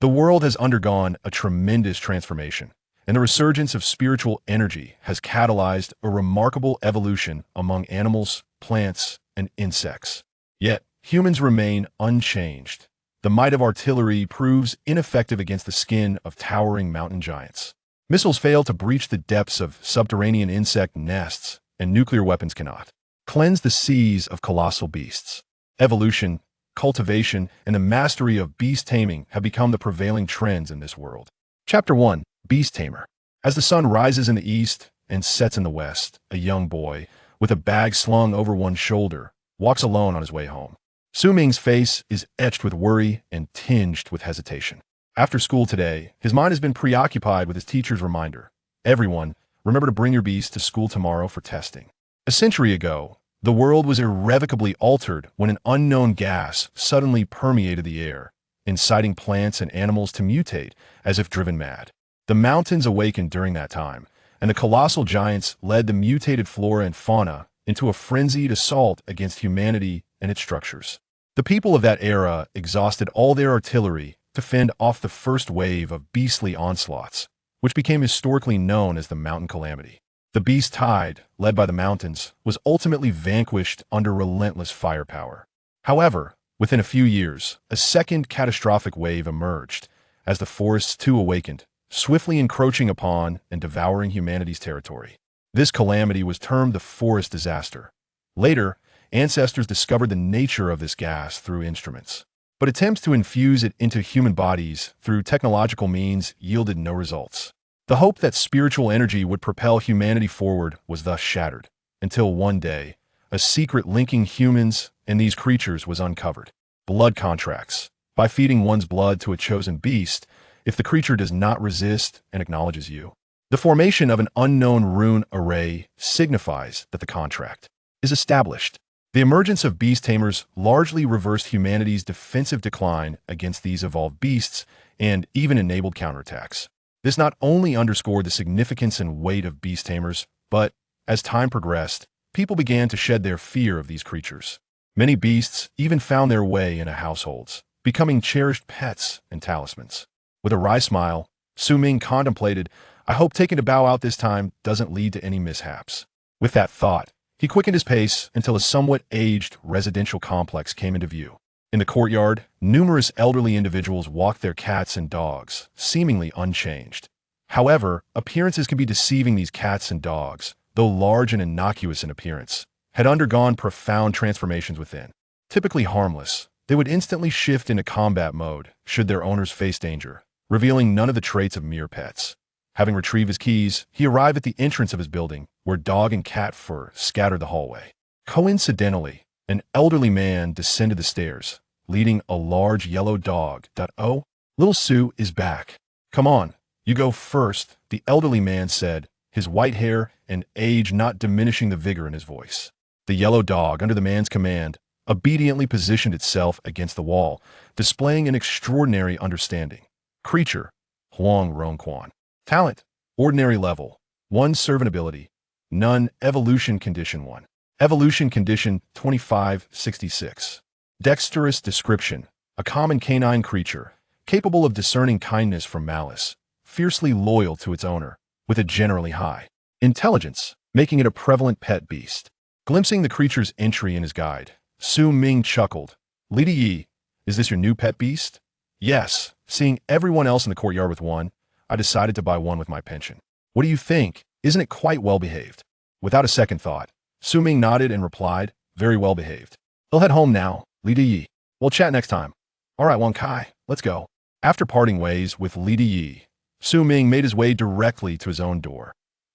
The world has undergone a tremendous transformation, and the resurgence of spiritual energy has catalyzed a remarkable evolution among animals, plants, and insects. Yet, humans remain unchanged. The might of artillery proves ineffective against the skin of towering mountain giants. Missiles fail to breach the depths of subterranean insect nests, and nuclear weapons cannot cleanse the seas of colossal beasts. Evolution, cultivation, and the mastery of beast taming have become the prevailing trends in this world. Chapter 1. Beast Tamer. As the sun rises in the east and sets in the west, a young boy, with a bag slung over one shoulder, walks alone on his way home. Su Ming's face is etched with worry and tinged with hesitation. After school today, his mind has been preoccupied with his teacher's reminder. Everyone, remember to bring your beast to school tomorrow for testing. A century ago, the world was irrevocably altered when an unknown gas suddenly permeated the air, inciting plants and animals to mutate as if driven mad. The mountains awakened during that time, and the colossal giants led the mutated flora and fauna into a frenzied assault against humanity and its structures. The people of that era exhausted all their artillery to fend off the first wave of beastly onslaughts, which became historically known as the Mountain Calamity. The beast tide, led by the mountains, was ultimately vanquished under relentless firepower. However, within a few years, a second catastrophic wave emerged as the forests too awakened, swiftly encroaching upon and devouring humanity's territory. This calamity was termed the forest disaster. Later, ancestors discovered the nature of this gas through instruments, but attempts to infuse it into human bodies through technological means yielded no results. The hope that spiritual energy would propel humanity forward was thus shattered, until one day, a secret linking humans and these creatures was uncovered. Blood contracts. By feeding one's blood to a chosen beast, if the creature does not resist and acknowledges you. The formation of an unknown rune array signifies that the contract is established. The emergence of beast tamers largely reversed humanity's defensive decline against these evolved beasts and even enabled counterattacks. This not only underscored the significance and weight of beast tamers, but, as time progressed, people began to shed their fear of these creatures. Many beasts even found their way into households, becoming cherished pets and talismans. With a wry smile, Su Ming contemplated, "I hope taking to bow out this time doesn't lead to any mishaps." With that thought, he quickened his pace until a somewhat aged residential complex came into view. In the courtyard, numerous elderly individuals walked their cats and dogs, seemingly unchanged. However, appearances can be deceiving. These cats and dogs, though large and innocuous in appearance, had undergone profound transformations within. Typically harmless, they would instantly shift into combat mode should their owners face danger, revealing none of the traits of mere pets. Having retrieved his keys, he arrived at the entrance of his building, where dog and cat fur scattered the hallway. Coincidentally, an elderly man descended the stairs, leading a large yellow dog. "Oh, little Sue is back. Come on, you go first," the elderly man said, his white hair and age not diminishing the vigor in his voice. The yellow dog, under the man's command, obediently positioned itself against the wall, displaying an extraordinary understanding. Creature, Huang Rongquan. Talent, ordinary level. 1 servant ability. None. Evolution condition 1. Evolution condition 2566. Dexterous description. A common canine creature, capable of discerning kindness from malice, fiercely loyal to its owner, with a generally high intelligence, making it a prevalent pet beast. Glimpsing the creature's entry in his guide, Su Ming chuckled. "Lady Yi, is this your new pet beast?" "Yes. Seeing everyone else in the courtyard with one, I decided to buy one with my pension." "What do you think? Isn't it quite well behaved?" Without a second thought, Su Ming nodded and replied, "Very well behaved. He'll head home now, Lady Yi. We'll chat next time." "All right, Wang Kai, let's go." After parting ways with Lady Yi, Su Ming made his way directly to his own door.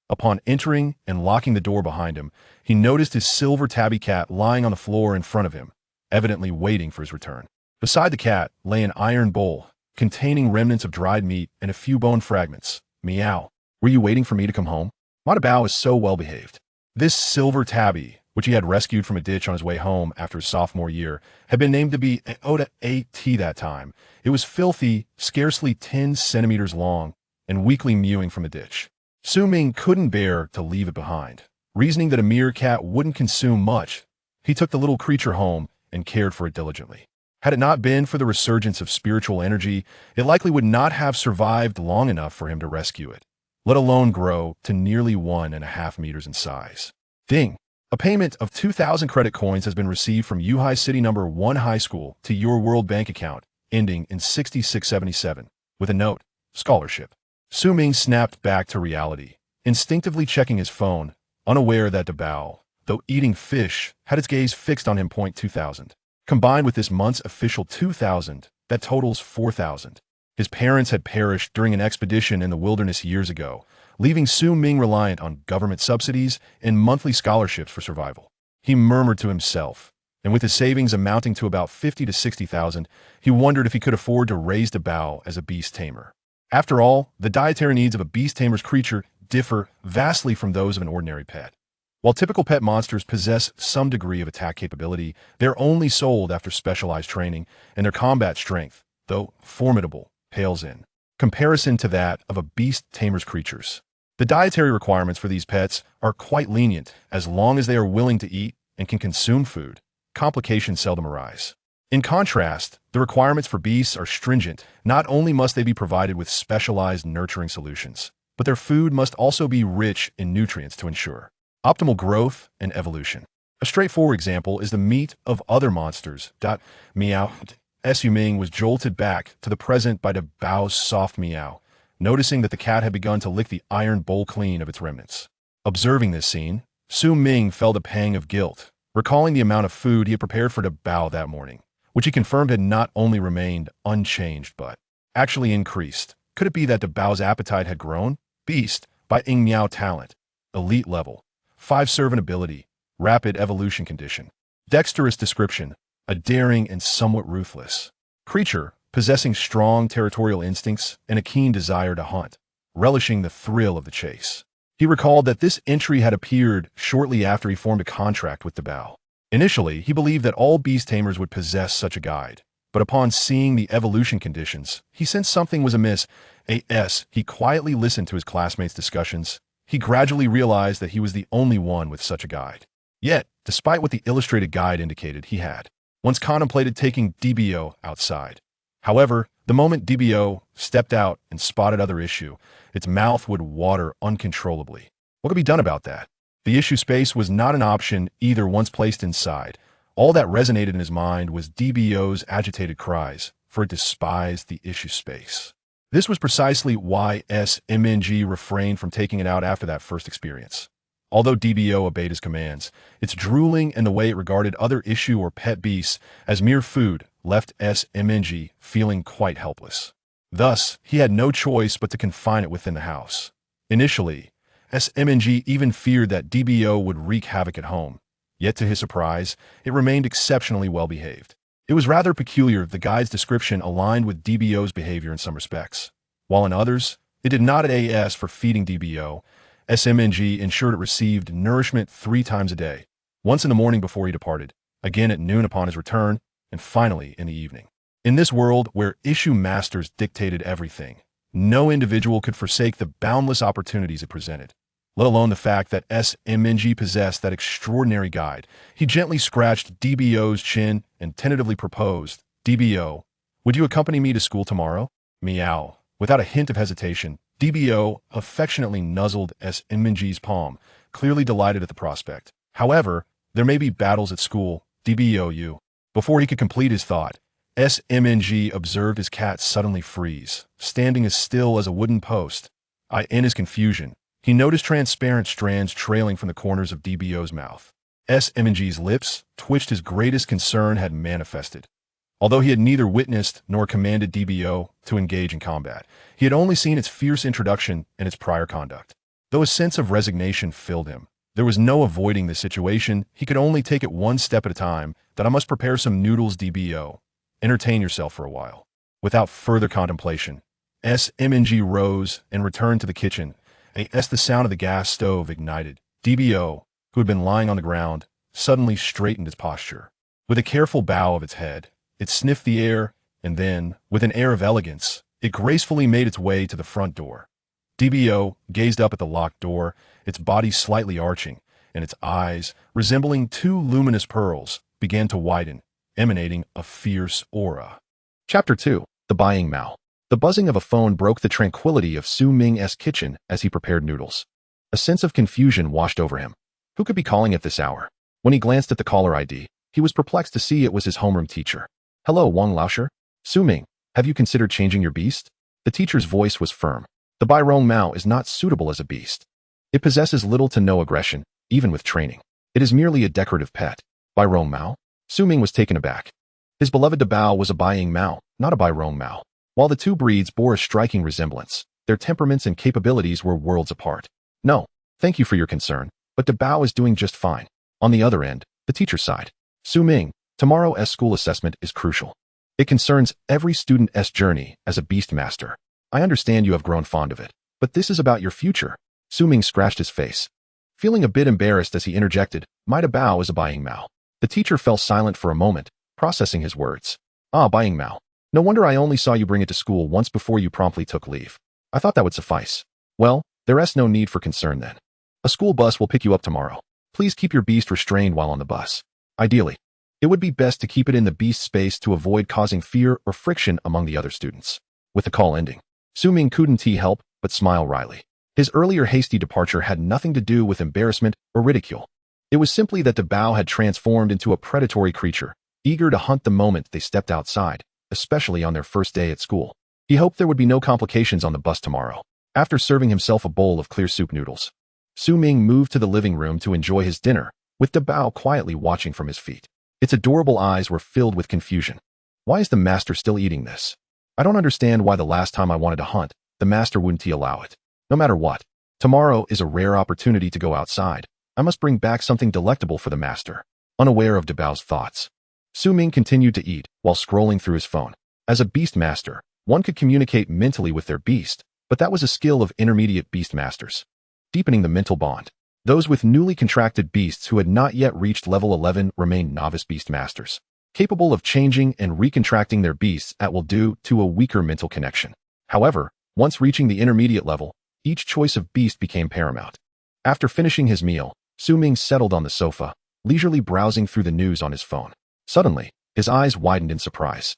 Upon entering and locking the door behind him, he noticed his silver tabby cat lying on the floor in front of him, evidently waiting for his return. Beside the cat lay an iron bowl containing remnants of dried meat and a few bone fragments. "Meow. Were you waiting for me to come home?" Mata Bao is so well behaved. This silver tabby, which he had rescued from a ditch on his way home after his sophomore year, had been named to be Oda AT that time. It was filthy, scarcely 10 centimeters long, and weakly mewing from a ditch. Su Ming couldn't bear to leave it behind. Reasoning that a mere cat wouldn't consume much, he took the little creature home and cared for it diligently. Had it not been for the resurgence of spiritual energy, it likely would not have survived long enough for him to rescue it, let alone grow to nearly 1.5 meters in size. Ding! A payment of 2,000 credit coins has been received from Yuhai City Number 1 High School to your World Bank account, ending in 6677, with a note, scholarship. Su Ming snapped back to reality, instinctively checking his phone, unaware that Dabao, though eating fish, had its gaze fixed on him. 2,000. Combined with this month's official 2,000, that totals 4,000. His parents had perished during an expedition in the wilderness years ago, leaving Su Ming reliant on government subsidies and monthly scholarships for survival. He murmured to himself, and with his savings amounting to about 50 to 60,000, he wondered if he could afford to raise Dabao as a beast tamer. After all, the dietary needs of a beast tamer's creature differ vastly from those of an ordinary pet. While typical pet monsters possess some degree of attack capability, they're only sold after specialized training, and their combat strength, though formidable, pales in comparison to that of a beast tamer's creatures. The dietary requirements for these pets are quite lenient as long as they are willing to eat and can consume food. Complications seldom arise. In contrast, the requirements for beasts are stringent. Not only must they be provided with specialized nurturing solutions, but their food must also be rich in nutrients to ensure optimal growth and evolution. A straightforward example is the meat of other monsters. Meow. Su Ming was jolted back to the present by Dabao's soft meow, noticing that the cat had begun to lick the iron bowl clean of its remnants. Observing this scene, Su Ming felt a pang of guilt, recalling the amount of food he had prepared for Dabao that morning, which he confirmed had not only remained unchanged but actually increased. Could it be that Dabao's appetite had grown? Beast, by Ing Miao talent, elite level, 5 servant ability, rapid evolution condition, dexterous description, a daring and somewhat ruthless creature, possessing strong territorial instincts and a keen desire to hunt, relishing the thrill of the chase. He recalled that this entry had appeared shortly after he formed a contract with Dabao. Initially, he believed that all beast tamers would possess such a guide, but upon seeing the evolution conditions, he sensed something was amiss. He quietly listened to his classmates' discussions. He gradually realized that he was the only one with such a guide. Yet, despite what the illustrated guide indicated, he had once contemplated taking DBO outside. However, the moment DBO stepped out and spotted other issue, its mouth would water uncontrollably. What could be done about that? The issue space was not an option either once placed inside. All that resonated in his mind was DBO's agitated cries, for it despised the issue space. This was precisely why SMNG refrained from taking it out after that first experience. Although DBO obeyed his commands, its drooling and the way it regarded other issue or pet beasts as mere food left SMNG feeling quite helpless. Thus, he had no choice but to confine it within the house. Initially, SMNG even feared that DBO would wreak havoc at home, yet to his surprise, it remained exceptionally well behaved. It was rather peculiar the guide's description aligned with DBO's behavior in some respects. While in others, it did not AS for feeding DBO, SMNG ensured it received nourishment 3 times a day, once in the morning before he departed, again at noon upon his return, and finally in the evening. In this world where issue masters dictated everything, no individual could forsake the boundless opportunities it presented, let alone the fact that SMNG possessed that extraordinary guide. He gently scratched DBO's chin and tentatively proposed, "DBO, would you accompany me to school tomorrow?" Meow. Without a hint of hesitation, DBO affectionately nuzzled SMNG's palm, clearly delighted at the prospect. However, there may be battles at school, DBO. Before he could complete his thought, SMNG observed his cat suddenly freeze, standing as still as a wooden post. In his confusion, he noticed transparent strands trailing from the corners of DBO's mouth. SMNG's lips twitched. His greatest concern had manifested. Although he had neither witnessed nor commanded DBO to engage in combat, he had only seen its fierce introduction and its prior conduct. Though a sense of resignation filled him, there was no avoiding the situation. He could only take it one step at a time. That I must prepare some noodles, DBO. Entertain yourself for a while. Without further contemplation, SMNG rose and returned to the kitchen. As the sound of the gas stove ignited, DBO, who had been lying on the ground, suddenly straightened its posture. With a careful bow of its head, it sniffed the air, and then, with an air of elegance, it gracefully made its way to the front door. DBO gazed up at the locked door, its body slightly arching, and its eyes, resembling 2 luminous pearls, began to widen, emanating a fierce aura. Chapter 2. The Buying Mao. The buzzing of a phone broke the tranquility of Su Ming's kitchen as he prepared noodles. A sense of confusion washed over him. Who could be calling at this hour? When he glanced at the caller ID, he was perplexed to see it was his homeroom teacher. Hello, Wang Laosher? Su Ming, have you considered changing your beast? The teacher's voice was firm. The Buying Mao is not suitable as a beast. It possesses little to no aggression, even with training. It is merely a decorative pet. Buying Mao? Su Ming was taken aback. His beloved Dabao was a Buying Mao, not a Buying Mao. While the two breeds bore a striking resemblance, their temperaments and capabilities were worlds apart. No, thank you for your concern, but Dabao is doing just fine. On the other end, the teacher sighed. Su Ming, tomorrow's school assessment is crucial. It concerns every student's journey as a beast master. I understand you have grown fond of it, but this is about your future. Su Ming scratched his face, feeling a bit embarrassed as he interjected, my Dabao is a Buying Mao. The teacher fell silent for a moment, processing his words. Ah, Buying Mao. No wonder I only saw you bring it to school once before you promptly took leave. I thought that would suffice. Well, there's no need for concern then. A school bus will pick you up tomorrow. Please keep your beast restrained while on the bus. Ideally, it would be best to keep it in the beast space to avoid causing fear or friction among the other students. With the call ending, Su Ming couldn't help but smile wryly. His earlier hasty departure had nothing to do with embarrassment or ridicule. It was simply that Dabao had transformed into a predatory creature, eager to hunt the moment they stepped outside, especially on their first day at school. He hoped there would be no complications on the bus tomorrow. After serving himself a bowl of clear soup noodles, Su Ming moved to the living room to enjoy his dinner, with Dabao quietly watching from his feet. Its adorable eyes were filled with confusion. Why is the master still eating this? I don't understand why the last time I wanted to hunt, the master wouldn't allow it. No matter what, tomorrow is a rare opportunity to go outside. I must bring back something delectable for the master. Unaware of Dabao's thoughts, Su Ming continued to eat while scrolling through his phone. As a beast master, one could communicate mentally with their beast, but that was a skill of intermediate beast masters. Deepening the mental bond. Those with newly contracted beasts who had not yet reached level 11 remained novice beast masters, capable of changing and recontracting their beasts at will due to a weaker mental connection. However, once reaching the intermediate level, each choice of beast became paramount. After finishing his meal, Su Ming settled on the sofa, leisurely browsing through the news on his phone. Suddenly, his eyes widened in surprise.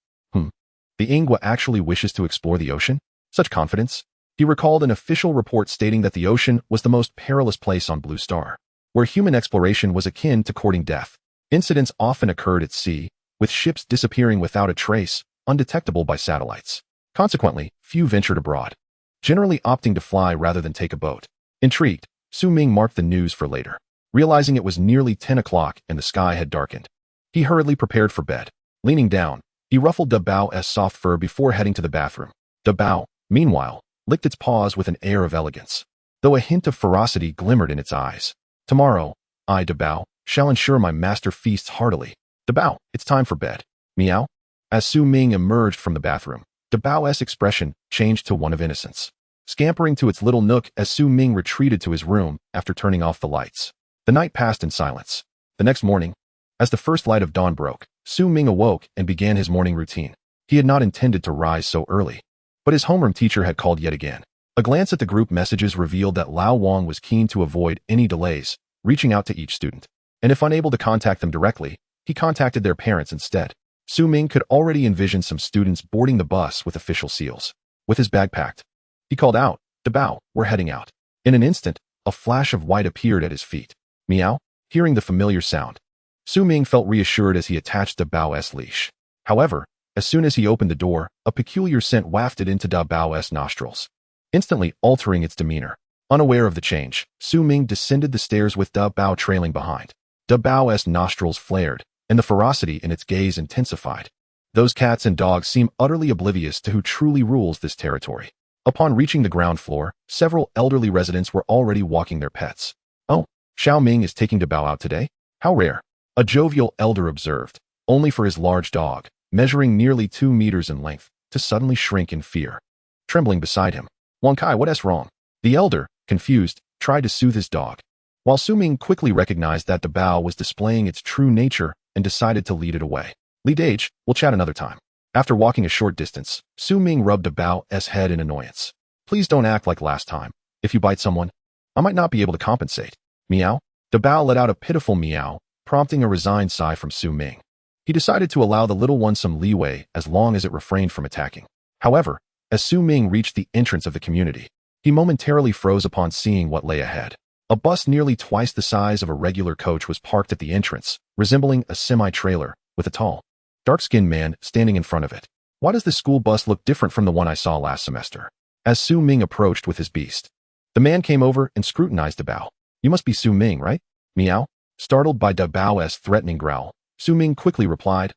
The Ingwa actually wishes to explore the ocean? Such confidence? He recalled an official report stating that the ocean was the most perilous place on Blue Star, where human exploration was akin to courting death. Incidents often occurred at sea, with ships disappearing without a trace, undetectable by satellites. Consequently, few ventured abroad, generally opting to fly rather than take a boat. Intrigued, Su Ming marked the news for later. Realizing it was nearly 10 o'clock and the sky had darkened, he hurriedly prepared for bed. Leaning down, he ruffled Dabao's soft fur before heading to the bathroom. Dabao, meanwhile, licked its paws with an air of elegance, though a hint of ferocity glimmered in its eyes. Tomorrow, I, Dabao, shall ensure my master feasts heartily. Dabao, it's time for bed. Meow? As Su Ming emerged from the bathroom, Dabao's expression changed to one of innocence, scampering to its little nook as Su Ming retreated to his room after turning off the lights. The night passed in silence. The next morning, as the first light of dawn broke, Su Ming awoke and began his morning routine. He had not intended to rise so early, but his homeroom teacher had called yet again. A glance at the group messages revealed that Lao Wang was keen to avoid any delays, reaching out to each student. And if unable to contact them directly, he contacted their parents instead. Su Ming could already envision some students boarding the bus with official seals. With his bag packed, he called out, Dabao, we're heading out. In an instant, a flash of white appeared at his feet. Meow? Hearing the familiar sound, Su Ming felt reassured as he attached Dabao's leash. However, as soon as he opened the door, a peculiar scent wafted into Dabao's nostrils, instantly altering its demeanor. Unaware of the change, Su Ming descended the stairs with Dabao trailing behind. Dabao's nostrils flared, and the ferocity in its gaze intensified. Those cats and dogs seem utterly oblivious to who truly rules this territory. Upon reaching the ground floor, several elderly residents were already walking their pets. Oh, Xiao Ming is taking Dabao out today? How rare. A jovial elder observed, only for his large dog, measuring nearly 2 meters in length, to suddenly shrink in fear. Trembling beside him, Wang Kai, what's wrong? The elder, confused, tried to soothe his dog, while Su Ming quickly recognized that Dabao was displaying its true nature and decided to lead it away. Li Dage, we'll chat another time. After walking a short distance, Su Ming rubbed Dabao's head in annoyance. Please don't act like last time. If you bite someone, I might not be able to compensate. Meow? Dabao let out a pitiful meow, prompting a resigned sigh from Su Ming. He decided to allow the little one some leeway as long as it refrained from attacking. However, as Su Ming reached the entrance of the community, he momentarily froze upon seeing what lay ahead. A bus nearly twice the size of a regular coach was parked at the entrance, resembling a semi-trailer, with a tall, dark-skinned man standing in front of it. Why does this school bus look different from the one I saw last semester? As Su Ming approached with his beast, the man came over and scrutinized Dabao. You must be Su Ming, right? Meow? Startled by Dabao's threatening growl, Su Ming quickly replied,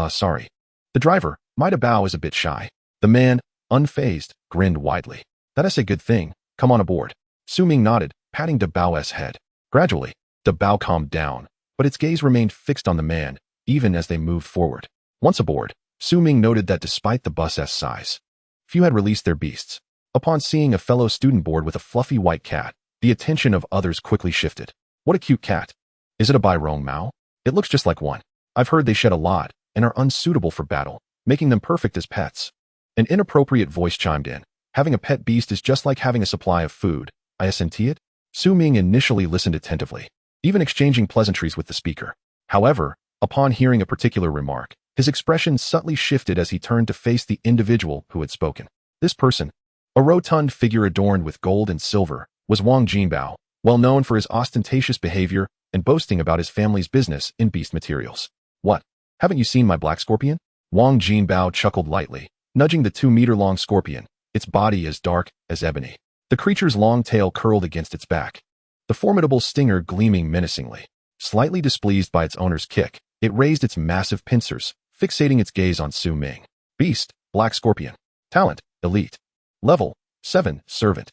sorry. The driver, my Dabao is a bit shy. The man, unfazed, grinned widely. That is a good thing. Come on aboard. Su Ming nodded, patting Dabao's head. Gradually, Dabao calmed down, but its gaze remained fixed on the man, even as they moved forward. Once aboard, Su Ming noted that despite the bus's size, few had released their beasts. Upon seeing a fellow student board with a fluffy white cat, the attention of others quickly shifted. What a cute cat. Is it a Bairong Mao? It looks just like one. I've heard they shed a lot and are unsuitable for battle, making them perfect as pets. An inappropriate voice chimed in. Having a pet beast is just like having a supply of food. I assenti it? Su Ming initially listened attentively, even exchanging pleasantries with the speaker. However, upon hearing a particular remark, his expression subtly shifted as he turned to face the individual who had spoken. This person, a rotund figure adorned with gold and silver, was Wang Jinbao, well known for his ostentatious behavior and boasting about his family's business in beast materials. What? Haven't you seen my black scorpion? Wang Jinbao chuckled lightly, nudging the 2-meter-long scorpion, its body as dark as ebony. The creature's long tail curled against its back, the formidable stinger gleaming menacingly. Slightly displeased by its owner's kick, it raised its massive pincers, fixating its gaze on Su Ming. Beast, Black Scorpion. Talent, Elite. Level, 7, Servant.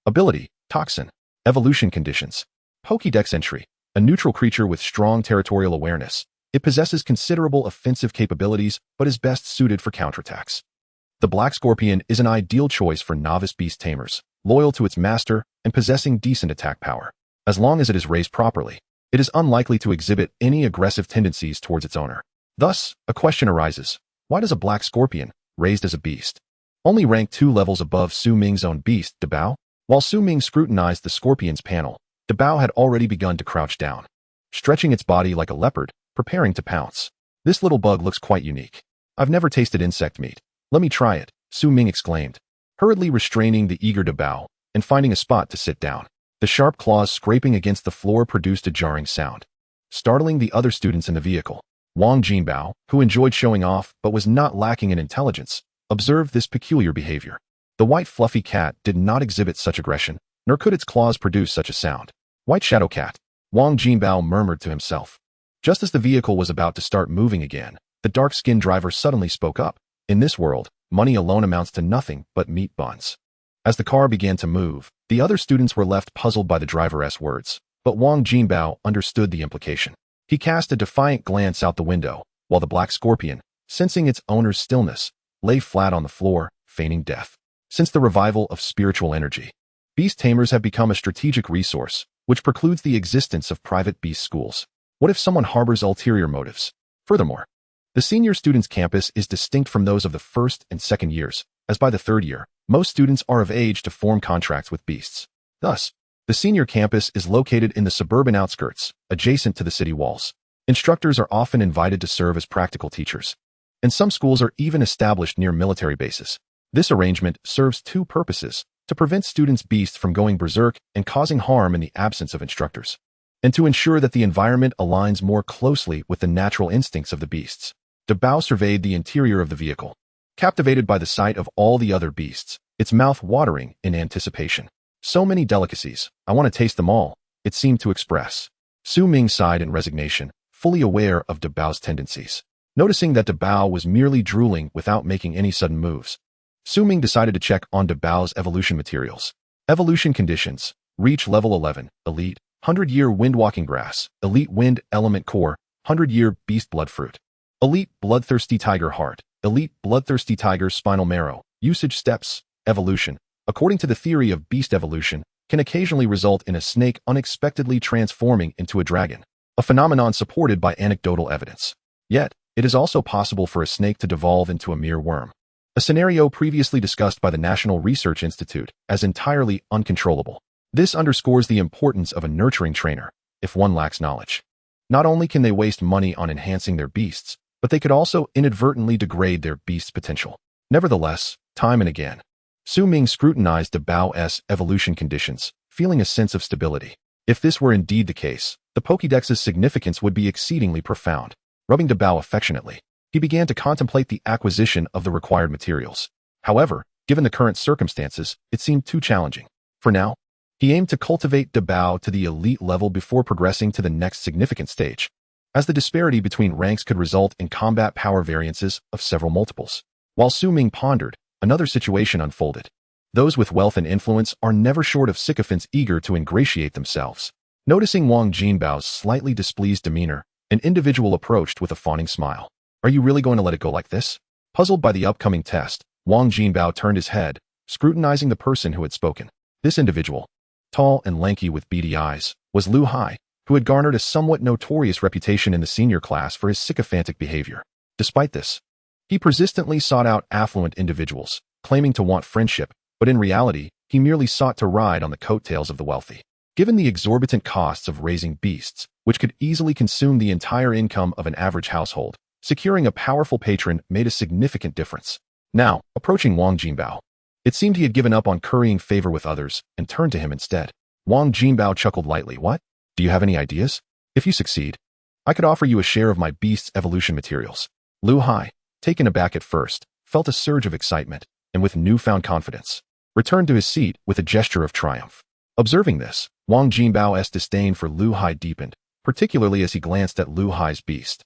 Ability, Toxin. Evolution conditions. Pokédex entry. A neutral creature with strong territorial awareness. It possesses considerable offensive capabilities, but is best suited for counterattacks. The Black Scorpion is an ideal choice for novice beast tamers, loyal to its master and possessing decent attack power. As long as it is raised properly, it is unlikely to exhibit any aggressive tendencies towards its owner. Thus, a question arises. Why does a Black Scorpion, raised as a beast, only rank 2 levels above Su Ming's own beast, Dabao? While Su Ming scrutinized the scorpion's panel, Dabao had already begun to crouch down, stretching its body like a leopard, preparing to pounce. This little bug looks quite unique. I've never tasted insect meat. Let me try it, Su Ming exclaimed, hurriedly restraining the eager Dabao and finding a spot to sit down. The sharp claws scraping against the floor produced a jarring sound, startling the other students in the vehicle. Wang Jinbao, who enjoyed showing off but was not lacking in intelligence, observed this peculiar behavior. The white fluffy cat did not exhibit such aggression, nor could its claws produce such a sound. White shadow cat, Wang Jinbao murmured to himself. Just as the vehicle was about to start moving again, the dark-skinned driver suddenly spoke up. In this world, money alone amounts to nothing but meat buns. As the car began to move, the other students were left puzzled by the driver's words, but Wang Jinbao understood the implication. He cast a defiant glance out the window, while the Black Scorpion, sensing its owner's stillness, lay flat on the floor, feigning death. Since the revival of spiritual energy, beast tamers have become a strategic resource, which precludes the existence of private beast schools. What if someone harbors ulterior motives? Furthermore, the senior students' campus is distinct from those of the first and second years, as by the third year, most students are of age to form contracts with beasts. Thus, the senior campus is located in the suburban outskirts, adjacent to the city walls. Instructors are often invited to serve as practical teachers, and some schools are even established near military bases. This arrangement serves 2 purposes: to prevent students' beasts from going berserk and causing harm in the absence of instructors, and to ensure that the environment aligns more closely with the natural instincts of the beasts. Dabao surveyed the interior of the vehicle, captivated by the sight of all the other beasts, its mouth watering in anticipation. So many delicacies, I want to taste them all, it seemed to express. Su Ming sighed in resignation, fully aware of Dabao's tendencies. Noticing that Dabao was merely drooling without making any sudden moves, Su Ming decided to check on Dabao's evolution materials. Evolution conditions: Reach level 11, Elite, 100-year Windwalking Grass, Elite Wind Element Core, 100-year Beast Blood Fruit, Elite Bloodthirsty Tiger Heart, Elite Bloodthirsty Tiger Spinal Marrow. Usage steps: Evolution, according to the theory of beast evolution, can occasionally result in a snake unexpectedly transforming into a dragon, a phenomenon supported by anecdotal evidence. Yet, it is also possible for a snake to devolve into a mere worm, a scenario previously discussed by the National Research Institute as entirely uncontrollable. This underscores the importance of a nurturing trainer if one lacks knowledge. Not only can they waste money on enhancing their beasts, but they could also inadvertently degrade their beast's potential. Nevertheless, time and again, Su Ming scrutinized Dabao's evolution conditions, feeling a sense of stability. If this were indeed the case, the Pokédex's significance would be exceedingly profound. Rubbing Dabao affectionately, he began to contemplate the acquisition of the required materials. However, given the current circumstances, it seemed too challenging. For now, he aimed to cultivate Dabao to the elite level before progressing to the next significant stage, as the disparity between ranks could result in combat power variances of several multiples. While Su Ming pondered, another situation unfolded. Those with wealth and influence are never short of sycophants eager to ingratiate themselves. Noticing Wang Jinbao's slightly displeased demeanor, an individual approached with a fawning smile. Are you really going to let it go like this? Puzzled by the upcoming test, Wang Jinbao turned his head, scrutinizing the person who had spoken. This individual, tall and lanky with beady eyes, was Lu Hai, who had garnered a somewhat notorious reputation in the senior class for his sycophantic behavior. Despite this, he persistently sought out affluent individuals, claiming to want friendship, but in reality, he merely sought to ride on the coattails of the wealthy. Given the exorbitant costs of raising beasts, which could easily consume the entire income of an average household, securing a powerful patron made a significant difference. Now, approaching Wang Jinbao, it seemed he had given up on currying favor with others and turned to him instead. Wang Jinbao chuckled lightly. What? Do you have any ideas? If you succeed, I could offer you a share of my beast's evolution materials. Lu Hai, taken aback at first, felt a surge of excitement, and with newfound confidence, returned to his seat with a gesture of triumph. Observing this, Wang Jinbao's disdain for Lu Hai deepened, particularly as he glanced at Lu Hai's beast.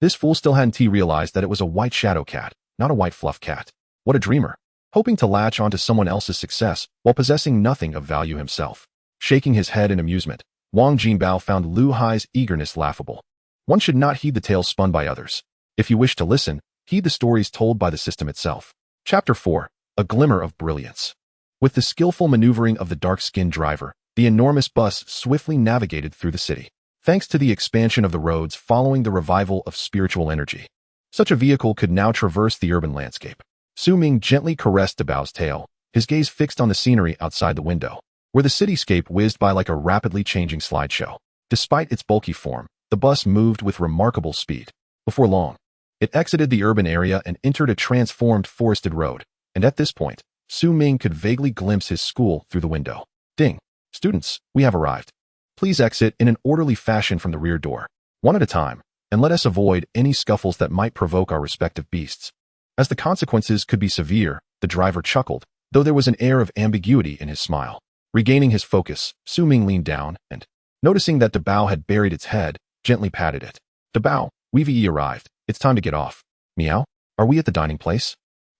This fool still hadn't realized that it was a white shadow cat, not a white fluff cat. What a dreamer, hoping to latch onto someone else's success while possessing nothing of value himself. Shaking his head in amusement, Wang Jinbao found Lu Hai's eagerness laughable. One should not heed the tales spun by others. If you wish to listen, heed the stories told by the system itself. Chapter 4. A Glimmer of Brilliance. With the skillful maneuvering of the dark-skinned driver, the enormous bus swiftly navigated through the city. Thanks to the expansion of the roads following the revival of spiritual energy, such a vehicle could now traverse the urban landscape. Su Ming gently caressed Dabao's tail, his gaze fixed on the scenery outside the window, where the cityscape whizzed by like a rapidly changing slideshow. Despite its bulky form, the bus moved with remarkable speed. Before long, it exited the urban area and entered a transformed forested road, and at this point, Su Ming could vaguely glimpse his school through the window. Ding! Students, we have arrived. Please exit in an orderly fashion from the rear door, one at a time, and let us avoid any scuffles that might provoke our respective beasts. As the consequences could be severe, the driver chuckled, though there was an air of ambiguity in his smile. Regaining his focus, Su Ming leaned down and, noticing that Dabao had buried its head, gently patted it. Dabao, we've arrived. It's time to get off. Meow? Are we at the dining place?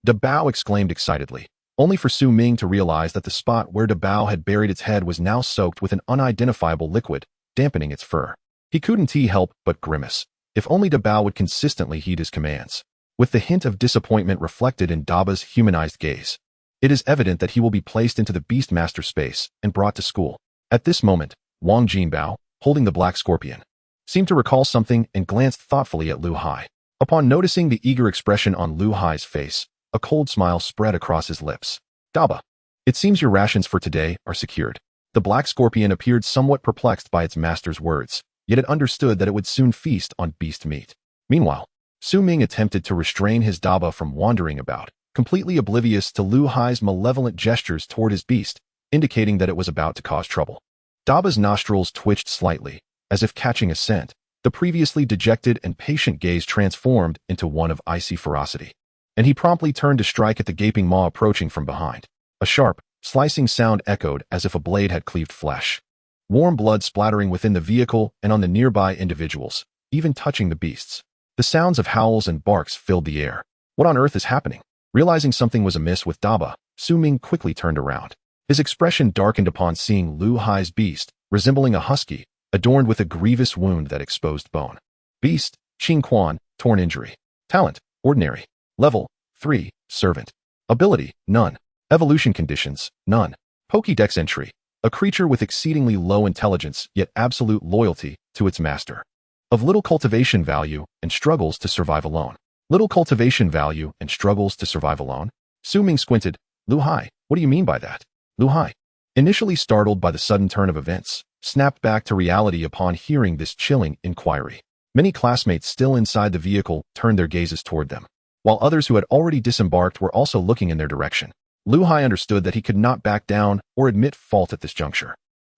Dabao exclaimed excitedly, only for Su Ming to realize that the spot where Dabao had buried its head was now soaked with an unidentifiable liquid, dampening its fur. He couldn't help but grimace. If only Dabao would consistently heed his commands. With the hint of disappointment reflected in Daba's humanized gaze, it is evident that he will be placed into the Beastmaster space and brought to school. At this moment, Wang Jinbao, holding the black scorpion, seemed to recall something and glanced thoughtfully at Lu Hai. Upon noticing the eager expression on Lu Hai's face, a cold smile spread across his lips. Daba, it seems your rations for today are secured. The black scorpion appeared somewhat perplexed by its master's words, yet it understood that it would soon feast on beast meat. Meanwhile, Su Ming attempted to restrain his Daba from wandering about, completely oblivious to Lu Hai's malevolent gestures toward his beast, indicating that it was about to cause trouble. Daba's nostrils twitched slightly, as if catching a scent. The previously dejected and patient gaze transformed into one of icy ferocity, and he promptly turned to strike at the gaping maw approaching from behind. A sharp, slicing sound echoed as if a blade had cleaved flesh. Warm blood splattering within the vehicle and on the nearby individuals, even touching the beasts. The sounds of howls and barks filled the air. What on earth is happening? Realizing something was amiss with Daba, Su Ming quickly turned around. His expression darkened upon seeing Lu Hai's beast, resembling a husky, adorned with a grievous wound that exposed bone. Beast, Qing Quan, torn injury. Talent, ordinary. Level, 3, servant. Ability, none. Evolution conditions, none. Pokédex entry, a creature with exceedingly low intelligence yet absolute loyalty to its master. Of little cultivation value and struggles to survive alone. Little cultivation value and struggles to survive alone? Su Ming squinted. Lu Hai, what do you mean by that? Lu Hai, initially startled by the sudden turn of events, snapped back to reality upon hearing this chilling inquiry. Many classmates still inside the vehicle turned their gazes toward them, while others who had already disembarked were also looking in their direction. Lu Hai understood that he could not back down or admit fault at this juncture.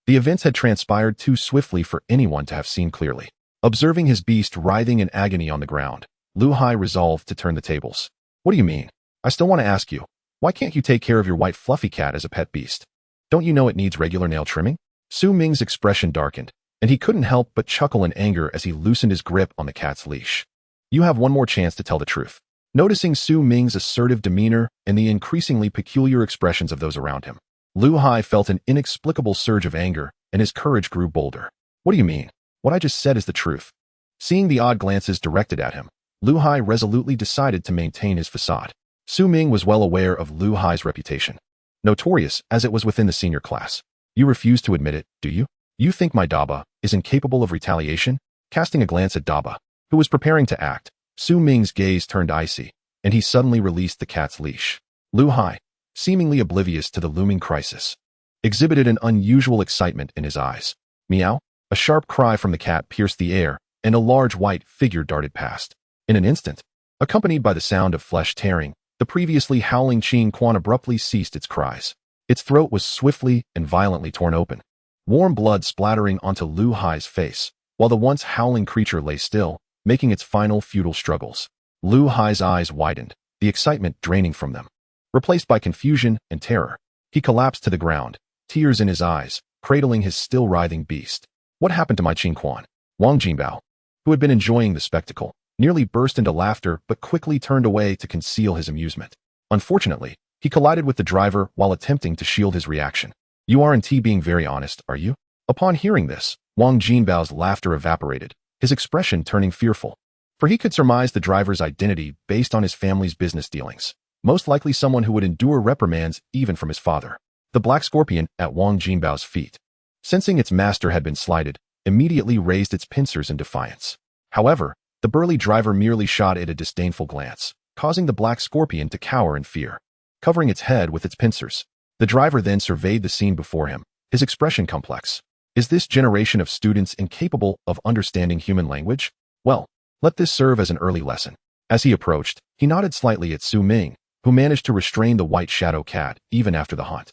The events had transpired too swiftly for anyone to have seen clearly. Observing his beast writhing in agony on the ground, Lu Hai resolved to turn the tables. What do you mean? I still want to ask you, why can't you take care of your white fluffy cat as a pet beast? Don't you know it needs regular nail trimming? Su Ming's expression darkened, and he couldn't help but chuckle in anger as he loosened his grip on the cat's leash. You have one more chance to tell the truth. Noticing Su Ming's assertive demeanor and the increasingly peculiar expressions of those around him, Lu Hai felt an inexplicable surge of anger, and his courage grew bolder. What do you mean? What I just said is the truth. Seeing the odd glances directed at him, Lu Hai resolutely decided to maintain his facade. Su Ming was well aware of Lu Hai's reputation, notorious as it was within the senior class. You refuse to admit it, do you? You think my Daba is incapable of retaliation? Casting a glance at Daba, who was preparing to act, Su Ming's gaze turned icy, and he suddenly released the cat's leash. Lu Hai, seemingly oblivious to the looming crisis, exhibited an unusual excitement in his eyes. Meow! A sharp cry from the cat pierced the air, and a large white figure darted past. In an instant, accompanied by the sound of flesh tearing, the previously howling Qin Quan abruptly ceased its cries. Its throat was swiftly and violently torn open, warm blood splattering onto Lu Hai's face, while the once howling creature lay still, making its final futile struggles. Lu Hai's eyes widened, the excitement draining from them. Replaced by confusion and terror, he collapsed to the ground, tears in his eyes, cradling his still writhing beast. What happened to my Qin Quan? Wang Jinbao, who had been enjoying the spectacle, nearly burst into laughter but quickly turned away to conceal his amusement. Unfortunately, he collided with the driver while attempting to shield his reaction. You aren't being very honest, are you? Upon hearing this, Wang Jinbao's laughter evaporated, his expression turning fearful. For he could surmise the driver's identity based on his family's business dealings, most likely someone who would endure reprimands even from his father. The black scorpion at Wang Jinbao's feet, sensing its master had been slighted, immediately raised its pincers in defiance. However, the burly driver merely shot it a disdainful glance, causing the black scorpion to cower in fear. Covering its head with its pincers, the driver then surveyed the scene before him, his expression complex. Is this generation of students incapable of understanding human language? Well, let this serve as an early lesson. As he approached, he nodded slightly at Su Ming, who managed to restrain the white shadow cat even after the hunt.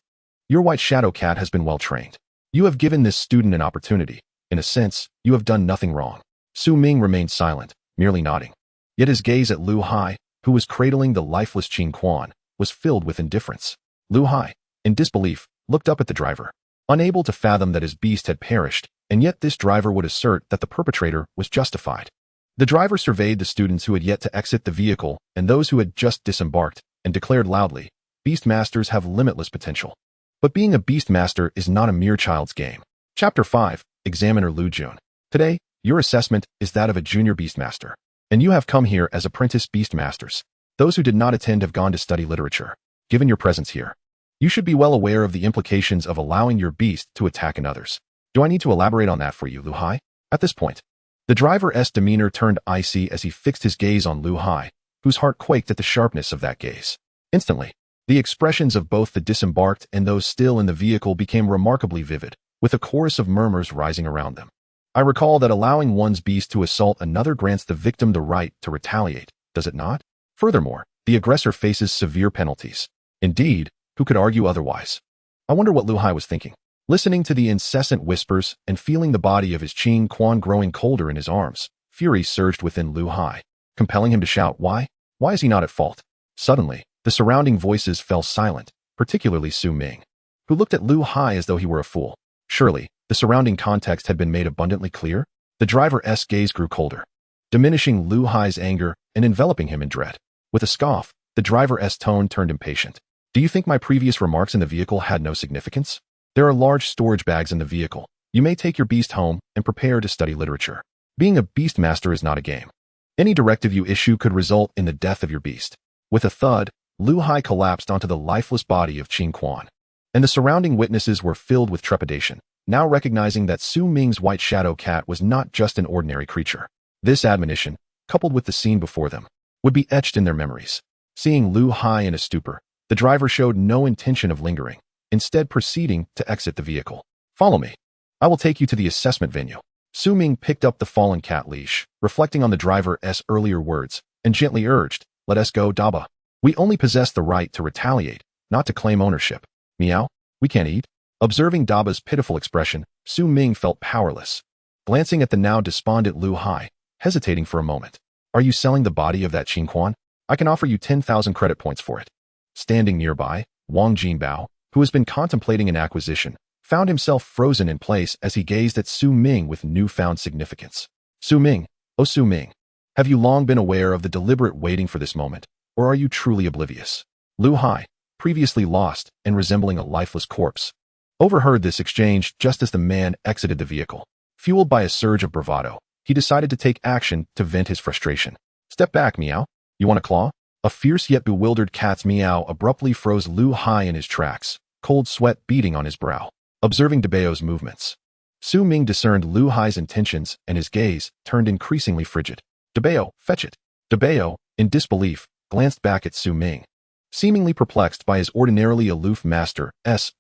Your white shadow cat has been well trained. You have given this student an opportunity. In a sense, you have done nothing wrong. Su Ming remained silent, merely nodding. Yet his gaze at Lu Hai, who was cradling the lifeless Qin Quan, was filled with indifference. Lu Hai, in disbelief, looked up at the driver, unable to fathom that his beast had perished, and yet this driver would assert that the perpetrator was justified. The driver surveyed the students who had yet to exit the vehicle and those who had just disembarked, and declared loudly, Beastmasters have limitless potential. But being a Beastmaster is not a mere child's game. Chapter 5, Examiner Lu Jun. Today, your assessment is that of a junior Beastmaster, and you have come here as apprentice Beastmasters. Those who did not attend have gone to study literature. Given your presence here, you should be well aware of the implications of allowing your beast to attack in others. Do I need to elaborate on that for you, Lu Hai? At this point, the driver's demeanor turned icy as he fixed his gaze on Lu Hai, whose heart quaked at the sharpness of that gaze. Instantly, the expressions of both the disembarked and those still in the vehicle became remarkably vivid, with a chorus of murmurs rising around them. I recall that allowing one's beast to assault another grants the victim the right to retaliate, does it not? Furthermore, the aggressor faces severe penalties. Indeed, who could argue otherwise? I wonder what Lu Hai was thinking. Listening to the incessant whispers and feeling the body of his Qin Quan growing colder in his arms, fury surged within Lu Hai, compelling him to shout, why? Why is he not at fault? Suddenly, the surrounding voices fell silent, particularly Su Ming, who looked at Lu Hai as though he were a fool. Surely, the surrounding context had been made abundantly clear. The driver's gaze grew colder, diminishing Lu Hai's anger and enveloping him in dread. With a scoff, the driver's tone turned impatient. Do you think my previous remarks in the vehicle had no significance? There are large storage bags in the vehicle. You may take your beast home and prepare to study literature. Being a Beastmaster is not a game. Any directive you issue could result in the death of your beast. With a thud, Lu Hai collapsed onto the lifeless body of Qin Quan, and the surrounding witnesses were filled with trepidation, now recognizing that Su Ming's white shadow cat was not just an ordinary creature. This admonition, coupled with the scene before them, would be etched in their memories. Seeing Lu Hai in a stupor, the driver showed no intention of lingering, instead proceeding to exit the vehicle. Follow me. I will take you to the assessment venue. Su Ming picked up the fallen cat leash, reflecting on the driver's earlier words, and gently urged, "Let us go, Daba. We only possess the right to retaliate, not to claim ownership. Meow? We can't eat?" Observing Daba's pitiful expression, Su Ming felt powerless. Glancing at the now despondent Lu Hai, hesitating for a moment. "Are you selling the body of that Qingquan? I can offer you 10,000 credit points for it." Standing nearby, Wang Jinbao, who has been contemplating an acquisition, found himself frozen in place as he gazed at Su Ming with newfound significance. "Su Ming, oh Su Ming, have you long been aware of the deliberate waiting for this moment, or are you truly oblivious?" Lu Hai, previously lost and resembling a lifeless corpse, overheard this exchange just as the man exited the vehicle. Fueled by a surge of bravado, he decided to take action to vent his frustration. "Step back, Meow. You want a claw?" A fierce yet bewildered cat's meow abruptly froze Lu Hai in his tracks, cold sweat beading on his brow. Observing Dabao's movements, Su Ming discerned Lu Hai's intentions and his gaze turned increasingly frigid. "Dabao, fetch it." Dabao, in disbelief, glanced back at Su Ming, seemingly perplexed by his ordinarily aloof master's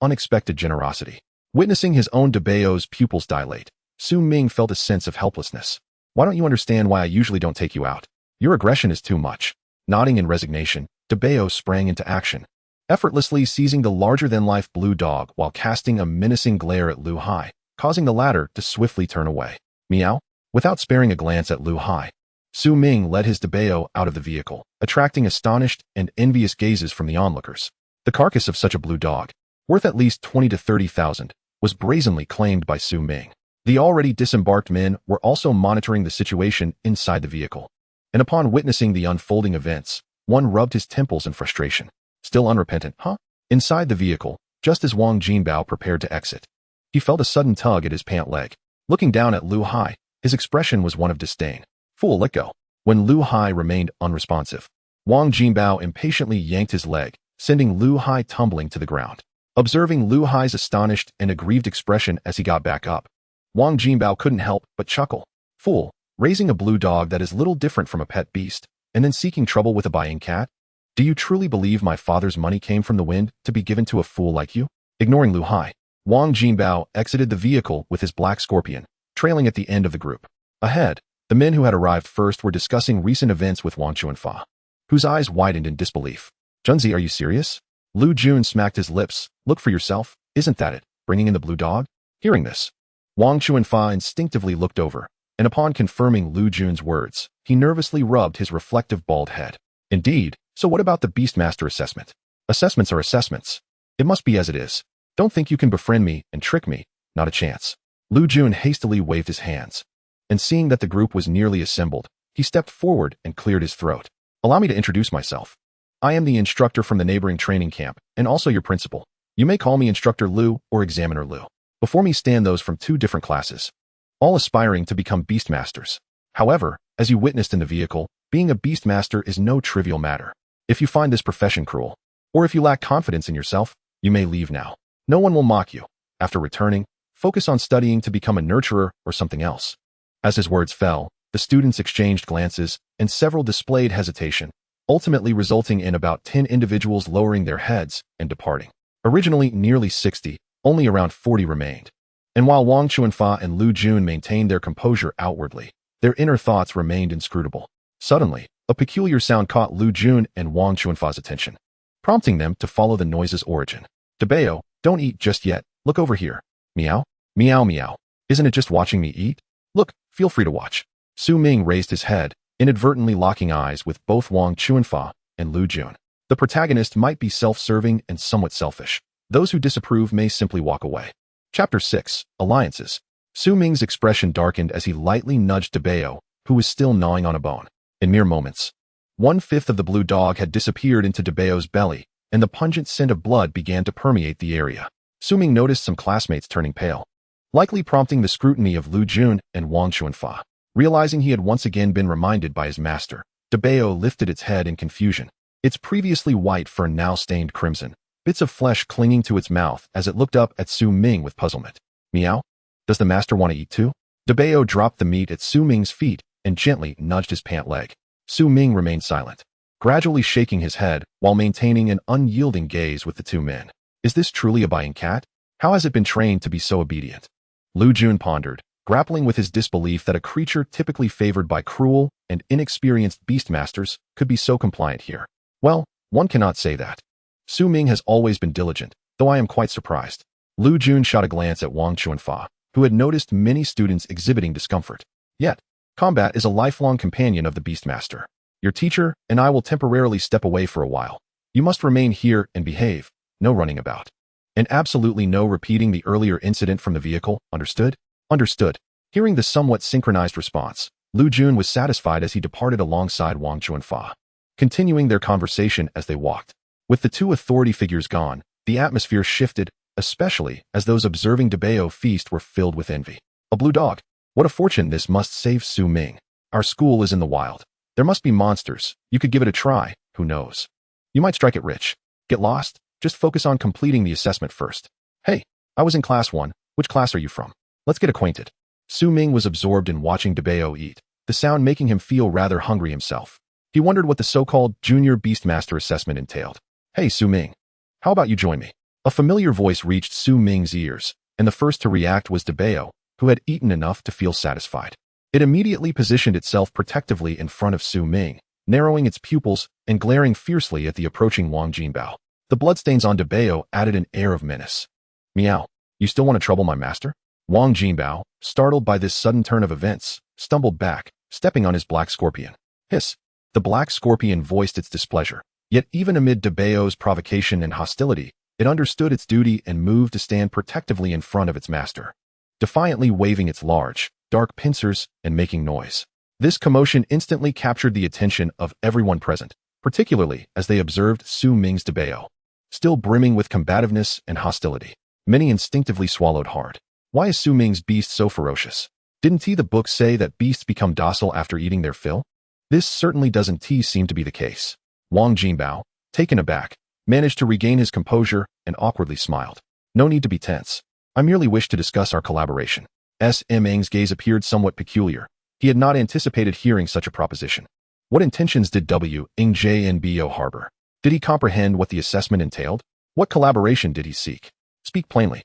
unexpected generosity. Witnessing his own Dabao's pupils dilate, Su Ming felt a sense of helplessness. "Why don't you understand why I usually don't take you out? Your aggression is too much." Nodding in resignation, Dabao sprang into action, effortlessly seizing the larger-than-life blue dog while casting a menacing glare at Lu Hai, causing the latter to swiftly turn away. "Meow?" Without sparing a glance at Lu Hai, Su Ming led his Dabao out of the vehicle, attracting astonished and envious gazes from the onlookers. The carcass of such a blue dog, worth at least 20 to 30,000, was brazenly claimed by Su Ming. The already disembarked men were also monitoring the situation inside the vehicle, and upon witnessing the unfolding events, one rubbed his temples in frustration. Still unrepentant, huh? Inside the vehicle, just as Wang Jinbao prepared to exit, he felt a sudden tug at his pant leg. Looking down at Lu Hai, his expression was one of disdain. "Fool, let go." When Lu Hai remained unresponsive, Wang Jinbao impatiently yanked his leg, sending Lu Hai tumbling to the ground. Observing Lu Hai's astonished and aggrieved expression as he got back up, Wang Jinbao couldn't help but chuckle. "Fool, raising a blue dog that is little different from a pet beast, and then seeking trouble with a buying cat? Do you truly believe my father's money came from the wind to be given to a fool like you?" Ignoring Lu Hai, Wang Jinbao exited the vehicle with his black scorpion, trailing at the end of the group. Ahead, the men who had arrived first were discussing recent events with Wang Chuanfa, whose eyes widened in disbelief. "Junzi, are you serious?" Lu Jun smacked his lips. "Look for yourself. Isn't that it? Bringing in the blue dog?" Hearing this, Wang Chuanfa instinctively looked over, and upon confirming Lu Jun's words, he nervously rubbed his reflective bald head. "Indeed, so what about the Beastmaster assessment?" "Assessments are assessments. It must be as it is. Don't think you can befriend me and trick me. Not a chance." Lu Jun hastily waved his hands, and seeing that the group was nearly assembled, he stepped forward and cleared his throat. "Allow me to introduce myself. I am the instructor from the neighboring training camp, and also your principal. You may call me Instructor Lu or Examiner Lu. Before me stand those from 2 different classes, all aspiring to become Beastmasters. However, as you witnessed in the vehicle, being a Beastmaster is no trivial matter. If you find this profession cruel, or if you lack confidence in yourself, you may leave now. No one will mock you. After returning, focus on studying to become a nurturer or something else." As his words fell, the students exchanged glances, and several displayed hesitation, ultimately resulting in about 10 individuals lowering their heads and departing. Originally nearly 60, only around 40 remained. And while Wang Chuanfa and Lu Jun maintained their composure outwardly, their inner thoughts remained inscrutable. Suddenly, a peculiar sound caught Lu Jun and Wang Chuanfa's attention, prompting them to follow the noise's origin. "Dabao, don't eat just yet. Look over here." "Meow? Meow meow. Isn't it just watching me eat? Look, feel free to watch." Su Ming raised his head, inadvertently locking eyes with both Wang Chuanfa and Lu Jun. The protagonist might be self-serving and somewhat selfish. Those who disapprove may simply walk away. Chapter 6, Alliances. Su Ming's expression darkened as he lightly nudged Dabao, who was still gnawing on a bone. In mere moments, 1/5 of the blue dog had disappeared into Dabao's belly, and the pungent scent of blood began to permeate the area. Su Ming noticed some classmates turning pale, likely prompting the scrutiny of Lu Jun and Wang Chuanfa. Realizing he had once again been reminded by his master, Dabao lifted its head in confusion, its previously white fur now stained crimson, bits of flesh clinging to its mouth as it looked up at Su Ming with puzzlement. "Meow? Does the master want to eat too?" Dabao dropped the meat at Su Ming's feet and gently nudged his pant leg. Su Ming remained silent, gradually shaking his head while maintaining an unyielding gaze with the 2 men. Is this truly a buying cat? How has it been trained to be so obedient? Lu Jun pondered, grappling with his disbelief that a creature typically favored by cruel and inexperienced beastmasters could be so compliant here. Well, one cannot say that. Su Ming has always been diligent, though I am quite surprised. Lu Jun shot a glance at Wang Chuanfa, who had noticed many students exhibiting discomfort. Yet, combat is a lifelong companion of the Beastmaster. Your teacher and I will temporarily step away for a while. You must remain here and behave, no running about. And absolutely no repeating the earlier incident from the vehicle, understood? Understood. Hearing the somewhat synchronized response, Lu Jun was satisfied as he departed alongside Wang Chuanfa, continuing their conversation as they walked. With the two authority figures gone, the atmosphere shifted, especially as those observing Debao feast were filled with envy. A blue dog. What a fortune this must save Su Ming. Our school is in the wild. There must be monsters. You could give it a try, who knows? You might strike it rich. Get lost? Just focus on completing the assessment first. Hey, I was in class 1. Which class are you from? Let's get acquainted. Su Ming was absorbed in watching Debao eat, the sound making him feel rather hungry himself. He wondered what the so-called Junior Beastmaster assessment entailed. Hey, Su Ming. How about you join me? A familiar voice reached Su Ming's ears, and the first to react was Debao, who had eaten enough to feel satisfied. It immediately positioned itself protectively in front of Su Ming, narrowing its pupils and glaring fiercely at the approaching Wang Jinbao. The bloodstains on Debao added an air of menace. Meow. You still want to trouble my master? Wang Jinbao, startled by this sudden turn of events, stumbled back, stepping on his black scorpion. Hiss. The black scorpion voiced its displeasure. Yet even amid Debao's provocation and hostility, it understood its duty and moved to stand protectively in front of its master, defiantly waving its large, dark pincers and making noise. This commotion instantly captured the attention of everyone present, particularly as they observed Su Ming's Debao, still brimming with combativeness and hostility. Many instinctively swallowed hard. Why is Su Ming's beast so ferocious? Didn't the book say that beasts become docile after eating their fill? This certainly doesn't seem to be the case. Wang Jinbao, taken aback, managed to regain his composure and awkwardly smiled. No need to be tense. I merely wish to discuss our collaboration. S.M. Eng's gaze appeared somewhat peculiar. He had not anticipated hearing such a proposition. What intentions did W. Ing Jnbo harbor? Did he comprehend what the assessment entailed? What collaboration did he seek? Speak plainly.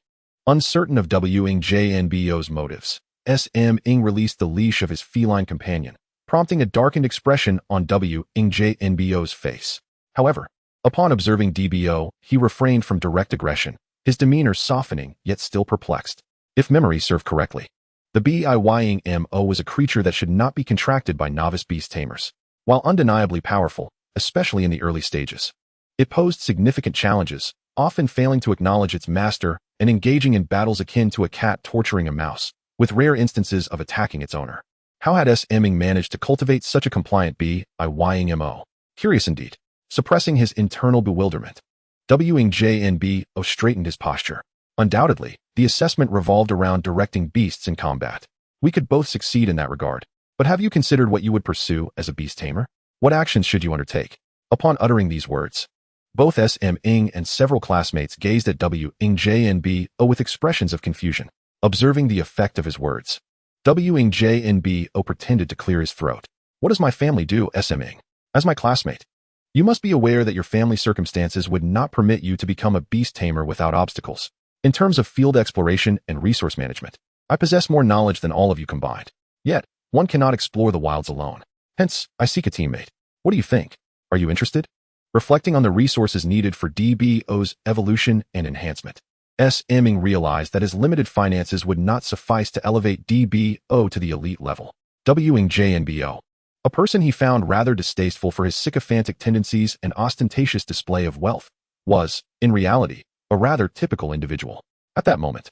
Uncertain of W. Ing Jnbo's motives, S.M. Ing released the leash of his feline companion, prompting a darkened expression on W. Ing Jnbo's face. However, upon observing DBO, he refrained from direct aggression, his demeanor softening yet still perplexed. If memory served correctly, the BIYing-MO was a creature that should not be contracted by novice beast tamers. While undeniably powerful, especially in the early stages, it posed significant challenges, often failing to acknowledge its master and engaging in battles akin to a cat torturing a mouse, with rare instances of attacking its owner. How had S.M. managed to cultivate such a compliant BIYing-MO? Curious indeed. Suppressing his internal bewilderment, W. Jnbo straightened his posture. Undoubtedly, the assessment revolved around directing beasts in combat. We could both succeed in that regard. But have you considered what you would pursue as a beast tamer? What actions should you undertake? Upon uttering these words, both S.M. Ing and several classmates gazed at W. Jnbo with expressions of confusion, observing the effect of his words. W. Jnbo pretended to clear his throat. What does my family do, S.M. Ing? As my classmate, you must be aware that your family circumstances would not permit you to become a beast tamer without obstacles. In terms of field exploration and resource management, I possess more knowledge than all of you combined. Yet, one cannot explore the wilds alone. Hence, I seek a teammate. What do you think? Are you interested? Reflecting on the resources needed for DBO's evolution and enhancement, S.M. Ing realized that his limited finances would not suffice to elevate DBO to the elite level. W. Jnbo, a person he found rather distasteful for his sycophantic tendencies and ostentatious display of wealth, was, in reality, a rather typical individual. At that moment,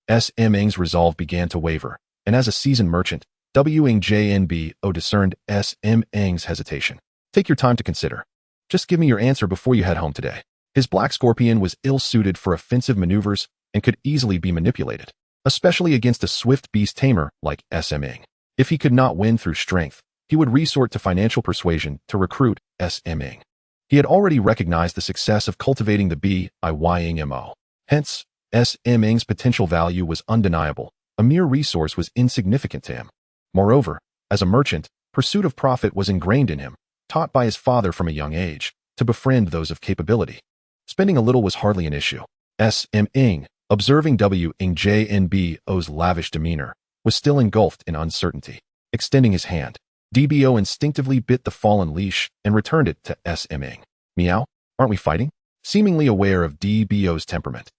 S.M. Ing's resolve began to waver, and as a seasoned merchant, W. Jnbo discerned S.M. Ing's hesitation. Take your time to consider. Just give me your answer before you head home today. His black scorpion was ill-suited for offensive maneuvers and could easily be manipulated, especially against a swift beast tamer like S.M. Ing. If he could not win through strength, he would resort to financial persuasion to recruit S.M. Ing. He had already recognized the success of cultivating the BIYing-MO. Hence, S.M. Ing's potential value was undeniable. A mere resource was insignificant to him. Moreover, as a merchant, pursuit of profit was ingrained in him, taught by his father from a young age, to befriend those of capability. Spending a little was hardly an issue. S.M. Ing, observing W. Jnbo's lavish demeanor, was still engulfed in uncertainty. Extending his hand, DBO instinctively bit the fallen leash and returned it to SMing. Meow, aren't we fighting? Seemingly aware of DBO's temperament,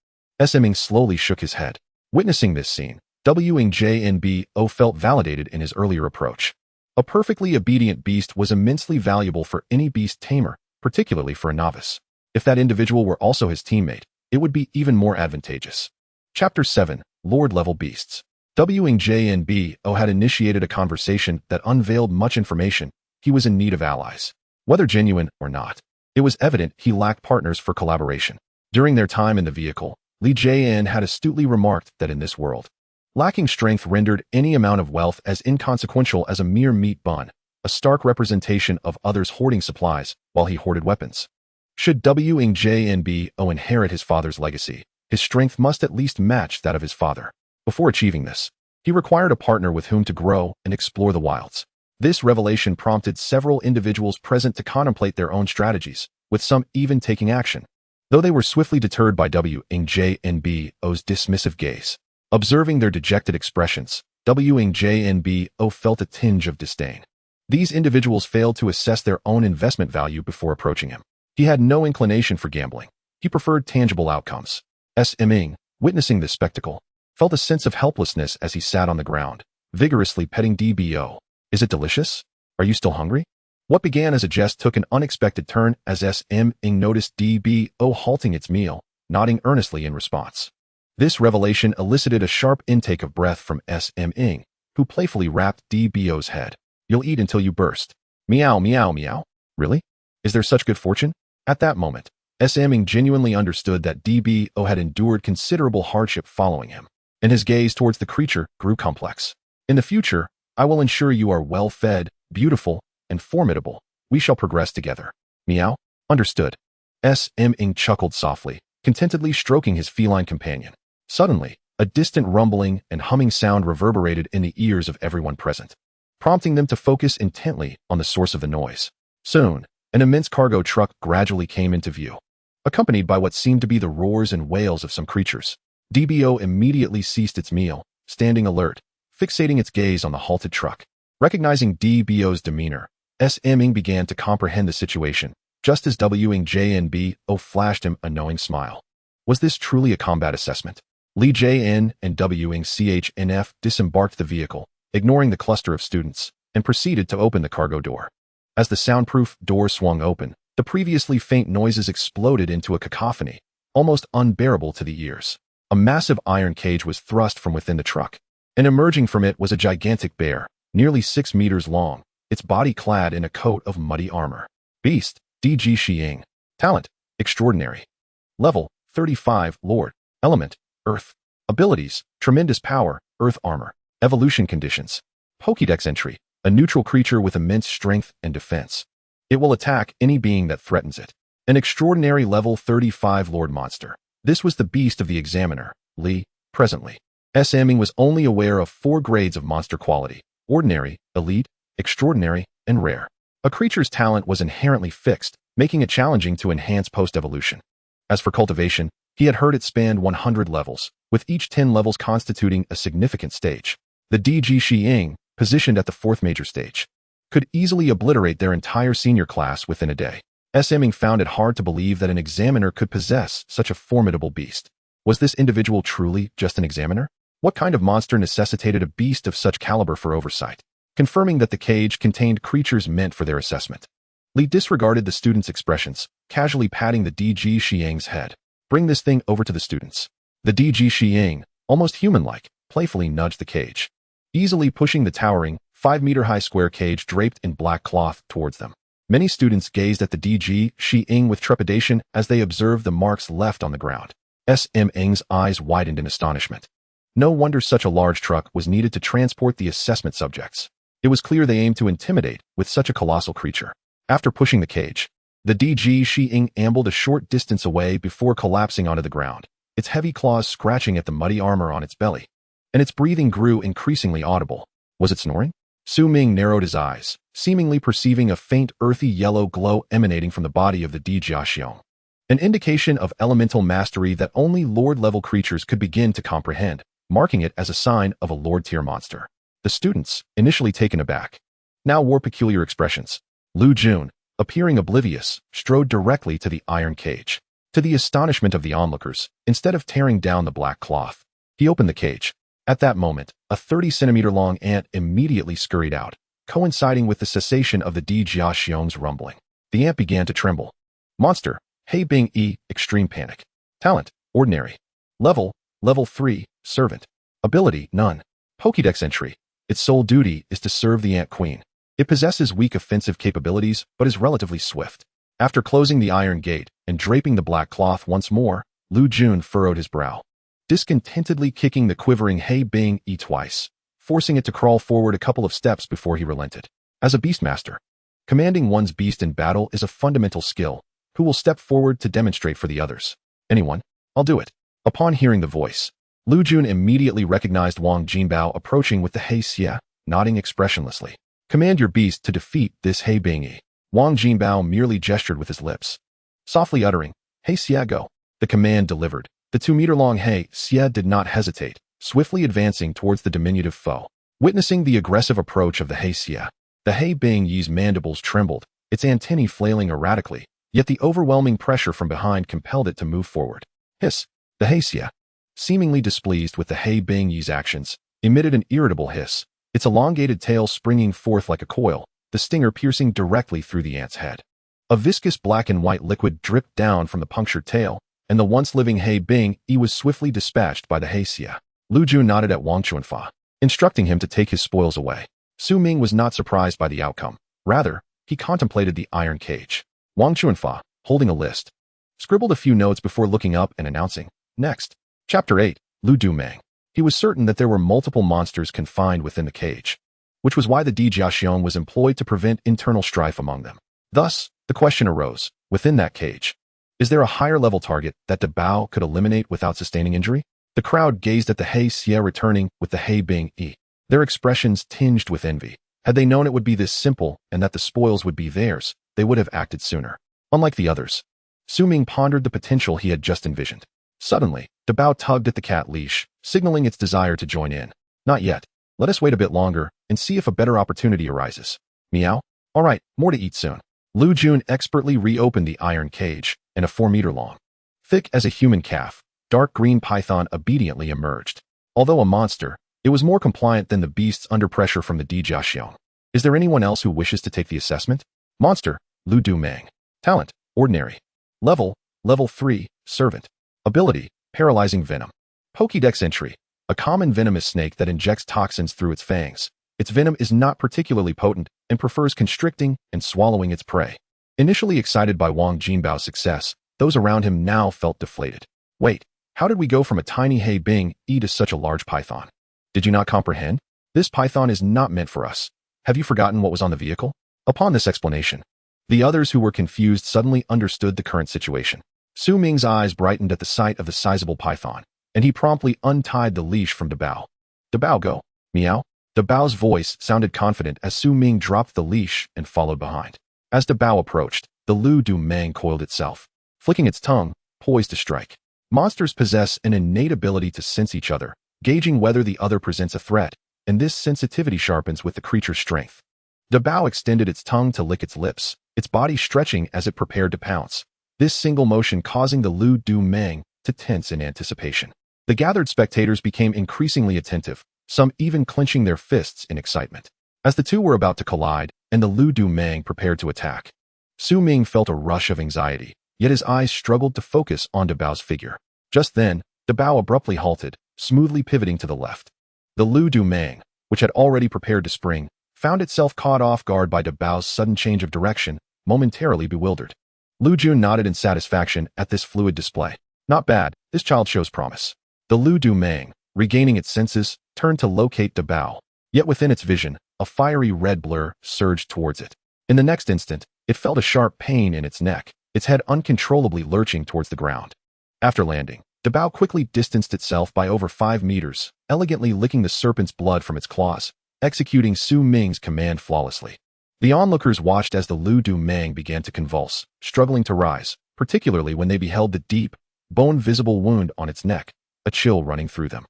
SMing slowly shook his head. Witnessing this scene, WJNBO felt validated in his earlier approach. A perfectly obedient beast was immensely valuable for any beast tamer, particularly for a novice. If that individual were also his teammate, it would be even more advantageous. Chapter 7, Lord-Level Beasts. WJNBO had initiated a conversation that unveiled much information. He was in need of allies. Whether genuine or not, it was evident he lacked partners for collaboration. During their time in the vehicle, Li Jian had astutely remarked that in this world, lacking strength rendered any amount of wealth as inconsequential as a mere meat bun, a stark representation of others hoarding supplies while he hoarded weapons. Should WJNBO inherit his father's legacy, his strength must at least match that of his father. Before achieving this, he required a partner with whom to grow and explore the wilds. This revelation prompted several individuals present to contemplate their own strategies, with some even taking action. Though they were swiftly deterred by WJNBO's dismissive gaze. Observing their dejected expressions, WJNBO felt a tinge of disdain. These individuals failed to assess their own investment value before approaching him. He had no inclination for gambling. He preferred tangible outcomes. SMing, witnessing this spectacle, felt a sense of helplessness as he sat on the ground, vigorously petting DBO. Is it delicious? Are you still hungry? What began as a jest took an unexpected turn as SMing noticed DBO halting its meal, nodding earnestly in response. This revelation elicited a sharp intake of breath from SMing, who playfully rapped DBO's head. You'll eat until you burst. Meow, meow, meow. Really? Is there such good fortune? At that moment, SMing genuinely understood that DBO had endured considerable hardship following him, and his gaze towards the creature grew complex. In the future, I will ensure you are well-fed, beautiful, and formidable. We shall progress together. Meow? Understood. SMing chuckled softly, contentedly stroking his feline companion. Suddenly, a distant rumbling and humming sound reverberated in the ears of everyone present, prompting them to focus intently on the source of the noise. Soon, an immense cargo truck gradually came into view, accompanied by what seemed to be the roars and wails of some creatures. DBO immediately ceased its meal, standing alert, fixating its gaze on the halted truck. Recognizing DBO's demeanor, SMing began to comprehend the situation, just as WJNBO flashed him a knowing smile. Was this truly a combat assessment? Li JN and WCHNF disembarked the vehicle, ignoring the cluster of students, and proceeded to open the cargo door. As the soundproof door swung open, the previously faint noises exploded into a cacophony, almost unbearable to the ears. A massive iron cage was thrust from within the truck, and emerging from it was a gigantic bear, nearly 6 meters long, its body clad in a coat of muddy armor. Beast, DG Xiang. Talent, extraordinary. Level, 35, Lord. Element, Earth. Abilities, tremendous power, Earth armor. Evolution conditions. Pokédex entry, a neutral creature with immense strength and defense. It will attack any being that threatens it. An extraordinary level 35 Lord monster. This was the beast of the examiner, Li, presently. SMing was only aware of 4 grades of monster quality: ordinary, elite, extraordinary, and rare. A creature's talent was inherently fixed, making it challenging to enhance post-evolution. As for cultivation, he had heard it spanned 100 levels, with each 10 levels constituting a significant stage. The DG Xiang, positioned at the 4th major stage, could easily obliterate their entire senior class within a day. SMing found it hard to believe that an examiner could possess such a formidable beast. Was this individual truly just an examiner? What kind of monster necessitated a beast of such caliber for oversight? Confirming that the cage contained creatures meant for their assessment, Li disregarded the students' expressions, casually patting the DG Xiang's head. Bring this thing over to the students. The DG Xiang, almost human-like, playfully nudged the cage, easily pushing the towering, 5-meter-high square cage draped in black cloth towards them. Many students gazed at the DG Xiang with trepidation as they observed the marks left on the ground. SMing's eyes widened in astonishment. No wonder such a large truck was needed to transport the assessment subjects. It was clear they aimed to intimidate with such a colossal creature. After pushing the cage, the DG Xiang ambled a short distance away before collapsing onto the ground, its heavy claws scratching at the muddy armor on its belly, and its breathing grew increasingly audible. Was it snoring? Su Ming narrowed his eyes, seemingly perceiving a faint earthy yellow glow emanating from the body of the DG Xiang, an indication of elemental mastery that only Lord-level creatures could begin to comprehend. marking it as a sign of a Lord-tier monster. The students, initially taken aback, now wore peculiar expressions. Lu Jun, appearing oblivious, strode directly to the iron cage. To the astonishment of the onlookers, instead of tearing down the black cloth, he opened the cage. At that moment, a 30-centimeter-long ant immediately scurried out, coinciding with the cessation of the Dijiaxiong's rumbling. The ant began to tremble. Monster, He Bing E, Extreme Panic. Talent, Ordinary. Level 3, Servant. Ability, None. Pokédex entry. Its sole duty is to serve the Ant Queen. It possesses weak offensive capabilities, but is relatively swift. After closing the iron gate and draping the black cloth once more, Lu Jun furrowed his brow, discontentedly kicking the quivering He Bing E twice, forcing it to crawl forward a couple of steps before he relented. As a beastmaster, commanding one's beast in battle is a fundamental skill. Who will step forward to demonstrate for the others? Anyone? I'll do it. Upon hearing the voice, Lu Jun immediately recognized Wang Jinbao approaching with the He Xia, nodding expressionlessly. Command your beast to defeat this He Bing E. Wang Jinbao merely gestured with his lips, softly uttering, He Xia go. The command delivered. The 2-meter-long He Xia did not hesitate, swiftly advancing towards the diminutive foe. Witnessing the aggressive approach of the He Xia, the He Bing Yi's mandibles trembled, its antennae flailing erratically, yet the overwhelming pressure from behind compelled it to move forward. Hiss! The He Xia, seemingly displeased with the He Bing Yi's actions, emitted an irritable hiss, its elongated tail springing forth like a coil, the stinger piercing directly through the ant's head. A viscous black and white liquid dripped down from the punctured tail, and the once living He Bing Yi was swiftly dispatched by the He Xia. Lu Jun nodded at Wang Chuanfa, instructing him to take his spoils away. Su Ming was not surprised by the outcome. Rather, he contemplated the iron cage. Wang Chuanfa, holding a list, scribbled a few notes before looking up and announcing, Next. Chapter 8, Lu Dumeng. He was certain that there were multiple monsters confined within the cage, which was why the Dijiaxiong was employed to prevent internal strife among them. Thus, the question arose, within that cage, is there a higher-level target that De Bao could eliminate without sustaining injury? The crowd gazed at the He Xia returning with the He Bing Yi, their expressions tinged with envy. Had they known it would be this simple and that the spoils would be theirs, they would have acted sooner. Unlike the others, Su Ming pondered the potential he had just envisioned. Suddenly, De Bao tugged at the cat leash, signaling its desire to join in. Not yet. Let us wait a bit longer and see if a better opportunity arises. Meow? All right, more to eat soon. Lu Jun expertly reopened the iron cage, and a 4-meter-long, thick as a human calf, dark green python obediently emerged. Although a monster, it was more compliant than the beasts under pressure from the Dijiaxiong. Is there anyone else who wishes to take the assessment? Monster, Lu Dumeng. Talent, Ordinary. Level 3, Servant. Ability, Paralyzing Venom. Pokédex entry. A common venomous snake that injects toxins through its fangs. Its venom is not particularly potent and prefers constricting and swallowing its prey. Initially excited by Wang Jinbao's success, those around him now felt deflated. Wait, how did we go from a tiny He Bing E to such a large python? Did you not comprehend? This python is not meant for us. Have you forgotten what was on the vehicle? Upon this explanation, the others who were confused suddenly understood the current situation. Su Ming's eyes brightened at the sight of the sizable python, and he promptly untied the leash from De Bao. De Bao go. Meow. De Bao's voice sounded confident as Su Ming dropped the leash and followed behind. As De Bao approached, the Lu Dumeng coiled itself, flicking its tongue, poised to strike. Monsters possess an innate ability to sense each other, gauging whether the other presents a threat, and this sensitivity sharpens with the creature's strength. De Bao extended its tongue to lick its lips, its body stretching as it prepared to pounce. This single motion causing the Lu Dumeng to tense in anticipation. The gathered spectators became increasingly attentive, some even clenching their fists in excitement. As the two were about to collide, and the Lu Dumeng prepared to attack, Su Ming felt a rush of anxiety, yet his eyes struggled to focus on De Bao's figure. Just then, De Bao abruptly halted, smoothly pivoting to the left. The Lu Dumeng, which had already prepared to spring, found itself caught off guard by De Bao's sudden change of direction, momentarily bewildered. Lu Jun nodded in satisfaction at this fluid display. Not bad, this child shows promise. The Lu Dumeng, regaining its senses, turned to locate De Bao. Yet within its vision, a fiery red blur surged towards it. In the next instant, it felt a sharp pain in its neck, its head uncontrollably lurching towards the ground. After landing, De Bao quickly distanced itself by over 5 meters, elegantly licking the serpent's blood from its claws, executing Su Ming's command flawlessly. The onlookers watched as the Lu Dumeng began to convulse, struggling to rise, particularly when they beheld the deep, bone-visible wound on its neck, a chill running through them.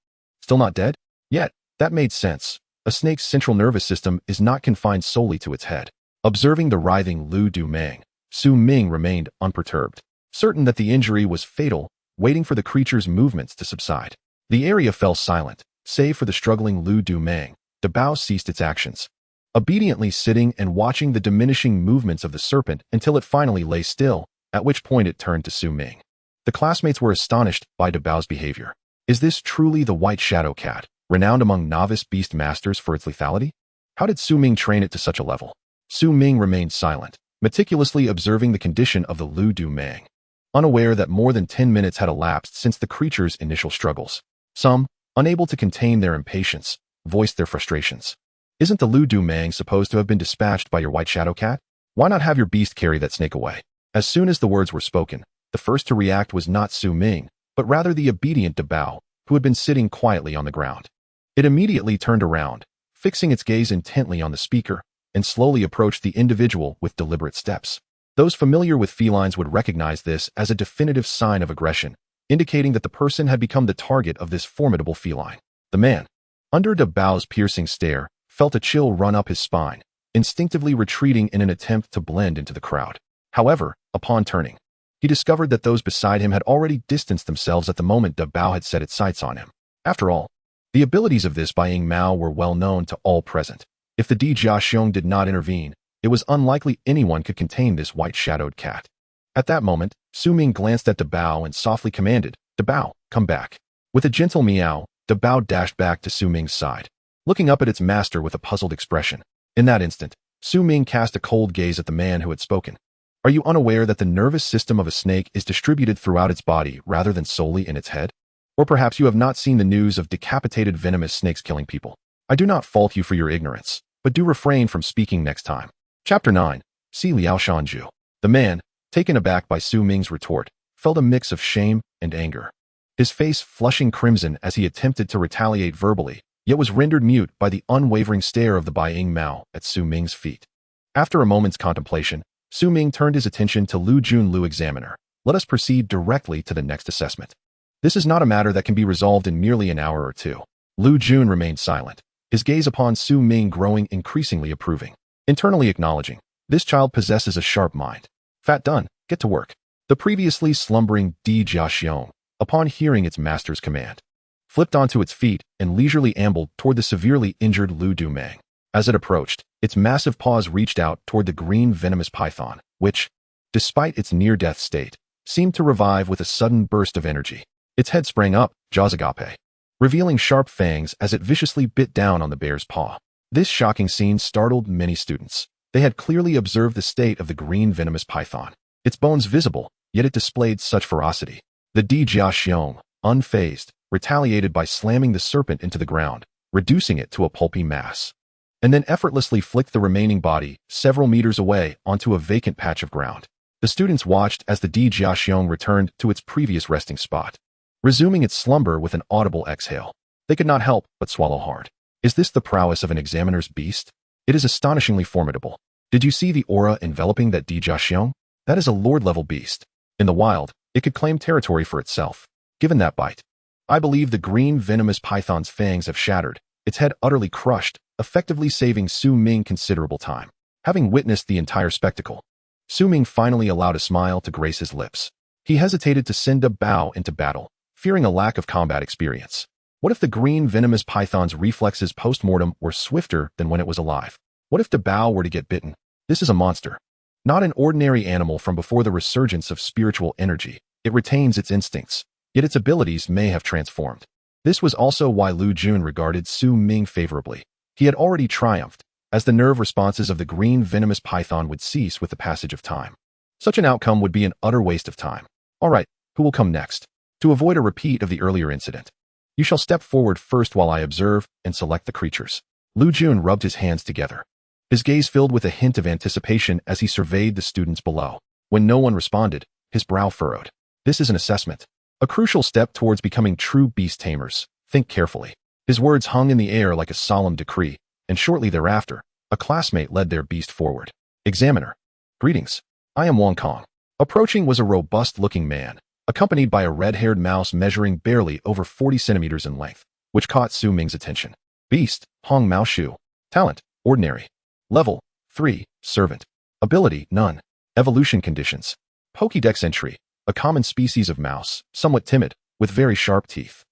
Still not dead? Yet, that made sense. A snake's central nervous system is not confined solely to its head. Observing the writhing Lu Dumang, Su Ming remained unperturbed, certain that the injury was fatal, waiting for the creature's movements to subside. The area fell silent, save for the struggling Lu Dumang. The Bao ceased its actions, obediently sitting and watching the diminishing movements of the serpent until it finally lay still, at which point it turned to Su Ming. The classmates were astonished by De Bao's behavior. Is this truly the White Shadow Cat, renowned among novice beast masters for its lethality? How did Su Ming train it to such a level? Su Ming remained silent, meticulously observing the condition of the Lu Dumang, unaware that more than 10 minutes had elapsed since the creature's initial struggles. Some, unable to contain their impatience, voiced their frustrations. Isn't the Lu Dumang supposed to have been dispatched by your White Shadow Cat? Why not have your beast carry that snake away? As soon as the words were spoken, the first to react was not Su Ming, but rather the obedient De Bao, who had been sitting quietly on the ground. It immediately turned around, fixing its gaze intently on the speaker, and slowly approached the individual with deliberate steps. Those familiar with felines would recognize this as a definitive sign of aggression, indicating that the person had become the target of this formidable feline. The man, under De Bao's piercing stare, felt a chill run up his spine, instinctively retreating in an attempt to blend into the crowd. However, upon turning, he discovered that those beside him had already distanced themselves at the moment De Bao had set its sights on him. After all, the abilities of this Bai Ying Mao were well known to all present. If the Di Jiaxiong did not intervene, it was unlikely anyone could contain this white-shadowed cat. At that moment, Su Ming glanced at De Bao and softly commanded, De Bao, come back. With a gentle meow, De Bao dashed back to Su Ming's side, looking up at its master with a puzzled expression. In that instant, Su Ming cast a cold gaze at the man who had spoken. Are you unaware that the nervous system of a snake is distributed throughout its body rather than solely in its head? Or perhaps you have not seen the news of decapitated venomous snakes killing people. I do not fault you for your ignorance, but do refrain from speaking next time. Chapter 9. Si Liao Shanju. The man, taken aback by Su Ming's retort, felt a mix of shame and anger. His face flushing crimson as he attempted to retaliate verbally, yet was rendered mute by the unwavering stare of the Bai Ying Mao at Su Ming's feet. After a moment's contemplation, Su Ming turned his attention to Lu Junlu examiner. Let us proceed directly to the next assessment. This is not a matter that can be resolved in merely an hour or two. Lu Jun remained silent, his gaze upon Su Ming growing increasingly approving, internally acknowledging, this child possesses a sharp mind. Fat done, get to work. The previously slumbering Di Jiaxiong, upon hearing its master's command, flipped onto its feet and leisurely ambled toward the severely injured Lu Dumang. As it approached, its massive paws reached out toward the green venomous python, which, despite its near-death state, seemed to revive with a sudden burst of energy. Its head sprang up, jaws agape, revealing sharp fangs as it viciously bit down on the bear's paw. This shocking scene startled many students. They had clearly observed the state of the green venomous python, its bones visible, yet it displayed such ferocity. The Di Jiaxiong, unfazed, retaliated by slamming the serpent into the ground, reducing it to a pulpy mass, and then effortlessly flicked the remaining body several meters away onto a vacant patch of ground. The students watched as the Di Jiaxiong returned to its previous resting spot, resuming its slumber with an audible exhale. They could not help but swallow hard. Is this the prowess of an examiner's beast? It is astonishingly formidable. Did you see the aura enveloping that Di Jiaxiong? That is a lord-level beast. In the wild, it could claim territory for itself. Given that bite, I believe the green venomous python's fangs have shattered, its head utterly crushed, effectively saving Su Ming considerable time. Having witnessed the entire spectacle, Su Ming finally allowed a smile to grace his lips. He hesitated to send De Bao into battle, fearing a lack of combat experience. What if the green venomous python's reflexes post-mortem were swifter than when it was alive? What if De Bao were to get bitten? This is a monster, not an ordinary animal from before the resurgence of spiritual energy. It retains its instincts, yet its abilities may have transformed. This was also why Lu Jun regarded Su Ming favorably. He had already triumphed, as the nerve responses of the green venomous python would cease with the passage of time. Such an outcome would be an utter waste of time. All right, who will come next? To avoid a repeat of the earlier incident, you shall step forward first while I observe and select the creatures. Lu Jun rubbed his hands together, his gaze filled with a hint of anticipation as he surveyed the students below. When no one responded, his brow furrowed. This is an assessment, a crucial step towards becoming true beast tamers. Think carefully. His words hung in the air like a solemn decree, and shortly thereafter, a classmate led their beast forward. Examiner. Greetings. I am Wang Kong. Approaching was a robust-looking man, accompanied by a red-haired mouse measuring barely over 40 centimeters in length. which caught Su Ming's attention. Beast, Hong Mao Shu. Talent, ordinary. Level, 3, servant. Ability, none. Evolution conditions. Pokédex entry, a common species of mouse, somewhat timid, with very sharp teeth.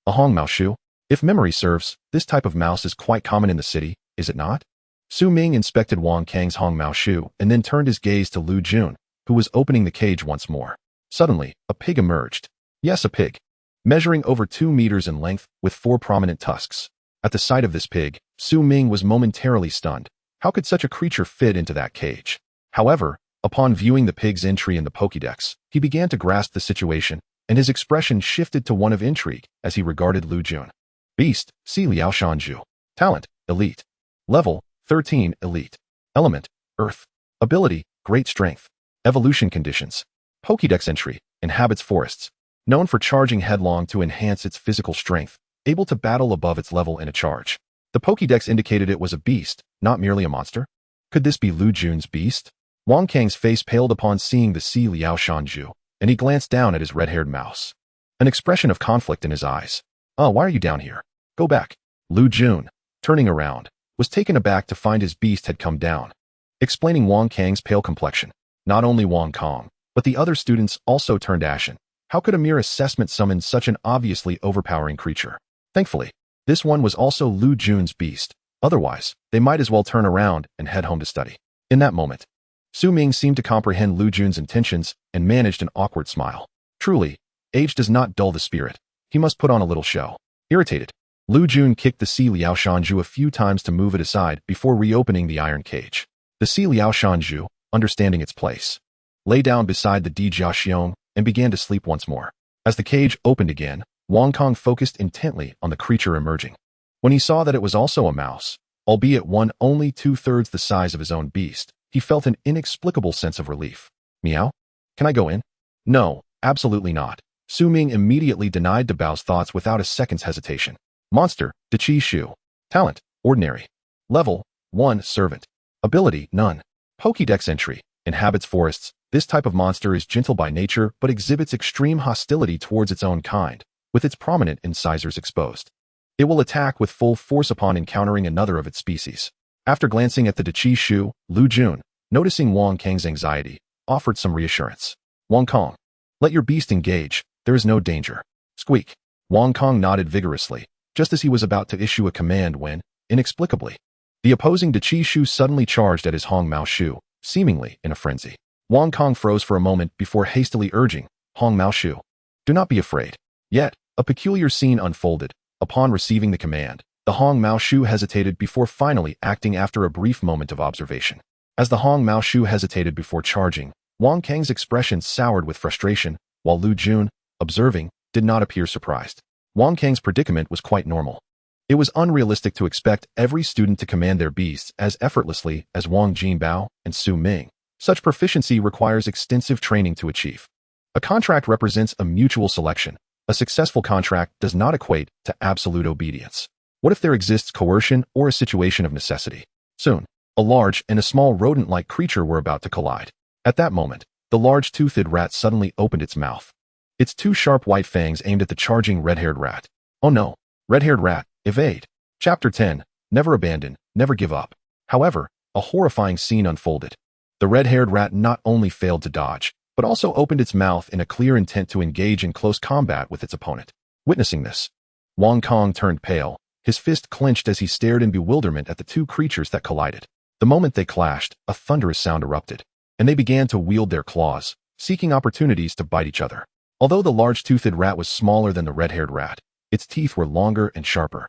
A Hong Mao Shu? If memory serves, this type of mouse is quite common in the city, is it not? Su Ming inspected Wang Kang's Hong Mao Shu and then turned his gaze to Lu Jun, who was opening the cage once more. Suddenly, a pig emerged. Yes, a pig. Measuring over 2 meters in length with 4 prominent tusks. At the sight of this pig, Su Ming was momentarily stunned. How could such a creature fit into that cage? However, upon viewing the pig's entry in the Pokédex, he began to grasp the situation, and his expression shifted to one of intrigue as he regarded Lu Jun. Beast, Si Liao Shanju. Talent, elite. Level, 13, elite. Element, earth. Ability, great strength. Evolution conditions. Pokédex entry, inhabits forests. Known for charging headlong to enhance its physical strength, able to battle above its level in a charge. The Pokédex indicated it was a beast, not merely a monster. Could this be Lu Jun's beast? Wang Kang's face paled upon seeing the Si Liao Shanju, and he glanced down at his red-haired mouse. An expression of conflict in his eyes. Oh, why are you down here? Go back. Lu Jun, turning around, was taken aback to find his beast had come down. Explaining Wang Kang's pale complexion. Not only Wang Kang, but the other students also turned ashen. How could a mere assessment summon such an obviously overpowering creature? Thankfully, this one was also Lu Jun's beast. Otherwise, they might as well turn around and head home to study. In that moment, Su Ming seemed to comprehend Lu Jun's intentions and managed an awkward smile. Truly, age does not dull the spirit. He must put on a little show. Irritated, Lu Jun kicked the Si Liao Shanju a few times to move it aside before reopening the iron cage. The Si Liao Shanju, understanding its place, lay down beside the Di Jia Xiong and began to sleep once more. As the cage opened again, Wang Kang focused intently on the creature emerging. When he saw that it was also a mouse, albeit one only 2/3 the size of his own beast, he felt an inexplicable sense of relief. Meow? Can I go in? No, absolutely not. Su Ming immediately denied Dabao's thoughts without a second's hesitation. Monster, De Qi Shu. Talent, ordinary. Level, 1, servant. Ability, none. Pokédex entry, inhabits forests. This type of monster is gentle by nature but exhibits extreme hostility towards its own kind, with its prominent incisors exposed. It will attack with full force upon encountering another of its species. After glancing at the De Qi Shu, Lu Jun, noticing Wang Kang's anxiety, offered some reassurance. Wang Kang, let your beast engage, there is no danger. Squeak. Wang Kang nodded vigorously, just as he was about to issue a command when, inexplicably, the opposing De Qi Shu suddenly charged at his Hong Mao Shu, seemingly in a frenzy. Wang Kang froze for a moment before hastily urging, Hong Mao Shu, do not be afraid. Yet, a peculiar scene unfolded. Upon receiving the command, the Hong Mao Shu hesitated before finally acting after a brief moment of observation. As the Hong Mao Shu hesitated before charging, Wang Kang's expression soured with frustration, while Lu Jun, observing, did not appear surprised. Wang Kang's predicament was quite normal. It was unrealistic to expect every student to command their beasts as effortlessly as Wang Jinbao and Su Ming. Such proficiency requires extensive training to achieve. A contract represents a mutual selection. A successful contract does not equate to absolute obedience. What if there exists coercion or a situation of necessity? Soon, a large and a small rodent-like creature were about to collide. At that moment, the large-toothed rat suddenly opened its mouth. Its 2 sharp white fangs aimed at the charging red-haired rat. Oh no, red-haired rat, evade. Chapter 10, Never Abandon, Never Give Up. However, a horrifying scene unfolded. The red-haired rat not only failed to dodge, but also opened its mouth in a clear intent to engage in close combat with its opponent. Witnessing this, Wang Kang turned pale, his fist clenched as he stared in bewilderment at the 2 creatures that collided. The moment they clashed, a thunderous sound erupted, and they began to wield their claws, seeking opportunities to bite each other. Although the large-toothed rat was smaller than the red-haired rat, its teeth were longer and sharper.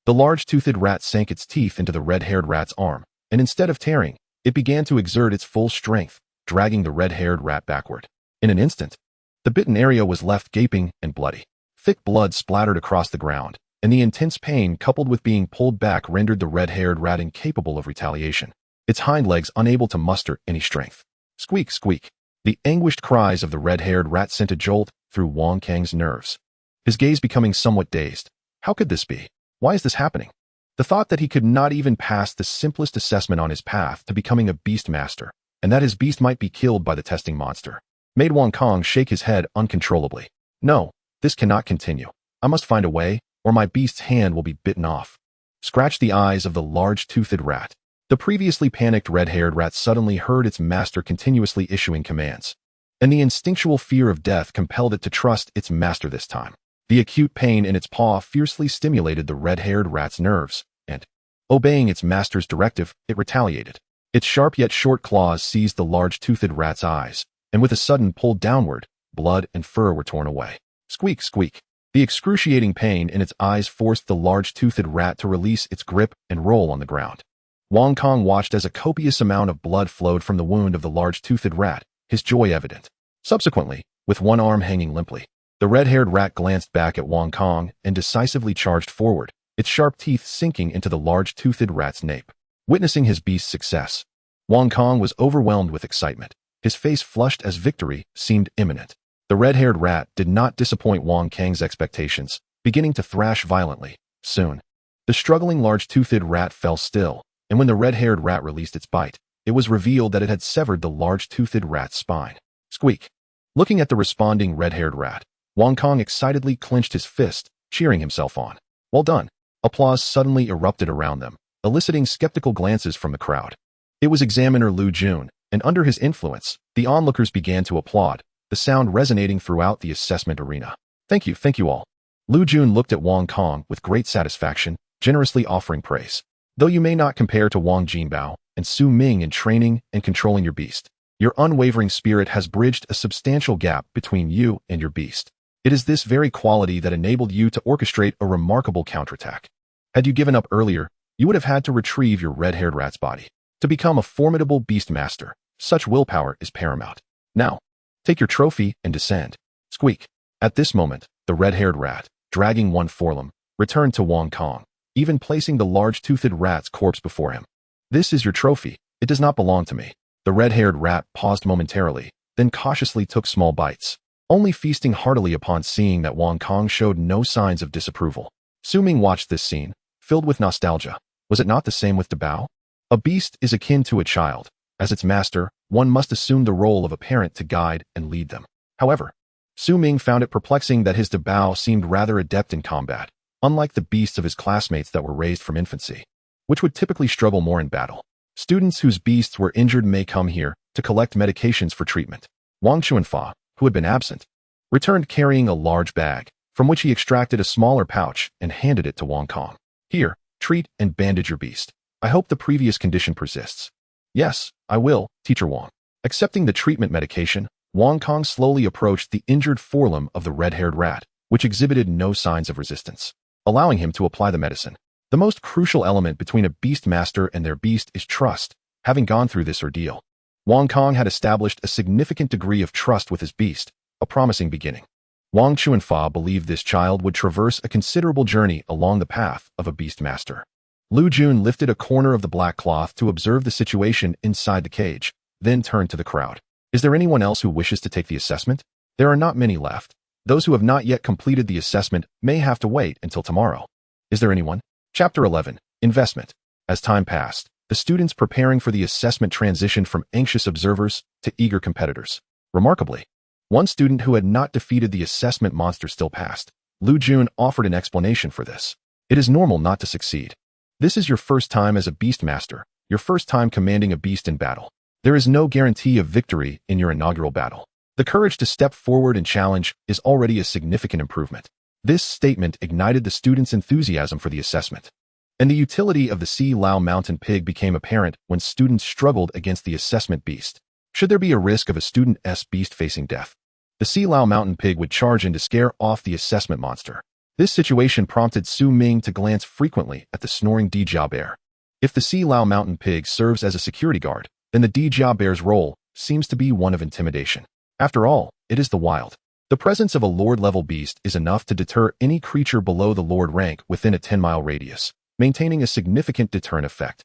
The large-toothed rat sank its teeth into the red-haired rat's arm, and instead of tearing, it began to exert its full strength, dragging the red-haired rat backward. In an instant, the bitten area was left gaping and bloody. Thick blood splattered across the ground, and the intense pain coupled with being pulled back rendered the red-haired rat incapable of retaliation, its hind legs unable to muster any strength. Squeak, squeak. The anguished cries of the red-haired rat sent a jolt through Wang Kang's nerves. His gaze becoming somewhat dazed. How could this be? Why is this happening? The thought that he could not even pass the simplest assessment on his path to becoming a beast master, and that his beast might be killed by the testing monster, made Wang Kang shake his head uncontrollably. No, this cannot continue. I must find a way, or my beast's hand will be bitten off. Scratch the eyes of the large-toothed rat. The previously panicked red-haired rat suddenly heard its master continuously issuing commands, and the instinctual fear of death compelled it to trust its master this time. The acute pain in its paw fiercely stimulated the red-haired rat's nerves, and, obeying its master's directive, it retaliated. Its sharp yet short claws seized the large-toothed rat's eyes, and with a sudden pull downward, blood and fur were torn away. Squeak, squeak. The excruciating pain in its eyes forced the large-toothed rat to release its grip and roll on the ground. Wong Kong watched as a copious amount of blood flowed from the wound of the large-toothed rat, his joy evident. Subsequently, with one arm hanging limply, the red-haired rat glanced back at Wong Kong and decisively charged forward, its sharp teeth sinking into the large-toothed rat's nape. Witnessing his beast's success, Wong Kong was overwhelmed with excitement. His face flushed as victory seemed imminent. The red-haired rat did not disappoint Wong Kang's expectations, beginning to thrash violently. Soon, the struggling large-toothed rat fell still, and when the red-haired rat released its bite, it was revealed that it had severed the large-toothed rat's spine. Squeak. Looking at the responding red-haired rat, Wong Kong excitedly clenched his fist, cheering himself on. Well done. Applause suddenly erupted around them, eliciting skeptical glances from the crowd. It was Examiner Lu Jun, and under his influence, the onlookers began to applaud, the sound resonating throughout the assessment arena. Thank you all. Lu Jun looked at Wong Kong with great satisfaction, generously offering praise. Though you may not compare to Wang Jinbao and Su Ming in training and controlling your beast, your unwavering spirit has bridged a substantial gap between you and your beast. It is this very quality that enabled you to orchestrate a remarkable counterattack. Had you given up earlier, you would have had to retrieve your red-haired rat's body. To become a formidable beast master, such willpower is paramount. Now, take your trophy and descend. Squeak. At this moment, the red-haired rat, dragging one forelimb, returned to Wong Kong, even placing the large-toothed rat's corpse before him. This is your trophy. It does not belong to me. The red-haired rat paused momentarily, then cautiously took small bites, only feasting heartily upon seeing that Wong Kong showed no signs of disapproval. Su Ming watched this scene, filled with nostalgia. Was it not the same with Dabao? A beast is akin to a child. As its master, one must assume the role of a parent to guide and lead them. However, Su Ming found it perplexing that his Dabao seemed rather adept in combat, unlike the beasts of his classmates that were raised from infancy, which would typically struggle more in battle. Students whose beasts were injured may come here to collect medications for treatment. Wang Chuanfa, who had been absent, returned carrying a large bag, from which he extracted a smaller pouch and handed it to Wong Kong. Here, treat and bandage your beast. I hope the previous condition persists. Yes, I will, Teacher Wang. Accepting the treatment medication, Wong Kong slowly approached the injured forelimb of the red-haired rat, which exhibited no signs of resistance, allowing him to apply the medicine. The most crucial element between a beast master and their beast is trust. Having gone through this ordeal, Wong Kong had established a significant degree of trust with his beast, a promising beginning. Wang Chuanfa believed this child would traverse a considerable journey along the path of a beast master. Lu Jun lifted a corner of the black cloth to observe the situation inside the cage, then turned to the crowd. Is there anyone else who wishes to take the assessment? There are not many left. Those who have not yet completed the assessment may have to wait until tomorrow. Is there anyone? Chapter 11. Investment. As time passed, the students preparing for the assessment transitioned from anxious observers to eager competitors. Remarkably, one student who had not defeated the assessment monster still passed. Lu Jun offered an explanation for this. It is normal not to succeed. This is your first time as a beast master, your first time commanding a beast in battle. There is no guarantee of victory in your inaugural battle. The courage to step forward and challenge is already a significant improvement. This statement ignited the students' enthusiasm for the assessment, and the utility of the Sea Lao Mountain Pig became apparent when students struggled against the assessment beast. Should there be a risk of a student's beast facing death, the Sea Lao Mountain Pig would charge in to scare off the assessment monster. This situation prompted Su Ming to glance frequently at the snoring Dijia Bear. If the Sea Lao Mountain Pig serves as a security guard, then the Dijia Bear's role seems to be one of intimidation. After all, it is the wild. The presence of a Lord-level beast is enough to deter any creature below the Lord rank within a 10-mile radius, maintaining a significant deterrent effect.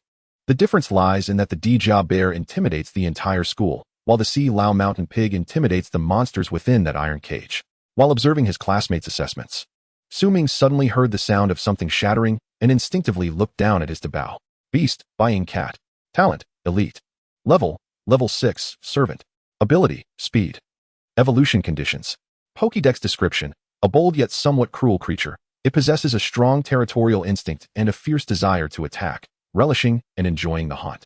The difference lies in that the Dijia Bear intimidates the entire school, while the Sea Lao Mountain Pig intimidates the monsters within that iron cage. While observing his classmates' assessments, Su Ming suddenly heard the sound of something shattering and instinctively looked down at his Dabao. Beast, Buying Cat. Talent, Elite. Level 6, Servant. Ability, Speed. Evolution conditions. Pokédex description, a bold yet somewhat cruel creature, It possesses a strong territorial instinct and a fierce desire to attack, relishing and enjoying the hunt.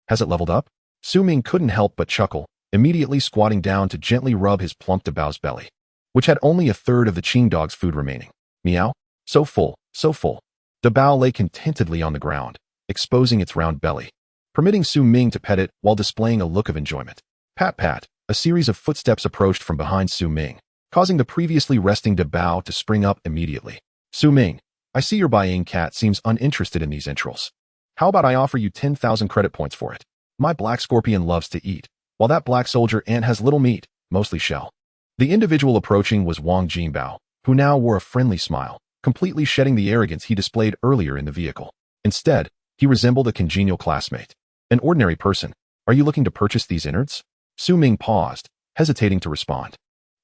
Has it leveled up? Su Ming couldn't help but chuckle, immediately squatting down to gently rub his plump Dabao's belly, which had only a third of the Qing dog's food remaining. Meow. So full, so full. Dabao lay contentedly on the ground, exposing its round belly, permitting Su Ming to pet it while displaying a look of enjoyment. Pat pat, a series of footsteps approached from behind Su Ming, causing the previously resting Dabao to spring up immediately. Su Ming, I see your buying cat seems uninterested in these entrails. How about I offer you 10,000 credit points for it? My black scorpion loves to eat, while that black soldier ant has little meat, mostly shell. The individual approaching was Wang Jinbao, who now wore a friendly smile, completely shedding the arrogance he displayed earlier in the vehicle. Instead, he resembled a congenial classmate. An ordinary person. Are you looking to purchase these innards? Su Ming paused, hesitating to respond,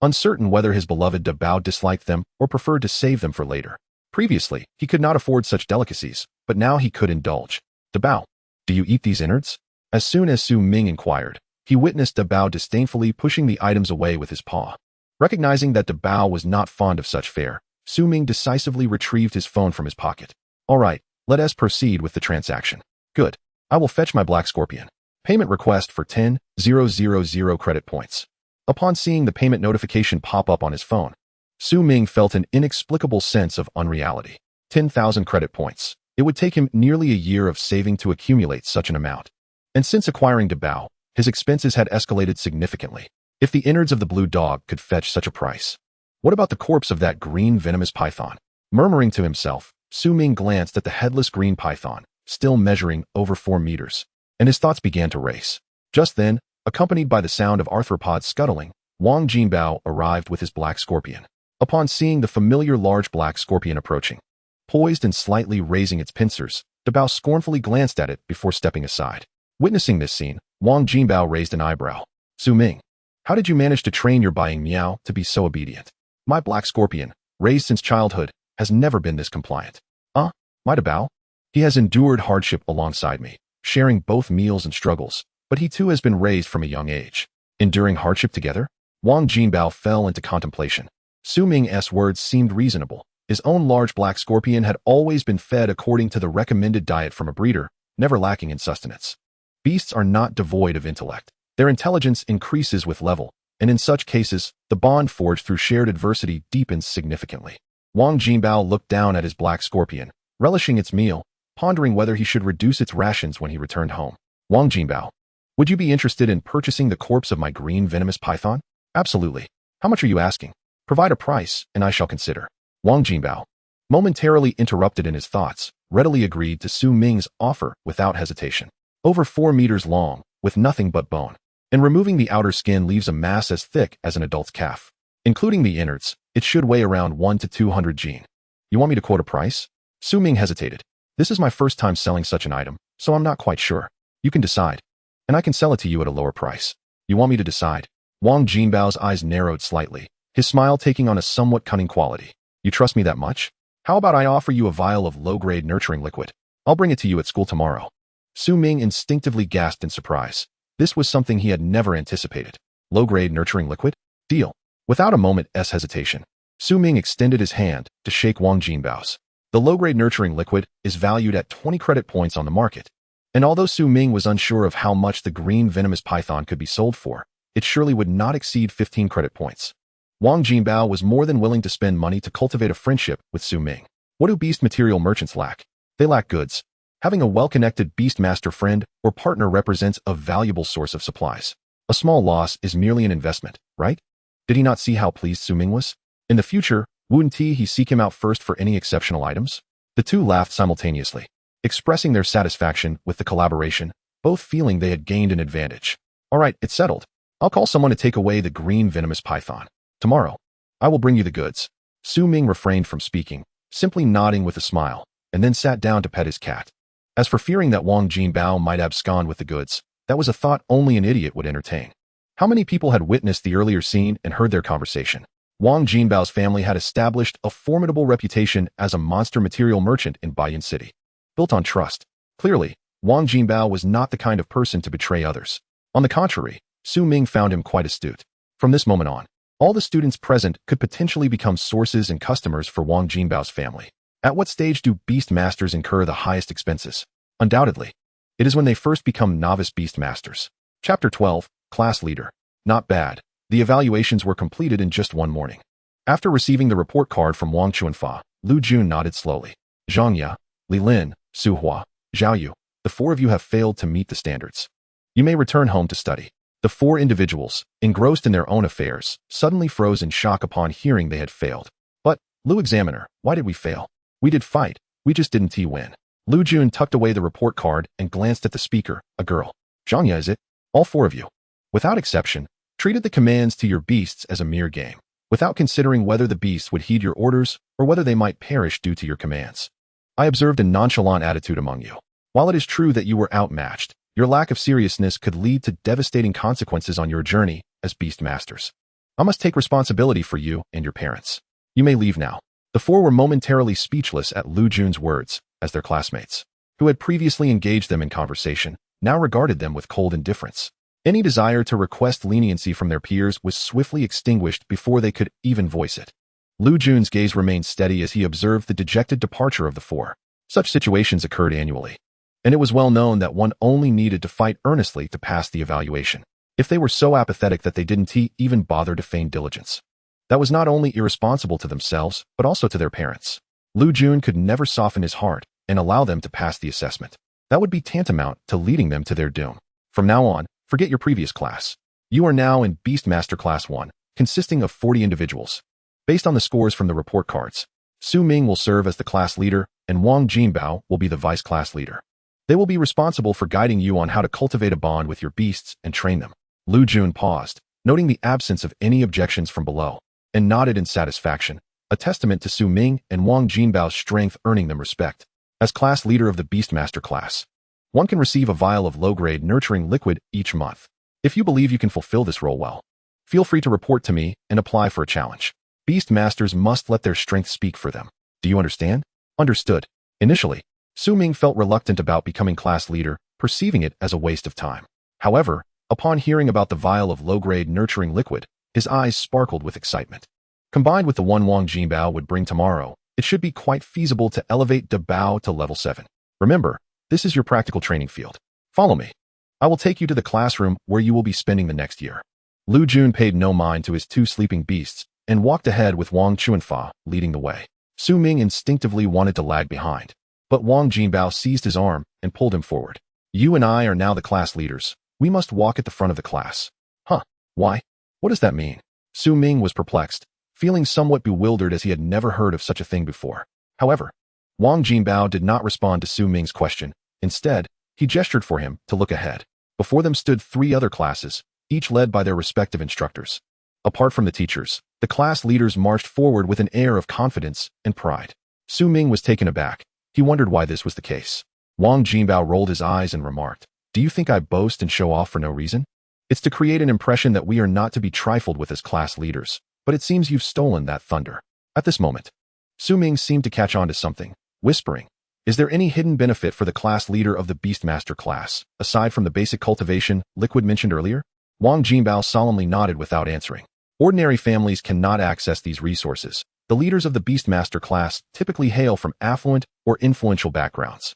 uncertain whether his beloved Dabao disliked them or preferred to save them for later. Previously, he could not afford such delicacies, but now he could indulge. Dabao, do you eat these innards? As soon as Su Ming inquired, he witnessed Dabao disdainfully pushing the items away with his paw. Recognizing that Dabao was not fond of such fare, Su Ming decisively retrieved his phone from his pocket. All right, let us proceed with the transaction. Good. I will fetch my black scorpion. Payment request for 10,000 credit points. Upon seeing the payment notification pop up on his phone, Su Ming felt an inexplicable sense of unreality. 10,000 credit points. It would take him nearly a year of saving to accumulate such an amount. And since acquiring Dabao, his expenses had escalated significantly. If the innards of the blue dog could fetch such a price, what about the corpse of that green venomous python? Murmuring to himself, Su Ming glanced at the headless green python, still measuring over 4 meters, and his thoughts began to race. Just then, accompanied by the sound of arthropods scuttling, Wang Jinbao arrived with his black scorpion. Upon seeing the familiar large black scorpion approaching, poised and slightly raising its pincers, Dabao scornfully glanced at it before stepping aside. Witnessing this scene, Wang Jinbao raised an eyebrow. Su Ming, how did you manage to train your buying meow to be so obedient? My black scorpion, raised since childhood, has never been this compliant. My Dabao? He has endured hardship alongside me, sharing both meals and struggles, but he too has been raised from a young age. Enduring hardship together? Wang Jinbao fell into contemplation. Su Ming's words seemed reasonable. His own large black scorpion had always been fed according to the recommended diet from a breeder, never lacking in sustenance. Beasts are not devoid of intellect. Their intelligence increases with level, and in such cases, the bond forged through shared adversity deepens significantly. Wang Jinbao looked down at his black scorpion, relishing its meal, pondering whether he should reduce its rations when he returned home. Wang Jinbao, would you be interested in purchasing the corpse of my green venomous python? Absolutely. How much are you asking? Provide a price, and I shall consider. Wang Jinbao, momentarily interrupted in his thoughts, readily agreed to Su Ming's offer without hesitation. Over 4 meters long, with nothing but bone, and removing the outer skin leaves a mass as thick as an adult's calf. Including the innards, it should weigh around 1 to 200 gene. You want me to quote a price? Su Ming hesitated. This is my first time selling such an item, so I'm not quite sure. You can decide. And I can sell it to you at a lower price. You want me to decide? Wang Jinbao's eyes narrowed slightly, his smile taking on a somewhat cunning quality. You trust me that much? How about I offer you a vial of low-grade nurturing liquid? I'll bring it to you at school tomorrow. Su Ming instinctively gasped in surprise. This was something he had never anticipated. Low-grade nurturing liquid? Deal. Without a moment's hesitation, Su Ming extended his hand to shake Wang Jinbao's. The low-grade nurturing liquid is valued at 20 credit points on the market, and although Su Ming was unsure of how much the green venomous python could be sold for, it surely would not exceed 15 credit points. Wang Jinbao was more than willing to spend money to cultivate a friendship with Su Ming. What do beast material merchants lack? They lack goods. Having a well-connected beast master friend or partner represents a valuable source of supplies. A small loss is merely an investment, right? Did he not see how pleased Su Ming was? In the future, wouldn't he seek him out first for any exceptional items? The two laughed simultaneously, expressing their satisfaction with the collaboration, both feeling they had gained an advantage. All right, it's settled. I'll call someone to take away the green venomous python. Tomorrow, I will bring you the goods. Su Ming refrained from speaking, simply nodding with a smile, and then sat down to pet his cat. As for fearing that Wang Jinbao might abscond with the goods, that was a thought only an idiot would entertain. How many people had witnessed the earlier scene and heard their conversation? Wang Jinbao's family had established a formidable reputation as a monster material merchant in Baiyan City, built on trust. Clearly, Wang Jinbao was not the kind of person to betray others. On the contrary, Su Ming found him quite astute. From this moment on, All the students present could potentially become sources and customers for Wang Jinbao's family. At what stage do beast masters incur the highest expenses? Undoubtedly, it is when they first become novice beast masters. Chapter 12, Class Leader. Not bad. The evaluations were completed in just one morning. After receiving the report card from Wang Chuanfa, Lu Jun nodded slowly. Zhang Ya, Li Lin, Su Hua, Zhao Yu, the four of you have failed to meet the standards. You may return home to study. The four individuals, engrossed in their own affairs, suddenly froze in shock upon hearing they had failed. But, Lu Examiner, why did we fail? We did fight, we just didn't win. Lu Jun tucked away the report card and glanced at the speaker, a girl. Zhang Ya, is it? All four of you, without exception, treated the commands to your beasts as a mere game, without considering whether the beasts would heed your orders or whether they might perish due to your commands. I observed a nonchalant attitude among you. While it is true that you were outmatched, your lack of seriousness could lead to devastating consequences on your journey as beast masters. I must take responsibility for you and your parents. You may leave now. The four were momentarily speechless at Lu Jun's words, as their classmates, who had previously engaged them in conversation, now regarded them with cold indifference. Any desire to request leniency from their peers was swiftly extinguished before they could even voice it. Lu Jun's gaze remained steady as he observed the dejected departure of the four. Such situations occurred annually, and it was well known that one only needed to fight earnestly to pass the evaluation. If they were so apathetic that they didn't even bother to feign diligence, that was not only irresponsible to themselves, but also to their parents. Lu Jun could never soften his heart and allow them to pass the assessment. That would be tantamount to leading them to their doom. From now on, forget your previous class. You are now in Beastmaster Class 1, consisting of 40 individuals. Based on the scores from the report cards, Su Ming will serve as the class leader and Wang Jinbao will be the vice class leader. They will be responsible for guiding you on how to cultivate a bond with your beasts and train them. Lu Jun paused, noting the absence of any objections from below, and nodded in satisfaction, a testament to Su Ming and Wang Jinbao's strength earning them respect. As class leader of the Beastmaster class, one can receive a vial of low-grade nurturing liquid each month. If you believe you can fulfill this role well, feel free to report to me and apply for a challenge. Beastmasters must let their strength speak for them. Do you understand? Understood. Initially, Su Ming felt reluctant about becoming class leader, perceiving it as a waste of time. However, upon hearing about the vial of low-grade nurturing liquid, his eyes sparkled with excitement. Combined with the one Wang Jinbao would bring tomorrow, it should be quite feasible to elevate De Bao to level 7. Remember, this is your practical training field. Follow me. I will take you to the classroom where you will be spending the next year. Lu Jun paid no mind to his two sleeping beasts and walked ahead with Wang Chuanfa leading the way. Su Ming instinctively wanted to lag behind, but Wang Jinbao seized his arm and pulled him forward. You and I are now the class leaders. We must walk at the front of the class. Huh? Why? What does that mean? Su Ming was perplexed, feeling somewhat bewildered as he had never heard of such a thing before. However, Wang Jinbao did not respond to Su Ming's question. Instead, he gestured for him to look ahead. Before them stood 3 other classes, each led by their respective instructors. Apart from the teachers, the class leaders marched forward with an air of confidence and pride. Su Ming was taken aback. He wondered why this was the case. Wang Jinbao rolled his eyes and remarked, "Do you think I boast and show off for no reason? It's to create an impression that we are not to be trifled with as class leaders, but it seems you've stolen that thunder." At this moment, Su Ming seemed to catch on to something, whispering, "Is there any hidden benefit for the class leader of the Beastmaster class, aside from the basic cultivation liquid mentioned earlier?" Wang Jinbao solemnly nodded without answering. Ordinary families cannot access these resources. The leaders of the Beastmaster class typically hail from affluent or influential backgrounds.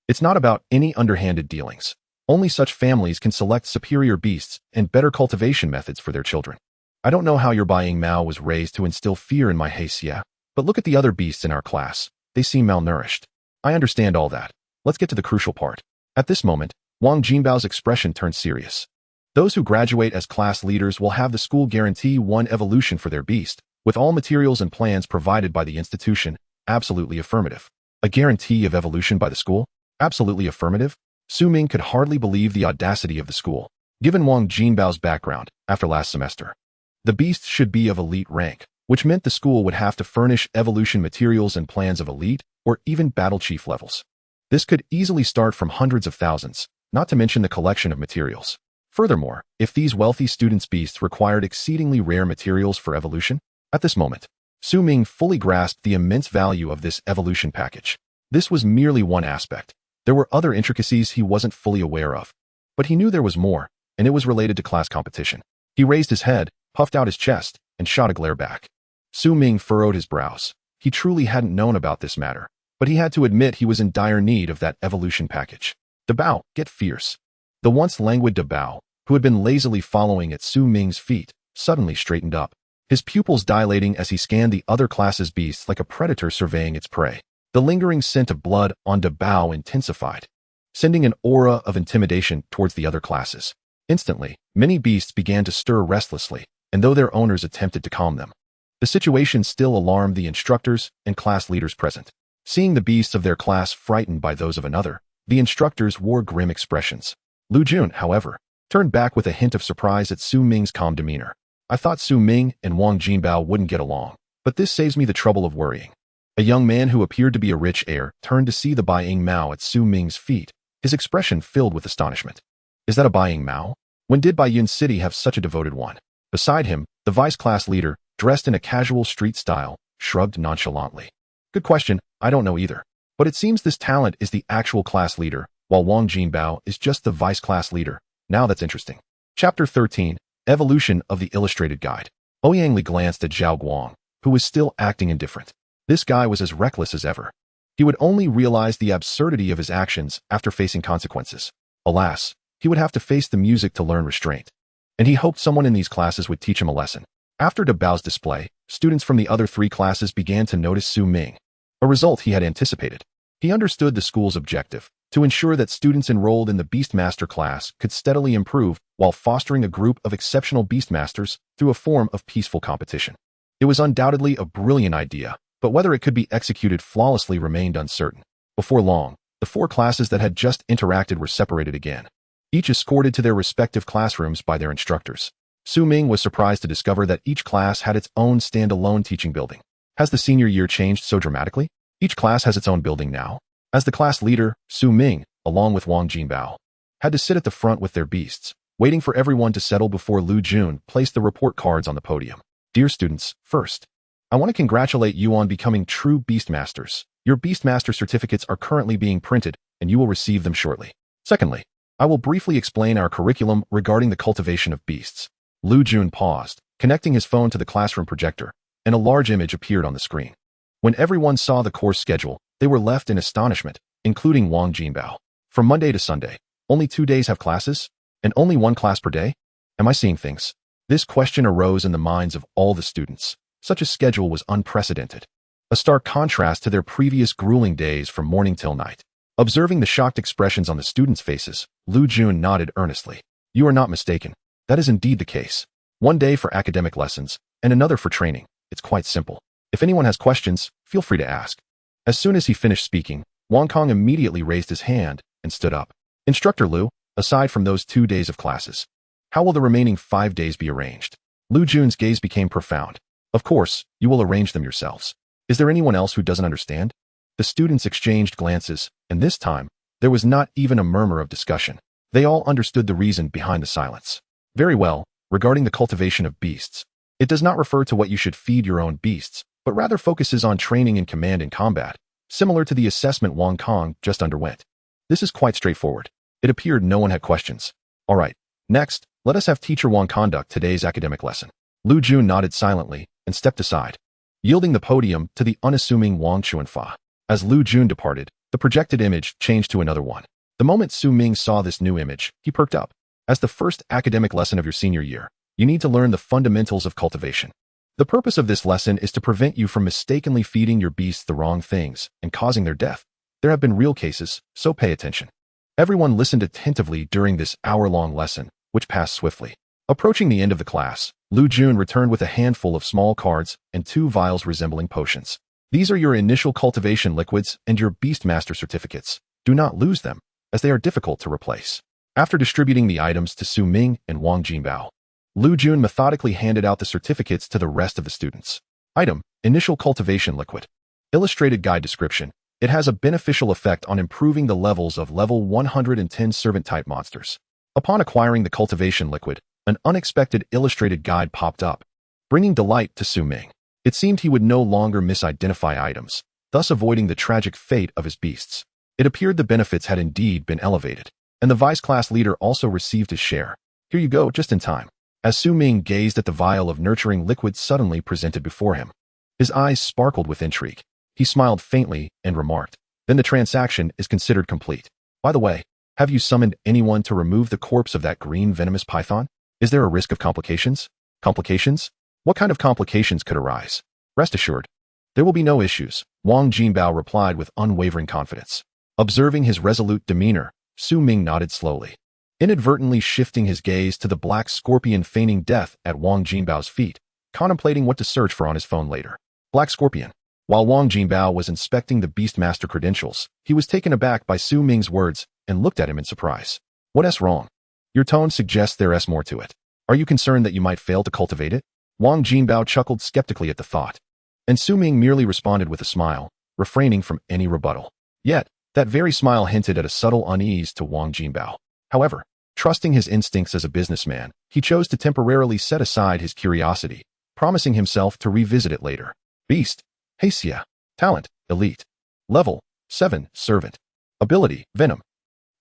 It's not about any underhanded dealings. Only such families can select superior beasts and better cultivation methods for their children. I don't know how your Bai Mao was raised to instill fear in my Heisya, but look at the other beasts in our class. They seem malnourished. I understand all that. Let's get to the crucial part. At this moment, Wang Jinbao's expression turned serious. Those who graduate as class leaders will have the school guarantee 1 evolution for their beast, with all materials and plans provided by the institution. Absolutely affirmative. A guarantee of evolution by the school? Absolutely affirmative? Su Ming could hardly believe the audacity of the school. Given Wang Jinbao's background, after last semester, the beast should be of elite rank, which meant the school would have to furnish evolution materials and plans of elite or even battle chief levels. This could easily start from hundreds of thousands, not to mention the collection of materials. Furthermore, if these wealthy students' beasts required exceedingly rare materials for evolution, at this moment, Su Ming fully grasped the immense value of this evolution package. This was merely one aspect. There were other intricacies he wasn't fully aware of. But he knew there was more, and it was related to class competition. He raised his head, puffed out his chest, and shot a glare back. Su Ming furrowed his brows. He truly hadn't known about this matter, but he had to admit he was in dire need of that evolution package. Dabao, get fierce. The once languid Dabao, who had been lazily following at Su Ming's feet, suddenly straightened up, his pupils dilating as he scanned the other class's beasts like a predator surveying its prey. The lingering scent of blood on Dabao intensified, sending an aura of intimidation towards the other classes. Instantly, many beasts began to stir restlessly, and though their owners attempted to calm them, the situation still alarmed the instructors and class leaders present. Seeing the beasts of their class frightened by those of another, the instructors wore grim expressions. Lu Jun, however, turned back with a hint of surprise at Su Ming's calm demeanor. I thought Su Ming and Wang Jinbao wouldn't get along, but this saves me the trouble of worrying. A young man who appeared to be a rich heir turned to see the Bai Ying Mao at Su Ming's feet, his expression filled with astonishment. Is that a Bai Ying Mao? When did Bai Yun City have such a devoted one? Beside him, the vice class leader, dressed in a casual street style, shrugged nonchalantly. Good question, I don't know either. But it seems this talent is the actual class leader, while Wang Jinbao is just the vice class leader. Now that's interesting. Chapter 13, Evolution of the Illustrated Guide. Ouyang Li glanced at Zhao Guang, who was still acting indifferent. This guy was as reckless as ever. He would only realize the absurdity of his actions after facing consequences. Alas, he would have to face the music to learn restraint. And he hoped someone in these classes would teach him a lesson. After Dabao's display, students from the other three classes began to notice Su Ming, a result he had anticipated. He understood the school's objective, to ensure that students enrolled in the Beastmaster class could steadily improve while fostering a group of exceptional Beastmasters through a form of peaceful competition. It was undoubtedly a brilliant idea, but whether it could be executed flawlessly remained uncertain. Before long, the four classes that had just interacted were separated again, each escorted to their respective classrooms by their instructors. Su Ming was surprised to discover that each class had its own standalone teaching building. Has the senior year changed so dramatically? Each class has its own building now. As the class leader, Su Ming, along with Wang Jinbao, had to sit at the front with their beasts, waiting for everyone to settle before Lu Jun placed the report cards on the podium. Dear students, first, I want to congratulate you on becoming true Beastmasters. Your Beastmaster certificates are currently being printed, and you will receive them shortly. Secondly, I will briefly explain our curriculum regarding the cultivation of beasts. Lu Jun paused, connecting his phone to the classroom projector, and a large image appeared on the screen. When everyone saw the course schedule, they were left in astonishment, including Wang Jinbao. From Monday to Sunday, only 2 days have classes? And only one class per day? Am I seeing things? This question arose in the minds of all the students. Such a schedule was unprecedented, a stark contrast to their previous grueling days from morning till night. Observing the shocked expressions on the students' faces, Lu Jun nodded earnestly. You are not mistaken. That is indeed the case. 1 day for academic lessons, and another for training. It's quite simple. If anyone has questions, feel free to ask. As soon as he finished speaking, Wang Kong immediately raised his hand and stood up. Instructor Lu, aside from those 2 days of classes, how will the remaining 5 days be arranged? Lu Jun's gaze became profound. Of course, you will arrange them yourselves. Is there anyone else who doesn't understand? The students exchanged glances, and this time, there was not even a murmur of discussion. They all understood the reason behind the silence. Very well, regarding the cultivation of beasts. It does not refer to what you should feed your own beasts, but rather focuses on training and command in combat, similar to the assessment Wang Kong just underwent. This is quite straightforward. It appeared no one had questions. All right, next, let us have Teacher Wang conduct today's academic lesson. Lu Jun nodded silently and stepped aside, yielding the podium to the unassuming Wang Chuanfa. As Lu Jun departed, the projected image changed to another one. The moment Su Ming saw this new image, he perked up. As the first academic lesson of your senior year, you need to learn the fundamentals of cultivation. The purpose of this lesson is to prevent you from mistakenly feeding your beasts the wrong things and causing their death. There have been real cases, so pay attention. Everyone listened attentively during this hour-long lesson, which passed swiftly. Approaching the end of the class, Lu Jun returned with a handful of small cards and 2 vials resembling potions. These are your initial cultivation liquids and your Beastmaster certificates. Do not lose them, as they are difficult to replace. After distributing the items to Su Ming and Wang Jinbao, Lu Jun methodically handed out the certificates to the rest of the students. Item: Initial Cultivation Liquid. Illustrated Guide Description. It has a beneficial effect on improving the levels of level 110 servant-type monsters. Upon acquiring the cultivation liquid, an unexpected illustrated guide popped up, bringing delight to Su Ming. It seemed he would no longer misidentify items, thus avoiding the tragic fate of his beasts. It appeared the benefits had indeed been elevated, and the vice class leader also received his share. Here you go, just in time. As Su Ming gazed at the vial of nurturing liquid suddenly presented before him, his eyes sparkled with intrigue. He smiled faintly and remarked, "Then the transaction is considered complete. By the way, have you summoned anyone to remove the corpse of that green venomous python? Is there a risk of complications?" "Complications? What kind of complications could arise?" "Rest assured, there will be no issues," Wang Jinbao replied with unwavering confidence. Observing his resolute demeanor, Su Ming nodded slowly, inadvertently shifting his gaze to the black scorpion feigning death at Wang Jinbao's feet, contemplating what to search for on his phone later. Black scorpion. While Wang Jinbao was inspecting the Beastmaster credentials, he was taken aback by Su Ming's words and looked at him in surprise. "What's wrong? Your tone suggests there's more to it. Are you concerned that you might fail to cultivate it?" Wang Jinbao chuckled skeptically at the thought, and Su Ming merely responded with a smile, refraining from any rebuttal. Yet, that very smile hinted at a subtle unease to Wang Jinbao. However, trusting his instincts as a businessman, he chose to temporarily set aside his curiosity, promising himself to revisit it later. Beast. Hacia. Talent. Elite. Level. 7. Servant. Ability. Venom.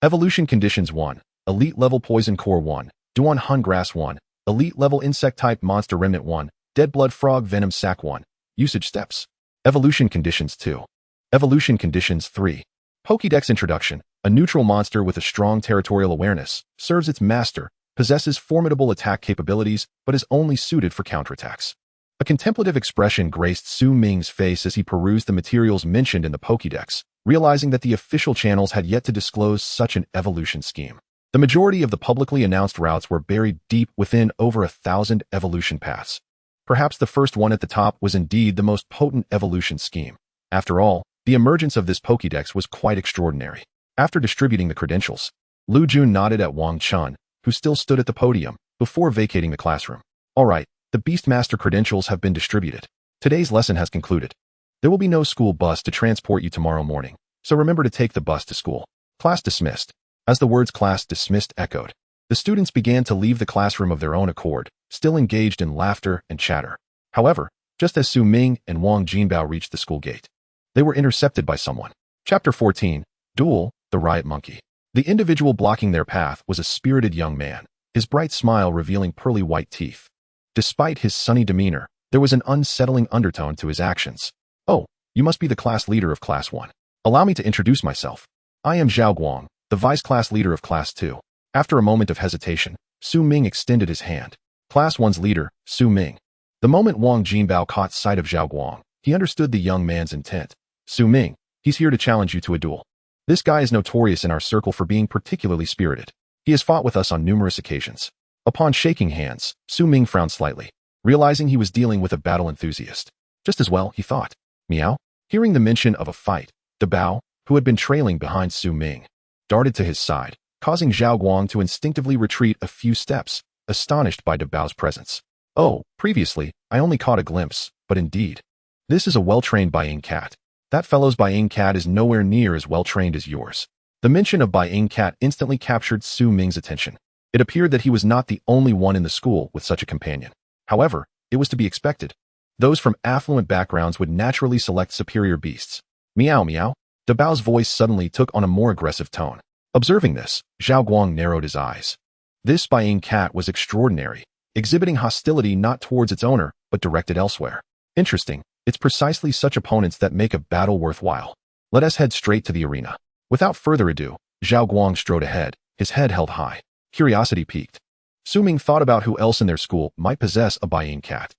Evolution conditions 1. Elite level Poison Core 1. Duan Hun Grass 1. Elite level Insect type Monster Remnant 1. Dead Blood Frog Venom Sac 1. Usage steps. Evolution conditions 2. Evolution conditions 3. Pokédex introduction. A neutral monster with a strong territorial awareness, serves its master, possesses formidable attack capabilities, but is only suited for counterattacks. A contemplative expression graced Su Ming's face as he perused the materials mentioned in the Pokédex, realizing that the official channels had yet to disclose such an evolution scheme. The majority of the publicly announced routes were buried deep within over 1,000 evolution paths. Perhaps the first one at the top was indeed the most potent evolution scheme. After all, the emergence of this Pokédex was quite extraordinary. After distributing the credentials, Lu Jun nodded at Wang Chun, who still stood at the podium, before vacating the classroom. "All right, the Beastmaster credentials have been distributed. Today's lesson has concluded. There will be no school bus to transport you tomorrow morning, so remember to take the bus to school. Class dismissed." As the words "class dismissed" echoed, the students began to leave the classroom of their own accord, still engaged in laughter and chatter. However, just as Su Ming and Wang Jinbao reached the school gate, they were intercepted by someone. Chapter 14. Duel, the Riot Monkey. The individual blocking their path was a spirited young man, his bright smile revealing pearly white teeth. Despite his sunny demeanor, there was an unsettling undertone to his actions. "Oh, you must be the class leader of Class 1. Allow me to introduce myself. I am Zhao Guang, the vice class leader of Class 2. After a moment of hesitation, Su Ming extended his hand. Class 1's leader, Su Ming. The moment Wang Jinbao caught sight of Zhao Guang, he understood the young man's intent. "Su Ming, he's here to challenge you to a duel. This guy is notorious in our circle for being particularly spirited. He has fought with us on numerous occasions." Upon shaking hands, Su Ming frowned slightly, realizing he was dealing with a battle enthusiast. Just as well, he thought. Meow? Hearing the mention of a fight, Dabao, who had been trailing behind Su Ming, darted to his side, causing Zhao Guang to instinctively retreat a few steps, astonished by Dabao's presence. "Oh, previously, I only caught a glimpse, but indeed. This is a well-trained Baiying cat. That fellow's Baiying cat is nowhere near as well-trained as yours." The mention of Baiying cat instantly captured Su Ming's attention. It appeared that he was not the only one in the school with such a companion. However, it was to be expected. Those from affluent backgrounds would naturally select superior beasts. "Meow meow." Dabao's voice suddenly took on a more aggressive tone. Observing this, Zhao Guang narrowed his eyes. This Baiying cat was extraordinary, exhibiting hostility not towards its owner, but directed elsewhere. Interesting, it's precisely such opponents that make a battle worthwhile. Let us head straight to the arena. Without further ado, Zhao Guang strode ahead, his head held high. Curiosity piqued. Su Ming thought about who else in their school might possess a Baiying cat.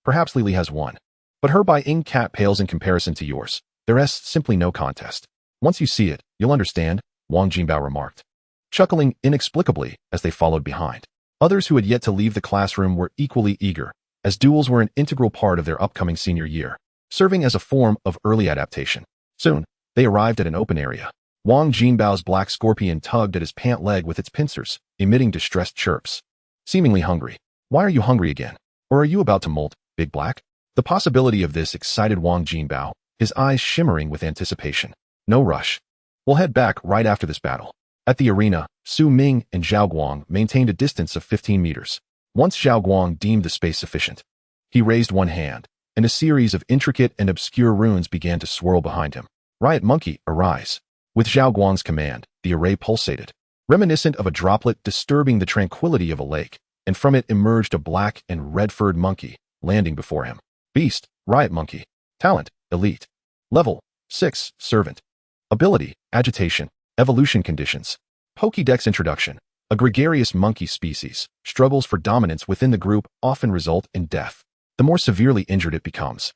Perhaps Lily has one. But her Baiying cat pales in comparison to yours. There's simply no contest. Once you see it, you'll understand, Wang Jinbao remarked, chuckling inexplicably as they followed behind. Others who had yet to leave the classroom were equally eager, as duels were an integral part of their upcoming senior year, serving as a form of early adaptation. Soon, they arrived at an open area. Wang Jinbao's black scorpion tugged at his pant leg with its pincers, emitting distressed chirps. Seemingly hungry. "Why are you hungry again? Or are you about to molt, Big Black?" The possibility of this excited Wang Jinbao, his eyes shimmering with anticipation. "No rush. We'll head back right after this battle." At the arena, Su Ming and Zhao Guang maintained a distance of 15 meters. Once Zhao Guang deemed the space sufficient, he raised one hand, and a series of intricate and obscure runes began to swirl behind him. "Riot Monkey, arise." With Zhao Guang's command, the array pulsated, reminiscent of a droplet disturbing the tranquility of a lake. and from it emerged a black and red-furred monkey, landing before him. Beast, Riot Monkey. Talent, Elite. Level, 6, Servant. Ability, Agitation. Evolution Conditions. Pokédex Introduction. A gregarious monkey species, struggles for dominance within the group often result in death. The more severely injured it becomes,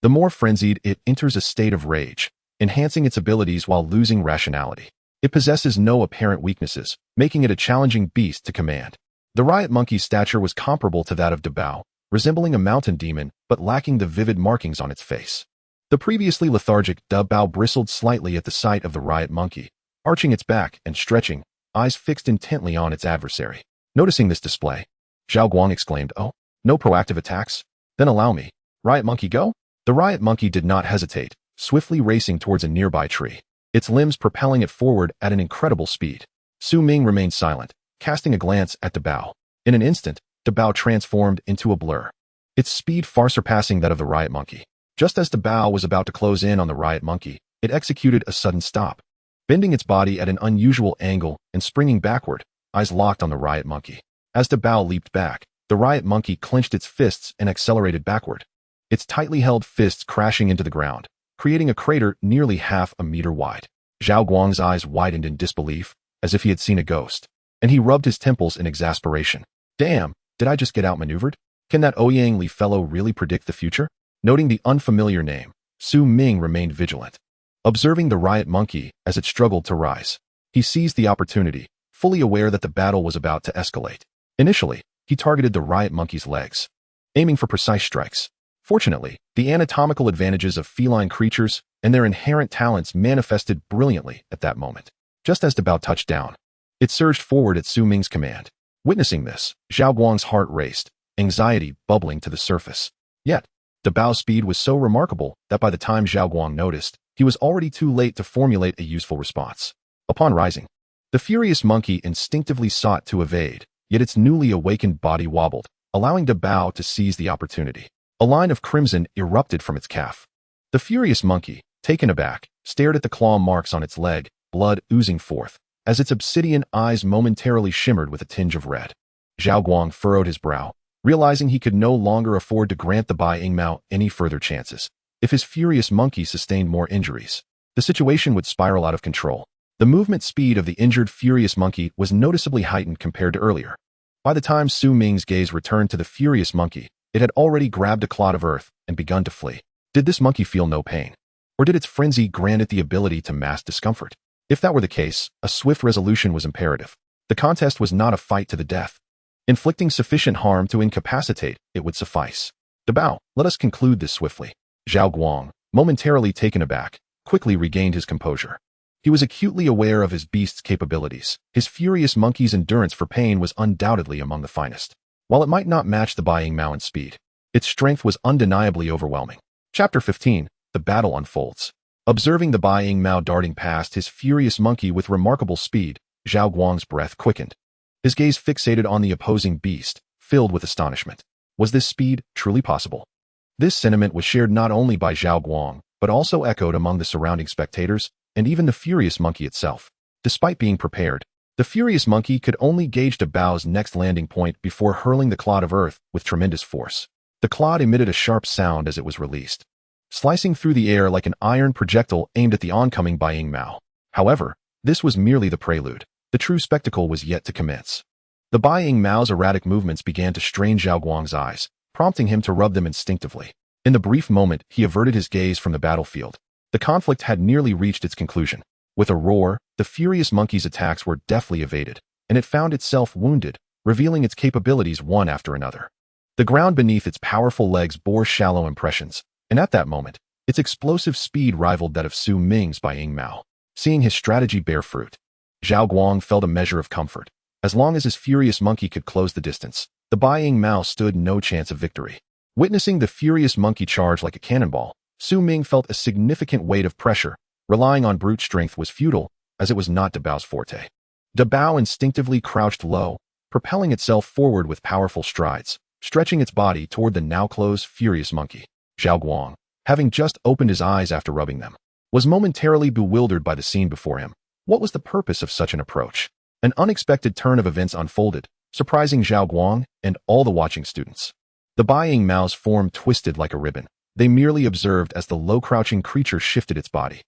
the more frenzied it enters a state of rage, enhancing its abilities while losing rationality. It possesses no apparent weaknesses, making it a challenging beast to command. The Riot Monkey's stature was comparable to that of Dabao, resembling a mountain demon but lacking the vivid markings on its face. The previously lethargic Dabao bristled slightly at the sight of the Riot Monkey, arching its back and stretching, eyes fixed intently on its adversary. Noticing this display, Zhao Guang exclaimed, "Oh, no proactive attacks? Then allow me. Riot Monkey, go?" The Riot Monkey did not hesitate, swiftly racing towards a nearby tree, its limbs propelling it forward at an incredible speed. Su Ming remained silent, casting a glance at Dabao. In an instant, Dabao transformed into a blur, its speed far surpassing that of the Riot Monkey. Just as Dabao was about to close in on the Riot Monkey, it executed a sudden stop, bending its body at an unusual angle and springing backward, eyes locked on the Riot Monkey. As Dabao leaped back, the Riot Monkey clenched its fists and accelerated backward, its tightly held fists crashing into the ground, creating a crater nearly half a meter wide. Zhao Guang's eyes widened in disbelief, as if he had seen a ghost, and he rubbed his temples in exasperation. Damn, did I just get outmaneuvered? Can that Ouyang Li fellow really predict the future? Noting the unfamiliar name, Su Ming remained vigilant, observing the Riot Monkey as it struggled to rise. He seized the opportunity, fully aware that the battle was about to escalate. Initially, he targeted the Riot Monkey's legs, aiming for precise strikes. Fortunately, the anatomical advantages of feline creatures and their inherent talents manifested brilliantly at that moment. Just as Dabao touched down, it surged forward at Su Ming's command. Witnessing this, Zhao Guang's heart raced, anxiety bubbling to the surface. Yet, Dabao's speed was so remarkable that by the time Zhao Guang noticed, he was already too late to formulate a useful response. Upon rising, the furious monkey instinctively sought to evade, yet its newly awakened body wobbled, allowing Dabao to seize the opportunity. A line of crimson erupted from its calf. The furious monkey, taken aback, stared at the claw marks on its leg, blood oozing forth, as its obsidian eyes momentarily shimmered with a tinge of red. Zhao Guang furrowed his brow, realizing he could no longer afford to grant the Bai Yingmao any further chances. If his furious monkey sustained more injuries, the situation would spiral out of control. The movement speed of the injured furious monkey was noticeably heightened compared to earlier. By the time Su Ming's gaze returned to the furious monkey, it had already grabbed a clod of earth and begun to flee. Did this monkey feel no pain? Or did its frenzy grant it the ability to mask discomfort? If that were the case, a swift resolution was imperative. The contest was not a fight to the death. Inflicting sufficient harm to incapacitate it would suffice. Dabao, let us conclude this swiftly. Zhao Guang, momentarily taken aback, quickly regained his composure. He was acutely aware of his beast's capabilities. His furious monkey's endurance for pain was undoubtedly among the finest. While it might not match the Bai Yingmao in speed, its strength was undeniably overwhelming. Chapter 15, The Battle Unfolds. Observing the Bai Yingmao darting past his furious monkey with remarkable speed, Zhao Guang's breath quickened. His gaze fixated on the opposing beast, filled with astonishment. Was this speed truly possible? This sentiment was shared not only by Zhao Guang, but also echoed among the surrounding spectators, and even the furious monkey itself. Despite being prepared, the furious monkey could only gauge Dabao's next landing point before hurling the clod of earth with tremendous force. The clod emitted a sharp sound as it was released, slicing through the air like an iron projectile aimed at the oncoming Bai Yingmao. However, this was merely the prelude. The true spectacle was yet to commence. The Bai Yingmao's erratic movements began to strain Zhao Guang's eyes, prompting him to rub them instinctively. In the brief moment he averted his gaze from the battlefield, the conflict had nearly reached its conclusion. With a roar, the furious monkey's attacks were deftly evaded, and it found itself wounded, revealing its capabilities one after another. The ground beneath its powerful legs bore shallow impressions, and at that moment, its explosive speed rivaled that of Su Ming's Bai Yingmao. Seeing his strategy bear fruit, Zhao Guang felt a measure of comfort. As long as his furious monkey could close the distance, the Bai Yingmao stood no chance of victory. Witnessing the furious monkey charge like a cannonball, Su Ming felt a significant weight of pressure. Relying on brute strength was futile, as it was not Dabao's forte. Dabao instinctively crouched low, propelling itself forward with powerful strides, stretching its body toward the now-closed furious monkey. Zhao Guang, having just opened his eyes after rubbing them, was momentarily bewildered by the scene before him. What was the purpose of such an approach? An unexpected turn of events unfolded, surprising Zhao Guang and all the watching students. The Bai Mao's form twisted like a ribbon. They merely observed as the low-crouching creature shifted its body,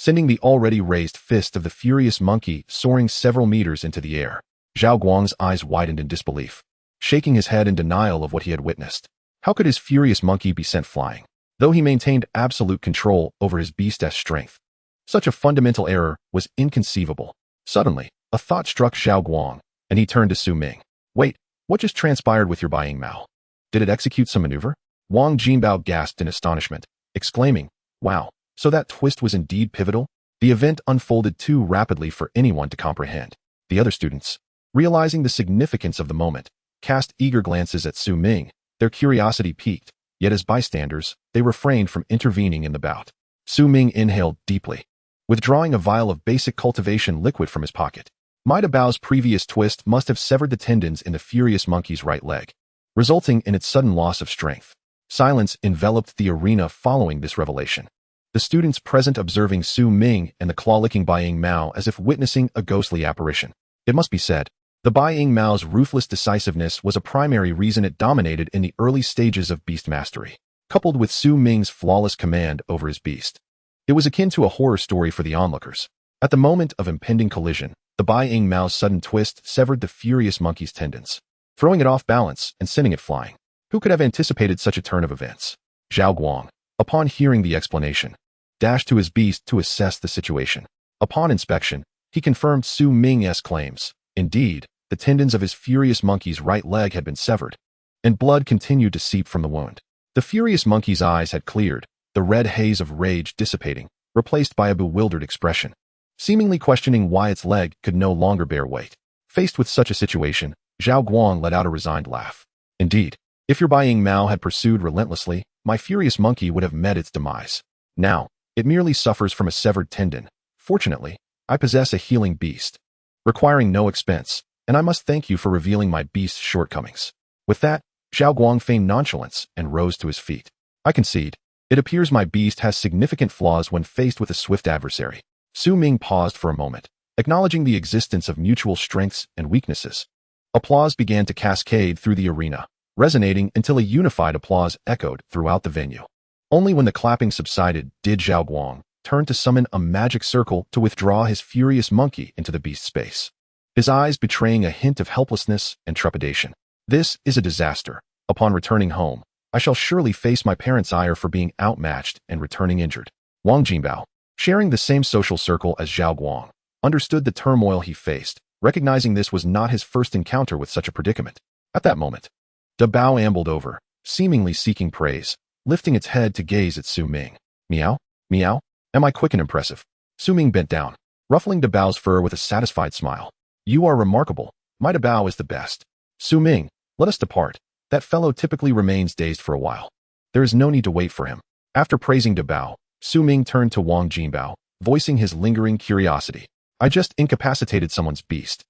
sending the already raised fist of the furious monkey soaring several meters into the air. Zhao Guang's eyes widened in disbelief, shaking his head in denial of what he had witnessed. How could his furious monkey be sent flying, though he maintained absolute control over his beast's strength? Such a fundamental error was inconceivable. Suddenly, a thought struck Zhao Guang, and he turned to Su Ming. Wait, what just transpired with your Bai Mao? Did it execute some maneuver? Wang Jinbao gasped in astonishment, exclaiming, wow, so that twist was indeed pivotal? The event unfolded too rapidly for anyone to comprehend. The other students, realizing the significance of the moment, cast eager glances at Su Ming. Their curiosity piqued, yet as bystanders, they refrained from intervening in the bout. Su Ming inhaled deeply, withdrawing a vial of basic cultivation liquid from his pocket. Maida Bao's previous twist must have severed the tendons in the furious monkey's right leg, resulting in its sudden loss of strength. Silence enveloped the arena following this revelation, the students present observing Su Ming and the claw-licking Bai Mao as if witnessing a ghostly apparition. It must be said, the Bai Mao's ruthless decisiveness was a primary reason it dominated in the early stages of beast mastery, coupled with Su Ming's flawless command over his beast. It was akin to a horror story for the onlookers. At the moment of impending collision, the Bai Mao's sudden twist severed the furious monkey's tendons, throwing it off balance and sending it flying. Who could have anticipated such a turn of events? Zhao Guang, upon hearing the explanation, dashed to his beast to assess the situation. Upon inspection, he confirmed Su Ming's claims. Indeed, the tendons of his furious monkey's right leg had been severed, and blood continued to seep from the wound. The furious monkey's eyes had cleared, the red haze of rage dissipating, replaced by a bewildered expression, seemingly questioning why its leg could no longer bear weight. Faced with such a situation, Zhao Guang let out a resigned laugh. Indeed, if your Bai Mao had pursued relentlessly, my furious monkey would have met its demise. Now, it merely suffers from a severed tendon. Fortunately, I possess a healing beast, requiring no expense, and I must thank you for revealing my beast's shortcomings. With that, Zhao Guang feigned nonchalance and rose to his feet. I concede, it appears my beast has significant flaws when faced with a swift adversary. Su Ming paused for a moment, acknowledging the existence of mutual strengths and weaknesses. Applause began to cascade through the arena, resonating until a unified applause echoed throughout the venue. Only when the clapping subsided did Zhao Guang turn to summon a magic circle to withdraw his furious monkey into the beast's space, his eyes betraying a hint of helplessness and trepidation. This is a disaster. Upon returning home, I shall surely face my parents' ire for being outmatched and returning injured. Wang Jinbao, sharing the same social circle as Zhao Guang, understood the turmoil he faced, recognizing this was not his first encounter with such a predicament. At that moment, Da Bao ambled over, seemingly seeking praise, lifting its head to gaze at Su Ming. Meow? Meow? Am I quick and impressive? Su Ming bent down, ruffling Da Bao's fur with a satisfied smile. You are remarkable. My Da Bao is the best. Su Ming, let us depart. That fellow typically remains dazed for a while. There is no need to wait for him. After praising Da Bao, Su Ming turned to Wang Jinbao, voicing his lingering curiosity. I just incapacitated someone's beast.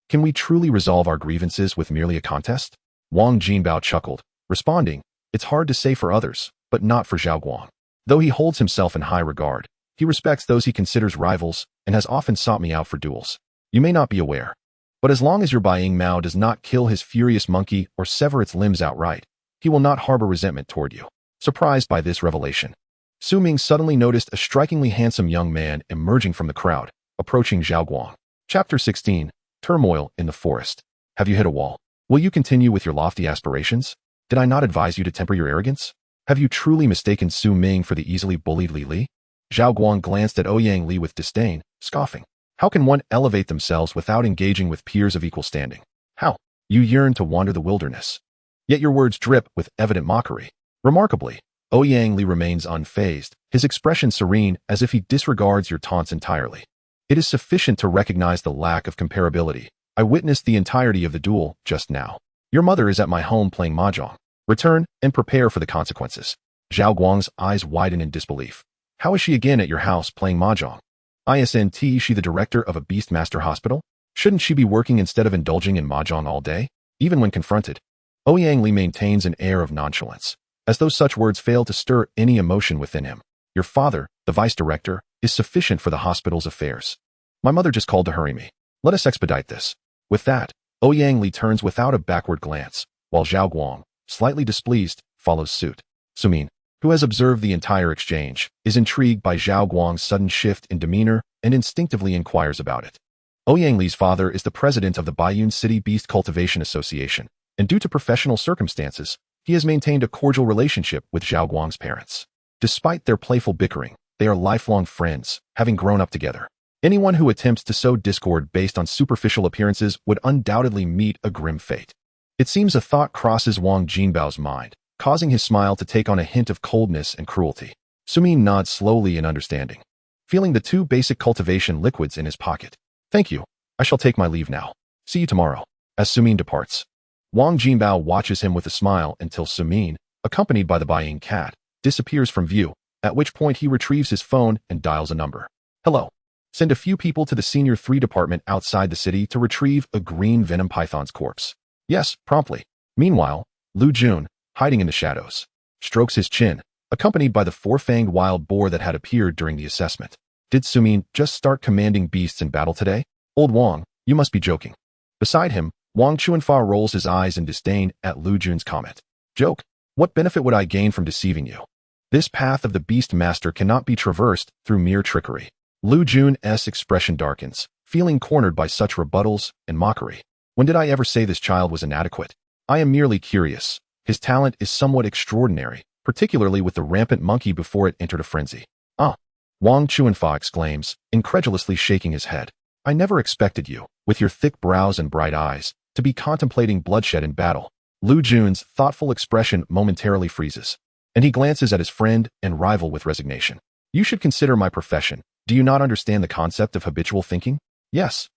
Can we truly resolve our grievances with merely a contest? Wang Jinbao chuckled, responding, it's hard to say for others, but not for Zhao Guang. Though he holds himself in high regard, he respects those he considers rivals and has often sought me out for duels. You may not be aware, but as long as your Bai Mao does not kill his furious monkey or sever its limbs outright, he will not harbor resentment toward you. Surprised by this revelation, Su Ming suddenly noticed a strikingly handsome young man emerging from the crowd, approaching Zhao Guang. Chapter 16, Turmoil in the Forest. Have you hit a wall? Will you continue with your lofty aspirations? Did I not advise you to temper your arrogance? Have you truly mistaken Su Ming for the easily bullied Li Li? Zhao Guang glanced at Ouyang Li with disdain, scoffing. How can one elevate themselves without engaging with peers of equal standing? How? You yearn to wander the wilderness. Yet your words drip with evident mockery. Remarkably, Ouyang Li remains unfazed, his expression serene as if he disregards your taunts entirely. It is sufficient to recognize the lack of comparability. I witnessed the entirety of the duel just now. Your mother is at my home playing mahjong. Return and prepare for the consequences. Zhao Guang's eyes widen in disbelief. How is she again at your house playing mahjong? Isn't she the director of a Beastmaster hospital? Shouldn't she be working instead of indulging in mahjong all day? Even when confronted, Ouyang Li maintains an air of nonchalance, as though such words fail to stir any emotion within him. Your father, the vice director, is sufficient for the hospital's affairs. My mother just called to hurry me. Let us expedite this. With that, Ouyang Li turns without a backward glance, while Zhao Guang, slightly displeased, follows suit. Sumin, who has observed the entire exchange, is intrigued by Zhao Guang's sudden shift in demeanor and instinctively inquires about it. Ouyang Li's father is the president of the Baiyun City Beast Cultivation Association, and due to professional circumstances, he has maintained a cordial relationship with Zhao Guang's parents. Despite their playful bickering, they are lifelong friends, having grown up together. Anyone who attempts to sow discord based on superficial appearances would undoubtedly meet a grim fate. It seems a thought crosses Wang Jinbao's mind, causing his smile to take on a hint of coldness and cruelty. Sumin nods slowly in understanding, feeling the 2 basic cultivation liquids in his pocket. Thank you. I shall take my leave now. See you tomorrow. As Sumin departs, Wang Jinbao watches him with a smile until Sumin, accompanied by the Baiying cat, disappears from view, at which point he retrieves his phone and dials a number. Hello. Send a few people to the Senior 3 department outside the city to retrieve a green venom python's corpse. Yes, promptly. Meanwhile, Lu Jun, hiding in the shadows, strokes his chin, accompanied by the 4-fanged wild boar that had appeared during the assessment. Did Sumin just start commanding beasts in battle today? Old Wang, you must be joking. Beside him, Wang Chuanfa rolls his eyes in disdain at Lu Jun's comment. Joke? What benefit would I gain from deceiving you? This path of the Beast Master cannot be traversed through mere trickery. Lu Jun's expression darkens, feeling cornered by such rebuttals and mockery. When did I ever say this child was inadequate? I am merely curious. His talent is somewhat extraordinary, particularly with the rampant monkey before it entered a frenzy. Ah! Wang Chuanfa exclaims, incredulously shaking his head. I never expected you, with your thick brows and bright eyes, to be contemplating bloodshed in battle. Lu Jun's thoughtful expression momentarily freezes, and he glances at his friend and rival with resignation. You should consider my profession. Do you not understand the concept of habitual thinking? Yes,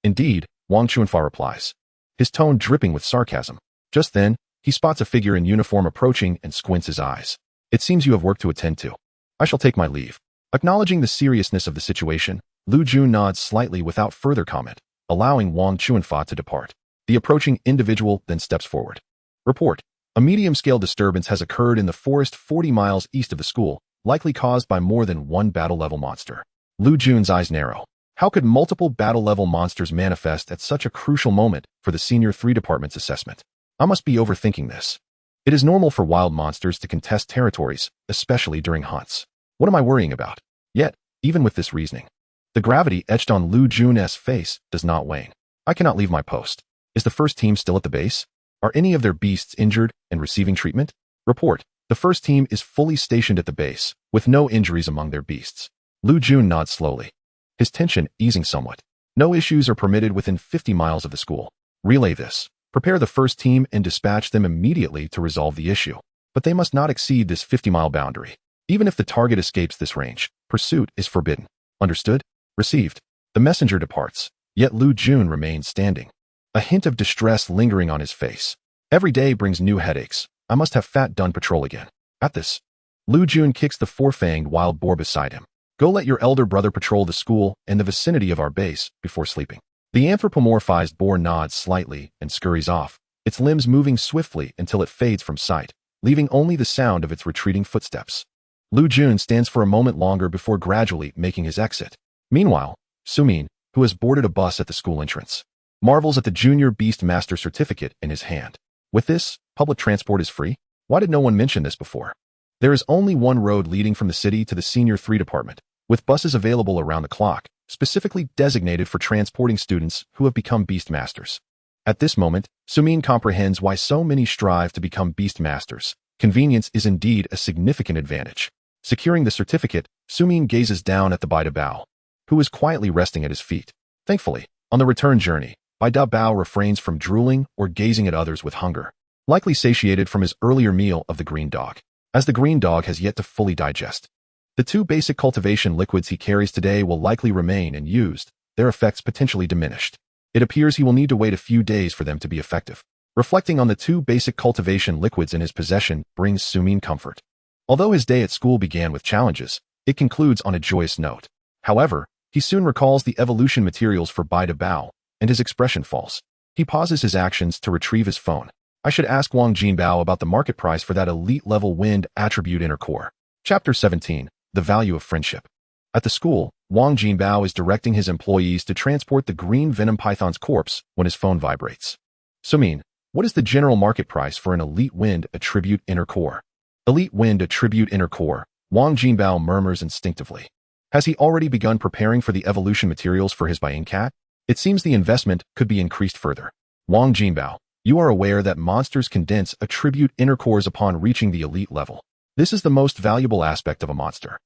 indeed, Wang Chuanfa replies, his tone dripping with sarcasm. Just then, he spots a figure in uniform approaching and squints his eyes. It seems you have work to attend to. I shall take my leave. Acknowledging the seriousness of the situation, Lu Jun nods slightly without further comment, allowing Wang Chuanfa to depart. The approaching individual then steps forward. Report. A medium-scale disturbance has occurred in the forest 40 miles east of the school, likely caused by more than one battle-level monster. Lu Jun's eyes narrow. How could multiple battle-level monsters manifest at such a crucial moment for the Senior 3 Department's assessment? I must be overthinking this. It is normal for wild monsters to contest territories, especially during hunts. What am I worrying about? Yet, even with this reasoning, the gravity etched on Lu Jun's face does not wane. I cannot leave my post. Is the first team still at the base? Are any of their beasts injured and receiving treatment? Report. The first team is fully stationed at the base, with no injuries among their beasts. Lu Jun nods slowly, his tension easing somewhat. No issues are permitted within 50 miles of the school. Relay this. Prepare the first team and dispatch them immediately to resolve the issue. But they must not exceed this 50-mile boundary. Even if the target escapes this range, pursuit is forbidden. Understood? Received. The messenger departs, yet Lu Jun remains standing, a hint of distress lingering on his face. Every day brings new headaches. I must have Fat done patrol again. At this, Lu Jun kicks the 4-fanged wild boar beside him. Go let your elder brother patrol the school and the vicinity of our base before sleeping. The anthropomorphized boar nods slightly and scurries off, its limbs moving swiftly until it fades from sight, leaving only the sound of its retreating footsteps. Lu Jun stands for a moment longer before gradually making his exit. Meanwhile, Sumin, who has boarded a bus at the school entrance, marvels at the Junior Beast Master certificate in his hand. With this, public transport is free? Why did no one mention this before? There is only one road leading from the city to the Senior 3 Department, with buses available around the clock, specifically designated for transporting students who have become Beast Masters. At this moment, Sumin comprehends why so many strive to become Beast Masters. Convenience is indeed a significant advantage. Securing the certificate, Sumin gazes down at the Bai Da Bao, who is quietly resting at his feet. Thankfully, on the return journey, Bai Da Bao refrains from drooling or gazing at others with hunger, likely satiated from his earlier meal of the green dog, as the green dog has yet to fully digest. The 2 basic cultivation liquids he carries today will likely remain and used, their effects potentially diminished. It appears he will need to wait a few days for them to be effective. Reflecting on the 2 basic cultivation liquids in his possession brings Sumin comfort. Although his day at school began with challenges, it concludes on a joyous note. However, he soon recalls the evolution materials for Bai Da Bao, and his expression falls. He pauses his actions to retrieve his phone. I should ask Wang Jinbao about the market price for that elite-level wind attribute inner core. Chapter 17. The Value of Friendship. At the school, Wang Jinbao is directing his employees to transport the green venom python's corpse when his phone vibrates. Sumin, what is the general market price for an elite wind attribute inner core? Elite wind attribute inner core, Wang Jinbao murmurs instinctively. Has he already begun preparing for the evolution materials for his Buying cat? It seems the investment could be increased further. Wang Jinbao, you are aware that monsters condense attribute inner cores upon reaching the elite level. This is the most valuable aspect of a monster.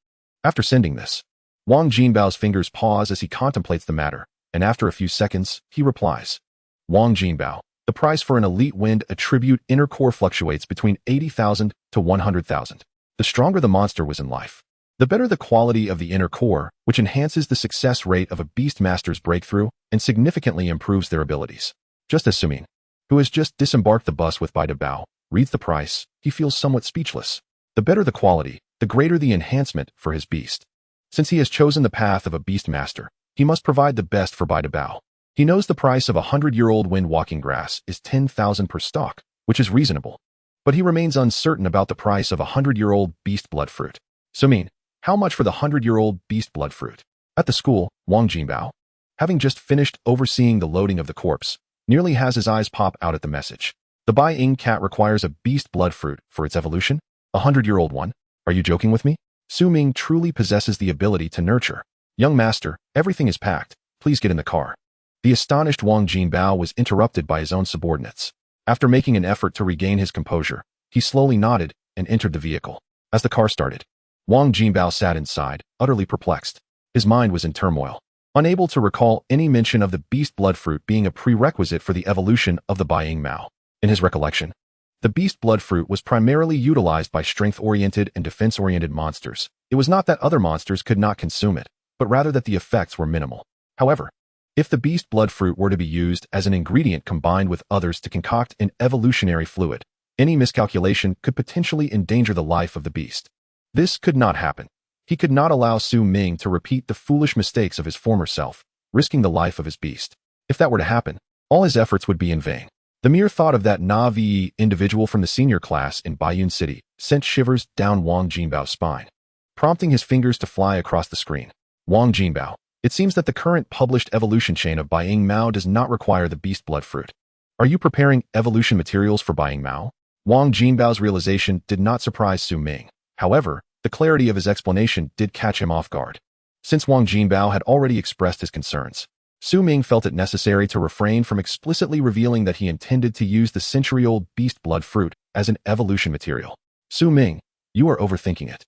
After sending this, Wang Jinbao's fingers pause as he contemplates the matter, and after a few seconds, he replies. Wang Jinbao, the price for an elite wind attribute inner core fluctuates between 80,000 to 100,000. The stronger the monster was in life, the better the quality of the inner core, which enhances the success rate of a beast master's breakthrough and significantly improves their abilities. Just as Sumin, who has just disembarked the bus with Bai Bao, reads the price, he feels somewhat speechless. The better the quality, the greater the enhancement for his beast. Since he has chosen the path of a beast master, he must provide the best for Bai Bao. He knows the price of 100-year-old wind walking grass is 10,000 per stalk, which is reasonable. But he remains uncertain about the price of 100-year-old beast blood fruit. Sumin, how much for the 100-year-old beast blood fruit? At the school, Wang Jinbao, having just finished overseeing the loading of the corpse, nearly has his eyes pop out at the message. The Buying cat requires a beast blood fruit for its evolution? A 100-year-old one? Are you joking with me? Su Ming truly possesses the ability to nurture. Young master, everything is packed. Please get in the car. The astonished Wang Jinbao was interrupted by his own subordinates. After making an effort to regain his composure, he slowly nodded and entered the vehicle. As the car started, Wang Jinbao sat inside, utterly perplexed. His mind was in turmoil, unable to recall any mention of the beast blood fruit being a prerequisite for the evolution of the Buying Mao. In his recollection, the beast blood fruit was primarily utilized by strength-oriented and defense-oriented monsters. It was not that other monsters could not consume it, but rather that the effects were minimal. However, if the beast blood fruit were to be used as an ingredient combined with others to concoct an evolutionary fluid, any miscalculation could potentially endanger the life of the beast. This could not happen. He could not allow Su Ming to repeat the foolish mistakes of his former self, risking the life of his beast. If that were to happen, all his efforts would be in vain. The mere thought of that Na'vi individual from the senior class in Baiyun City sent shivers down Wang Jinbao's spine, prompting his fingers to fly across the screen. Wang Jinbao, it seems that the current published evolution chain of Buying Mao does not require the beast blood fruit. Are you preparing evolution materials for Buying Mao? Wang Jinbao's realization did not surprise Su Ming. However, the clarity of his explanation did catch him off guard. Since Wang Jinbao had already expressed his concerns, Su Ming felt it necessary to refrain from explicitly revealing that he intended to use the century-old beast blood fruit as an evolution material. Su Ming, you are overthinking it.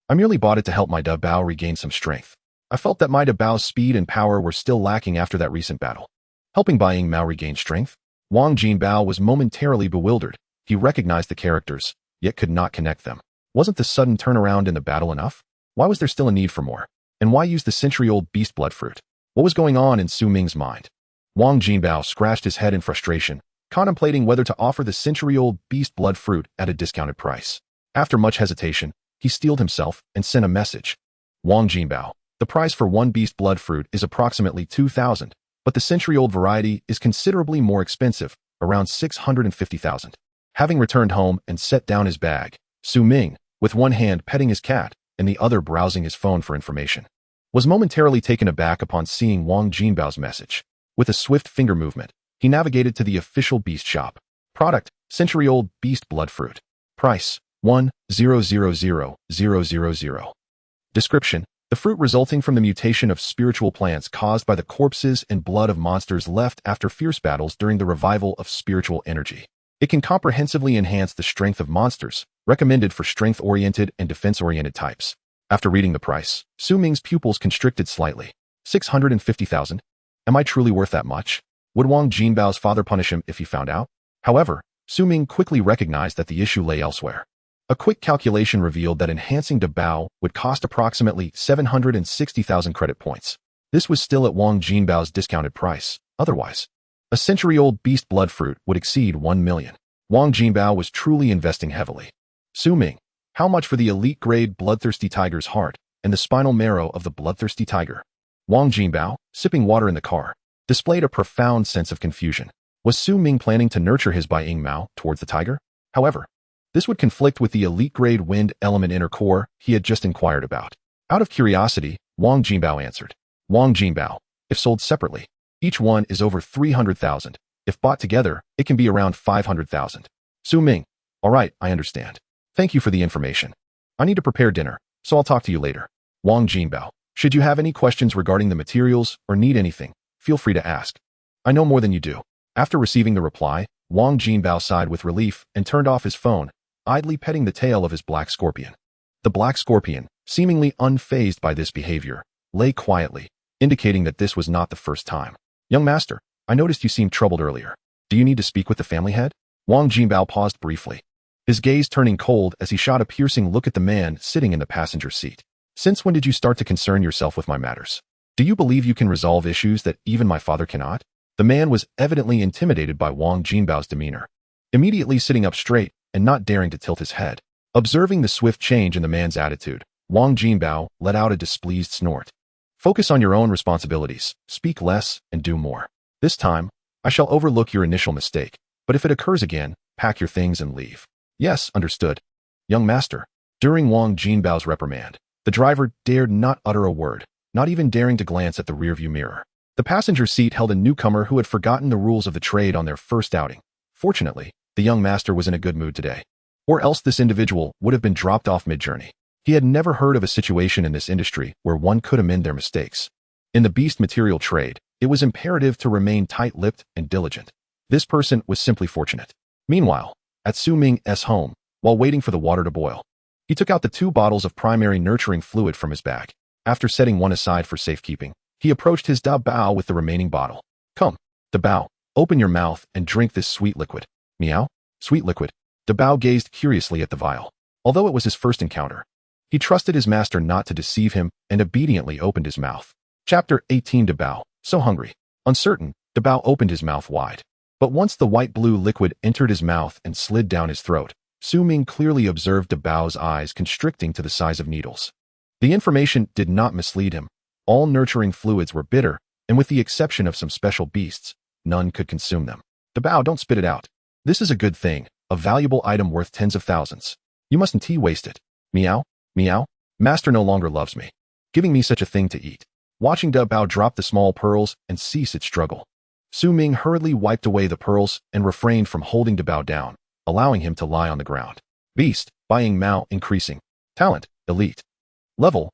I merely bought it to help my Da Bao regain some strength. I felt that my Da Bao's speed and power were still lacking after that recent battle. Helping Buying Mao regain strength? Wang Jinbao was momentarily bewildered. He recognized the characters, yet could not connect them. Wasn't the sudden turnaround in the battle enough? Why was there still a need for more? And why use the century-old beast blood fruit? What was going on in Su Ming's mind? Wang Jinbao scratched his head in frustration, contemplating whether to offer the century-old beast blood fruit at a discounted price. After much hesitation, he steeled himself and sent a message. Wang Jinbao, the price for one beast blood fruit is approximately 2,000, but the century-old variety is considerably more expensive, around 650,000. Having returned home and set down his bag, Su Ming, with one hand petting his cat and the other browsing his phone for information, was momentarily taken aback upon seeing Wang Jinbao's message. With a swift finger movement, he navigated to the official beast shop. Product, century-old beast blood fruit. Price, 1,000,000. Description, the fruit resulting from the mutation of spiritual plants caused by the corpses and blood of monsters left after fierce battles during the revival of spiritual energy. It can comprehensively enhance the strength of monsters, recommended for strength-oriented and defense-oriented types. After reading the price, Su Ming's pupils constricted slightly. 650,000? Am I truly worth that much? Would Wang Jinbao's father punish him if he found out? However, Su Ming quickly recognized that the issue lay elsewhere. A quick calculation revealed that enhancing Da Bao would cost approximately 760,000 credit points. This was still at Wang Jinbao's discounted price. Otherwise, a century-old beast blood fruit would exceed 1 million. Wang Jinbao was truly investing heavily. Su Ming, how much for the elite-grade bloodthirsty tiger's heart and the spinal marrow of the bloodthirsty tiger? Wang Jinbao, sipping water in the car, displayed a profound sense of confusion. Was Su Ming planning to nurture his Buying Mao towards the tiger? However, this would conflict with the elite-grade wind element inner core he had just inquired about. Out of curiosity, Wang Jinbao answered. Wang Jinbao. If sold separately, each one is over 300,000. If bought together, it can be around 500,000. Su Ming. All right, I understand. Thank you for the information. I need to prepare dinner, so I'll talk to you later. Wang Jinbao. Should you have any questions regarding the materials or need anything, feel free to ask. I know more than you do. After receiving the reply, Wang Jinbao sighed with relief and turned off his phone, idly petting the tail of his black scorpion. The black scorpion, seemingly unfazed by this behavior, lay quietly, indicating that this was not the first time. Young master, I noticed you seemed troubled earlier. Do you need to speak with the family head? Wang Jinbao paused briefly, his gaze turning cold as he shot a piercing look at the man sitting in the passenger seat. Since when did you start to concern yourself with my matters? Do you believe you can resolve issues that even my father cannot? The man was evidently intimidated by Wang Jinbao's demeanor, immediately sitting up straight and not daring to tilt his head. Observing the swift change in the man's attitude, Wang Jinbao let out a displeased snort. Focus on your own responsibilities, speak less, and do more. This time, I shall overlook your initial mistake, but if it occurs again, pack your things and leave. Yes, understood. Young master. During Wang Jinbao's reprimand, the driver dared not utter a word, not even daring to glance at the rearview mirror. The passenger seat held a newcomer who had forgotten the rules of the trade on their first outing. Fortunately, the young master was in a good mood today, or else this individual would have been dropped off mid-journey. He had never heard of a situation in this industry where one could amend their mistakes. In the beast material trade, it was imperative to remain tight-lipped and diligent. This person was simply fortunate. Meanwhile, at Su Ming's home, while waiting for the water to boil, he took out the 2 bottles of primary nurturing fluid from his bag. After setting one aside for safekeeping, he approached his Da Bao with the remaining bottle. Come, Da Bao, open your mouth and drink this sweet liquid. Meow? Sweet liquid. Da Bao gazed curiously at the vial. Although it was his first encounter, he trusted his master not to deceive him and obediently opened his mouth. Chapter 18. Da Bao, so hungry. Uncertain, Da Bao opened his mouth wide. But once the white-blue liquid entered his mouth and slid down his throat, Su Ming clearly observed Da Bao's eyes constricting to the size of needles. The information did not mislead him. All nurturing fluids were bitter, and with the exception of some special beasts, none could consume them. Da Bao, don't spit it out. This is a good thing, a valuable item worth tens of thousands. You mustn't waste it. Meow, meow. Master no longer loves me, giving me such a thing to eat. Watching Da Bao drop the small pearls and cease its struggle, Su Ming hurriedly wiped away the pearls and refrained from holding Da Bao down, allowing him to lie on the ground. Beast, buying Mao increasing. Talent, elite. Level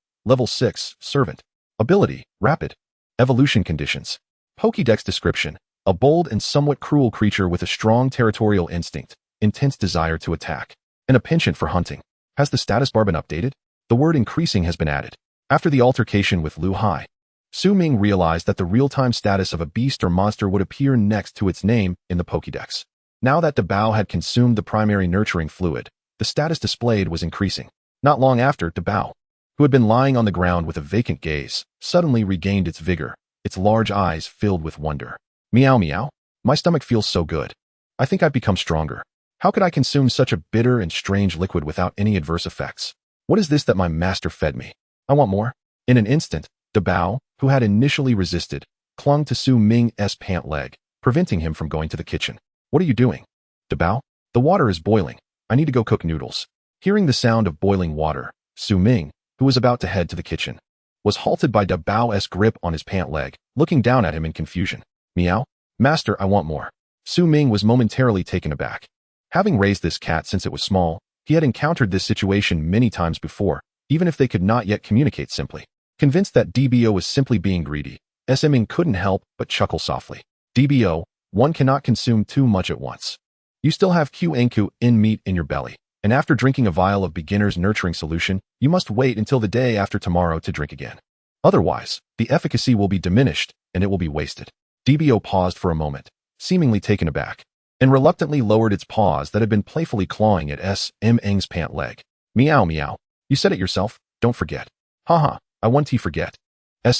6, servant. Ability, rapid. Evolution conditions. Pokédex description, a bold and somewhat cruel creature with a strong territorial instinct, intense desire to attack, and a penchant for hunting. Has the status bar been updated? The word increasing has been added. After the altercation with Lu Hai, Su Ming realized that the real-time status of a beast or monster would appear next to its name in the Pokédex. Now that Da Bao had consumed the primary nurturing fluid, the status displayed was increasing. Not long after, Da Bao, who had been lying on the ground with a vacant gaze, suddenly regained its vigor, its large eyes filled with wonder. Meow meow. My stomach feels so good. I think I've become stronger. How could I consume such a bitter and strange liquid without any adverse effects? What is this that my master fed me? I want more. In an instant, Da Bao, who had initially resisted, clung to Su Ming's pant leg, preventing him from going to the kitchen. What are you doing? Da Bao? The water is boiling. I need to go cook noodles. Hearing the sound of boiling water, Su Ming, who was about to head to the kitchen, was halted by Da Bao's grip on his pant leg, looking down at him in confusion. Meow? Master, I want more. Su Ming was momentarily taken aback. Having raised this cat since it was small, he had encountered this situation many times before, even if they could not yet communicate simply. Convinced that DBO was simply being greedy, Ming couldn't help but chuckle softly. DBO, one cannot consume too much at once. You still have Q in meat in your belly, and after drinking a vial of beginner's nurturing solution, you must wait until the day after tomorrow to drink again. Otherwise, the efficacy will be diminished, and it will be wasted. DBO paused for a moment, seemingly taken aback, and reluctantly lowered its paws that had been playfully clawing at Ming's pant leg. Meow meow. You said it yourself, don't forget. Haha, I want to forget.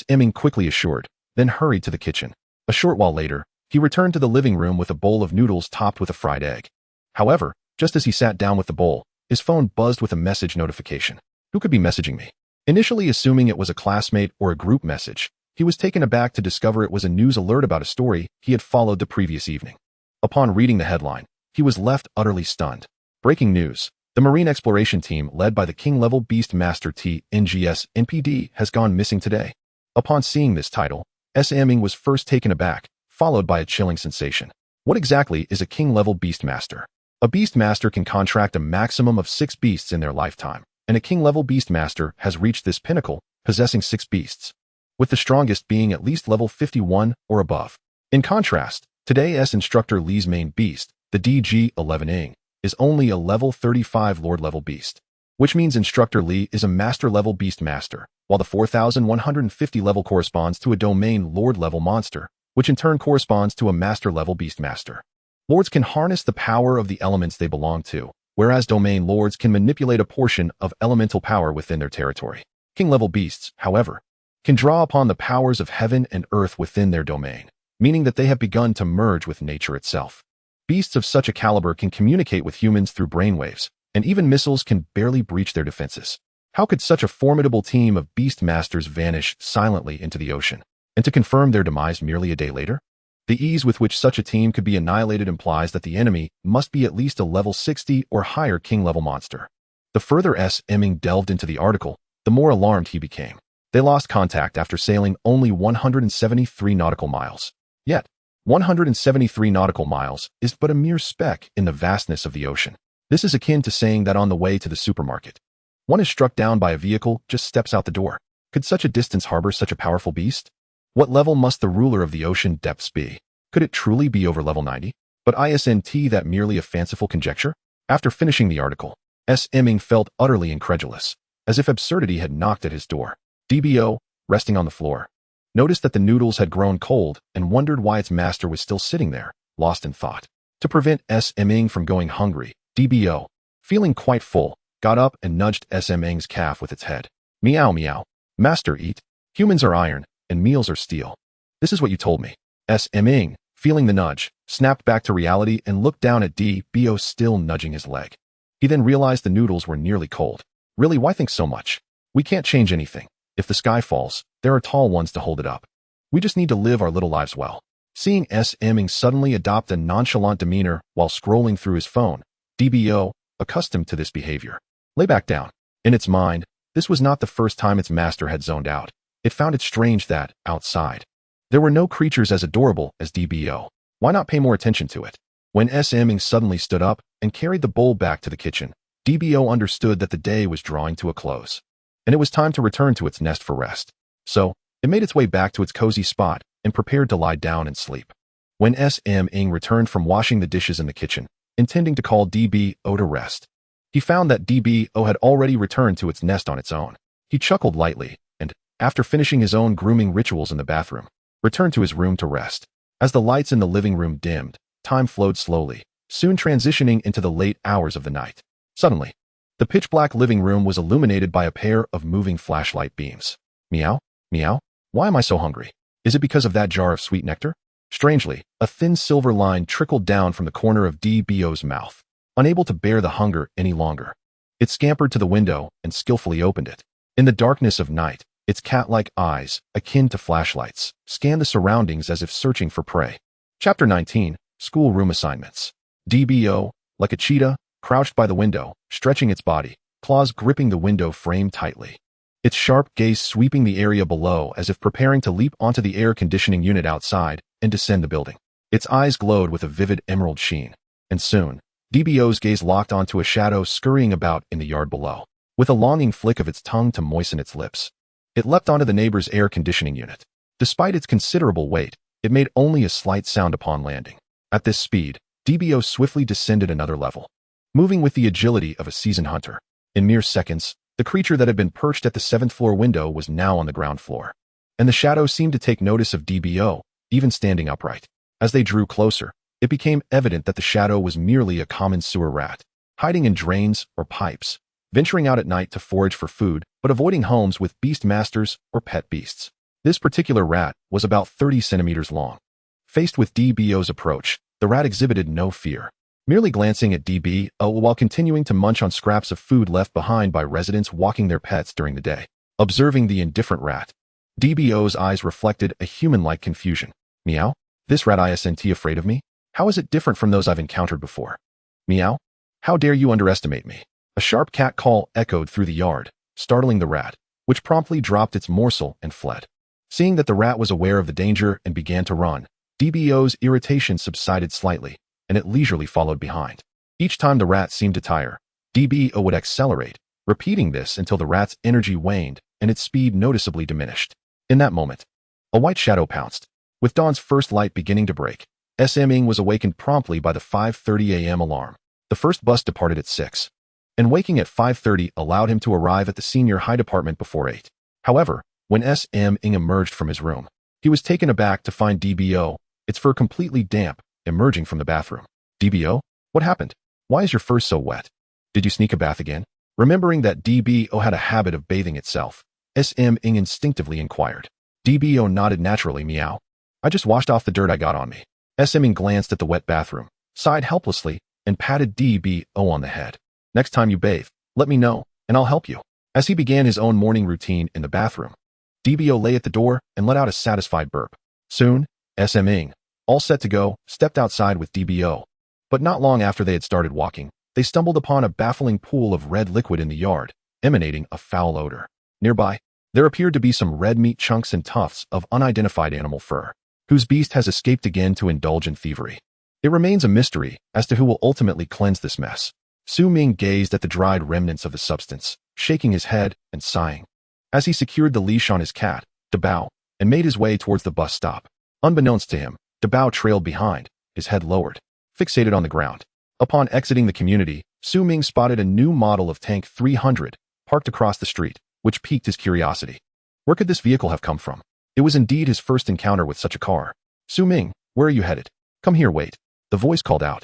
Ming quickly assured, then hurried to the kitchen. A short while later, he returned to the living room with a bowl of noodles topped with a fried egg. However, just as he sat down with the bowl, his phone buzzed with a message notification. Who could be messaging me? Initially assuming it was a classmate or a group message, he was taken aback to discover it was a news alert about a story he had followed the previous evening. Upon reading the headline, he was left utterly stunned. Breaking news. The Marine Exploration Team, led by the King-level Beast Master TNGS NPD, has gone missing today. Upon seeing this title, SMing was first taken aback, followed by a chilling sensation. What exactly is a King-level Beast Master? A Beast Master can contract a maximum of 6 beasts in their lifetime, and a King-level Beast Master has reached this pinnacle, possessing 6 beasts, with the strongest being at least level 51 or above. In contrast, today's Instructor Lee's main beast, the DG-11 is only a level 35 Lord-level beast, which means Instructor Lee is a Master-level Beast Master, while the 4150 level corresponds to a Domain Lord-level monster, which in turn corresponds to a Master-level Beast Master. Lords can harness the power of the elements they belong to, whereas Domain Lords can manipulate a portion of elemental power within their territory. King-level beasts, however, can draw upon the powers of heaven and earth within their domain, meaning that they have begun to merge with nature itself. Beasts of such a caliber can communicate with humans through brainwaves, and even missiles can barely breach their defenses. How could such a formidable team of beast masters vanish silently into the ocean, and to confirm their demise merely a day later? The ease with which such a team could be annihilated implies that the enemy must be at least a level 60 or higher king-level monster. The further SMing delved into the article, the more alarmed he became. They lost contact after sailing only 173 nautical miles. Yet, 173 nautical miles is but a mere speck in the vastness of the ocean. This is akin to saying that on the way to the supermarket, one is struck down by a vehicle just steps out the door. Could such a distance harbor such a powerful beast? What level must the ruler of the ocean depths be? Could it truly be over level 90? But isn't that merely a fanciful conjecture? After finishing the article, SMing felt utterly incredulous, as if absurdity had knocked at his door. DBO, resting on the floor, noticed that the noodles had grown cold and wondered why its master was still sitting there, lost in thought. To prevent SMing from going hungry, DBO, feeling quite full, got up and nudged SMing's calf with its head. Meow meow. Master, eat. Humans are iron, and meals are steel. This is what you told me. SMing, feeling the nudge, snapped back to reality and looked down at DBO still nudging his leg. He then realized the noodles were nearly cold. Really, why think so much? We can't change anything. If the sky falls, there are tall ones to hold it up. We just need to live our little lives well. Seeing SMing suddenly adopt a nonchalant demeanor while scrolling through his phone, DBO, accustomed to this behavior, lay back down. In its mind, this was not the first time its master had zoned out. It found it strange that, outside, there were no creatures as adorable as DBO. Why not pay more attention to it? When SMing suddenly stood up and carried the bowl back to the kitchen, DBO understood that the day was drawing to a close, and it was time to return to its nest for rest. So, it made its way back to its cozy spot and prepared to lie down and sleep. When SMing returned from washing the dishes in the kitchen, intending to call DBO to rest, he found that DBO had already returned to its nest on its own. He chuckled lightly, and, after finishing his own grooming rituals in the bathroom, returned to his room to rest. As the lights in the living room dimmed, time flowed slowly, soon transitioning into the late hours of the night. Suddenly, the pitch-black living room was illuminated by a pair of moving flashlight beams. Meow, meow, why am I so hungry? Is it because of that jar of sweet nectar? Strangely, a thin silver line trickled down from the corner of DBO's mouth. Unable to bear the hunger any longer, it scampered to the window and skillfully opened it. In the darkness of night, its cat-like eyes, akin to flashlights, scanned the surroundings as if searching for prey. Chapter 19, Schoolroom Assignments. DBO, like a cheetah, crouched by the window, stretching its body, claws gripping the window frame tightly. Its sharp gaze sweeping the area below as if preparing to leap onto the air conditioning unit outside and descend the building. Its eyes glowed with a vivid emerald sheen, and soon, DBO's gaze locked onto a shadow scurrying about in the yard below. With a longing flick of its tongue to moisten its lips, it leapt onto the neighbor's air conditioning unit. Despite its considerable weight, it made only a slight sound upon landing. At this speed, DBO swiftly descended another level, moving with the agility of a seasoned hunter. In mere seconds, the creature that had been perched at the 7th-floor window was now on the ground floor, and the shadow seemed to take notice of DBO, even standing upright. As they drew closer, it became evident that the shadow was merely a common sewer rat, hiding in drains or pipes, venturing out at night to forage for food, but avoiding homes with beast masters or pet beasts. This particular rat was about 30 centimeters long. Faced with DBO's approach, the rat exhibited no fear, merely glancing at DBO while continuing to munch on scraps of food left behind by residents walking their pets during the day. Observing the indifferent rat, DBO's eyes reflected a human-like confusion. Meow? This rat isn't afraid of me? How is it different from those I've encountered before? Meow? How dare you underestimate me? A sharp cat call echoed through the yard, startling the rat, which promptly dropped its morsel and fled. Seeing that the rat was aware of the danger and began to run, DBO's irritation subsided slightly, and it leisurely followed behind. Each time the rat seemed to tire, DBO would accelerate, repeating this until the rat's energy waned and its speed noticeably diminished. In that moment, a white shadow pounced. With dawn's first light beginning to break, SM was awakened promptly by the 5:30 a.m. alarm. The first bus departed at 6, and waking at 5:30 allowed him to arrive at the senior high department before 8. However, when SM emerged from his room, he was taken aback to find DBO, its fur completely damp, emerging from the bathroom. DBO, what happened? Why is your fur so wet? Did you sneak a bath again? Remembering that DBO had a habit of bathing itself, SM instinctively inquired. DBO nodded naturally, meow. I just washed off the dirt I got on me. SM glanced at the wet bathroom, sighed helplessly, and patted DBO on the head. Next time you bathe, let me know, and I'll help you. As he began his own morning routine in the bathroom, DBO lay at the door and let out a satisfied burp. Soon, SM, all set to go, stepped outside with DBO. But not long after they had started walking, they stumbled upon a baffling pool of red liquid in the yard, emanating a foul odor. Nearby, there appeared to be some red meat chunks and tufts of unidentified animal fur, whose beast has escaped again to indulge in thievery. It remains a mystery as to who will ultimately cleanse this mess. Su Ming gazed at the dried remnants of the substance, shaking his head and sighing. As he secured the leash on his cat, Dabao, and made his way towards the bus stop. Unbeknownst to him, Dabao trailed behind, his head lowered, fixated on the ground. Upon exiting the community, Su Ming spotted a new model of Tank 300, parked across the street, which piqued his curiosity. Where could this vehicle have come from? It was indeed his first encounter with such a car. Su Ming, where are you headed? Come here, wait. The voice called out.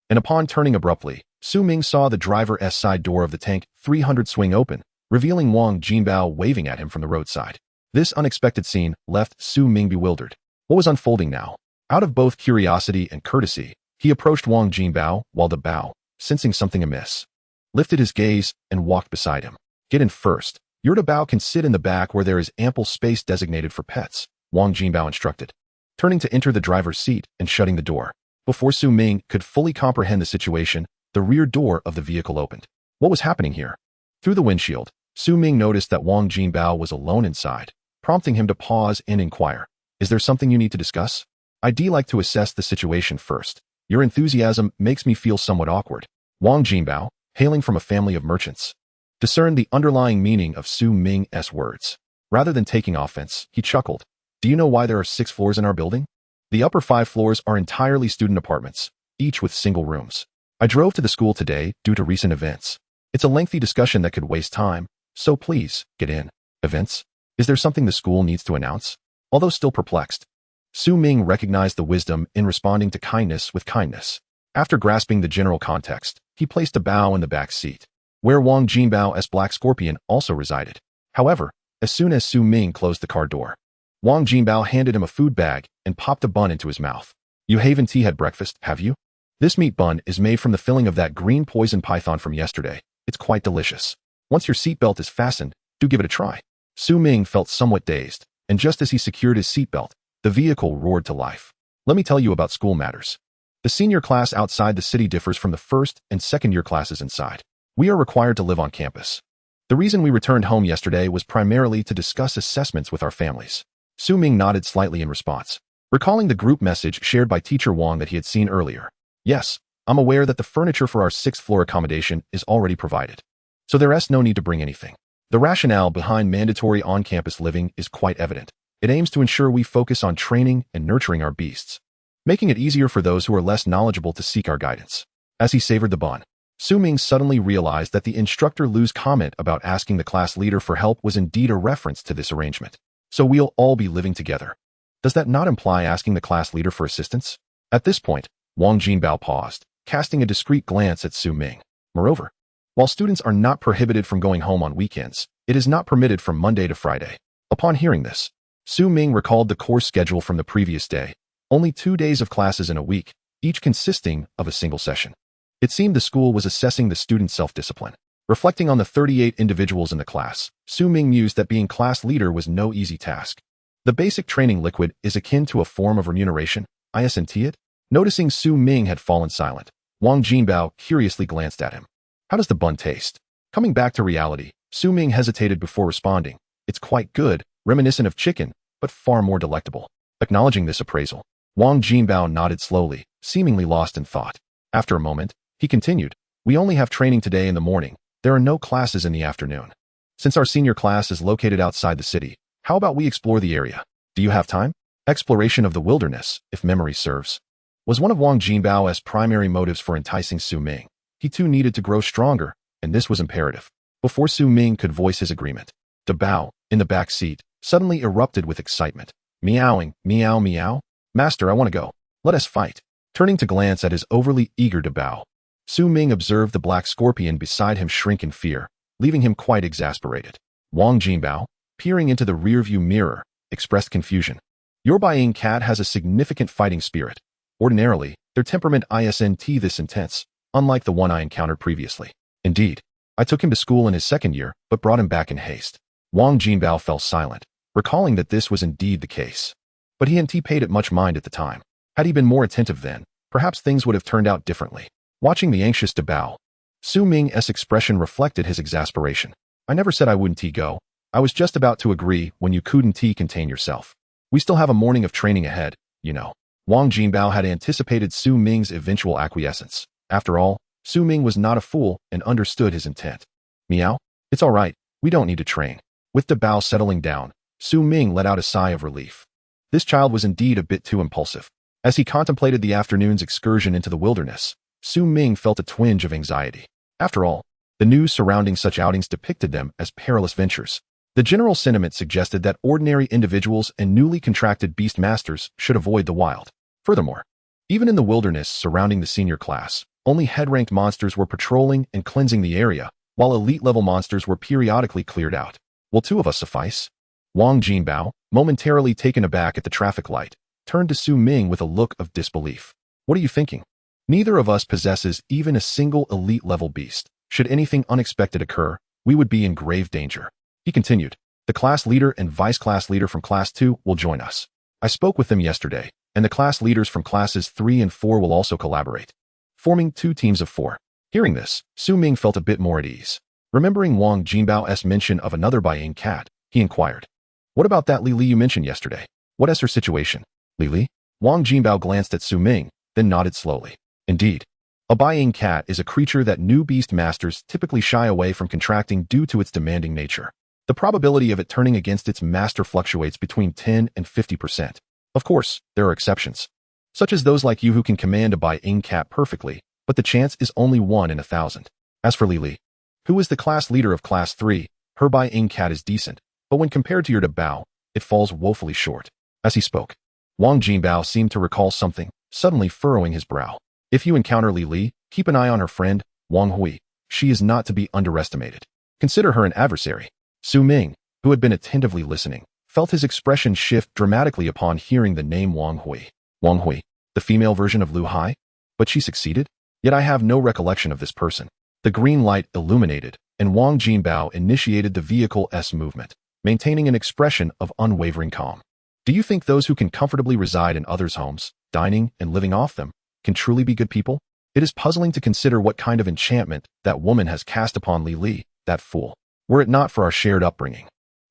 And upon turning abruptly, Su Ming saw the driver's side door of the Tank 300 swing open, revealing Wang Jinbao waving at him from the roadside. This unexpected scene left Su Ming bewildered. What was unfolding now? Out of both curiosity and courtesy, he approached Wang Jinbao while the Bao, sensing something amiss, lifted his gaze and walked beside him. Get in first. Your Dabao can sit in the back where there is ample space designated for pets, Wang Jinbao instructed, turning to enter the driver's seat and shutting the door. Before Su Ming could fully comprehend the situation, the rear door of the vehicle opened. What was happening here? Through the windshield, Su Ming noticed that Wang Jinbao was alone inside, prompting him to pause and inquire. Is there something you need to discuss? I'd like to assess the situation first. Your enthusiasm makes me feel somewhat awkward. Wang Jinbao, hailing from a family of merchants, discerned the underlying meaning of Su Ming's words. Rather than taking offense, he chuckled. Do you know why there are 6 floors in our building? The upper 5 floors are entirely student apartments, each with single rooms. I drove to the school today due to recent events. It's a lengthy discussion that could waste time, so please, get in. Events? Is there something the school needs to announce? Although still perplexed, Su Ming recognized the wisdom in responding to kindness with kindness. After grasping the general context, he placed a Bao in the back seat, where Wang Jinbao's Black Scorpion also resided. However, as soon as Su Ming closed the car door, Wang Jinbao handed him a food bag and popped a bun into his mouth. You haven't had breakfast, have you? This meat bun is made from the filling of that green poison python from yesterday. It's quite delicious. Once your seatbelt is fastened, do give it a try. Su Ming felt somewhat dazed, and just as he secured his seatbelt, the vehicle roared to life. Let me tell you about school matters. The senior class outside the city differs from the first and second year classes inside. We are required to live on campus. The reason we returned home yesterday was primarily to discuss assessments with our families. Su Ming nodded slightly in response, recalling the group message shared by Teacher Wang that he had seen earlier. Yes, I'm aware that the furniture for our 6th floor accommodation is already provided, so there's no need to bring anything. The rationale behind mandatory on-campus living is quite evident. It aims to ensure we focus on training and nurturing our beasts, making it easier for those who are less knowledgeable to seek our guidance. As he savored the bun, Su Ming suddenly realized that the instructor Lu's comment about asking the class leader for help was indeed a reference to this arrangement. So we'll all be living together. Does that not imply asking the class leader for assistance? At this point, Wang Jinbao paused, casting a discreet glance at Su Ming. Moreover, while students are not prohibited from going home on weekends, it is not permitted from Monday to Friday. Upon hearing this, Su Ming recalled the course schedule from the previous day. Only 2 days of classes in a week, each consisting of a single session. It seemed the school was assessing the students' self-discipline. Reflecting on the 38 individuals in the class, Su Ming mused that being class leader was no easy task. The basic training liquid is akin to a form of remuneration, isn't it? Noticing Su Ming had fallen silent, Wang Jinbao curiously glanced at him. How does the bun taste? Coming back to reality, Su Ming hesitated before responding. It's quite good, reminiscent of chicken, but far more delectable. Acknowledging this appraisal, Wang Jinbao nodded slowly, seemingly lost in thought. After a moment, he continued, we only have training today in the morning. There are no classes in the afternoon. Since our senior class is located outside the city, how about we explore the area? Do you have time? Exploration of the wilderness, if memory serves, was one of Wang Jinbao's primary motives for enticing Su Ming. He too needed to grow stronger, and this was imperative. Before Su Ming could voice his agreement, Dabao, in the back seat, suddenly erupted with excitement. Meowing, meow meow. Master, I want to go. Let us fight. Turning to glance at his overly eager Dabao, Su Ming observed the black scorpion beside him shrink in fear, leaving him quite exasperated. Wang Jinbao, peering into the rearview mirror, expressed confusion. Your Baiying cat has a significant fighting spirit. Ordinarily, their temperament isn't this intense, unlike the one I encountered previously. Indeed, I took him to school in his second year, but brought him back in haste. Wang Jinbao fell silent, recalling that this was indeed the case. But he hadn't paid it much mind at the time. Had he been more attentive then, perhaps things would have turned out differently. Watching the anxious Dabao, Su Ming's expression reflected his exasperation. I never said I wouldn't go. I was just about to agree when you couldn't contain yourself. We still have a morning of training ahead, you know. Wang Jinbao had anticipated Su Ming's eventual acquiescence. After all, Su Ming was not a fool and understood his intent. Meow? It's all right, we don't need to train. With Dabao settling down, Su Ming let out a sigh of relief. This child was indeed a bit too impulsive. As he contemplated the afternoon's excursion into the wilderness, Su Ming felt a twinge of anxiety. After all, the news surrounding such outings depicted them as perilous ventures. The general sentiment suggested that ordinary individuals and newly contracted beast masters should avoid the wild. Furthermore, even in the wilderness surrounding the senior class, only head-ranked monsters were patrolling and cleansing the area, while elite-level monsters were periodically cleared out. Will two of us suffice? Wang Jinbao, momentarily taken aback at the traffic light, turned to Su Ming with a look of disbelief. What are you thinking? Neither of us possesses even a single elite-level beast. Should anything unexpected occur, we would be in grave danger. He continued, the class leader and vice-class leader from Class 2 will join us. I spoke with them yesterday, and the class leaders from Classes 3 and 4 will also collaborate, forming 2 teams of 4. Hearing this, Su Ming felt a bit more at ease. Remembering Wang Jinbao's mention of another Baiying cat, he inquired, what about that Li Li you mentioned yesterday? What is her situation? Li Li? Wang Jinbao glanced at Su Ming, then nodded slowly. Indeed, a Baiying cat is a creature that new beast masters typically shy away from contracting due to its demanding nature. The probability of it turning against its master fluctuates between 10 and 50%. Of course, there are exceptions, such as those like you who can command a Baiying cat perfectly, but the chance is only 1 in 1,000. As for Li Li, who is the class leader of Class 3, her Baiying cat is decent, but when compared to your Dabao, it falls woefully short. As he spoke, Wang Jinbao seemed to recall something, suddenly furrowing his brow. If you encounter Li Li, keep an eye on her friend, Wang Hui. She is not to be underestimated. Consider her an adversary. Su Ming, who had been attentively listening, felt his expression shift dramatically upon hearing the name Wang Hui. Wang Hui, the female version of Lu Hai? But she succeeded? Yet I have no recollection of this person. The green light illuminated, and Wang Jinbao initiated the vehicle's movement, maintaining an expression of unwavering calm. Do you think those who can comfortably reside in others' homes, dining and living off them, can truly be good people? It is puzzling to consider what kind of enchantment that woman has cast upon Li Li, that fool. Were it not for our shared upbringing,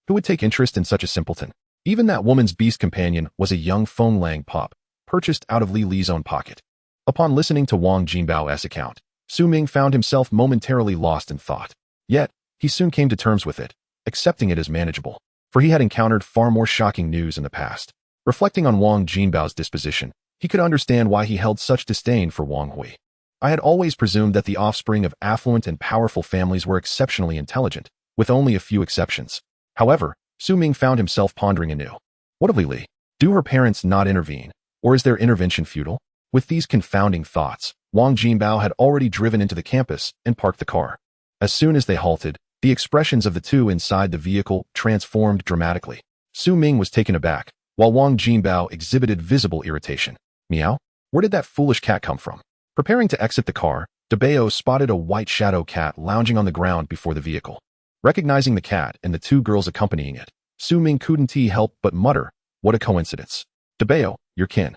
who would take interest in such a simpleton? Even that woman's beast companion was a young phone-laying pup, purchased out of Li Li's own pocket. Upon listening to Wang Jinbao's account, Su Ming found himself momentarily lost in thought. Yet, he soon came to terms with it, accepting it as manageable, for he had encountered far more shocking news in the past. Reflecting on Wang Jinbao's disposition, he could understand why he held such disdain for Wang Hui. I had always presumed that the offspring of affluent and powerful families were exceptionally intelligent, with only a few exceptions. However, Su Ming found himself pondering anew. What of Li Li? Do her parents not intervene, or is their intervention futile? With these confounding thoughts, Wang Jinbao had already driven into the campus and parked the car. As soon as they halted, the expressions of the two inside the vehicle transformed dramatically. Su Ming was taken aback, while Wang Jinbao exhibited visible irritation. Meow? Where did that foolish cat come from? Preparing to exit the car, Dabao spotted a white shadow cat lounging on the ground before the vehicle. Recognizing the cat and the 2 girls accompanying it, Su Ming couldn't help but mutter, what a coincidence. Dabao, your kin.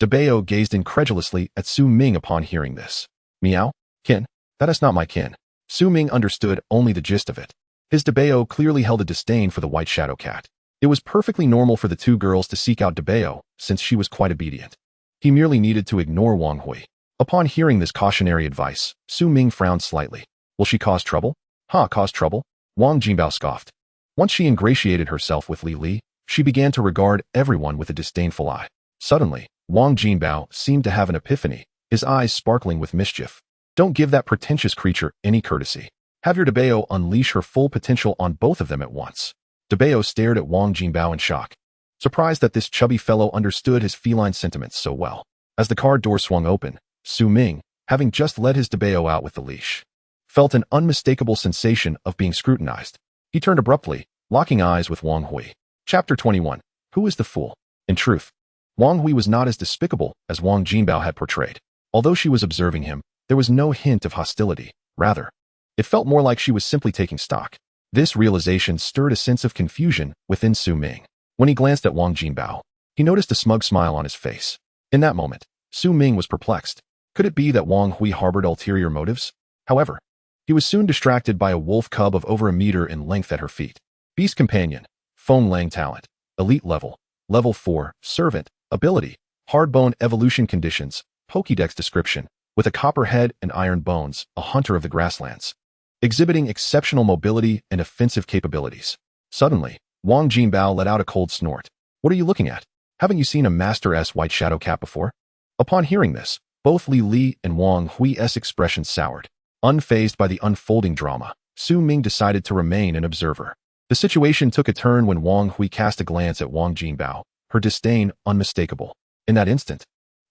Dabao gazed incredulously at Su Ming upon hearing this. Meow? Kin? That is not my kin. Su Ming understood only the gist of it. His Debeo clearly held a disdain for the white shadow cat. It was perfectly normal for the two girls to seek out Debeo, since she was quite obedient. He merely needed to ignore Wang Hui. Upon hearing this cautionary advice, Su Ming frowned slightly. Will she cause trouble? Cause trouble? Wang Jinbao scoffed. Once she ingratiated herself with Li Li, she began to regard everyone with a disdainful eye. Suddenly, Wang Jinbao seemed to have an epiphany, his eyes sparkling with mischief. Don't give that pretentious creature any courtesy. Have your Debeo unleash her full potential on both of them at once. Debeo stared at Wang Jinbao in shock, surprised that this chubby fellow understood his feline sentiments so well. As the car door swung open, Su Ming, having just led his Debeo out with the leash, felt an unmistakable sensation of being scrutinized. He turned abruptly, locking eyes with Wang Hui. Chapter 21. Who is the fool? In truth, Wang Hui was not as despicable as Wang Jinbao had portrayed. Although she was observing him, there was no hint of hostility. Rather, it felt more like she was simply taking stock. This realization stirred a sense of confusion within Su Ming. When he glanced at Wang Jinbao, he noticed a smug smile on his face. In that moment, Su Ming was perplexed. Could it be that Wang Hui harbored ulterior motives? However, he was soon distracted by a wolf cub of over a meter in length at her feet. Beast Companion, Feng Lang Talent, Elite Level, Level 4, Servant, Ability, Hardbone Evolution Conditions, Pokédex Description, with a copper head and iron bones, a hunter of the grasslands, exhibiting exceptional mobility and offensive capabilities. Suddenly, Wang Jinbao let out a cold snort. What are you looking at? Haven't you seen a Master S white shadow cat before? Upon hearing this, both Li Li and Wang Hui's expressions soured. Unfazed by the unfolding drama, Su Ming decided to remain an observer. The situation took a turn when Wang Hui cast a glance at Wang Jinbao, her disdain unmistakable. In that instant,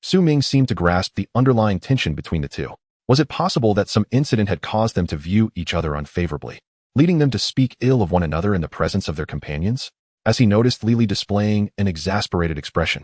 Su Ming seemed to grasp the underlying tension between the two. Was it possible that some incident had caused them to view each other unfavorably, leading them to speak ill of one another in the presence of their companions? As he noticed Li Li displaying an exasperated expression,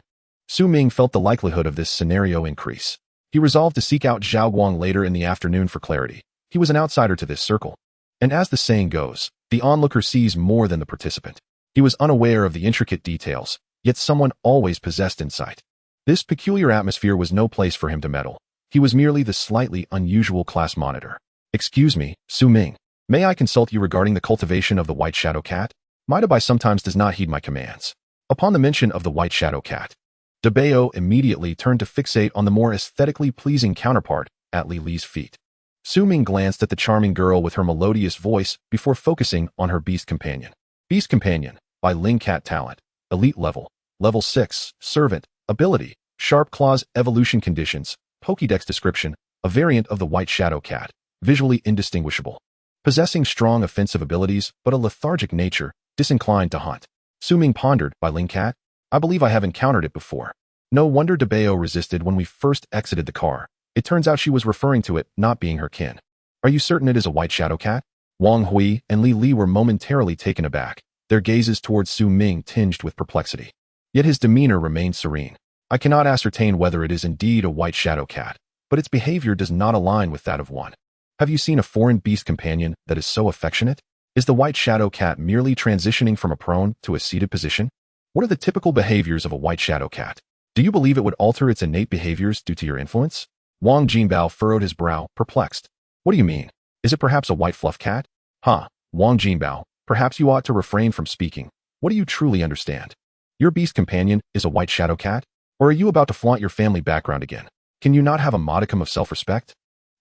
Su Ming felt the likelihood of this scenario increase. He resolved to seek out Zhao Guang later in the afternoon for clarity. He was an outsider to this circle. And as the saying goes, the onlooker sees more than the participant. He was unaware of the intricate details, yet someone always possessed insight. This peculiar atmosphere was no place for him to meddle. He was merely the slightly unusual class monitor. Excuse me, Su Ming. May I consult you regarding the cultivation of the white shadow cat? Mitabai sometimes does not heed my commands. Upon the mention of the white shadow cat, Debeo immediately turned to fixate on the more aesthetically pleasing counterpart at Li Li's feet. Su Ming glanced at the charming girl with her melodious voice before focusing on her beast companion. Beast Companion, by Ling Cat Talent, Elite Level, Level 6, Servant, Ability, Sharp Claws Evolution Conditions, Pokédex Description, a variant of the white shadow cat, visually indistinguishable. Possessing strong offensive abilities but a lethargic nature, disinclined to hunt. Su Ming pondered, by Ling Cat? I believe I have encountered it before. No wonder Debeo resisted when we first exited the car. It turns out she was referring to it not being her kin. Are you certain it is a white shadow cat? Wang Hui and Li Li were momentarily taken aback, their gazes towards Su Ming tinged with perplexity. Yet his demeanor remained serene. I cannot ascertain whether it is indeed a white shadow cat, but its behavior does not align with that of one. Have you seen a foreign beast companion that is so affectionate? Is the white shadow cat merely transitioning from a prone to a seated position? What are the typical behaviors of a white shadow cat? Do you believe it would alter its innate behaviors due to your influence? Wang Jinbao furrowed his brow, perplexed. What do you mean? Is it perhaps a white fluff cat? Wang Jinbao, perhaps you ought to refrain from speaking. What do you truly understand? Your beast companion is a white shadow cat? Or are you about to flaunt your family background again? Can you not have a modicum of self-respect?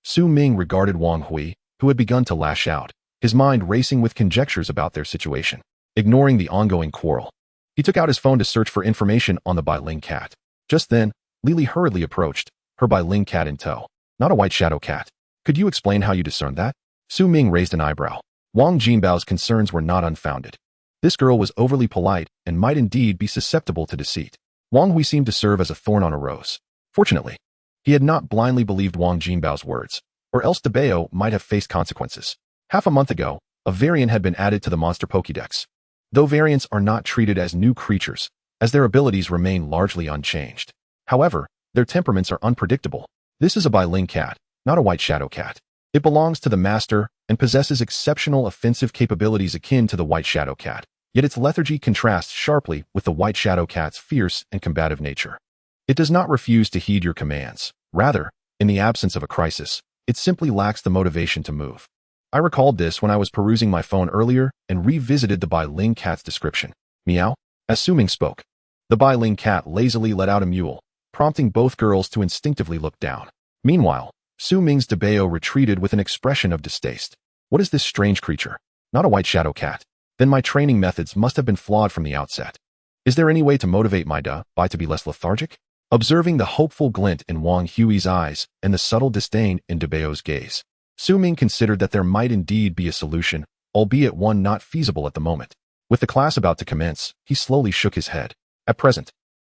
Su Ming regarded Wang Hui, who had begun to lash out, his mind racing with conjectures about their situation. Ignoring the ongoing quarrel, he took out his phone to search for information on the Bai Ling cat. Just then, Li Li hurriedly approached, her Bai Ling cat in tow. Not a white shadow cat. Could you explain how you discerned that? Su Ming raised an eyebrow. Wang Jinbao's concerns were not unfounded. This girl was overly polite and might indeed be susceptible to deceit. Wang Hui seemed to serve as a thorn on a rose. Fortunately, he had not blindly believed Wang Jinbao's words, or else Debeo might have faced consequences. Half a month ago, a variant had been added to the monster Pokédex. Though variants are not treated as new creatures, as their abilities remain largely unchanged. However, their temperaments are unpredictable. This is a Bai Ling cat, not a white shadow cat. It belongs to the master and possesses exceptional offensive capabilities akin to the white shadow cat. Yet its lethargy contrasts sharply with the white shadow cat's fierce and combative nature. It does not refuse to heed your commands. Rather, in the absence of a crisis, it simply lacks the motivation to move. I recalled this when I was perusing my phone earlier and revisited the Bai-Ling cat's description. Meow? As Su Ming spoke, the Bai-Ling cat lazily let out a mewl, prompting both girls to instinctively look down. Meanwhile, Su Ming's Debao retreated with an expression of distaste. What is this strange creature? Not a white shadow cat. Then my training methods must have been flawed from the outset. Is there any way to motivate my Bai to be less lethargic? Observing the hopeful glint in Wang Hui's eyes and the subtle disdain in Debao's gaze, Su Ming considered that there might indeed be a solution, albeit one not feasible at the moment. With the class about to commence, he slowly shook his head. At present,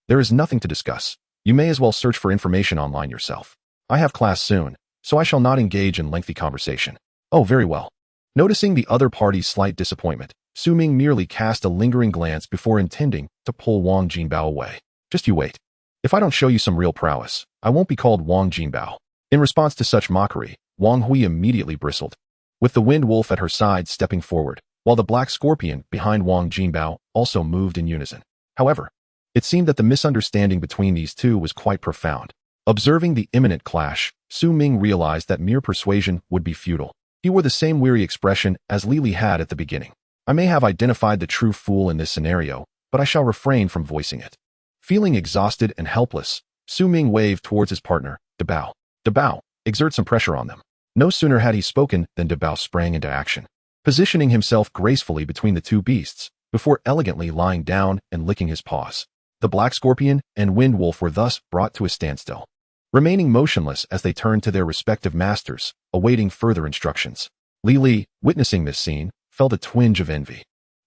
there is nothing to discuss. You may as well search for information online yourself. I have class soon, so I shall not engage in lengthy conversation. Oh, very well. Noticing the other party's slight disappointment, Su Ming merely cast a lingering glance before intending to pull Wang Jinbao away. Just you wait. If I don't show you some real prowess, I won't be called Wang Jinbao. In response to such mockery, Wang Hui immediately bristled, with the Wind Wolf at her side stepping forward, while the Black Scorpion behind Wang Jinbao also moved in unison. However, it seemed that the misunderstanding between these two was quite profound. Observing the imminent clash, Su Ming realized that mere persuasion would be futile. He wore the same weary expression as Li Li had at the beginning. I may have identified the true fool in this scenario, but I shall refrain from voicing it. Feeling exhausted and helpless, Su Ming waved towards his partner, Debao. Debao, exert some pressure on them. No sooner had he spoken than Debao sprang into action, positioning himself gracefully between the two beasts, before elegantly lying down and licking his paws. The Black Scorpion and Wind Wolf were thus brought to a standstill, remaining motionless as they turned to their respective masters, awaiting further instructions. Li Li, witnessing this scene, felt a twinge of envy.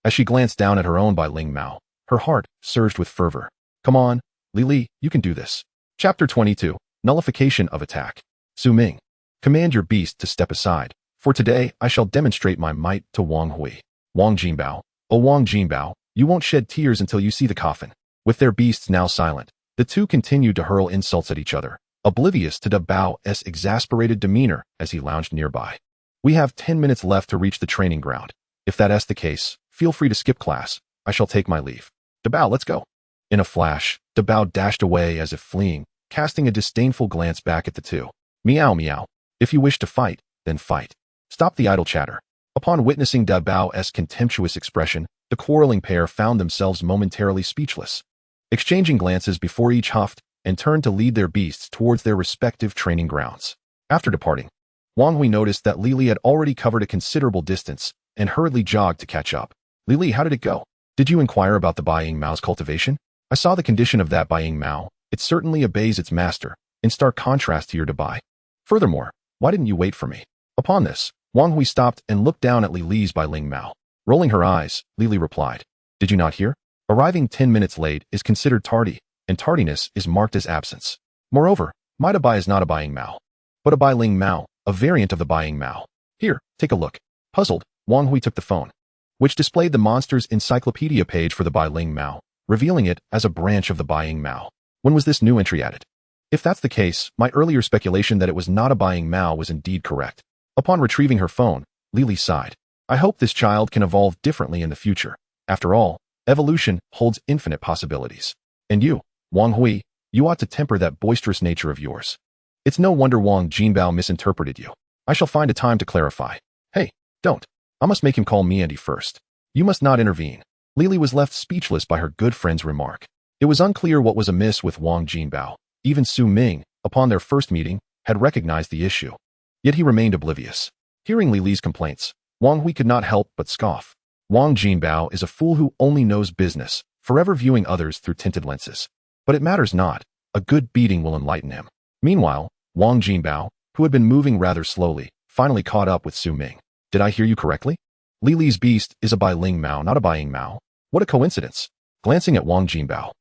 As she glanced down at her own Bai-Ling Mao, her heart surged with fervor. Come on, Li Li, you can do this. Chapter 22, Nullification of Attack. Su Ming, command your beast to step aside, for today I shall demonstrate my might to Wang Hui. Wang Jinbao, oh Wang Jinbao, you won't shed tears until you see the coffin. With their beasts now silent, the two continued to hurl insults at each other, oblivious to Debao's exasperated demeanor as he lounged nearby. We have 10 minutes left to reach the training ground. If that's the case, feel free to skip class. I shall take my leave. Debao, let's go. In a flash, Debao dashed away as if fleeing, casting a disdainful glance back at the two. Meow meow. If you wish to fight, then fight. Stop the idle chatter. Upon witnessing Debao's contemptuous expression, the quarreling pair found themselves momentarily speechless, exchanging glances before each huffed and turned to lead their beasts towards their respective training grounds. After departing, Wang Hui noticed that Li Li had already covered a considerable distance and hurriedly jogged to catch up. Li Li, how did it go? Did you inquire about the Bai-Ying Mao's cultivation? I saw the condition of that Bai-Ying Mao. It certainly obeys its master, in stark contrast to your Debai. Furthermore, why didn't you wait for me? Upon this, Wang Hui stopped and looked down at Li Li's Bai-Ling Mao. Rolling her eyes, Li Li replied, Did you not hear? Arriving 10 minutes late is considered tardy, and tardiness is marked as absence. Moreover, my Debai is not a Bai-Ying Mao, but a Bai-Ling Mao, a variant of the Bai-Ying Mao. Here, take a look. Puzzled, Wang Hui took the phone, which displayed the monster's encyclopedia page for the Bai-Ling Mao, revealing it as a branch of the Bai-Ying Mao. When was this new entry added? If that's the case, my earlier speculation that it was not a Bai-Ying Mao was indeed correct. Upon retrieving her phone, Li Li sighed. I hope this child can evolve differently in the future. After all, evolution holds infinite possibilities. And you, Wang Hui, you ought to temper that boisterous nature of yours. It's no wonder Wang Jinbao misinterpreted you. I shall find a time to clarify. Hey, don't. I must make him call me Andy first. You must not intervene. Li Li was left speechless by her good friend's remark. It was unclear what was amiss with Wang Jinbao. Even Su Ming, upon their first meeting, had recognized the issue. Yet he remained oblivious. Hearing Li Li's complaints, Wang Hui could not help but scoff. Wang Jinbao is a fool who only knows business, forever viewing others through tinted lenses. But it matters not. A good beating will enlighten him. Meanwhile, Wang Jinbao, who had been moving rather slowly, finally caught up with Su Ming. Did I hear you correctly? Li Li's beast is a Bai-Ling Mao, not a Bai-Ying Mao. What a coincidence. Glancing at Wang Jinbao,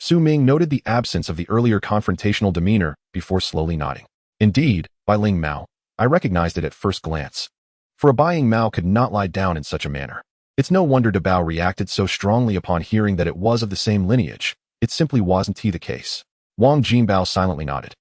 Su Ming noted the absence of the earlier confrontational demeanor before slowly nodding. Indeed, Bai-Ling Mao, I recognized it at first glance. For a Bai-Ying Mao could not lie down in such a manner. It's no wonder Debao reacted so strongly upon hearing that it was of the same lineage. It simply wasn't the case. Wang Jinbao silently nodded.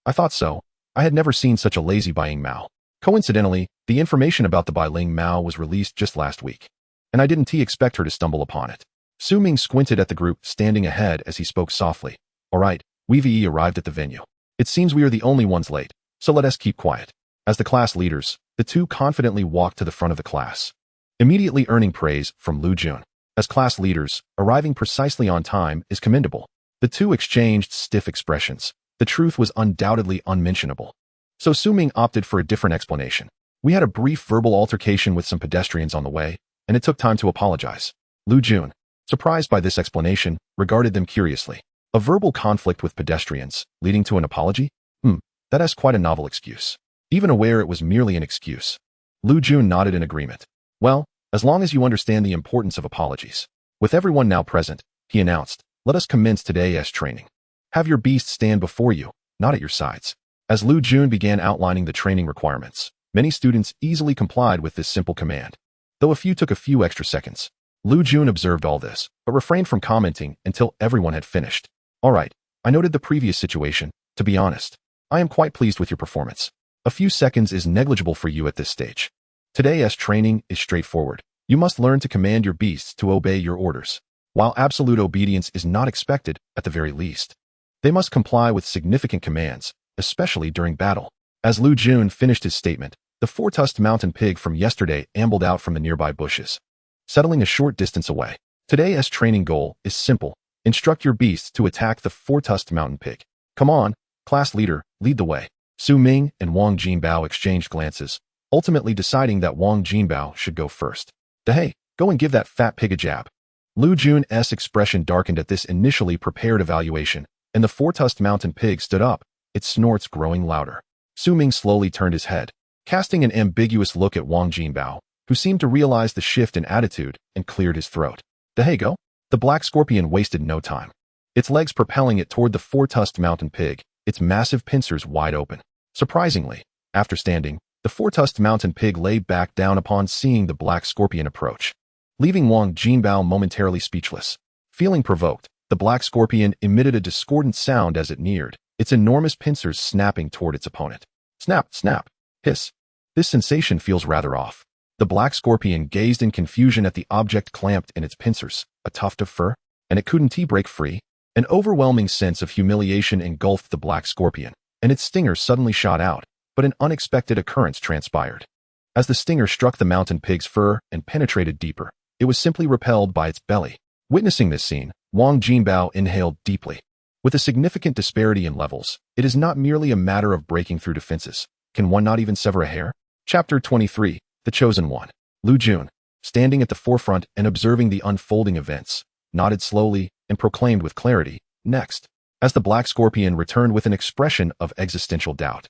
I thought so. I had never seen such a lazy Bai-Ying Mao. Coincidentally, the information about the Bai-Ling Mao was released just last week, and I didn't expect her to stumble upon it. Su Ming squinted at the group standing ahead as he spoke softly. All right, we've arrived at the venue. It seems we are the only ones late, so let us keep quiet. As the class leaders, the two confidently walked to the front of the class, immediately earning praise from Lu Jun. As class leaders, arriving precisely on time is commendable. The two exchanged stiff expressions. The truth was undoubtedly unmentionable. So Su Ming opted for a different explanation. We had a brief verbal altercation with some pedestrians on the way, and it took time to apologize. Lu Jun, surprised by this explanation, regarded them curiously. A verbal conflict with pedestrians, leading to an apology? That has quite a novel excuse. Even aware it was merely an excuse. Lu Jun nodded in agreement. Well, as long as you understand the importance of apologies. With everyone now present, he announced, let us commence today's training. Have your beast stand before you, not at your sides. As Lu Jun began outlining the training requirements, many students easily complied with this simple command. Though a few took a few extra seconds. Lu Jun observed all this, but refrained from commenting until everyone had finished. All right, I noted the previous situation. To be honest, I am quite pleased with your performance. A few seconds is negligible for you at this stage. Today's training is straightforward. You must learn to command your beasts to obey your orders. While absolute obedience is not expected, at the very least, they must comply with significant commands, especially during battle. As Lu Jun finished his statement, the four-tusked mountain pig from yesterday ambled out from the nearby bushes, settling a short distance away. Today's training goal is simple. Instruct your beasts to attack the four-tusked mountain pig. Come on, class leader, lead the way. Su Ming and Wang Jinbao exchanged glances, ultimately deciding that Wang Jinbao should go first. Hey, go and give that fat pig a jab. Lu Jun's expression darkened at this initially prepared evaluation, and the four-tusked mountain pig stood up, its snorts growing louder. Su Ming slowly turned his head, casting an ambiguous look at Wang Jinbao, who seemed to realize the shift in attitude and cleared his throat. Hey, go. The black scorpion wasted no time, its legs propelling it toward the four-tusked mountain pig, its massive pincers wide open. Surprisingly, after standing, the four-tusked mountain pig lay back down upon seeing the black scorpion approach, leaving Wang Jinbao momentarily speechless. Feeling provoked, the black scorpion emitted a discordant sound as it neared, its enormous pincers snapping toward its opponent. Snap, snap, hiss. This sensation feels rather off. The black scorpion gazed in confusion at the object clamped in its pincers, a tuft of fur, and it couldn't break free. An overwhelming sense of humiliation engulfed the black scorpion, and its stinger suddenly shot out, but an unexpected occurrence transpired. As the stinger struck the mountain pig's fur and penetrated deeper, it was simply repelled by its belly. Witnessing this scene, Wang Jinbao inhaled deeply. With a significant disparity in levels, it is not merely a matter of breaking through defenses. Can one not even sever a hair? Chapter 23, The Chosen One. Lu Jun, standing at the forefront and observing the unfolding events, nodded slowly and proclaimed with clarity, next. As the black scorpion returned with an expression of existential doubt,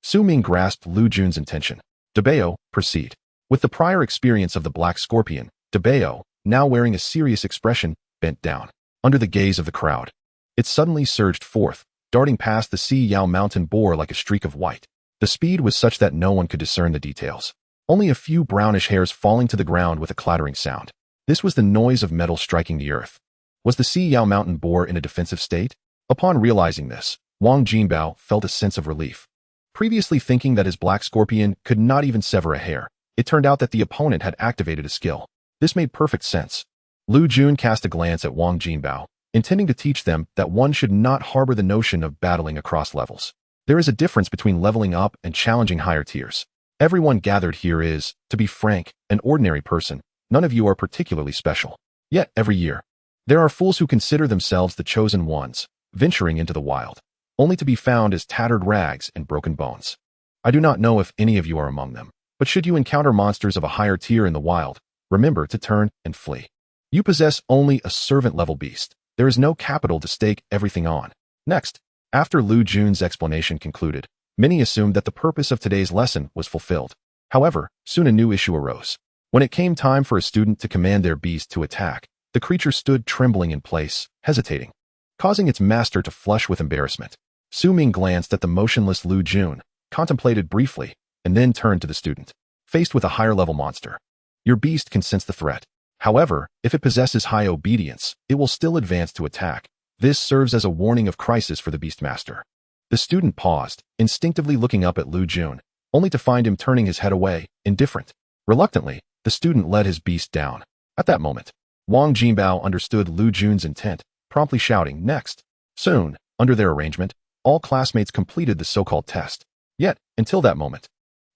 Su Ming grasped Lu Jun's intention. Debao, proceed. With the prior experience of the black scorpion, Debao, now wearing a serious expression, bent down. Under the gaze of the crowd, it suddenly surged forth, darting past the Si Yao mountain boar like a streak of white. The speed was such that no one could discern the details. Only a few brownish hairs falling to the ground with a clattering sound. This was the noise of metal striking the earth. Was the Si Yao mountain boar in a defensive state? Upon realizing this, Wang Jinbao felt a sense of relief. Previously thinking that his black scorpion could not even sever a hair, it turned out that the opponent had activated a skill. This made perfect sense. Lu Jun cast a glance at Wang Jinbao, intending to teach them that one should not harbor the notion of battling across levels. There is a difference between leveling up and challenging higher tiers. Everyone gathered here is, to be frank, an ordinary person. None of you are particularly special. Yet, every year, there are fools who consider themselves the chosen ones, venturing into the wild, only to be found as tattered rags and broken bones. I do not know if any of you are among them, but should you encounter monsters of a higher tier in the wild, remember to turn and flee. You possess only a servant-level beast. There is no capital to stake everything on. Next, after Lu Jun's explanation concluded, many assumed that the purpose of today's lesson was fulfilled. However, soon a new issue arose. When it came time for a student to command their beast to attack, the creature stood trembling in place, hesitating, causing its master to flush with embarrassment. Su Ming glanced at the motionless Lu Jun, contemplated briefly, and then turned to the student. Faced with a higher-level monster, your beast can sense the threat. However, if it possesses high obedience, it will still advance to attack. This serves as a warning of crisis for the beastmaster. The student paused, instinctively looking up at Lu Jun, only to find him turning his head away, indifferent. Reluctantly, the student led his beast down. At that moment, Wang Jinbao understood Lu Jun's intent, promptly shouting, next. Soon, under their arrangement, all classmates completed the so-called test. Yet, until that moment,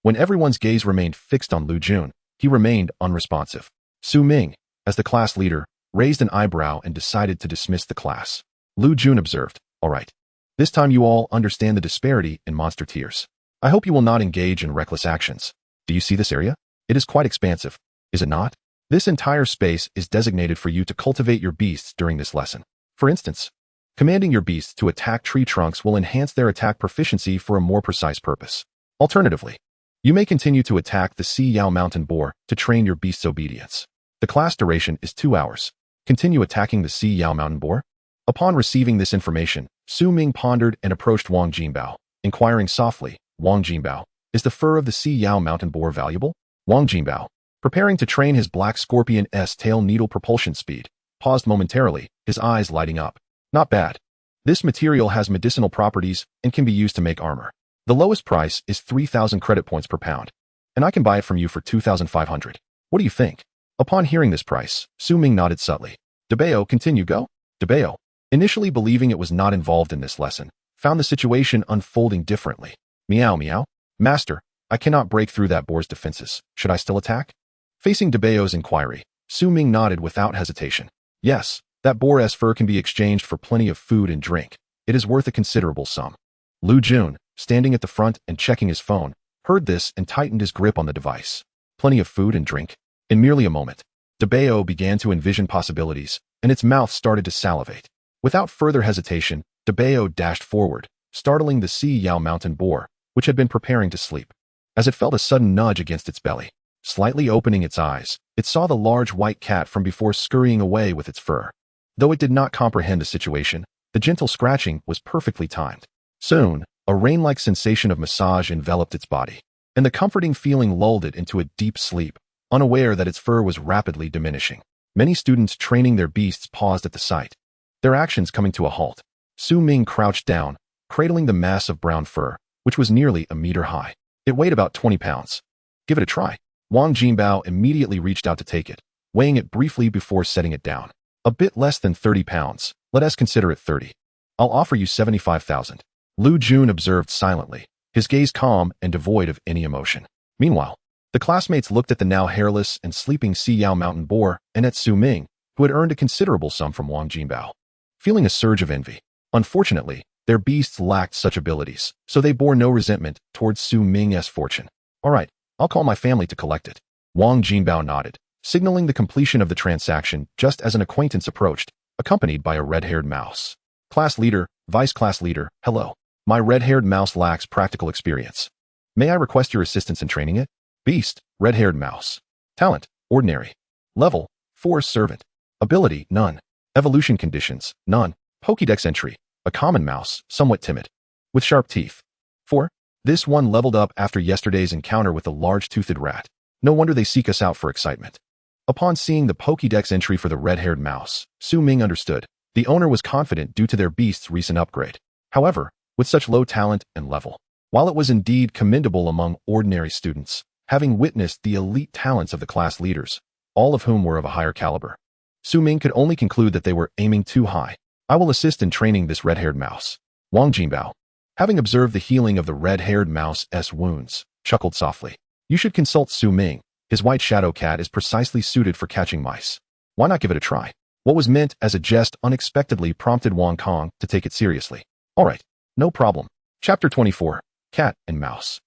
When everyone's gaze remained fixed on Lu Jun, he remained unresponsive. Su Ming, as the class leader, raised an eyebrow and decided to dismiss the class. Lu Jun observed, "All right. This time you all understand the disparity in monster tiers. I hope you will not engage in reckless actions. Do you see this area? It is quite expansive, is it not? This entire space is designated for you to cultivate your beasts during this lesson. For instance, commanding your beasts to attack tree trunks will enhance their attack proficiency for a more precise purpose. Alternatively, you may continue to attack the Sea Yao mountain boar to train your beast's obedience. The class duration is 2 hours. Continue attacking the Sea Yao mountain boar." Upon receiving this information, Su Ming pondered and approached Wang Jinbao, inquiring softly, "Wang Jinbao, is the fur of the Sea Yao mountain boar valuable?" Wang Jinbao, preparing to train his black scorpion's tail needle propulsion speed, paused momentarily, his eyes lighting up. "Not bad. This material has medicinal properties and can be used to make armor. The lowest price is 3,000 credit points per pound, and I can buy it from you for 2,500. What do you think?" Upon hearing this price, Su Ming nodded subtly. Debao, continue, go. Debao, initially believing it was not involved in this lesson, found the situation unfolding differently. "Meow meow. Master, I cannot break through that boar's defenses. Should I still attack?" Facing Debao's inquiry, Su Ming nodded without hesitation. "Yes, that boar's fur can be exchanged for plenty of food and drink. It is worth a considerable sum." Lu Jun, standing at the front and checking his phone, heard this and tightened his grip on the device. Plenty of food and drink? In merely a moment, Debao began to envision possibilities, and its mouth started to salivate. Without further hesitation, Debao dashed forward, startling the Sea Yao mountain boar, which had been preparing to sleep. As it felt a sudden nudge against its belly, slightly opening its eyes, it saw the large white cat from before scurrying away with its fur. Though it did not comprehend the situation, the gentle scratching was perfectly timed. Soon, a rain-like sensation of massage enveloped its body, and the comforting feeling lulled it into a deep sleep, unaware that its fur was rapidly diminishing. Many students training their beasts paused at the sight, their actions coming to a halt. Su Ming crouched down, cradling the mass of brown fur, which was nearly a meter high. It weighed about 20 pounds. "Give it a try." Wang Jinbao immediately reached out to take it, weighing it briefly before setting it down. "A bit less than 30 pounds. Let us consider it 30. I'll offer you 75,000. Lu Jun observed silently, his gaze calm and devoid of any emotion. Meanwhile, the classmates looked at the now hairless and sleeping Sea Yao mountain boar and at Su Ming, who had earned a considerable sum from Wang Jinbao. Feeling a surge of envy, unfortunately, their beasts lacked such abilities, so they bore no resentment towards Su Ming's fortune. "All right, I'll call my family to collect it." Wang Jinbao nodded, signaling the completion of the transaction just as an acquaintance approached, accompanied by a red-haired mouse. "Class leader, vice class leader, hello. My red-haired mouse lacks practical experience. May I request your assistance in training it?" Beast, red-haired mouse. Talent, ordinary. Level, 4 servant. Ability, none. Evolution conditions, none. Pokédex entry, a common mouse, somewhat timid. With sharp teeth. 4. This one leveled up after yesterday's encounter with the large-toothed rat. No wonder they seek us out for excitement. Upon seeing the Pokédex entry for the red-haired mouse, Su Ming understood. The owner was confident due to their beast's recent upgrade. However, with such low talent and level, while it was indeed commendable among ordinary students, having witnessed the elite talents of the class leaders, all of whom were of a higher caliber, Su Ming could only conclude that they were aiming too high. "I will assist in training this red-haired mouse." Wang Jinbao, having observed the healing of the red-haired mouse's wounds, chuckled softly. "You should consult Su Ming. His white shadow cat is precisely suited for catching mice. Why not give it a try?" What was meant as a jest unexpectedly prompted Wang Kong to take it seriously. "All right, no problem." Chapter 24, Cat and Mouse.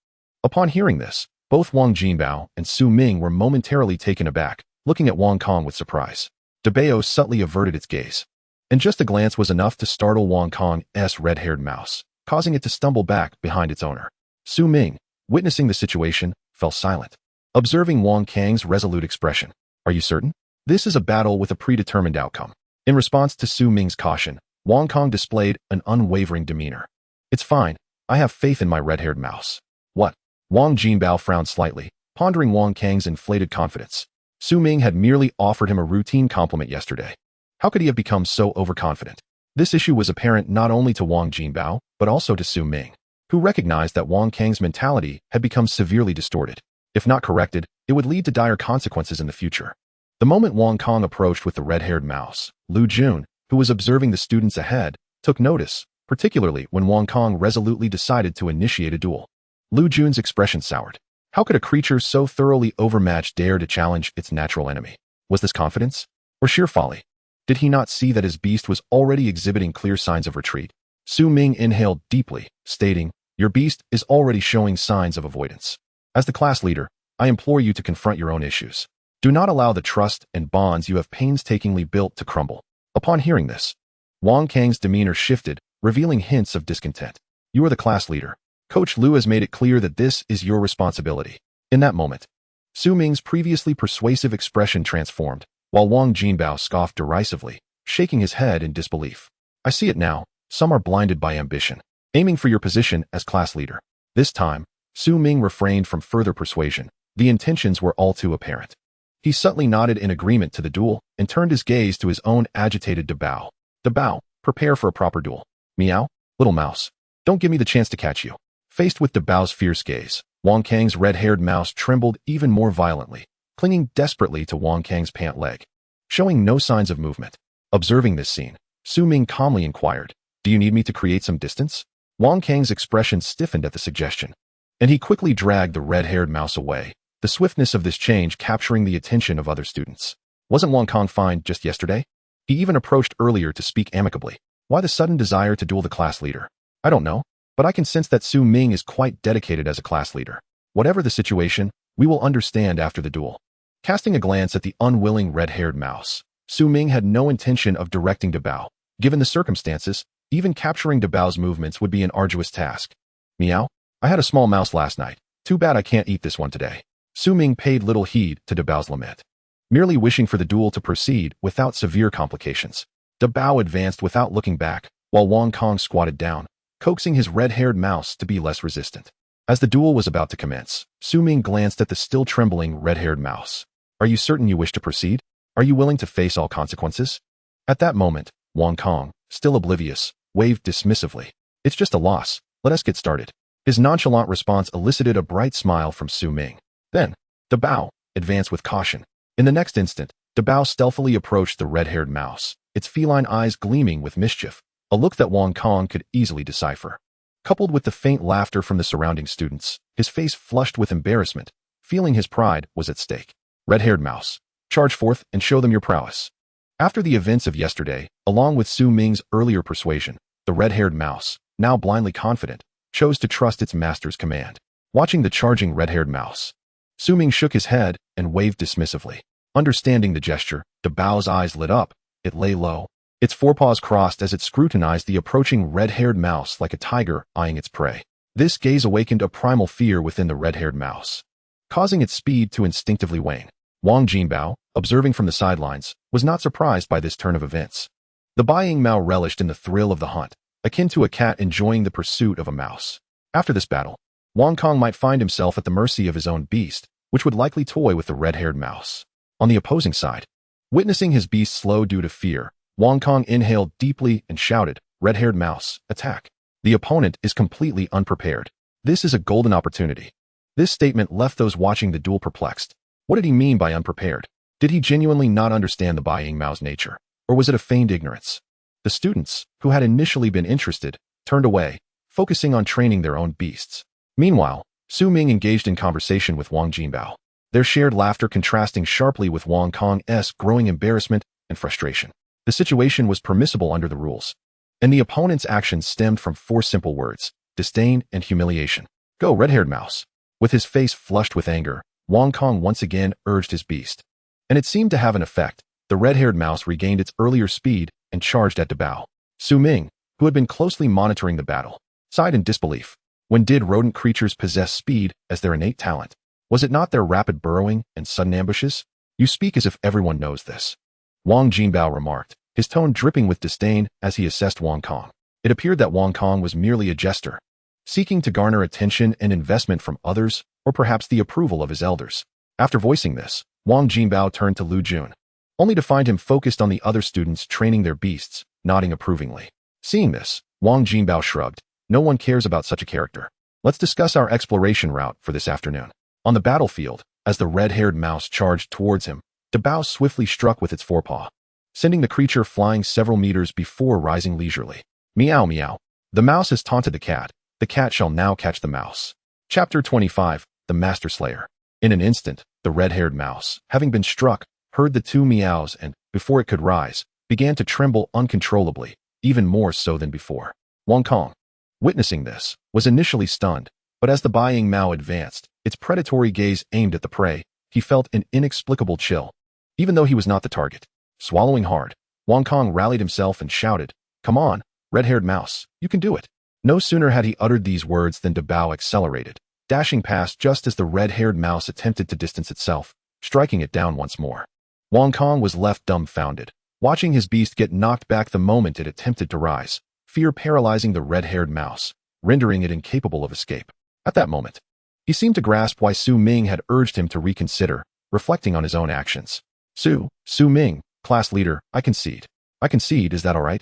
Upon hearing this, both Wang Jinbao and Su Ming were momentarily taken aback, looking at Wang Kong with surprise. Debao subtly averted its gaze, and just a glance was enough to startle Wang Kong's red-haired mouse, causing it to stumble back behind its owner. Su Ming, witnessing the situation, fell silent, observing Wang Kang's resolute expression. "Are you certain? This is a battle with a predetermined outcome." In response to Su Ming's caution, Wang Kong displayed an unwavering demeanor. "It's fine. I have faith in my red-haired mouse." "What?" Wang Jinbao frowned slightly, pondering Wang Kang's inflated confidence. Su Ming had merely offered him a routine compliment yesterday. How could he have become so overconfident? This issue was apparent not only to Wang Jinbao, but also to Su Ming, who recognized that Wang Kang's mentality had become severely distorted. If not corrected, it would lead to dire consequences in the future. The moment Wang Kong approached with the red-haired mouse, Lu Jun, who was observing the students ahead, took notice, particularly when Wang Kong resolutely decided to initiate a duel. Lu Jun's expression soured. How could a creature so thoroughly overmatched dare to challenge its natural enemy? Was this confidence? Or sheer folly? Did he not see that his beast was already exhibiting clear signs of retreat? Su Ming inhaled deeply, stating, "Your beast is already showing signs of avoidance. As the class leader, I implore you to confront your own issues. Do not allow the trust and bonds you have painstakingly built to crumble." Upon hearing this, Wang Kang's demeanor shifted, revealing hints of discontent. "You are the class leader. Coach Liu has made it clear that this is your responsibility." In that moment, Su Ming's previously persuasive expression transformed, while Wang Jinbao scoffed derisively, shaking his head in disbelief. "I see it now. Some are blinded by ambition, aiming for your position as class leader." This time, Su Ming refrained from further persuasion. The intentions were all too apparent. He subtly nodded in agreement to the duel and turned his gaze to his own agitated Dabao. "Dabao, prepare for a proper duel. Meow, little mouse. Don't give me the chance to catch you." Faced with Dabao's fierce gaze, Wang Kang's red-haired mouse trembled even more violently, clinging desperately to Wang Kang's pant leg, showing no signs of movement. Observing this scene, Su Ming calmly inquired, "Do you need me to create some distance?" Wang Kang's expression stiffened at the suggestion, and he quickly dragged the red-haired mouse away, the swiftness of this change capturing the attention of other students. Wasn't Wang Kang fine just yesterday? He even approached earlier to speak amicably. Why the sudden desire to duel the class leader? I don't know, but I can sense that Su Ming is quite dedicated as a class leader. Whatever the situation, we will understand after the duel. Casting a glance at the unwilling red-haired mouse, Su Ming had no intention of directing Dabao. Given the circumstances, even capturing Dabao's movements would be an arduous task. "Meow, I had a small mouse last night. Too bad I can't eat this one today." Su Ming paid little heed to Dabao's lament, merely wishing for the duel to proceed without severe complications. Dabao advanced without looking back, while Wang Kang squatted down, coaxing his red-haired mouse to be less resistant. As the duel was about to commence, Su Ming glanced at the still trembling red-haired mouse. "Are you certain you wish to proceed? Are you willing to face all consequences?" At that moment, Wang Kang, still oblivious, waved dismissively. "It's just a loss. Let us get started." His nonchalant response elicited a bright smile from Su Ming. Then, Dabao advanced with caution. In the next instant, Dabao stealthily approached the red-haired mouse, its feline eyes gleaming with mischief, a look that Wang Kang could easily decipher. Coupled with the faint laughter from the surrounding students, his face flushed with embarrassment, feeling his pride was at stake. "Red-haired mouse, charge forth and show them your prowess." After the events of yesterday, along with Su Ming's earlier persuasion, the red-haired mouse, now blindly confident, chose to trust its master's command. Watching the charging red-haired mouse, Su Ming shook his head and waved dismissively. Understanding the gesture, Dabao's eyes lit up. It lay low, its forepaws crossed as it scrutinized the approaching red-haired mouse like a tiger eyeing its prey. This gaze awakened a primal fear within the red-haired mouse, causing its speed to instinctively wane. Wang Jinbao, observing from the sidelines, was not surprised by this turn of events. The Baiying Mao relished in the thrill of the hunt, akin to a cat enjoying the pursuit of a mouse. After this battle, Wang Kang might find himself at the mercy of his own beast, which would likely toy with the red-haired mouse. On the opposing side, witnessing his beast slow due to fear, Wang Kang inhaled deeply and shouted, "Red-haired mouse, attack." The opponent is completely unprepared. This is a golden opportunity. This statement left those watching the duel perplexed. What did he mean by unprepared? Did he genuinely not understand the Baiying Mao's nature, or was it a feigned ignorance? The students, who had initially been interested, turned away, focusing on training their own beasts. Meanwhile, Su Ming engaged in conversation with Wang Jinbao, their shared laughter contrasting sharply with Wang Kang's growing embarrassment and frustration. The situation was permissible under the rules, and the opponent's actions stemmed from four simple words: disdain and humiliation. "Go, red-haired mouse." With his face flushed with anger, Wang Kang once again urged his beast, and it seemed to have an effect. The red-haired mouse regained its earlier speed and charged at Dabao. Su Ming, who had been closely monitoring the battle, sighed in disbelief. When did rodent creatures possess speed as their innate talent? Was it not their rapid burrowing and sudden ambushes? "You speak as if everyone knows this," Wang Jinbao remarked, his tone dripping with disdain as he assessed Wang Kang. It appeared that Wang Kang was merely a jester, seeking to garner attention and investment from others, or perhaps the approval of his elders. After voicing this, Wang Jinbao turned to Lu Jun, only to find him focused on the other students training their beasts, nodding approvingly. Seeing this, Wang Jinbao shrugged. No one cares about such a character. Let's discuss our exploration route for this afternoon. On the battlefield, as the red-haired mouse charged towards him, Dabao swiftly struck with its forepaw, sending the creature flying several meters before rising leisurely. "Meow meow. The mouse has taunted the cat. The cat shall now catch the mouse." Chapter 25, the Master Slayer. In an instant, the red-haired mouse, having been struck, heard the two meows and, before it could rise, began to tremble uncontrollably, even more so than before. Wong Kong, witnessing this, was initially stunned, but as the Buying Mao advanced, its predatory gaze aimed at the prey, he felt an inexplicable chill, even though he was not the target. Swallowing hard, Wong Kong rallied himself and shouted, "Come on, red-haired mouse, you can do it." No sooner had he uttered these words than Dabao accelerated, dashing past just as the red-haired mouse attempted to distance itself, striking it down once more. Wong Kong was left dumbfounded, watching his beast get knocked back the moment it attempted to rise, fear paralyzing the red-haired mouse, rendering it incapable of escape. At that moment, he seemed to grasp why Su Ming had urged him to reconsider, reflecting on his own actions. Su Ming, class leader, I concede, is that all right?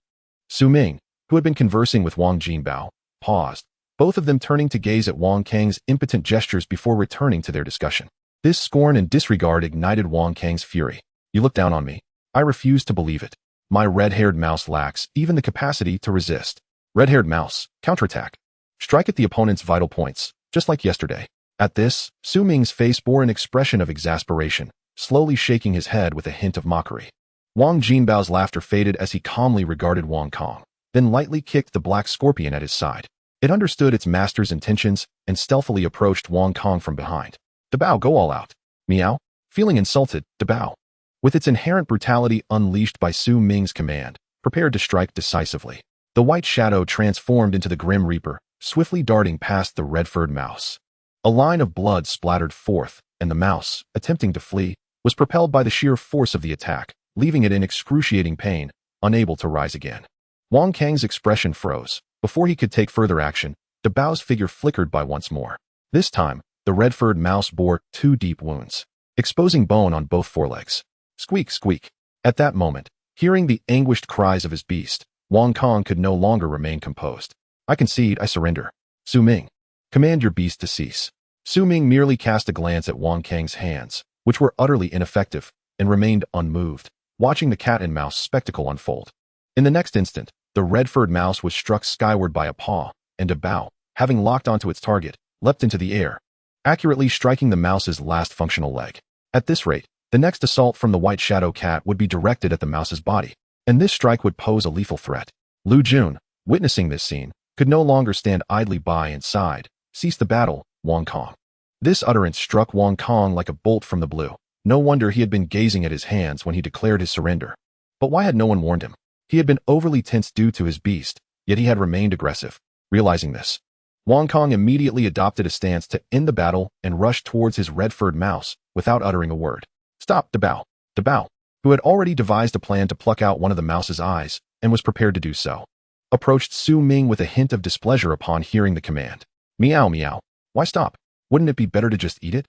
Su Ming, who had been conversing with Wang Jinbao, paused, both of them turning to gaze at Wang Kang's impotent gestures before returning to their discussion. This scorn and disregard ignited Wang Kang's fury. You look down on me. I refuse to believe it. My red-haired mouse lacks even the capacity to resist. Red-haired mouse, counterattack. Strike at the opponent's vital points, just like yesterday. At this, Su Ming's face bore an expression of exasperation, slowly shaking his head with a hint of mockery. Wang Jinbao's laughter faded as he calmly regarded Wong Kong, then lightly kicked the black scorpion at his side. It understood its master's intentions and stealthily approached Wong Kong from behind. Dabao, go all out. Meow. Feeling insulted, Dabao, with its inherent brutality unleashed by Su Ming's command, prepared to strike decisively. The white shadow transformed into the Grim Reaper, swiftly darting past the red-furred mouse. A line of blood splattered forth, and the mouse, attempting to flee, was propelled by the sheer force of the attack, leaving it in excruciating pain, unable to rise again. Wong Kang's expression froze. Before he could take further action, Dabao's figure flickered by once more. This time, the red-furred mouse bore 2 deep wounds, exposing bone on both forelegs. Squeak, squeak. At that moment, hearing the anguished cries of his beast, Wong Kong could no longer remain composed. I concede, I surrender. Su Ming, command your beast to cease. Su Ming merely cast a glance at Wong Kang's hands, which were utterly ineffective, and remained unmoved, watching the cat and mouse spectacle unfold. In the next instant, the red-furred mouse was struck skyward by a paw, and Dabao, having locked onto its target, leapt into the air, accurately striking the mouse's last functional leg. At this rate, the next assault from the white shadow cat would be directed at the mouse's body, and this strike would pose a lethal threat. Lu Jun, witnessing this scene, could no longer stand idly by and sighed, "Cease the battle, Wong Kong." This utterance struck Wong Kong like a bolt from the blue. No wonder he had been gazing at his hands when he declared his surrender. But why had no one warned him? He had been overly tense due to his beast, yet he had remained aggressive. Realizing this, Wong Kong immediately adopted a stance to end the battle and rushed towards his red-furred mouse without uttering a word. Stop, Dabao. Dabao, who had already devised a plan to pluck out one of the mouse's eyes and was prepared to do so, approached Su Ming with a hint of displeasure upon hearing the command. Meow, meow. Why stop? Wouldn't it be better to just eat it?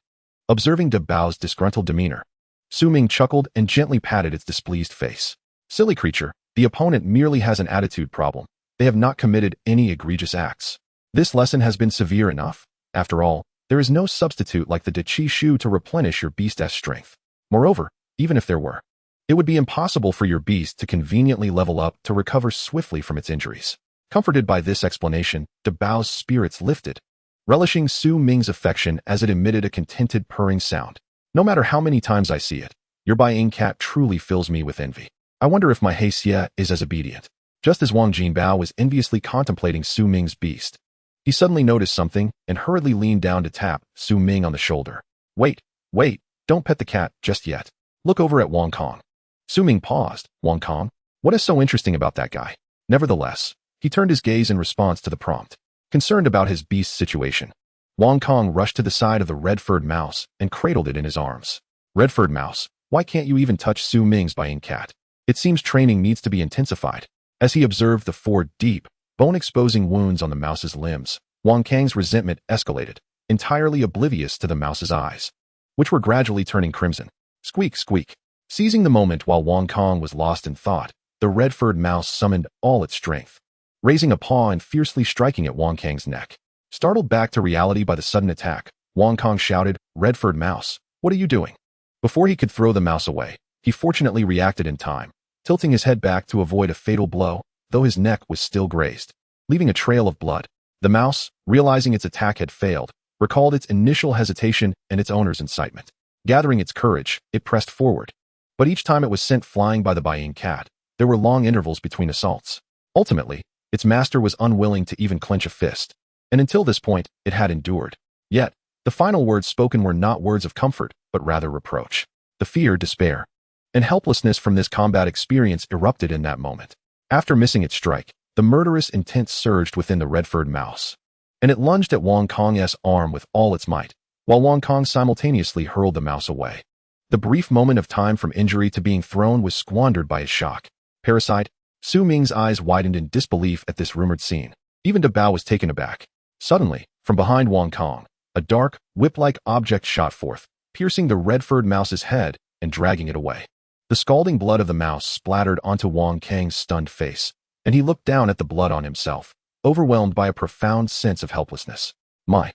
Observing Dabao's disgruntled demeanor, Su Ming chuckled and gently patted its displeased face. Silly creature, the opponent merely has an attitude problem. They have not committed any egregious acts. This lesson has been severe enough. After all, there is no substitute like the De Chi Shu to replenish your beast's strength. Moreover, even if there were, it would be impossible for your beast to conveniently level up to recover swiftly from its injuries. Comforted by this explanation, Dabao's spirits lifted, relishing Su Ming's affection as it emitted a contented purring sound. No matter how many times I see it, your Buying cat truly fills me with envy. I wonder if my Heisia is as obedient. Just as Wang Jinbao was enviously contemplating Su Ming's beast, he suddenly noticed something and hurriedly leaned down to tap Su Ming on the shoulder. Wait, don't pet the cat just yet. Look over at Wong Kong. Su Ming paused. Wong Kong? What is so interesting about that guy? Nevertheless, he turned his gaze in response to the prompt. Concerned about his beast's situation, Wong Kong rushed to the side of the red-furred mouse and cradled it in his arms. Red-furred mouse, why can't you even touch Su Ming's Buying cat? It seems training needs to be intensified. As he observed the 4 deep, bone-exposing wounds on the mouse's limbs, Wong Kang's resentment escalated, entirely oblivious to the mouse's eyes, which were gradually turning crimson. Squeak, squeak. Seizing the moment while Wong Kong was lost in thought, the red-furred mouse summoned all its strength, raising a paw and fiercely striking at Wong Kang's neck. Startled back to reality by the sudden attack, Wong Kong shouted, "Red-furred mouse, what are you doing?" Before he could throw the mouse away, he fortunately reacted in time, tilting his head back to avoid a fatal blow, though his neck was still grazed, leaving a trail of blood. The mouse, realizing its attack had failed, recalled its initial hesitation and its owner's incitement. Gathering its courage, it pressed forward. But each time it was sent flying by the baying cat, there were long intervals between assaults. Ultimately, its master was unwilling to even clench a fist, and until this point, it had endured. Yet, the final words spoken were not words of comfort, but rather reproach. The fear, despair, and helplessness from this combat experience erupted in that moment. After missing its strike, the murderous intent surged within the red-furred mouse, and it lunged at Wong Kong's arm with all its might, while Wong Kong simultaneously hurled the mouse away. The brief moment of time from injury to being thrown was squandered by his shock. Parasite. Su Ming's eyes widened in disbelief at this rumored scene. Even De Bao was taken aback. Suddenly, from behind Wong Kong, a dark, whip-like object shot forth, piercing the red-furred mouse's head and dragging it away. The scalding blood of the mouse splattered onto Wong Kang's stunned face, and he looked down at the blood on himself, overwhelmed by a profound sense of helplessness. My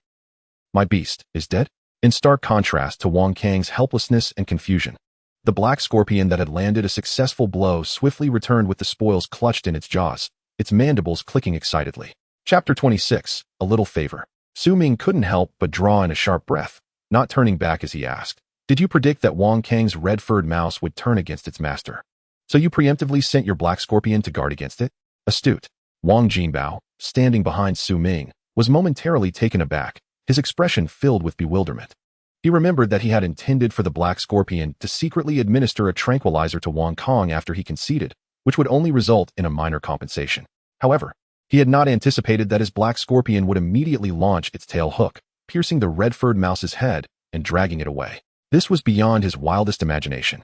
beast is dead? In stark contrast to Wong Kang's helplessness and confusion, the black scorpion that had landed a successful blow swiftly returned with the spoils clutched in its jaws, its mandibles clicking excitedly. Chapter 26, A Little Favor. Su Ming couldn't help but draw in a sharp breath, not turning back as he asked, "Did you predict that Wong Kang's red-furred mouse would turn against its master? So you preemptively sent your black scorpion to guard against it?" Astute. Wang Jinbao, standing behind Su Ming, was momentarily taken aback, his expression filled with bewilderment. He remembered that he had intended for the black scorpion to secretly administer a tranquilizer to Wong Kong after he conceded, which would only result in a minor compensation. However, he had not anticipated that his black scorpion would immediately launch its tail hook, piercing the red-furred mouse's head and dragging it away. This was beyond his wildest imagination.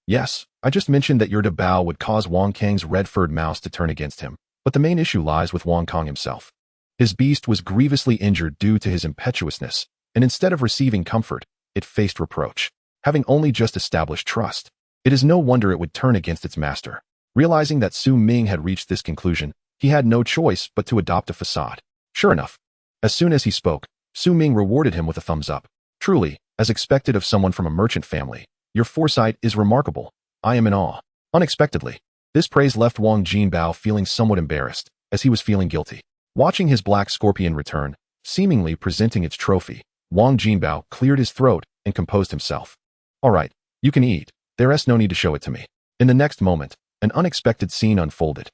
Yes, I just mentioned that your De Bao would cause Wong Kang's red-furred mouse to turn against him, but the main issue lies with Wong Kong himself. His beast was grievously injured due to his impetuousness, and instead of receiving comfort, it faced reproach. Having only just established trust, it is no wonder it would turn against its master. Realizing that Su Ming had reached this conclusion, he had no choice but to adopt a facade. Sure enough, as soon as he spoke, Su Ming rewarded him with a thumbs up. Truly, as expected of someone from a merchant family, your foresight is remarkable. I am in awe. Unexpectedly, this praise left Wang Jinbao feeling somewhat embarrassed, as he was feeling guilty. Watching his black scorpion return, seemingly presenting its trophy, Wang Jinbao cleared his throat and composed himself. All right, you can eat. There's no need to show it to me. In the next moment, an unexpected scene unfolded.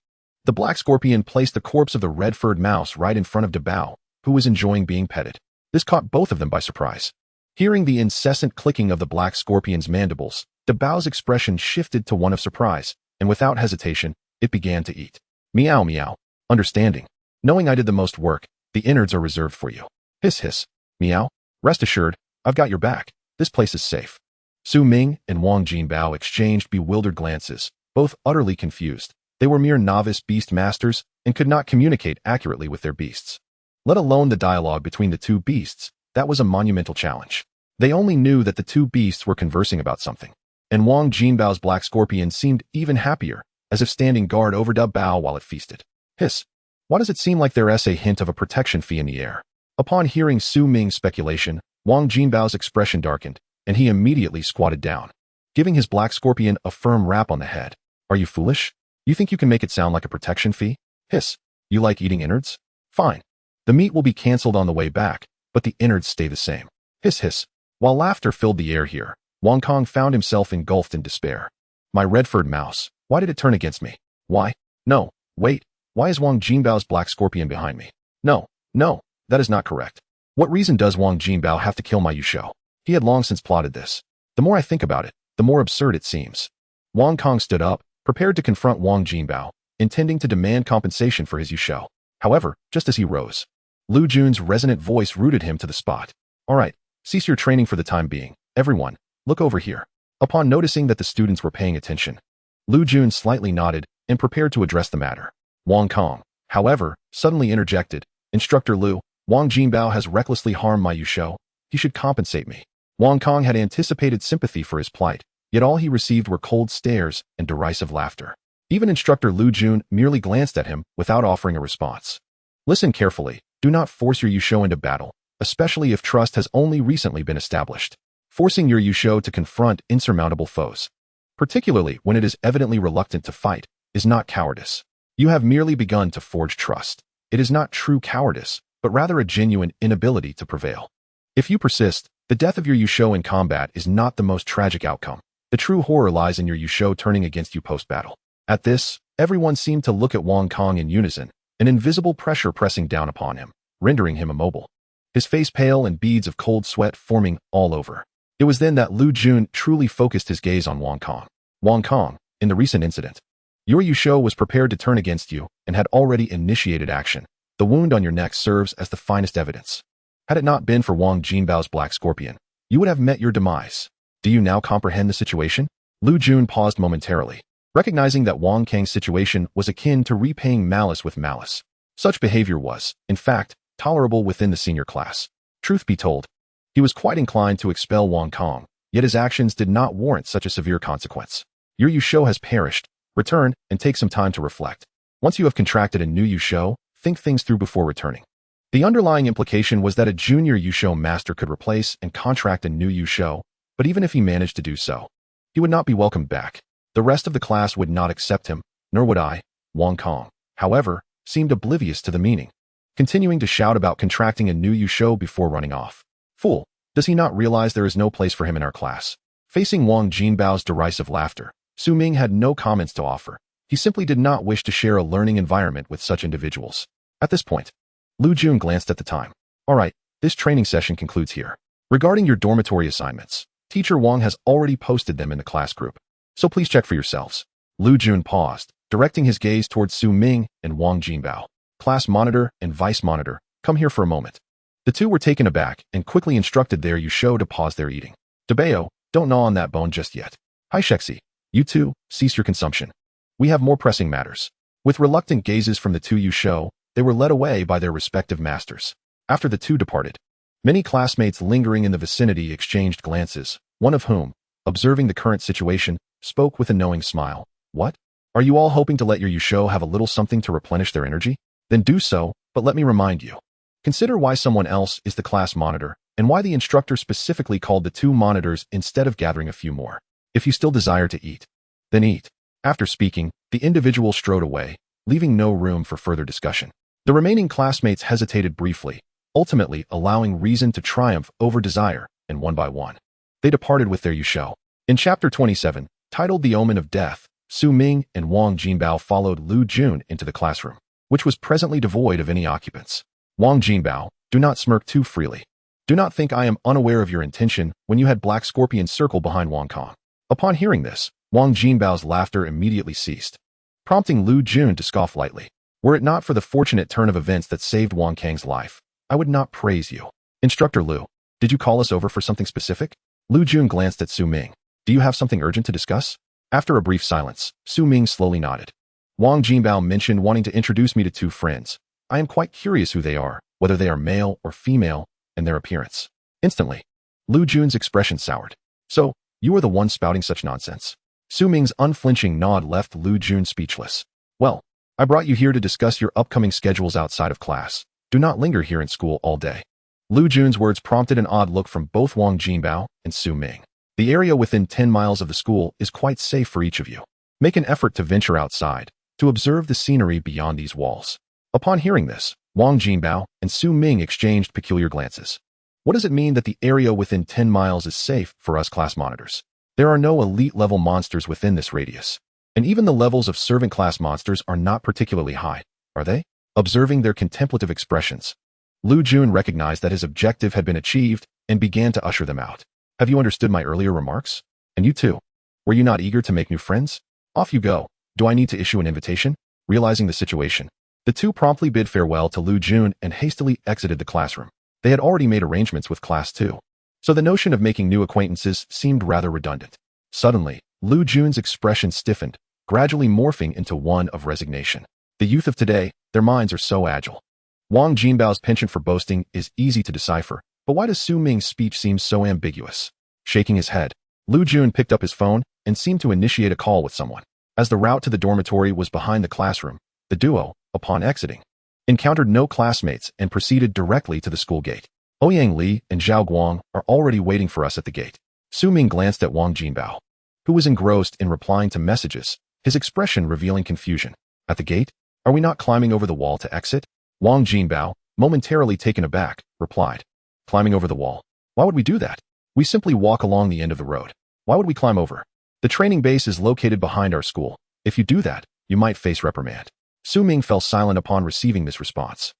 The black scorpion placed the corpse of the red-furred mouse right in front of De Bao, who was enjoying being petted. This caught both of them by surprise. Hearing the incessant clicking of the black scorpion's mandibles, De Bao's expression shifted to one of surprise, and without hesitation, it began to eat. Meow meow. Understanding. Knowing I did the most work, the innards are reserved for you. Hiss hiss. Meow. Rest assured, I've got your back. This place is safe. Su Ming and Wang Jinbao exchanged bewildered glances, both utterly confused. They were mere novice beast masters and could not communicate accurately with their beasts. Let alone the dialogue between the two beasts. That was a monumental challenge. They only knew that the two beasts were conversing about something. And Wang Jinbao's black scorpion seemed even happier, as if standing guard over De Bao while it feasted. Hiss. Why does it seem like there's a hint of a protection fee in the air? Upon hearing Su Ming's speculation, Wang Jinbao's expression darkened, and he immediately squatted down, giving his black scorpion a firm rap on the head. Are you foolish? You think you can make it sound like a protection fee? Hiss. You like eating innards? Fine. The meat will be cancelled on the way back, but the innards stay the same. Hiss hiss. While laughter filled the air here, Wong Kong found himself engulfed in despair. My red-furred mouse, why did it turn against me? Why? No, wait, why is Wang Jinbao's black scorpion behind me? No, that is not correct. What reason does Wang Jinbao have to kill my Yusho? He had long since plotted this. The more I think about it, the more absurd it seems. Wong Kong stood up, prepared to confront Wang Jinbao, intending to demand compensation for his Yusho. However, just as he rose, Lu Jun's resonant voice rooted him to the spot. All right, cease your training for the time being. Everyone, look over here. Upon noticing that the students were paying attention, Lu Jun slightly nodded and prepared to address the matter. Wong Kong, however, suddenly interjected. Instructor Lu, Wang Jinbao has recklessly harmed my Yusho. He should compensate me. Wong Kong had anticipated sympathy for his plight, yet all he received were cold stares and derisive laughter. Even Instructor Lu Jun merely glanced at him without offering a response. Listen carefully. Do not force your Yusho into battle, especially if trust has only recently been established. Forcing your Yusho to confront insurmountable foes, particularly when it is evidently reluctant to fight, is not cowardice. You have merely begun to forge trust. It is not true cowardice, but rather a genuine inability to prevail. If you persist, the death of your Yusho in combat is not the most tragic outcome. The true horror lies in your Yusho turning against you post-battle. At this, everyone seemed to look at Wang Kong in unison, an invisible pressure pressing down upon him, rendering him immobile. His face pale and beads of cold sweat forming all over. It was then that Lu Jun truly focused his gaze on Wang Kong. Wang Kong, in the recent incident, your Yusho was prepared to turn against you and had already initiated action. The wound on your neck serves as the finest evidence. Had it not been for Wang Jinbao's Black Scorpion, you would have met your demise. Do you now comprehend the situation? Lu Jun paused momentarily, recognizing that Wang Kang's situation was akin to repaying malice with malice. Such behavior was, in fact, tolerable within the senior class. Truth be told, he was quite inclined to expel Wang Kong, yet his actions did not warrant such a severe consequence. Your Yusho has perished. Return and take some time to reflect. Once you have contracted a new Yusho, think things through before returning. The underlying implication was that a junior Yusho master could replace and contract a new Yusho, but even if he managed to do so, he would not be welcomed back. The rest of the class would not accept him, nor would I. Wang Kong, however, seemed oblivious to the meaning, continuing to shout about contracting a new Yusho before running off. Fool, does he not realize there is no place for him in our class? Facing Wang Jinbao's derisive laughter, Su Ming had no comments to offer. He simply did not wish to share a learning environment with such individuals. At this point, Lu Jun glanced at the time. All right, this training session concludes here. Regarding your dormitory assignments, Teacher Wang has already posted them in the class group, so please check for yourselves. Lu Jun paused, directing his gaze towards Su Ming and Wang Jinbao. Class monitor and vice monitor, come here for a moment. The two were taken aback and quickly instructed their Yusho to pause their eating. Debeo, don't gnaw on that bone just yet. Hi Shexi. You two, cease your consumption. We have more pressing matters. With reluctant gazes from the two Yusho, they were led away by their respective masters. After the two departed, many classmates lingering in the vicinity exchanged glances, one of whom, observing the current situation, spoke with a knowing smile. What? Are you all hoping to let your Yusho have a little something to replenish their energy? Then do so, but let me remind you. Consider why someone else is the class monitor, and why the instructor specifically called the two monitors instead of gathering a few more. If you still desire to eat, then eat. After speaking, the individual strode away, leaving no room for further discussion. The remaining classmates hesitated briefly, ultimately allowing reason to triumph over desire, and one by one, they departed with their Yusho. In Chapter 27, titled The Omen of Death, Su Ming and Wang Jinbao followed Lu Jun into the classroom, which was presently devoid of any occupants. Wang Jinbao, do not smirk too freely. Do not think I am unaware of your intention when you had Black Scorpion circle behind Wang Kong. Upon hearing this, Wang Jinbao's laughter immediately ceased, prompting Lu Jun to scoff lightly. Were it not for the fortunate turn of events that saved Wang Kang's life, I would not praise you. Instructor Lu, did you call us over for something specific? Lu Jun glanced at Su Ming. Do you have something urgent to discuss? After a brief silence, Su Ming slowly nodded. Wang Jinbao mentioned wanting to introduce me to two friends. I am quite curious who they are, whether they are male or female, and their appearance. Instantly, Lu Jun's expression soured. So, you are the one spouting such nonsense. Su Ming's unflinching nod left Lu Jun speechless. Well, I brought you here to discuss your upcoming schedules outside of class. Do not linger here in school all day. Lu Jun's words prompted an odd look from both Wang Jinbao and Su Ming. The area within 10 miles of the school is quite safe for each of you. Make an effort to venture outside, to observe the scenery beyond these walls. Upon hearing this, Wang Jinbao and Su Ming exchanged peculiar glances. What does it mean that the area within 10 miles is safe for us class monitors? There are no elite-level monsters within this radius. And even the levels of servant-class monsters are not particularly high, are they? Observing their contemplative expressions, Lu Jun recognized that his objective had been achieved and began to usher them out. Have you understood my earlier remarks? And you too. Were you not eager to make new friends? Off you go. Do I need to issue an invitation? Realizing the situation, the two promptly bid farewell to Lu Jun and hastily exited the classroom. They had already made arrangements with Class 2, so the notion of making new acquaintances seemed rather redundant. Suddenly, Lu Jun's expression stiffened, gradually morphing into one of resignation. The youth of today, their minds are so agile. Wang Jinbao's penchant for boasting is easy to decipher, but why does Su Ming's speech seem so ambiguous? Shaking his head, Lu Jun picked up his phone and seemed to initiate a call with someone. As the route to the dormitory was behind the classroom, the duo, upon exiting, encountered no classmates and proceeded directly to the school gate. Ouyang Li and Zhao Guang are already waiting for us at the gate. Su Ming glanced at Wang Jinbao, who was engrossed in replying to messages, his expression revealing confusion. At the gate? Are we not climbing over the wall to exit? Wang Jinbao, momentarily taken aback, replied, "Climbing over the wall. Why would we do that? We simply walk along the end of the road. Why would we climb over? The training base is located behind our school. If you do that, you might face reprimand." Su Ming fell silent upon receiving this response.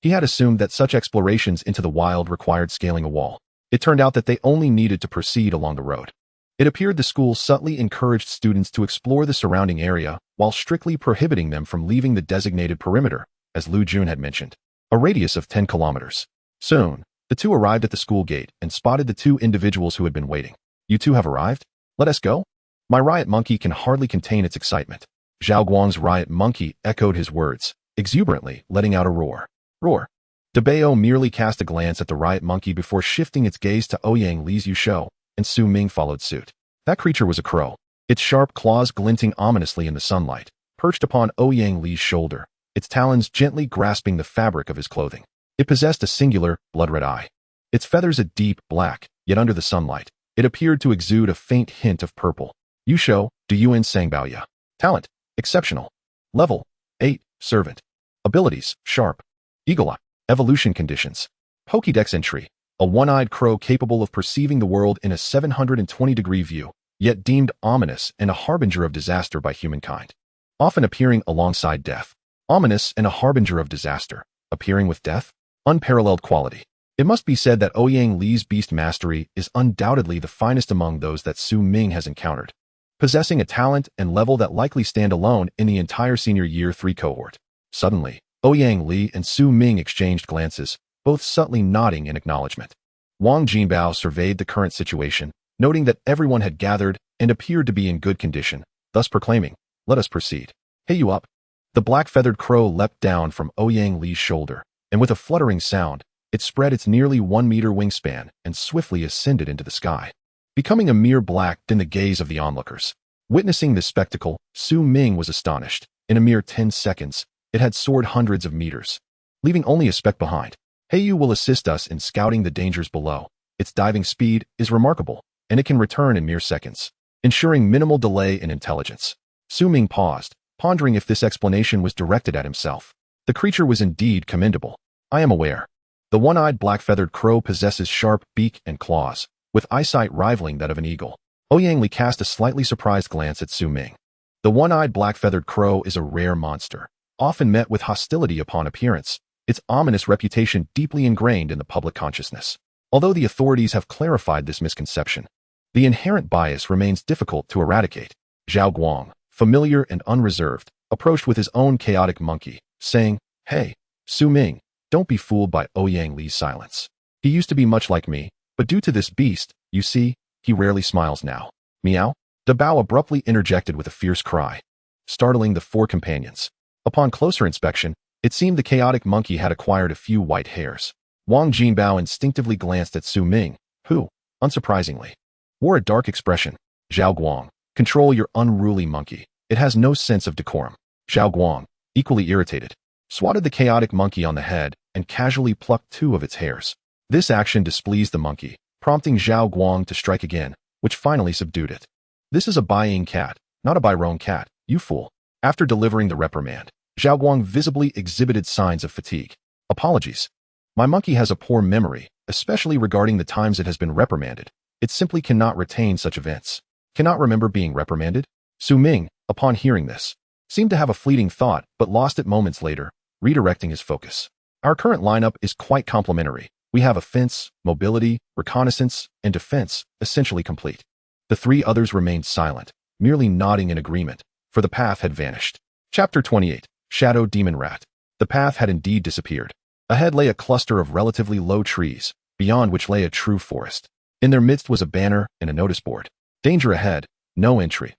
He had assumed that such explorations into the wild required scaling a wall. It turned out that they only needed to proceed along the road. It appeared the school subtly encouraged students to explore the surrounding area while strictly prohibiting them from leaving the designated perimeter, as Lu Jun had mentioned, a radius of 10 kilometers. Soon, the two arrived at the school gate and spotted the two individuals who had been waiting. "You two have arrived? Let us go?" My riot monkey can hardly contain its excitement. Zhao Guang's riot monkey echoed his words, exuberantly letting out a roar. Roar. Debao merely cast a glance at the riot monkey before shifting its gaze to Ouyang Li's Yushou, and Su Ming followed suit. That creature was a crow, its sharp claws glinting ominously in the sunlight, perched upon Ouyang Li's shoulder, its talons gently grasping the fabric of his clothing. It possessed a singular, blood-red eye. Its feathers a deep black, yet under the sunlight, it appeared to exude a faint hint of purple. Yushou, Duyuan Sangbaoya. Talent, exceptional. Level, 8, servant. Abilities, sharp. Eagle eye. Evolution conditions. Pokédex entry. A one-eyed crow capable of perceiving the world in a 720-degree view, yet deemed ominous and a harbinger of disaster by humankind. Often appearing alongside death. Ominous and a harbinger of disaster. Appearing with death? Unparalleled quality. It must be said that Ouyang Li's beast mastery is undoubtedly the finest among those that Su Ming has encountered, possessing a talent and level that likely stand alone in the entire senior year 3 cohort. Suddenly, Ouyang Li and Su Ming exchanged glances, both subtly nodding in acknowledgement. Wang Jinbao surveyed the current situation, noting that everyone had gathered and appeared to be in good condition, thus proclaiming, "Let us proceed." "Hey, you up?" The black-feathered crow leapt down from Ouyang Li's shoulder, and with a fluttering sound, it spread its nearly 1-meter wingspan and swiftly ascended into the sky, becoming a mere black in the gaze of the onlookers. Witnessing this spectacle, Su Ming was astonished. In a mere 10 seconds, it had soared hundreds of meters, leaving only a speck behind. Heiyu will assist us in scouting the dangers below. Its diving speed is remarkable, and it can return in mere seconds, ensuring minimal delay in intelligence. Su Ming paused, pondering if this explanation was directed at himself. The creature was indeed commendable. "I am aware. The one-eyed black-feathered crow possesses sharp beak and claws, with eyesight rivaling that of an eagle." Ouyang Li cast a slightly surprised glance at Su Ming. The one-eyed black-feathered crow is a rare monster, often met with hostility upon appearance, its ominous reputation deeply ingrained in the public consciousness. Although the authorities have clarified this misconception, the inherent bias remains difficult to eradicate. Zhao Guang, familiar and unreserved, approached with his own chaotic monkey, saying, "Hey, Su Ming, don't be fooled by Ouyang Li's silence. He used to be much like me, but due to this beast, you see, he rarely smiles now." "Meow?" Debao abruptly interjected with a fierce cry, startling the 4 companions. Upon closer inspection, it seemed the chaotic monkey had acquired a few white hairs. Wang Jinbao instinctively glanced at Su Ming, who, unsurprisingly, wore a dark expression. "Zhao Guang, control your unruly monkey. It has no sense of decorum." Zhao Guang, equally irritated, swatted the chaotic monkey on the head and casually plucked 2 of its hairs. This action displeased the monkey, prompting Zhao Guang to strike again, which finally subdued it. "This is a Baiing cat, not a Byron cat, you fool." After delivering the reprimand, Zhao Guang visibly exhibited signs of fatigue. "Apologies. My monkey has a poor memory, especially regarding the times it has been reprimanded. It simply cannot retain such events." "Cannot remember being reprimanded?" Su Ming, upon hearing this, seemed to have a fleeting thought but lost it moments later, redirecting his focus. "Our current lineup is quite complementary. We have offense, mobility, reconnaissance, and defense essentially complete." The 3 others remained silent, merely nodding in agreement, for the path had vanished. Chapter 28. Shadow Demon Rat. The path had indeed disappeared. Ahead lay a cluster of relatively low trees, beyond which lay a true forest. In their midst was a banner and a notice board. "Danger ahead, no entry."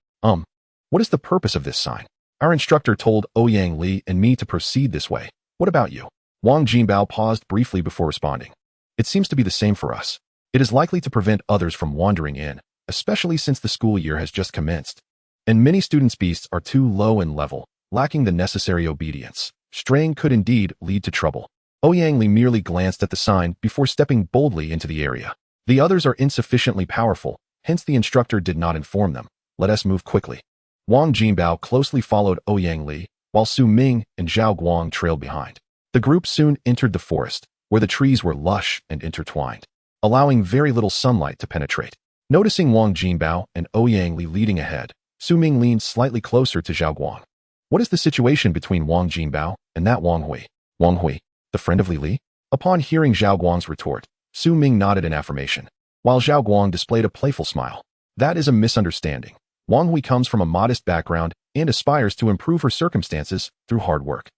What is the purpose of this sign? Our instructor told Ouyang Li and me to proceed this way. What about you? Wang Jinbao paused briefly before responding. "It seems to be the same for us. It is likely to prevent others from wandering in, especially since the school year has just commenced. And many students' beasts are too low in level, lacking the necessary obedience. Straying could indeed lead to trouble." Ouyang Li merely glanced at the sign before stepping boldly into the area. "The others are insufficiently powerful, hence the instructor did not inform them. Let us move quickly." Wang Jinbao closely followed Ouyang Li, while Su Ming and Zhao Guang trailed behind. The group soon entered the forest, where the trees were lush and intertwined, allowing very little sunlight to penetrate. Noticing Wang Jinbao and Ouyang Li leading ahead, Su Ming leaned slightly closer to Zhao Guang. What is the situation between Wang Jinbao and that Wang Hui? Wang Hui, the friend of Li Li? Upon hearing Zhao Guang's retort, Su Ming nodded in affirmation, while Zhao Guang displayed a playful smile. That is a misunderstanding. Wang Hui comes from a modest background and aspires to improve her circumstances through hard work.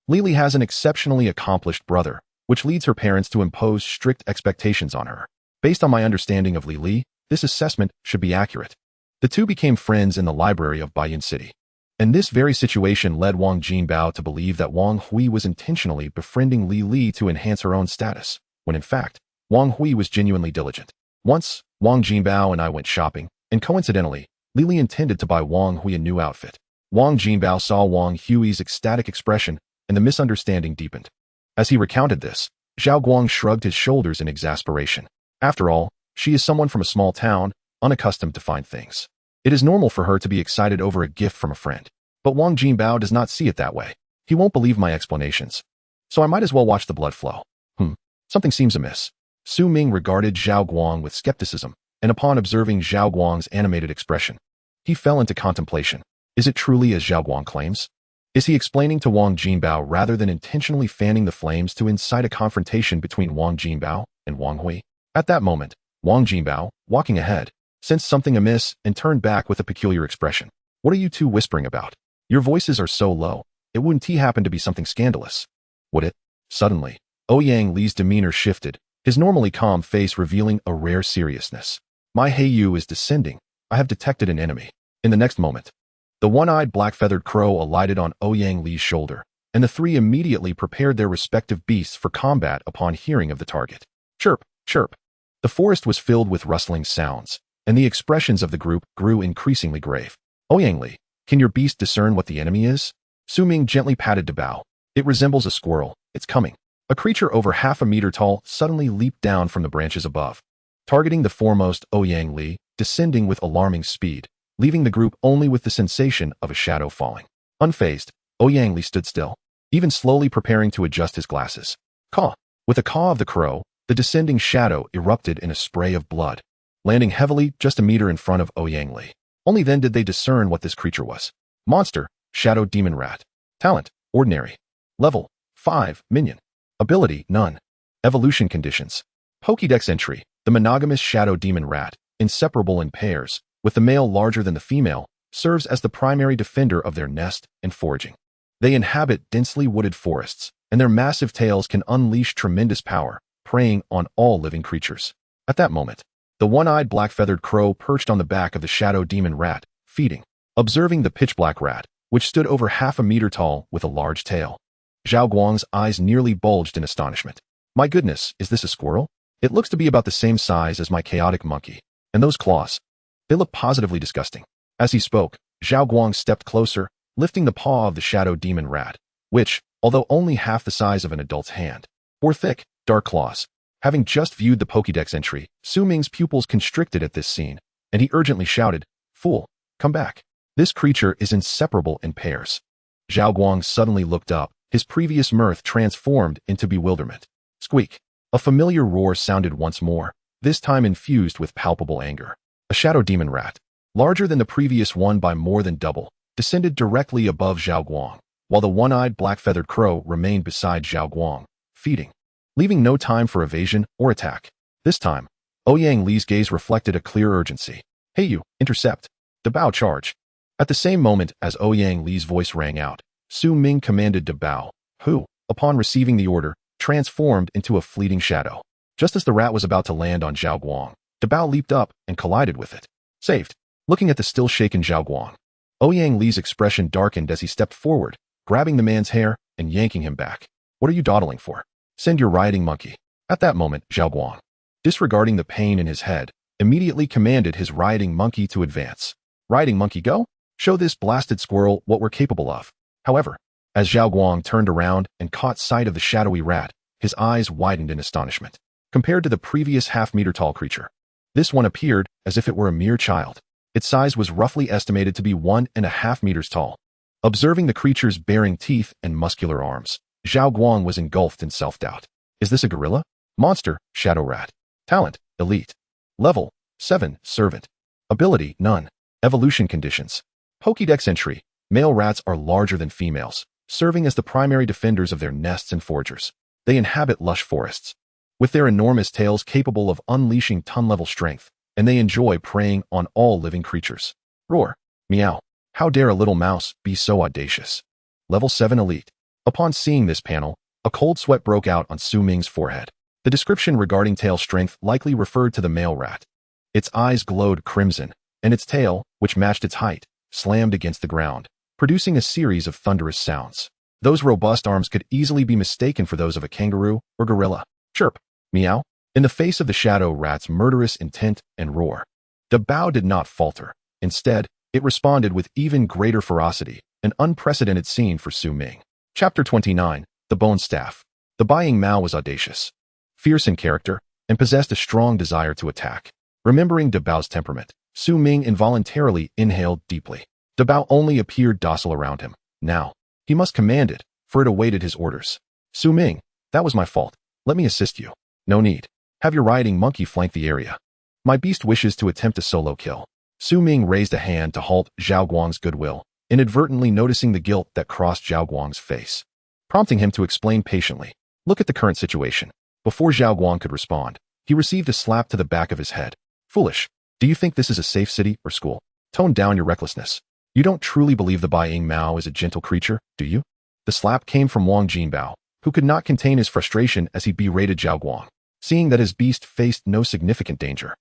Li Li has an exceptionally accomplished brother, which leads her parents to impose strict expectations on her. Based on my understanding of Li Li, this assessment should be accurate. The two became friends in the library of Baiyan City. And this very situation led Wang Jinbao to believe that Wang Hui was intentionally befriending Li Li to enhance her own status, when in fact, Wang Hui was genuinely diligent. Once, Wang Jinbao and I went shopping, and coincidentally, Li Li intended to buy Wang Hui a new outfit. Wang Jinbao saw Wang Hui's ecstatic expression, and the misunderstanding deepened. As he recounted this, Zhao Guang shrugged his shoulders in exasperation. After all, she is someone from a small town, unaccustomed to fine things. It is normal for her to be excited over a gift from a friend. But Wang Jinbao does not see it that way. He won't believe my explanations. So I might as well watch the blood flow. Something seems amiss. Su Ming regarded Zhao Guang with skepticism, and upon observing Zhao Guang's animated expression, he fell into contemplation. Is it truly as Zhao Guang claims? Is he explaining to Wang Jinbao rather than intentionally fanning the flames to incite a confrontation between Wang Jinbao and Wang Hui? At that moment, Wang Jinbao, walking ahead, sensed something amiss and turned back with a peculiar expression. What are you two whispering about? Your voices are so low. It wouldn't happen to be something scandalous, would it? Suddenly, Ouyang Li's demeanor shifted, his normally calm face revealing a rare seriousness. My Heiyu is descending. I have detected an enemy. In the next moment, the one-eyed black-feathered crow alighted on Ouyang Li's shoulder, and the three immediately prepared their respective beasts for combat upon hearing of the target. Chirp, chirp. The forest was filled with rustling sounds, and the expressions of the group grew increasingly grave. Ouyang Li, can your beast discern what the enemy is? Su Ming gently patted Dabao. It resembles a squirrel. It's coming. A creature over half a meter tall suddenly leaped down from the branches above, targeting the foremost Ouyang Li, descending with alarming speed, leaving the group only with the sensation of a shadow falling. Unfazed, Ouyang Li stood still, even slowly preparing to adjust his glasses. Caw! With a caw of the crow, the descending shadow erupted in a spray of blood, landing heavily just a meter in front of Ouyang Li. Only then did they discern what this creature was. Monster, Shadow Demon Rat. Talent, Ordinary. Level, 5, Minion. Ability, None. Evolution Conditions. Pokédex entry, the monogamous Shadow Demon Rat, inseparable in pairs, with the male larger than the female, serves as the primary defender of their nest and foraging. They inhabit densely wooded forests, and their massive tails can unleash tremendous power, preying on all living creatures. At that moment, the one-eyed black-feathered crow perched on the back of the Shadow Demon Rat, feeding. Observing the pitch-black rat, which stood over half a meter tall with a large tail, Zhao Guang's eyes nearly bulged in astonishment. My goodness, is this a squirrel? It looks to be about the same size as my chaotic monkey. And those claws, they look positively disgusting. As he spoke, Zhao Guang stepped closer, lifting the paw of the Shadow Demon Rat, which, although only half the size of an adult's hand, bore thick, dark claws. Having just viewed the Pokédex entry, Su Ming's pupils constricted at this scene, and he urgently shouted, "Fool, come back. This creature is inseparable in pairs." Zhao Guang suddenly looked up, his previous mirth transformed into bewilderment. Squeak. A familiar roar sounded once more, this time infused with palpable anger. A Shadow Demon Rat, larger than the previous one by more than double, descended directly above Zhao Guang, while the one-eyed black-feathered crow remained beside Zhao Guang, feeding, leaving no time for evasion or attack. This time, Ouyang Li's gaze reflected a clear urgency. Hey you, intercept. Dabao charge. At the same moment as Ouyang Li's voice rang out, Su Ming commanded Dabao, who, upon receiving the order, transformed into a fleeting shadow. Just as the rat was about to land on Zhao Guang, Dabao leaped up and collided with it. Saved. Looking at the still shaken Zhao Guang, Ouyang Li's expression darkened as he stepped forward, grabbing the man's hair and yanking him back. What are you dawdling for? Send your riding monkey. At that moment, Zhao Guang, disregarding the pain in his head, immediately commanded his riding monkey to advance. Riding monkey, go? Show this blasted squirrel what we're capable of. However, as Zhao Guang turned around and caught sight of the shadowy rat, his eyes widened in astonishment. Compared to the previous half-meter-tall creature, this one appeared as if it were a mere child. Its size was roughly estimated to be 1.5 meters tall. Observing the creature's baring teeth and muscular arms, Zhao Guang was engulfed in self-doubt. Is this a gorilla? Monster, shadow rat. Talent, elite. Level, 7, servant. Ability, none. Evolution conditions. Pokédex entry. Male rats are larger than females, serving as the primary defenders of their nests and foragers. They inhabit lush forests, with their enormous tails capable of unleashing ton-level strength, and they enjoy preying on all living creatures. Roar. Meow. How dare a little mouse be so audacious? Level 7 elite. Upon seeing this panel, a cold sweat broke out on Su Ming's forehead. The description regarding tail strength likely referred to the male rat. Its eyes glowed crimson, and its tail, which matched its height, slammed against the ground, producing a series of thunderous sounds. Those robust arms could easily be mistaken for those of a kangaroo or gorilla. Chirp. Meow. In the face of the shadow rat's murderous intent and roar, the Bao did not falter. Instead, it responded with even greater ferocity, an unprecedented scene for Su Ming. Chapter 29, The Bone Staff. The Buying Mao was audacious, fierce in character, and possessed a strong desire to attack. Remembering De Bao's temperament, Su Ming involuntarily inhaled deeply. De Bao only appeared docile around him. Now, he must command it, for it awaited his orders. Su Ming, that was my fault. Let me assist you. No need. Have your riding monkey flank the area. My beast wishes to attempt a solo kill. Su Ming raised a hand to halt Zhao Guang's goodwill, inadvertently noticing the guilt that crossed Zhao Guang's face, prompting him to explain patiently. Look at the current situation. Before Zhao Guang could respond, he received a slap to the back of his head. Foolish. Do you think this is a safe city or school? Tone down your recklessness. You don't truly believe the Bai Ying Mao is a gentle creature, do you? The slap came from Wang Jinbao, who could not contain his frustration as he berated Zhao Guang, seeing that his beast faced no significant danger.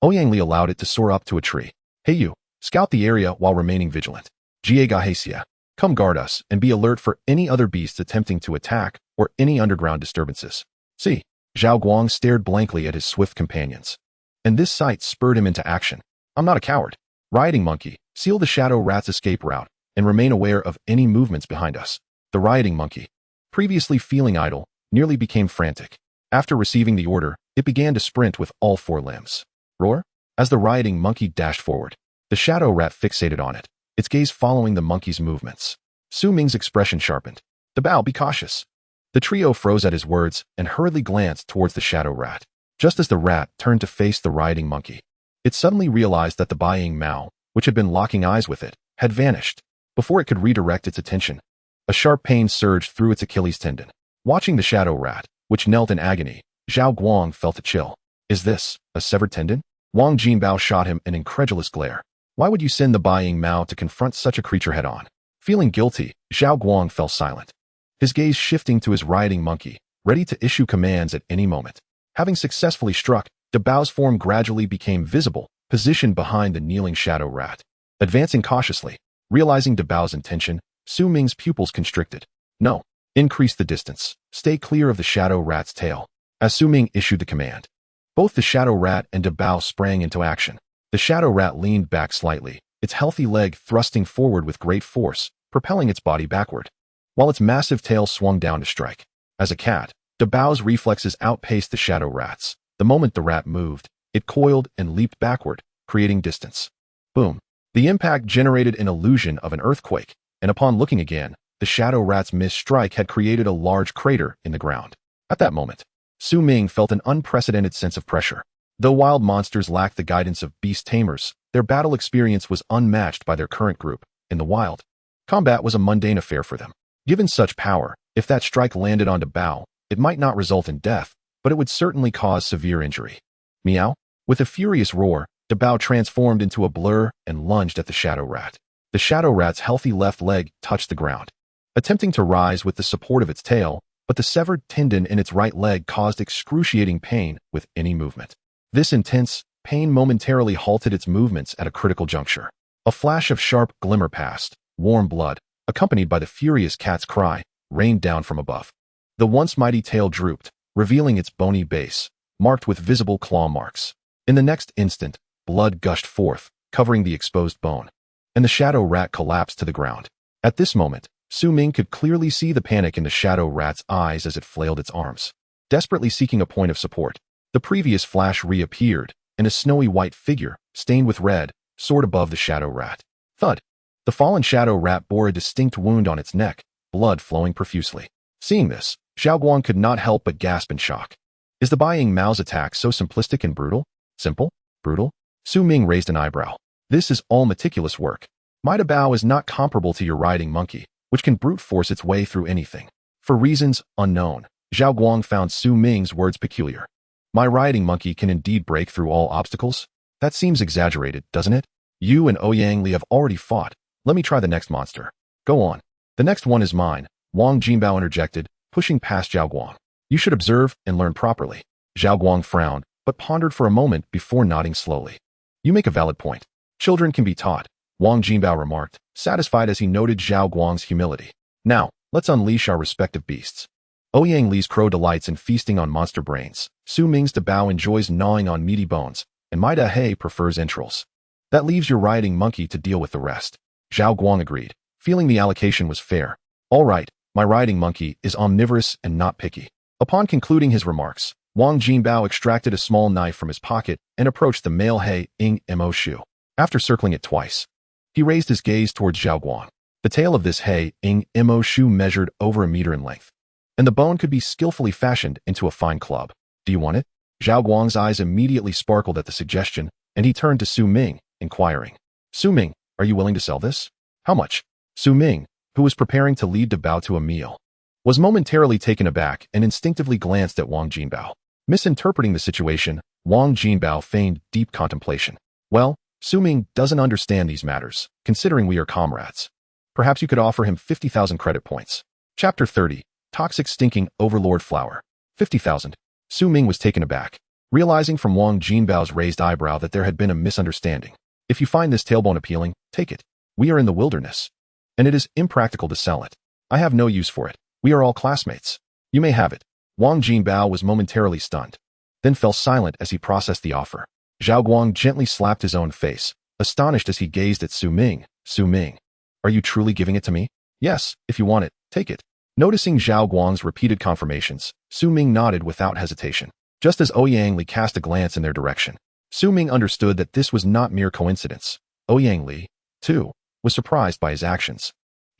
Ouyang Li allowed it to soar up to a tree. Hey you, scout the area while remaining vigilant. Jie Gahesia, come guard us and be alert for any other beasts attempting to attack or any underground disturbances. See, Zhao Guang stared blankly at his swift companions, and this sight spurred him into action. I'm not a coward. Riding monkey, seal the shadow rat's escape route and remain aware of any movements behind us. The riding monkey, previously feeling idle, nearly became frantic. After receiving the order, it began to sprint with all four limbs. Roar. As the riding monkey dashed forward, the shadow rat fixated on it, its gaze following the monkey's movements. Su Ming's expression sharpened. The Bao, be cautious. The trio froze at his words and hurriedly glanced towards the shadow rat. Just as the rat turned to face the riding monkey, it suddenly realized that the Bai Ying Mao, which had been locking eyes with it, had vanished. Before it could redirect its attention, a sharp pain surged through its Achilles tendon. Watching the shadow rat, which knelt in agony, Zhao Guang felt a chill. Is this a severed tendon? Wang Jinbao shot him an incredulous glare. Why would you send the Bai Ying Mao to confront such a creature head-on? Feeling guilty, Zhao Guang fell silent, his gaze shifting to his riding monkey, ready to issue commands at any moment. Having successfully struck, De Bao's form gradually became visible, positioned behind the kneeling shadow rat. Advancing cautiously, realizing De Bao's intention, Su Ming's pupils constricted. No. Increase the distance. Stay clear of the shadow rat's tail. As Su Ming issued the command, both the shadow rat and De Bao sprang into action. The shadow rat leaned back slightly, its healthy leg thrusting forward with great force, propelling its body backward, while its massive tail swung down to strike. As a cat, De Bao's reflexes outpaced the shadow rat's. The moment the rat moved, it coiled and leaped backward, creating distance. Boom. The impact generated an illusion of an earthquake, and upon looking again, the shadow rat's missed strike had created a large crater in the ground. At that moment, Su Ming felt an unprecedented sense of pressure. Though wild monsters lacked the guidance of beast tamers, their battle experience was unmatched by their current group. In the wild, combat was a mundane affair for them. Given such power, if that strike landed on De Bao, it might not result in death, but it would certainly cause severe injury. Meow. With a furious roar, De Bao transformed into a blur and lunged at the shadow rat. The shadow rat's healthy left leg touched the ground, attempting to rise with the support of its tail, but the severed tendon in its right leg caused excruciating pain with any movement. This intense pain momentarily halted its movements at a critical juncture. A flash of sharp glimmer passed. Warm blood, accompanied by the furious cat's cry, rained down from above. The once mighty tail drooped, revealing its bony base, marked with visible claw marks. In the next instant, blood gushed forth, covering the exposed bone, and the shadow rat collapsed to the ground. At this moment, Su Ming could clearly see the panic in the shadow rat's eyes as it flailed its arms, desperately seeking a point of support. The previous flash reappeared, and a snowy white figure, stained with red, soared above the shadow rat. Thud! The fallen shadow rat bore a distinct wound on its neck, blood flowing profusely. Seeing this, Xiaoguang could not help but gasp in shock. Is the Bai Ying Mao's attack so simplistic and brutal? Simple? Brutal? Su Ming raised an eyebrow. This is all meticulous work. Mida Bao is not comparable to your riding monkey, which can brute force its way through anything. For reasons unknown, Zhao Guang found Su Ming's words peculiar. My riding monkey can indeed break through all obstacles? That seems exaggerated, doesn't it? You and Ouyang Li have already fought. Let me try the next monster. Go on. The next one is mine, Wang Jinbao interjected, pushing past Zhao Guang. You should observe and learn properly. Zhao Guang frowned, but pondered for a moment before nodding slowly. You make a valid point. Children can be taught, Wang Jinbao remarked, satisfied as he noted Zhao Guang's humility. Now, let's unleash our respective beasts. Ouyang Li's crow delights in feasting on monster brains, Su Ming's Dabao enjoys gnawing on meaty bones, and Mida He prefers entrails. That leaves your riding monkey to deal with the rest. Zhao Guang agreed, feeling the allocation was fair. All right, my riding monkey is omnivorous and not picky. Upon concluding his remarks, Wang Jinbao extracted a small knife from his pocket and approached the male He Ying Mo Shu. After circling it twice, he raised his gaze towards Zhao Guang. The tail of this He Ying Mo Shu measured over a meter in length, and the bone could be skillfully fashioned into a fine club. Do you want it? Zhao Guang's eyes immediately sparkled at the suggestion, and he turned to Su Ming, inquiring. Su Ming, are you willing to sell this? How much? Su Ming, who was preparing to lead Dabao to a meal, was momentarily taken aback and instinctively glanced at Wang Jinbao. Misinterpreting the situation, Wang Jinbao feigned deep contemplation. Well, Su Ming doesn't understand these matters, considering we are comrades. Perhaps you could offer him 50,000 credit points. Chapter 30, Toxic Stinking Overlord Flower. 50,000. Su Ming was taken aback, realizing from Wang Jinbao's raised eyebrow that there had been a misunderstanding. If you find this tailbone appealing, take it. We are in the wilderness, and it is impractical to sell it. I have no use for it. We are all classmates. You may have it. Wang Jinbao was momentarily stunned, then fell silent as he processed the offer. Zhao Guang gently slapped his own face, astonished as he gazed at Su Ming. Su Ming, are you truly giving it to me? Yes, if you want it, take it. Noticing Zhao Guang's repeated confirmations, Su Ming nodded without hesitation. Just as Ouyang Li cast a glance in their direction, Su Ming understood that this was not mere coincidence. Ouyang Li, too, was surprised by his actions.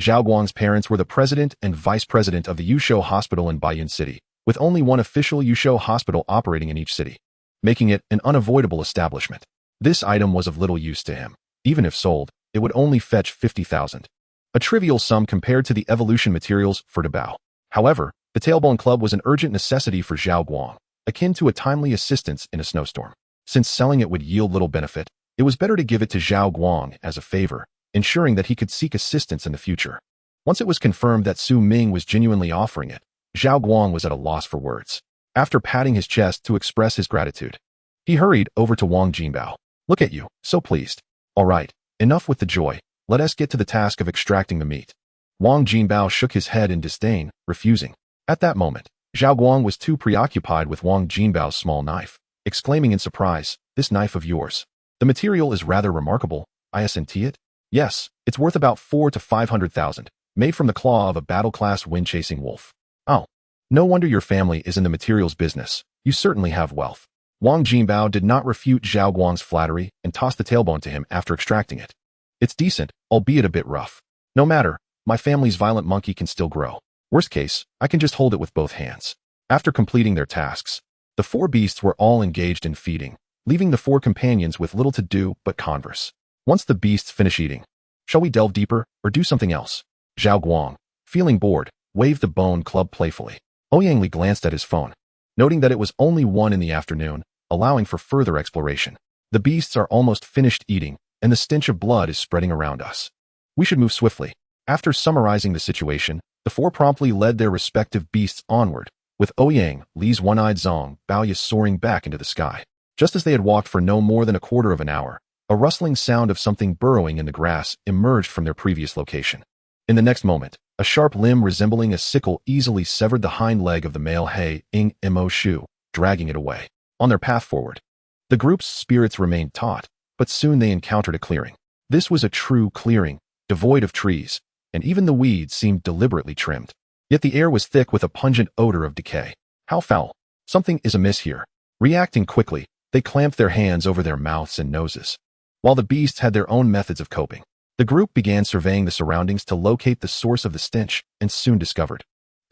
Zhao Guang's parents were the president and vice president of the Yusho Hospital in Baiyun City, with only one official Yusho hospital operating in each city, making it an unavoidable establishment. This item was of little use to him. Even if sold, it would only fetch 50,000. A trivial sum compared to the evolution materials for Dabao. However, the Tailbone Club was an urgent necessity for Zhao Guang, akin to a timely assistance in a snowstorm. Since selling it would yield little benefit, it was better to give it to Zhao Guang as a favor, ensuring that he could seek assistance in the future. Once it was confirmed that Su Ming was genuinely offering it, Zhao Guang was at a loss for words. After patting his chest to express his gratitude, he hurried over to Wang Jinbao. Look at you, so pleased. All right, enough with the joy. Let us get to the task of extracting the meat. Wang Jinbao shook his head in disdain, refusing. At that moment, Zhao Guang was too preoccupied with Wang Jinbao's small knife, exclaiming in surprise, this knife of yours. The material is rather remarkable. I assent it? Yes, it's worth about 400,000 to 500,000, made from the claw of a battle-class wind-chasing wolf. Oh, no wonder your family is in the materials business. You certainly have wealth. Wang Jinbao did not refute Zhao Guang's flattery and tossed the tailbone to him after extracting it. It's decent, albeit a bit rough. No matter, my family's violent monkey can still grow. Worst case, I can just hold it with both hands. After completing their tasks, the four beasts were all engaged in feeding, leaving the four companions with little to do but converse. Once the beasts finish eating, shall we delve deeper or do something else? Zhao Guang, feeling bored, waved the bone club playfully. Ouyang Li glanced at his phone, noting that it was only 1 in the afternoon, allowing for further exploration. The beasts are almost finished eating, and the stench of blood is spreading around us. We should move swiftly. After summarizing the situation, the four promptly led their respective beasts onward, with Ouyang Li's one-eyed Zong Baoya soaring back into the sky. Just as they had walked for no more than a quarter of an hour, a rustling sound of something burrowing in the grass emerged from their previous location. In the next moment, a sharp limb resembling a sickle easily severed the hind leg of the male He Ying Mo Shu, dragging it away. On their path forward, the group's spirits remained taut, but soon they encountered a clearing. This was a true clearing, devoid of trees, and even the weeds seemed deliberately trimmed. Yet the air was thick with a pungent odor of decay. How foul! Something is amiss here. Reacting quickly, they clamped their hands over their mouths and noses. While the beasts had their own methods of coping, the group began surveying the surroundings to locate the source of the stench and soon discovered.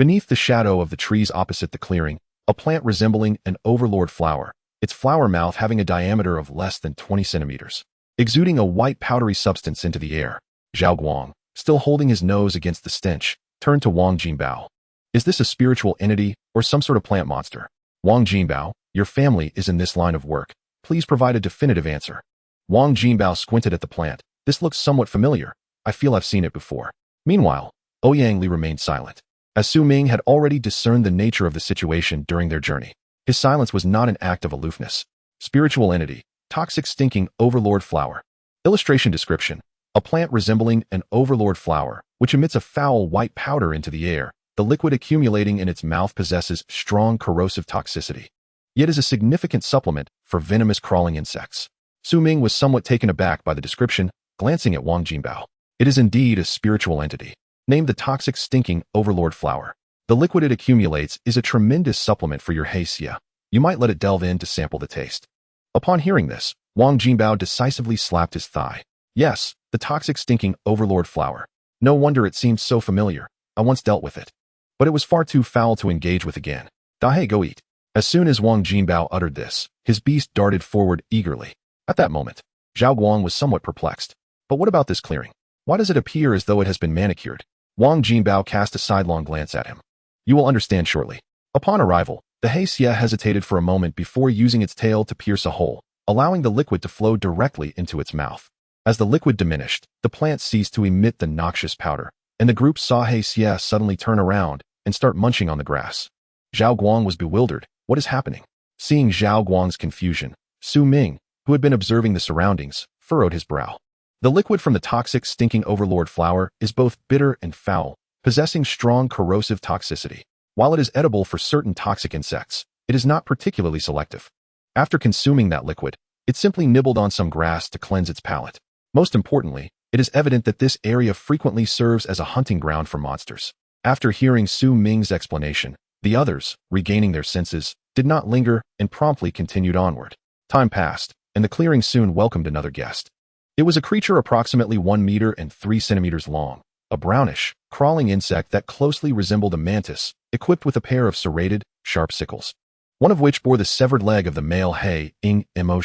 Beneath the shadow of the trees opposite the clearing, a plant resembling an overlord flower, its flower mouth having a diameter of less than 20 centimeters, exuding a white powdery substance into the air. Zhao Guang, still holding his nose against the stench, turned to Wang Jinbao. Is this a spiritual entity or some sort of plant monster? Wang Jinbao, your family is in this line of work. Please provide a definitive answer. Wang Jinbao squinted at the plant. This looks somewhat familiar. I feel I've seen it before. Meanwhile, Ouyang Li remained silent. As Su Ming had already discerned the nature of the situation during their journey, his silence was not an act of aloofness. Spiritual entity, toxic stinking overlord flower. Illustration description. A plant resembling an overlord flower, which emits a foul white powder into the air. The liquid accumulating in its mouth possesses strong corrosive toxicity, yet is a significant supplement for venomous crawling insects. Su Ming was somewhat taken aback by the description, glancing at Wang Jinbao. It is indeed a spiritual entity, named the toxic stinking overlord flower. The liquid it accumulates is a tremendous supplement for your heisia. You might let it delve in to sample the taste. Upon hearing this, Wang Jinbao decisively slapped his thigh. Yes, the toxic stinking overlord flower. No wonder it seemed so familiar. I once dealt with it. But it was far too foul to engage with again. Dahei, go eat. As soon as Wang Jinbao uttered this, his beast darted forward eagerly. At that moment, Zhao Guang was somewhat perplexed. But what about this clearing? Why does it appear as though it has been manicured? Wang Jinbao cast a sidelong glance at him. You will understand shortly. Upon arrival, the heisia hesitated for a moment before using its tail to pierce a hole, allowing the liquid to flow directly into its mouth. As the liquid diminished, the plant ceased to emit the noxious powder, and the group saw heisia suddenly turn around and start munching on the grass. Zhao Guang was bewildered. What is happening? Seeing Zhao Guang's confusion, Su Ming, who had been observing the surroundings, furrowed his brow. The liquid from the toxic stinking overlord flower is both bitter and foul, possessing strong corrosive toxicity. While it is edible for certain toxic insects, it is not particularly selective. After consuming that liquid, it simply nibbled on some grass to cleanse its palate. Most importantly, it is evident that this area frequently serves as a hunting ground for monsters. After hearing Su Ming's explanation, the others, regaining their senses, did not linger and promptly continued onward. Time passed, and the clearing soon welcomed another guest. It was a creature approximately 1 meter and 3 centimeters long, a brownish, crawling insect that closely resembled a mantis, equipped with a pair of serrated, sharp sickles, one of which bore the severed leg of the male Mo.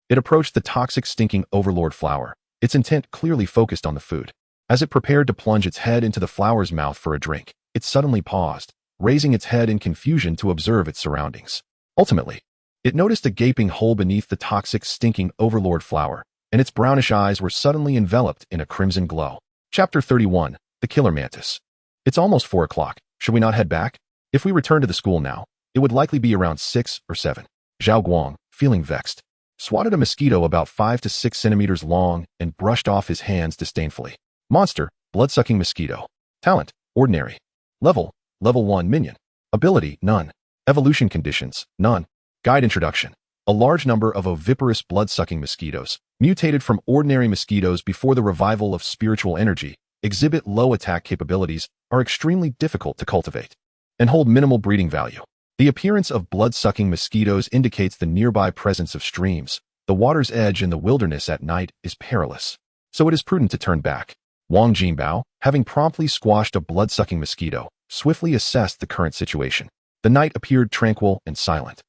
It approached the toxic stinking overlord flower, its intent clearly focused on the food. As it prepared to plunge its head into the flower's mouth for a drink, it suddenly paused, raising its head in confusion to observe its surroundings. Ultimately, it noticed a gaping hole beneath the toxic stinking overlord flower, and its brownish eyes were suddenly enveloped in a crimson glow. Chapter 31, The Killer Mantis. It's almost 4 o'clock. Should we not head back? If we return to the school now, it would likely be around 6 or 7. Zhao Guang, feeling vexed, swatted a mosquito about 5 to 6 centimeters long and brushed off his hands disdainfully. Monster, blood-sucking mosquito. Talent, ordinary. Level 1 minion. Ability, none. Evolution conditions, none. Guide introduction. A large number of oviparous blood-sucking mosquitoes, mutated from ordinary mosquitoes before the revival of spiritual energy, exhibit low attack capabilities, are extremely difficult to cultivate, and hold minimal breeding value. The appearance of blood-sucking mosquitoes indicates the nearby presence of streams. The water's edge in the wilderness at night is perilous, so it is prudent to turn back. Wang Jinbao, having promptly squashed a blood-sucking mosquito, swiftly assessed the current situation. The night appeared tranquil and silent,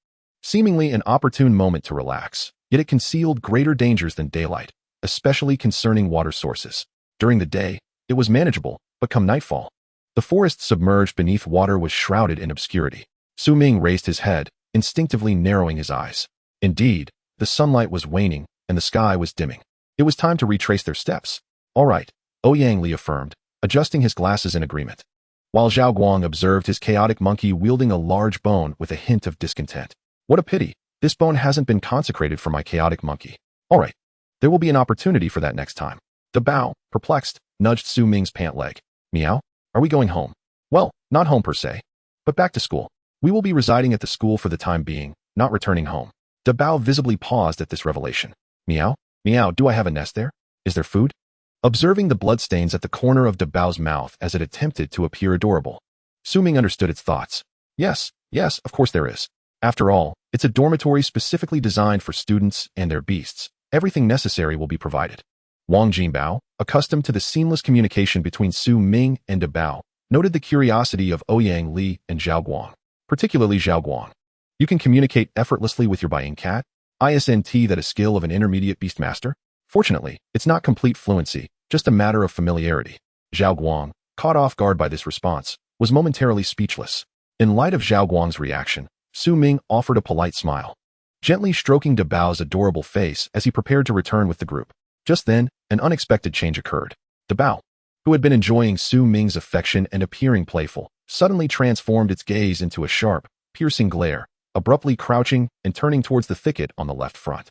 seemingly an opportune moment to relax, yet it concealed greater dangers than daylight, especially concerning water sources. During the day, it was manageable, but come nightfall, the forest submerged beneath water was shrouded in obscurity. Su Ming raised his head, instinctively narrowing his eyes. Indeed, the sunlight was waning, and the sky was dimming. It was time to retrace their steps. All right, Ouyang Li affirmed, adjusting his glasses in agreement, while Zhao Guang observed his chaotic monkey wielding a large bone with a hint of discontent. What a pity, this bone hasn't been consecrated for my chaotic monkey. All right, there will be an opportunity for that next time. Dabao, perplexed, nudged Su Ming's pant leg. Meow, are we going home? Well, not home per se, but back to school. We will be residing at the school for the time being, not returning home. Dabao visibly paused at this revelation. Meow, meow, do I have a nest there? Is there food? Observing the bloodstains at the corner of Dabao's mouth as it attempted to appear adorable, Su Ming understood its thoughts. Yes, of course there is. After all, it's a dormitory specifically designed for students and their beasts. Everything necessary will be provided. Wang Jinbao, accustomed to the seamless communication between Su Ming and Dabao, noted the curiosity of Ouyang Li and Zhao Guang, particularly Zhao Guang. You can communicate effortlessly with your buying cat? Isn't that a skill of an intermediate beastmaster? Fortunately, it's not complete fluency, just a matter of familiarity. Zhao Guang, caught off guard by this response, was momentarily speechless. In light of Zhao Guang's reaction, Su Ming offered a polite smile, gently stroking De Bao's adorable face as he prepared to return with the group. Just then, an unexpected change occurred. De Bao, who had been enjoying Su Ming's affection and appearing playful, suddenly transformed its gaze into a sharp, piercing glare, abruptly crouching and turning towards the thicket on the left front.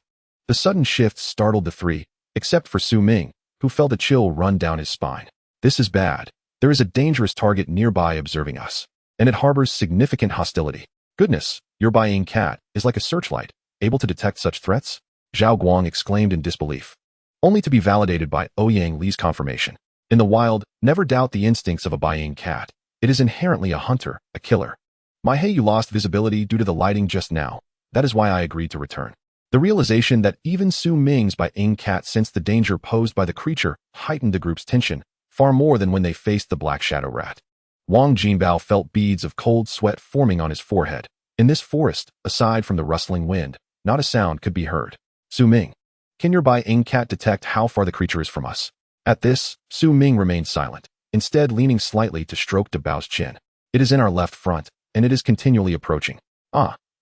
The sudden shift startled the three, except for Su Ming, who felt a chill run down his spine. This is bad. There is a dangerous target nearby observing us, and it harbors significant hostility. Goodness, your buying cat is like a searchlight, able to detect such threats? Zhao Guang exclaimed in disbelief, only to be validated by Ouyang Li's confirmation. In the wild, never doubt the instincts of a buying cat. It is inherently a hunter, a killer. You lost visibility due to the lighting just now. That is why I agreed to return. The realization that even Su Ming's buying cat sensed the danger posed by the creature heightened the group's tension, far more than when they faced the black shadow rat. Wang Jinbao felt beads of cold sweat forming on his forehead. In this forest, aside from the rustling wind, not a sound could be heard. Su Ming, can your buying cat detect how far the creature is from us? At this, Su Ming remained silent, instead leaning slightly to stroke De Bao's chin. It is in our left front, and it is continually approaching.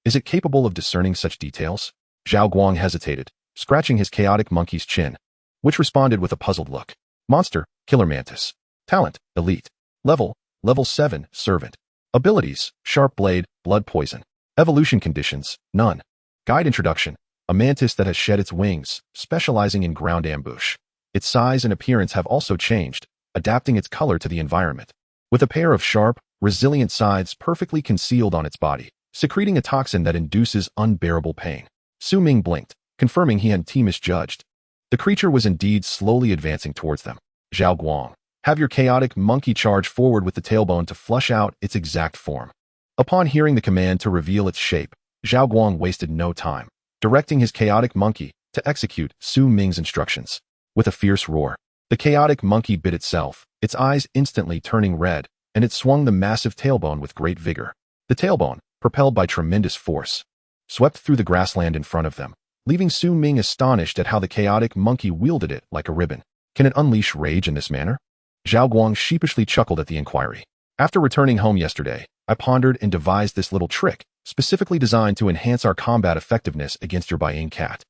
Is it capable of discerning such details? Zhao Guang hesitated, scratching his chaotic monkey's chin, which responded with a puzzled look. Monster, Killer Mantis. Talent, Elite. Level 7, Servant. Abilities, Sharp Blade, Blood Poison. Evolution conditions, none. Guide introduction, a mantis that has shed its wings, specializing in ground ambush. Its size and appearance have also changed, adapting its color to the environment. With a pair of sharp, resilient sides perfectly concealed on its body, secreting a toxin that induces unbearable pain. Su Ming blinked, confirming he had misjudged. The creature was indeed slowly advancing towards them. Zhao Guang, have your chaotic monkey charge forward with the tailbone to flush out its exact form. Upon hearing the command to reveal its shape, Zhao Guang wasted no time, directing his chaotic monkey to execute Su Ming's instructions. With a fierce roar, the chaotic monkey bit itself, its eyes instantly turning red, and it swung the massive tailbone with great vigor. The tailbone, propelled by tremendous force, swept through the grassland in front of them, leaving Su Ming astonished at how the chaotic monkey wielded it like a ribbon. Can it unleash rage in this manner? Zhao Guang sheepishly chuckled at the inquiry. After returning home yesterday, I pondered and devised this little trick, specifically designed to enhance our combat effectiveness against your buying cat.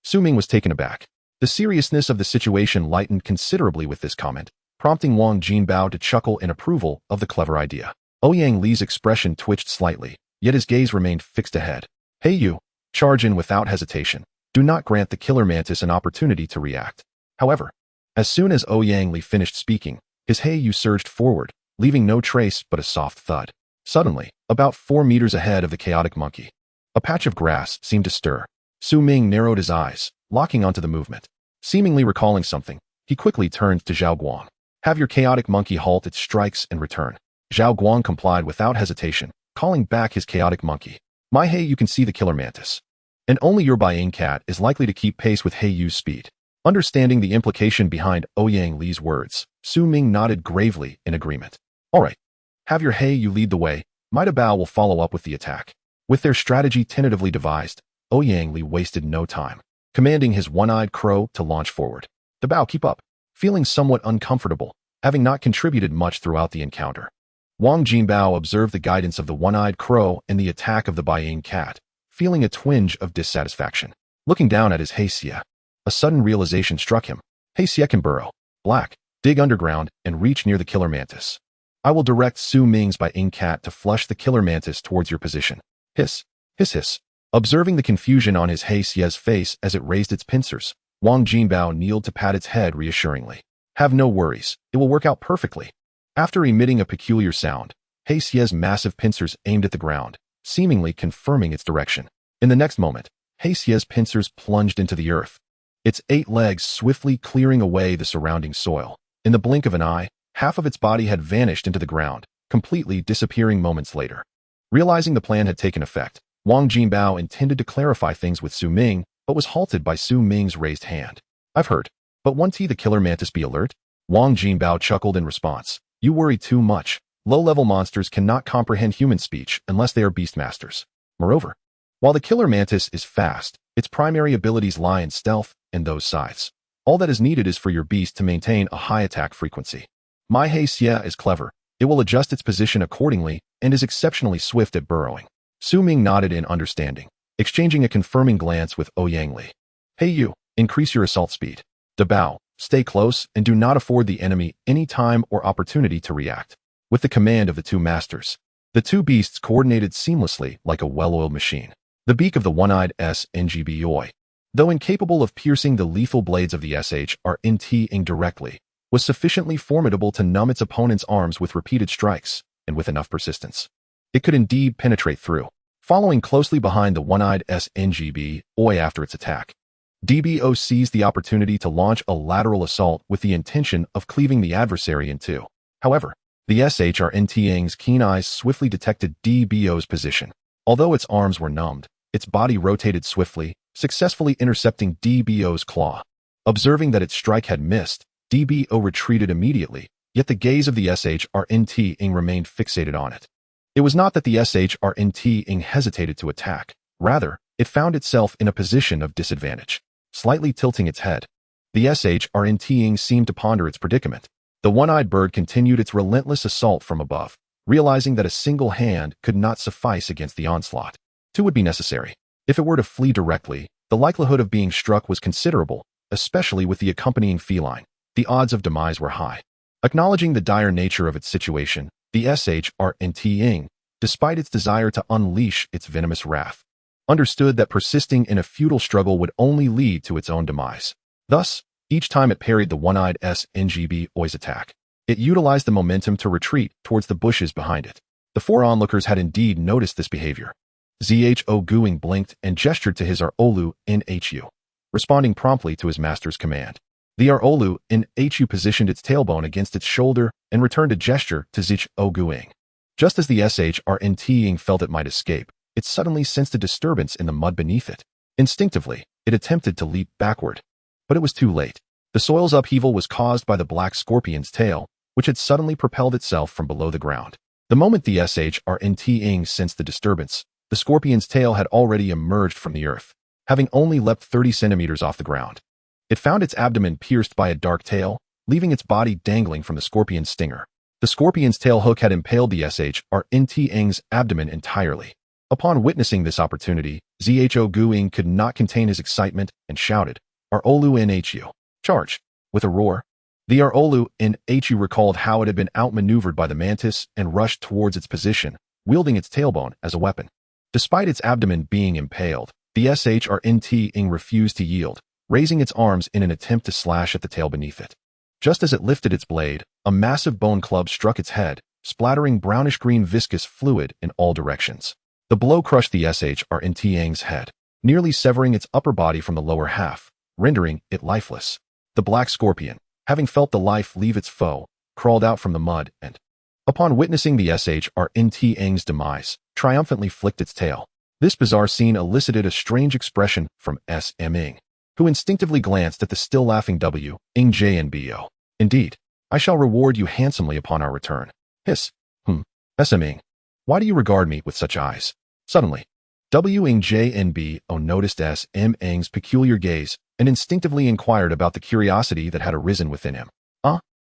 Su Ming was taken aback. The seriousness of the situation lightened considerably with this comment, prompting Wang Jinbao to chuckle in approval of the clever idea. Ouyang Li's expression twitched slightly, yet his gaze remained fixed ahead. Hey you, charge in without hesitation. Do not grant the killer mantis an opportunity to react. However, as soon as Ouyang Li finished speaking, his hey you surged forward, leaving no trace but a soft thud. Suddenly, about 4 meters ahead of the chaotic monkey, a patch of grass seemed to stir. Su Ming narrowed his eyes, locking onto the movement. Seemingly recalling something, he quickly turned to Zhao Guang. Have your chaotic monkey halt its strikes and return. Zhao Guang complied without hesitation, calling back his chaotic monkey. Hey, you can see the killer mantis. And only your buying cat is likely to keep pace with Hey Yu's speed. Understanding the implication behind Ouyang Li's words, Su Ming nodded gravely in agreement. All right. Have your Hey Yu lead the way. De Bao will follow up with the attack. With their strategy tentatively devised, Ouyang Li wasted no time, commanding his one-eyed crow to launch forward. De Bao, keep up. Feeling somewhat uncomfortable, having not contributed much throughout the encounter, Wang Jinbao observed the guidance of the one-eyed crow and the attack of the buying cat, feeling a twinge of dissatisfaction. Looking down at his Heisei, a sudden realization struck him. Heisei can burrow, black, dig underground, and reach near the killer mantis. I will direct Su Ming's buying cat to flush the killer mantis towards your position. Hiss, hiss, hiss. Observing the confusion on his Heisei's face as it raised its pincers, Wang Jinbao kneeled to pat its head reassuringly. Have no worries, it will work out perfectly. After emitting a peculiar sound, Heisei's massive pincers aimed at the ground, seemingly confirming its direction. In the next moment, Heisei's pincers plunged into the earth, its 8 legs swiftly clearing away the surrounding soil. In the blink of an eye, half of its body had vanished into the ground, completely disappearing moments later. Realizing the plan had taken effect, Wang Jinbao intended to clarify things with Su Ming, but was halted by Su Ming's raised hand. I've heard, but won't the killer mantis be alert? Wang Jinbao chuckled in response. You worry too much. Low-level monsters cannot comprehend human speech unless they are beastmasters. Moreover, while the killer mantis is fast, its primary abilities lie in stealth and those scythes. All that is needed is for your beast to maintain a high attack frequency. My Xie is clever. It will adjust its position accordingly and is exceptionally swift at burrowing. Su Ming nodded in understanding, exchanging a confirming glance with Ouyang Li. Hey you, increase your assault speed. De Bao, stay close and do not afford the enemy any time or opportunity to react. With the command of the two masters, the two beasts coordinated seamlessly like a well-oiled machine. The beak of the one-eyed SNGB, though incapable of piercing the lethal blades of the SHRNT directly, was sufficiently formidable to numb its opponent's arms with repeated strikes, and with enough persistence. It could indeed penetrate through, following closely behind the one-eyed SNGB after its attack. DBO seized the opportunity to launch a lateral assault with the intention of cleaving the adversary in two. However, the SHRNT's keen eyes swiftly detected DBO's position. Although its arms were numbed, its body rotated swiftly, successfully intercepting DBO's claw. Observing that its strike had missed, DBO retreated immediately, yet the gaze of the SHRNT remained fixated on it. It was not that the SHRNT hesitated to attack. Rather, it found itself in a position of disadvantage. Slightly tilting its head, the SHRNT seemed to ponder its predicament. The one-eyed bird continued its relentless assault from above, realizing that a single hand could not suffice against the onslaught. Two would be necessary. If it were to flee directly, the likelihood of being struck was considerable, especially with the accompanying feline. The odds of demise were high. Acknowledging the dire nature of its situation, the SHRNT, despite its desire to unleash its venomous wrath, understood that persisting in a futile struggle would only lead to its own demise. Thus, each time it parried the one-eyed SNGB's attack, it utilized the momentum to retreat towards the bushes behind it. The four onlookers had indeed noticed this behavior. Zho Guing blinked and gestured to his Arolu Nhu, responding promptly to his master's command. The Arolu Nhu positioned its tailbone against its shoulder and returned a gesture to Zho Guing. Just as the SHRNT felt it might escape, it suddenly sensed a disturbance in the mud beneath it. Instinctively, it attempted to leap backward. But it was too late. The soil's upheaval was caused by the black scorpion's tail, which had suddenly propelled itself from below the ground. The moment the SHRNT sensed the disturbance, the scorpion's tail had already emerged from the earth, having only leapt 30 centimeters off the ground. It found its abdomen pierced by a dark tail, leaving its body dangling from the scorpion's stinger. The scorpion's tail hook had impaled the SHRNT's abdomen entirely. Upon witnessing this opportunity, Zho Guing could not contain his excitement and shouted, Arolu Nhu, charge! With a roar, the Arolu Nhu recalled how it had been outmaneuvered by the mantis and rushed towards its position, wielding its tailbone as a weapon. Despite its abdomen being impaled, the SHRNT refused to yield, raising its arms in an attempt to slash at the tail beneath it. Just as it lifted its blade, a massive bone club struck its head, splattering brownish-green viscous fluid in all directions. The blow crushed the SHRNT's head, nearly severing its upper body from the lower half, rendering it lifeless. The black scorpion, having felt the life leave its foe, crawled out from the mud and, upon witnessing the SHRNT's demise, triumphantly flicked its tail. This bizarre scene elicited a strange expression from SM, who instinctively glanced at the still laughing WJNBO. Indeed, I shall reward you handsomely upon our return. Hiss. SM, why do you regard me with such eyes? Suddenly, WJNBO noticed SM's peculiar gaze and instinctively inquired about the curiosity that had arisen within him.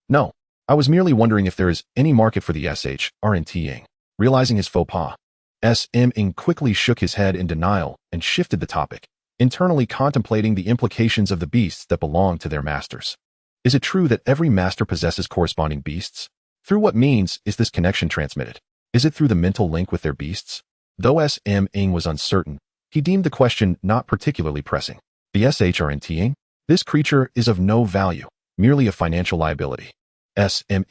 No. I was merely wondering if there is any market for the SHRNT. Realizing his faux pas, SM quickly shook his head in denial and shifted the topic, internally contemplating the implications of the beasts that belong to their masters. Is it true that every master possesses corresponding beasts? Through what means is this connection transmitted? Is it through the mental link with their beasts? Though SM was uncertain, he deemed the question not particularly pressing. The SHRNT? This creature is of no value, merely a financial liability. SM,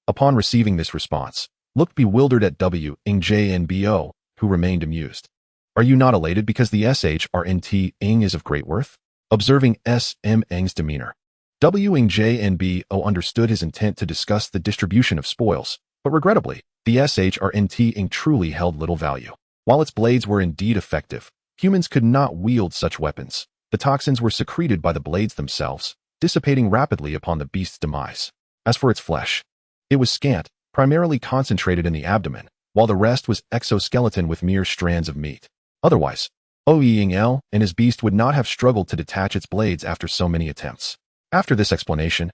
upon receiving this response, looked bewildered at WJNBO, who remained amused. Are you not elated because the SHRNT is of great worth? Observing SM's demeanor, WJNBO understood his intent to discuss the distribution of spoils, but regrettably, the SHRNT truly held little value. While its blades were indeed effective, humans could not wield such weapons. The toxins were secreted by the blades themselves, dissipating rapidly upon the beast's demise. As for its flesh, it was scant, primarily concentrated in the abdomen, while the rest was exoskeleton with mere strands of meat. Otherwise, Ouying and his beast would not have struggled to detach its blades after so many attempts. After this explanation,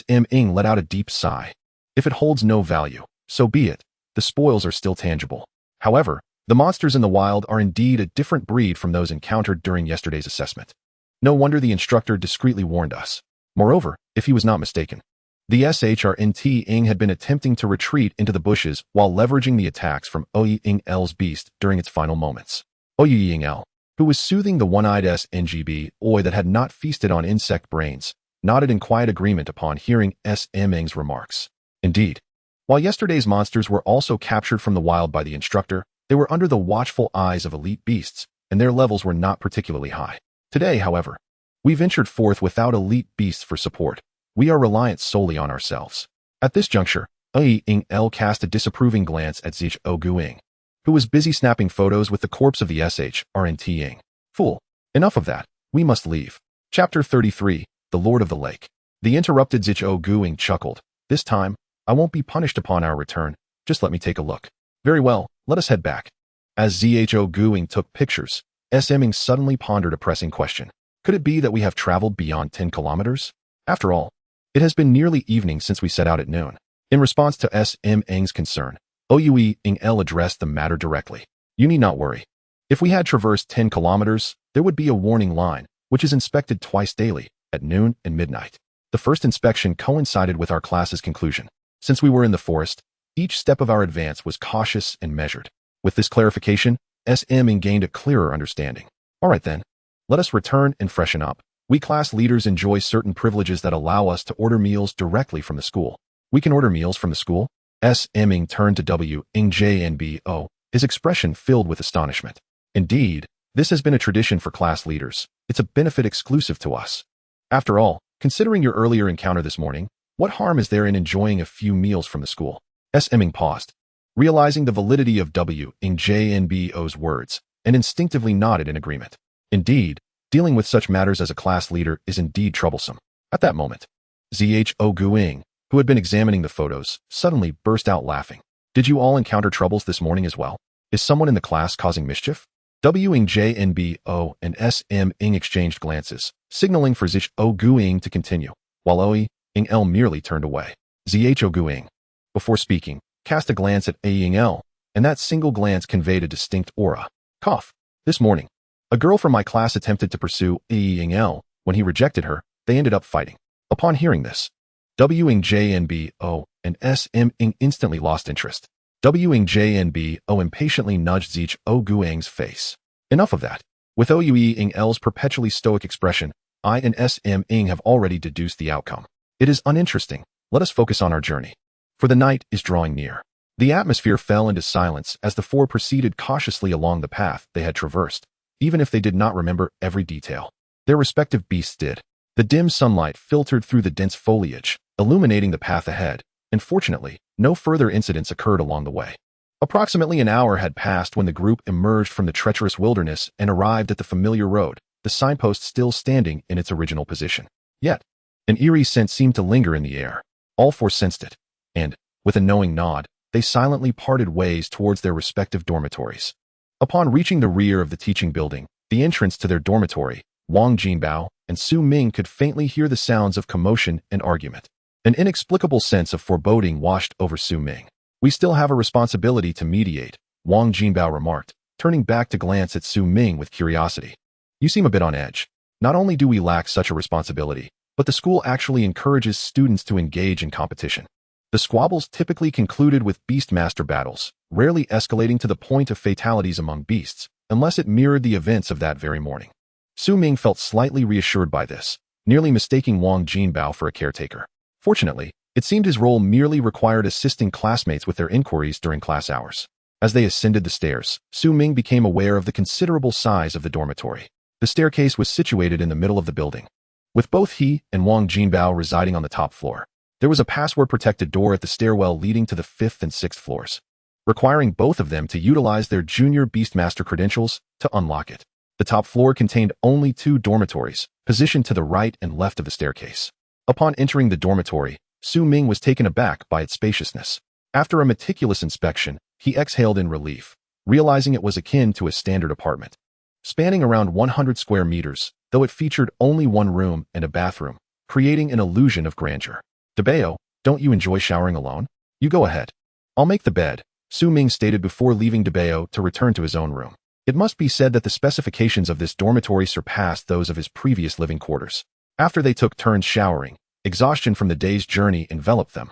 Ing let out a deep sigh. If it holds no value, so be it. The spoils are still tangible. However, the monsters in the wild are indeed a different breed from those encountered during yesterday's assessment. No wonder the instructor discreetly warned us. Moreover, if he was not mistaken, the SHRNT had been attempting to retreat into the bushes while leveraging the attacks from Ouying's beast during its final moments. Ouying, who was soothing the one-eyed SNGB Oi that had not feasted on insect brains, nodded in quiet agreement upon hearing Ming's remarks. Indeed, while yesterday's monsters were also captured from the wild by the instructor, they were under the watchful eyes of elite beasts, and their levels were not particularly high. Today, however, we ventured forth without elite beasts for support. We are reliant solely on ourselves. At this juncture, Ouying cast a disapproving glance at Zhou, who was busy snapping photos with the corpse of the SHRNT. Fool. Enough of that. We must leave. Chapter 33, The Lord of the Lake. The interrupted Zhou chuckled. This time, I won't be punished upon our return. Just let me take a look. Very well, let us head back. As Zhou took pictures, Ming suddenly pondered a pressing question. Could it be that we have traveled beyond 10 kilometers? After all, it has been nearly evening since we set out at noon. In response to Ming's concern, Ouying addressed the matter directly. You need not worry. If we had traversed 10 kilometers, there would be a warning line, which is inspected twice daily, at noon and midnight. The first inspection coincided with our class's conclusion. Since we were in the forest, each step of our advance was cautious and measured. With this clarification, Ming gained a clearer understanding. All right then, let us return and freshen up. We class leaders enjoy certain privileges that allow us to order meals directly from the school. We can order meals from the school? Ming turned to Wnjnbo, his expression filled with astonishment. Indeed, this has been a tradition for class leaders. It's a benefit exclusive to us. After all, considering your earlier encounter this morning, what harm is there in enjoying a few meals from the school? Ming paused, realizing the validity of Wnjnbo's words, and instinctively nodded in agreement. Indeed, dealing with such matters as a class leader is indeed troublesome. At that moment, Zhou, who had been examining the photos, suddenly burst out laughing. Did you all encounter troubles this morning as well? Is someone in the class causing mischief? Wnjnbo and Ming exchanged glances, signaling for Zhou to continue, while Ouying merely turned away. Zhou, before speaking, cast a glance at Ouying, and that single glance conveyed a distinct aura. Cough. This morning, a girl from my class attempted to pursue Ouying. When he rejected her, they ended up fighting. Upon hearing this, Wnjnbo and Ming instantly lost interest. Wnjnbo impatiently nudged Zhou's face. Enough of that. With Ouying's perpetually stoic expression, I and Ming have already deduced the outcome. It is uninteresting. Let us focus on our journey. For the night is drawing near. The atmosphere fell into silence as the four proceeded cautiously along the path they had traversed, even if they did not remember every detail. Their respective beasts did. The dim sunlight filtered through the dense foliage, illuminating the path ahead, and fortunately, no further incidents occurred along the way. Approximately an hour had passed when the group emerged from the treacherous wilderness and arrived at the familiar road, the signpost still standing in its original position. Yet, an eerie scent seemed to linger in the air. All four sensed it, and, with a knowing nod, they silently parted ways towards their respective dormitories. Upon reaching the rear of the teaching building, the entrance to their dormitory, Wang Jinbao and Su Ming could faintly hear the sounds of commotion and argument. An inexplicable sense of foreboding washed over Su Ming. We still have a responsibility to mediate, Wang Jinbao remarked, turning back to glance at Su Ming with curiosity. You seem a bit on edge. Not only do we lack such a responsibility, but the school actually encourages students to engage in competition. The squabbles typically concluded with beastmaster battles, rarely escalating to the point of fatalities among beasts, unless it mirrored the events of that very morning. Su Ming felt slightly reassured by this, nearly mistaking Wang Jinbao for a caretaker. Fortunately, it seemed his role merely required assisting classmates with their inquiries during class hours. As they ascended the stairs, Su Ming became aware of the considerable size of the dormitory. The staircase was situated in the middle of the building, with both he and Wang Jinbao residing on the top floor. There was a password-protected door at the stairwell leading to the 5th and 6th floors, requiring both of them to utilize their junior Beastmaster credentials to unlock it. The top floor contained only 2 dormitories, positioned to the right and left of the staircase. Upon entering the dormitory, Su Ming was taken aback by its spaciousness. After a meticulous inspection, he exhaled in relief, realizing it was akin to a standard apartment. Spanning around 100 square meters, though it featured only one room and a bathroom, creating an illusion of grandeur. "DeBeo, don't you enjoy showering alone? You go ahead. I'll make the bed," Su Ming stated before leaving DeBeo to return to his own room. It must be said that the specifications of this dormitory surpassed those of his previous living quarters. After they took turns showering, exhaustion from the day's journey enveloped them,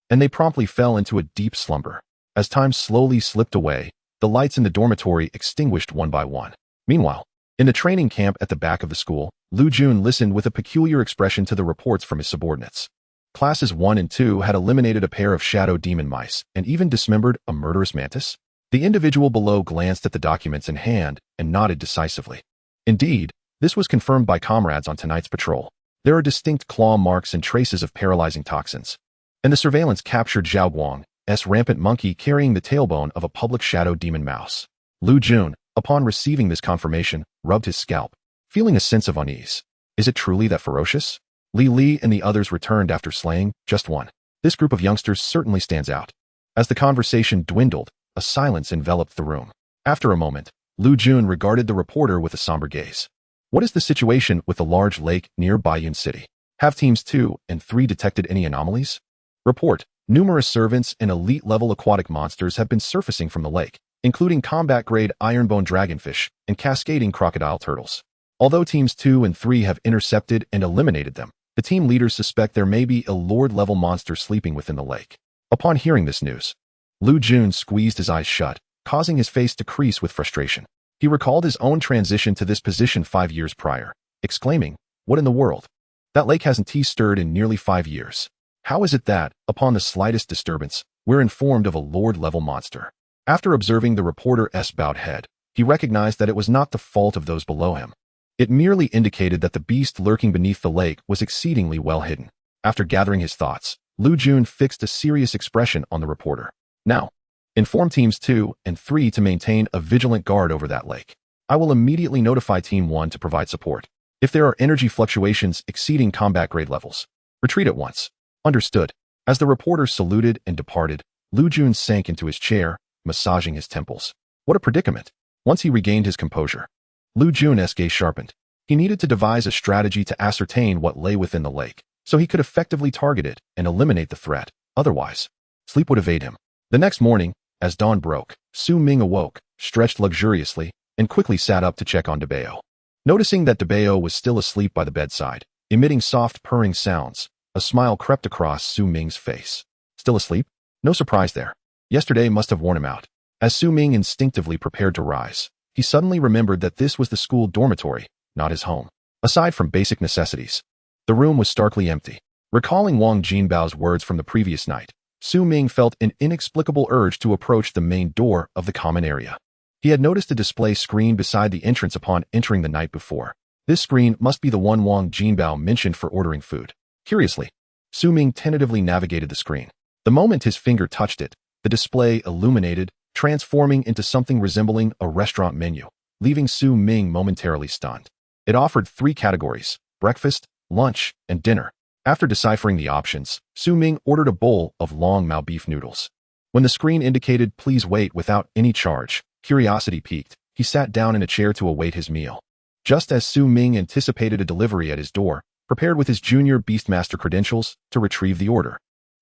and they promptly fell into a deep slumber. As time slowly slipped away, the lights in the dormitory extinguished one by one. Meanwhile, in the training camp at the back of the school, Lu Jun listened with a peculiar expression to the reports from his subordinates. Classes 1 and 2 had eliminated a pair of shadow demon mice and even dismembered a murderous mantis. The individual below glanced at the documents in hand and nodded decisively. Indeed, this was confirmed by comrades on tonight's patrol. There are distinct claw marks and traces of paralyzing toxins. And the surveillance captured Zhao Guang's rampant monkey carrying the tailbone of a public shadow demon mouse. Lu Jun, upon receiving this confirmation, rubbed his scalp, feeling a sense of unease. Is it truly that ferocious? Li Li and the others returned after slaying just one. This group of youngsters certainly stands out. As the conversation dwindled, a silence enveloped the room. After a moment, Lu Jun regarded the reporter with a somber gaze. What is the situation with the large lake near Baiyun City? Have teams 2 and 3 detected any anomalies? Report: numerous servants and elite-level aquatic monsters have been surfacing from the lake, including combat-grade ironbone dragonfish and cascading crocodile turtles. Although teams 2 and 3 have intercepted and eliminated them, the team leaders suspect there may be a lord-level monster sleeping within the lake. Upon hearing this news, Lu Jun squeezed his eyes shut, causing his face to crease with frustration. He recalled his own transition to this position 5 years prior, exclaiming, "What in the world? That lake hasn't stirred in nearly 5 years. How is it that, upon the slightest disturbance, we're informed of a lord-level monster?" After observing the reporter's bowed head, he recognized that it was not the fault of those below him. It merely indicated that the beast lurking beneath the lake was exceedingly well hidden. After gathering his thoughts, Lu Jun fixed a serious expression on the reporter. "Now, inform teams 2 and 3 to maintain a vigilant guard over that lake. I will immediately notify Team 1 to provide support. If there are energy fluctuations exceeding combat grade levels, retreat at once." Understood. As the reporter saluted and departed, Lu Jun sank into his chair, massaging his temples. What a predicament. Once he regained his composure, Lu Jun's gaze sharpened. He needed to devise a strategy to ascertain what lay within the lake, so he could effectively target it and eliminate the threat. Otherwise, sleep would evade him. The next morning, as dawn broke, Su Ming awoke, stretched luxuriously, and quickly sat up to check on DeBeo. Noticing that DeBeo was still asleep by the bedside, emitting soft purring sounds, a smile crept across Su Ming's face. Still asleep? No surprise there. Yesterday must have worn him out. As Su Ming instinctively prepared to rise, he suddenly remembered that this was the school dormitory, not his home. Aside from basic necessities, the room was starkly empty. Recalling Wang Jinbao's words from the previous night, Su Ming felt an inexplicable urge to approach the main door of the common area. He had noticed a display screen beside the entrance upon entering the night before. This screen must be the one Wang Jinbao mentioned for ordering food. Curiously, Su Ming tentatively navigated the screen. The moment his finger touched it, the display illuminated, transforming into something resembling a restaurant menu, leaving Su Ming momentarily stunned. It offered 3 categories: breakfast, lunch, and dinner. After deciphering the options, Su Ming ordered a bowl of long Mao beef noodles. When the screen indicated "please wait" without any charge, curiosity piqued. He sat down in a chair to await his meal. Just as Su Ming anticipated a delivery at his door, prepared with his junior Beastmaster credentials to retrieve the order,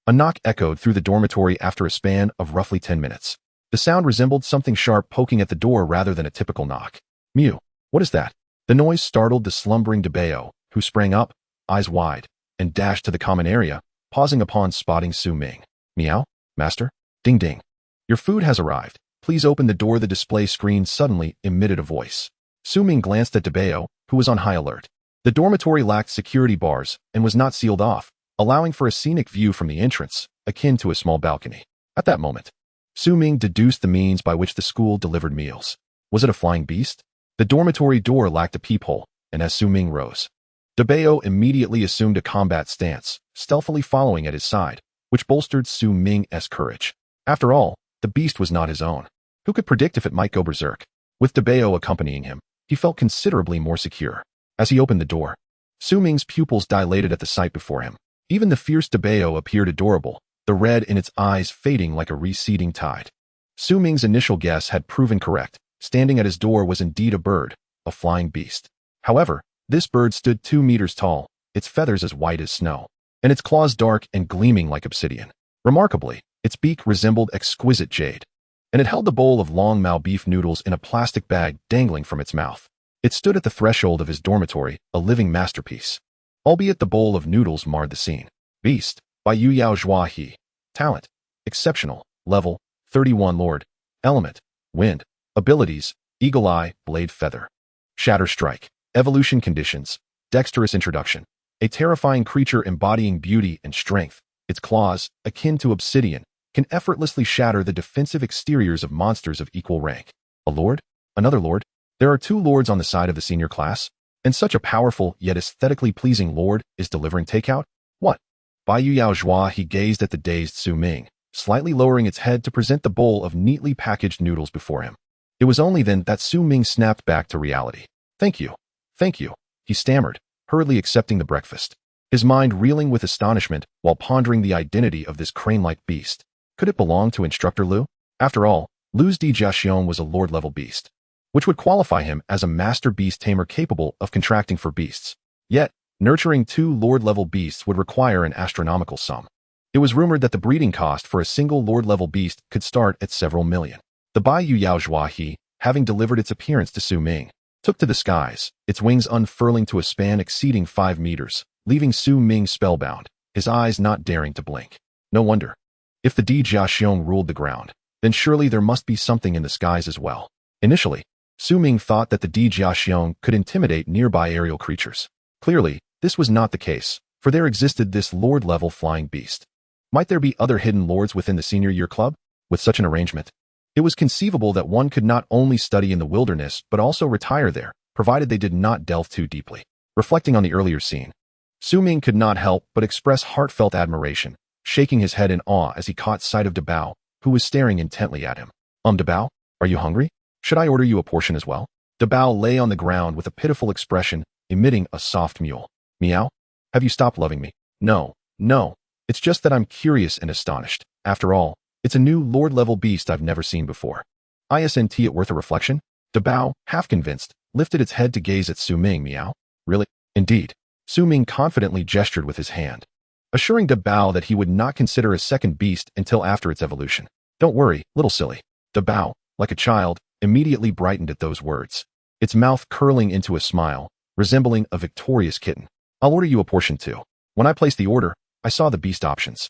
a knock echoed through the dormitory after a span of roughly 10 minutes. The sound resembled something sharp poking at the door rather than a typical knock. "Mew, what is that?" The noise startled the slumbering DeBeo, who sprang up, eyes wide, and dashed to the common area, pausing upon spotting Su Ming. "Meow, master?" "Ding ding. Your food has arrived. Please open the door." The display screen suddenly emitted a voice. Su Ming glanced at DeBeo, who was on high alert. The dormitory lacked security bars and was not sealed off, allowing for a scenic view from the entrance, akin to a small balcony. At that moment, Su Ming deduced the means by which the school delivered meals. Was it a flying beast? The dormitory door lacked a peephole, and as Su Ming rose, DeBeo immediately assumed a combat stance, stealthily following at his side, which bolstered Su Ming's courage. After all, the beast was not his own. Who could predict if it might go berserk? With DeBeo accompanying him, he felt considerably more secure. As he opened the door, Su Ming's pupils dilated at the sight before him. Even the fierce DeBeo appeared adorable, the red in its eyes fading like a receding tide. Su Ming's initial guess had proven correct. Standing at his door was indeed a bird, a flying beast. However, this bird stood 2 meters tall, its feathers as white as snow, and its claws dark and gleaming like obsidian. Remarkably, its beak resembled exquisite jade, and it held a bowl of long Mao beef noodles in a plastic bag dangling from its mouth. It stood at the threshold of his dormitory, a living masterpiece. Albeit the bowl of noodles marred the scene. Beast, by Yu Yao Zhua He. Talent, exceptional. Level, 31 Lord. Element, wind. Abilities, eagle eye, blade feather. Shatter strike. Evolution conditions, dexterous introduction. A terrifying creature embodying beauty and strength. Its claws, akin to obsidian, can effortlessly shatter the defensive exteriors of monsters of equal rank. A lord? Another lord? There are 2 lords on the side of the senior class, and such a powerful yet aesthetically pleasing lord is delivering takeout? What? Bai Yu Yao Zhua He gazed at the dazed Su Ming, slightly lowering its head to present the bowl of neatly packaged noodles before him. It was only then that Su Ming snapped back to reality. Thank you. Thank you, he stammered, hurriedly accepting the breakfast, his mind reeling with astonishment while pondering the identity of this crane-like beast. Could it belong to Instructor Liu? After all, Liu's Dijiaxiong was a lord-level beast, which would qualify him as a master beast tamer capable of contracting for beasts. Yet, nurturing 2 lord-level beasts would require an astronomical sum. It was rumored that the breeding cost for a single lord-level beast could start at several million. The Bai Yu Yao Zhua He, having delivered its appearance to Su Ming, took to the skies, its wings unfurling to a span exceeding 5 meters, leaving Su Ming spellbound, his eyes not daring to blink. No wonder. If the Dijiaxiong ruled the ground, then surely there must be something in the skies as well. Initially, Su Ming thought that the Dijiaxiong could intimidate nearby aerial creatures. Clearly, this was not the case, for there existed this lord-level flying beast. Might there be other hidden lords within the senior year club? With such an arrangement, it was conceivable that one could not only study in the wilderness but also retire there, provided they did not delve too deeply. Reflecting on the earlier scene, Su Ming could not help but express heartfelt admiration, shaking his head in awe as he caught sight of Dabao, who was staring intently at him. Dabao, are you hungry? Should I order you a portion as well? Dabao lay on the ground with a pitiful expression, emitting a soft mewl. Meow? Have you stopped loving me? No, no. It's just that I'm curious and astonished. After all, it's a new lord-level beast I've never seen before. Isn't it worth a reflection? Dabao, half convinced, lifted its head to gaze at Su Ming. Meow? Really? Indeed. Su Ming confidently gestured with his hand, assuring Dabao that he would not consider a second beast until after its evolution. Don't worry, little silly. Dabao, like a child, immediately brightened at those words, its mouth curling into a smile, resembling a victorious kitten. I'll order you a portion too. When I placed the order, I saw the beast options.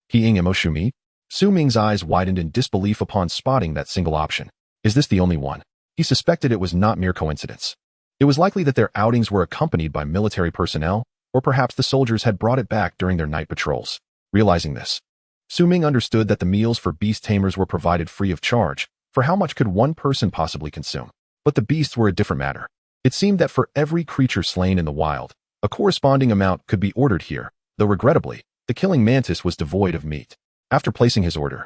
He emoshumi? Su Ming's eyes widened in disbelief upon spotting that single option. Is this the only one? He suspected it was not mere coincidence. It was likely that their outings were accompanied by military personnel, or perhaps the soldiers had brought it back during their night patrols. Realizing this, Su Ming understood that the meals for beast tamers were provided free of charge, for how much could one person possibly consume? But the beasts were a different matter. It seemed that for every creature slain in the wild, a corresponding amount could be ordered here, though regrettably, the killing mantis was devoid of meat. After placing his order,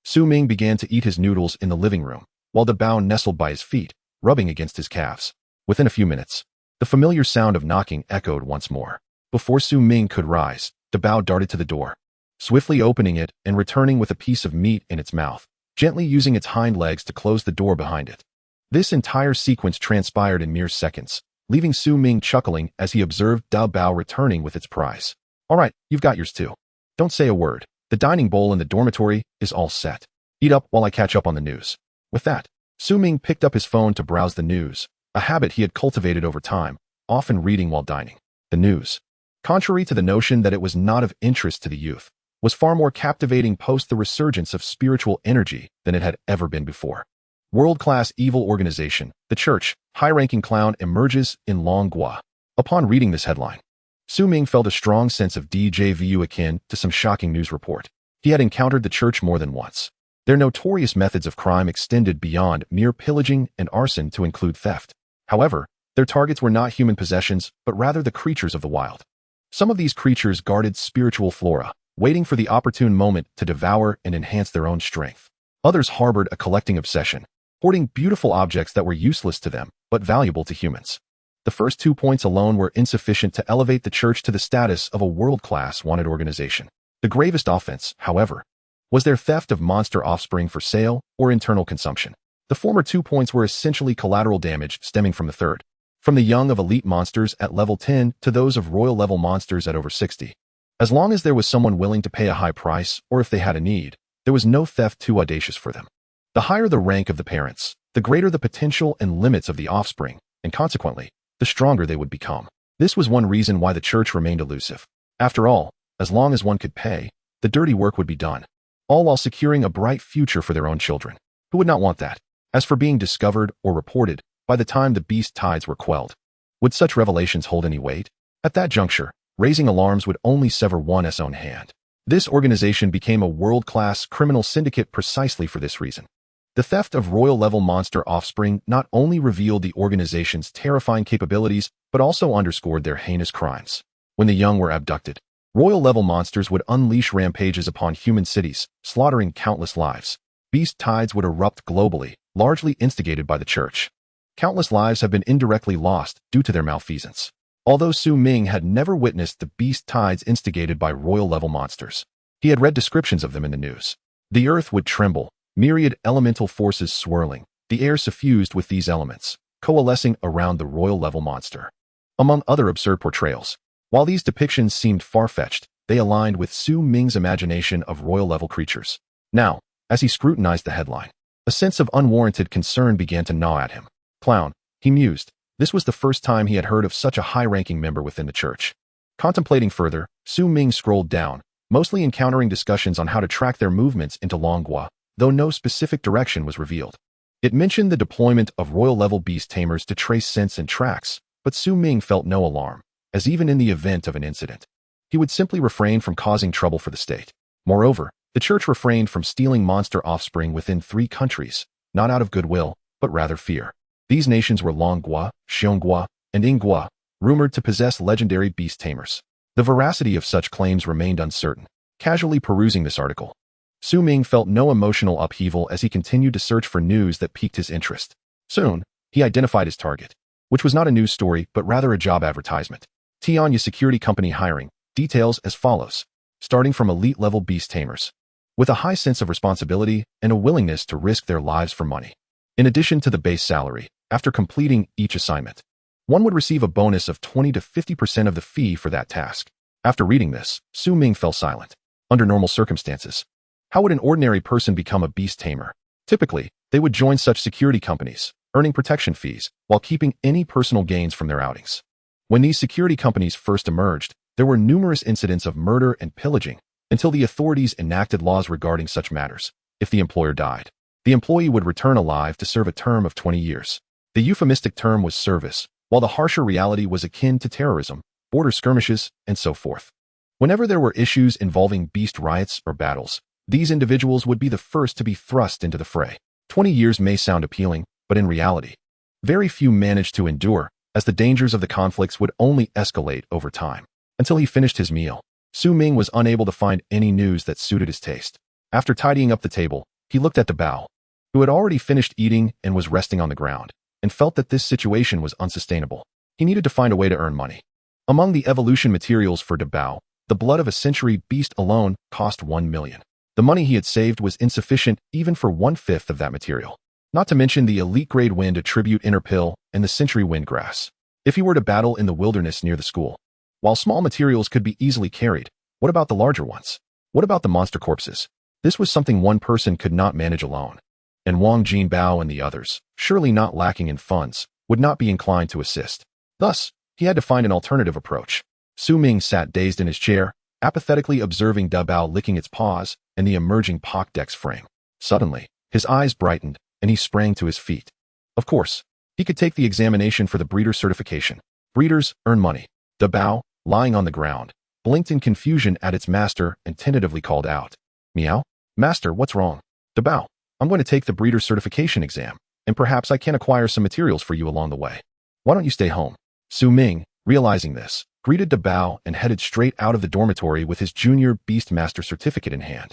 Su Ming began to eat his noodles in the living room, while Dabao nestled by his feet, rubbing against his calves. Within a few minutes, the familiar sound of knocking echoed once more. Before Su Ming could rise, Dabao darted to the door, swiftly opening it and returning with a piece of meat in its mouth, gently using its hind legs to close the door behind it. This entire sequence transpired in mere seconds, leaving Su Ming chuckling as he observed Dabao returning with its prize. All right, you've got yours too. Don't say a word. The dining bowl in the dormitory is all set. Eat up while I catch up on the news. With that, Su Ming picked up his phone to browse the news, a habit he had cultivated over time, often reading while dining. The news, contrary to the notion that it was not of interest to the youth, was far more captivating post the resurgence of spiritual energy than it had ever been before. World-class evil organization, the church, high-ranking clown emerges in Longhua. Upon reading this headline, Su Ming felt a strong sense of deja vu akin to some shocking news report. He had encountered the church more than once. Their notorious methods of crime extended beyond mere pillaging and arson to include theft. However, their targets were not human possessions, but rather the creatures of the wild. Some of these creatures guarded spiritual flora, waiting for the opportune moment to devour and enhance their own strength. Others harbored a collecting obsession, hoarding beautiful objects that were useless to them, but valuable to humans. The first 2 points alone were insufficient to elevate the church to the status of a world-class wanted organization. The gravest offense, however, was their theft of monster offspring for sale or internal consumption. The former 2 points were essentially collateral damage stemming from the third, from the young of elite monsters at level 10 to those of royal level monsters at over 60. As long as there was someone willing to pay a high price, or if they had a need, there was no theft too audacious for them. The higher the rank of the parents, the greater the potential and limits of the offspring, and consequently, the stronger they would become. This was one reason why the church remained elusive. After all, as long as one could pay, the dirty work would be done, all while securing a bright future for their own children. Who would not want that? As for being discovered or reported, by the time the beast tides were quelled, would such revelations hold any weight? At that juncture, raising alarms would only sever one's own hand. This organization became a world-class criminal syndicate precisely for this reason. The theft of royal-level monster offspring not only revealed the organization's terrifying capabilities, but also underscored their heinous crimes. When the young were abducted, royal-level monsters would unleash rampages upon human cities, slaughtering countless lives. Beast tides would erupt globally, largely instigated by the church. Countless lives have been indirectly lost due to their malfeasance. Although Su Ming had never witnessed the beast tides instigated by royal-level monsters, he had read descriptions of them in the news. The earth would tremble, myriad elemental forces swirling, the air suffused with these elements, coalescing around the royal-level monster. Among other absurd portrayals, while these depictions seemed far-fetched, they aligned with Su Ming's imagination of royal-level creatures. Now, as he scrutinized the headline, a sense of unwarranted concern began to gnaw at him. Clown, he mused. This was the first time he had heard of such a high-ranking member within the church. Contemplating further, Su Ming scrolled down, mostly encountering discussions on how to track their movements into Longhua, though no specific direction was revealed. It mentioned the deployment of royal-level beast tamers to trace scents and tracks, but Su Ming felt no alarm, as even in the event of an incident, he would simply refrain from causing trouble for the state. Moreover, the church refrained from stealing monster offspring within 3 countries, not out of goodwill, but rather fear. These nations were Longhua, Xiongua, and Inghua, rumored to possess legendary beast tamers. The veracity of such claims remained uncertain. Casually perusing this article, Su Ming felt no emotional upheaval as he continued to search for news that piqued his interest. Soon, he identified his target, which was not a news story but rather a job advertisement. Tianya Security Company hiring, details as follows. Starting from elite-level beast tamers, with a high sense of responsibility and a willingness to risk their lives for money. In addition to the base salary, after completing each assignment, one would receive a bonus of 20 to 50% of the fee for that task. After reading this, Su Ming fell silent. Under normal circumstances, how would an ordinary person become a beast tamer? Typically, they would join such security companies, earning protection fees, while keeping any personal gains from their outings. When these security companies first emerged, there were numerous incidents of murder and pillaging, until the authorities enacted laws regarding such matters. If the employer died, the employee would return alive to serve a term of 20 years. The euphemistic term was service, while the harsher reality was akin to terrorism, border skirmishes, and so forth. Whenever there were issues involving beast riots or battles, these individuals would be the first to be thrust into the fray. 20 years may sound appealing, but in reality, very few managed to endure, as the dangers of the conflicts would only escalate over time. Until he finished his meal, Su Ming was unable to find any news that suited his taste. After tidying up the table, he looked at Dabao, who had already finished eating and was resting on the ground, and felt that this situation was unsustainable. He needed to find a way to earn money. Among the evolution materials for Dabao, the blood of a century beast alone cost 1 million. The money he had saved was insufficient even for 1/5 of that material. Not to mention the elite-grade wind attribute inner pill and the century wind grass. If he were to battle in the wilderness near the school, while small materials could be easily carried, what about the larger ones? What about the monster corpses? This was something one person could not manage alone. And Wang Jinbao and the others, surely not lacking in funds, would not be inclined to assist. Thus, he had to find an alternative approach. Su Ming sat dazed in his chair, apathetically observing Dabao licking its paws and the emerging Codex frame. Suddenly, his eyes brightened, and he sprang to his feet. Of course, he could take the examination for the breeder certification. Breeders earn money. Dabao, lying on the ground, blinked in confusion at its master and tentatively called out. Meow? Master, what's wrong? Dabao, I'm going to take the breeder certification exam, and perhaps I can acquire some materials for you along the way. Why don't you stay home? Su Ming, realizing this, greeted Dabao and headed straight out of the dormitory with his junior Beastmaster certificate in hand.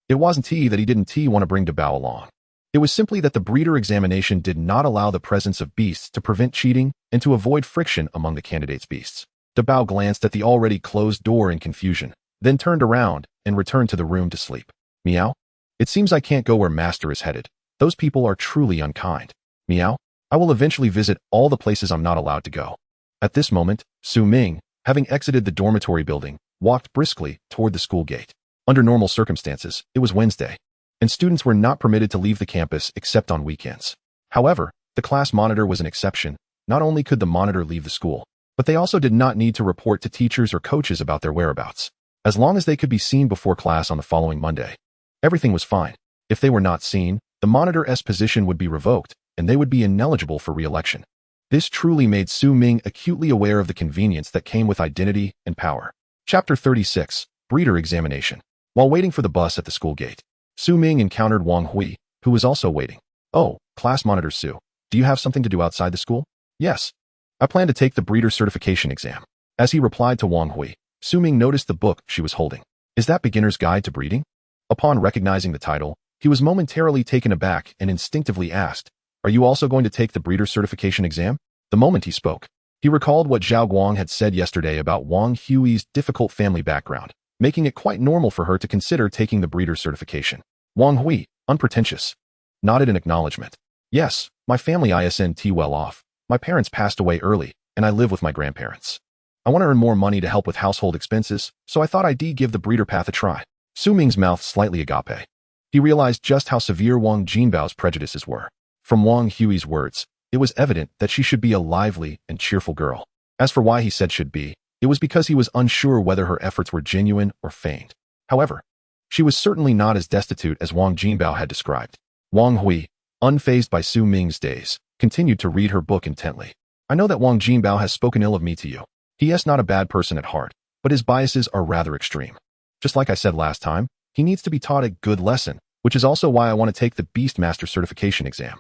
It wasn't that he didn't want to bring Dabao along. It was simply that the breeder examination did not allow the presence of beasts to prevent cheating and to avoid friction among the candidates' beasts. Dabao glanced at the already closed door in confusion, then turned around and returned to the room to sleep. Meow? It seems I can't go where Master is headed. Those people are truly unkind. Meow? I will eventually visit all the places I'm not allowed to go. At this moment, Su Ming, having exited the dormitory building, walked briskly toward the school gate. Under normal circumstances, it was Wednesday, and students were not permitted to leave the campus except on weekends. However, the class monitor was an exception. Not only could the monitor leave the school, but they also did not need to report to teachers or coaches about their whereabouts. As long as they could be seen before class on the following Monday, everything was fine. If they were not seen, the monitor's position would be revoked, and they would be ineligible for re-election. This truly made Su Ming acutely aware of the convenience that came with identity and power. Chapter 36, Breeder Examination. While waiting for the bus at the school gate, Su Ming encountered Wang Hui, who was also waiting. Oh, class monitor Su, do you have something to do outside the school? Yes. I plan to take the breeder certification exam. As he replied to Wang Hui, Su Ming noticed the book she was holding. Is that Beginner's Guide to Breeding? Upon recognizing the title, he was momentarily taken aback and instinctively asked, are you also going to take the breeder certification exam? The moment he spoke, he recalled what Zhao Guang had said yesterday about Wang Hui's difficult family background, making it quite normal for her to consider taking the breeder certification. Wang Hui, unpretentious, nodded in acknowledgement. Yes, my family isn't well off. My parents passed away early, and I live with my grandparents. I want to earn more money to help with household expenses, so I thought I'd give the breeder path a try. Su Ming's mouth slightly agape. He realized just how severe Wang Jinbao's prejudices were. From Wang Hui's words, it was evident that she should be a lively and cheerful girl. As for why he said should be, it was because he was unsure whether her efforts were genuine or feigned. However, she was certainly not as destitute as Wang Jinbao had described. Wang Hui, unfazed by Su Ming's daze, continued to read her book intently. I know that Wang Jinbao has spoken ill of me to you. He is not a bad person at heart, but his biases are rather extreme. Just like I said last time, he needs to be taught a good lesson, which is also why I want to take the Beast Master certification exam.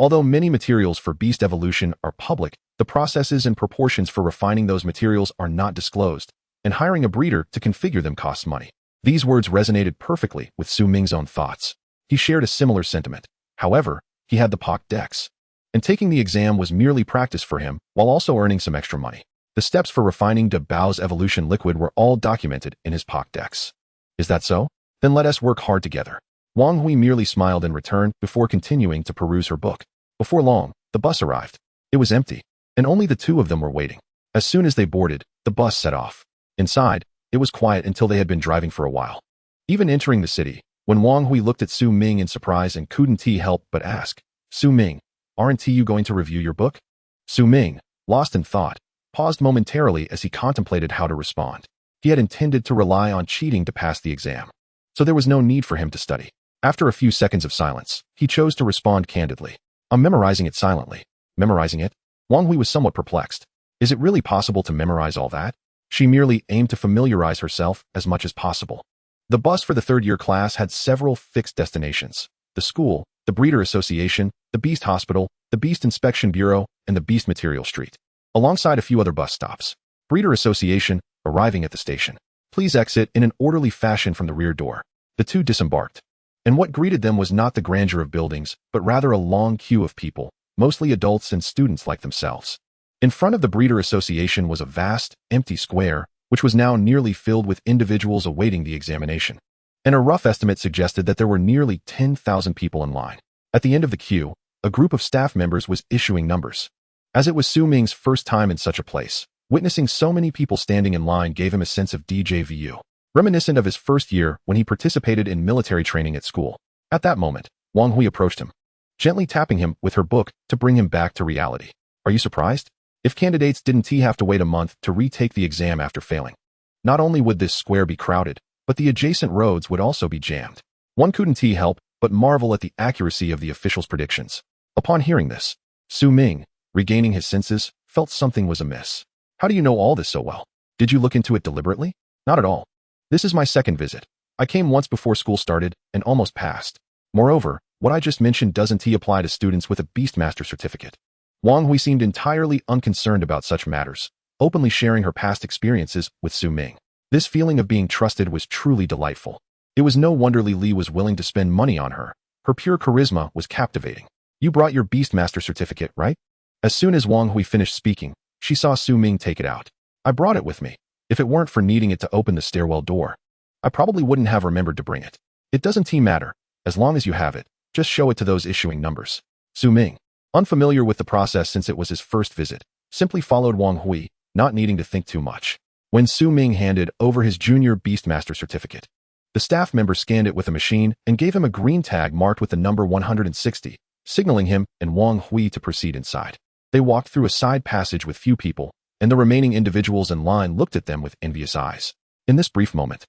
Although many materials for beast evolution are public, the processes and proportions for refining those materials are not disclosed, and hiring a breeder to configure them costs money. These words resonated perfectly with Su Ming's own thoughts. He shared a similar sentiment. However, he had the Codex, and taking the exam was merely practice for him while also earning some extra money. The steps for refining De Bao's evolution liquid were all documented in his Codex. Is that so? Then let us work hard together. Wang Hui merely smiled in return before continuing to peruse her book. Before long, the bus arrived. It was empty, and only the two of them were waiting. As soon as they boarded, the bus set off. Inside, it was quiet until they had been driving for a while. Even entering the city, when Wang Hui looked at Su Ming in surprise and couldn't help but ask, Su Ming, aren't you going to review your book? Su Ming, lost in thought, paused momentarily as he contemplated how to respond. He had intended to rely on cheating to pass the exam, so there was no need for him to study. After a few seconds of silence, he chose to respond candidly. I'm memorizing it silently. Memorizing it? Wang Hui was somewhat perplexed. Is it really possible to memorize all that? She merely aimed to familiarize herself as much as possible. The bus for the third-year class had several fixed destinations: the school, the Breeder Association, the Beast Hospital, the Beast Inspection Bureau, and the Beast Material Street, alongside a few other bus stops. Breeder Association, arriving at the station. Please exit in an orderly fashion from the rear door. The two disembarked. And what greeted them was not the grandeur of buildings, but rather a long queue of people, mostly adults and students like themselves. In front of the Breeder Association was a vast, empty square, which was now nearly filled with individuals awaiting the examination. And a rough estimate suggested that there were nearly 10,000 people in line. At the end of the queue, a group of staff members was issuing numbers. As it was Su Ming's first time in such a place, witnessing so many people standing in line gave him a sense of déjà vu, reminiscent of his first year when he participated in military training at school. At that moment, Wang Hui approached him, gently tapping him with her book to bring him back to reality. Are you surprised? If candidates didn't have to wait a month to retake the exam after failing, not only would this square be crowded, but the adjacent roads would also be jammed. One couldn't help but marvel at the accuracy of the officials' predictions. Upon hearing this, Su Ming, regaining his senses, felt something was amiss. How do you know all this so well? Did you look into it deliberately? Not at all. This is my second visit. I came once before school started and almost passed. Moreover, what I just mentioned doesn't apply to students with a Beastmaster certificate. Wang Hui seemed entirely unconcerned about such matters, openly sharing her past experiences with Su Ming. This feeling of being trusted was truly delightful. It was no wonder Li was willing to spend money on her. Her pure charisma was captivating. You brought your Beastmaster certificate, right? As soon as Wang Hui finished speaking, she saw Su Ming take it out. I brought it with me. If it weren't for needing it to open the stairwell door, I probably wouldn't have remembered to bring it. It doesn't matter. As long as you have it, just show it to those issuing numbers. Su Ming, unfamiliar with the process since it was his first visit, simply followed Wang Hui, not needing to think too much. When Su Ming handed over his junior Beastmaster certificate, the staff member scanned it with a machine and gave him a green tag marked with the number 160, signaling him and Wang Hui to proceed inside. They walked through a side passage with few people, and the remaining individuals in line looked at them with envious eyes. In this brief moment,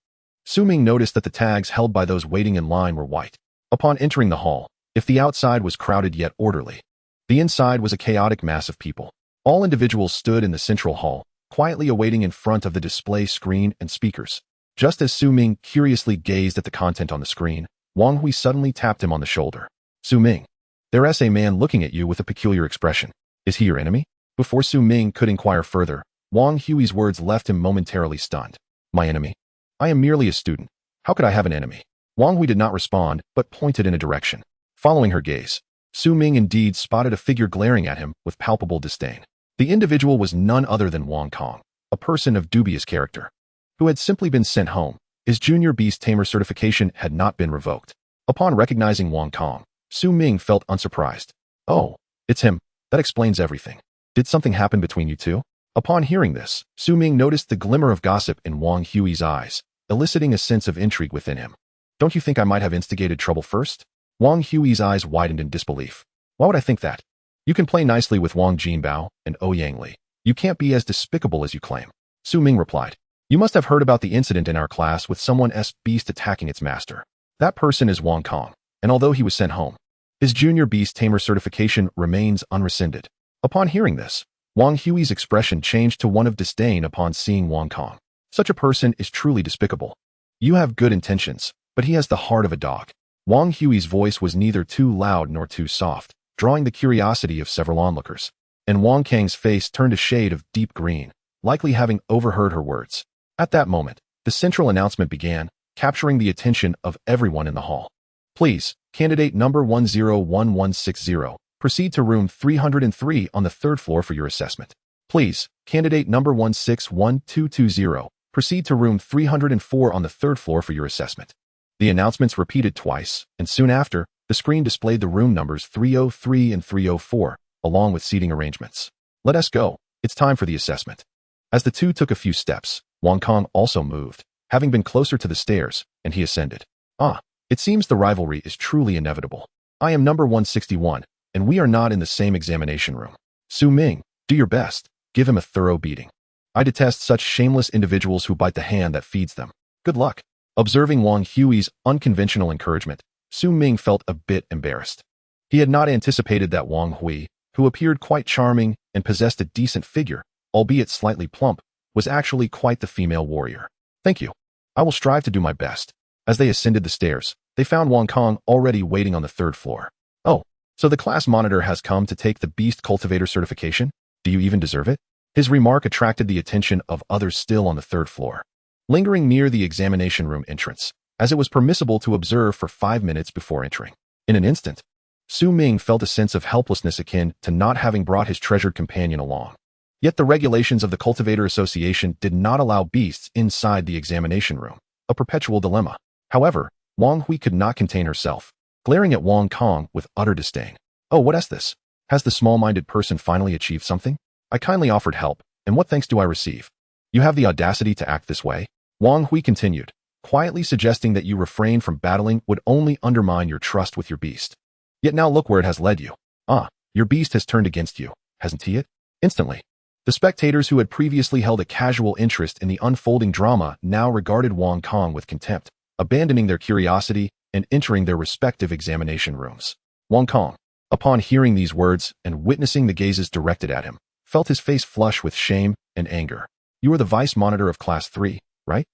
Su Ming noticed that the tags held by those waiting in line were white. Upon entering the hall, if the outside was crowded yet orderly, the inside was a chaotic mass of people. All individuals stood in the central hall, quietly awaiting in front of the display screen and speakers. Just as Su Ming curiously gazed at the content on the screen, Wang Hui suddenly tapped him on the shoulder. Su Ming, there's a man looking at you with a peculiar expression. Is he your enemy? Before Su Ming could inquire further, Wang Hui's words left him momentarily stunned. My enemy? I am merely a student. How could I have an enemy? Wang Hui did not respond, but pointed in a direction. Following her gaze, Su Ming indeed spotted a figure glaring at him with palpable disdain. The individual was none other than Wang Kong, a person of dubious character, who had simply been sent home. His junior beast tamer certification had not been revoked. Upon recognizing Wang Kong, Su Ming felt unsurprised. Oh, it's him. That explains everything. Did something happen between you two? Upon hearing this, Su Ming noticed the glimmer of gossip in Wang Hui's eyes, eliciting a sense of intrigue within him. Don't you think I might have instigated trouble first? Wang Hui's eyes widened in disbelief. Why would I think that? You can play nicely with Wang Jinbao and Ouyang Li. You can't be as despicable as you claim. Su Ming replied. You must have heard about the incident in our class with someone's beast attacking its master. That person is Wang Kong, and although he was sent home, his junior beast tamer certification remains unrescinded. Upon hearing this, Wang Hui's expression changed to one of disdain upon seeing Wang Kong. Such a person is truly despicable. You have good intentions, but he has the heart of a dog. Wang Hui's voice was neither too loud nor too soft, drawing the curiosity of several onlookers. And Wang Kang's face turned a shade of deep green, likely having overheard her words. At that moment, the central announcement began, capturing the attention of everyone in the hall. Please, candidate number 101160, proceed to room 303 on the third floor for your assessment. Please, candidate number 161220, proceed to room 304 on the third floor for your assessment. The announcements repeated twice, and soon after, the screen displayed the room numbers 303 and 304, along with seating arrangements. Let us go. It's time for the assessment. As the two took a few steps, Wang Kong also moved, having been closer to the stairs, and he ascended. It seems the rivalry is truly inevitable. I am number 161, and we are not in the same examination room. Su Ming, do your best. Give him a thorough beating. I detest such shameless individuals who bite the hand that feeds them. Good luck. Observing Wang Hui's unconventional encouragement, Su Ming felt a bit embarrassed. He had not anticipated that Wang Hui, who appeared quite charming and possessed a decent figure, albeit slightly plump, was actually quite the female warrior. Thank you. I will strive to do my best. As they ascended the stairs, they found Wang Kong already waiting on the third floor. Oh, so the class monitor has come to take the Beast Cultivator certification? Do you even deserve it? His remark attracted the attention of others still on the third floor, lingering near the examination room entrance, as it was permissible to observe for 5 minutes before entering. In an instant, Su Ming felt a sense of helplessness akin to not having brought his treasured companion along. Yet the regulations of the Cultivator Association did not allow beasts inside the examination room, a perpetual dilemma. However, Wang Hui could not contain herself, glaring at Wang Kong with utter disdain. Oh, what is this? Has the small-minded person finally achieved something? I kindly offered help, and what thanks do I receive? You have the audacity to act this way? Wang Hui continued, quietly suggesting that you refrain from battling would only undermine your trust with your beast. Yet now look where it has led you. Your beast has turned against you, hasn't he? Instantly, the spectators who had previously held a casual interest in the unfolding drama now regarded Wang Kong with contempt, abandoning their curiosity and entering their respective examination rooms. Wang Kong, upon hearing these words and witnessing the gazes directed at him, felt his face flush with shame and anger. You are the vice monitor of Class 3, right?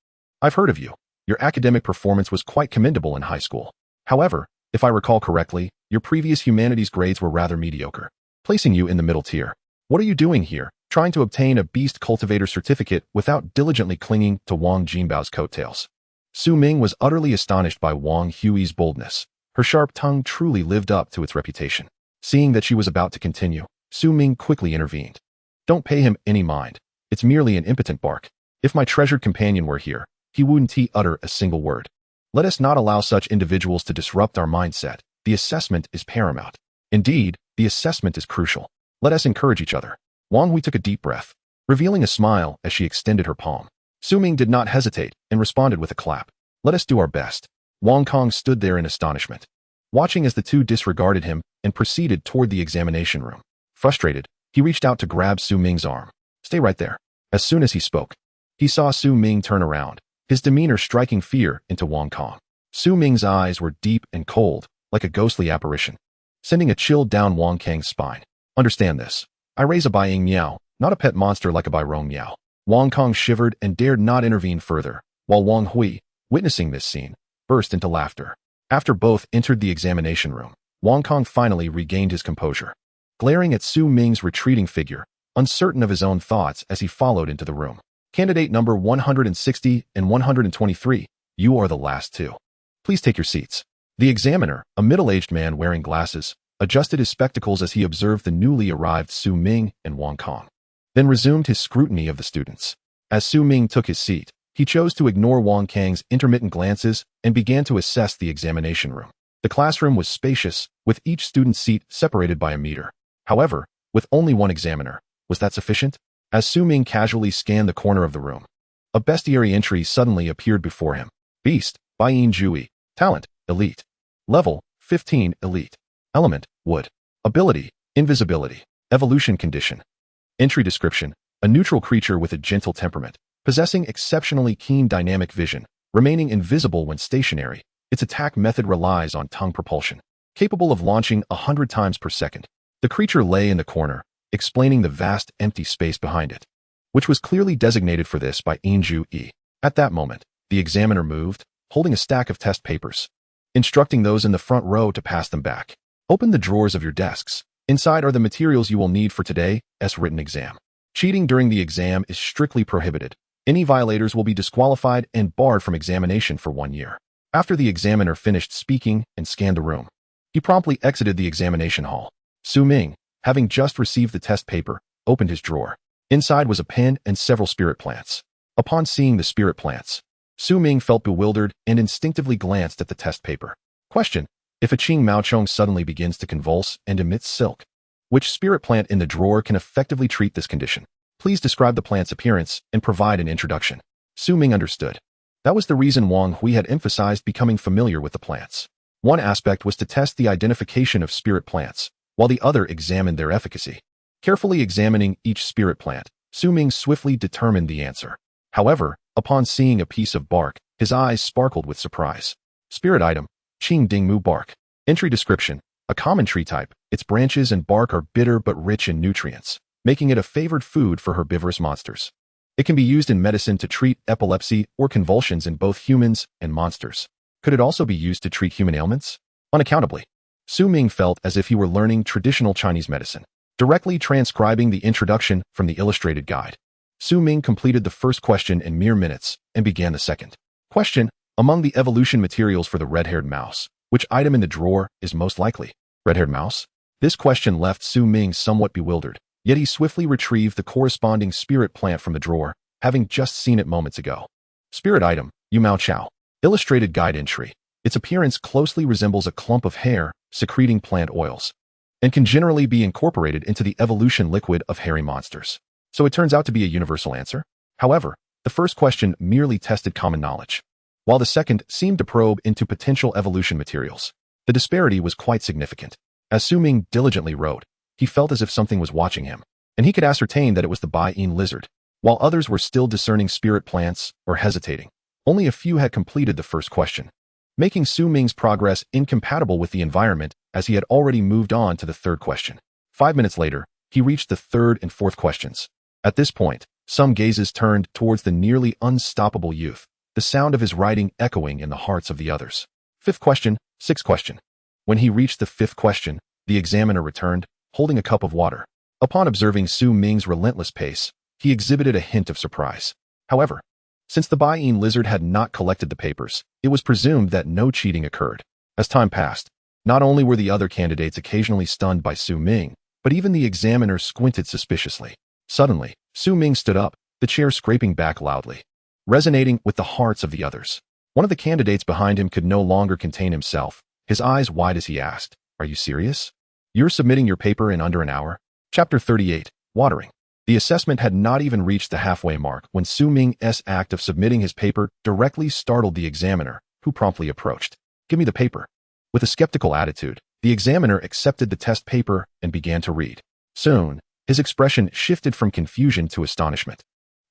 I've heard of you. Your academic performance was quite commendable in high school. However, if I recall correctly, your previous humanities grades were rather mediocre, placing you in the middle tier. What are you doing here, trying to obtain a Beast Cultivator certificate without diligently clinging to Wang Jinbao's coattails? Su Ming was utterly astonished by Wang Hui's boldness. Her sharp tongue truly lived up to its reputation. Seeing that she was about to continue, Su Ming quickly intervened. Don't pay him any mind. It's merely an impotent bark. If my treasured companion were here, he wouldn't utter a single word. Let us not allow such individuals to disrupt our mindset. The assessment is paramount. Indeed, the assessment is crucial. Let us encourage each other. Wang Hui took a deep breath, revealing a smile as she extended her palm. Su Ming did not hesitate and responded with a clap. Let us do our best. Wang Kong stood there in astonishment, watching as the two disregarded him and proceeded toward the examination room. Frustrated, he reached out to grab Su Ming's arm. Stay right there. As soon as he spoke, he saw Su Ming turn around, his demeanor striking fear into Wang Kong. Su Ming's eyes were deep and cold, like a ghostly apparition, sending a chill down Wang Kang's spine. Understand this. I raise a Baiying Miao, not a pet monster like a Bairong Miao. Wang Kong shivered and dared not intervene further, while Wang Hui, witnessing this scene, burst into laughter. After both entered the examination room, Wang Kong finally regained his composure, glaring at Su Ming's retreating figure, uncertain of his own thoughts as he followed into the room. Candidate number 160 and 123, you are the last two. Please take your seats. The examiner, a middle-aged man wearing glasses, adjusted his spectacles as he observed the newly arrived Su Ming and Wang Kong, then resumed his scrutiny of the students. As Su Ming took his seat, he chose to ignore Wang Kang's intermittent glances and began to assess the examination room. The classroom was spacious, with each student's seat separated by a meter. However, with only one examiner, was that sufficient? As Su Ming casually scanned the corner of the room, a bestiary entry suddenly appeared before him. Beast, Baiyin Jui. Talent, Elite. Level, 15, Elite. Element, Wood. Ability, Invisibility. Evolution condition. Entry description, a neutral creature with a gentle temperament, possessing exceptionally keen dynamic vision, remaining invisible when stationary. Its attack method relies on tongue propulsion, capable of launching 100 times per second. The creature lay in the corner, explaining the vast empty space behind it, which was clearly designated for this by Inju E. At that moment, the examiner moved, holding a stack of test papers, instructing those in the front row to pass them back. Open the drawers of your desks. Inside are the materials you will need for today's written exam. Cheating during the exam is strictly prohibited. Any violators will be disqualified and barred from examination for 1 year. After the examiner finished speaking and scanned the room, he promptly exited the examination hall. Su Ming, having just received the test paper, opened his drawer. Inside was a pen and several spirit plants. Upon seeing the spirit plants, Su Ming felt bewildered and instinctively glanced at the test paper. Question: if a Qing Maochong suddenly begins to convulse and emits silk, which spirit plant in the drawer can effectively treat this condition? Please describe the plant's appearance and provide an introduction. Su Ming understood. That was the reason Wang Hui had emphasized becoming familiar with the plants. One aspect was to test the identification of spirit plants, while the other examined their efficacy. Carefully examining each spirit plant, Su Ming swiftly determined the answer. However, upon seeing a piece of bark, his eyes sparkled with surprise. Spirit item, Qing Dingmu bark. Entry description, a common tree type. Its branches and bark are bitter but rich in nutrients, making it a favored food for herbivorous monsters. It can be used in medicine to treat epilepsy or convulsions in both humans and monsters. Could it also be used to treat human ailments? Unaccountably, Su Ming felt as if he were learning traditional Chinese medicine. Directly transcribing the introduction from the illustrated guide, Su Ming completed the first question in mere minutes and began the second. Question: among the evolution materials for the red-haired mouse, which item in the drawer is most likely? Red-haired mouse? This question left Su Ming somewhat bewildered, yet he swiftly retrieved the corresponding spirit plant from the drawer, having just seen it moments ago. Spirit item, Yu Mao Chao. Illustrated guide entry. Its appearance closely resembles a clump of hair secreting plant oils, and can generally be incorporated into the evolution liquid of hairy monsters. So it turns out to be a universal answer. However, the first question merely tested common knowledge, while the second seemed to probe into potential evolution materials. The disparity was quite significant. As Su Ming diligently wrote, he felt as if something was watching him, and he could ascertain that it was the Baiyin lizard. While others were still discerning spirit plants or hesitating, only a few had completed the first question, making Su Ming's progress incompatible with the environment as he had already moved on to the third question. 5 minutes later, he reached the third and fourth questions. At this point, some gazes turned towards the nearly unstoppable youth, the sound of his writing echoing in the hearts of the others. Fifth question, sixth question. When he reached the fifth question, the examiner returned, holding a cup of water. Upon observing Su Ming's relentless pace, he exhibited a hint of surprise. However, since the Baiyin lizard had not collected the papers, it was presumed that no cheating occurred. As time passed, not only were the other candidates occasionally stunned by Su Ming, but even the examiner squinted suspiciously. Suddenly, Su Ming stood up, the chair scraping back loudly. resonating with the hearts of the others. One of the candidates behind him could no longer contain himself, his eyes wide as he asked, "Are you serious? You're submitting your paper in under an hour?" Chapter 38, Watering. The assessment had not even reached the halfway mark when Su Ming's act of submitting his paper directly startled the examiner, who promptly approached. "Give me the paper." With a skeptical attitude, the examiner accepted the test paper and began to read. Soon, his expression shifted from confusion to astonishment,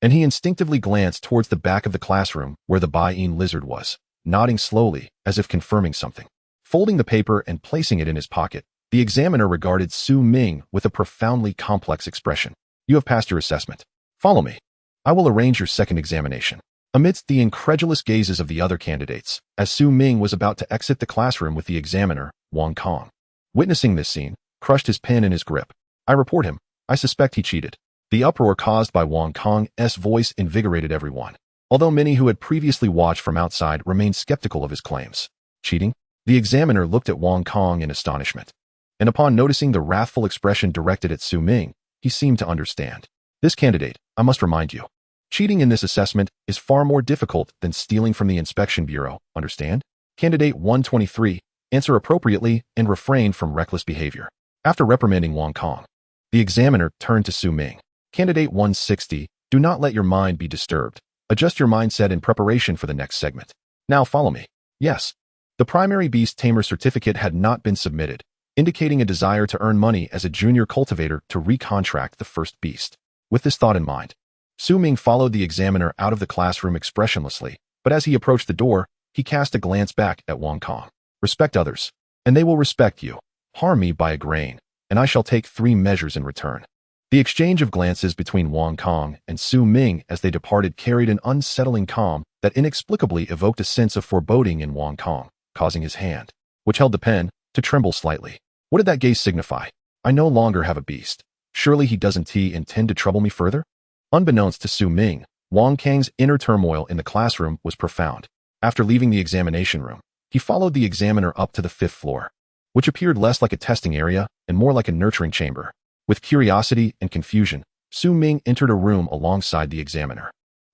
and he instinctively glanced towards the back of the classroom where the Baiyin lizard was, nodding slowly as if confirming something. Folding the paper and placing it in his pocket, the examiner regarded Su Ming with a profoundly complex expression. "You have passed your assessment. Follow me. I will arrange your second examination." Amidst the incredulous gazes of the other candidates, as Su Ming was about to exit the classroom with the examiner, Wang Kong, witnessing this scene, crushed his pen in his grip. "I report him. I suspect he cheated." The uproar caused by Wang Kong's voice invigorated everyone, although many who had previously watched from outside remained skeptical of his claims. "Cheating?" The examiner looked at Wang Kong in astonishment, and upon noticing the wrathful expression directed at Su Ming, he seemed to understand. "This candidate, I must remind you, cheating in this assessment is far more difficult than stealing from the inspection bureau, understand? Candidate 123, answer appropriately and refrain from reckless behavior." After reprimanding Wang Kong, the examiner turned to Su Ming. "Candidate 160, do not let your mind be disturbed. Adjust your mindset in preparation for the next segment. Now follow me." Yes. The primary Beast Tamer certificate had not been submitted, indicating a desire to earn money as a junior cultivator to recontract the first beast. With this thought in mind, Su Ming followed the examiner out of the classroom expressionlessly, but as he approached the door, he cast a glance back at Wang Kong. "Respect others, and they will respect you. Harm me by a grain, and I shall take 3 measures in return." The exchange of glances between Wang Kong and Su Ming as they departed carried an unsettling calm that inexplicably evoked a sense of foreboding in Wang Kong, causing his hand, which held the pen, to tremble slightly. What did that gaze signify? I no longer have a beast. Surely he doesn't intend to trouble me further? Unbeknownst to Su Ming, Wang Kang's inner turmoil in the classroom was profound. After leaving the examination room, he followed the examiner up to the 5th floor, which appeared less like a testing area and more like a nurturing chamber. With curiosity and confusion, Su Ming entered a room alongside the examiner.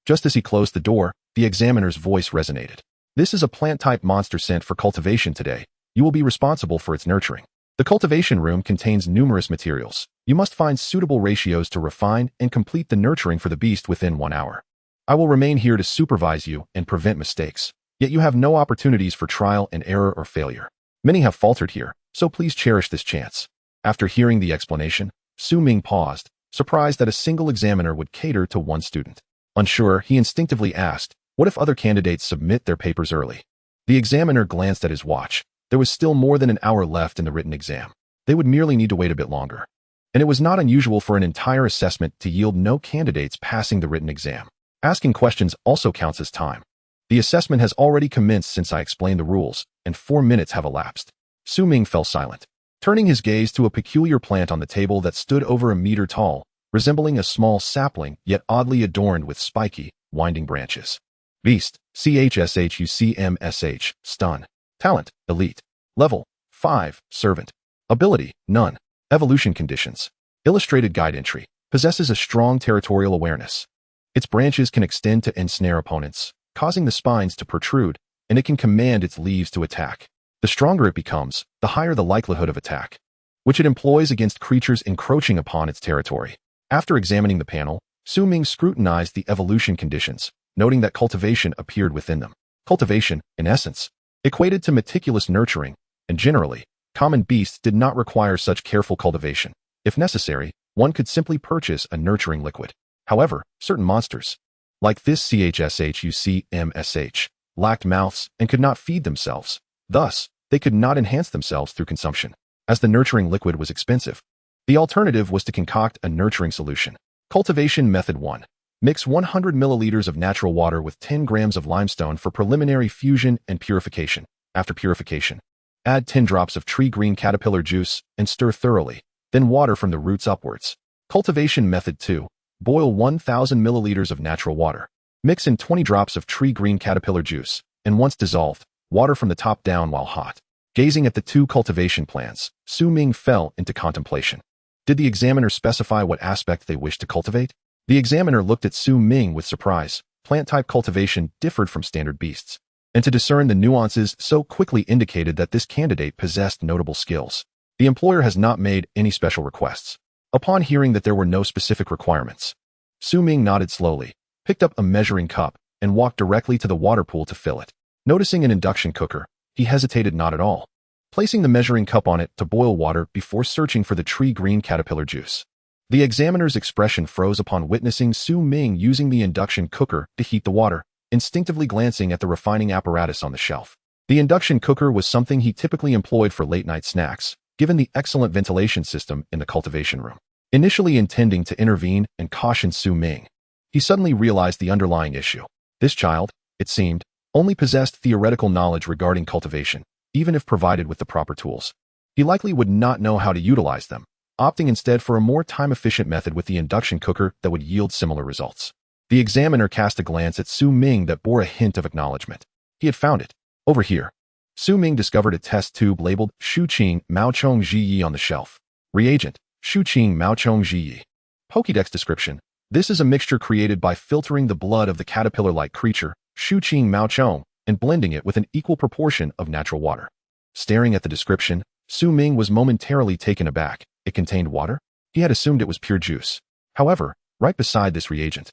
Just as he closed the door, the examiner's voice resonated. "This is a plant-type monster sent for cultivation today. You will be responsible for its nurturing. The cultivation room contains numerous materials. You must find suitable ratios to refine and complete the nurturing for the beast within 1 hour. I will remain here to supervise you and prevent mistakes, yet you have no opportunities for trial and error or failure. Many have faltered here, so please cherish this chance." After hearing the explanation, Su Ming paused, surprised that a single examiner would cater to one student. Unsure, he instinctively asked, "What if other candidates submit their papers early?" The examiner glanced at his watch. There was still more than an hour left in the written exam. They would merely need to wait a bit longer. And it was not unusual for an entire assessment to yield no candidates passing the written exam. Asking questions also counts as time. The assessment has already commenced since I explained the rules, and 4 minutes have elapsed. Su Ming fell silent, turning his gaze to a peculiar plant on the table that stood over a meter tall, resembling a small sapling yet oddly adorned with spiky, winding branches. Beast, CHSHUCMSH, Stun. Talent, Elite. Level, 5, Servant. Ability, None. Evolution conditions. Illustrated guide entry. Possesses a strong territorial awareness. Its branches can extend to ensnare opponents, causing the spines to protrude, and it can command its leaves to attack. The stronger it becomes, the higher the likelihood of attack, which it employs against creatures encroaching upon its territory. After examining the panel, Su Ming scrutinized the evolution conditions, noting that cultivation appeared within them. Cultivation, in essence, equated to meticulous nurturing, and generally, common beasts did not require such careful cultivation. If necessary, one could simply purchase a nurturing liquid. However, certain monsters, like this CHSHUCMSH, lacked mouths and could not feed themselves. Thus, they could not enhance themselves through consumption, as the nurturing liquid was expensive. The alternative was to concoct a nurturing solution. Cultivation Method 1. Mix 100 milliliters of natural water with 10 grams of limestone for preliminary fusion and purification. After purification, add 10 drops of tree green caterpillar juice and stir thoroughly, then water from the roots upwards. Cultivation Method 2. Boil 1,000 milliliters of natural water. Mix in 20 drops of tree green caterpillar juice, and once dissolved, water from the top down while hot. Gazing at the 2 cultivation plants, Su Ming fell into contemplation. Did the examiner specify what aspect they wished to cultivate? The examiner looked at Su Ming with surprise, plant-type cultivation differed from standard beasts, and to discern the nuances so quickly indicated that this candidate possessed notable skills. The employer has not made any special requests. Upon hearing that there were no specific requirements, Su Ming nodded slowly, picked up a measuring cup, and walked directly to the water pool to fill it. Noticing an induction cooker, he hesitated not at all, placing the measuring cup on it to boil water before searching for the tree-green caterpillar juice. The examiner's expression froze upon witnessing Su Ming using the induction cooker to heat the water, instinctively glancing at the refining apparatus on the shelf. The induction cooker was something he typically employed for late-night snacks, given the excellent ventilation system in the cultivation room. Initially intending to intervene and caution Su Ming, he suddenly realized the underlying issue. This child, it seemed, only possessed theoretical knowledge regarding cultivation, even if provided with the proper tools. He likely would not know how to utilize them, opting instead for a more time-efficient method with the induction cooker that would yield similar results. The examiner cast a glance at Su Ming that bore a hint of acknowledgement. He had found it. Over here. Su Ming discovered a test tube labeled Shuqing Maochong Zhiyi on the shelf. Reagent, Shuqing Maochong Zhiyi. Pokédex description. This is a mixture created by filtering the blood of the caterpillar-like creature, Shuqing Maochong, and blending it with an equal proportion of natural water. Staring at the description, Su Ming was momentarily taken aback. It contained water? He had assumed it was pure juice. However, right beside this reagent,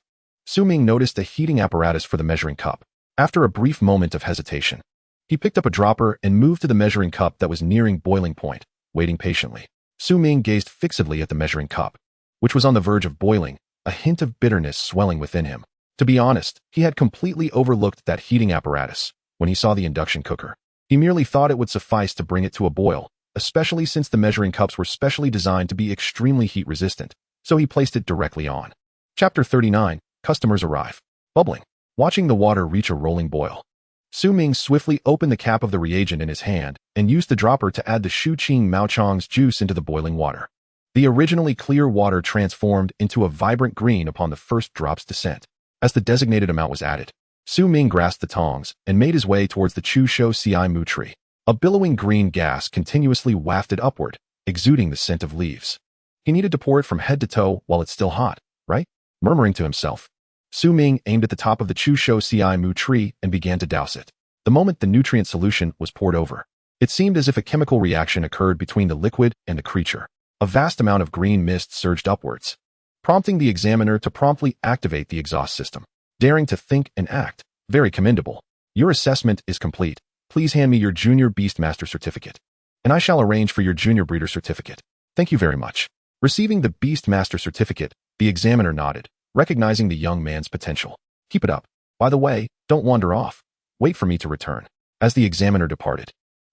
Su Ming noticed a heating apparatus for the measuring cup. After a brief moment of hesitation, he picked up a dropper and moved to the measuring cup that was nearing boiling point, waiting patiently. Su Ming gazed fixedly at the measuring cup, which was on the verge of boiling, a hint of bitterness swelling within him. To be honest, he had completely overlooked that heating apparatus when he saw the induction cooker. He merely thought it would suffice to bring it to a boil, especially since the measuring cups were specially designed to be extremely heat-resistant, so he placed it directly on. Chapter 39, Customers Arrive. Bubbling. Watching the water reach a rolling boil, Su Ming swiftly opened the cap of the reagent in his hand and used the dropper to add the Shuqing Maochong's juice into the boiling water. The originally clear water transformed into a vibrant green upon the first drop's descent. As the designated amount was added, Su Ming grasped the tongs and made his way towards the Chusho Ci Mu tree. A billowing green gas continuously wafted upward, exuding the scent of leaves. He needed to pour it from head to toe while it's still hot, right? Murmuring to himself, Su Ming aimed at the top of the Chusho Ci Mu tree and began to douse it. The moment the nutrient solution was poured over, it seemed as if a chemical reaction occurred between the liquid and the creature. A vast amount of green mist surged upwards, prompting the examiner to promptly activate the exhaust system. Daring to think and act. Very commendable. Your assessment is complete. Please hand me your Junior Beastmaster certificate, and I shall arrange for your Junior Breeder certificate. Thank you very much. Receiving the Beastmaster certificate, the examiner nodded, recognizing the young man's potential. Keep it up. By the way, don't wander off. Wait for me to return. As the examiner departed,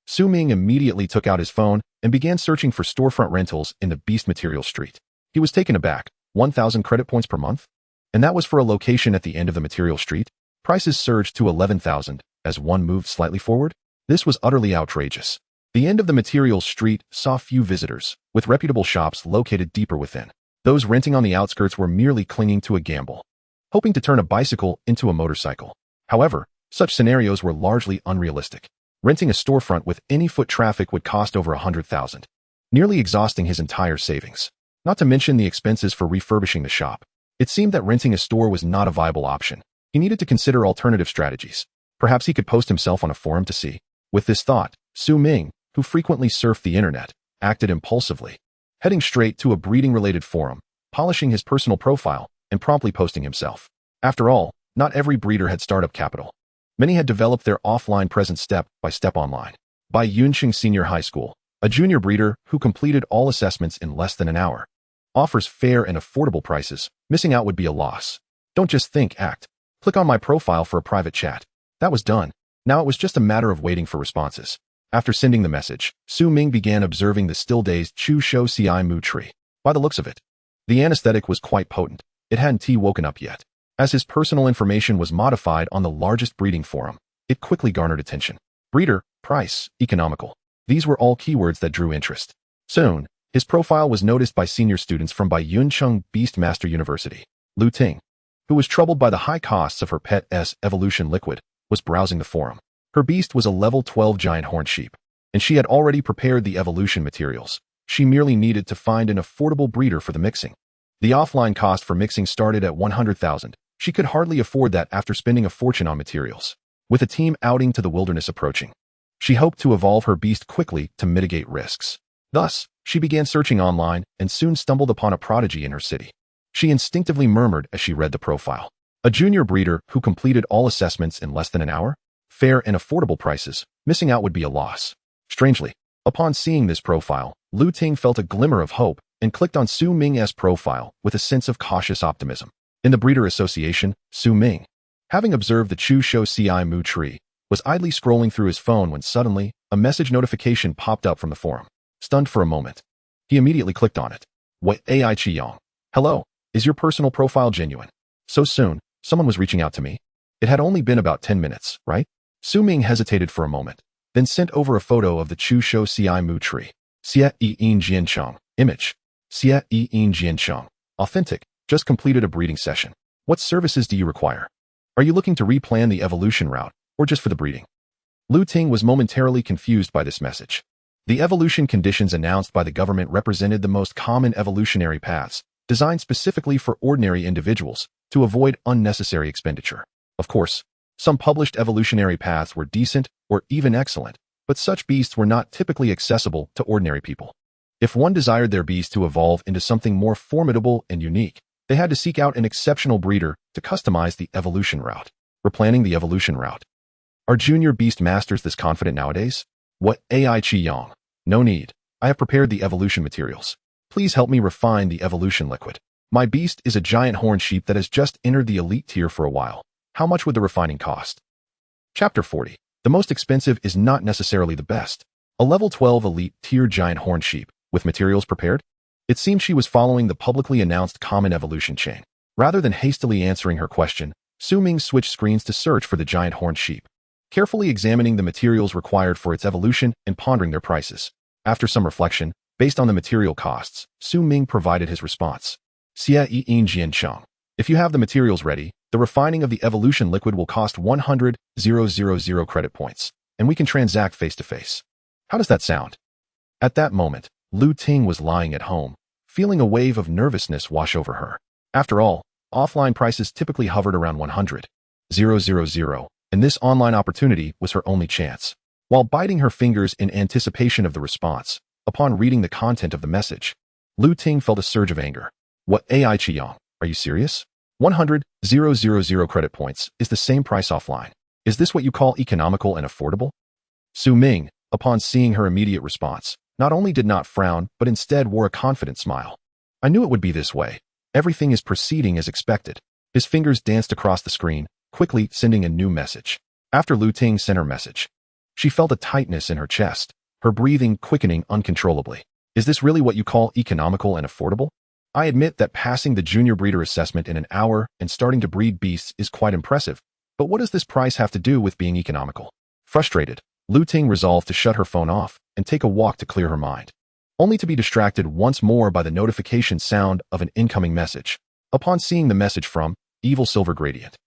Su Ming immediately took out his phone and began searching for storefront rentals in the Beast Material Street. He was taken aback. 1,000 credit points per month? And that was for a location at the end of the Material Street? Prices surged to 11,000 as one moved slightly forward. This was utterly outrageous. The end of the Material Street saw few visitors, with reputable shops located deeper within. Those renting on the outskirts were merely clinging to a gamble, hoping to turn a bicycle into a motorcycle. However, such scenarios were largely unrealistic. Renting a storefront with any foot traffic would cost over 100,000, nearly exhausting his entire savings. Not to mention the expenses for refurbishing the shop. It seemed that renting a store was not a viable option. He needed to consider alternative strategies. Perhaps he could post himself on a forum to see. With this thought, Su Ming, who frequently surfed the internet, acted impulsively, heading straight to a breeding-related forum, polishing his personal profile, and promptly posting himself. After all, not every breeder had startup capital. Many had developed their offline presence step by step online. By Yunqing Senior High School, a junior breeder who completed all assessments in less than an hour, offers fair and affordable prices. Missing out would be a loss. Don't just think, act. Click on my profile for a private chat. That was done. Now it was just a matter of waiting for responses. After sending the message, Su Ming began observing the still-dazed Chusho Ci Mu tree. By the looks of it, the anesthetic was quite potent. It hadn't woken up yet. As his personal information was modified on the largest breeding forum, it quickly garnered attention. Breeder, price, economical. These were all keywords that drew interest. Soon, his profile was noticed by senior students from Baiyuncheng Beastmaster University. Lu Ting, who was troubled by the high costs of her pet's evolution liquid, was browsing the forum. Her beast was a level 12 giant horned sheep, and she had already prepared the evolution materials. She merely needed to find an affordable breeder for the mixing. The offline cost for mixing started at 100,000, She could hardly afford that after spending a fortune on materials. With a team outing to the wilderness approaching, she hoped to evolve her beast quickly to mitigate risks. Thus, she began searching online and soon stumbled upon a prodigy in her city. She instinctively murmured as she read the profile. A junior breeder who completed all assessments in less than an hour? Fair and affordable prices. Missing out would be a loss. Strangely, upon seeing this profile, Lu Ting felt a glimmer of hope and clicked on Su Ming's profile with a sense of cautious optimism. In the breeder association, Su Ming, having observed the Chu Shou Ci Mu tree, was idly scrolling through his phone when suddenly, a message notification popped up from the forum. Stunned for a moment, he immediately clicked on it. What AI Qiyong? Hello, is your personal profile genuine? So soon, someone was reaching out to me. It had only been about 10 minutes, right? Su Ming hesitated for a moment, then sent over a photo of the Chu Shou Ci Mu tree. Xie Yi Jiancheng. Image. Xie Yi Jiancheng. Authentic. Just completed a breeding session. What services do you require? Are you looking to replan the evolution route, or just for the breeding? Lu Ting was momentarily confused by this message. The evolution conditions announced by the government represented the most common evolutionary paths, designed specifically for ordinary individuals to avoid unnecessary expenditure. Of course, some published evolutionary paths were decent or even excellent, but such beasts were not typically accessible to ordinary people. If one desired their beast to evolve into something more formidable and unique, they had to seek out an exceptional breeder to customize the evolution route. Replanning the evolution route. Are junior beast masters this confident nowadays? What AI Qiyong? No need. I have prepared the evolution materials. Please help me refine the evolution liquid. My beast is a giant horned sheep that has just entered the elite tier for a while. How much would the refining cost? Chapter 40. The most expensive is not necessarily the best. A level 12 elite tier giant horned sheep, with materials prepared? It seemed she was following the publicly announced common evolution chain. Rather than hastily answering her question, Su Ming switched screens to search for the giant horned sheep, carefully examining the materials required for its evolution and pondering their prices. After some reflection, based on the material costs, Su Ming provided his response. Xie Yi Jiancheng. If you have the materials ready, the refining of the evolution liquid will cost 100,000 credit points, and we can transact face-to-face. How does that sound? At that moment, Lu Ting was lying at home, feeling a wave of nervousness wash over her. After all, offline prices typically hovered around 100,000, and this online opportunity was her only chance. While biting her fingers in anticipation of the response, upon reading the content of the message, Lu Ting felt a surge of anger. What AI Qiyong? Are you serious? 100,000 credit points is the same price offline. Is this what you call economical and affordable? Su Ming, upon seeing her immediate response, not only did not frown, but instead wore a confident smile. I knew it would be this way. Everything is proceeding as expected. His fingers danced across the screen, quickly sending a new message. After Lu Ting sent her message, she felt a tightness in her chest, her breathing quickening uncontrollably. Is this really what you call economical and affordable? I admit that passing the junior breeder assessment in an hour and starting to breed beasts is quite impressive, but what does this price have to do with being economical? Frustrated, Lu Ting resolved to shut her phone off and take a walk to clear her mind, only to be distracted once more by the notification sound of an incoming message. Upon seeing the message from Evil Silver Gradient,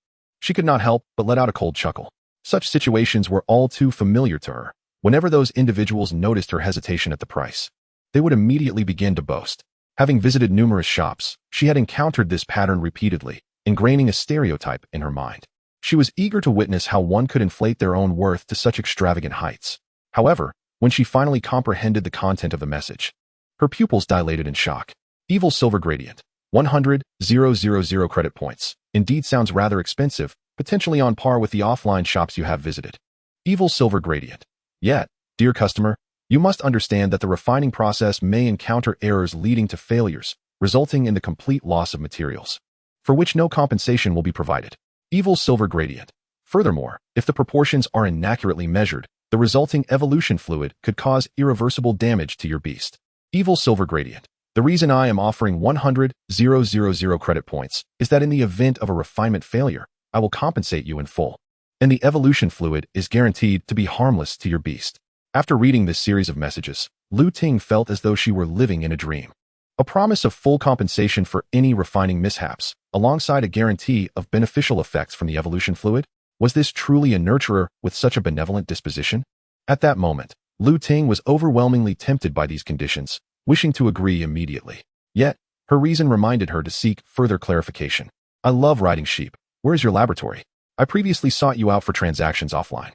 she could not help but let out a cold chuckle. Such situations were all too familiar to her. Whenever those individuals noticed her hesitation at the price, they would immediately begin to boast. Having visited numerous shops, she had encountered this pattern repeatedly, ingraining a stereotype in her mind. She was eager to witness how one could inflate their own worth to such extravagant heights. However, when she finally comprehended the content of the message, her pupils dilated in shock. Evil Silver Gradient. 100,000 credit points. Indeed sounds rather expensive, potentially on par with the offline shops you have visited. Evil Silver Gradient. Yet, dear customer, you must understand that the refining process may encounter errors leading to failures, resulting in the complete loss of materials, for which no compensation will be provided. Evil Silver Gradient. Furthermore, if the proportions are inaccurately measured, the resulting evolution fluid could cause irreversible damage to your beast. Evil Silver Gradient. The reason I am offering 100,000 credit points is that in the event of a refinement failure, I will compensate you in full, and the evolution fluid is guaranteed to be harmless to your beast. After reading this series of messages, Lu Ting felt as though she were living in a dream. A promise of full compensation for any refining mishaps, alongside a guarantee of beneficial effects from the evolution fluid? Was this truly a nurturer with such a benevolent disposition? At that moment, Lu Ting was overwhelmingly tempted by these conditions, wishing to agree immediately. Yet, her reason reminded her to seek further clarification. I love riding sheep. Where is your laboratory? I previously sought you out for transactions offline.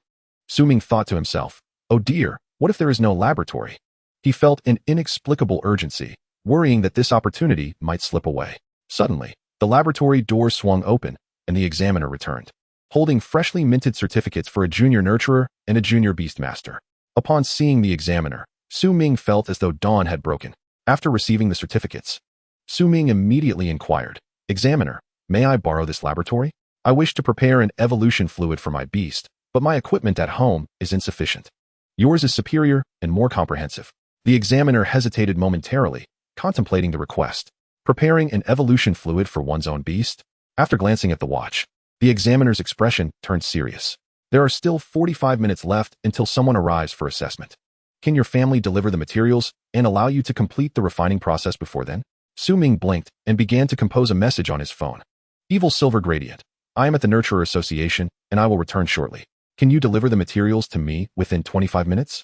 Su Ming thought to himself, oh dear, what if there is no laboratory? He felt an inexplicable urgency, worrying that this opportunity might slip away. Suddenly, the laboratory doors swung open, and the examiner returned, holding freshly minted certificates for a junior nurturer and a junior beastmaster. Upon seeing the examiner, Su Ming felt as though dawn had broken. After receiving the certificates, Su Ming immediately inquired, Examiner, may I borrow this laboratory? I wish to prepare an evolution fluid for my beast, but my equipment at home is insufficient. Yours is superior and more comprehensive. The examiner hesitated momentarily, contemplating the request. Preparing an evolution fluid for one's own beast? After glancing at the watch, the examiner's expression turned serious. There are still 45 minutes left until someone arrives for assessment. Can your family deliver the materials and allow you to complete the refining process before then? Su Ming blinked and began to compose a message on his phone. Evil Silver Gradient. I am at the Nurturer Association, and I will return shortly. Can you deliver the materials to me within 25 minutes?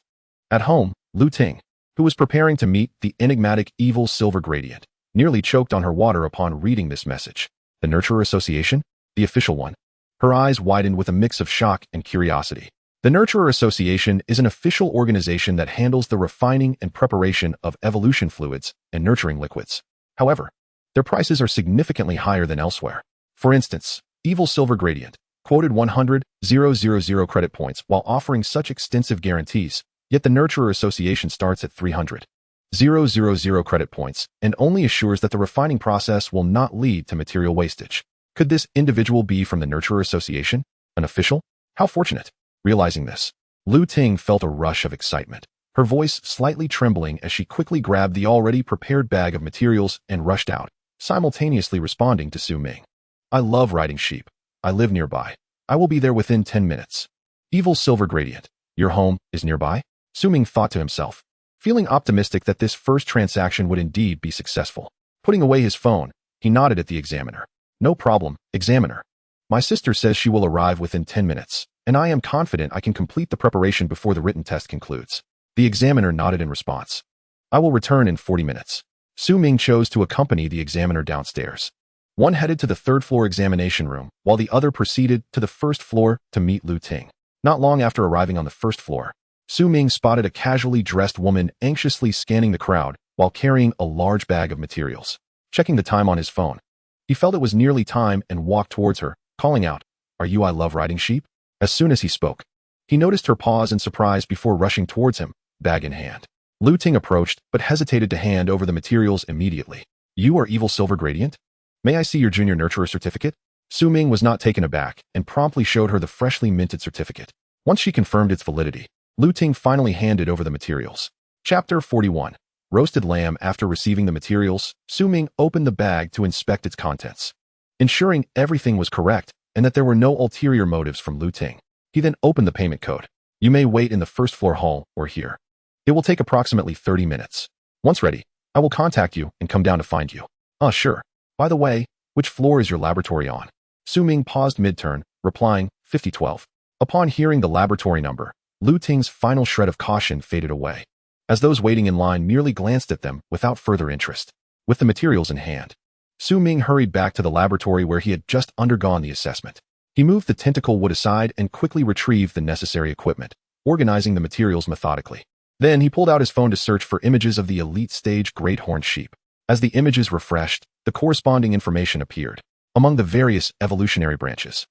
At home, Lu Ting, who was preparing to meet the enigmatic Evil Silver Gradient, nearly choked on her water upon reading this message. The Nurturer Association? The official one? Her eyes widened with a mix of shock and curiosity. The Nurturer Association is an official organization that handles the refining and preparation of evolution fluids and nurturing liquids. However, their prices are significantly higher than elsewhere. For instance, Evil Silver Gradient quoted 100,000 credit points while offering such extensive guarantees, yet the Nurturer Association starts at 300,000 credit points and only assures that the refining process will not lead to material wastage. Could this individual be from the Nurturer Association? An official? How fortunate. Realizing this, Lu Ting felt a rush of excitement, her voice slightly trembling as she quickly grabbed the already prepared bag of materials and rushed out, simultaneously responding to Su Ming. I love riding sheep. I live nearby. I will be there within 10 minutes. Evil Silver Gradient. Your home is nearby? Su Ming thought to himself, feeling optimistic that this first transaction would indeed be successful. Putting away his phone, he nodded at the examiner. No problem, examiner. My sister says she will arrive within 10 minutes, and I am confident I can complete the preparation before the written test concludes. The examiner nodded in response. I will return in 40 minutes. Su Ming chose to accompany the examiner downstairs. One headed to the third-floor examination room, while the other proceeded to the first floor to meet Lu Ting. Not long after arriving on the first floor, Su Ming spotted a casually dressed woman anxiously scanning the crowd while carrying a large bag of materials. Checking the time on his phone, he felt it was nearly time and walked towards her, calling out, Are you I love riding sheep? As soon as he spoke, he noticed her pause in surprise before rushing towards him, bag in hand. Lu Ting approached but hesitated to hand over the materials immediately. You are Evil Silver Gradient? May I see your junior nurturer certificate? Su Ming was not taken aback and promptly showed her the freshly minted certificate. Once she confirmed its validity, Lu Ting finally handed over the materials. Chapter 41. Roasted lamb. After receiving the materials, Su Ming opened the bag to inspect its contents. Ensuring everything was correct and that there were no ulterior motives from Lu Ting, he then opened the payment code. You may wait in the first floor hall or here. It will take approximately 30 minutes. Once ready, I will contact you and come down to find you. Sure. By the way, which floor is your laboratory on? Su Ming paused mid-turn, replying, 5012. Upon hearing the laboratory number, Lu Ting's final shred of caution faded away, as those waiting in line merely glanced at them without further interest. With the materials in hand, Su Ming hurried back to the laboratory where he had just undergone the assessment. He moved the tentacle wood aside and quickly retrieved the necessary equipment, organizing the materials methodically. Then he pulled out his phone to search for images of the elite stage great horned sheep. As the images refreshed, the corresponding information appeared. Among the various evolutionary branches,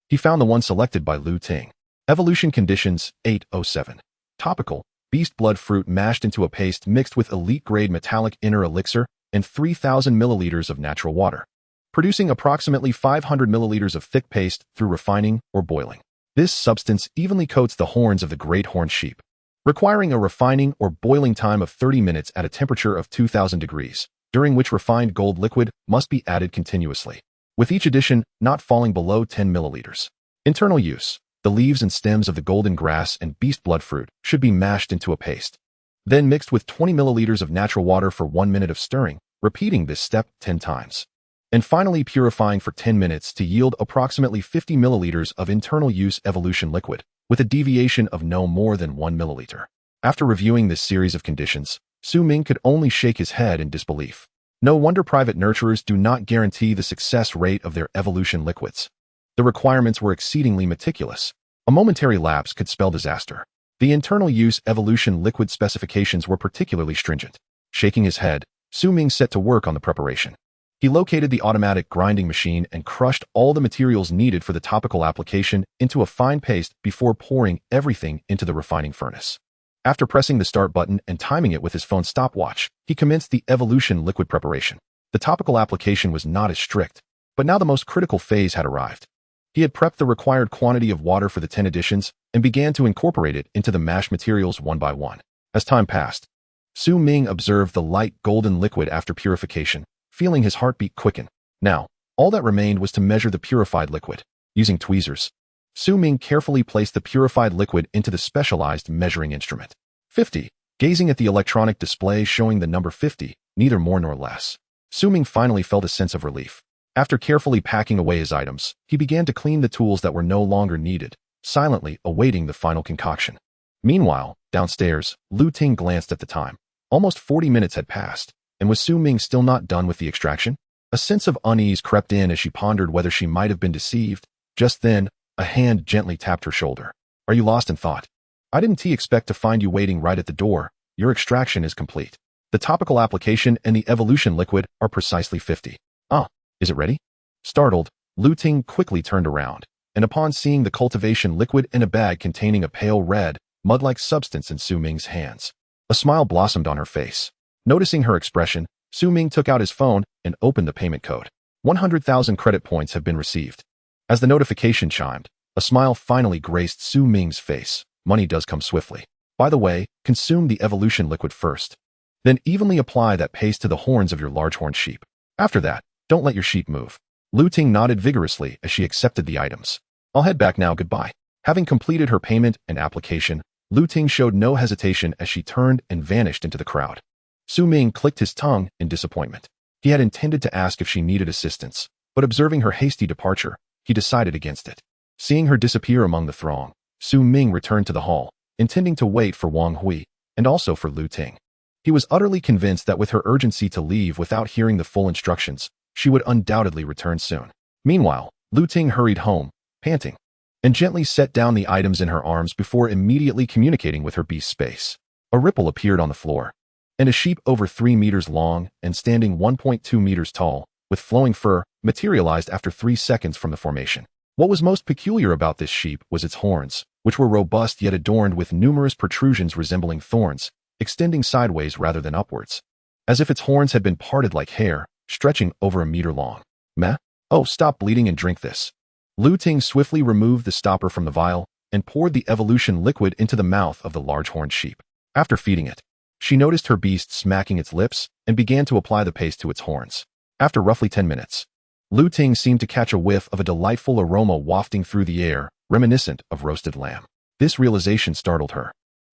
he found the one selected by Lu Ting. Evolution conditions 807. Topical, beast blood fruit mashed into a paste mixed with elite-grade metallic inner elixir and 3,000 milliliters of natural water, producing approximately 500 milliliters of thick paste through refining or boiling. This substance evenly coats the horns of the great horned sheep, requiring a refining or boiling time of 30 minutes at a temperature of 2,000 degrees, during which refined gold liquid must be added continuously, with each addition not falling below 10 milliliters. Internal use. The leaves and stems of the golden grass and beast blood fruit should be mashed into a paste, then mixed with 20 milliliters of natural water for 1 minute of stirring, repeating this step 10 times. And finally purifying for 10 minutes to yield approximately 50 milliliters of internal use evolution liquid, with a deviation of no more than 1 milliliter. After reviewing this series of conditions, Su Ming could only shake his head in disbelief. No wonder private nurturers do not guarantee the success rate of their evolution liquids. The requirements were exceedingly meticulous. A momentary lapse could spell disaster. The internal use evolution liquid specifications were particularly stringent. Shaking his head, Su Ming set to work on the preparation. He located the automatic grinding machine and crushed all the materials needed for the topical application into a fine paste before pouring everything into the refining furnace. After pressing the start button and timing it with his phone stopwatch, he commenced the evolution liquid preparation. The topical application was not as strict, but now the most critical phase had arrived. He had prepped the required quantity of water for the 10 additions and began to incorporate it into the mashed materials one by one. As time passed, Su Ming observed the light golden liquid after purification, feeling his heartbeat quicken. Now, all that remained was to measure the purified liquid. Using tweezers, Su Ming carefully placed the purified liquid into the specialized measuring instrument. 50. Gazing at the electronic display showing the number 50, neither more nor less, Su Ming finally felt a sense of relief. After carefully packing away his items, he began to clean the tools that were no longer needed, silently awaiting the final concoction. Meanwhile, downstairs, Lu Ting glanced at the time. Almost 40 minutes had passed, and was Su Ming still not done with the extraction? A sense of unease crept in as she pondered whether she might have been deceived. Just then, a hand gently tapped her shoulder. Are you lost in thought? I didn't expect to find you waiting right at the door. Your extraction is complete. The topical application and the evolution liquid are precisely 50. Ah, is it ready? Startled, Lu Ting quickly turned around, and upon seeing the cultivation liquid in a bag containing a pale red, mud-like substance in Su Ming's hands, a smile blossomed on her face. Noticing her expression, Su Ming took out his phone and opened the payment code. 100,000 credit points have been received. As the notification chimed, a smile finally graced Su Ming's face. Money does come swiftly. By the way, consume the evolution liquid first. Then evenly apply that paste to the horns of your large-horned sheep. After that, don't let your sheep move. Lu Ting nodded vigorously as she accepted the items. I'll head back now, goodbye. Having completed her payment and application, Lu Ting showed no hesitation as she turned and vanished into the crowd. Su Ming clicked his tongue in disappointment. He had intended to ask if she needed assistance, but observing her hasty departure, he decided against it. Seeing her disappear among the throng, Su Ming returned to the hall, intending to wait for Wang Hui, and also for Lu Ting. He was utterly convinced that with her urgency to leave without hearing the full instructions, she would undoubtedly return soon. Meanwhile, Lu Ting hurried home, panting, and gently set down the items in her arms before immediately communicating with her beast space. A ripple appeared on the floor, and a sheep over 3 meters long and standing 1.2 meters tall, with flowing fur, materialized after 3 seconds from the formation. What was most peculiar about this sheep was its horns, which were robust yet adorned with numerous protrusions resembling thorns, extending sideways rather than upwards, as if its horns had been parted like hair, stretching over a meter long. Meh? Oh, stop bleeding and drink this. Lu Ting swiftly removed the stopper from the vial and poured the evolution liquid into the mouth of the large-horned sheep. After feeding it, she noticed her beast smacking its lips and began to apply the paste to its horns. After roughly 10 minutes, Lu Ting seemed to catch a whiff of a delightful aroma wafting through the air, reminiscent of roasted lamb. This realization startled her,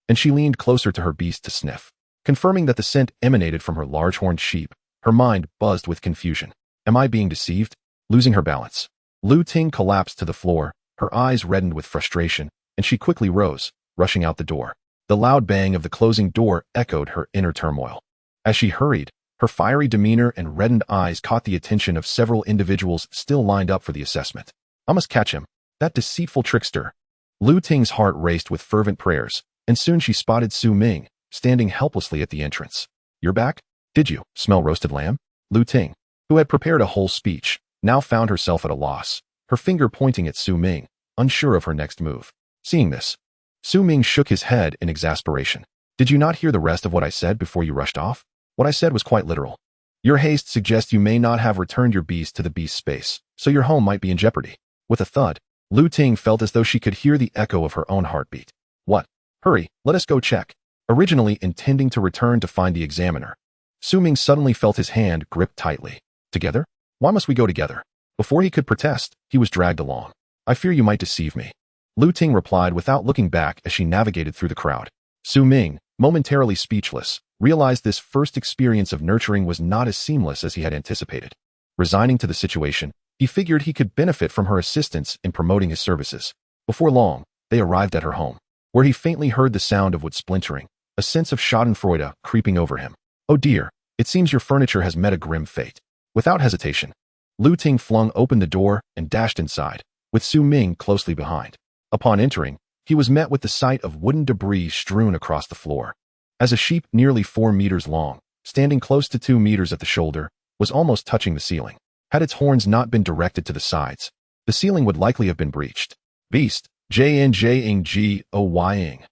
and she leaned closer to her beast to sniff. Confirming that the scent emanated from her large-horned sheep, her mind buzzed with confusion. Am I being deceived? Losing her balance, Lu Ting collapsed to the floor, her eyes reddened with frustration, and she quickly rose, rushing out the door. The loud bang of the closing door echoed her inner turmoil. As she hurried, her fiery demeanor and reddened eyes caught the attention of several individuals still lined up for the assessment. I must catch him, that deceitful trickster. Lu Ting's heart raced with fervent prayers, and soon she spotted Su Ming, standing helplessly at the entrance. You're back? Did you smell roasted lamb? Lu Ting, who had prepared a whole speech, now found herself at a loss, her finger pointing at Su Ming, unsure of her next move. Seeing this, Su Ming shook his head in exasperation. Did you not hear the rest of what I said before you rushed off? What I said was quite literal. Your haste suggests you may not have returned your beast to the beast space, so your home might be in jeopardy. With a thud, Lu Ting felt as though she could hear the echo of her own heartbeat. What? Hurry, let us go check. Originally intending to return to find the examiner, Su Ming suddenly felt his hand gripped tightly. Together? Why must we go together? Before he could protest, he was dragged along. I fear you might deceive me, Lu Ting replied without looking back as she navigated through the crowd. Su Ming, momentarily speechless, realized this first experience of nurturing was not as seamless as he had anticipated. Resigning to the situation, he figured he could benefit from her assistance in promoting his services. Before long, they arrived at her home, where he faintly heard the sound of wood splintering, a sense of schadenfreude creeping over him. Oh dear, It seems your furniture has met a grim fate. Without hesitation, Lu Ting flung open the door and dashed inside, with Su Ming closely behind. Upon entering, he was met with the sight of wooden debris strewn across the floor. As a sheep nearly 4 meters long, standing close to 2 meters at the shoulder, was almost touching the ceiling. Had its horns not been directed to the sides, the ceiling would likely have been breached. Beast, JNJNGOYing.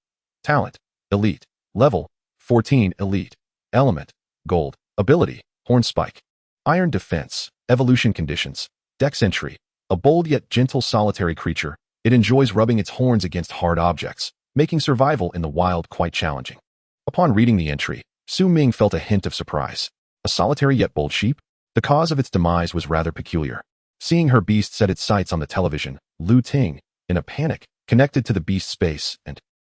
Talent, Elite. Level, 14 Elite. Element, Gold. Ability, Horn Spike. Iron Defense, Evolution Conditions. Dex Entry. A bold yet gentle solitary creature, it enjoys rubbing its horns against hard objects, making survival in the wild quite challenging. Upon reading the entry, Su Ming felt a hint of surprise. A solitary yet bold sheep? The cause of its demise was rather peculiar. Seeing her beast set its sights on the television, Lu Ting, in a panic, connected to the beast's space, and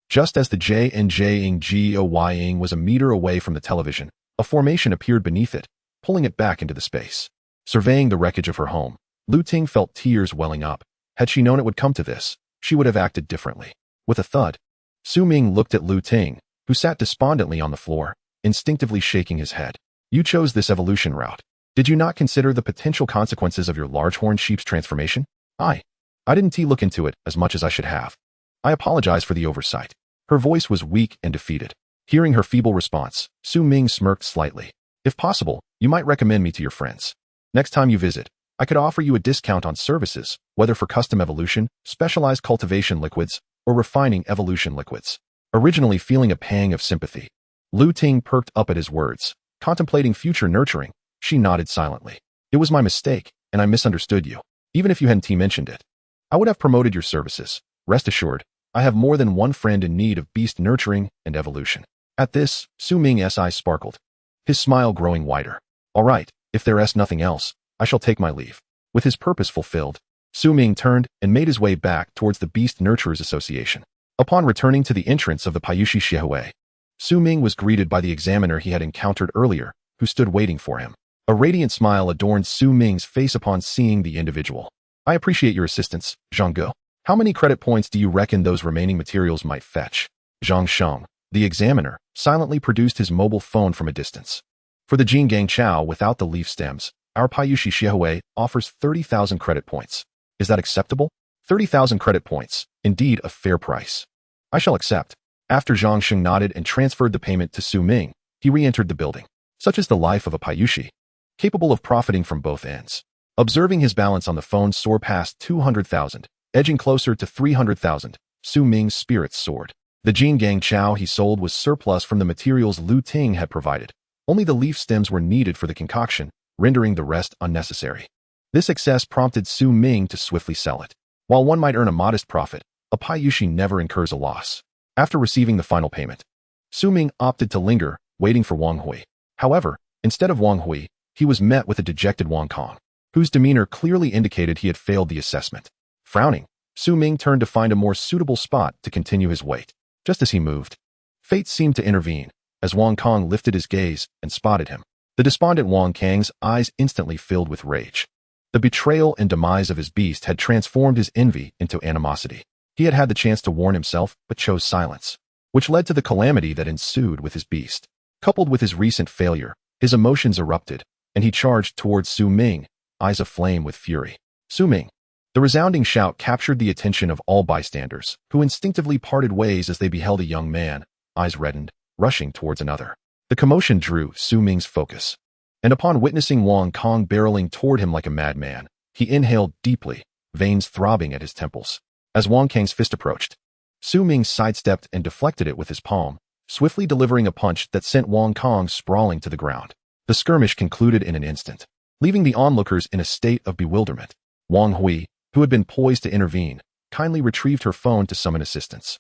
just as the JNJing was a meter away from the television, a formation appeared beneath it, pulling it back into the space. Surveying the wreckage of her home, Lu Ting felt tears welling up. Had she known it would come to this, she would have acted differently. With a thud, Su Ming looked at Lu Ting, who sat despondently on the floor, instinctively shaking his head. You chose this evolution route. Did you not consider the potential consequences of your large-horned sheep's transformation? I didn't look into it as much as I should have. I apologize for the oversight. Her voice was weak and defeated. Hearing her feeble response, Su Ming smirked slightly. If possible, you might recommend me to your friends. Next time you visit, I could offer you a discount on services, whether for custom evolution, specialized cultivation liquids, or refining evolution liquids. Originally feeling a pang of sympathy, Lu Ting perked up at his words. Contemplating future nurturing, she nodded silently. It was my mistake, and I misunderstood you. Even if you hadn't mentioned it, I would have promoted your services. Rest assured, I have more than one friend in need of beast nurturing and evolution. At this, Su Ming's eyes sparkled, his smile growing wider. All right, if there's nothing else, I shall take my leave. With his purpose fulfilled, Su Ming turned and made his way back towards the Beast Nurturers Association. Upon returning to the entrance of the Paiushi Shihui, Su Ming was greeted by the examiner he had encountered earlier, who stood waiting for him. A radiant smile adorned Su Ming's face upon seeing the individual. I appreciate your assistance, Zhang Ge. How many credit points do you reckon those remaining materials might fetch? Zhang Sheng, the examiner, silently produced his mobile phone from a distance. For the Jinggang Chao without the leaf stems, our Paiushi Shihui offers 30,000 credit points. Is that acceptable? 30,000 credit points, indeed a fair price. I shall accept. After Zhang Sheng nodded and transferred the payment to Su Ming, he re-entered the building. Such is the life of a Paiushi, capable of profiting from both ends. Observing his balance on the phone soar past 200,000, edging closer to 300,000, Su Ming's spirits soared. The Jinggang Chao he sold was surplus from the materials Lu Ting had provided. Only the leaf stems were needed for the concoction, rendering the rest unnecessary. This excess prompted Su Ming to swiftly sell it. While one might earn a modest profit, a Paiushi never incurs a loss. After receiving the final payment, Su Ming opted to linger, waiting for Wang Hui. However, instead of Wang Hui, he was met with a dejected Wang Kong, whose demeanor clearly indicated he had failed the assessment. Frowning, Su Ming turned to find a more suitable spot to continue his wait. Just as he moved, fate seemed to intervene, as Wang Kong lifted his gaze and spotted him. The despondent Wang Kang's eyes instantly filled with rage. The betrayal and demise of his beast had transformed his envy into animosity. He had had the chance to warn himself, but chose silence, which led to the calamity that ensued with his beast. Coupled with his recent failure, his emotions erupted, and he charged towards Su Ming, eyes aflame with fury. Su Ming. The resounding shout captured the attention of all bystanders, who instinctively parted ways as they beheld a young man, eyes reddened, rushing towards another. The commotion drew Su Ming's focus, and upon witnessing Wang Kong barreling toward him like a madman, he inhaled deeply, veins throbbing at his temples. As Wang Kang's fist approached, Su Ming sidestepped and deflected it with his palm, swiftly delivering a punch that sent Wang Kong sprawling to the ground. The skirmish concluded in an instant, leaving the onlookers in a state of bewilderment. Wang Hui, who had been poised to intervene, kindly retrieved her phone to summon assistance.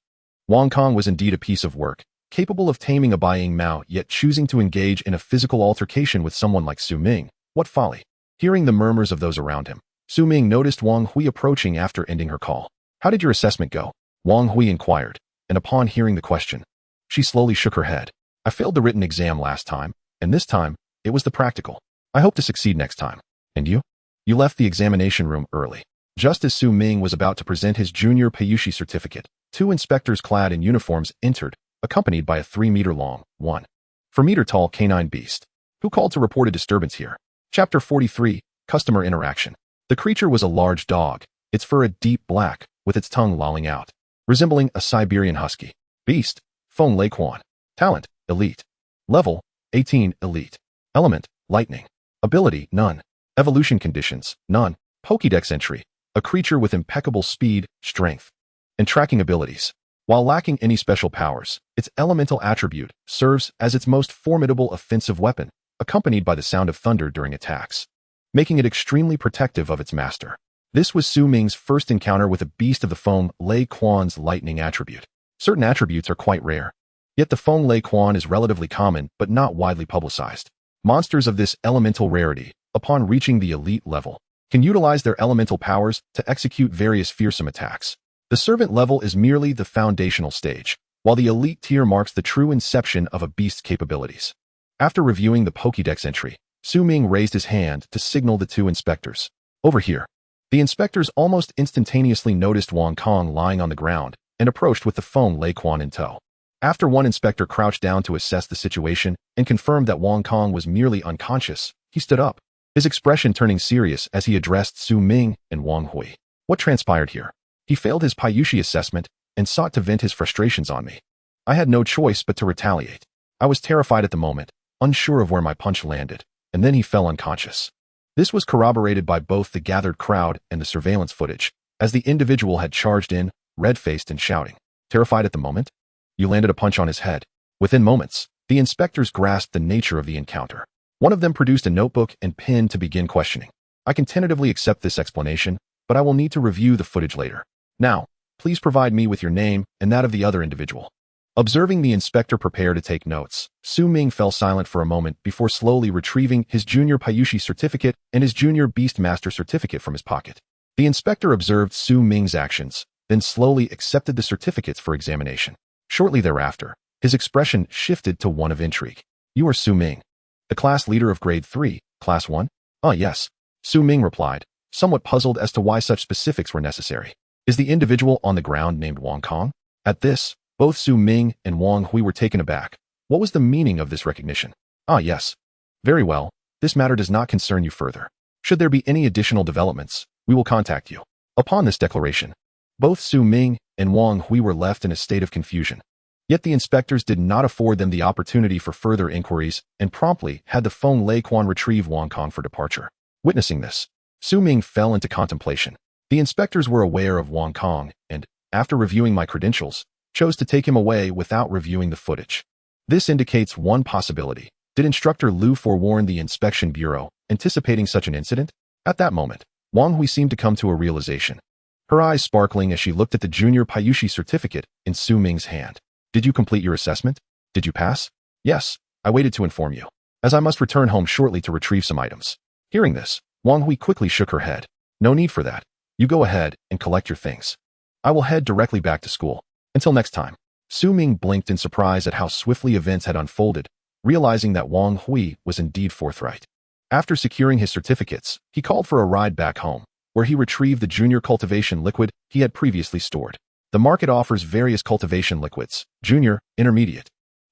Wang Kong was indeed a piece of work, capable of taming a Buying Mao, yet choosing to engage in a physical altercation with someone like Su Ming. What folly! Hearing the murmurs of those around him, Su Ming noticed Wang Hui approaching after ending her call. How did your assessment go? Wang Hui inquired, and upon hearing the question, she slowly shook her head. I failed the written exam last time, and this time, it was the practical. I hope to succeed next time. And you? You left the examination room early. Just as Su Ming was about to present his junior Paiushi certificate, two inspectors clad in uniforms entered, accompanied by a 3-meter-long, 1-4-meter-tall canine beast. Who called to report a disturbance here? Chapter 43, Customer Interaction. The creature was a large dog, its fur a deep black, with its tongue lolling out, resembling a Siberian husky. Beast, Feng Lei Quan. Talent, Elite. Level, 18, Elite. Element, Lightning. Ability, none. Evolution conditions, none. Pokédex entry, a creature with impeccable speed, strength, and tracking abilities. While lacking any special powers, its elemental attribute serves as its most formidable offensive weapon, accompanied by the sound of thunder during attacks, making it extremely protective of its master. This was Su Ming's first encounter with a beast of the Feng Lei Quan's lightning attribute. Certain attributes are quite rare, yet the Feng Lei Quan is relatively common but not widely publicized. Monsters of this elemental rarity, upon reaching the elite level, can utilize their elemental powers to execute various fearsome attacks. The servant level is merely the foundational stage, while the elite tier marks the true inception of a beast's capabilities. After reviewing the Pokédex entry, Su Ming raised his hand to signal the two inspectors. Over here. The inspectors almost instantaneously noticed Wang Kong lying on the ground and approached with the Feng Lei Quan in tow. After one inspector crouched down to assess the situation and confirmed that Wang Kong was merely unconscious, he stood up, his expression turning serious as he addressed Su Ming and Wang Hui. What transpired here? He failed his Paiushi assessment and sought to vent his frustrations on me. I had no choice but to retaliate. I was terrified at the moment, unsure of where my punch landed, and then he fell unconscious. This was corroborated by both the gathered crowd and the surveillance footage, as the individual had charged in, red-faced and shouting. Terrified at the moment? You landed a punch on his head. Within moments, the inspectors grasped the nature of the encounter. One of them produced a notebook and pen to begin questioning. I can tentatively accept this explanation, but I will need to review the footage later. Now, please provide me with your name and that of the other individual. Observing the inspector prepare to take notes, Su Ming fell silent for a moment before slowly retrieving his junior Paiushi certificate and his junior Beast Master certificate from his pocket. The inspector observed Su Ming's actions, then slowly accepted the certificates for examination. Shortly thereafter, his expression shifted to one of intrigue. You are Su Ming, the class leader of Grade 3, Class 1? Ah, yes. Su Ming replied, somewhat puzzled as to why such specifics were necessary. Is the individual on the ground named Wang Kong? At this, both Su Ming and Wang Hui were taken aback. What was the meaning of this recognition? Ah, yes. Very well. This matter does not concern you further. Should there be any additional developments, we will contact you. Upon this declaration, both Su Ming and Wang Hui were left in a state of confusion. Yet the inspectors did not afford them the opportunity for further inquiries and promptly had the Feng Lei Quan retrieve Wang Kong for departure. Witnessing this, Su Ming fell into contemplation. The inspectors were aware of Wang Kong and, after reviewing my credentials, chose to take him away without reviewing the footage. This indicates one possibility. Did Instructor Liu forewarn the Inspection Bureau, anticipating such an incident? At that moment, Wang Hui seemed to come to a realization, her eyes sparkling as she looked at the junior Paiushi certificate in Su Ming's hand. Did you complete your assessment? Did you pass? Yes, I waited to inform you, as I must return home shortly to retrieve some items. Hearing this, Wang Hui quickly shook her head. No need for that. You go ahead and collect your things. I will head directly back to school. Until next time. Su Ming blinked in surprise at how swiftly events had unfolded, realizing that Wang Hui was indeed forthright. After securing his certificates, he called for a ride back home, where he retrieved the junior cultivation liquid he had previously stored. The market offers various cultivation liquids, junior, intermediate,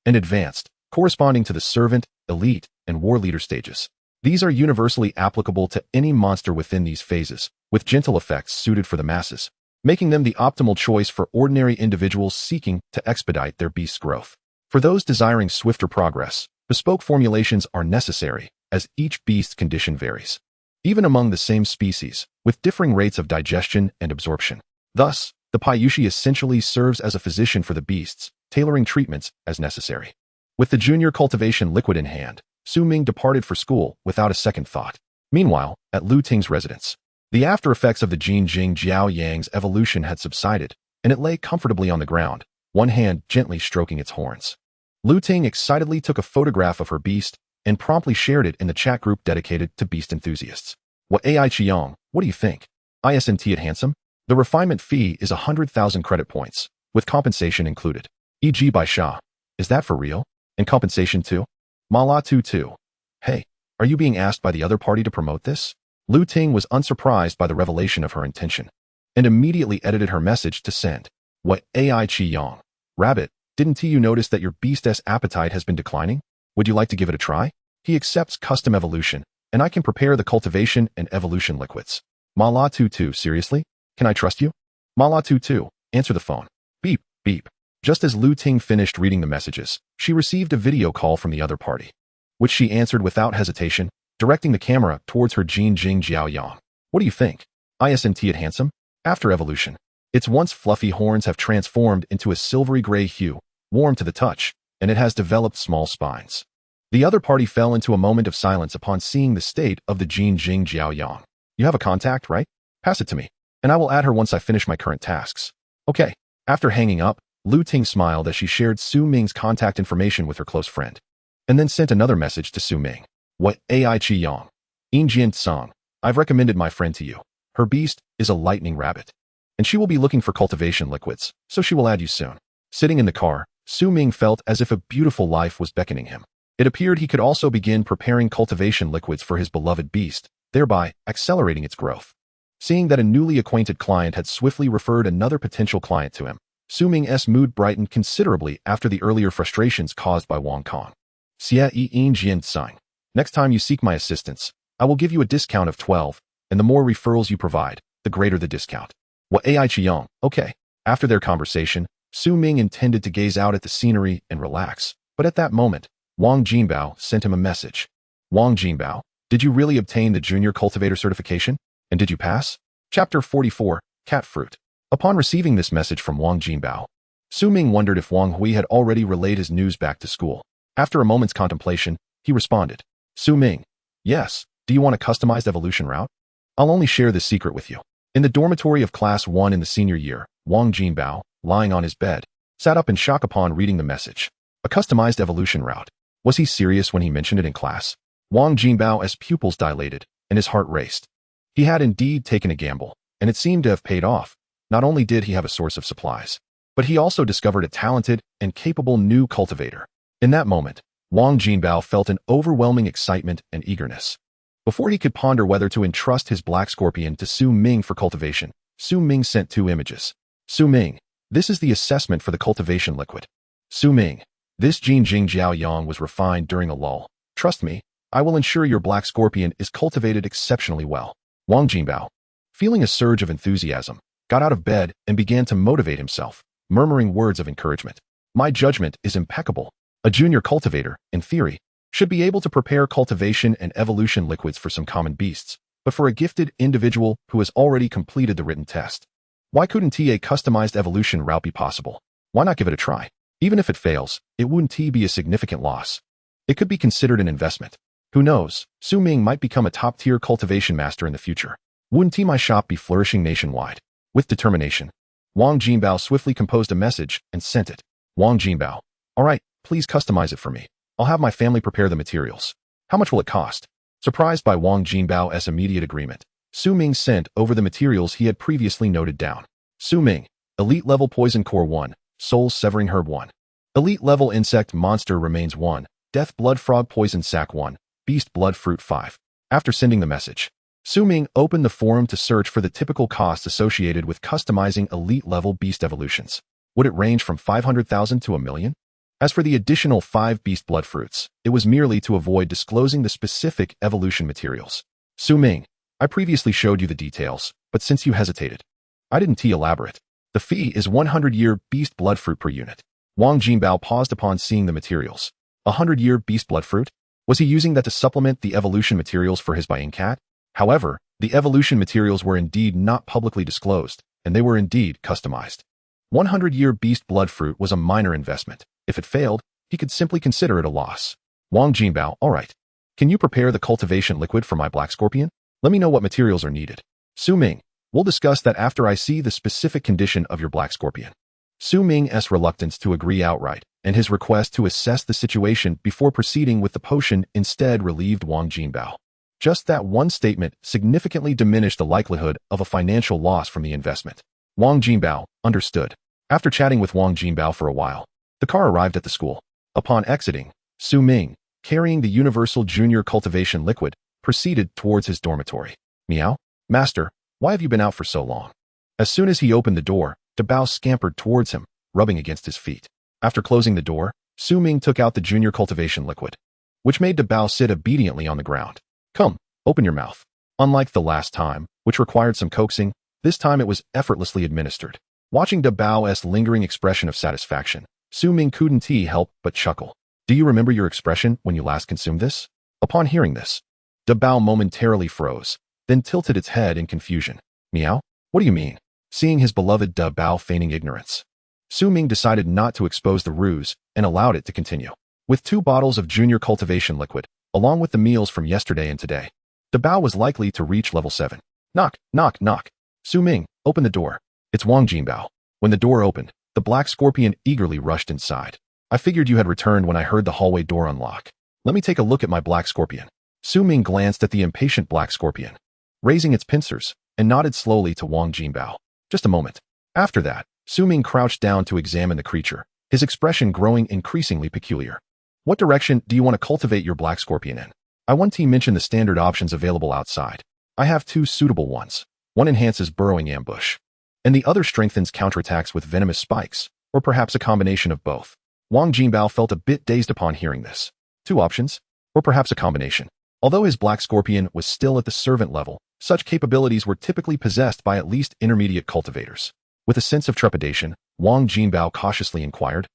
and advanced, corresponding to the servant, elite, and war leader stages. These are universally applicable to any monster within these phases, with gentle effects suited for the masses, making them the optimal choice for ordinary individuals seeking to expedite their beast's growth. For those desiring swifter progress, bespoke formulations are necessary, as each beast's condition varies, even among the same species, with differing rates of digestion and absorption. Thus, the Paiushi essentially serves as a physician for the beasts, tailoring treatments as necessary. With the junior cultivation liquid in hand, Su Ming departed for school without a second thought. Meanwhile, at Lu Ting's residence, the after effects of the Jin Jing Jiao Yang's evolution had subsided, and it lay comfortably on the ground, one hand gently stroking its horns. Lu Ting excitedly took a photograph of her beast and promptly shared it in the chat group dedicated to beast enthusiasts. What AI Chiong, what do you think? ISNT it handsome? The refinement fee is 100,000 credit points, with compensation included. E.g. by Sha. Is that for real? And compensation too? Mala too. Hey, are you being asked by the other party to promote this? Lu Ting was unsurprised by the revelation of her intention, and immediately edited her message to send. What AI Chiong? Rabbit, didn't you notice that your beast's appetite has been declining? Would you like to give it a try? He accepts custom evolution, and I can prepare the cultivation and evolution liquids. Mala Tutu, seriously? Can I trust you? Mala Tutu, answer the phone. Beep, beep. Just as Lu Ting finished reading the messages, she received a video call from the other party, which she answered without hesitation, directing the camera towards her Jin Jing Jiao Yang. What do you think? Isn't it handsome? After evolution, its once fluffy horns have transformed into a silvery gray hue, warm to the touch, and it has developed small spines. The other party fell into a moment of silence upon seeing the state of the Jin Jing Jiao Yang. You have a contact, right? Pass it to me, and I will add her once I finish my current tasks. Okay. After hanging up, Lu Ting smiled as she shared Su Ming's contact information with her close friend, and then sent another message to Su Ming. What Ai Chi Yang? Jian Song. I've recommended my friend to you. Her beast is a lightning rabbit, and she will be looking for cultivation liquids, so she will add you soon. Sitting in the car, Su Ming felt as if a beautiful life was beckoning him. It appeared he could also begin preparing cultivation liquids for his beloved beast, thereby accelerating its growth. Seeing that a newly acquainted client had swiftly referred another potential client to him, Su Ming's mood brightened considerably after the earlier frustrations caused by Wang Kong. Xie Yi Jian Sang. Next time you seek my assistance, I will give you a discount of 12, and the more referrals you provide, the greater the discount. What Ai Chiang? Okay. After their conversation, Su Ming intended to gaze out at the scenery and relax, but at that moment, Wang Jinbao sent him a message. Wang Jinbao, did you really obtain the Junior Cultivator certification? And did you pass? Chapter 44, Cat Fruit. Upon receiving this message from Wang Jinbao, Su Ming wondered if Wang Hui had already relayed his news back to school. After a moment's contemplation, he responded, Su Ming, yes, do you want a customized evolution route? I'll only share this secret with you. In the dormitory of Class 1 in the senior year, Wang Jinbao, lying on his bed, sat up in shock upon reading the message. A customized evolution route. Was he serious when he mentioned it in class? Wang Jinbao's pupils dilated, and his heart raced. He had indeed taken a gamble, and it seemed to have paid off. Not only did he have a source of supplies, but he also discovered a talented and capable new cultivator. In that moment, Wang Jinbao felt an overwhelming excitement and eagerness. Before he could ponder whether to entrust his black scorpion to Su Ming for cultivation, Su Ming sent 2 images. Su Ming, this is the assessment for the cultivation liquid. Su Ming, this Jin Jing Jiao Yang was refined during a lull. Trust me, I will ensure your black scorpion is cultivated exceptionally well. Wang Jinbao, feeling a surge of enthusiasm, got out of bed and began to motivate himself, murmuring words of encouragement. My judgment is impeccable. A junior cultivator, in theory, should be able to prepare cultivation and evolution liquids for some common beasts, but for a gifted individual who has already completed the written test. Why couldn't a customized evolution route be possible? Why not give it a try? Even if it fails, it wouldn't be a significant loss. It could be considered an investment. Who knows, Su Ming might become a top-tier cultivation master in the future. Wouldn't my shop be flourishing nationwide? With determination, Wang Jinbao swiftly composed a message and sent it. Wang Jinbao, all right, please customize it for me. I'll have my family prepare the materials. How much will it cost? Surprised by Wang Jinbao's immediate agreement, Su Ming sent over the materials he had previously noted down. Su Ming, Elite Level Poison Core 1, Soul Severing Herb 1. Elite Level Insect Monster Remains 1, Death Blood Frog Poison Sac 1, Beast Blood Fruit 5. After sending the message, Su Ming opened the forum to search for the typical costs associated with customizing elite-level beast evolutions. Would it range from 500,000 to $1 million? As for the additional 5 beast blood fruits, it was merely to avoid disclosing the specific evolution materials. Su Ming, I previously showed you the details, but since you hesitated, I didn't elaborate. The fee is 100-year beast blood fruit per unit. Wang Jinbao paused upon seeing the materials. 100-year beast blood fruit? Was he using that to supplement the evolution materials for his buying cat? However, the evolution materials were indeed not publicly disclosed, and they were indeed customized. 100-year beast blood fruit was a minor investment. If it failed, he could simply consider it a loss. Wang Jinbao, all right. Can you prepare the cultivation liquid for my black scorpion? Let me know what materials are needed. Su Ming, we'll discuss that after I see the specific condition of your black scorpion. Su Ming's reluctance to agree outright, and his request to assess the situation before proceeding with the potion instead relieved Wang Jinbao. Just that one statement significantly diminished the likelihood of a financial loss from the investment. Wang Jinbao understood. After chatting with Wang Jinbao for a while, the car arrived at the school. Upon exiting, Su Ming, carrying the universal junior cultivation liquid, proceeded towards his dormitory. Meow? Master, why have you been out for so long? As soon as he opened the door, Dabao scampered towards him, rubbing against his feet. After closing the door, Su Ming took out the junior cultivation liquid. which made Dabao sit obediently on the ground. Come, open your mouth. Unlike the last time, which required some coaxing, this time it was effortlessly administered. Watching Dabao's lingering expression of satisfaction, Su Ming couldn't help but chuckle. Do you remember your expression when you last consumed this? Upon hearing this, Dabao momentarily froze, then tilted its head in confusion. Meow? What do you mean? Seeing his beloved Dabao feigning ignorance, Su Ming decided not to expose the ruse and allowed it to continue. With 2 bottles of junior cultivation liquid, along with the meals from yesterday and today, Dabao was likely to reach level 7. Knock, knock, knock. Su Ming, open the door. It's Wang Jinbao. When the door opened, the black scorpion eagerly rushed inside. I figured you had returned when I heard the hallway door unlock. Let me take a look at my black scorpion. Su Ming glanced at the impatient black scorpion, raising its pincers, and nodded slowly to Wang Jinbao. Just a moment. After that, Su Ming crouched down to examine the creature, his expression growing increasingly peculiar. What direction do you want to cultivate your black scorpion in? I want to mention the standard options available outside. I have 2 suitable ones. One enhances burrowing ambush, and the other strengthens counterattacks with venomous spikes, or perhaps a combination of both. Wang Jinbao felt a bit dazed upon hearing this. 2 options, or perhaps a combination. Although his black scorpion was still at the servant level, such capabilities were typically possessed by at least intermediate cultivators. With a sense of trepidation, Wang Jinbao cautiously inquired,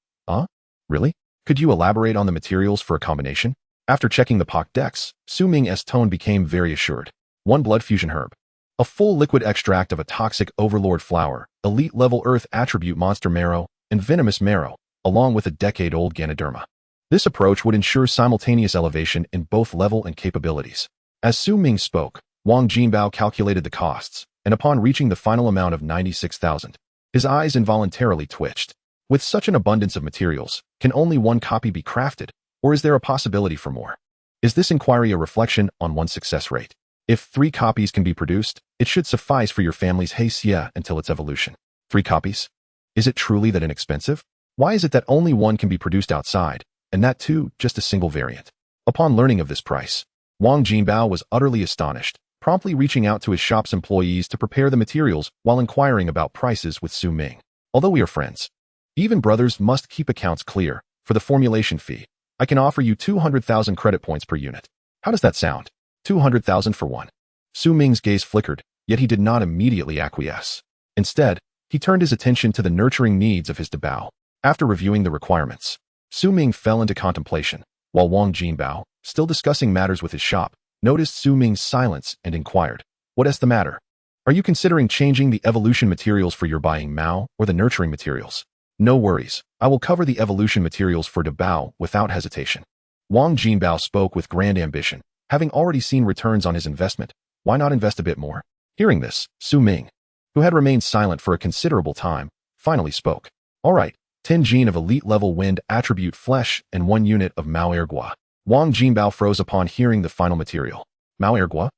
Really? Could you elaborate on the materials for a combination? After checking the Codex, Su Ming's tone became very assured. 1 blood fusion herb. A full liquid extract of a toxic overlord flower, elite-level earth attribute monster marrow, and venomous marrow, along with a decade-old Ganoderma. This approach would ensure simultaneous elevation in both level and capabilities. As Su Ming spoke, Wang Jinbao calculated the costs, and upon reaching the final amount of 96,000, his eyes involuntarily twitched. With such an abundance of materials, can only 1 copy be crafted, or is there a possibility for more? Is this inquiry a reflection on one's success rate? If 3 copies can be produced, it should suffice for your family's Heisya until its evolution. 3 copies? Is it truly that inexpensive? Why is it that only 1 can be produced outside, and that too just a single variant? Upon learning of this price, Wang Jinbao was utterly astonished, promptly reaching out to his shop's employees to prepare the materials while inquiring about prices with Su Ming. Although we are friends, even brothers must keep accounts clear. For the formulation fee, I can offer you 200,000 credit points per unit. How does that sound? 200,000 for 1. Su Ming's gaze flickered, yet he did not immediately acquiesce. Instead, he turned his attention to the nurturing needs of his Dabao. After reviewing the requirements, Su Ming fell into contemplation, while Wang Jinbao, still discussing matters with his shop, noticed Su Ming's silence and inquired, "What is the matter? Are you considering changing the evolution materials for your buying Mao or the nurturing materials?" No worries, I will cover the evolution materials for Dabao without hesitation. Wang Jinbao spoke with grand ambition, having already seen returns on his investment. Why not invest a bit more? Hearing this, Su Ming, who had remained silent for a considerable time, finally spoke. All right, 10 gene of elite-level wind attribute flesh and 1 unit of Mao Ergua. Wang Jinbao froze upon hearing the final material. Mao Ergua?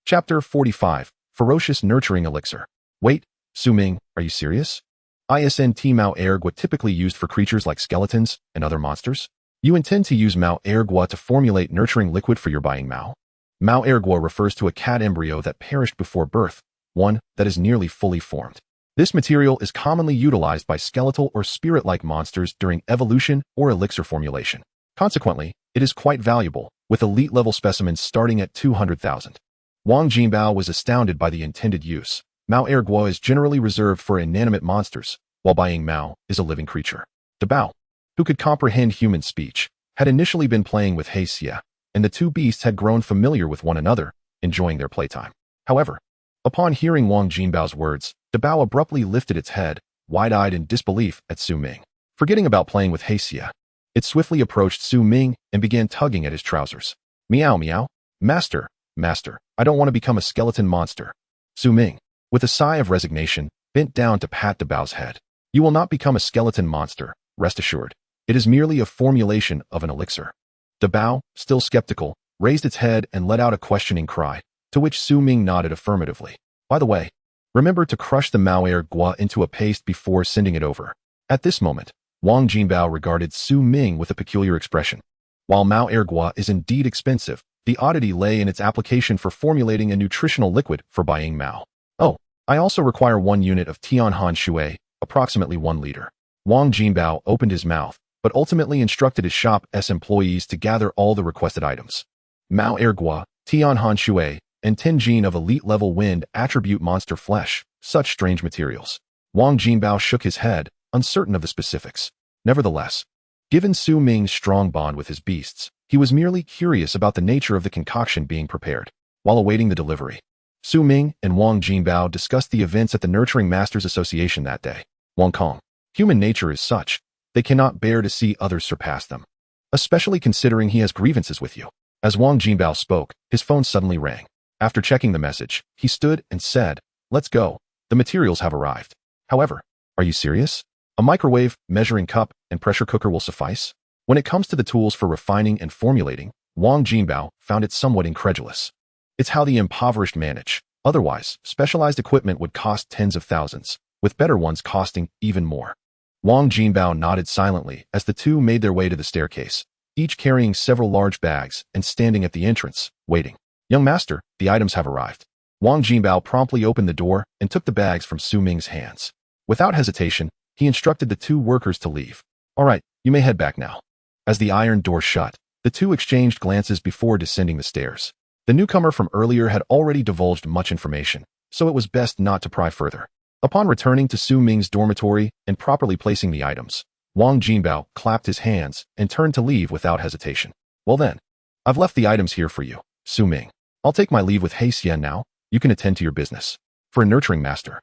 Chapter 45, Ferocious Nurturing Elixir. Wait, Su Ming, are you serious? Isn't Mao Ergua typically used for creatures like skeletons and other monsters? You intend to use Mao Ergua to formulate nurturing liquid for your buying Mao? Mao Ergua refers to a cat embryo that perished before birth, one that is nearly fully formed. This material is commonly utilized by skeletal or spirit-like monsters during evolution or elixir formulation. Consequently, it is quite valuable, with elite-level specimens starting at 200,000. Wang Jinbao was astounded by the intended use. Mao Ergua is generally reserved for inanimate monsters, while buying Mao is a living creature. Dabao, who could comprehend human speech, had initially been playing with Heisya, and the 2 beasts had grown familiar with one another, enjoying their playtime. However, upon hearing Wang Jinbao's words, Dabao abruptly lifted its head, wide-eyed in disbelief at Su Ming. Forgetting about playing with Heisya, it swiftly approached Su Ming and began tugging at his trousers. Meow meow. Master, I don't want to become a skeleton monster. Su Ming, with a sigh of resignation, bent down to pat Dabao's head. You will not become a skeleton monster, rest assured. It is merely a formulation of an elixir. Dabao, still skeptical, raised its head and let out a questioning cry, to which Su Ming nodded affirmatively. By the way, remember to crush the Mao Ergua into a paste before sending it over. At this moment, Wang Jinbao regarded Su Ming with a peculiar expression. While Mao Ergua is indeed expensive, the oddity lay in its application for formulating a nutritional liquid for buying Mao. Oh, I also require 1 unit of Tianhan Shui, approximately 1 liter. Wang Jinbao opened his mouth, but ultimately instructed his shop's employees to gather all the requested items. Mao Ergua, Tian Han Shui, and Tenjin of elite-level wind attribute monster flesh, such strange materials. Wang Jinbao shook his head, uncertain of the specifics. Nevertheless, given Su Ming's strong bond with his beasts, he was merely curious about the nature of the concoction being prepared. While awaiting the delivery, Su Ming and Wang Jinbao discussed the events at the Nurturing Masters Association that day. Wang Kong. Human nature is such, they cannot bear to see others surpass them. Especially considering he has grievances with you. As Wang Jinbao spoke, his phone suddenly rang. After checking the message, he stood and said, "Let's go. The materials have arrived." However, are you serious? A microwave, measuring cup, and pressure cooker will suffice? When it comes to the tools for refining and formulating, Wang Jinbao found it somewhat incredulous. It's how the impoverished manage. Otherwise, specialized equipment would cost tens of thousands, with better ones costing even more. Wang Jinbao nodded silently as the two made their way to the staircase, each carrying several large bags and standing at the entrance, waiting. "Young master, the items have arrived." Wang Jinbao promptly opened the door and took the bags from Su Ming's hands. Without hesitation, he instructed the two workers to leave. "All right, you may head back now." As the iron door shut, the two exchanged glances before descending the stairs. The newcomer from earlier had already divulged much information, so it was best not to pry further. Upon returning to Su Ming's dormitory and properly placing the items, Wang Jinbao clapped his hands and turned to leave without hesitation. "Well then, I've left the items here for you, Su Ming. I'll take my leave with He Xian now. You can attend to your business." For a nurturing master,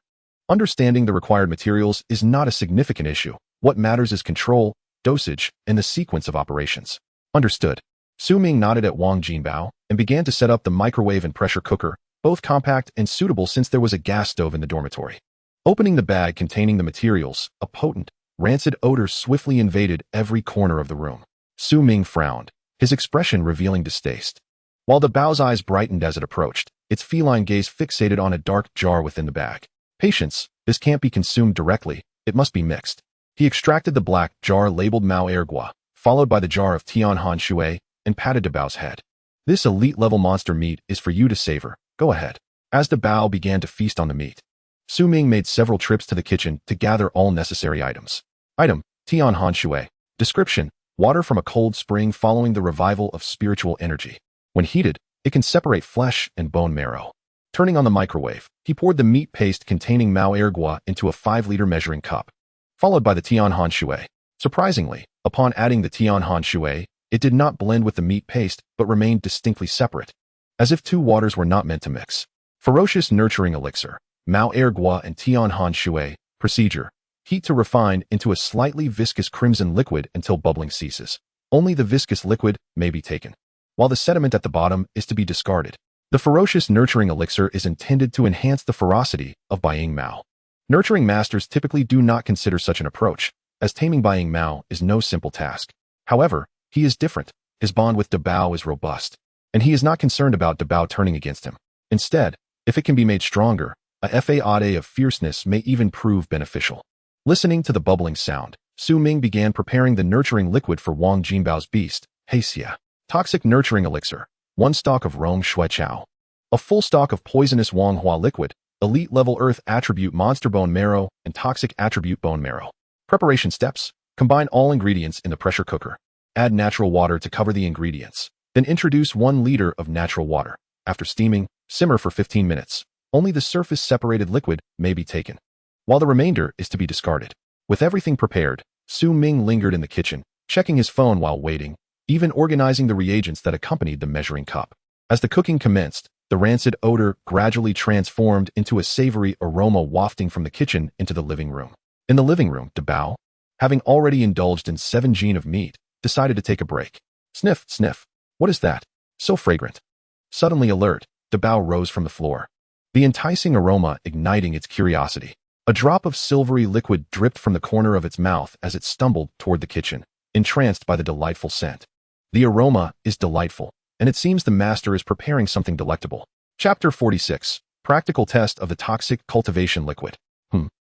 understanding the required materials is not a significant issue. What matters is control, dosage, and the sequence of operations. Understood. Su Ming nodded at Wang Jinbao and began to set up the microwave and pressure cooker, both compact and suitable since there was a gas stove in the dormitory. Opening the bag containing the materials, a potent, rancid odor swiftly invaded every corner of the room. Su Ming frowned, his expression revealing distaste. While the Bao's eyes brightened as it approached, its feline gaze fixated on a dark jar within the bag. "Patience, this can't be consumed directly, it must be mixed." He extracted the black jar labeled Mao Ergua, followed by the jar of Tian Han Shui, and patted Dabao's head. "This elite-level monster meat is for you to savor, go ahead." As Dabao began to feast on the meat, Su Ming made several trips to the kitchen to gather all necessary items. Item, Tian Han Shui. Description, water from a cold spring following the revival of spiritual energy. When heated, it can separate flesh and bone marrow. Turning on the microwave, he poured the meat paste containing Mao Ergua into a 5-liter measuring cup, followed by the Tian Han Shui. Surprisingly, upon adding the Tian Han Shui, it did not blend with the meat paste but remained distinctly separate, as if two waters were not meant to mix. Ferocious nurturing elixir, Mao Ergua and Tian Han Shui. Procedure, heat to refine into a slightly viscous crimson liquid until bubbling ceases. Only the viscous liquid may be taken, while the sediment at the bottom is to be discarded. The ferocious nurturing elixir is intended to enhance the ferocity of Buying Mao. Nurturing masters typically do not consider such an approach, as taming Buying Mao is no simple task. However, he is different. His bond with Dabao is robust, and he is not concerned about Dabao turning against him. Instead, if it can be made stronger, a fade of fierceness may even prove beneficial. Listening to the bubbling sound, Su Ming began preparing the nurturing liquid for Wang Jinbao's beast, He Xia. Toxic nurturing elixir, 1 stalk of Rong Shui Chao. A full stalk of poisonous Wang Hua liquid, elite-level earth attribute monster bone marrow, and toxic attribute bone marrow. Preparation steps, combine all ingredients in the pressure cooker. Add natural water to cover the ingredients. Then introduce 1 liter of natural water. After steaming, simmer for 15 minutes. Only the surface-separated liquid may be taken, while the remainder is to be discarded. With everything prepared, Su Ming lingered in the kitchen, checking his phone while waiting, even organizing the reagents that accompanied the measuring cup. As the cooking commenced, the rancid odor gradually transformed into a savory aroma wafting from the kitchen into the living room. In the living room, Dabao, having already indulged in 7 gene of meat, decided to take a break. Sniff, sniff. What is that? So fragrant. Suddenly alert, Dabao rose from the floor, the enticing aroma igniting its curiosity. A drop of silvery liquid dripped from the corner of its mouth as it stumbled toward the kitchen, entranced by the delightful scent. The aroma is delightful, and it seems the master is preparing something delectable. Chapter 46. Practical Test of the Toxic Cultivation Liquid.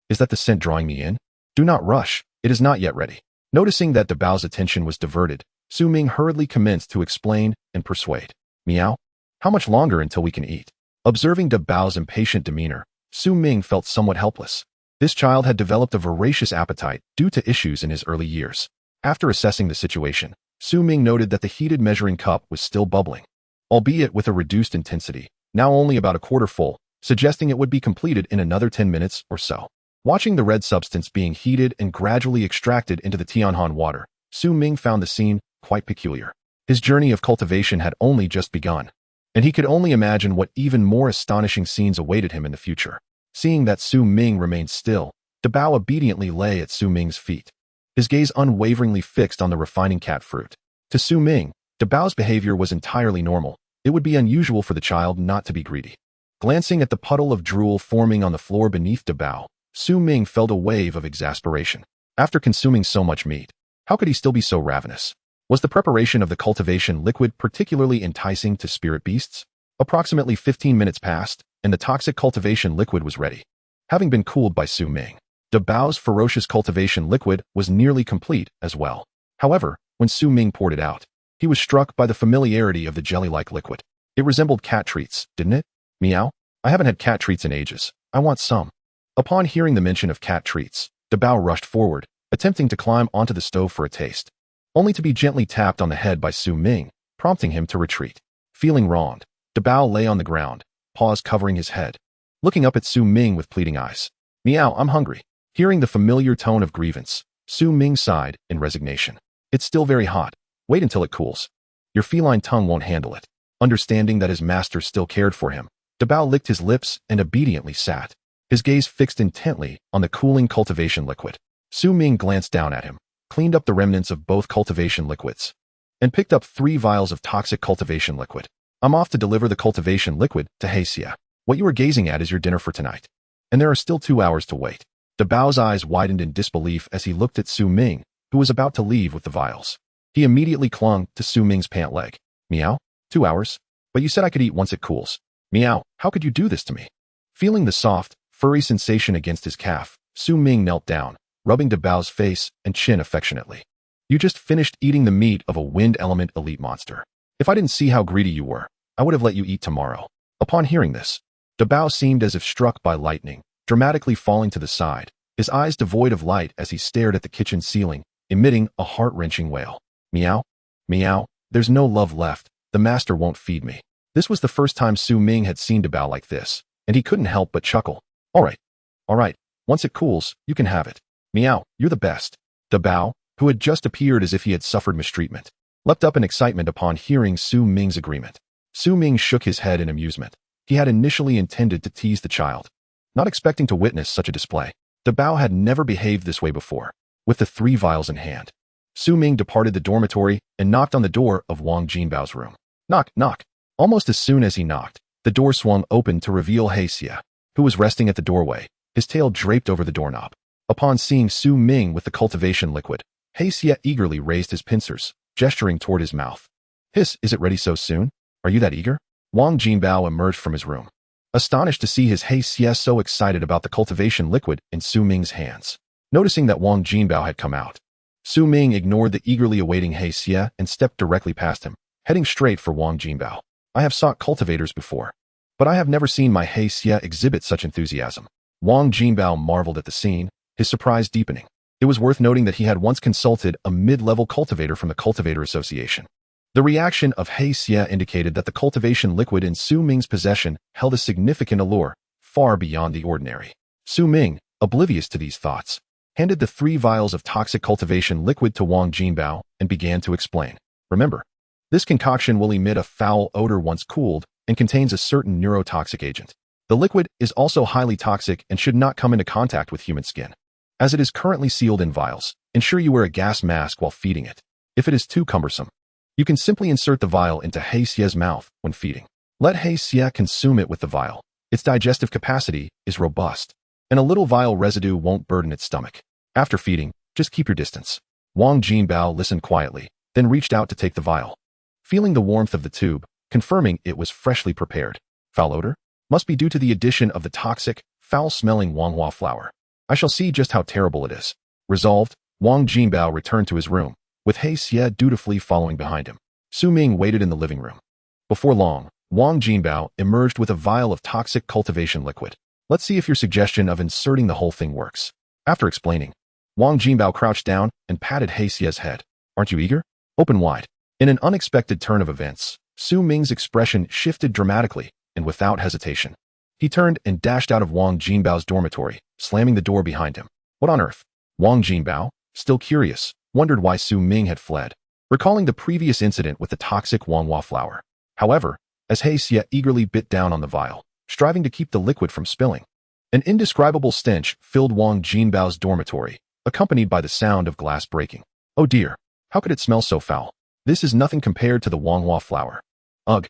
Is that the scent drawing me in? Do not rush, it is not yet ready. Noticing that Dabao's attention was diverted, Su Ming hurriedly commenced to explain and persuade. Meow? How much longer until we can eat? Observing Dabao's impatient demeanor, Su Ming felt somewhat helpless. This child had developed a voracious appetite due to issues in his early years. After assessing the situation, Su Ming noted that the heated measuring cup was still bubbling, albeit with a reduced intensity, now only about a quarter full, suggesting it would be completed in another 10 minutes or so. Watching the red substance being heated and gradually extracted into the Tianhan water, Su Ming found the scene quite peculiar. His journey of cultivation had only just begun, and he could only imagine what even more astonishing scenes awaited him in the future. Seeing that Su Ming remained still, Dabao obediently lay at Su Ming's feet, his gaze unwaveringly fixed on the refining cat fruit. To Su Ming, Dabao's behavior was entirely normal. It would be unusual for the child not to be greedy. Glancing at the puddle of drool forming on the floor beneath Dabao, Su Ming felt a wave of exasperation. After consuming so much meat, how could he still be so ravenous? Was the preparation of the cultivation liquid particularly enticing to spirit beasts? Approximately 15 minutes passed, and the toxic cultivation liquid was ready. Having been cooled by Su Ming, Dabao's ferocious cultivation liquid was nearly complete as well. However, when Su Ming poured it out, he was struck by the familiarity of the jelly-like liquid. It resembled cat treats, didn't it? Meow? I haven't had cat treats in ages. I want some. Upon hearing the mention of cat treats, Dabao rushed forward, attempting to climb onto the stove for a taste, only to be gently tapped on the head by Su Ming, prompting him to retreat. Feeling wronged, Dabao lay on the ground, paws covering his head, looking up at Su Ming with pleading eyes. Meow, I'm hungry. Hearing the familiar tone of grievance, Su Ming sighed in resignation. It's still very hot. Wait until it cools. Your feline tongue won't handle it. Understanding that his master still cared for him, Dabao licked his lips and obediently sat, his gaze fixed intently on the cooling cultivation liquid. Su Ming glanced down at him, cleaned up the remnants of both cultivation liquids, and picked up 3 vials of toxic cultivation liquid. I'm off to deliver the cultivation liquid to Heisia. What you are gazing at is your dinner for tonight. And there are still 2 hours to wait. Dabao's eyes widened in disbelief as he looked at Su Ming, who was about to leave with the vials. He immediately clung to Su Ming's pant leg. Meow? 2 hours? But you said I could eat once it cools. Meow, how could you do this to me? Feeling the soft, furry sensation against his calf, Su Ming knelt down, rubbing Dabao's face and chin affectionately. You just finished eating the meat of a wind element elite monster. If I didn't see how greedy you were, I would have let you eat tomorrow. Upon hearing this, Dabao seemed as if struck by lightning, dramatically falling to the side, his eyes devoid of light as he stared at the kitchen ceiling, emitting a heart-wrenching wail. Meow? Meow? There's no love left. The master won't feed me. This was the first time Su Ming had seen Dabao like this, and he couldn't help but chuckle. All right. Once it cools, you can have it. Meow, you're the best. Dabao, who had just appeared as if he had suffered mistreatment, leapt up in excitement upon hearing Su Ming's agreement. Su Ming shook his head in amusement. He had initially intended to tease the child, not expecting to witness such a display. Dabao had never behaved this way before. With the 3 vials in hand, Su Ming departed the dormitory and knocked on the door of Wang Jinbao's room. Knock, knock. Almost as soon as he knocked, the door swung open to reveal Heisia, who was resting at the doorway, his tail draped over the doorknob. Upon seeing Su Ming with the cultivation liquid, Heisia eagerly raised his pincers, gesturing toward his mouth. Hiss, is it ready so soon? Are you that eager? Wang Jinbao emerged from his room, astonished to see his Heisia so excited about the cultivation liquid in Su Ming's hands. Noticing that Wang Jinbao had come out, Su Ming ignored the eagerly awaiting Heisia and stepped directly past him, heading straight for Wang Jinbao. I have sought cultivators before, but I have never seen my Heisia exhibit such enthusiasm. Wang Jinbao marveled at the scene, his surprise deepening. It was worth noting that he had once consulted a mid-level cultivator from the Cultivator Association. The reaction of Heisia indicated that the cultivation liquid in Su Ming's possession held a significant allure, far beyond the ordinary. Su Ming, oblivious to these thoughts, handed the 3 vials of toxic cultivation liquid to Wang Jinbao and began to explain. Remember, this concoction will emit a foul odor once cooled and contains a certain neurotoxic agent. The liquid is also highly toxic and should not come into contact with human skin. As it is currently sealed in vials, ensure you wear a gas mask while feeding it. If it is too cumbersome, you can simply insert the vial into Heisia's mouth when feeding. Let Heisia consume it with the vial. Its digestive capacity is robust, and a little vial residue won't burden its stomach. After feeding, just keep your distance. Wang Jinbao listened quietly, then reached out to take the vial. Feeling the warmth of the tube, confirming it was freshly prepared. Foul odor? Must be due to the addition of the toxic, foul-smelling Wanghua flower. I shall see just how terrible it is. Resolved, Wang Jinbao returned to his room, with Heisia dutifully following behind him. Su Ming waited in the living room. Before long, Wang Jinbao emerged with a vial of toxic cultivation liquid. Let's see if your suggestion of inserting the whole thing works. After explaining, Wang Jinbao crouched down and patted He Xie's head. Aren't you eager? Open wide. In an unexpected turn of events, Su Ming's expression shifted dramatically and without hesitation. He turned and dashed out of Wang Jinbao's dormitory, slamming the door behind him. What on earth? Wang Jinbao, still curious, wondered why Su Ming had fled, recalling the previous incident with the toxic Wanghua flower. However, as He Xie eagerly bit down on the vial, striving to keep the liquid from spilling, an indescribable stench filled Wang Jinbao's dormitory, accompanied by the sound of glass breaking. Oh dear, how could it smell so foul? This is nothing compared to the Wanghua flower. Ugh,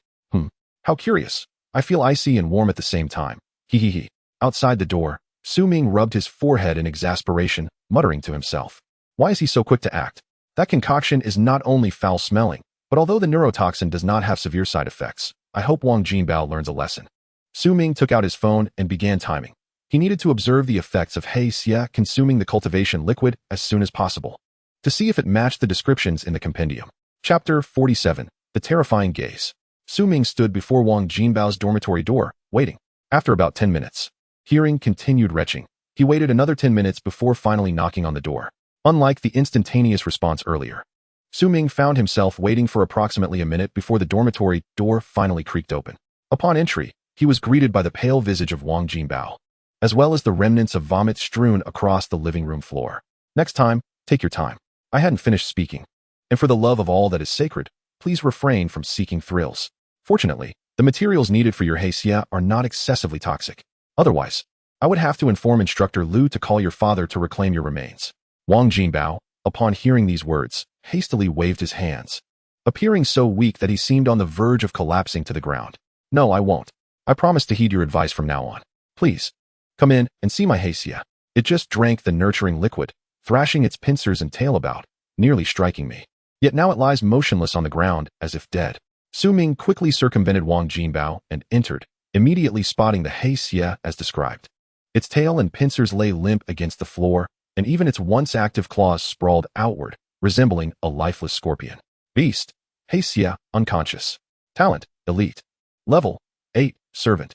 how curious. I feel icy and warm at the same time. He. Outside the door, Su Ming rubbed his forehead in exasperation, muttering to himself. Why is he so quick to act? That concoction is not only foul-smelling, but although the neurotoxin does not have severe side effects, I hope Wang Jinbao learns a lesson. Su Ming took out his phone and began timing. He needed to observe the effects of He Xie consuming the cultivation liquid as soon as possible, to see if it matched the descriptions in the compendium. Chapter 47. The Terrifying Gaze. Su Ming stood before Wang Jinbao's dormitory door, waiting. After about 10 minutes, hearing continued retching. He waited another 10 minutes before finally knocking on the door. Unlike the instantaneous response earlier, Su Ming found himself waiting for approximately a minute before the dormitory door finally creaked open. Upon entry, he was greeted by the pale visage of Wang Jinbao, as well as the remnants of vomit strewn across the living room floor. Next time, take your time. I hadn't finished speaking. And for the love of all that is sacred, please refrain from seeking thrills. Fortunately, the materials needed for your He Xie are not excessively toxic. Otherwise, I would have to inform Instructor Liu to call your father to reclaim your remains. Wang Jinbao, upon hearing these words, hastily waved his hands, appearing so weak that he seemed on the verge of collapsing to the ground. No, I won't. I promise to heed your advice from now on. Please, come in and see my He Xie. It just drank the nurturing liquid, thrashing its pincers and tail about, nearly striking me. Yet now it lies motionless on the ground, as if dead. Su Ming quickly circumvented Wang Jinbao and entered, immediately spotting the He Xie as described. Its tail and pincers lay limp against the floor, and even its once active claws sprawled outward, resembling a lifeless scorpion. Beast, He Xie, unconscious. Talent, elite. Level, 8, servant.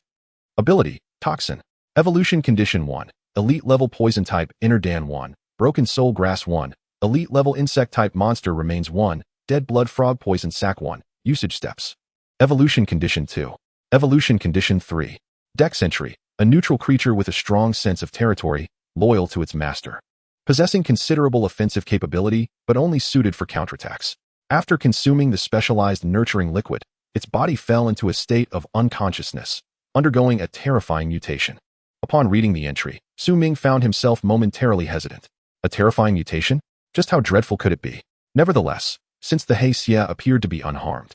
Ability, toxin. Evolution condition 1, elite level poison type inner Dan 1, broken soul grass 1, elite level insect type monster remains 1, dead blood frog poison sac 1. Usage steps. Evolution condition 2. Evolution condition 3. Dex entry, a neutral creature with a strong sense of territory, loyal to its master. Possessing considerable offensive capability, but only suited for counterattacks. After consuming the specialized nurturing liquid, its body fell into a state of unconsciousness, undergoing a terrifying mutation. Upon reading the entry, Su Ming found himself momentarily hesitant. A terrifying mutation? Just how dreadful could it be? Nevertheless, since the He Xie appeared to be unharmed,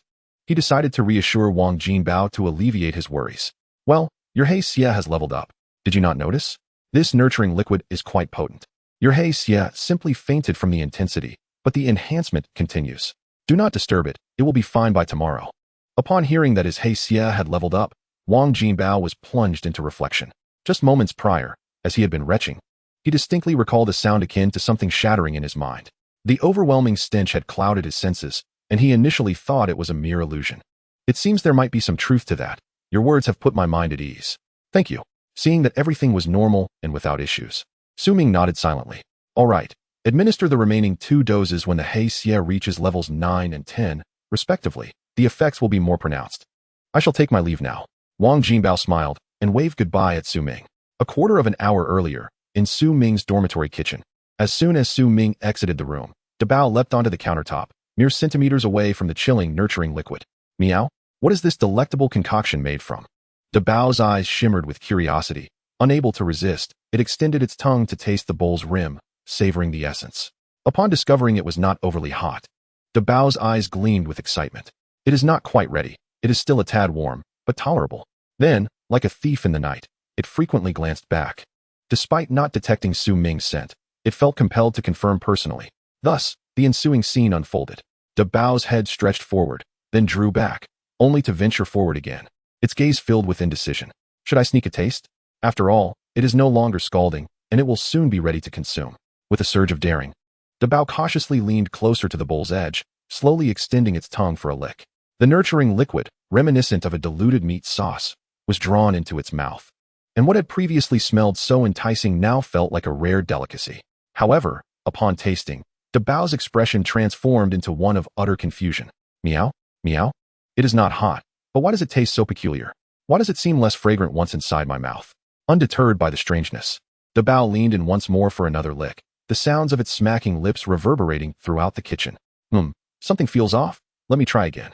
he decided to reassure Wang Jinbao to alleviate his worries. Well, your He Xie has leveled up. Did you not notice? This nurturing liquid is quite potent. Your He Xie simply fainted from the intensity, but the enhancement continues. Do not disturb it, it will be fine by tomorrow. Upon hearing that his He Xie had leveled up, Wang Jinbao was plunged into reflection. Just moments prior, as he had been retching, he distinctly recalled a sound akin to something shattering in his mind. The overwhelming stench had clouded his senses, and he initially thought it was a mere illusion. It seems there might be some truth to that. Your words have put my mind at ease. Thank you. Seeing that everything was normal and without issues, Su Ming nodded silently. All right. Administer the remaining 2 doses when the He Xie reaches levels 9 and 10, respectively. The effects will be more pronounced. I shall take my leave now. Wang Jinbao smiled and waved goodbye at Su Ming. A quarter of an hour earlier, in Su Ming's dormitory kitchen, as soon as Su Ming exited the room, Dabao leapt onto the countertop, mere centimeters away from the chilling, nurturing liquid. Meow? What is this delectable concoction made from? Dabao's eyes shimmered with curiosity. Unable to resist, it extended its tongue to taste the bowl's rim, savoring the essence. Upon discovering it was not overly hot, Dabao's eyes gleamed with excitement. It is not quite ready. It is still a tad warm, but tolerable. Then, like a thief in the night, it frequently glanced back. Despite not detecting Su Ming's scent, it felt compelled to confirm personally. Thus, the ensuing scene unfolded. Dabao's head stretched forward, then drew back, only to venture forward again. Its gaze filled with indecision. Should I sneak a taste? After all, it is no longer scalding, and it will soon be ready to consume. With a surge of daring, Dabao cautiously leaned closer to the bowl's edge, slowly extending its tongue for a lick. The nurturing liquid, reminiscent of a diluted meat sauce, was drawn into its mouth. And what had previously smelled so enticing now felt like a rare delicacy. However, Upon tasting, Dabao's expression transformed into one of utter confusion. Meow? Meow? It is not hot, but why does it taste so peculiar? Why does it seem less fragrant once inside my mouth? Undeterred by the strangeness, Dabao leaned in once more for another lick, the sounds of its smacking lips reverberating throughout the kitchen. Something feels off. Let me try again.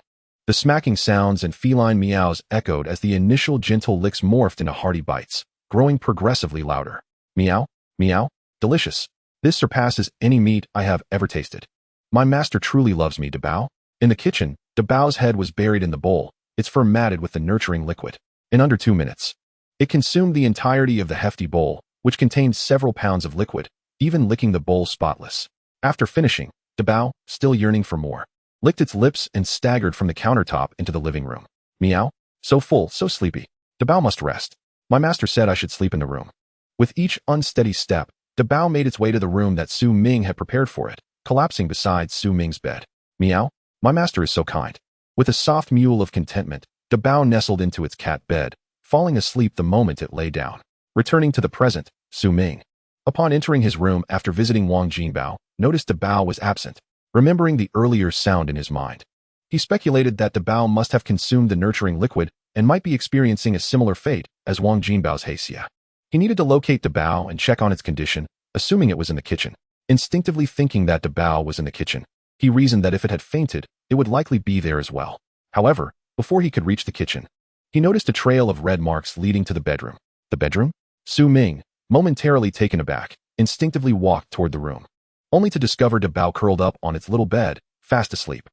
The smacking sounds and feline meows echoed as the initial gentle licks morphed into hearty bites, growing progressively louder. Meow, meow, delicious. This surpasses any meat I have ever tasted. My master truly loves me, Dabao. In the kitchen, Dabao's head was buried in the bowl, its fur matted with the nurturing liquid. In under 2 minutes, it consumed the entirety of the hefty bowl, which contained several pounds of liquid, even licking the bowl spotless. After finishing, Dabao, still yearning for more, licked its lips and staggered from the countertop into the living room. Meow? So full, so sleepy. Dabao must rest. My master said I should sleep in the room. With each unsteady step, Dabao made its way to the room that Su Ming had prepared for it, collapsing beside Su Ming's bed. Meow? My master is so kind. With a soft mewl of contentment, Dabao nestled into its cat bed, falling asleep the moment it lay down. Returning to the present, Su Ming, upon entering his room after visiting Wang Jinbao, noticed Dabao was absent. Remembering the earlier sound in his mind, he speculated that Dabao must have consumed the nurturing liquid and might be experiencing a similar fate as Wang Jinbao's Heisia. He needed to locate Dabao and check on its condition, assuming it was in the kitchen. Instinctively thinking that Dabao was in the kitchen, he reasoned that if it had fainted, it would likely be there as well. However, before he could reach the kitchen, he noticed a trail of red marks leading to the bedroom. The bedroom? Su Ming, momentarily taken aback, instinctively walked toward the room, only to discover Dabao curled up on its little bed, fast asleep.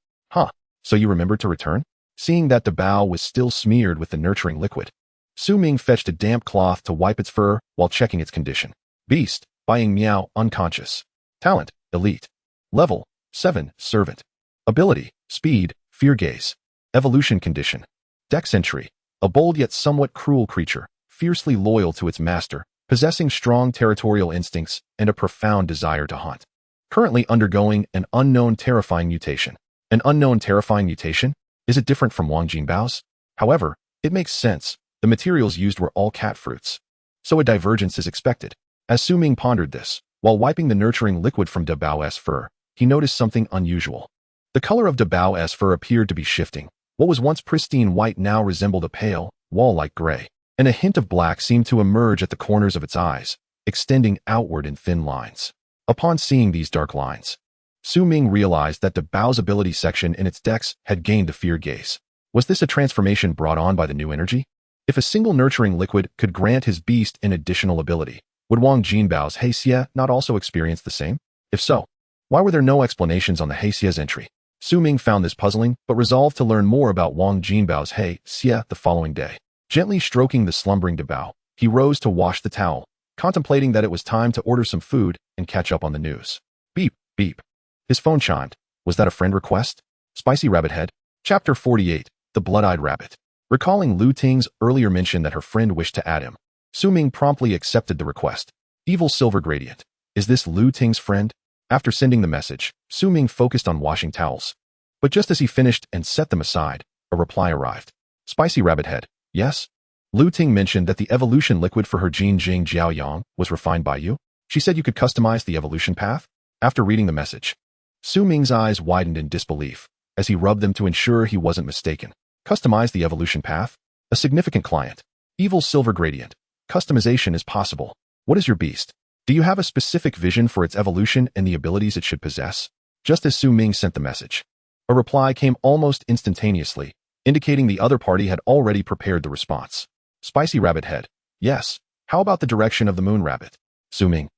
So you remembered to return? Seeing that Dabao was still smeared with the nurturing liquid, Su Ming fetched a damp cloth to wipe its fur while checking its condition. Beast, buying Meow, unconscious. Talent, elite. Level, 7, servant. Ability, speed, fear gaze. Evolution condition. Dex entry, a bold yet somewhat cruel creature, fiercely loyal to its master, possessing strong territorial instincts and a profound desire to hunt. Currently undergoing an unknown terrifying mutation. An unknown terrifying mutation? Is it different from Wang Jinbao's? However, it makes sense. The materials used were all cat fruits, so a divergence is expected. As Su Ming pondered this, while wiping the nurturing liquid from Dabao's fur, he noticed something unusual. The color of Dabao's fur appeared to be shifting. What was once pristine white now resembled a pale, wall-like gray, and a hint of black seemed to emerge at the corners of its eyes, extending outward in thin lines. Upon seeing these dark lines, Su Ming realized that Dabao's ability section in its dex had gained the fear gaze. Was this a transformation brought on by the new energy? If a single nurturing liquid could grant his beast an additional ability, would Wang Jinbao's Heisia not also experience the same? If so, why were there no explanations on the Heisia's entry? Su Ming found this puzzling, but resolved to learn more about Wang Jinbao's Heisia the following day. Gently stroking the slumbering Dabao, he rose to wash the towel, contemplating that it was time to order some food and catch up on the news. Beep, beep. His phone chimed. Was that a friend request? Spicy Rabbit Head. Chapter 48, The Blood-Eyed Rabbit. Recalling Lu Ting's earlier mention that her friend wished to add him, Su Ming promptly accepted the request. Evil Silver Gradient. Is this Lu Ting's friend? After sending the message, Su Ming focused on washing towels. But just as he finished and set them aside, a reply arrived. Spicy Rabbit Head. Yes? Lu Ting mentioned that the evolution liquid for her Jin Jing Jiao Yang was refined by you. She said you could customize the evolution path. After reading the message, Su Ming's eyes widened in disbelief as he rubbed them to ensure he wasn't mistaken. Customize the evolution path? A significant client. Evil Silver Gradient. Customization is possible. What is your beast? Do you have a specific vision for its evolution and the abilities it should possess? Just as Su Ming sent the message, a reply came almost instantaneously, indicating the other party had already prepared the response. Spicy Rabbit Head. Yes. How about the direction of the Moon Rabbit? Su Ming.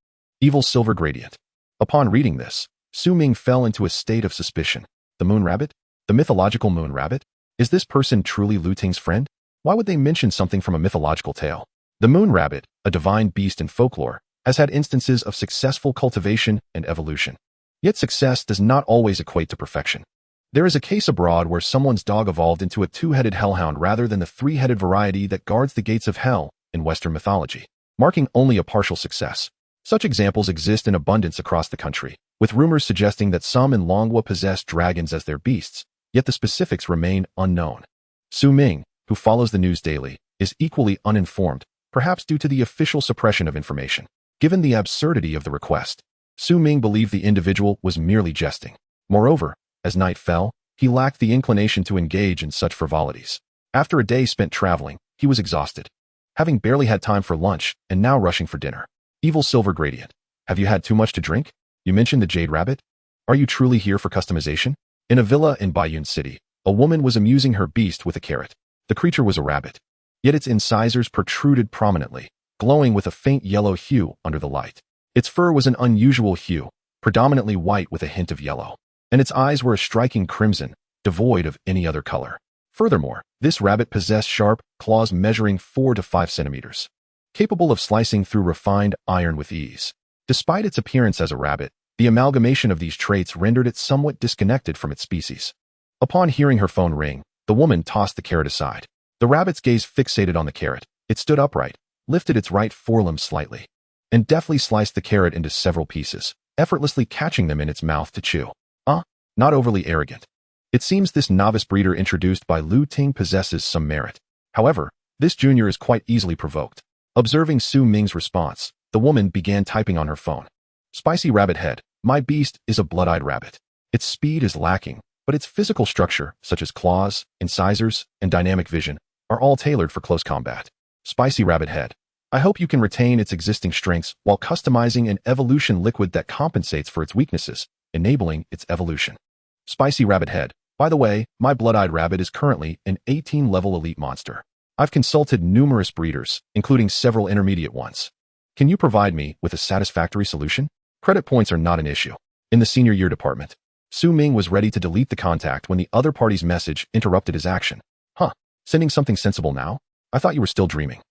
Evil Silver Gradient. Upon reading this, Su Ming fell into a state of suspicion. The Moon Rabbit? The mythological Moon Rabbit? Is this person truly Lu Ting's friend? Why would they mention something from a mythological tale? The Moon Rabbit, a divine beast in folklore, has had instances of successful cultivation and evolution. Yet success does not always equate to perfection. There is a case abroad where someone's dog evolved into a two-headed hellhound rather than the three-headed variety that guards the gates of hell in Western mythology, marking only a partial success. Such examples exist in abundance across the country, with rumors suggesting that some in Longwa possess dragons as their beasts, yet the specifics remain unknown. Su Ming, who follows the news daily, is equally uninformed, perhaps due to the official suppression of information. Given the absurdity of the request, Su Ming believed the individual was merely jesting. Moreover, as night fell, he lacked the inclination to engage in such frivolities. After a day spent traveling, he was exhausted, having barely had time for lunch and now rushing for dinner. Evil Silver Gradient. Have you had too much to drink? You mentioned the Jade Rabbit? Are you truly here for customization? In a villa in Bayun City, a woman was amusing her beast with a carrot. The creature was a rabbit, yet its incisors protruded prominently, glowing with a faint yellow hue under the light. Its fur was an unusual hue, predominantly white with a hint of yellow, and its eyes were a striking crimson, devoid of any other color. Furthermore, this rabbit possessed sharp claws measuring 4 to 5 centimeters, capable of slicing through refined iron with ease. Despite its appearance as a rabbit, the amalgamation of these traits rendered it somewhat disconnected from its species. Upon hearing her phone ring, the woman tossed the carrot aside. The rabbit's gaze fixated on the carrot. It stood upright, lifted its right forelimb slightly, and deftly sliced the carrot into several pieces, effortlessly catching them in its mouth to chew. Not overly arrogant. It seems this novice breeder introduced by Lu Ting possesses some merit. However, this junior is quite easily provoked. Observing Su Ming's response, the woman began typing on her phone. Spicy Rabbit Head. My beast is a blood-eyed rabbit. Its speed is lacking, but its physical structure, such as claws, incisors, and dynamic vision, are all tailored for close combat. Spicy Rabbit Head. I hope you can retain its existing strengths while customizing an evolution liquid that compensates for its weaknesses, enabling its evolution. Spicy Rabbit Head. By the way, my blood-eyed rabbit is currently an 18-level elite monster. I've consulted numerous breeders, including several intermediate ones. Can you provide me with a satisfactory solution? Credit points are not an issue. In the senior year department, Su Ming was ready to delete the contact when the other party's message interrupted his action. Sending something sensible now? I thought you were still dreaming.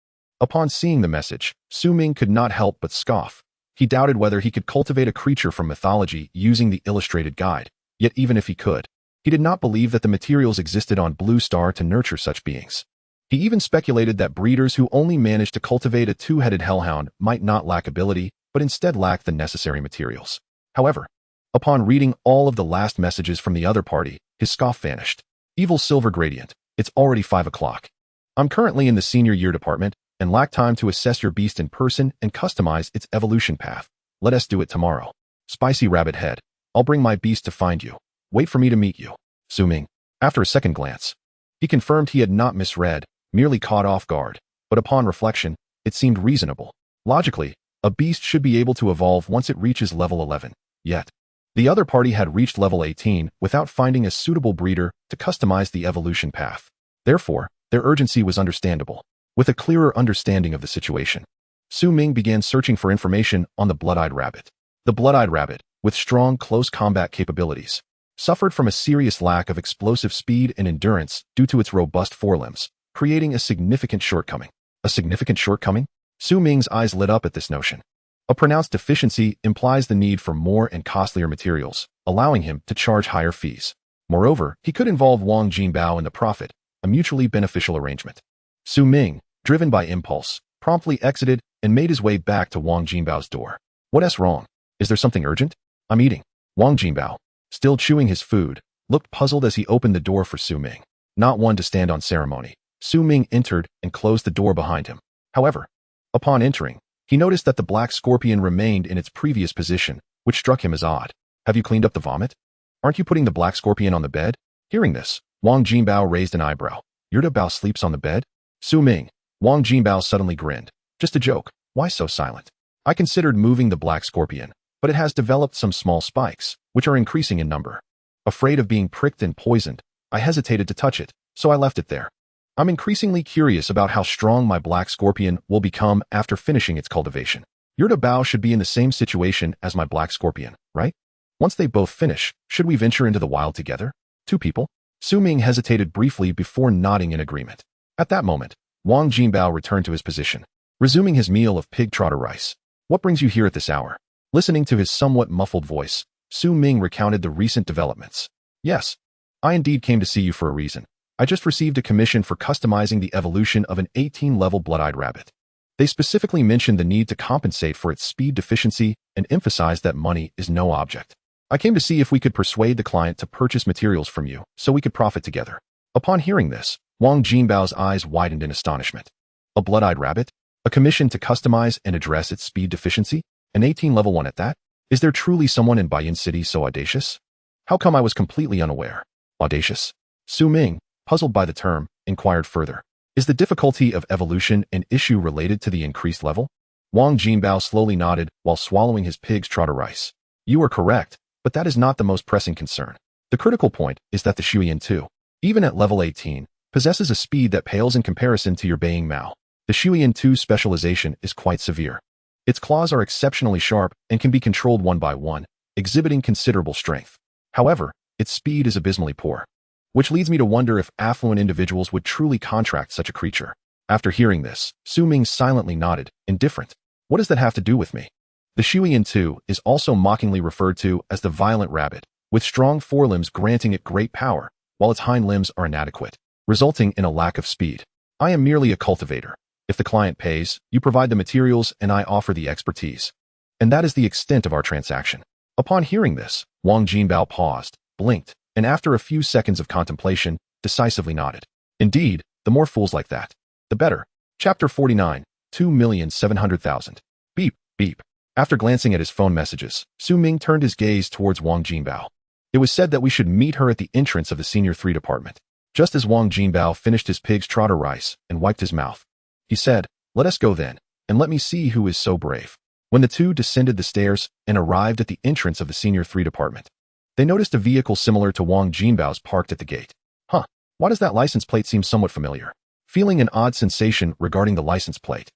Upon seeing the message, Su Ming could not help but scoff. He doubted whether he could cultivate a creature from mythology using the illustrated guide. Yet even if he could, he did not believe that the materials existed on Blue Star to nurture such beings. He even speculated that breeders who only managed to cultivate a two-headed hellhound might not lack ability, but instead lack the necessary materials. However, upon reading all of the last messages from the other party, his scoff vanished. Evil Silver Gradient. It's already 5 o'clock. I'm currently in the senior year department and lack time to assess your beast in person and customize its evolution path. Let us do it tomorrow. Spicy Rabbit Head. I'll bring my beast to find you. Wait for me to meet you. Su Ming. After a second glance, he confirmed he had not misread, merely caught off guard, but upon reflection, it seemed reasonable. Logically, a beast should be able to evolve once it reaches level 11. Yet, the other party had reached level 18 without finding a suitable breeder to customize the evolution path. Therefore, their urgency was understandable. With a clearer understanding of the situation, Su Ming began searching for information on the blood-eyed rabbit. The blood-eyed rabbit, with strong close combat capabilities, suffered from a serious lack of explosive speed and endurance due to its robust forelimbs, creating a significant shortcoming. A significant shortcoming? Su Ming's eyes lit up at this notion. A pronounced deficiency implies the need for more and costlier materials, allowing him to charge higher fees. Moreover, he could involve Wang Jinbao in the profit, a mutually beneficial arrangement. Su Ming, driven by impulse, promptly exited and made his way back to Wang Jinbao's door. What's wrong? Is there something urgent? I'm eating. Wang Jinbao, still chewing his food, looked puzzled as he opened the door for Su Ming. Not one to stand on ceremony, Su Ming entered and closed the door behind him. However, upon entering, he noticed that the black scorpion remained in its previous position, which struck him as odd. Have you cleaned up the vomit? Aren't you putting the black scorpion on the bed? Hearing this, Wang Jinbao raised an eyebrow. Yurda Bao sleeps on the bed? Su Ming. Wang Jinbao suddenly grinned. Just a joke. Why so silent? I considered moving the black scorpion, but it has developed some small spikes, which are increasing in number. Afraid of being pricked and poisoned, I hesitated to touch it, so I left it there. I'm increasingly curious about how strong my black scorpion will become after finishing its cultivation. Yurda Bao should be in the same situation as my black scorpion, right? Once they both finish, should we venture into the wild together? 2 people? Su Ming hesitated briefly before nodding in agreement. At that moment, Wang Jinbao returned to his position, resuming his meal of pig trotter rice. What brings you here at this hour? Listening to his somewhat muffled voice, Su Ming recounted the recent developments. Yes, I indeed came to see you for a reason. I just received a commission for customizing the evolution of an 18-level blood-eyed rabbit. They specifically mentioned the need to compensate for its speed deficiency and emphasized that money is no object. I came to see if we could persuade the client to purchase materials from you so we could profit together. Upon hearing this, Wang Jinbao's eyes widened in astonishment. A blood-eyed rabbit? A commission to customize and address its speed deficiency? An 18-level one at that? Is there truly someone in Baiyan City so audacious? How come I was completely unaware? Audacious? Su Ming, puzzled by the term, inquired further. Is the difficulty of evolution an issue related to the increased level? Wang Jinbao slowly nodded while swallowing his pig's trotter rice. You are correct, but that is not the most pressing concern. The critical point is that the Shuyan 2, even at level 18, possesses a speed that pales in comparison to your Baying Mao. The Shuyan 2's specialization is quite severe. Its claws are exceptionally sharp and can be controlled one by one, exhibiting considerable strength. However, its speed is abysmally poor. Which leads me to wonder if affluent individuals would truly contract such a creature. After hearing this, Su Ming silently nodded, indifferent. What does that have to do with me? The Shuyan 2 is also mockingly referred to as the violent rabbit, with strong forelimbs granting it great power, while its hind limbs are inadequate, resulting in a lack of speed. I am merely a cultivator. If the client pays, you provide the materials and I offer the expertise. And that is the extent of our transaction. Upon hearing this, Wang Jinbao paused, blinked, and after a few seconds of contemplation, decisively nodded. Indeed, the more fools like that, the better. Chapter 49, 2,700,000. Beep, beep. After glancing at his phone messages, Su Ming turned his gaze towards Wang Jinbao. It was said that we should meet her at the entrance of the Senior 3 department. Just as Wang Jinbao finished his pig's trotter rice and wiped his mouth, he said, "Let us go then, and let me see who is so brave." When the two descended the stairs and arrived at the entrance of the Senior 3 department, they noticed a vehicle similar to Wang Jinbao's parked at the gate. Huh, why does that license plate seem somewhat familiar? Feeling an odd sensation regarding the license plate,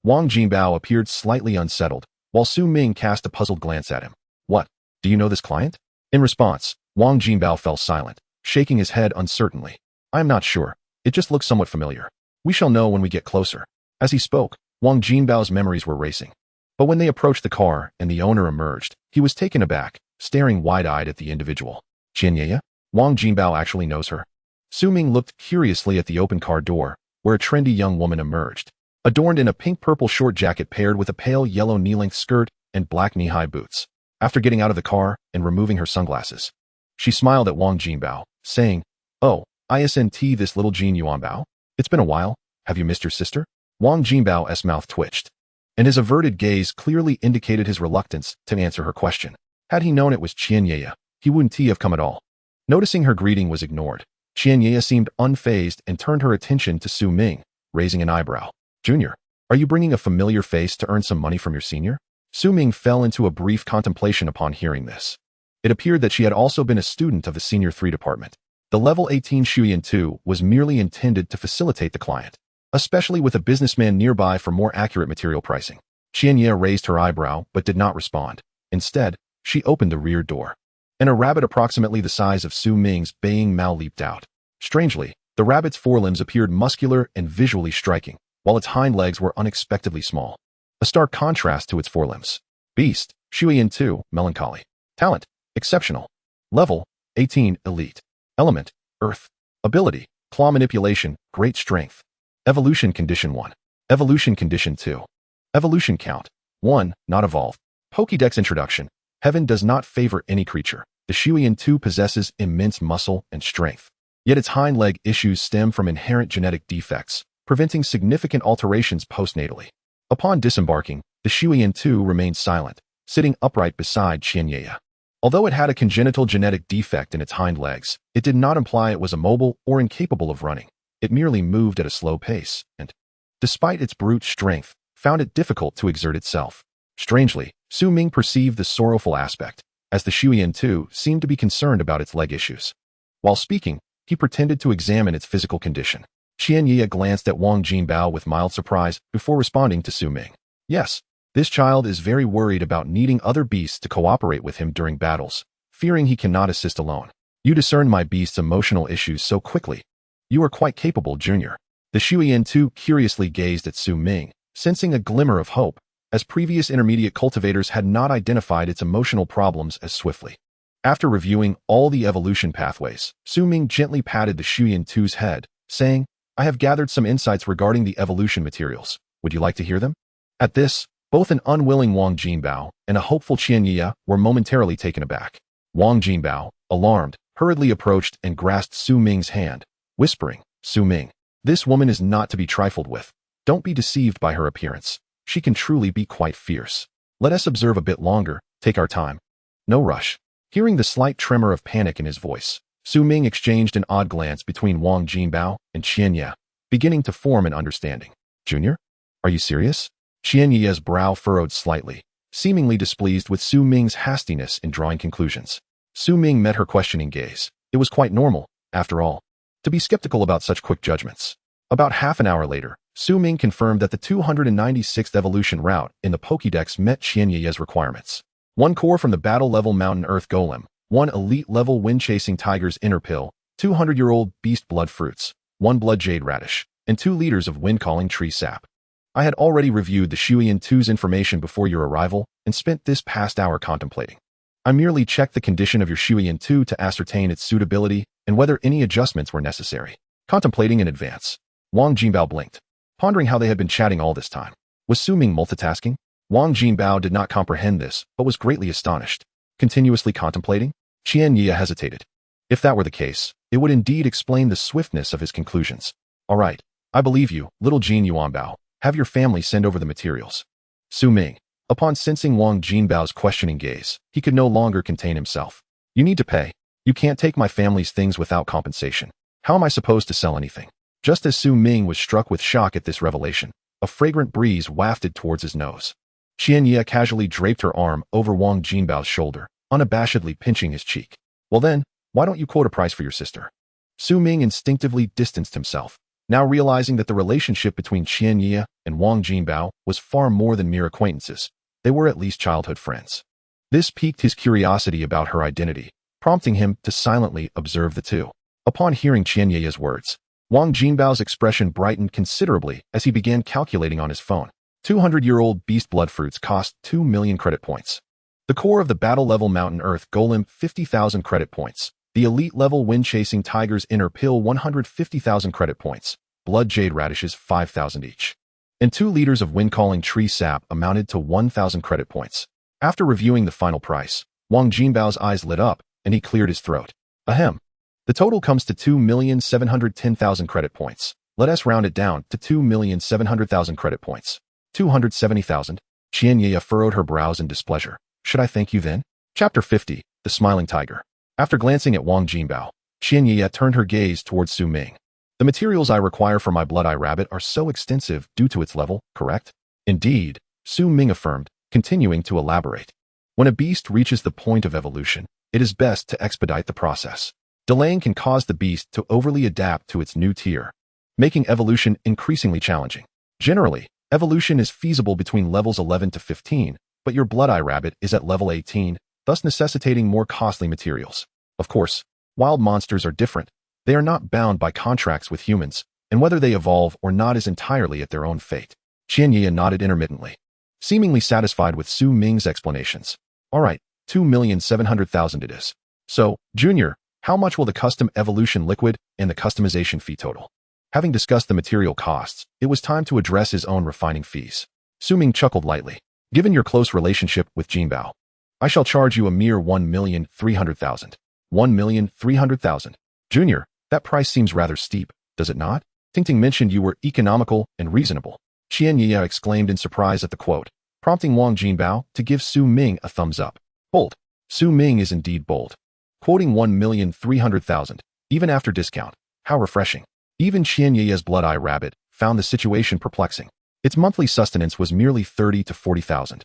Wang Jinbao appeared slightly unsettled, while Su Ming cast a puzzled glance at him. What? Do you know this client? In response, Wang Jinbao fell silent, shaking his head uncertainly. I am not sure. It just looks somewhat familiar. We shall know when we get closer. As he spoke, Wang Jinbao's memories were racing. But when they approached the car and the owner emerged, he was taken aback, staring wide-eyed at the individual. Qianye? Wang Jinbao actually knows her. Su Ming looked curiously at the open car door, where a trendy young woman emerged, adorned in a pink-purple short jacket paired with a pale yellow knee-length skirt and black knee-high boots. After getting out of the car and removing her sunglasses, she smiled at Wang Jinbao, saying, "Oh, isn't this little Jin Yuanbao? It's been a while. Have you missed your sister?" Wang Jinbao's mouth twitched, and his averted gaze clearly indicated his reluctance to answer her question. Had he known it was Qianye, he wouldn't have come at all. Noticing her greeting was ignored, Qianye seemed unfazed and turned her attention to Su Ming, raising an eyebrow. "Junior, are you bringing a familiar face to earn some money from your senior?" Su Ming fell into a brief contemplation upon hearing this. It appeared that she had also been a student of the Senior 3 department. The level 18 Shuyan 2 was merely intended to facilitate the client, especially with a businessman nearby for more accurate material pricing. Qianye raised her eyebrow but did not respond. Instead, she opened the rear door, and a rabbit approximately the size of Su Ming's Baying Mao leaped out. Strangely, the rabbit's forelimbs appeared muscular and visually striking, while its hind legs were unexpectedly small. A stark contrast to its forelimbs. Beast, Shuyan 2, melancholy. Talent, exceptional. Level, 18, elite. Element, earth. Ability, claw manipulation, great strength. Evolution condition 1. Evolution condition 2. Evolution count, 1, not evolved. Pokédex introduction. Heaven does not favor any creature. The Shuyan 2 possesses immense muscle and strength. Yet its hind leg issues stem from inherent genetic defects, preventing significant alterations postnatally. Upon disembarking, the Shuyan 2 remained silent, sitting upright beside Qianye. Although it had a congenital genetic defect in its hind legs, it did not imply it was immobile or incapable of running. It merely moved at a slow pace, and, despite its brute strength, found it difficult to exert itself. Strangely, Su Ming perceived the sorrowful aspect, as the Shuyan 2 seemed to be concerned about its leg issues. While speaking, he pretended to examine its physical condition. Qianye glanced at Wang Jinbao with mild surprise before responding to Su Ming. Yes, this child is very worried about needing other beasts to cooperate with him during battles, fearing he cannot assist alone. You discern my beast's emotional issues so quickly. You are quite capable, Junior. The Shuyan 2 curiously gazed at Su Ming, sensing a glimmer of hope, as previous intermediate cultivators had not identified its emotional problems as swiftly. After reviewing all the evolution pathways, Su Ming gently patted the Shuyan 2's head, saying, "I have gathered some insights regarding the evolution materials. Would you like to hear them?" At this, both an unwilling Wang Jinbao and a hopeful Qianye were momentarily taken aback. Wang Jinbao, alarmed, hurriedly approached and grasped Su Ming's hand, whispering, "Su Ming, this woman is not to be trifled with. Don't be deceived by her appearance. She can truly be quite fierce. Let us observe a bit longer, Take our time. No rush. Hearing the slight tremor of panic in his voice, Su Ming exchanged an odd glance between Wang Jinbao and Qian Ye, beginning to form an understanding. Junior? Are you serious? Qian Ye's brow furrowed slightly, seemingly displeased with Su Ming's hastiness in drawing conclusions. Su Ming met her questioning gaze. It was quite normal, after all, to be skeptical about such quick judgments. About half an hour later, Su Ming confirmed that the 296th evolution route in the Pokédex met Qian Ye's requirements. 1 core from the battle-level Mountain Earth Golem, 1 elite-level Wind-Chasing Tiger's Inner Pill, 200-year-old Beast Blood Fruits, 1 Blood Jade Radish, and 2 liters of Wind-Calling Tree Sap. I had already reviewed the Shuyan 2's information before your arrival and spent this past hour contemplating. I merely checked the condition of your Shuyan 2 to ascertain its suitability and whether any adjustments were necessary. Contemplating in advance. Wang Jinbao blinked, pondering how they had been chatting all this time. Was Su Ming multitasking? Wang Jinbao did not comprehend this, but was greatly astonished. Continuously contemplating? Qian Ye hesitated. If that were the case, it would indeed explain the swiftness of his conclusions. All right, I believe you, little Jin Yuanbao. Have your family send over the materials. Su Ming. Upon sensing Wang Jinbao's questioning gaze, he could no longer contain himself. You need to pay. You can't take my family's things without compensation. How am I supposed to sell anything? Just as Su Ming was struck with shock at this revelation, a fragrant breeze wafted towards his nose. Qian Ye casually draped her arm over Wang Jinbao's shoulder, unabashedly pinching his cheek. Well then, why don't you quote a price for your sister? Su Ming instinctively distanced himself, now realizing that the relationship between Qian Ye and Wang Jinbao was far more than mere acquaintances. They were at least childhood friends. This piqued his curiosity about her identity, prompting him to silently observe the two. Upon hearing Qian Ye's words, Wang Jinbao's expression brightened considerably as he began calculating on his phone. 200-year-old Beast Blood Fruits cost 2 million credit points. The core of the battle-level Mountain Earth Golem 50,000 credit points. The elite-level Wind-Chasing Tiger's Inner Pill 150,000 credit points. Blood Jade Radishes 5,000 each. And 2 liters of Wind-Calling Tree Sap amounted to 1,000 credit points. After reviewing the final price, Wang Jinbao's eyes lit up, and he cleared his throat. Ahem. The total comes to 2,710,000 credit points. Let us round it down to 2,700,000 credit points. 270,000. Qian Ye furrowed her brows in displeasure. Should I thank you then? Chapter 50. The Smiling Tiger. After glancing at Wang Jinbao, Qian Ye turned her gaze towards Su Ming. The materials I require for my Blood-Eye Rabbit are so extensive due to its level, correct? Indeed, Su Ming affirmed, continuing to elaborate. When a beast reaches the point of evolution, it is best to expedite the process. Delaying can cause the beast to overly adapt to its new tier, making evolution increasingly challenging. Generally, evolution is feasible between levels 11 to 15, but your Blood-Eye Rabbit is at level 18, thus necessitating more costly materials. Of course, wild monsters are different. They are not bound by contracts with humans, and whether they evolve or not is entirely at their own fate. Qian Ye nodded intermittently, seemingly satisfied with Su Ming's explanations. All right, 2,700,000 it is. So, Junior, how much will the custom evolution liquid and the customization fee total? Having discussed the material costs, it was time to address his own refining fees. Su Ming chuckled lightly. Given your close relationship with Jinbao, I shall charge you a mere 1,300,000. 1,300,000. Junior, that price seems rather steep, does it not? Tingting mentioned you were economical and reasonable. Qian Ye exclaimed in surprise at the quote, prompting Wang Jinbao to give Su Ming a thumbs up. Bold. Su Ming is indeed bold. Quoting 1,300,000, even after discount. How refreshing. Even Qian Ye's Blood-Eye Rabbit found the situation perplexing. Its monthly sustenance was merely 30 to 40,000.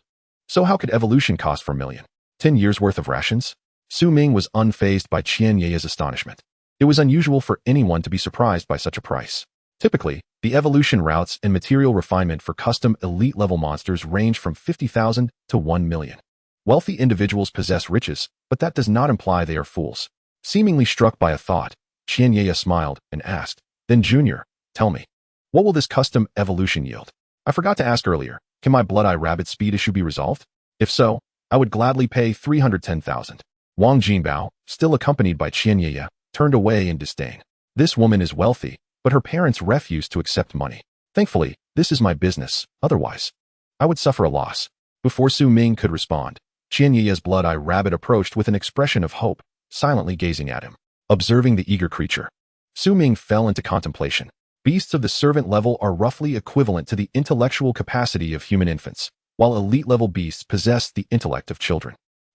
So how could evolution cost for a million? 10 years worth of rations? Su Ming was unfazed by Qian Ye's astonishment. It was unusual for anyone to be surprised by such a price. Typically, the evolution routes and material refinement for custom elite-level monsters range from 50,000 to 1 million. Wealthy individuals possess riches, but that does not imply they are fools. Seemingly struck by a thought, Qian Ye smiled and asked, Then Junior, tell me, what will this custom evolution yield? I forgot to ask earlier, can my Blood-Eye Rabbit speed issue be resolved? If so, I would gladly pay 310,000. Wang Jinbao, still accompanied by Qian Ye, turned away in disdain. This woman is wealthy, but her parents refuse to accept money. Thankfully, this is my business, otherwise, I would suffer a loss. Before Su Ming could respond, Qian Ye's Blood-Eye Rabbit approached with an expression of hope, silently gazing at him. Observing the eager creature, Su Ming fell into contemplation. Beasts of the servant level are roughly equivalent to the intellectual capacity of human infants, while elite-level beasts possess the intellect of children.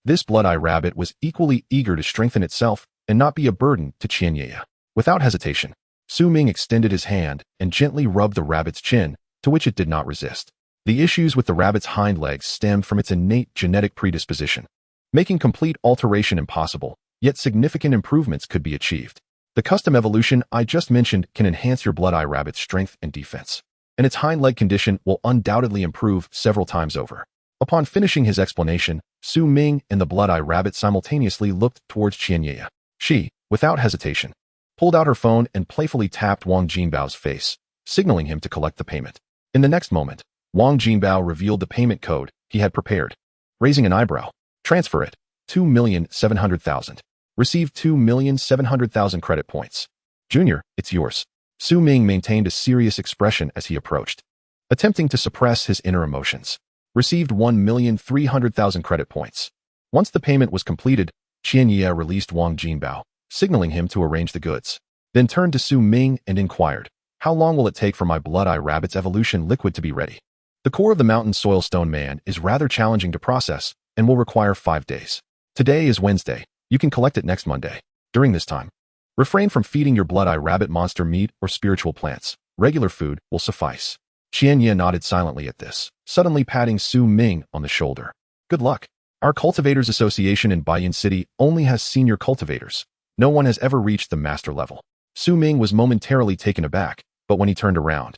This blood-eye rabbit was equally eager to strengthen itself and not be a burden to Qianye. Without hesitation, Su Ming extended his hand and gently rubbed the rabbit's chin, to which it did not resist. The issues with the rabbit's hind legs stemmed from its innate genetic predisposition, making complete alteration impossible, yet significant improvements could be achieved. The custom evolution I just mentioned can enhance your blood-eye rabbit's strength and defense, and its hind leg condition will undoubtedly improve several times over. Upon finishing his explanation, Su Ming and the blood-eye rabbit simultaneously looked towards Qianye. She, without hesitation, pulled out her phone and playfully tapped Wang Jinbao's face, signaling him to collect the payment. In the next moment, Wang Jinbao revealed the payment code he had prepared. Raising an eyebrow, transfer it, 2,700,000. Received 2,700,000 credit points. Junior, it's yours. Su Ming maintained a serious expression as he approached, attempting to suppress his inner emotions. Received 1,300,000 credit points. Once the payment was completed, Qianye released Wang Jinbao, signaling him to arrange the goods. Then turned to Su Ming and inquired, how long will it take for my blood-eye rabbit's evolution liquid to be ready? The core of the mountain soil stone man is rather challenging to process and will require 5 days. Today is Wednesday. You can collect it next Monday. During this time, refrain from feeding your blood-eye rabbit monster meat or spiritual plants. Regular food will suffice. Qianye nodded silently at this, suddenly patting Su Ming on the shoulder. Good luck. Our Cultivators Association in Baiyan City only has senior cultivators. No one has ever reached the master level. Su Ming was momentarily taken aback, but when he turned around,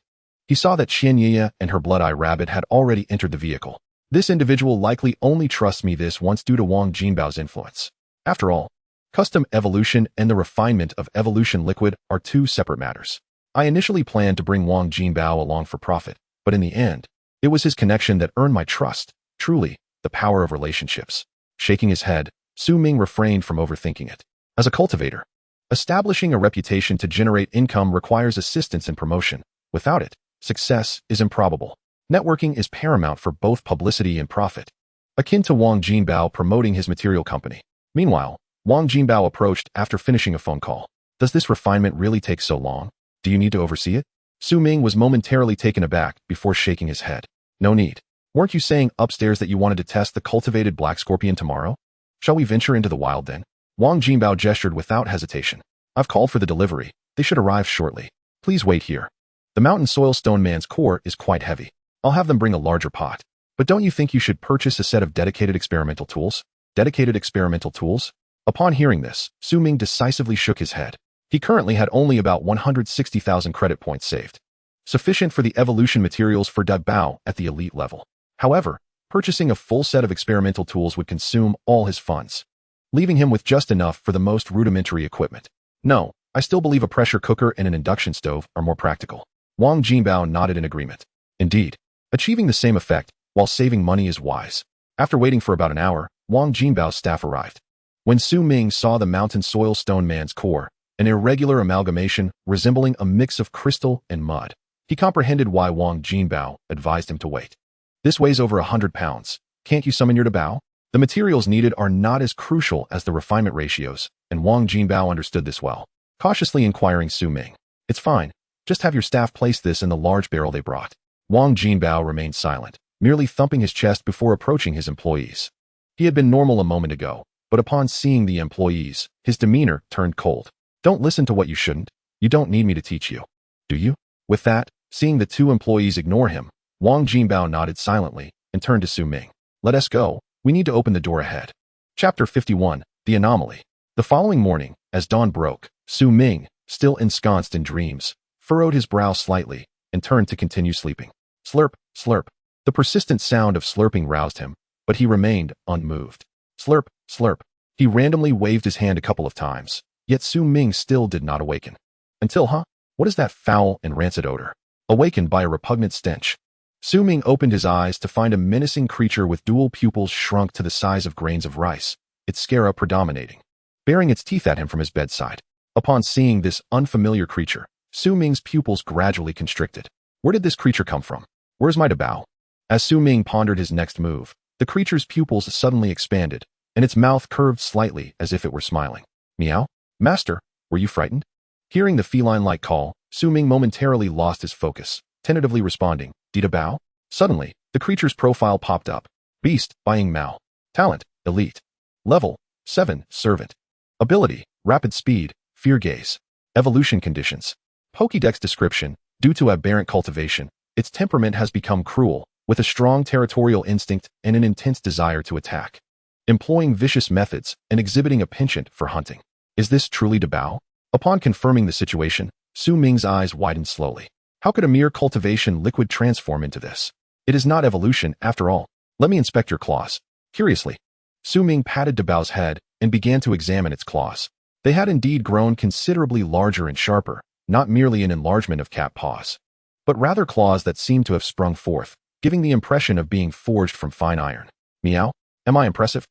he saw that Qianye and her blood-eye rabbit had already entered the vehicle. This individual likely only trusts me this once due to Wang Jinbao's influence. After all, custom evolution and the refinement of evolution liquid are two separate matters. I initially planned to bring Wang Jinbao along for profit, but in the end, it was his connection that earned my trust. Truly, the power of relationships. Shaking his head, Su Ming refrained from overthinking it. As a cultivator, establishing a reputation to generate income requires assistance and promotion. Without it, success is improbable. Networking is paramount for both publicity and profit, akin to Wang Jinbao promoting his material company. Meanwhile, Wang Jinbao approached after finishing a phone call. Does this refinement really take so long? Do you need to oversee it? Su Ming was momentarily taken aback before shaking his head. No need. Weren't you saying upstairs that you wanted to test the cultivated black scorpion tomorrow? Shall we venture into the wild then? Wang Jinbao gestured without hesitation. I've called for the delivery. They should arrive shortly. Please wait here. The mountain soil stone man's core is quite heavy. I'll have them bring a larger pot. But don't you think you should purchase a set of dedicated experimental tools? Dedicated experimental tools? Upon hearing this, Su Ming decisively shook his head. He currently had only about 160,000 credit points saved, sufficient for the evolution materials for Dagbao at the elite level. However, purchasing a full set of experimental tools would consume all his funds, leaving him with just enough for the most rudimentary equipment. No, I still believe a pressure cooker and an induction stove are more practical. Wang Jinbao nodded in agreement. Indeed, achieving the same effect while saving money is wise. After waiting for about an hour, Wang Jinbao's staff arrived. When Su Ming saw the mountain soil stone man's core, an irregular amalgamation resembling a mix of crystal and mud, he comprehended why Wang Jinbao advised him to wait. This weighs over 100 pounds. Can't you summon your Dabao? The materials needed are not as crucial as the refinement ratios, and Wang Jinbao understood this well. Cautiously inquiring Su Ming, it's fine. Just have your staff place this in the large barrel they brought. Wang Jinbao remained silent, merely thumping his chest before approaching his employees. He had been normal a moment ago, but upon seeing the employees, his demeanor turned cold. Don't listen to what you shouldn't. You don't need me to teach you. Do you? With that, seeing the two employees ignore him, Wang Jinbao nodded silently and turned to Su Ming. Let us go. We need to open the door ahead. Chapter 51, The Anomaly. The following morning, as dawn broke, Su Ming, still ensconced in dreams, furrowed his brow slightly and turned to continue sleeping. Slurp, slurp. The persistent sound of slurping roused him, but he remained unmoved. Slurp, slurp. He randomly waved his hand a couple of times, yet Su Ming still did not awaken. Until, what is that foul and rancid odor? Awakened by a repugnant stench, Su Ming opened his eyes to find a menacing creature with dual pupils shrunk to the size of grains of rice, its scara predominating, baring its teeth at him from his bedside. Upon seeing this unfamiliar creature, Su Ming's pupils gradually constricted. Where did this creature come from? Where's my Dabao? As Su Ming pondered his next move, the creature's pupils suddenly expanded, and its mouth curved slightly as if it were smiling. Meow? Master, were you frightened? Hearing the feline-like call, Su Ming momentarily lost his focus, tentatively responding, Dita Bao? Suddenly, the creature's profile popped up. Beast, Buying Mao. Talent, Elite. Level 7, Servant. Ability, Rapid Speed, Fear Gaze. Evolution Conditions. Pokédex description, due to aberrant cultivation, its temperament has become cruel, with a strong territorial instinct and an intense desire to attack, employing vicious methods and exhibiting a penchant for hunting. Is this truly Dabao? Upon confirming the situation, Su Ming's eyes widened slowly. How could a mere cultivation liquid transform into this? It is not evolution, after all. Let me inspect your claws. Curiously, Su Ming patted Dabao's head and began to examine its claws. They had indeed grown considerably larger and sharper, not merely an enlargement of cat paws, but rather claws that seemed to have sprung forth, giving the impression of being forged from fine iron. Meow? Am I impressive?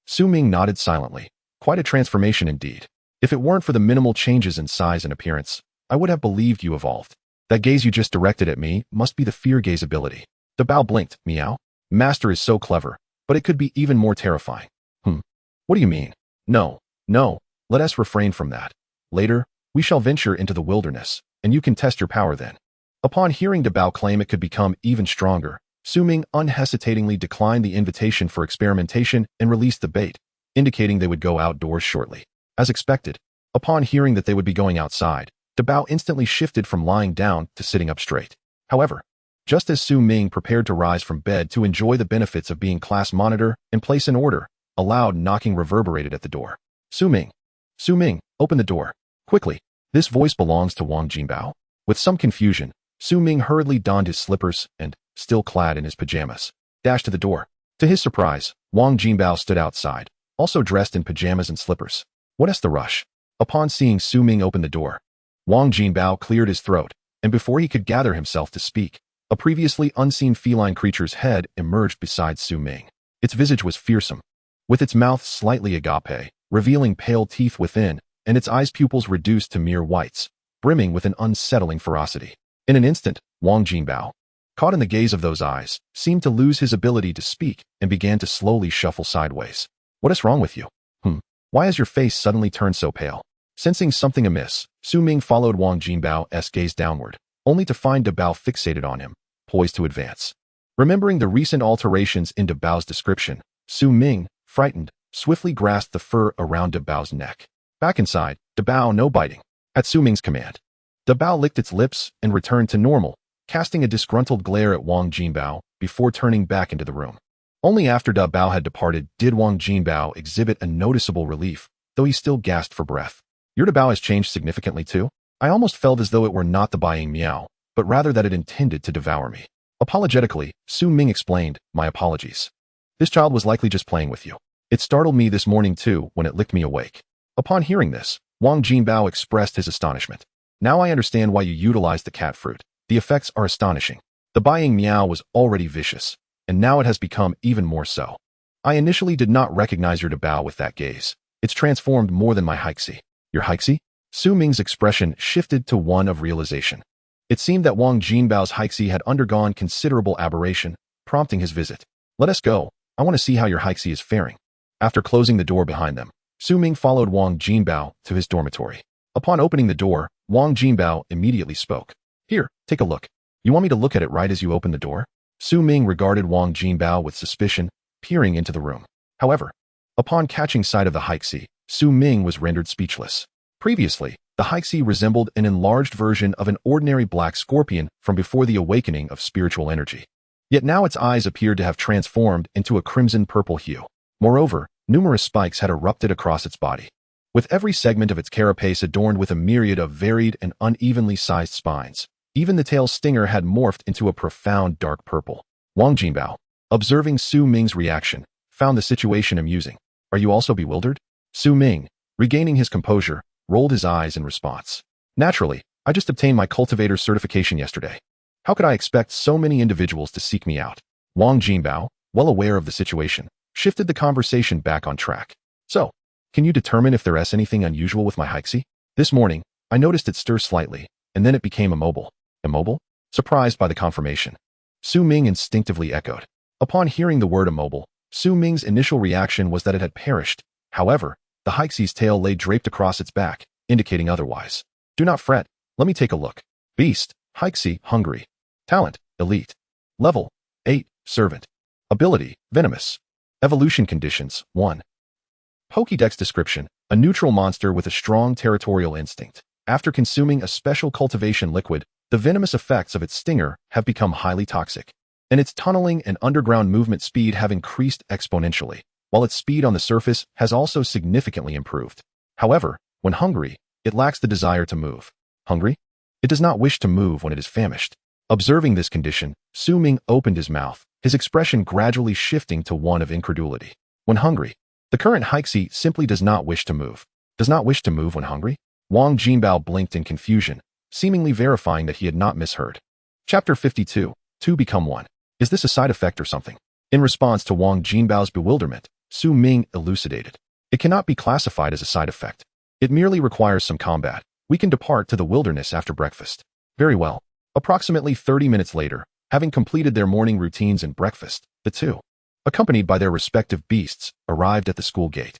Su Ming nodded silently. Quite a transformation indeed. If it weren't for the minimal changes in size and appearance, I would have believed you evolved. That gaze you just directed at me must be the fear gaze ability. Dabao blinked. Meow? Master is so clever, but it could be even more terrifying. What do you mean? No, let us refrain from that. Later, we shall venture into the wilderness, and you can test your power then. Upon hearing Dabao claim it could become even stronger, Su Ming unhesitatingly declined the invitation for experimentation and released the bait, indicating they would go outdoors shortly. As expected, upon hearing that they would be going outside, Dabao instantly shifted from lying down to sitting up straight. However, just as Su Ming prepared to rise from bed to enjoy the benefits of being class monitor and place an order, a loud knocking reverberated at the door. Su Ming, open the door. Quickly. This voice belongs to Wang Jinbao. With some confusion, Su Ming hurriedly donned his slippers and, still clad in his pajamas, dashed to the door. To his surprise, Wang Jinbao stood outside, also dressed in pajamas and slippers. What is the rush? Upon seeing Su Ming open the door, Wang Jinbao cleared his throat, and before he could gather himself to speak, a previously unseen feline creature's head emerged beside Su Ming. Its visage was fearsome, with its mouth slightly agape, revealing pale teeth within, and its eyes pupils reduced to mere whites, brimming with an unsettling ferocity. In an instant, Wang Jinbao, caught in the gaze of those eyes, seemed to lose his ability to speak and began to slowly shuffle sideways. What is wrong with you? Why has your face suddenly turned so pale? Sensing something amiss, Su Ming followed Wang Jinbao's gaze downward, only to find Dabao fixated on him, poised to advance. Remembering the recent alterations in Dabao's description, Su Ming, frightened, swiftly grasped the fur around Dabao's neck. Back inside, Dabao, no biting. At Su Ming's command, Dabao licked its lips and returned to normal, casting a disgruntled glare at Wang Jinbao before turning back into the room. Only after Dabao had departed did Wang Jinbao exhibit a noticeable relief, though he still gasped for breath. Your Dabao has changed significantly too? I almost felt as though it were not the buying meow, but rather that it intended to devour me. Apologetically, Su Ming explained, my apologies. This child was likely just playing with you. It startled me this morning too when it licked me awake. Upon hearing this, Wang Jinbao expressed his astonishment. Now I understand why you utilized the cat fruit. The effects are astonishing. The buying meow was already vicious, and now it has become even more so. I initially did not recognize your Dabao with that gaze. It's transformed more than my Hixie. Your Hixie? Su Ming's expression shifted to one of realization. It seemed that Wang Jinbao's Hixie had undergone considerable aberration, prompting his visit. Let us go. I want to see how your Hixie is faring. After closing the door behind them, Su Ming followed Wang Jinbao to his dormitory. Upon opening the door, Wang Jinbao immediately spoke. Here, take a look. You want me to look at it right as you open the door? Su Ming regarded Wang Jinbao with suspicion, peering into the room. However, upon catching sight of the Hixie, Su Ming was rendered speechless. Previously, the Hixie resembled an enlarged version of an ordinary black scorpion from before the awakening of spiritual energy. Yet now its eyes appeared to have transformed into a crimson-purple hue. Moreover, numerous spikes had erupted across its body, with every segment of its carapace adorned with a myriad of varied and unevenly sized spines. Even the tail's stinger had morphed into a profound dark purple. Wang Jinbao, observing Su Ming's reaction, found the situation amusing. Are you also bewildered? Su Ming, regaining his composure, rolled his eyes in response. Naturally, I just obtained my cultivator's certification yesterday. How could I expect so many individuals to seek me out? Wang Jinbao, well aware of the situation, shifted the conversation back on track. So, can you determine if there is anything unusual with my Hixie? This morning, I noticed it stir slightly, and then it became immobile. Immobile? Surprised by the confirmation, Su Ming instinctively echoed. Upon hearing the word immobile, Su Ming's initial reaction was that it had perished. However, the Hixie's tail lay draped across its back, indicating otherwise. Do not fret. Let me take a look. Beast, Hixie, hungry. Talent, elite. Level, 8, servant. Ability, venomous. Evolution conditions, 1. Pokédex description: a neutral monster with a strong territorial instinct. After consuming a special cultivation liquid, the venomous effects of its stinger have become highly toxic, and its tunneling and underground movement speed have increased exponentially, while its speed on the surface has also significantly improved. However, when hungry, it lacks the desire to move. Hungry? It does not wish to move when it is famished. Observing this condition, Su Ming opened his mouth, his expression gradually shifting to one of incredulity. When hungry, the current Hixie simply does not wish to move. Does not wish to move when hungry? Wang Jinbao blinked in confusion, seemingly verifying that he had not misheard. Chapter 52. Two become one. Is this a side effect or something? In response to Wang Jinbao's bewilderment, Su Ming elucidated. It cannot be classified as a side effect. It merely requires some combat. We can depart to the wilderness after breakfast. Very well. Approximately 30 minutes later, having completed their morning routines and breakfast, the two, accompanied by their respective beasts, arrived at the school gate.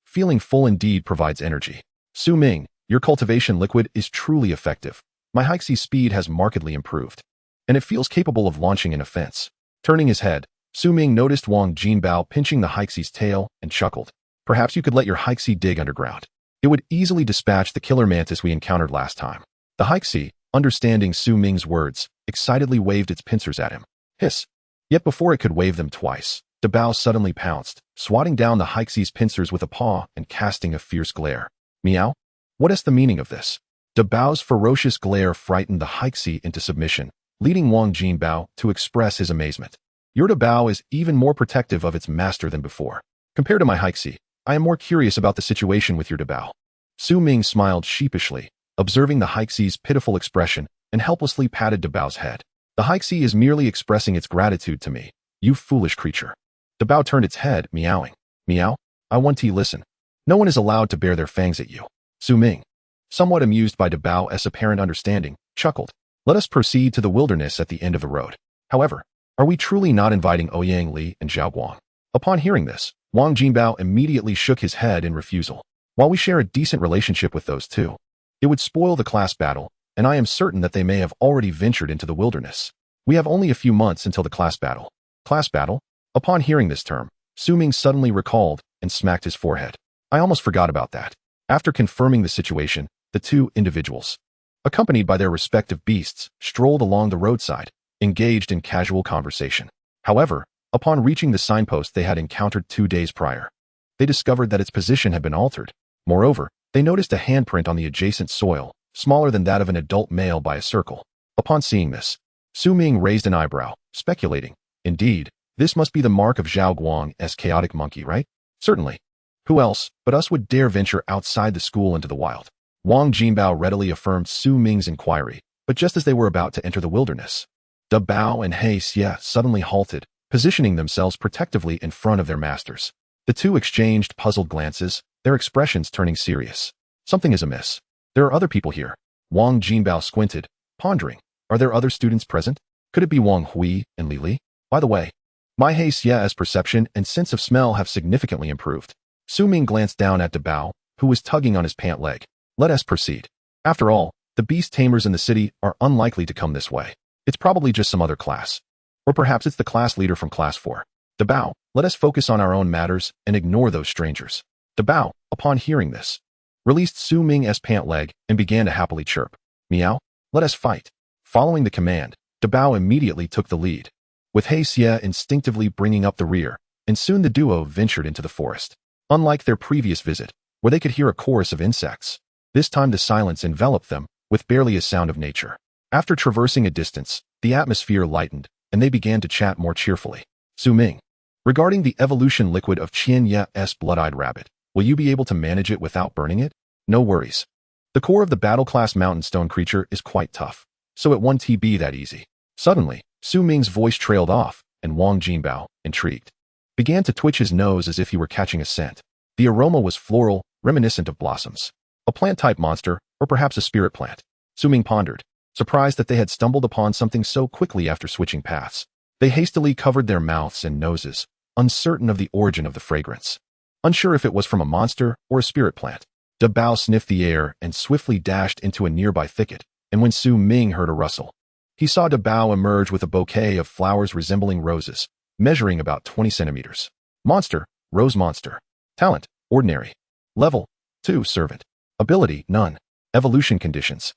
Feeling full indeed provides energy. Su Ming, your cultivation liquid is truly effective. My Hixie speed has markedly improved, and it feels capable of launching an offense. Turning his head, Su Ming noticed Wang Jinbao pinching the Hixie's tail and chuckled. Perhaps you could let your Hixie dig underground. It would easily dispatch the killer mantis we encountered last time. The Hixie, understanding Su Ming's words, excitedly waved its pincers at him. Hiss! Yet before it could wave them twice, Dabao suddenly pounced, swatting down the Hixie's pincers with a paw and casting a fierce glare. Meow? What is the meaning of this? Dabao's ferocious glare frightened the Hixie into submission, leading Wang Jinbao to express his amazement. Your Dabao is even more protective of its master than before. Compared to my Hixie, I am more curious about the situation with your Dabao. Su Ming smiled sheepishly, observing the Hixie's pitiful expression, and helplessly patted Dabao's head. The Hixie is merely expressing its gratitude to me, you foolish creature. Dabao turned its head, meowing. Meow? I want to listen. No one is allowed to bare their fangs at you. Su Ming, somewhat amused by Dabao's apparent understanding, chuckled. Let us proceed to the wilderness at the end of the road. However, are we truly not inviting Ouyang Li and Zhao Guang? Upon hearing this, Wang Jinbao immediately shook his head in refusal. While we share a decent relationship with those two, it would spoil the class battle, and I am certain that they may have already ventured into the wilderness. We have only a few months until the class battle. Class battle? Upon hearing this term, Su Ming suddenly recalled and smacked his forehead. I almost forgot about that. After confirming the situation, the two individuals, accompanied by their respective beasts, strolled along the roadside, engaged in casual conversation. However, upon reaching the signpost they had encountered 2 days prior, they discovered that its position had been altered. Moreover, they noticed a handprint on the adjacent soil, smaller than that of an adult male by a circle. Upon seeing this, Su Ming raised an eyebrow, speculating. Indeed, this must be the mark of Zhao Guang's chaotic monkey, right? Certainly. Who else but us would dare venture outside the school into the wild? Wang Jinbao readily affirmed Su Ming's inquiry, but just as they were about to enter the wilderness, Dabao and He Xie suddenly halted, positioning themselves protectively in front of their masters. The two exchanged puzzled glances, their expressions turning serious. Something is amiss. There are other people here. Wang Jinbao squinted, pondering. Are there other students present? Could it be Wang Hui and Li Li? By the way, my He Xie's perception and sense of smell have significantly improved. Su Ming glanced down at Dabao, who was tugging on his pant leg. Let us proceed. After all, the beast tamers in the city are unlikely to come this way. It's probably just some other class. Or perhaps it's the class leader from class 4. Dabao, let us focus on our own matters and ignore those strangers. Dabao, upon hearing this, released Su Ming's pant leg and began to happily chirp. Meow, let us fight. Following the command, Dabao immediately took the lead, with He Xie instinctively bringing up the rear, and soon the duo ventured into the forest. Unlike their previous visit, where they could hear a chorus of insects, this time the silence enveloped them, with barely a sound of nature. After traversing a distance, the atmosphere lightened, and they began to chat more cheerfully. Su Ming, regarding the evolution liquid of Qian Ye's blood-eyed rabbit, will you be able to manage it without burning it? No worries. The core of the battle-class mountain stone creature is quite tough, so it won't be that easy. Suddenly, Su Ming's voice trailed off, and Wang Jinbao, intrigued, began to twitch his nose as if he were catching a scent. The aroma was floral, reminiscent of blossoms. A plant-type monster, or perhaps a spirit plant. Su Ming pondered, surprised that they had stumbled upon something so quickly after switching paths. They hastily covered their mouths and noses, uncertain of the origin of the fragrance. Unsure if it was from a monster or a spirit plant. Dabao sniffed the air and swiftly dashed into a nearby thicket, and when Su Ming heard a rustle, he saw Dabao emerge with a bouquet of flowers resembling roses, measuring about 20 centimeters. Monster, rose monster. Talent, Ordinary. Level 2 Servant. Ability None. Evolution Conditions.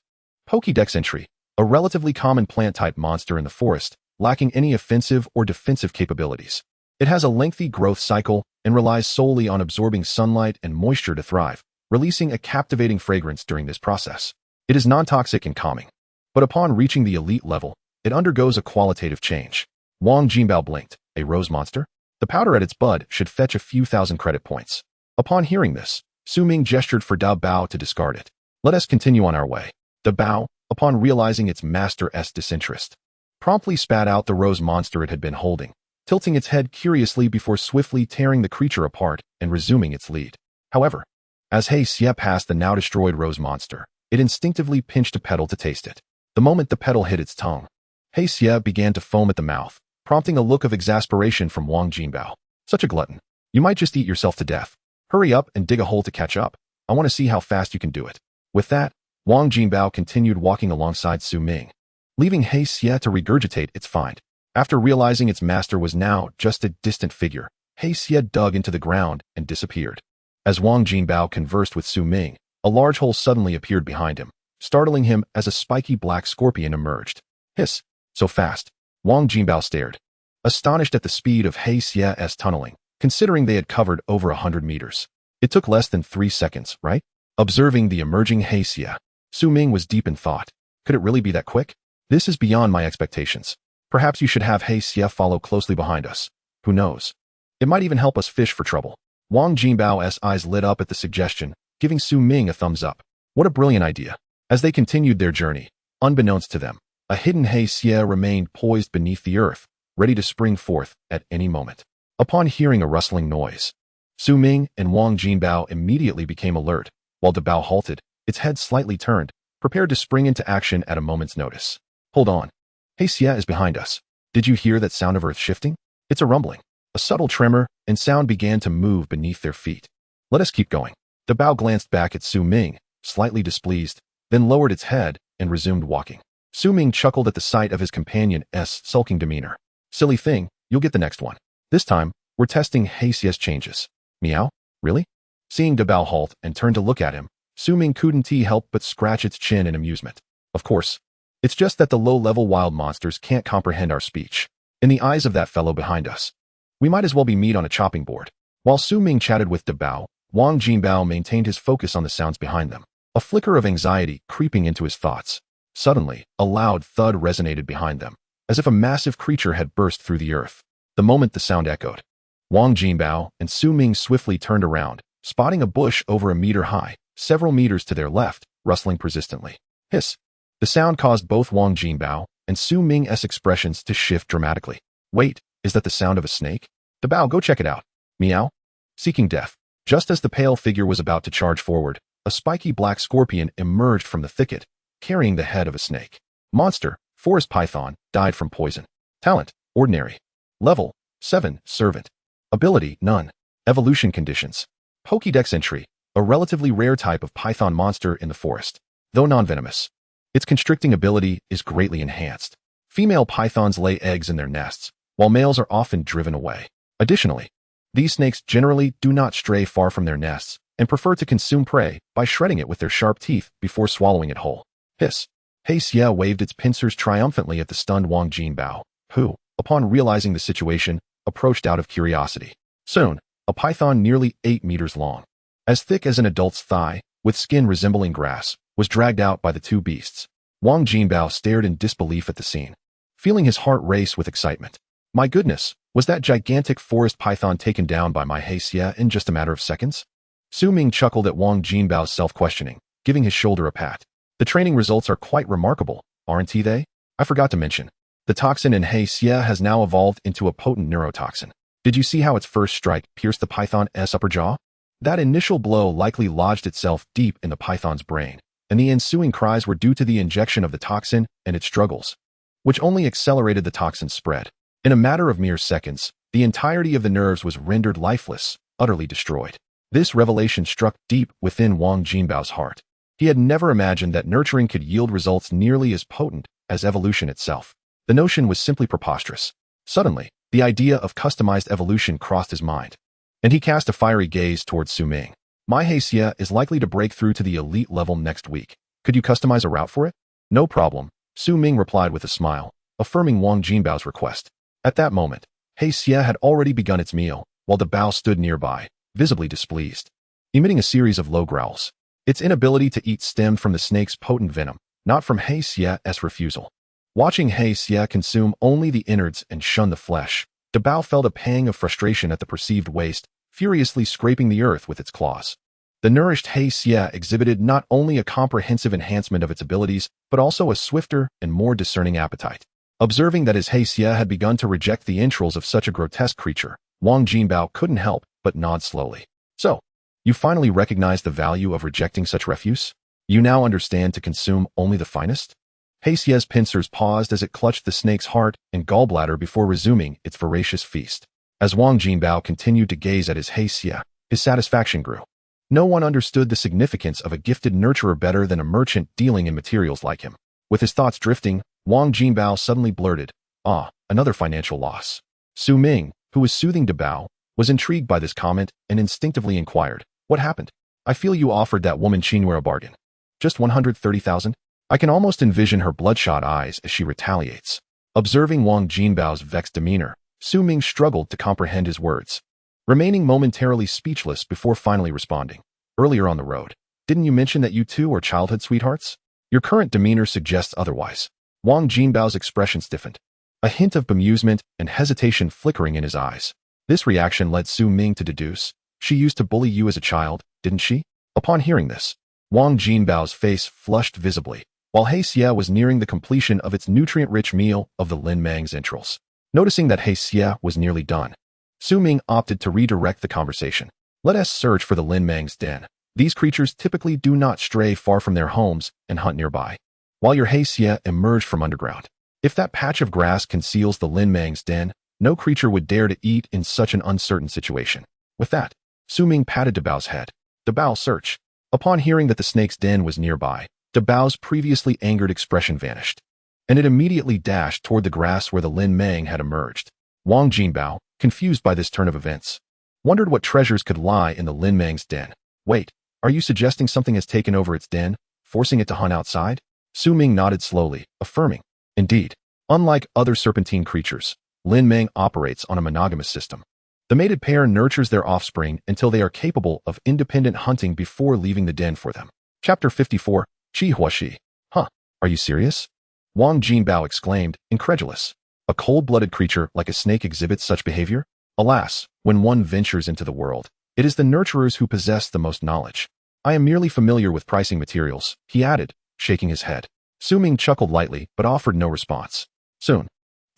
Pokédex entry. A relatively common plant-type monster in the forest, lacking any offensive or defensive capabilities. It has a lengthy growth cycle and relies solely on absorbing sunlight and moisture to thrive, releasing a captivating fragrance during this process. It is non-toxic and calming. But upon reaching the elite level, it undergoes a qualitative change. Wang Jinbao blinked. A rose monster? The powder at its bud should fetch a few thousand credit points. Upon hearing this, Su Ming gestured for Da Bao to discard it. Let us continue on our way. Da Bao, upon realizing its master's disinterest, promptly spat out the rose monster it had been holding, tilting its head curiously before swiftly tearing the creature apart and resuming its lead. However, as He Xie passed the now destroyed rose monster, it instinctively pinched a petal to taste it. The moment the petal hit its tongue, He Xie began to foam at the mouth, prompting a look of exasperation from Wang Jinbao. Such a glutton. You might just eat yourself to death. Hurry up and dig a hole to catch up. I want to see how fast you can do it. With that, Wang Jinbao continued walking alongside Su Ming, leaving He Xie to regurgitate its find. After realizing its master was now just a distant figure, He Xie dug into the ground and disappeared. As Wang Jinbao conversed with Su Ming, a large hole suddenly appeared behind him, startling him as a spiky black scorpion emerged. Hiss! So fast. Wang Jinbao stared, astonished at the speed of He Xie's tunneling, considering they had covered over 100 meters. It took less than 3 seconds, right? Observing the emerging He Xie, Su Ming was deep in thought. Could it really be that quick? This is beyond my expectations. Perhaps you should have He Xie follow closely behind us. Who knows? It might even help us fish for trouble. Wang Jinbao's eyes lit up at the suggestion, giving Su Ming a thumbs up. What a brilliant idea. As they continued their journey, unbeknownst to them, a hidden He Xie remained poised beneath the earth, ready to spring forth at any moment. Upon hearing a rustling noise, Su Ming and Wang Jinbao immediately became alert, while Da Bao halted, its head slightly turned, prepared to spring into action at a moment's notice. Hold on. He Xie is behind us. Did you hear that sound of earth shifting? It's a rumbling. A subtle tremor and sound began to move beneath their feet. Let us keep going. Da Bao glanced back at Su Ming, slightly displeased, then lowered its head and resumed walking. Su Ming chuckled at the sight of his companion's sulking demeanor. Silly thing, you'll get the next one. This time, we're testing He Xie's changes. Meow? Really? Seeing Da Bao halt and turn to look at him, Su Ming couldn't help but scratch its chin in amusement. Of course. It's just that the low-level wild monsters can't comprehend our speech. In the eyes of that fellow behind us, we might as well be meat on a chopping board. While Su Ming chatted with Da Bao, Wang Jinbao maintained his focus on the sounds behind them, a flicker of anxiety creeping into his thoughts. Suddenly, a loud thud resonated behind them, as if a massive creature had burst through the earth. The moment the sound echoed, Wang Jinbao and Su Ming swiftly turned around, spotting a bush over a meter high, several meters to their left, rustling persistently. Hiss! The sound caused both Wang Jinbao and Su Ming's expressions to shift dramatically. Wait, is that the sound of a snake? Da Bao, go check it out. Meow? Seeking death. Just as the pale figure was about to charge forward, a spiky black scorpion emerged from the thicket, carrying the head of a snake. Monster, forest python, died from poison. Talent, ordinary. Level, 7, servant. Ability, none. Evolution conditions. Pokédex entry, a relatively rare type of python monster in the forest. Though non-venomous, its constricting ability is greatly enhanced. Female pythons lay eggs in their nests, while males are often driven away. Additionally, these snakes generally do not stray far from their nests and prefer to consume prey by shredding it with their sharp teeth before swallowing it whole. Hiss! He Xie waved its pincers triumphantly at the stunned Wang Jinbao, who, upon realizing the situation, approached out of curiosity. Soon, a python nearly 8 meters long, as thick as an adult's thigh, with skin resembling grass, was dragged out by the two beasts. Wang Jinbao stared in disbelief at the scene, feeling his heart race with excitement. My goodness, was that gigantic forest python taken down by my He Xie in just a matter of seconds? Su Ming chuckled at Wang Jinbao's self-questioning, giving his shoulder a pat. The training results are quite remarkable, aren't they? I forgot to mention. The toxin in He Xie has now evolved into a potent neurotoxin. Did you see how its first strike pierced the python's upper jaw? That initial blow likely lodged itself deep in the python's brain, and the ensuing cries were due to the injection of the toxin and its struggles, which only accelerated the toxin's spread. In a matter of mere seconds, the entirety of the nerves was rendered lifeless, utterly destroyed. This revelation struck deep within Wang Jinbao's heart. He had never imagined that nurturing could yield results nearly as potent as evolution itself. The notion was simply preposterous. Suddenly, the idea of customized evolution crossed his mind. and he cast a fiery gaze towards Su Ming. My Heisei is likely to break through to the elite level next week. Could you customize a route for it? No problem, Su Ming replied with a smile, affirming Wang Jinbao's request. At that moment, Heisei had already begun its meal, while the Bao stood nearby, visibly displeased, emitting a series of low growls. Its inability to eat stemmed from the snake's potent venom, not from Heisei's refusal. Watching Heisei consume only the innards and shun the flesh, the Bao felt a pang of frustration at the perceived waste, furiously scraping the earth with its claws. The nourished Heisei exhibited not only a comprehensive enhancement of its abilities, but also a swifter and more discerning appetite. Observing that his Heisei had begun to reject the entrails of such a grotesque creature, Wang Jinbao couldn't help but nod slowly. So, you finally recognize the value of rejecting such refuse? You now understand to consume only the finest? Heisei's pincers paused as it clutched the snake's heart and gallbladder before resuming its voracious feast. As Wang Jinbao continued to gaze at his Heisei, his satisfaction grew. No one understood the significance of a gifted nurturer better than a merchant dealing in materials like him. With his thoughts drifting, Wang Jinbao suddenly blurted, another financial loss. Su Ming, who was soothing Dabao, was intrigued by this comment and instinctively inquired, what happened? I feel you offered that woman Qinhua a bargain. Just 130,000? I can almost envision her bloodshot eyes as she retaliates. Observing Wang Jinbao's vexed demeanor, Su Ming struggled to comprehend his words, remaining momentarily speechless before finally responding. Earlier on the road, didn't you mention that you two are childhood sweethearts? Your current demeanor suggests otherwise. Wang Jinbao's expression stiffened, a hint of bemusement and hesitation flickering in his eyes. This reaction led Su Ming to deduce, she used to bully you as a child, didn't she? Upon hearing this, Wang Jinbao's face flushed visibly, while Heisei was nearing the completion of its nutrient-rich meal of the Lin Mang's entrails. Noticing that Heisei was nearly done, Su Ming opted to redirect the conversation. Let us search for the Lin Mang's den. These creatures typically do not stray far from their homes and hunt nearby, while your Heisei emerged from underground. If that patch of grass conceals the Lin Mang's den, no creature would dare to eat in such an uncertain situation. With that, Su Ming patted Dabao's head. Dabao search. Upon hearing that the snake's den was nearby, Dabao's previously angered expression vanished, and it immediately dashed toward the grass where the Lin Mang had emerged. Wang Jinbao, confused by this turn of events, wondered what treasures could lie in the Lin Mang's den. Wait, are you suggesting something has taken over its den, forcing it to hunt outside? Su Ming nodded slowly, affirming, indeed, unlike other serpentine creatures, Lin Mang operates on a monogamous system. The mated pair nurtures their offspring until they are capable of independent hunting before leaving the den for them. Chapter 54, Qi Huaxi. Huh, are you serious? Wang Jinbao exclaimed, incredulous. A cold-blooded creature like a snake exhibits such behavior? Alas, when one ventures into the world, it is the nurturers who possess the most knowledge. I am merely familiar with pricing materials, he added, shaking his head. Su Ming chuckled lightly but offered no response. Soon,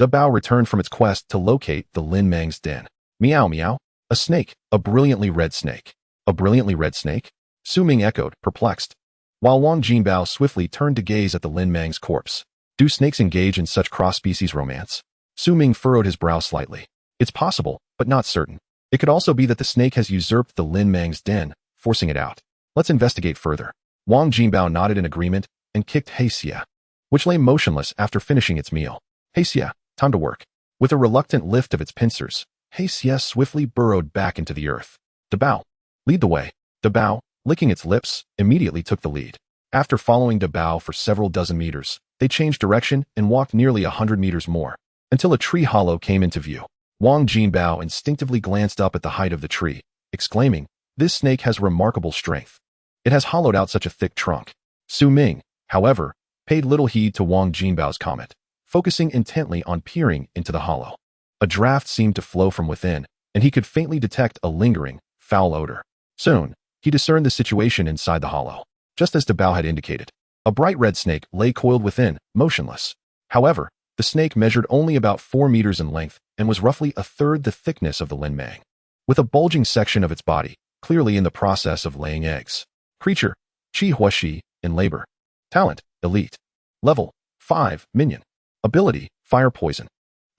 Dabao returned from its quest to locate the Lin Mang's den. Meow meow. A snake, a brilliantly red snake. A brilliantly red snake? Su Ming echoed, perplexed, while Wang Jinbao swiftly turned to gaze at the Lin Mang's corpse. Do snakes engage in such cross-species romance? Su Ming furrowed his brow slightly. It's possible, but not certain. It could also be that the snake has usurped the Lin Mang's den, forcing it out. Let's investigate further. Wang Jinbao nodded in agreement and kicked Heisei, which lay motionless after finishing its meal. Heisei, time to work. With a reluctant lift of its pincers, Heisei swiftly burrowed back into the earth. Dabao, lead the way. Dabao, licking its lips, immediately took the lead. After following Dabao for several dozen meters, they changed direction and walked nearly 100 meters more, until a tree hollow came into view. Wang Jinbao instinctively glanced up at the height of the tree, exclaiming, this snake has remarkable strength. It has hollowed out such a thick trunk. Su Ming, however, paid little heed to Wang Jinbao's comment, focusing intently on peering into the hollow. A draft seemed to flow from within, and he could faintly detect a lingering, foul odor. Soon, he discerned the situation inside the hollow. Just as Dabao had indicated, a bright red snake lay coiled within, motionless. However, the snake measured only about 4 meters in length and was roughly a third the thickness of the Lin Mang, with a bulging section of its body, clearly in the process of laying eggs. Creature, Qi Huaxi, in labor. Talent, elite. Level, 5, minion. Ability, fire poison.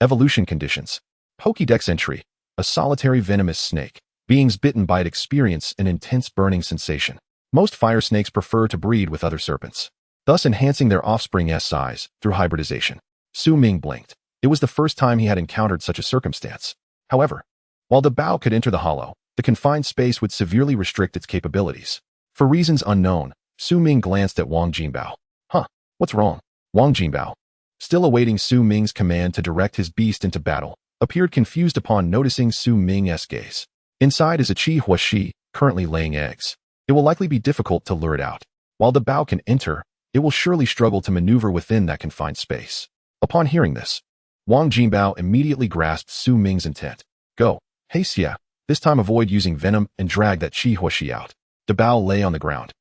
Evolution conditions. Pokédex entry, a solitary venomous snake. Beings bitten by it experience an intense burning sensation. Most fire snakes prefer to breed with other serpents, thus enhancing their offspring's size through hybridization. Su Ming blinked. It was the first time he had encountered such a circumstance. However, while Dabao could enter the hollow, the confined space would severely restrict its capabilities. For reasons unknown, Su Ming glanced at Wang Jinbao. Huh, what's wrong? Wang Jinbao, still awaiting Su Ming's command to direct his beast into battle, appeared confused upon noticing Su Ming's gaze. Inside is a Qi Huashi, currently laying eggs. It will likely be difficult to lure it out. While the Bao can enter, it will surely struggle to maneuver within that confined space. Upon hearing this, Wang Jinbao immediately grasped Su Ming's intent. Go, hey Xia, this time avoid using venom and drag that Qi Huashi out. The Bao lay on the ground,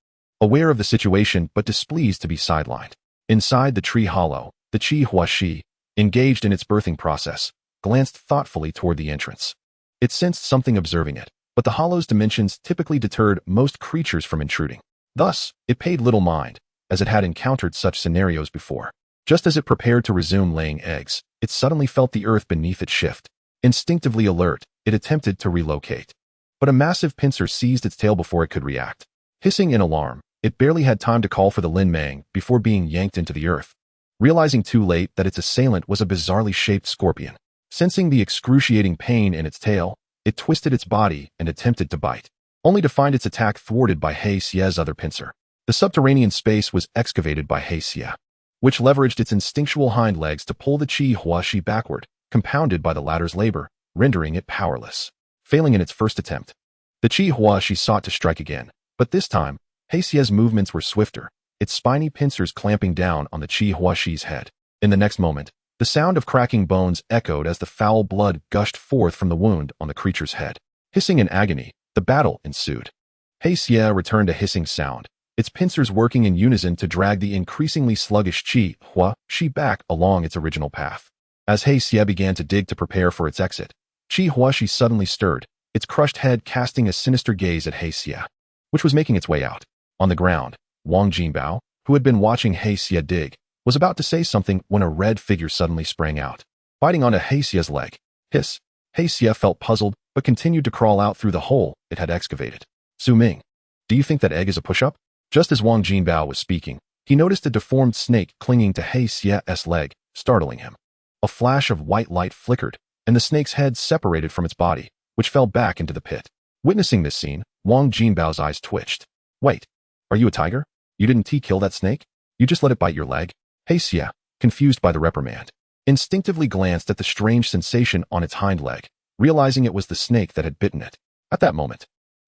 aware of the situation but displeased to be sidelined. Inside the tree hollow, the Qi Huashi, engaged in its birthing process, glanced thoughtfully toward the entrance. It sensed something observing it, but the hollow's dimensions typically deterred most creatures from intruding. Thus, it paid little mind, as it had encountered such scenarios before. Just as it prepared to resume laying eggs, it suddenly felt the earth beneath it shift. Instinctively alert, it attempted to relocate. But a massive pincer seized its tail before it could react. Hissing in alarm, it barely had time to call for the Lin Mang before being yanked into the earth. Realizing too late that its assailant was a bizarrely shaped scorpion. Sensing the excruciating pain in its tail, it twisted its body and attempted to bite, only to find its attack thwarted by He Xia's other pincer. The subterranean space was excavated by He Xia, which leveraged its instinctual hind legs to pull the Qi Huashi backward, compounded by the latter's labor, rendering it powerless. Failing in its first attempt, the Qi Huashi sought to strike again, but this time, He Xia's movements were swifter, its spiny pincers clamping down on the Qi Huashi's head. In the next moment, the sound of cracking bones echoed as the foul blood gushed forth from the wound on the creature's head. Hissing in agony, the battle ensued. He Xia returned a hissing sound, its pincers working in unison to drag the increasingly sluggish Qi Huashi back along its original path. As He Xia began to dig to prepare for its exit, Qi Huashi suddenly stirred, its crushed head casting a sinister gaze at He Xia, which was making its way out. On the ground, Wang Jinbao, who had been watching He Xia dig, was about to say something when a red figure suddenly sprang out, biting onto He Xia's leg. Hiss! He Xia felt puzzled, but continued to crawl out through the hole it had excavated. Su Ming, do you think that egg is a push-up? Just as Wang Jinbao was speaking, he noticed a deformed snake clinging to He Xia's leg, startling him. A flash of white light flickered, and the snake's head separated from its body, which fell back into the pit. Witnessing this scene, Wang Jinbao's eyes twitched. Wait, are you a tiger? You didn't kill that snake? You just let it bite your leg? He Xia, confused by the reprimand, instinctively glanced at the strange sensation on its hind leg, realizing it was the snake that had bitten it. At that moment,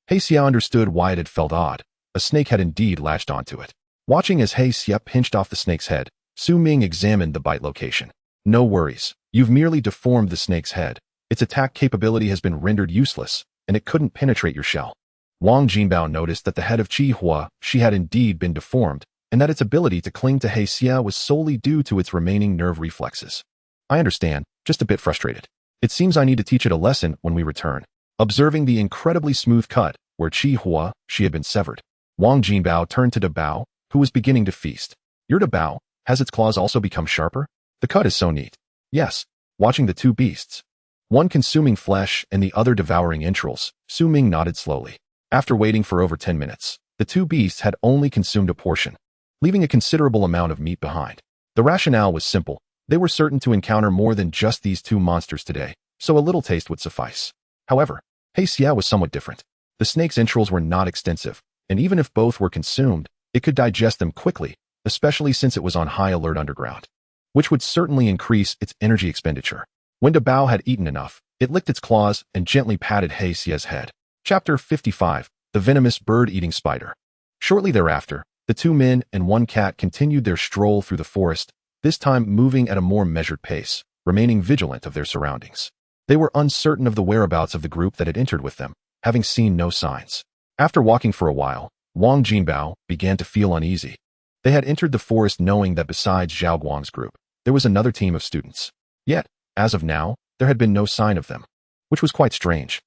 He Xia understood why it had felt odd. A snake had indeed latched onto it. Watching as He Xia pinched off the snake's head, Su Ming examined the bite location. No worries, you've merely deformed the snake's head. Its attack capability has been rendered useless, and it couldn't penetrate your shell. Wang Jinbao noticed that the head of Qi Huashi had indeed been deformed, and that its ability to cling to He Xia was solely due to its remaining nerve reflexes. I understand, just a bit frustrated. It seems I need to teach it a lesson when we return. Observing the incredibly smooth cut where Qi Huashi had been severed, Wang Jinbao turned to the Bao, who was beginning to feast. Your Bao, has its claws also become sharper? The cut is so neat. Yes, watching the two beasts, one consuming flesh and the other devouring entrails, Su Ming nodded slowly. After waiting for over 10 minutes, the two beasts had only consumed a portion, leaving a considerable amount of meat behind. The rationale was simple. They were certain to encounter more than just these two monsters today, so a little taste would suffice. However, He Xia was somewhat different. The snake's entrails were not extensive, and even if both were consumed, it could digest them quickly, especially since it was on high alert underground, which would certainly increase its energy expenditure. When the Bao had eaten enough, it licked its claws and gently patted He Xia's head. Chapter 55, The Venomous Bird-Eating Spider. Shortly thereafter, the two men and one cat continued their stroll through the forest, this time moving at a more measured pace, remaining vigilant of their surroundings. They were uncertain of the whereabouts of the group that had entered with them, having seen no signs. After walking for a while, Wang Jinbao began to feel uneasy. They had entered the forest knowing that besides Zhao Guang's group, there was another team of students. Yet, as of now, there had been no sign of them, which was quite strange.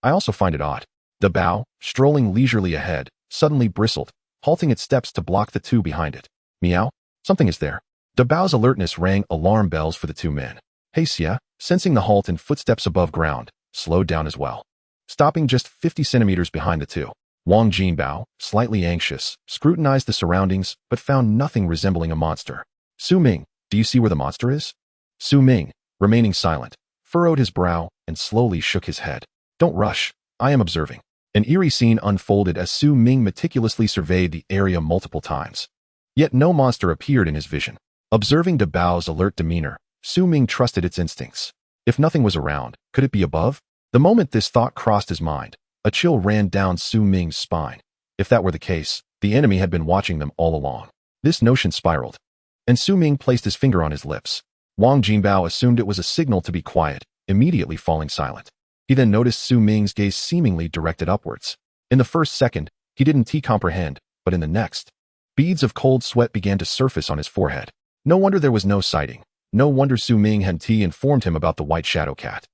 I also find it odd. The Bao, strolling leisurely ahead, suddenly bristled, halting its steps to block the two behind it. Meow? Something is there. The Bao's alertness rang alarm bells for the two men. He Xia, sensing the halt and footsteps above ground, slowed down as well, stopping just 50 centimeters behind the two. Wang Jinbao, slightly anxious, scrutinized the surroundings but found nothing resembling a monster. Su Ming, do you see where the monster is? Su Ming, remaining silent, furrowed his brow and slowly shook his head. Don't rush. I am observing. An eerie scene unfolded as Su Ming meticulously surveyed the area multiple times. Yet no monster appeared in his vision. Observing De Bao's alert demeanor, Su Ming trusted its instincts. If nothing was around, could it be above? The moment this thought crossed his mind, a chill ran down Su Ming's spine. If that were the case, the enemy had been watching them all along. This notion spiraled, and Su Ming placed his finger on his lips. Wang Jinbao assumed it was a signal to be quiet, immediately falling silent. He then noticed Su Ming's gaze seemingly directed upwards. In the first second, he didn't comprehend, but in the next, beads of cold sweat began to surface on his forehead. No wonder there was no sighting. No wonder Su Ming had informed him about the white shadow cat.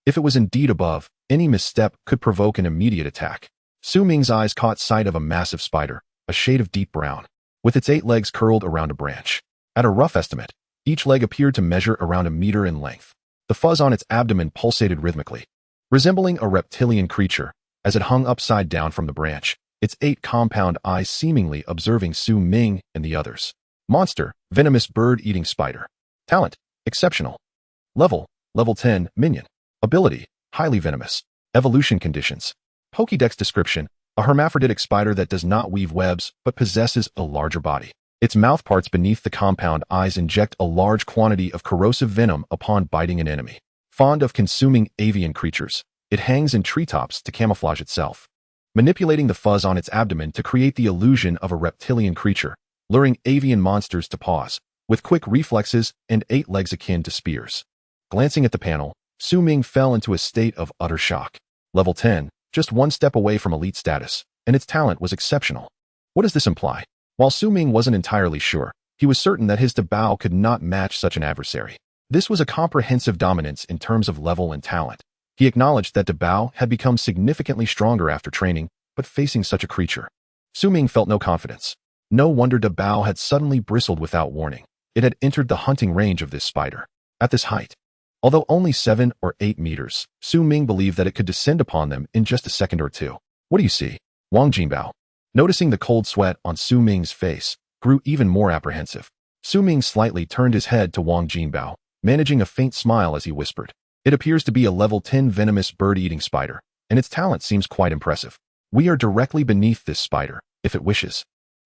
If it was indeed above, any misstep could provoke an immediate attack. Su Ming's eyes caught sight of a massive spider, a shade of deep brown, with its 8 legs curled around a branch. At a rough estimate, each leg appeared to measure around a meter in length. The fuzz on its abdomen pulsated rhythmically, resembling a reptilian creature. As it hung upside down from the branch, its 8 compound eyes seemingly observing Su Ming and the others. Monster, venomous bird-eating spider. Talent, exceptional. Level 10, minion. Ability, highly venomous. Evolution conditions. Pokédex description, a hermaphroditic spider that does not weave webs but possesses a larger body. Its mouth parts beneath the compound eyes inject a large quantity of corrosive venom upon biting an enemy. Fond of consuming avian creatures, it hangs in treetops to camouflage itself, manipulating the fuzz on its abdomen to create the illusion of a reptilian creature, luring avian monsters to pause, with quick reflexes and 8 legs akin to spears. Glancing at the panel, Su Ming fell into a state of utter shock. Level 10, just one step away from elite status, and its talent was exceptional. What does this imply? While Su Ming wasn't entirely sure, he was certain that his De Bao could not match such an adversary. This was a comprehensive dominance in terms of level and talent. He acknowledged that De Bao had become significantly stronger after training, but facing such a creature, Su Ming felt no confidence. No wonder De Bao had suddenly bristled without warning. It had entered the hunting range of this spider. At this height, although only 7 or 8 meters, Su Ming believed that it could descend upon them in just a second or two. What do you see? Wang Jinbao, noticing the cold sweat on Su Ming's face, grew even more apprehensive. Su Ming slightly turned his head to Wang Jinbao, managing a faint smile as he whispered. It appears to be a level 10 venomous bird-eating spider, and its talent seems quite impressive. We are directly beneath this spider, if it wishes.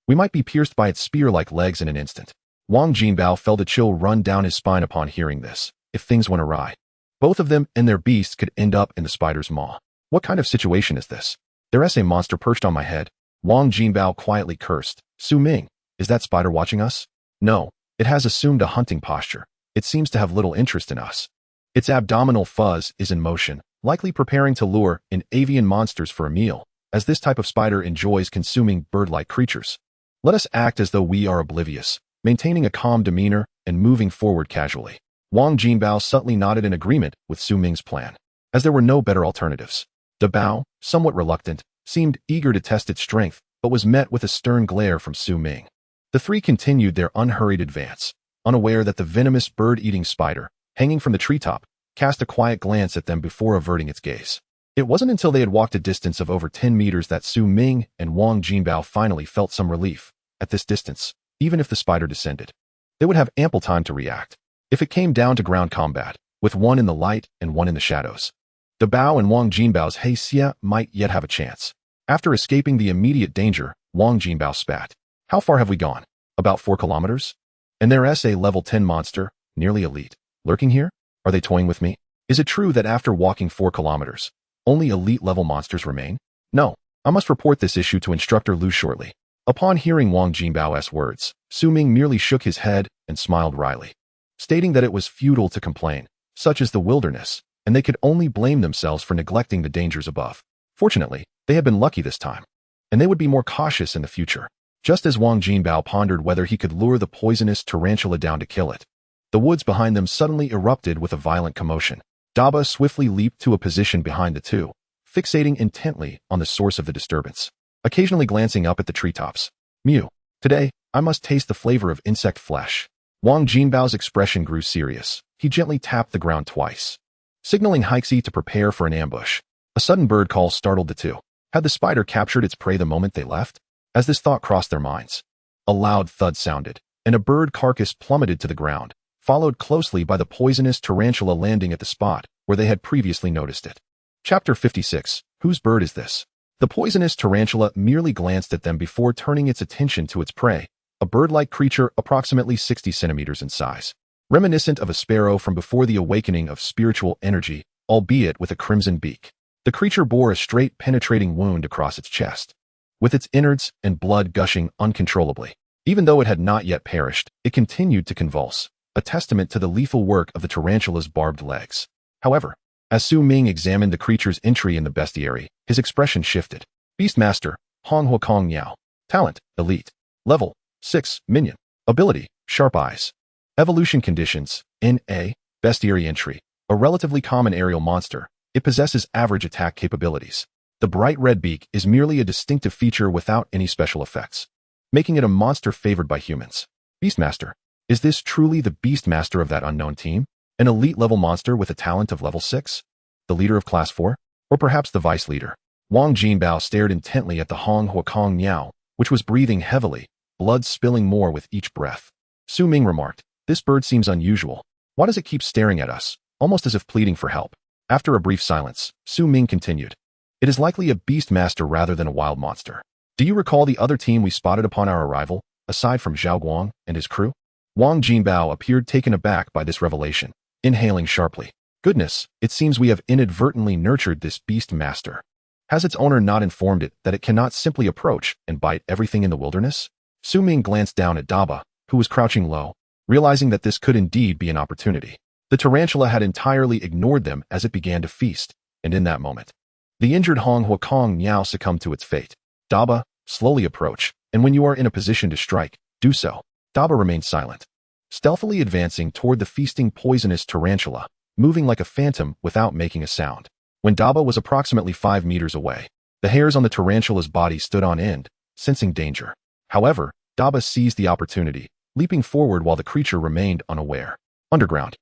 We might be pierced by its spear-like legs in an instant. Wang Jinbao felt a chill run down his spine upon hearing this. If things went awry, both of them and their beasts could end up in the spider's maw. What kind of situation is this? There's a monster perched on my head. Wang Jinbao quietly cursed. Su Ming, is that spider watching us? No, it has assumed a hunting posture. It seems to have little interest in us. Its abdominal fuzz is in motion, likely preparing to lure in avian monsters for a meal, as this type of spider enjoys consuming bird-like creatures. Let us act as though we are oblivious, maintaining a calm demeanor and moving forward casually. Wang Jinbao subtly nodded in agreement with Su Ming's plan, as there were no better alternatives. De Bao, somewhat reluctant, seemed eager to test its strength, but was met with a stern glare from Su Ming. The three continued their unhurried advance, unaware that the venomous bird-eating spider, hanging from the treetop, cast a quiet glance at them before averting its gaze. It wasn't until they had walked a distance of over 10 meters that Su Ming and Wang Jinbao finally felt some relief. At this distance, even if the spider descended, they would have ample time to react. If it came down to ground combat, with one in the light and one in the shadows, De Bao and Wang Jinbao's Xia might yet have a chance. After escaping the immediate danger, Wang Jinbao spat. How far have we gone? About 4 kilometers? And there's a level 10 monster, nearly elite, lurking here? Are they toying with me? Is it true that after walking 4 kilometers, only elite-level monsters remain? No, I must report this issue to Instructor Lu shortly. Upon hearing Wang Jinbao's words, Su Ming merely shook his head and smiled wryly, stating that it was futile to complain. Such is the wilderness, and they could only blame themselves for neglecting the dangers above. Fortunately, they had been lucky this time, and they would be more cautious in the future. Just as Wang Jinbao pondered whether he could lure the poisonous tarantula down to kill it, the woods behind them suddenly erupted with a violent commotion. Daba swiftly leaped to a position behind the two, fixating intently on the source of the disturbance, occasionally glancing up at the treetops. Mew, today, I must taste the flavor of insect flesh. Wang Jinbao's expression grew serious. He gently tapped the ground twice, signaling Hixi to prepare for an ambush. A sudden bird call startled the two. Had the spider captured its prey the moment they left? As this thought crossed their minds, a loud thud sounded, and a bird carcass plummeted to the ground, followed closely by the poisonous tarantula landing at the spot where they had previously noticed it. Chapter 56, Whose bird is this? The poisonous tarantula merely glanced at them before turning its attention to its prey, a bird-like creature approximately 60 centimeters in size, reminiscent of a sparrow from before the awakening of spiritual energy, albeit with a crimson beak. The creature bore a straight, penetrating wound across its chest, with its innards and blood gushing uncontrollably. Even though it had not yet perished, it continued to convulse, a testament to the lethal work of the tarantula's barbed legs. However, as Su Ming examined the creature's entry in the bestiary, his expression shifted. Beastmaster, Hong Hua Kong Niao. Talent, Elite. Level, 6, Minion. Ability, Sharp Eyes. Evolution conditions, NA, Bestiary entry. A relatively common aerial monster, it possesses average attack capabilities. The bright red beak is merely a distinctive feature without any special effects, making it a monster favored by humans. Beastmaster. Is this truly the Beastmaster of that unknown team? An elite-level monster with a talent of level 6? The leader of Class 4? Or perhaps the vice leader? Wang Jinbao stared intently at the Hong Hua Kong Niao, which was breathing heavily, blood spilling more with each breath. Su Ming remarked, "This bird seems unusual. Why does it keep staring at us, almost as if pleading for help?" After a brief silence, Su Ming continued, "It is likely a Beastmaster rather than a wild monster. Do you recall the other team we spotted upon our arrival, aside from Zhao Guang and his crew?" Wang Jinbao appeared taken aback by this revelation, inhaling sharply. "Goodness, it seems we have inadvertently nurtured this Beastmaster. Has its owner not informed it that it cannot simply approach and bite everything in the wilderness?" Su Ming glanced down at Daba, who was crouching low, realizing that this could indeed be an opportunity. The tarantula had entirely ignored them as it began to feast, and in that moment, the injured Hong Hua Kong Niao succumbed to its fate. Daba, slowly approach, and when you are in a position to strike, do so. Daba remained silent, stealthily advancing toward the feasting poisonous tarantula, moving like a phantom without making a sound. When Daba was approximately 5 meters away, the hairs on the tarantula's body stood on end, sensing danger. However, Daba seized the opportunity, leaping forward while the creature remained unaware. Underground.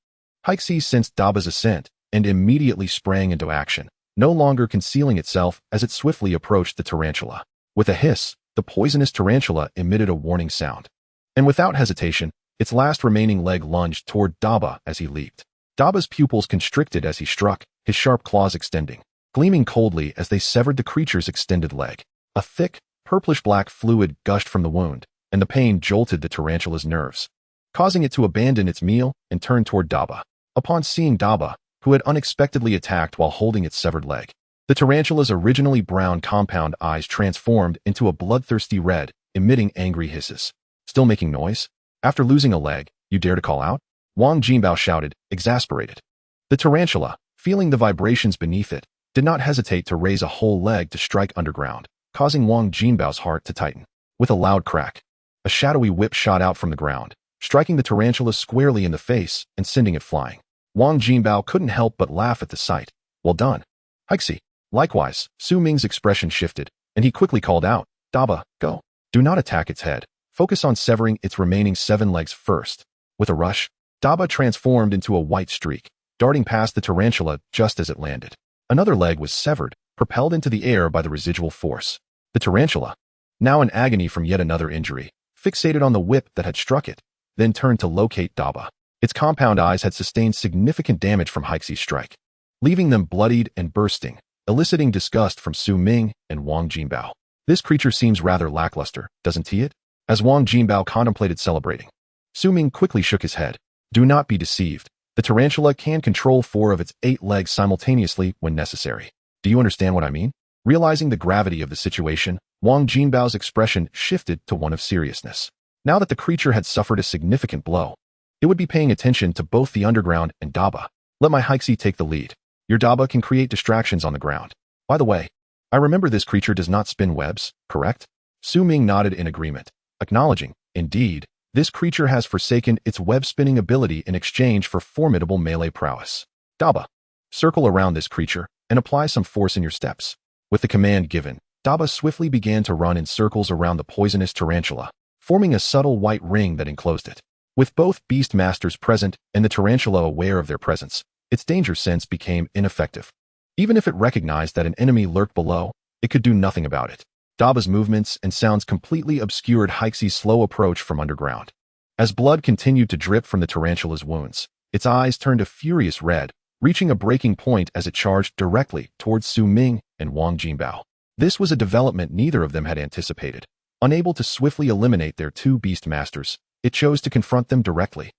Hixie sensed Daba's ascent and immediately sprang into action, no longer concealing itself as it swiftly approached the tarantula. With a hiss, the poisonous tarantula emitted a warning sound, and without hesitation, its last remaining leg lunged toward Daba as he leaped. Daba's pupils constricted as he struck, his sharp claws extending, gleaming coldly as they severed the creature's extended leg. A thick, purplish-black fluid gushed from the wound, and the pain jolted the tarantula's nerves, causing it to abandon its meal and turn toward Daba. Upon seeing Daba, who had unexpectedly attacked while holding its severed leg, the tarantula's originally brown compound eyes transformed into a bloodthirsty red, emitting angry hisses. "Still making noise? After losing a leg, you dare to call out?" Wang Jinbao shouted, exasperated. The tarantula, feeling the vibrations beneath it, did not hesitate to raise a whole leg to strike underground, causing Wang Jinbao's heart to tighten. With a loud crack, a shadowy whip shot out from the ground, striking the tarantula squarely in the face and sending it flying. Wang Jinbao couldn't help but laugh at the sight. "Well done, Hixie." Likewise, Su Ming's expression shifted, and he quickly called out, "Daba, go. Do not attack its head. Focus on severing its remaining 7 legs first." With a rush, Daba transformed into a white streak, darting past the tarantula just as it landed. Another leg was severed, propelled into the air by the residual force. The tarantula, now in agony from yet another injury, fixated on the whip that had struck it, then turned to locate Daba. Its compound eyes had sustained significant damage from Hixie's strike, leaving them bloodied and bursting, eliciting disgust from Su Ming and Wang Jinbao. "This creature seems rather lackluster, doesn't he?" As Wang Jinbao contemplated celebrating, Su Ming quickly shook his head. "Do not be deceived. The tarantula can control 4 of its 8 legs simultaneously when necessary. Do you understand what I mean?" Realizing the gravity of the situation, Wang Jinbao's expression shifted to one of seriousness. Now that the creature had suffered a significant blow, it would be paying attention to both the underground and Daba. "Let my Hixie take the lead. Your Daba can create distractions on the ground. By the way, I remember this creature does not spin webs, correct?" Su Ming nodded in agreement, acknowledging, "Indeed, this creature has forsaken its web-spinning ability in exchange for formidable melee prowess. Daba, circle around this creature and apply some force in your steps." With the command given, Daba swiftly began to run in circles around the poisonous tarantula, forming a subtle white ring that enclosed it. With both Beastmasters present and the tarantula aware of their presence, its danger sense became ineffective. Even if it recognized that an enemy lurked below, it could do nothing about it. Daba's movements and sounds completely obscured Hixie's slow approach from underground. As blood continued to drip from the tarantula's wounds, its eyes turned a furious red, reaching a breaking point as it charged directly towards Su Ming and Wang Jinbao. This was a development neither of them had anticipated. Unable to swiftly eliminate their two beast masters, it chose to confront them directly.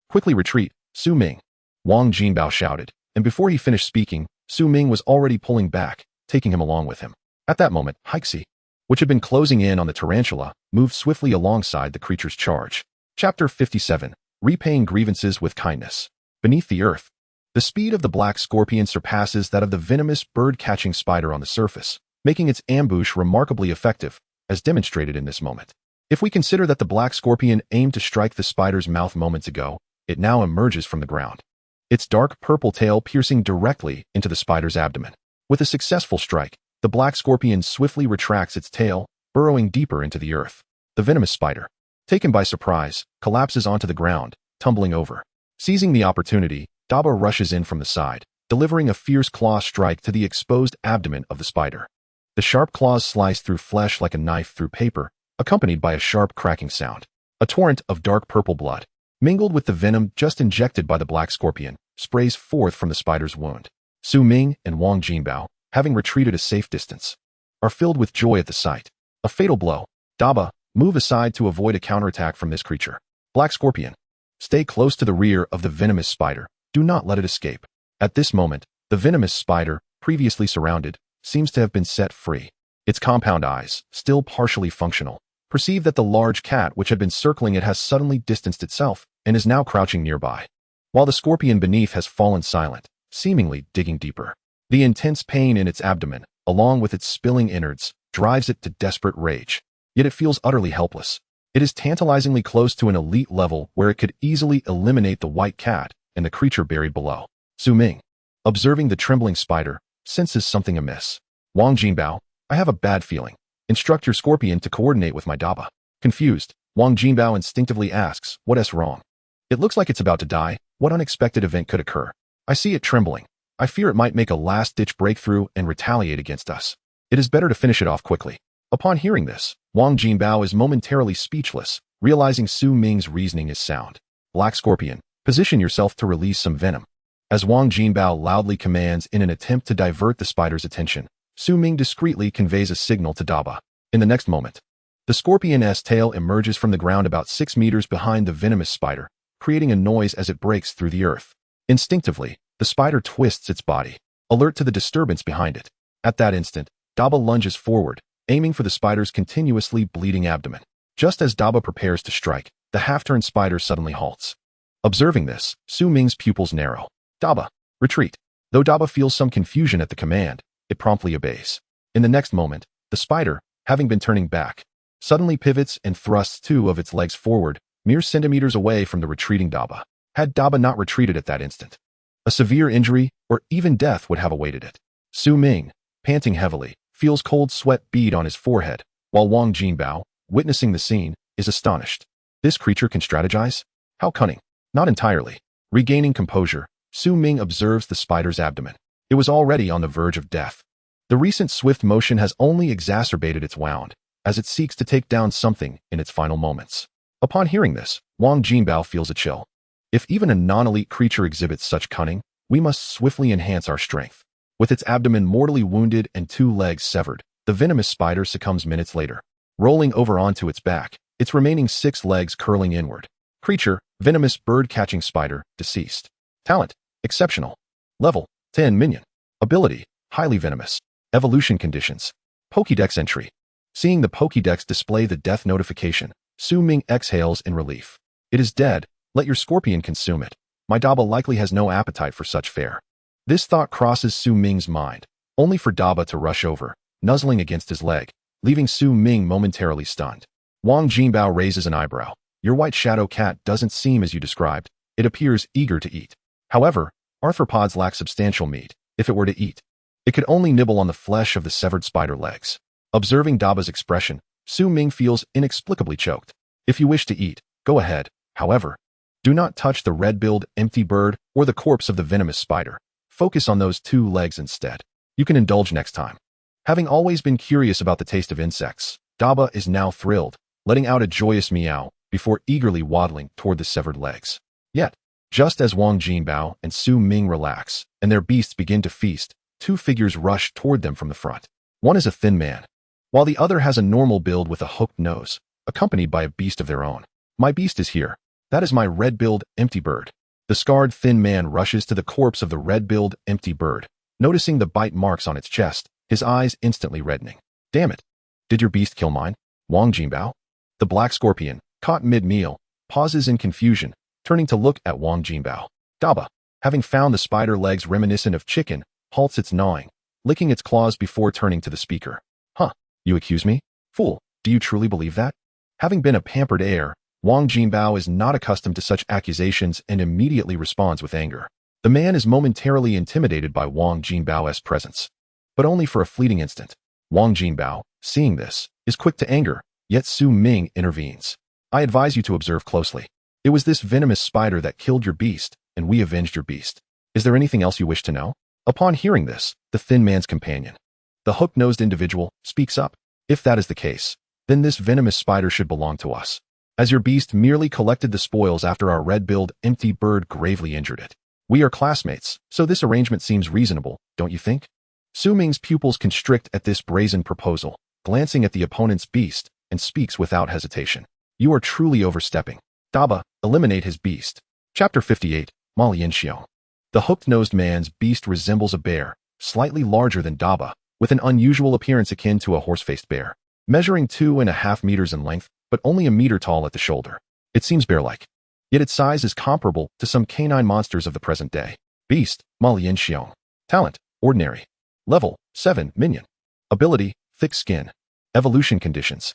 "Quickly retreat, Su Ming," Wang Jinbao shouted, and before he finished speaking, Su Ming was already pulling back, taking him along with him. At that moment, Hixie, which had been closing in on the tarantula, moved swiftly alongside the creature's charge. Chapter 57. Repaying Grievances with Kindness. Beneath the earth, the speed of the black scorpion surpasses that of the venomous bird-catching spider on the surface, making its ambush remarkably effective, as demonstrated in this moment. If we consider that the black scorpion aimed to strike the spider's mouth moments ago, it now emerges from the ground, its dark purple tail piercing directly into the spider's abdomen. With a successful strike, the black scorpion swiftly retracts its tail, burrowing deeper into the earth. The venomous spider, taken by surprise, collapses onto the ground, tumbling over. Seizing the opportunity, Daba rushes in from the side, delivering a fierce claw strike to the exposed abdomen of the spider. The sharp claws slice through flesh like a knife through paper, accompanied by a sharp cracking sound. A torrent of dark purple blood, mingled with the venom just injected by the black scorpion, sprays forth from the spider's wound. Su Ming and Wang Jinbao, having retreated a safe distance, are filled with joy at the sight. A fatal blow. Daba, move aside to avoid a counterattack from this creature. Black scorpion, stay close to the rear of the venomous spider. Do not let it escape. At this moment, the venomous spider, previously surrounded, seems to have been set free. Its compound eyes, still partially functional, perceive that the large cat which had been circling it has suddenly distanced itself and is now crouching nearby, while the scorpion beneath has fallen silent, seemingly digging deeper. The intense pain in its abdomen, along with its spilling innards, drives it to desperate rage. Yet it feels utterly helpless. It is tantalizingly close to an elite level where it could easily eliminate the white cat and the creature buried below. Su Ming, observing the trembling spider, senses something amiss. Wang Jinbao, I have a bad feeling. Instruct your scorpion to coordinate with my Daba. Confused, Wang Jinbao instinctively asks, "What's wrong? It looks like it's about to die. What unexpected event could occur? I see it trembling. I fear it might make a last-ditch breakthrough and retaliate against us. It is better to finish it off quickly." Upon hearing this, Wang Jinbao is momentarily speechless, realizing Su Ming's reasoning is sound. Black scorpion, position yourself to release some venom. As Wang Jinbao loudly commands in an attempt to divert the spider's attention, Su Ming discreetly conveys a signal to Daba. In the next moment, the scorpion's tail emerges from the ground about 6 meters behind the venomous spider, creating a noise as it breaks through the earth. Instinctively, the spider twists its body, alert to the disturbance behind it. At that instant, Daba lunges forward, aiming for the spider's continuously bleeding abdomen. Just as Daba prepares to strike, the half-turned spider suddenly halts. Observing this, Su Ming's pupils narrow. Daba, retreat. Though Daba feels some confusion at the command, it promptly obeys. In the next moment, the spider, having been turning back, suddenly pivots and thrusts 2 of its legs forward, mere centimeters away from the retreating Daba. Had Daba not retreated at that instant, a severe injury or even death would have awaited it. Su Ming, panting heavily, feels cold sweat bead on his forehead, while Wang Jinbao, witnessing the scene, is astonished. This creature can strategize? How cunning. Not entirely. Regaining composure, Su Ming observes the spider's abdomen. It was already on the verge of death. The recent swift motion has only exacerbated its wound, as it seeks to take down something in its final moments. Upon hearing this, Wang Jinbao feels a chill. If even a non-elite creature exhibits such cunning, we must swiftly enhance our strength. With its abdomen mortally wounded and 2 legs severed, the venomous spider succumbs minutes later, rolling over onto its back, its remaining 6 legs curling inward. Creature, venomous bird-catching spider, deceased. Talent, exceptional. Level, 10 minion. Ability, highly venomous. Evolution conditions. Pokédex entry. Seeing the Pokédex display the death notification, Su Ming exhales in relief. It is dead, let your scorpion consume it. My Daba likely has no appetite for such fare. This thought crosses Su Ming's mind, only for Daba to rush over, nuzzling against his leg, leaving Su Ming momentarily stunned. Wang Jinbao raises an eyebrow. Your white shadow cat doesn't seem as you described. It appears eager to eat. However, arthropods lack substantial meat. If it were to eat, it could only nibble on the flesh of the severed spider legs. Observing Daba's expression, Su Ming feels inexplicably choked. If you wish to eat, go ahead. However, do not touch the red-billed, empty bird or the corpse of the venomous spider. Focus on those 2 legs instead. You can indulge next time. Having always been curious about the taste of insects, Daba is now thrilled, letting out a joyous meow before eagerly waddling toward the severed legs. Yet, Just as Wang Jinbao and Su Ming relax, and their beasts begin to feast, two figures rush toward them from the front. One is a thin man, while the other has a normal build with a hooked nose, accompanied by a beast of their own. My beast is here. That is my red-billed empty bird. The scarred thin man rushes to the corpse of the red-billed empty bird. Noticing the bite marks on its chest, his eyes instantly reddening. Damn it. Did your beast kill mine? Wang Jinbao? The black scorpion, caught mid-meal, pauses in confusion, turning to look at Wang Jinbao. Daba, having found the spider legs reminiscent of chicken, halts its gnawing, licking its claws before turning to the speaker. Huh, you accuse me? Fool, do you truly believe that? Having been a pampered heir, Wang Jinbao is not accustomed to such accusations and immediately responds with anger. The man is momentarily intimidated by Wang Jinbao's presence, but only for a fleeting instant. Wang Jinbao, seeing this, is quick to anger, yet Su Ming intervenes. I advise you to observe closely. It was this venomous spider that killed your beast, and we avenged your beast. Is there anything else you wish to know? Upon hearing this, the thin man's companion, the hook-nosed individual, speaks up. If that is the case, then this venomous spider should belong to us, as your beast merely collected the spoils after our red-billed empty bird gravely injured it. We are classmates, so this arrangement seems reasonable, don't you think? Su Ming's pupils constrict at this brazen proposal, glancing at the opponent's beast, and speaks without hesitation. You are truly overstepping. Daba, eliminate his beast. Chapter 58, Ma Lianxiong. The hooked-nosed man's beast resembles a bear, slightly larger than Daba, with an unusual appearance akin to a horse-faced bear, measuring 2.5 meters in length, but only a meter tall at the shoulder. It seems bear-like, yet its size is comparable to some canine monsters of the present day. Beast, Ma Lianxiong. Talent, ordinary. Level, 7, minion. Ability, thick skin. Evolution conditions.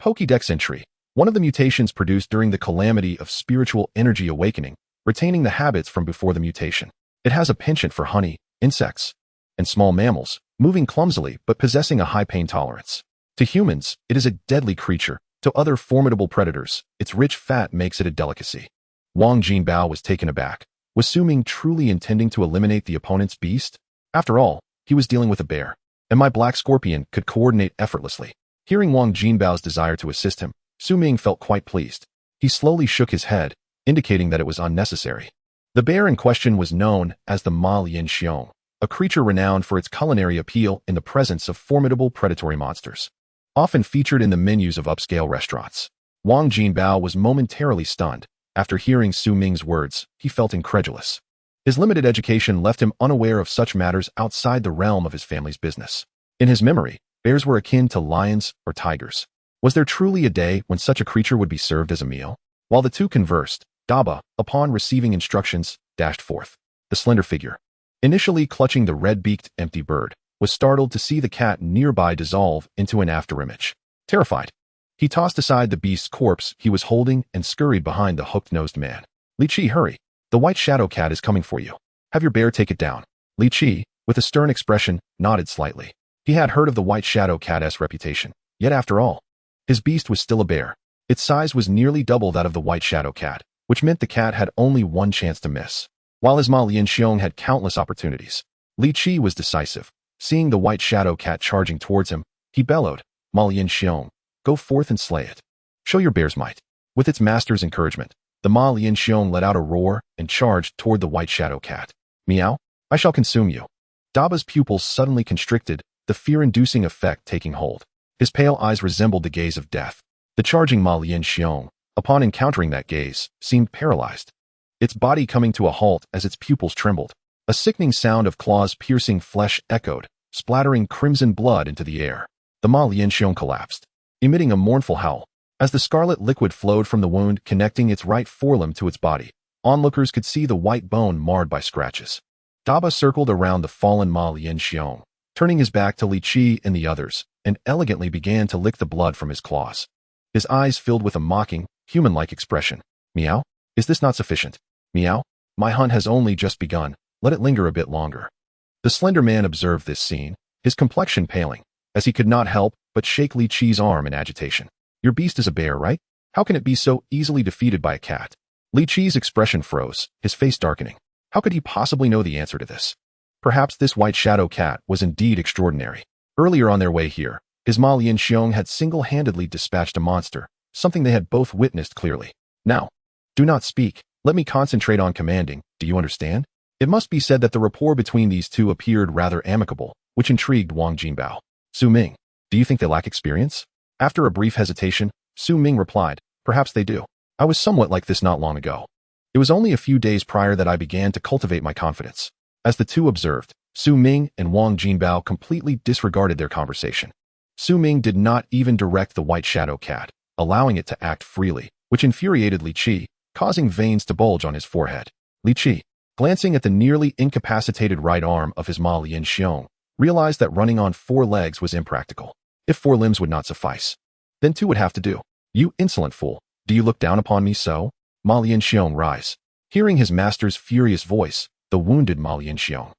Pokédex entry. One of the mutations produced during the calamity of spiritual energy awakening, retaining the habits from before the mutation. It has a penchant for honey, insects, and small mammals, moving clumsily but possessing a high pain tolerance. To humans, it is a deadly creature. To other formidable predators, its rich fat makes it a delicacy. Wang Jinbao was taken aback. Was Su Ming truly intending to eliminate the opponent's beast? After all, he was dealing with a bear, and my black scorpion could coordinate effortlessly. Hearing Wang Jinbao's desire to assist him, Su Ming felt quite pleased. He slowly shook his head, indicating that it was unnecessary. The bear in question was known as the Ma Lianxiong, a creature renowned for its culinary appeal in the presence of formidable predatory monsters, often featured in the menus of upscale restaurants. Wang Jinbao was momentarily stunned. After hearing Su Ming's words, he felt incredulous. His limited education left him unaware of such matters outside the realm of his family's business. In his memory, bears were akin to lions or tigers. Was there truly a day when such a creature would be served as a meal? While the two conversed, Daba, upon receiving instructions, dashed forth. The slender figure, initially clutching the red-beaked empty bird, was startled to see the cat nearby dissolve into an afterimage. Terrified, he tossed aside the beast's corpse he was holding and scurried behind the hooked-nosed man. Li Qi, hurry. The white shadow cat is coming for you. Have your bear take it down. Li Qi, with a stern expression, nodded slightly. He had heard of the white shadow cat's reputation. Yet after all, his beast was still a bear. Its size was nearly double that of the white shadow cat, which meant the cat had only one chance to miss. While his Ma Lianxiong had countless opportunities, Li Qi was decisive. Seeing the white shadow cat charging towards him, he bellowed, Ma Lianxiong, go forth and slay it. Show your bear's might. With its master's encouragement, the Ma Lianxiong let out a roar and charged toward the white shadow cat. Meow, I shall consume you. Daba's pupils suddenly constricted, the fear-inducing effect taking hold. His pale eyes resembled the gaze of death. The charging Ma Lianxiong, upon encountering that gaze, seemed paralyzed, its body coming to a halt as its pupils trembled. A sickening sound of claws piercing flesh echoed, splattering crimson blood into the air. The Ma Lianxiong collapsed, emitting a mournful howl. As the scarlet liquid flowed from the wound connecting its right forelimb to its body, onlookers could see the white bone marred by scratches. Daba circled around the fallen Ma Lianxiong, turning his back to Li Qi and the others, and elegantly began to lick the blood from his claws. His eyes filled with a mocking, human-like expression. Meow? Is this not sufficient? Meow? My hunt has only just begun. Let it linger a bit longer. The slender man observed this scene, his complexion paling, as he could not help but shake Li Qi's arm in agitation. Your beast is a bear, right? How can it be so easily defeated by a cat? Li Qi's expression froze, his face darkening. How could he possibly know the answer to this? Perhaps this white shadow cat was indeed extraordinary. Earlier on their way here, his Ma Lianxiong had single-handedly dispatched a monster, something they had both witnessed clearly. Now, do not speak, Let me concentrate on commanding, do you understand? It must be said that the rapport between these two appeared rather amicable, which intrigued Wang Jinbao. Su Ming, do you think they lack experience? After a brief hesitation, Su Ming replied, perhaps they do. I was somewhat like this not long ago. It was only a few days prior that I began to cultivate my confidence. As the two observed, Su Ming and Wang Jinbao completely disregarded their conversation. Su Ming did not even direct the white shadow cat, allowing it to act freely, which infuriated Li Qi, causing veins to bulge on his forehead. Li Qi, glancing at the nearly incapacitated right arm of his Ma Lianxiong, realized that running on 4 legs was impractical. If 4 limbs would not suffice, then 2 would have to do. You insolent fool, do you look down upon me so? Ma Lianxiong rise. Hearing his master's furious voice, the wounded Ma Lianxiong,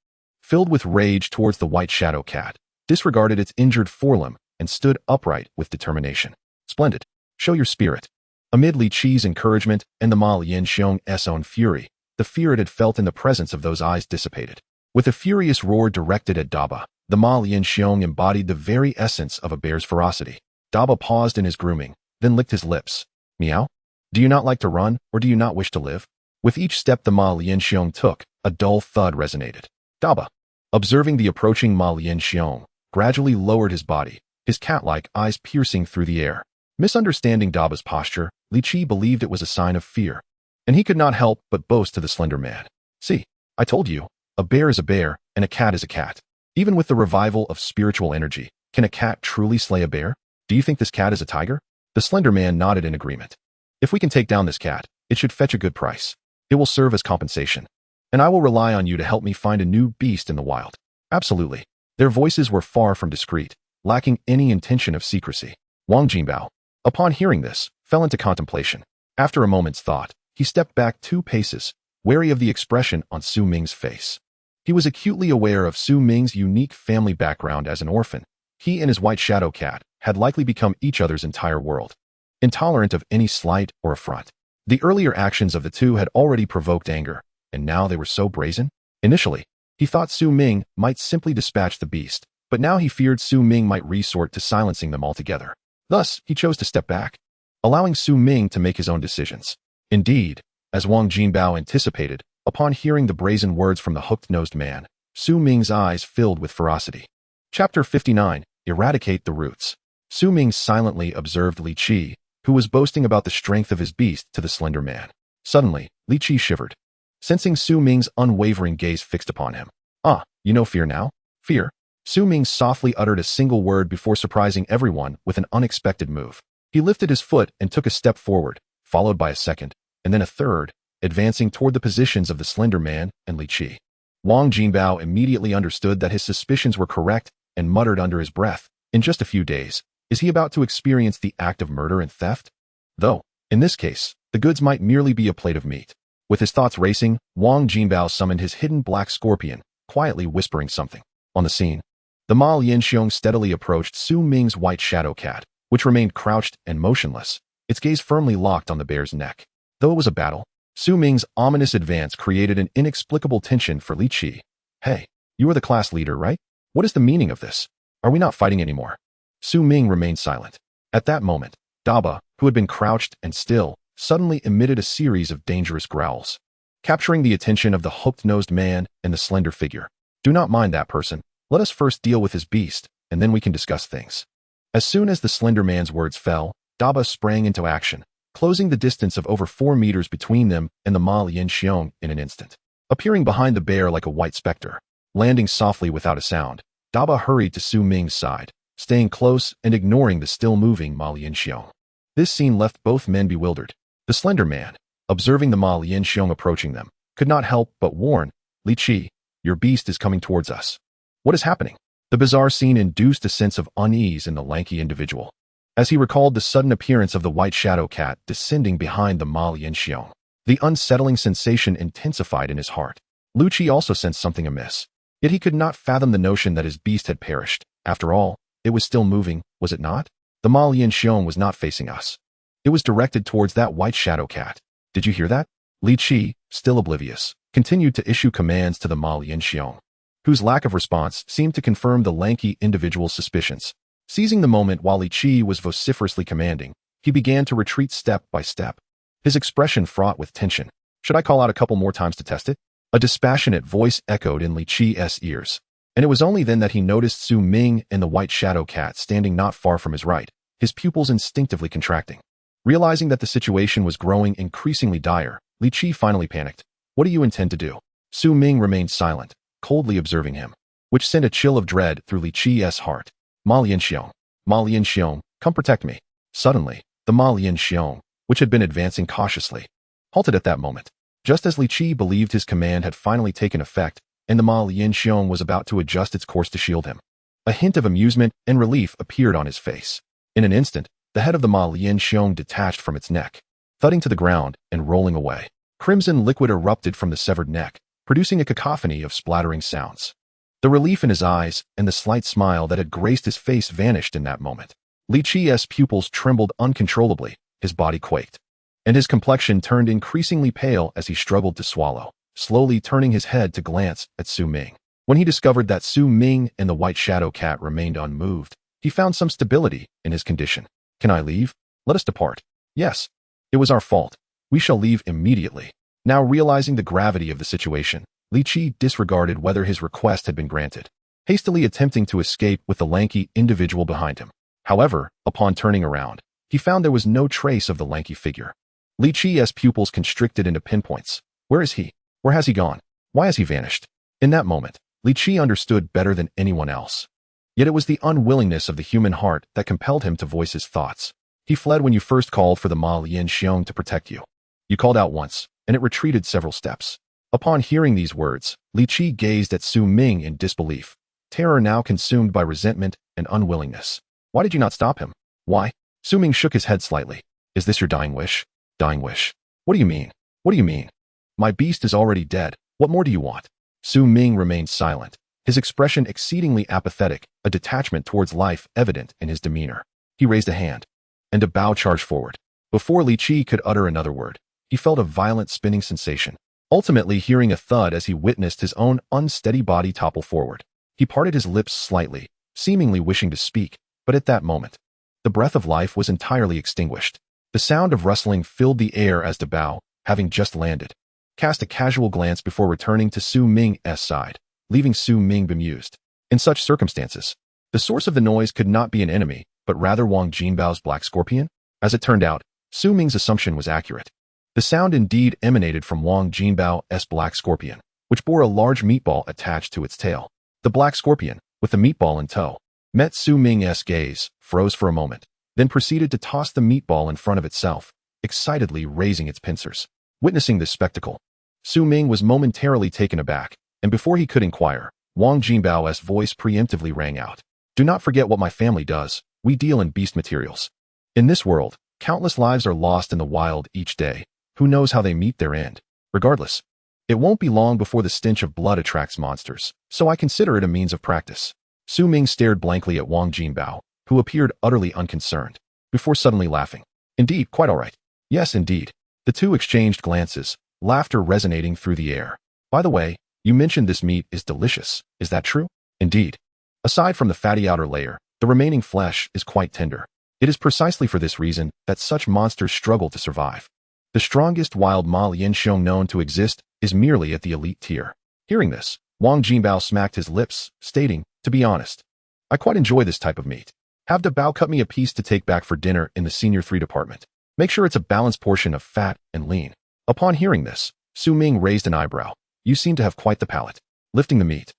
filled with rage towards the white shadow cat, disregarded its injured forelimb and stood upright with determination. Splendid. Show your spirit. Amid Li Qi's encouragement and the Ma Lianxiong's own fury, the fear it had felt in the presence of those eyes dissipated. With a furious roar directed at Daba, the Ma Lianxiong embodied the very essence of a bear's ferocity. Daba paused in his grooming, then licked his lips. Meow? Do you not like to run, or do you not wish to live? With each step the Ma Lianxiong took, a dull thud resonated. Daba, observing the approaching Ma Lianxiong, gradually lowered his body, his cat-like eyes piercing through the air. Misunderstanding Daba's posture, Li Qi believed it was a sign of fear, and he could not help but boast to the slender man. See, I told you, a bear is a bear, and a cat is a cat. Even with the revival of spiritual energy, can a cat truly slay a bear? Do you think this cat is a tiger? The slender man nodded in agreement. If we can take down this cat, it should fetch a good price. It will serve as compensation. And I will rely on you to help me find a new beast in the wild. Absolutely. Their voices were far from discreet, lacking any intention of secrecy. Wang Jinbao, upon hearing this, fell into contemplation. After a moment's thought, he stepped back 2 paces, wary of the expression on Su Ming's face. He was acutely aware of Su Ming's unique family background as an orphan. He and his white shadow cat had likely become each other's entire world, intolerant of any slight or affront. The earlier actions of the two had already provoked anger, and now they were so brazen. Initially, he thought Su Ming might simply dispatch the beast, but now he feared Su Ming might resort to silencing them altogether. Thus, he chose to step back, allowing Su Ming to make his own decisions. Indeed, as Wang Jinbao anticipated, upon hearing the brazen words from the hooked-nosed man, Su Ming's eyes filled with ferocity. Chapter 59, Eradicate the Roots. Su Ming silently observed Li Qi, who was boasting about the strength of his beast to the slender man. Suddenly, Li Qi shivered, sensing Su Ming's unwavering gaze fixed upon him. Ah, you know fear now? Fear? Su Ming softly uttered a single word before surprising everyone with an unexpected move. He lifted his foot and took a step forward, followed by a second, and then a third, advancing toward the positions of the slender man and Li Qi. Wang Jinbao immediately understood that his suspicions were correct and muttered under his breath, in just a few days, is he about to experience the act of murder and theft? Though, in this case, the goods might merely be a plate of meat. With his thoughts racing, Wang Jinbao summoned his hidden black scorpion, quietly whispering something. On the scene, the Ma Lianxiong steadily approached Su Ming's white shadow cat, which remained crouched and motionless, its gaze firmly locked on the bear's neck. Though it was a battle, Su Ming's ominous advance created an inexplicable tension for Li Qi. Hey, you are the class leader, right? What is the meaning of this? Are we not fighting anymore? Su Ming remained silent. At that moment, Daba, who had been crouched and still, suddenly emitted a series of dangerous growls, capturing the attention of the hooked-nosed man and the slender figure. Do not mind that person. Let us first deal with his beast, and then we can discuss things. As soon as the slender man's words fell, Daba sprang into action, closing the distance of over 4 meters between them and the Ma Lianxiong in an instant. Appearing behind the bear like a white specter, landing softly without a sound, Daba hurried to Su Ming's side, staying close and ignoring the still-moving Ma Lianxiong. This scene left both men bewildered. The slender man, observing the Ma Lianxiong approaching them, could not help but warn, Li Qi, your beast is coming towards us. What is happening? The bizarre scene induced a sense of unease in the lanky individual, as he recalled the sudden appearance of the white shadow cat descending behind the Ma Lianxiong. The unsettling sensation intensified in his heart. Li Qi also sensed something amiss, yet he could not fathom the notion that his beast had perished. After all, it was still moving, was it not? The Ma Lianxiong was not facing us. It was directed towards that white shadow cat. Did you hear that? Li Qi, still oblivious, continued to issue commands to the Ma Lianxiong, whose lack of response seemed to confirm the lanky individual's suspicions. Seizing the moment while Li Qi was vociferously commanding, he began to retreat step by step, his expression fraught with tension. Should I call out a couple more times to test it? A dispassionate voice echoed in Li Qi's ears, and it was only then that he noticed Su Ming and the white shadow cat standing not far from his right, his pupils instinctively contracting. Realizing that the situation was growing increasingly dire, Li Qi finally panicked. What do you intend to do? Su Ming remained silent, coldly observing him, which sent a chill of dread through Li Qi's heart. Ma Lianxiong, come protect me. Suddenly, the Ma Lianxiong, which had been advancing cautiously, halted at that moment. Just as Li Qi believed his command had finally taken effect, and the Ma Lianxiong was about to adjust its course to shield him. A hint of amusement and relief appeared on his face. In an instant, the head of the Ma Lianxiong detached from its neck, thudding to the ground and rolling away. Crimson liquid erupted from the severed neck, producing a cacophony of splattering sounds. The relief in his eyes and the slight smile that had graced his face vanished in that moment. Li Qi's pupils trembled uncontrollably, his body quaked, and his complexion turned increasingly pale as he struggled to swallow, slowly turning his head to glance at Su Ming. When he discovered that Su Ming and the white shadow cat remained unmoved, he found some stability in his condition. Can I leave? Let us depart. Yes. It was our fault. We shall leave immediately. Now realizing the gravity of the situation, Li Qi disregarded whether his request had been granted, hastily attempting to escape with the lanky individual behind him. However, upon turning around, he found there was no trace of the lanky figure. Li Qi's pupils constricted into pinpoints. Where is he? Where has he gone? Why has he vanished? In that moment, Li Qi understood better than anyone else. Yet it was the unwillingness of the human heart that compelled him to voice his thoughts. He fled when you first called for the Ma Lianxiong to protect you. You called out once, and it retreated several steps. Upon hearing these words, Li Qi gazed at Su Ming in disbelief, terror now consumed by resentment and unwillingness. Why did you not stop him? Why? Su Ming shook his head slightly. Is this your dying wish? Dying wish? What do you mean? What do you mean? My beast is already dead. What more do you want? Su Ming remained silent, his expression exceedingly apathetic, a detachment towards life evident in his demeanor. He raised a hand, and a bow charged forward. Before Li Qi could utter another word, he felt a violent spinning sensation, ultimately hearing a thud as he witnessed his own unsteady body topple forward. He parted his lips slightly, seemingly wishing to speak, but at that moment, the breath of life was entirely extinguished. The sound of rustling filled the air as Dabao, having just landed, cast a casual glance before returning to Su Ming's side, leaving Su Ming bemused. In such circumstances, the source of the noise could not be an enemy, but rather Wang Jinbao's black scorpion? As it turned out, Su Ming's assumption was accurate. The sound indeed emanated from Wang Jinbao's black scorpion, which bore a large meatball attached to its tail. The black scorpion, with the meatball in tow, met Su Ming's gaze, froze for a moment, then proceeded to toss the meatball in front of itself, excitedly raising its pincers. Witnessing this spectacle, Su Ming was momentarily taken aback, and before he could inquire, Wang Jinbao's voice preemptively rang out. Do not forget what my family does. We deal in beast materials. In this world, countless lives are lost in the wild each day. Who knows how they meet their end? Regardless, it won't be long before the stench of blood attracts monsters, so I consider it a means of practice. Su Ming stared blankly at Wang Jinbao, who appeared utterly unconcerned, before suddenly laughing. Indeed, quite all right. Yes, indeed. The two exchanged glances, laughter resonating through the air. By the way, you mentioned this meat is delicious. Is that true? Indeed. Aside from the fatty outer layer, the remaining flesh is quite tender. It is precisely for this reason that such monsters struggle to survive. The strongest wild Ma Lianxiong known to exist is merely at the elite tier. Hearing this, Wang Jinbao smacked his lips, stating, to be honest, I quite enjoy this type of meat. Have Dabao cut me a piece to take back for dinner in the Senior 3 department. Make sure it's a balanced portion of fat and lean. Upon hearing this, Su Ming raised an eyebrow. You seem to have quite the palate. Lifting the meat,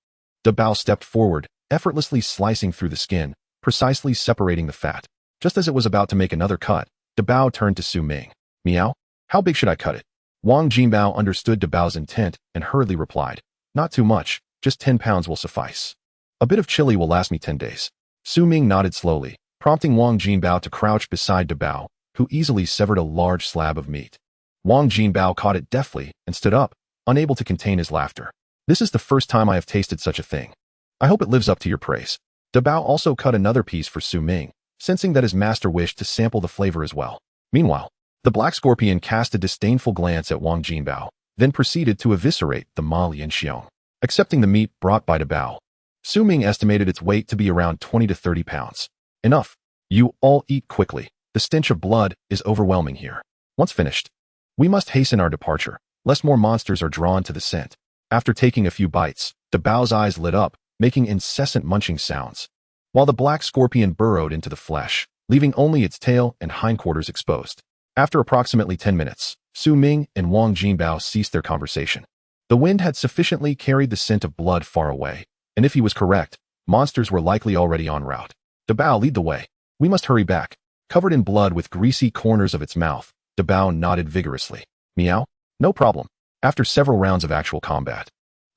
Dabao stepped forward, effortlessly slicing through the skin, precisely separating the fat. Just as it was about to make another cut, Dabao turned to Su Ming. Meow? How big should I cut it? Wang Jinbao understood Dabao's intent and hurriedly replied. Not too much, just 10 pounds will suffice. A bit of chili will last me 10 days. Su Ming nodded slowly, prompting Wang Jinbao to crouch beside Dabao, who easily severed a large slab of meat. Wang Jinbao caught it deftly and stood up, unable to contain his laughter. This is the first time I have tasted such a thing. I hope it lives up to your praise. Dabao also cut another piece for Su Ming, sensing that his master wished to sample the flavor as well. Meanwhile, the black scorpion cast a disdainful glance at Wang Jinbao, then proceeded to eviscerate the Ma Lianxiong. Accepting the meat brought by Dabao, Su Ming estimated its weight to be around 20 to 30 pounds. Enough. You all eat quickly. The stench of blood is overwhelming here. Once finished, we must hasten our departure. lest more monsters are drawn to the scent. After taking a few bites, Dabao's eyes lit up, making incessant munching sounds, while the black scorpion burrowed into the flesh, leaving only its tail and hindquarters exposed. After approximately 10 minutes, Su Ming and Wang Jinbao ceased their conversation. The wind had sufficiently carried the scent of blood far away, and if he was correct, monsters were likely already en route. Dabao, lead the way. We must hurry back. Covered in blood with greasy corners of its mouth, Dabao nodded vigorously. Meow? No problem. After several rounds of actual combat,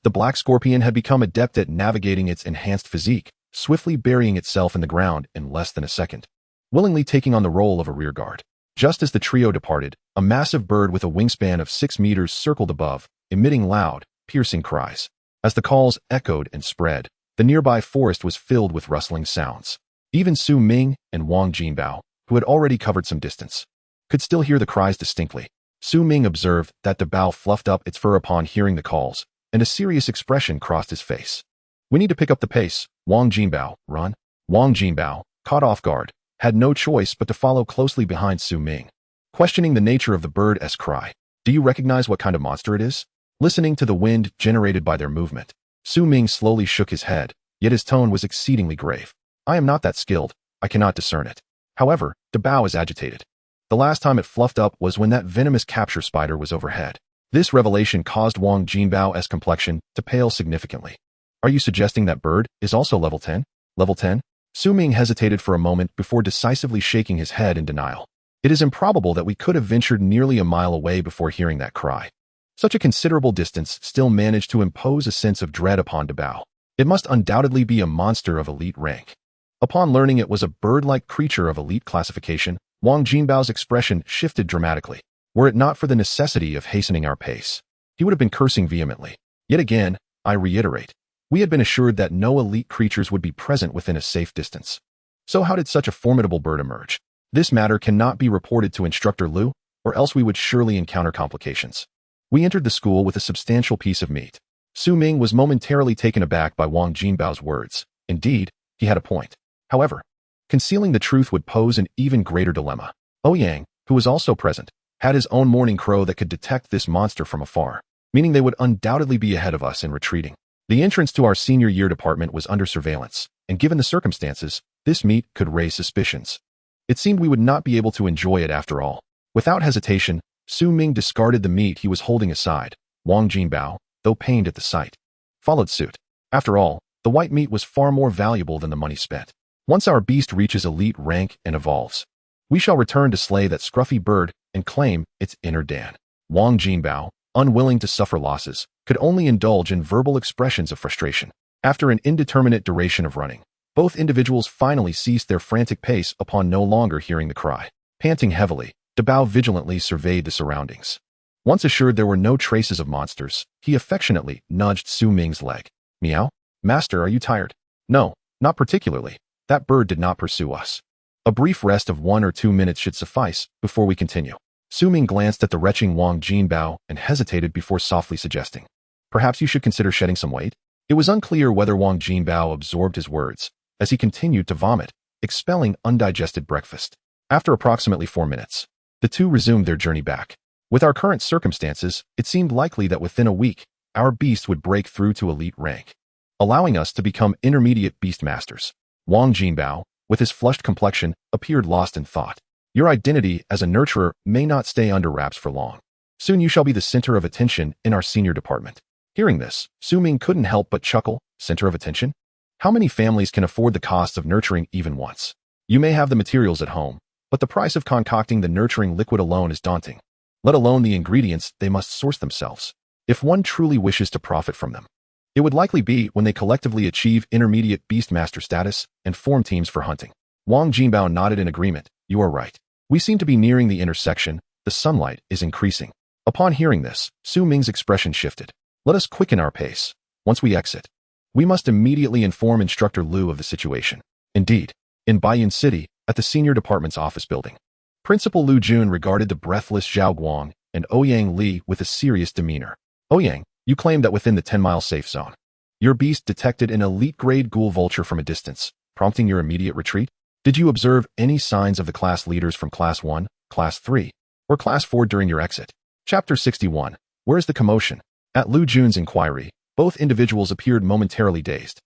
the black scorpion had become adept at navigating its enhanced physique, swiftly burying itself in the ground in less than a second, willingly taking on the role of a rearguard. Just as the trio departed, a massive bird with a wingspan of 6 meters circled above, emitting loud, piercing cries. As the calls echoed and spread, the nearby forest was filled with rustling sounds. Even Su Ming and Wang Jinbao, who had already covered some distance, could still hear the cries distinctly. Su Ming observed that Dabao fluffed up its fur upon hearing the calls, and a serious expression crossed his face. We need to pick up the pace. Wang Jinbao, run. Wang Jinbao, caught off guard, had no choice but to follow closely behind Su Ming, questioning the nature of the bird's cry. Do you recognize what kind of monster it is? Listening to the wind generated by their movement, Su Ming slowly shook his head, yet his tone was exceedingly grave. I am not that skilled. I cannot discern it. However, Dabao is agitated. The last time it fluffed up was when that venomous capture spider was overhead. This revelation caused Wang Jinbao's complexion to pale significantly. Are you suggesting that bird is also level 10? Level 10? Su Ming hesitated for a moment before decisively shaking his head in denial. It is improbable that we could have ventured nearly a mile away before hearing that cry. Such a considerable distance still managed to impose a sense of dread upon Dabao. It must undoubtedly be a monster of elite rank. Upon learning it was a bird-like creature of elite classification, Wang Jinbao's expression shifted dramatically. Were it not for the necessity of hastening our pace, he would have been cursing vehemently. Yet again, I reiterate, we had been assured that no elite creatures would be present within a safe distance. So how did such a formidable bird emerge? This matter cannot be reported to Instructor Liu, or else we would surely encounter complications. We entered the school with a substantial piece of meat. Su Ming was momentarily taken aback by Wang Jinbao's words. Indeed, he had a point. However, concealing the truth would pose an even greater dilemma. Ouyang, who was also present, had his own morning crow that could detect this monster from afar, meaning they would undoubtedly be ahead of us in retreating. The entrance to our senior year department was under surveillance, and given the circumstances, this meet could raise suspicions. It seemed we would not be able to enjoy it after all. Without hesitation, Su Ming discarded the meat he was holding aside. Wang Jinbao, though pained at the sight, followed suit. After all, the white meat was far more valuable than the money spent. Once our beast reaches elite rank and evolves, we shall return to slay that scruffy bird and claim its inner Dan. Wang Jinbao, unwilling to suffer losses, could only indulge in verbal expressions of frustration. After an indeterminate duration of running, both individuals finally ceased their frantic pace upon no longer hearing the cry. Panting heavily, Dabao vigilantly surveyed the surroundings. Once assured there were no traces of monsters, he affectionately nudged Su Ming's leg. Meow? Master, are you tired? No, not particularly. That bird did not pursue us. A brief rest of 1 or 2 minutes should suffice before we continue. Su Ming glanced at the retching Wang Jinbao and hesitated before softly suggesting, perhaps you should consider shedding some weight? It was unclear whether Wang Jinbao absorbed his words, as he continued to vomit, expelling undigested breakfast. After approximately 4 minutes, the two resumed their journey back. With our current circumstances, it seemed likely that within a week, our beast would break through to elite rank, allowing us to become intermediate beast masters. Wang Jinbao, with his flushed complexion, appeared lost in thought. Your identity as a nurturer may not stay under wraps for long. Soon you shall be the center of attention in our senior department. Hearing this, Su Ming couldn't help but chuckle. Center of attention? How many families can afford the costs of nurturing even once? You may have the materials at home, but the price of concocting the nurturing liquid alone is daunting, let alone the ingredients they must source themselves. If one truly wishes to profit from them, it would likely be when they collectively achieve intermediate beastmaster status and form teams for hunting. Wang Jinbao nodded in agreement. You are right. We seem to be nearing the intersection. The sunlight is increasing. Upon hearing this, Su Ming's expression shifted. Let us quicken our pace. Once we exit, we must immediately inform Instructor Liu of the situation. Indeed, in Baiyun City, at the senior department's office building, Principal Lu Jun regarded the breathless Zhao Guang and Ouyang Li with a serious demeanor. Ouyang, you claim that within the 10-mile safe zone, your beast detected an elite-grade ghoul vulture from a distance, prompting your immediate retreat? Did you observe any signs of the class leaders from Class 1, Class 3, or Class 4 during your exit? Chapter 61. Where is the commotion? At Lu Jun's inquiry, both individuals appeared momentarily dazed.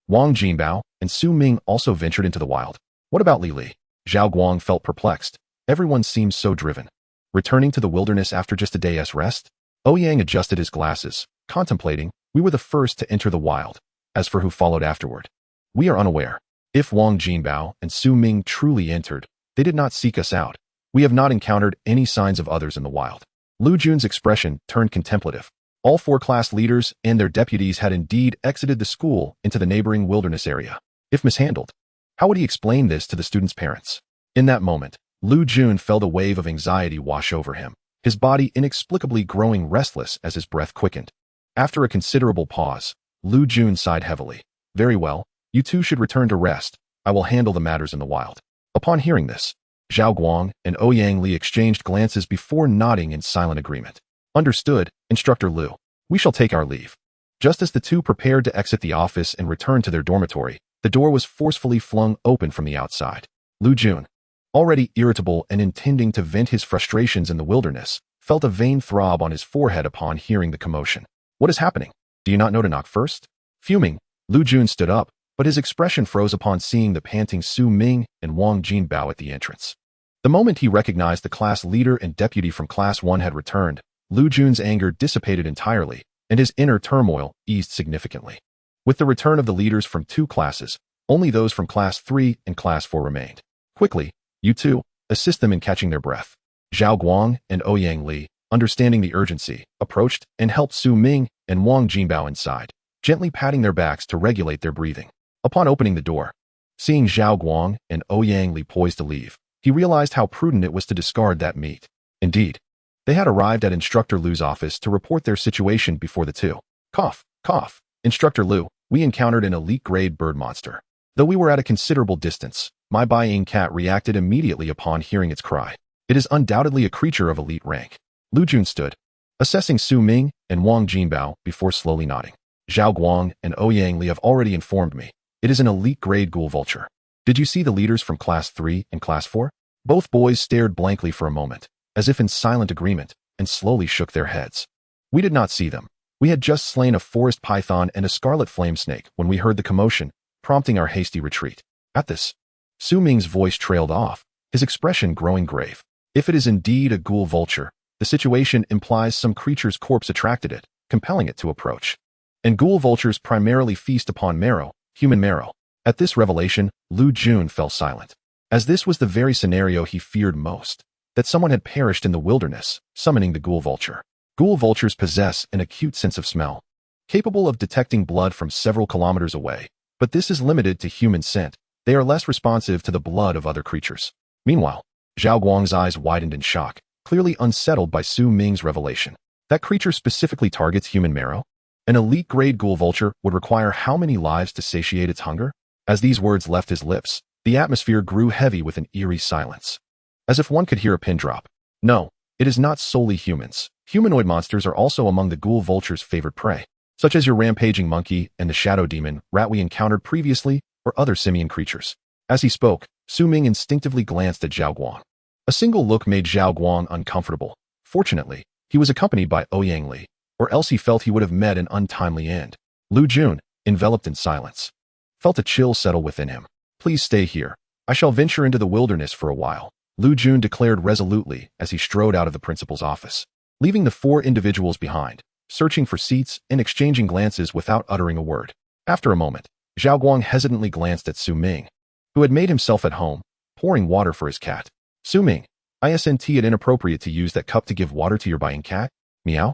Wang Jinbao and Su Ming also ventured into the wild. What about Li Li? Zhao Guang felt perplexed. Everyone seemed so driven. Returning to the wilderness after just a day's rest? Ouyang adjusted his glasses, contemplating. We were the first to enter the wild. As for who followed afterward, we are unaware. If Wang Jinbao and Su Ming truly entered, they did not seek us out. We have not encountered any signs of others in the wild. Lu Jun's expression turned contemplative. All 4 class leaders and their deputies had indeed exited the school into the neighboring wilderness area. If mishandled, how would he explain this to the students' parents? In that moment, Lu Jun felt a wave of anxiety wash over him, his body inexplicably growing restless as his breath quickened. After a considerable pause, Lu Jun sighed heavily. Very well, you two should return to rest. I will handle the matters in the wild. Upon hearing this, Zhao Guang and Ouyang Li exchanged glances before nodding in silent agreement. Understood, Instructor Lu. We shall take our leave. Just as the two prepared to exit the office and return to their dormitory, the door was forcefully flung open from the outside. Lu Jun, already irritable and intending to vent his frustrations in the wilderness, felt a vain throb on his forehead upon hearing the commotion. What is happening? Do you not know to knock first? Fuming, Lu Jun stood up, but his expression froze upon seeing the panting Su Ming and Wang Jinbao at the entrance. The moment he recognized the class leader and deputy from Class 1 had returned, Lu Jun's anger dissipated entirely, and his inner turmoil eased significantly. With the return of the leaders from 2 classes, only those from Class 3 and Class 4 remained. Quickly, you two, assist them in catching their breath. Zhao Guang and Ouyang Li, understanding the urgency, approached and helped Su Ming and Wang Jinbao inside, gently patting their backs to regulate their breathing. Upon opening the door, seeing Zhao Guang and Ouyang Li poised to leave, he realized how prudent it was to discard that meat. Indeed, they had arrived at Instructor Lu's office to report their situation before the two. Cough, cough. Instructor Lu, we encountered an elite-grade bird monster. Though we were at a considerable distance, my Bai-Ying cat reacted immediately upon hearing its cry. It is undoubtedly a creature of elite rank. Lu Jun stood, assessing Su Ming and Wang Jinbao before slowly nodding. Zhao Guang and Ouyang Li have already informed me. It is an elite-grade ghoul vulture. Did you see the leaders from Class 3 and Class 4? Both boys stared blankly for a moment, as if in silent agreement, and slowly shook their heads. We did not see them. We had just slain a forest python and a scarlet flame snake when we heard the commotion, prompting our hasty retreat. At this, Su Ming's voice trailed off, his expression growing grave. If it is indeed a ghoul vulture, the situation implies some creature's corpse attracted it, compelling it to approach. And ghoul vultures primarily feast upon marrow, human marrow. At this revelation, Lu Jun fell silent, as this was the very scenario he feared most, that someone had perished in the wilderness, summoning the ghoul vulture. Ghoul vultures possess an acute sense of smell, capable of detecting blood from several kilometers away, but this is limited to human scent. They are less responsive to the blood of other creatures. Meanwhile, Zhao Guang's eyes widened in shock, clearly unsettled by Su Ming's revelation. That creature specifically targets human marrow? An elite-grade ghoul vulture would require how many lives to satiate its hunger? As these words left his lips, the atmosphere grew heavy with an eerie silence, as if one could hear a pin drop. No, it is not solely humans. Humanoid monsters are also among the ghoul vulture's favorite prey, such as your rampaging monkey and the shadow demon rat we encountered previously, or other simian creatures. As he spoke, Su Ming instinctively glanced at Zhao Guang. A single look made Zhao Guang uncomfortable. Fortunately, he was accompanied by Ouyang Li, or else he felt he would have met an untimely end. Lu Jun, enveloped in silence, felt a chill settle within him. Please stay here. I shall venture into the wilderness for a while, Lu Jun declared resolutely as he strode out of the principal's office, leaving the 4 individuals behind, searching for seats and exchanging glances without uttering a word. After a moment, Zhao Guang hesitantly glanced at Su Ming, who had made himself at home, pouring water for his cat. Su Ming, isn't it inappropriate to use that cup to give water to your Bai-Ying cat? Meow?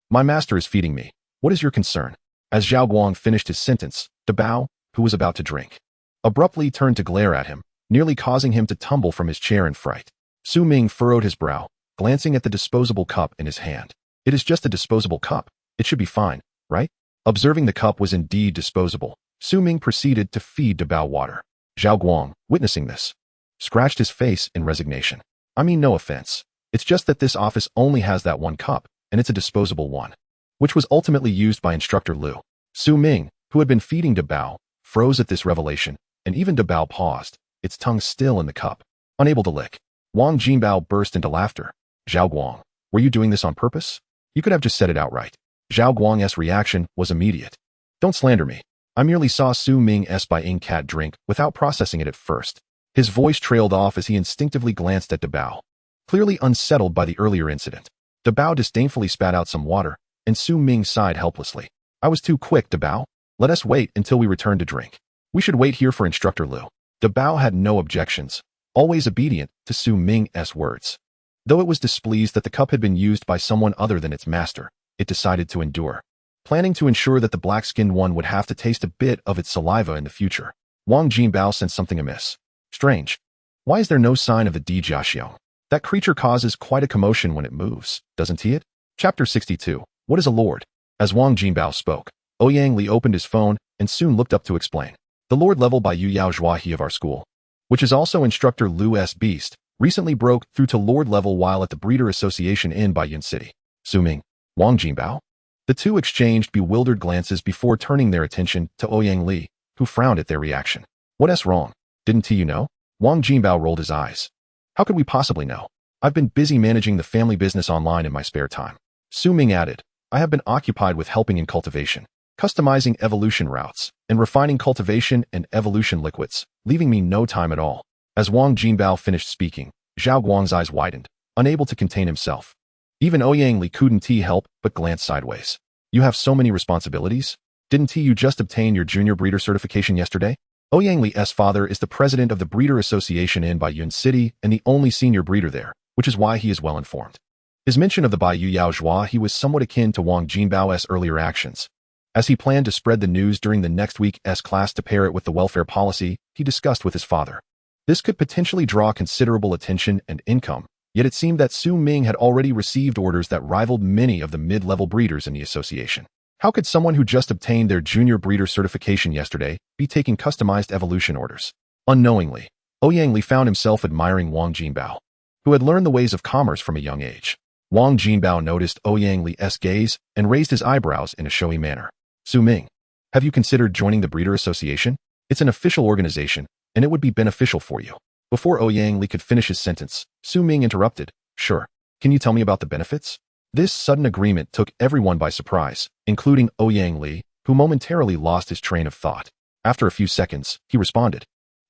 My master is feeding me. What is your concern? As Zhao Guang finished his sentence, Dabao, who was about to drink, abruptly turned to glare at him, nearly causing him to tumble from his chair in fright. Su Ming furrowed his brow, glancing at the disposable cup in his hand. It is just a disposable cup. It should be fine, right? Observing the cup was indeed disposable, Su Ming proceeded to feed Dabao water. Zhao Guang, witnessing this, scratched his face in resignation. I mean, no offense. It's just that this office only has that one cup, and it's a disposable one, which was ultimately used by Instructor Lu. Su Ming, who had been feeding Dabao, froze at this revelation, and even Dabao paused, its tongue still in the cup, unable to lick. Wang Jinbao burst into laughter. Zhao Guang, were you doing this on purpose? You could have just said it outright. Zhao Guang's reaction was immediate. Don't slander me. I merely saw Su Ming's buying cat drink without processing it at first. His voice trailed off as he instinctively glanced at Dabao. Clearly unsettled by the earlier incident, Dabao disdainfully spat out some water, and Su Ming sighed helplessly. I was too quick, Dabao. Let us wait until we return to drink. We should wait here for Instructor Liu. Dabao had no objections, always obedient to Su Ming's words. Though it was displeased that the cup had been used by someone other than its master, it decided to endure, planning to ensure that the black-skinned one would have to taste a bit of its saliva in the future. Wang Jinbao sensed something amiss. Strange. Why is there no sign of the Dijiaxiong? That creature causes quite a commotion when it moves, doesn't he? Chapter 62. What is a lord? As Wang Jinbao spoke, Ouyang Li opened his phone and soon looked up to explain. The lord level by Yu Yao Zhuahe of our school, which is also Instructor Liu's Beast, recently broke through to lord level while at the Breeder Association in Baiyun City. Su Ming, Wang Jinbao. The two exchanged bewildered glances before turning their attention to Ouyang Li, who frowned at their reaction. What's wrong? Didn't you know? Wang Jinbao rolled his eyes. How could we possibly know? I've been busy managing the family business online in my spare time. Su Ming added, I have been occupied with helping in cultivation, customizing evolution routes, and refining cultivation and evolution liquids, leaving me no time at all. As Wang Jinbao finished speaking, Zhao Guang's eyes widened, unable to contain himself. Even Ouyang Li couldn't help but glance sideways. You have so many responsibilities? Didn't you just obtain your junior breeder certification yesterday? Ouyang Li's father is the president of the Breeder Association in Baiyun City and the only senior breeder there, which is why he is well informed. His mention of the Bai Yu Yao Zhuahe was somewhat akin to Wang Jinbao's earlier actions. As he planned to spread the news during the next week's class to pair it with the welfare policy he discussed with his father. This could potentially draw considerable attention and income, yet it seemed that Su Ming had already received orders that rivaled many of the mid-level breeders in the association. How could someone who just obtained their junior breeder certification yesterday be taking customized evolution orders? Unknowingly, Ouyang Li found himself admiring Wang Jinbao, who had learned the ways of commerce from a young age. Wang Jinbao noticed Ouyang Li's gaze and raised his eyebrows in a showy manner. Su Ming, have you considered joining the Breeder Association? It's an official organization, and it would be beneficial for you. Before Ouyang Li could finish his sentence, Su Ming interrupted. Sure. Can you tell me about the benefits? This sudden agreement took everyone by surprise, including Ouyang Li, who momentarily lost his train of thought. After a few seconds, he responded.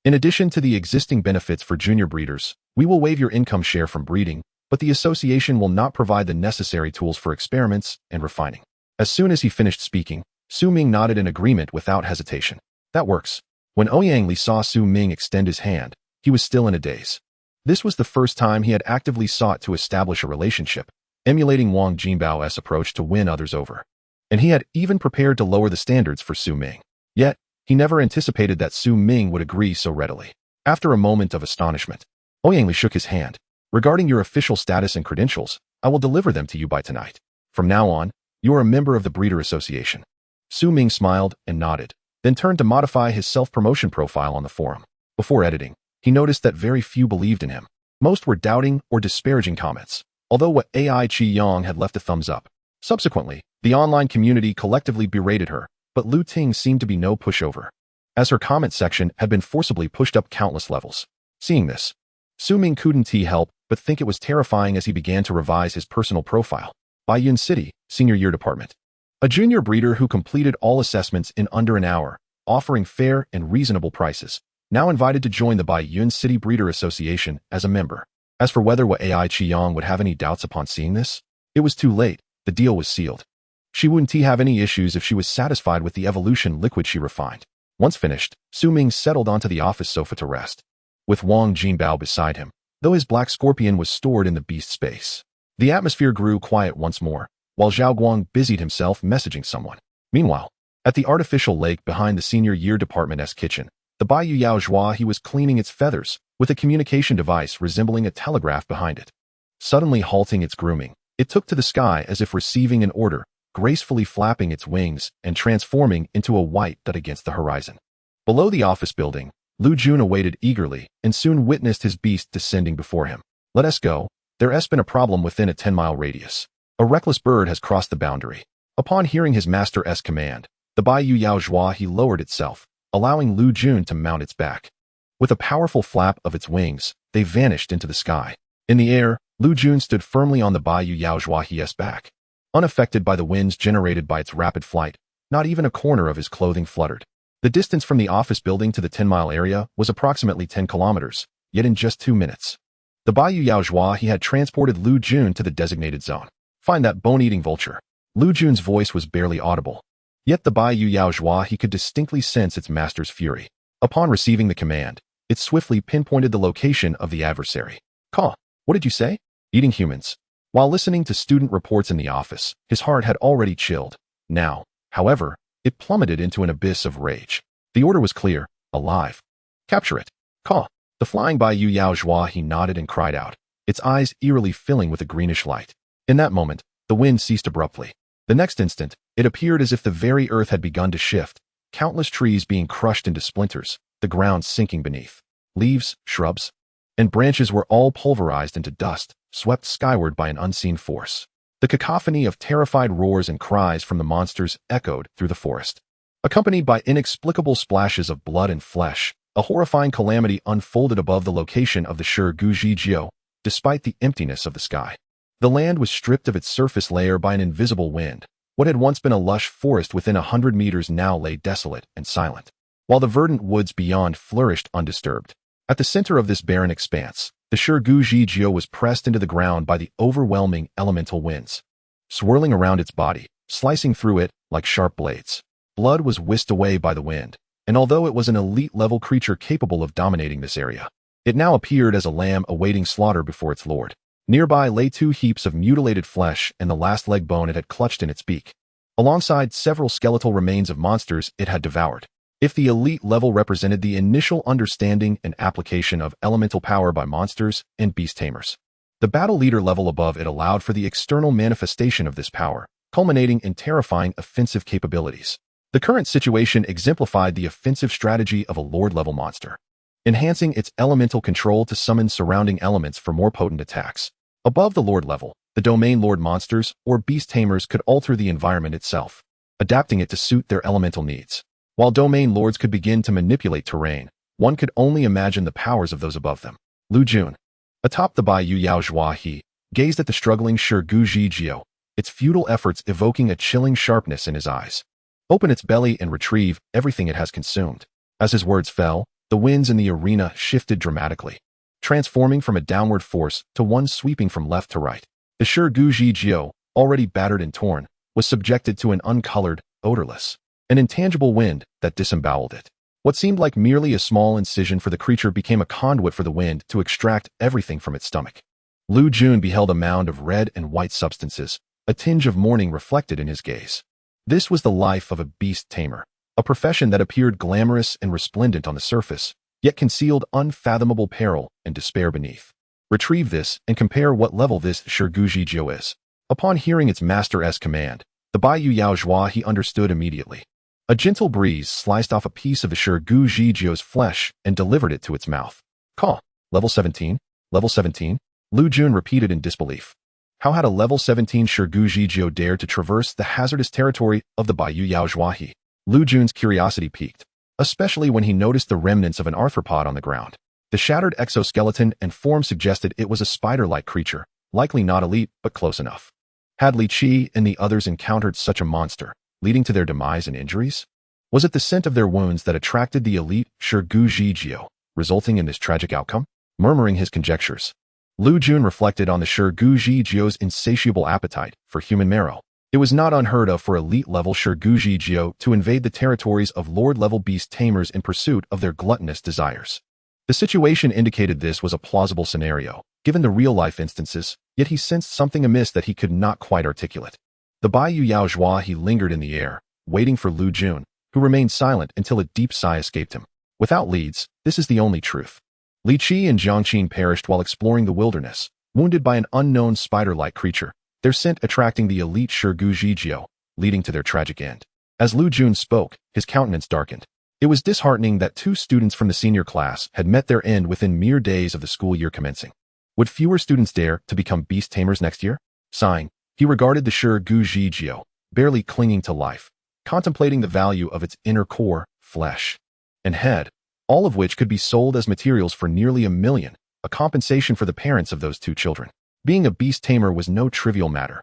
In addition to the existing benefits for junior breeders, we will waive your income share from breeding, but the association will not provide the necessary tools for experiments and refining. As soon as he finished speaking, Su Ming nodded in agreement without hesitation. That works. When Ouyang Li saw Su Ming extend his hand, he was still in a daze. This was the first time he had actively sought to establish a relationship, emulating Wang Jinbao's approach to win others over. And he had even prepared to lower the standards for Su Ming. Yet, he never anticipated that Su Ming would agree so readily. After a moment of astonishment, Ouyang Li shook his hand. Regarding your official status and credentials, I will deliver them to you by tonight. From now on, you are a member of the Breeder Association. Su Ming smiled and nodded, then turned to modify his self-promotion profile on the forum. Before editing, he noticed that very few believed in him. Most were doubting or disparaging comments, although what AI Qi Yang had left a thumbs up. Subsequently, the online community collectively berated her, but Lu Ting seemed to be no pushover, as her comment section had been forcibly pushed up countless levels. Seeing this, Su Ming couldn't help but think it was terrifying as he began to revise his personal profile. Baiyun City, Senior Year Department. A junior breeder who completed all assessments in under an hour, offering fair and reasonable prices, now invited to join the Baiyun City Breeder Association as a member. As for whether AI Qi Yang would have any doubts upon seeing this, it was too late. The deal was sealed. She wouldn't have any issues if she was satisfied with the evolution liquid she refined. Once finished, Su Ming settled onto the office sofa to rest, with Wang Jinbao beside him, though his black scorpion was stored in the beast space. The atmosphere grew quiet once more, while Zhao Guang busied himself messaging someone. Meanwhile, at the artificial lake behind the Senior Year Department's kitchen, the Bai Yu Yao Zhuahe was cleaning its feathers, with a communication device resembling a telegraph behind it. Suddenly halting its grooming, it took to the sky as if receiving an order, gracefully flapping its wings and transforming into a white dot against the horizon. Below the office building, Lu Jun awaited eagerly and soon witnessed his beast descending before him. Let us go. There has been a problem within a 10-mile radius. A reckless bird has crossed the boundary. Upon hearing his master's command, the Bai Yu Yao Zhuahe lowered itself, allowing Lu Jun to mount its back. With a powerful flap of its wings, they vanished into the sky. In the air, Lu Jun stood firmly on the Bai Yu Yao Zhuahe's back. Unaffected by the winds generated by its rapid flight, not even a corner of his clothing fluttered. The distance from the office building to the 10-mile area was approximately 10 kilometers, yet in just 2 minutes. The Bayou Yaozhua he had transported Lu Jun to the designated zone. Find that bone-eating vulture. Lu Jun's voice was barely audible. Yet the Bayou Yaozhua he could distinctly sense its master's fury. Upon receiving the command, it swiftly pinpointed the location of the adversary. Caw, what did you say? Eating humans. While listening to student reports in the office, his heart had already chilled. Now, however, it plummeted into an abyss of rage. The order was clear, alive. Capture it. Caw. The flying Bayou Yaozhua he nodded and cried out, its eyes eerily filling with a greenish light. In that moment, the wind ceased abruptly. The next instant, it appeared as if the very earth had begun to shift, countless trees being crushed into splinters, the ground sinking beneath. Leaves, shrubs, and branches were all pulverized into dust, swept skyward by an unseen force. The cacophony of terrified roars and cries from the monsters echoed through the forest. Accompanied by inexplicable splashes of blood and flesh, a horrifying calamity unfolded above the location of the Shigujijio, despite the emptiness of the sky. The land was stripped of its surface layer by an invisible wind. What had once been a lush forest within 100 meters now lay desolate and silent, while the verdant woods beyond flourished undisturbed. At the center of this barren expanse, the Shigujijio was pressed into the ground by the overwhelming elemental winds, swirling around its body, slicing through it like sharp blades. Blood was whisked away by the wind, and although it was an elite-level creature capable of dominating this area, it now appeared as a lamb awaiting slaughter before its lord. Nearby lay 2 heaps of mutilated flesh and the last leg bone it had clutched in its beak, alongside several skeletal remains of monsters it had devoured. If the elite level represented the initial understanding and application of elemental power by monsters and beast tamers, the battle leader level above it allowed for the external manifestation of this power, culminating in terrifying offensive capabilities. The current situation exemplified the offensive strategy of a lord-level monster, enhancing its elemental control to summon surrounding elements for more potent attacks. Above the lord level, the domain lord monsters or beast tamers could alter the environment itself, adapting it to suit their elemental needs. While domain lords could begin to manipulate terrain, one could only imagine the powers of those above them. Lu Jun, atop the Bayou Yaozhua he, gazed at the struggling Shigujijio, its futile efforts evoking a chilling sharpness in his eyes. Open its belly and retrieve everything it has consumed. As his words fell, the winds in the arena shifted dramatically, transforming from a downward force to one sweeping from left to right. The Shigujijio, already battered and torn, was subjected to an uncolored, odorless, an intangible wind that disemboweled it. What seemed like merely a small incision for the creature became a conduit for the wind to extract everything from its stomach. Lu Jun beheld a mound of red and white substances, a tinge of mourning reflected in his gaze. This was the life of a beast tamer, a profession that appeared glamorous and resplendent on the surface, yet concealed unfathomable peril and despair beneath. Retrieve this and compare what level this Shigujijio is. Upon hearing its master's command, the Bayou Yaozhua he understood immediately. A gentle breeze sliced off a piece of the Shigujijio's flesh and delivered it to its mouth. Caw. Level 17? Level 17? Lu Jun repeated in disbelief. How had a level 17 Shigujijio dared to traverse the hazardous territory of the Bayou Yaozhua he? Lu Jun's curiosity piqued, especially when he noticed the remnants of an arthropod on the ground. The shattered exoskeleton and form suggested it was a spider-like creature, likely not elite, but close enough. Had Li Qi and the others encountered such a monster, leading to their demise and injuries? Was it the scent of their wounds that attracted the elite Shigujijio, resulting in this tragic outcome? Murmuring his conjectures, Lu Jun reflected on the Shigujijio's insatiable appetite for human marrow. It was not unheard of for elite-level Shigujijio to invade the territories of lord-level beast tamers in pursuit of their gluttonous desires. The situation indicated this was a plausible scenario, given the real-life instances, yet he sensed something amiss that he could not quite articulate. The Bayou Yaozhua he lingered in the air, waiting for Lu Jun, who remained silent until a deep sigh escaped him. Without leads, this is the only truth. Li Qi and Jiangqin perished while exploring the wilderness, wounded by an unknown spider-like creature, their scent attracting the elite Shigujijio, leading to their tragic end. As Lu Jun spoke, his countenance darkened. It was disheartening that 2 students from the senior class had met their end within mere days of the school year commencing. Would fewer students dare to become beast tamers next year? Sighing, he regarded the Shigujijio, barely clinging to life, contemplating the value of its inner core, flesh, and head, all of which could be sold as materials for nearly $1 million, a compensation for the parents of those 2 children. Being a beast tamer was no trivial matter.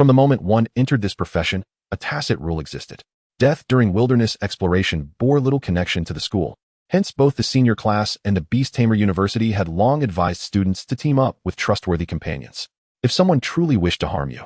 From the moment one entered this profession, a tacit rule existed. Death during wilderness exploration bore little connection to the school. Hence, both the senior class and the Beast Tamer University had long advised students to team up with trustworthy companions. If someone truly wished to harm you,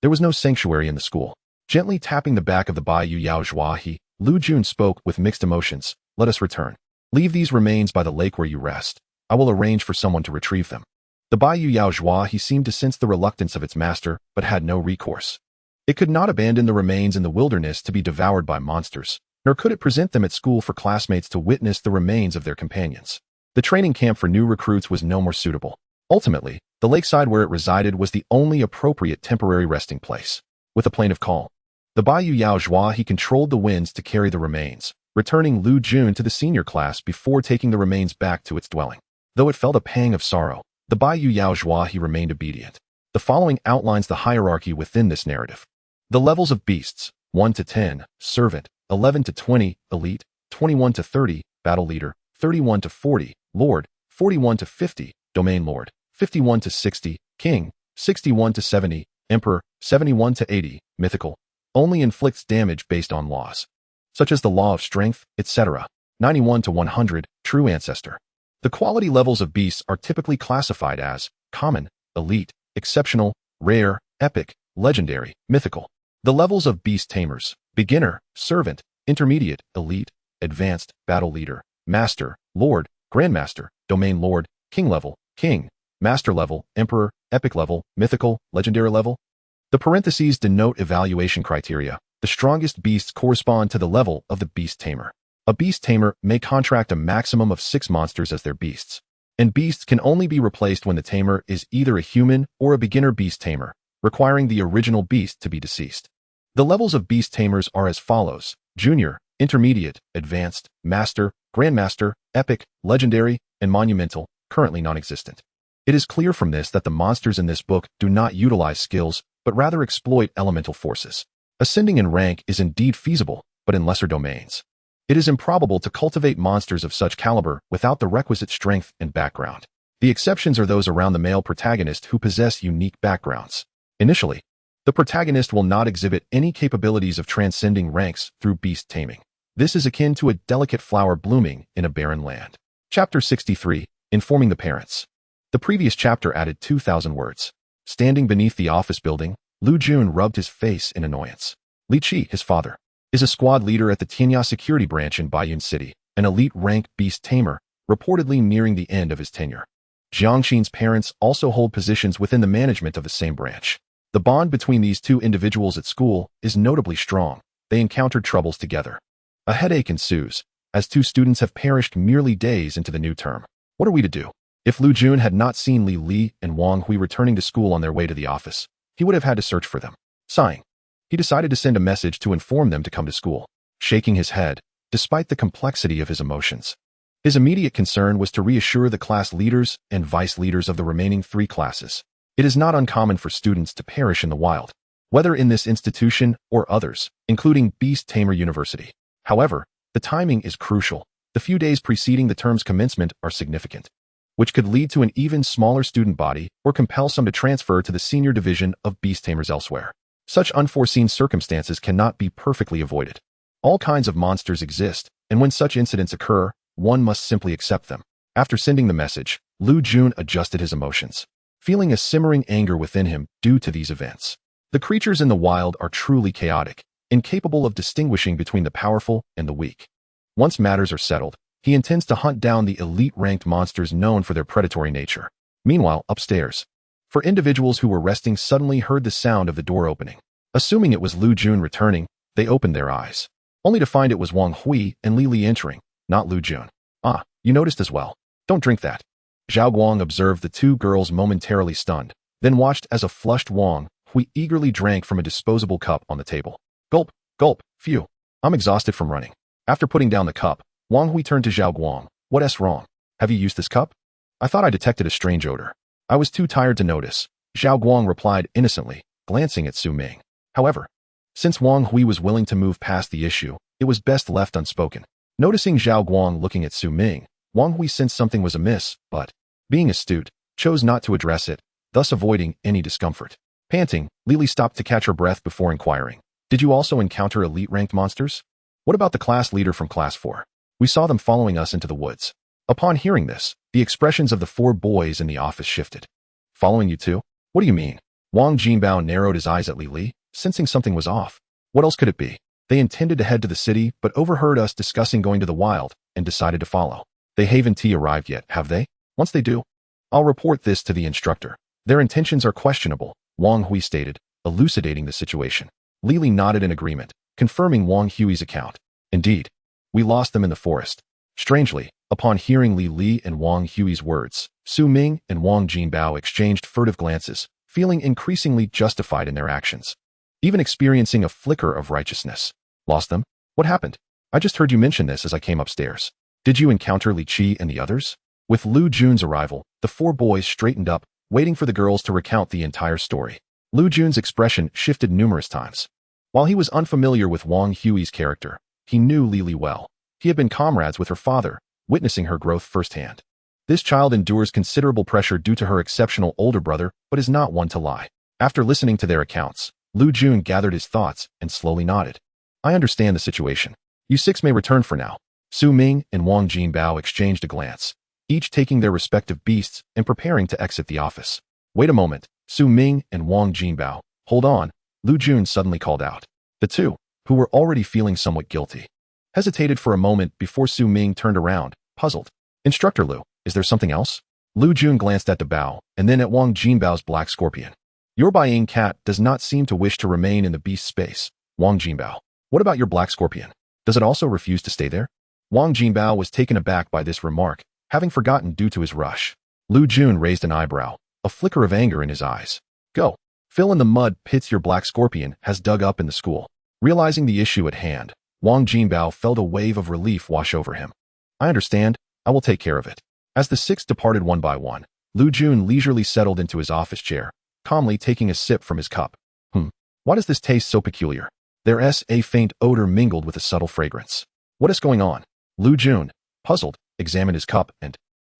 there was no sanctuary in the school. Gently tapping the back of the Bayou Yao Zhuahi, Lu Jun spoke with mixed emotions. Let us return. Leave these remains by the lake where you rest. I will arrange for someone to retrieve them. The Bayou Yao Zhuahi seemed to sense the reluctance of its master, but had no recourse. It could not abandon the remains in the wilderness to be devoured by monsters, nor could it present them at school for classmates to witness the remains of their companions. The training camp for new recruits was no more suitable. Ultimately, the lakeside where it resided was the only appropriate temporary resting place. With a plaintive call, the Bayou Yao Zhuahi controlled the winds to carry the remains, returning Lu Jun to the senior class before taking the remains back to its dwelling. Though it felt a pang of sorrow, the Bayou Yao Zhuahi remained obedient. The following outlines the hierarchy within this narrative. The levels of beasts: 1 to 10, servant; 11 to 20, elite; 21 to 30, battle leader; 31 to 40, lord; 41 to 50, domain lord; 51 to 60, king; 61 to 70, emperor; 71 to 80, mythical. Only inflicts damage based on laws, such as the law of strength, etc. 91 to 100, true ancestor. The quality levels of beasts are typically classified as common, elite, exceptional, rare, epic, legendary, mythical. The levels of beast tamers: beginner, servant; intermediate, elite; advanced, battle leader; master, lord; grandmaster, domain lord; king level, king; master level, emperor; epic level, mythical; legendary level. The parentheses denote evaluation criteria. The strongest beasts correspond to the level of the beast tamer. A beast tamer may contract a maximum of 6 monsters as their beasts, and beasts can only be replaced when the tamer is either a human or a beginner beast tamer, requiring the original beast to be deceased. The levels of beast tamers are as follows: junior, intermediate, advanced, master, grandmaster, epic, legendary, and monumental, currently non-existent. It is clear from this that the monsters in this book do not utilize skills, but rather exploit elemental forces. Ascending in rank is indeed feasible, but in lesser domains. It is improbable to cultivate monsters of such caliber without the requisite strength and background. The exceptions are those around the male protagonist who possess unique backgrounds. Initially, the protagonist will not exhibit any capabilities of transcending ranks through beast taming. This is akin to a delicate flower blooming in a barren land. Chapter 63, Informing the Parents. The previous chapter added 2,000 words. Standing beneath the office building, Lu Jun rubbed his face in annoyance. Li Qi, his father, is a squad leader at the Tianya security branch in Bayun City, an elite-ranked beast tamer, reportedly nearing the end of his tenure. Jiangxin's parents also hold positions within the management of the same branch. The bond between these two individuals at school is notably strong. They encountered troubles together. A headache ensues, as 2 students have perished merely days into the new term. What are we to do? If Lu Jun had not seen Li and Wang Hui returning to school on their way to the office, he would have had to search for them. Sighing, he decided to send a message to inform them to come to school. Shaking his head, despite the complexity of his emotions, his immediate concern was to reassure the class leaders and vice leaders of the remaining 3 classes. It is not uncommon for students to perish in the wild, whether in this institution or others, including Beast Tamer University. However, the timing is crucial. The few days preceding the term's commencement are significant, which could lead to an even smaller student body or compel some to transfer to the senior division of beast tamers elsewhere. Such unforeseen circumstances cannot be perfectly avoided. All kinds of monsters exist, and when such incidents occur, one must simply accept them. After sending the message, Lu Jun adjusted his emotions, feeling a simmering anger within him due to these events. The creatures in the wild are truly chaotic, incapable of distinguishing between the powerful and the weak. Once matters are settled, he intends to hunt down the elite-ranked monsters known for their predatory nature. Meanwhile, upstairs, 4 individuals who were resting suddenly heard the sound of the door opening. Assuming it was Lu Jun returning, they opened their eyes, only to find it was Wang Hui and Li entering, not Lu Jun. Ah, you noticed as well. Don't drink that. Zhao Guang observed the 2 girls momentarily stunned, then watched as a flushed Wang Hui eagerly drank from a disposable cup on the table. Gulp, gulp, phew. I'm exhausted from running. After putting down the cup, Wang Hui turned to Zhao Guang. What's wrong? Have you used this cup? I thought I detected a strange odor. I was too tired to notice, Zhao Guang replied innocently, glancing at Su Ming. However, since Wang Hui was willing to move past the issue, it was best left unspoken. Noticing Zhao Guang looking at Su Ming, Wang Hui sensed something was amiss, but, being astute, chose not to address it, thus avoiding any discomfort. Panting, Lily stopped to catch her breath before inquiring. Did you also encounter elite-ranked monsters? What about the class leader from Class 4? We saw them following us into the woods. Upon hearing this, the expressions of the 4 boys in the office shifted. Following you too? What do you mean? Wang Jinbao narrowed his eyes at Lily, sensing something was off. What else could it be? They intended to head to the city, but overheard us discussing going to the wild, and decided to follow. They haven't arrived yet, have they? Once they do, I'll report this to the instructor. Their intentions are questionable, Wang Hui stated, elucidating the situation. Lily nodded in agreement, confirming Wang Hui's account. Indeed, we lost them in the forest. Strangely, upon hearing Li Li and Wang Hui's words, Su Ming and Wang Jinbao exchanged furtive glances, feeling increasingly justified in their actions, even experiencing a flicker of righteousness. Lost them? What happened? I just heard you mention this as I came upstairs. Did you encounter Li Qi and the others? With Lu Jun's arrival, the 4 boys straightened up, waiting for the girls to recount the entire story. Lu Jun's expression shifted numerous times. While he was unfamiliar with Wang Hui's character, he knew Lily well. He had been comrades with her father, witnessing her growth firsthand. This child endures considerable pressure due to her exceptional older brother, but is not one to lie. After listening to their accounts, Lu Jun gathered his thoughts and slowly nodded. I understand the situation. You 6 may return for now. Su Ming and Wang Jinbao exchanged a glance, each taking their respective beasts and preparing to exit the office. Wait a moment, Su Ming and Wang Jinbao. Hold on, Lu Jun suddenly called out. The 2, who were already feeling somewhat guilty, hesitated for a moment before Su Ming turned around, puzzled. Instructor Lu, is there something else? Lu Jun glanced at the Bao and then at Wang Jinbao's black scorpion. Your Buying cat does not seem to wish to remain in the beast space, Wang Jinbao. What about your black scorpion? Does it also refuse to stay there? Wang Jinbao was taken aback by this remark, having forgotten due to his rush. Lu Jun raised an eyebrow, a flicker of anger in his eyes. Go. Fill in the mud pits your black scorpion has dug up in the school. Realizing the issue at hand, Wang Jinbao felt a wave of relief wash over him. I understand, I will take care of it. As the 6 departed one by one, Lu Jun leisurely settled into his office chair, calmly taking a sip from his cup. Why does this taste so peculiar? There's a faint odor mingled with a subtle fragrance. What is going on? Lu Jun, puzzled, examined his cup and,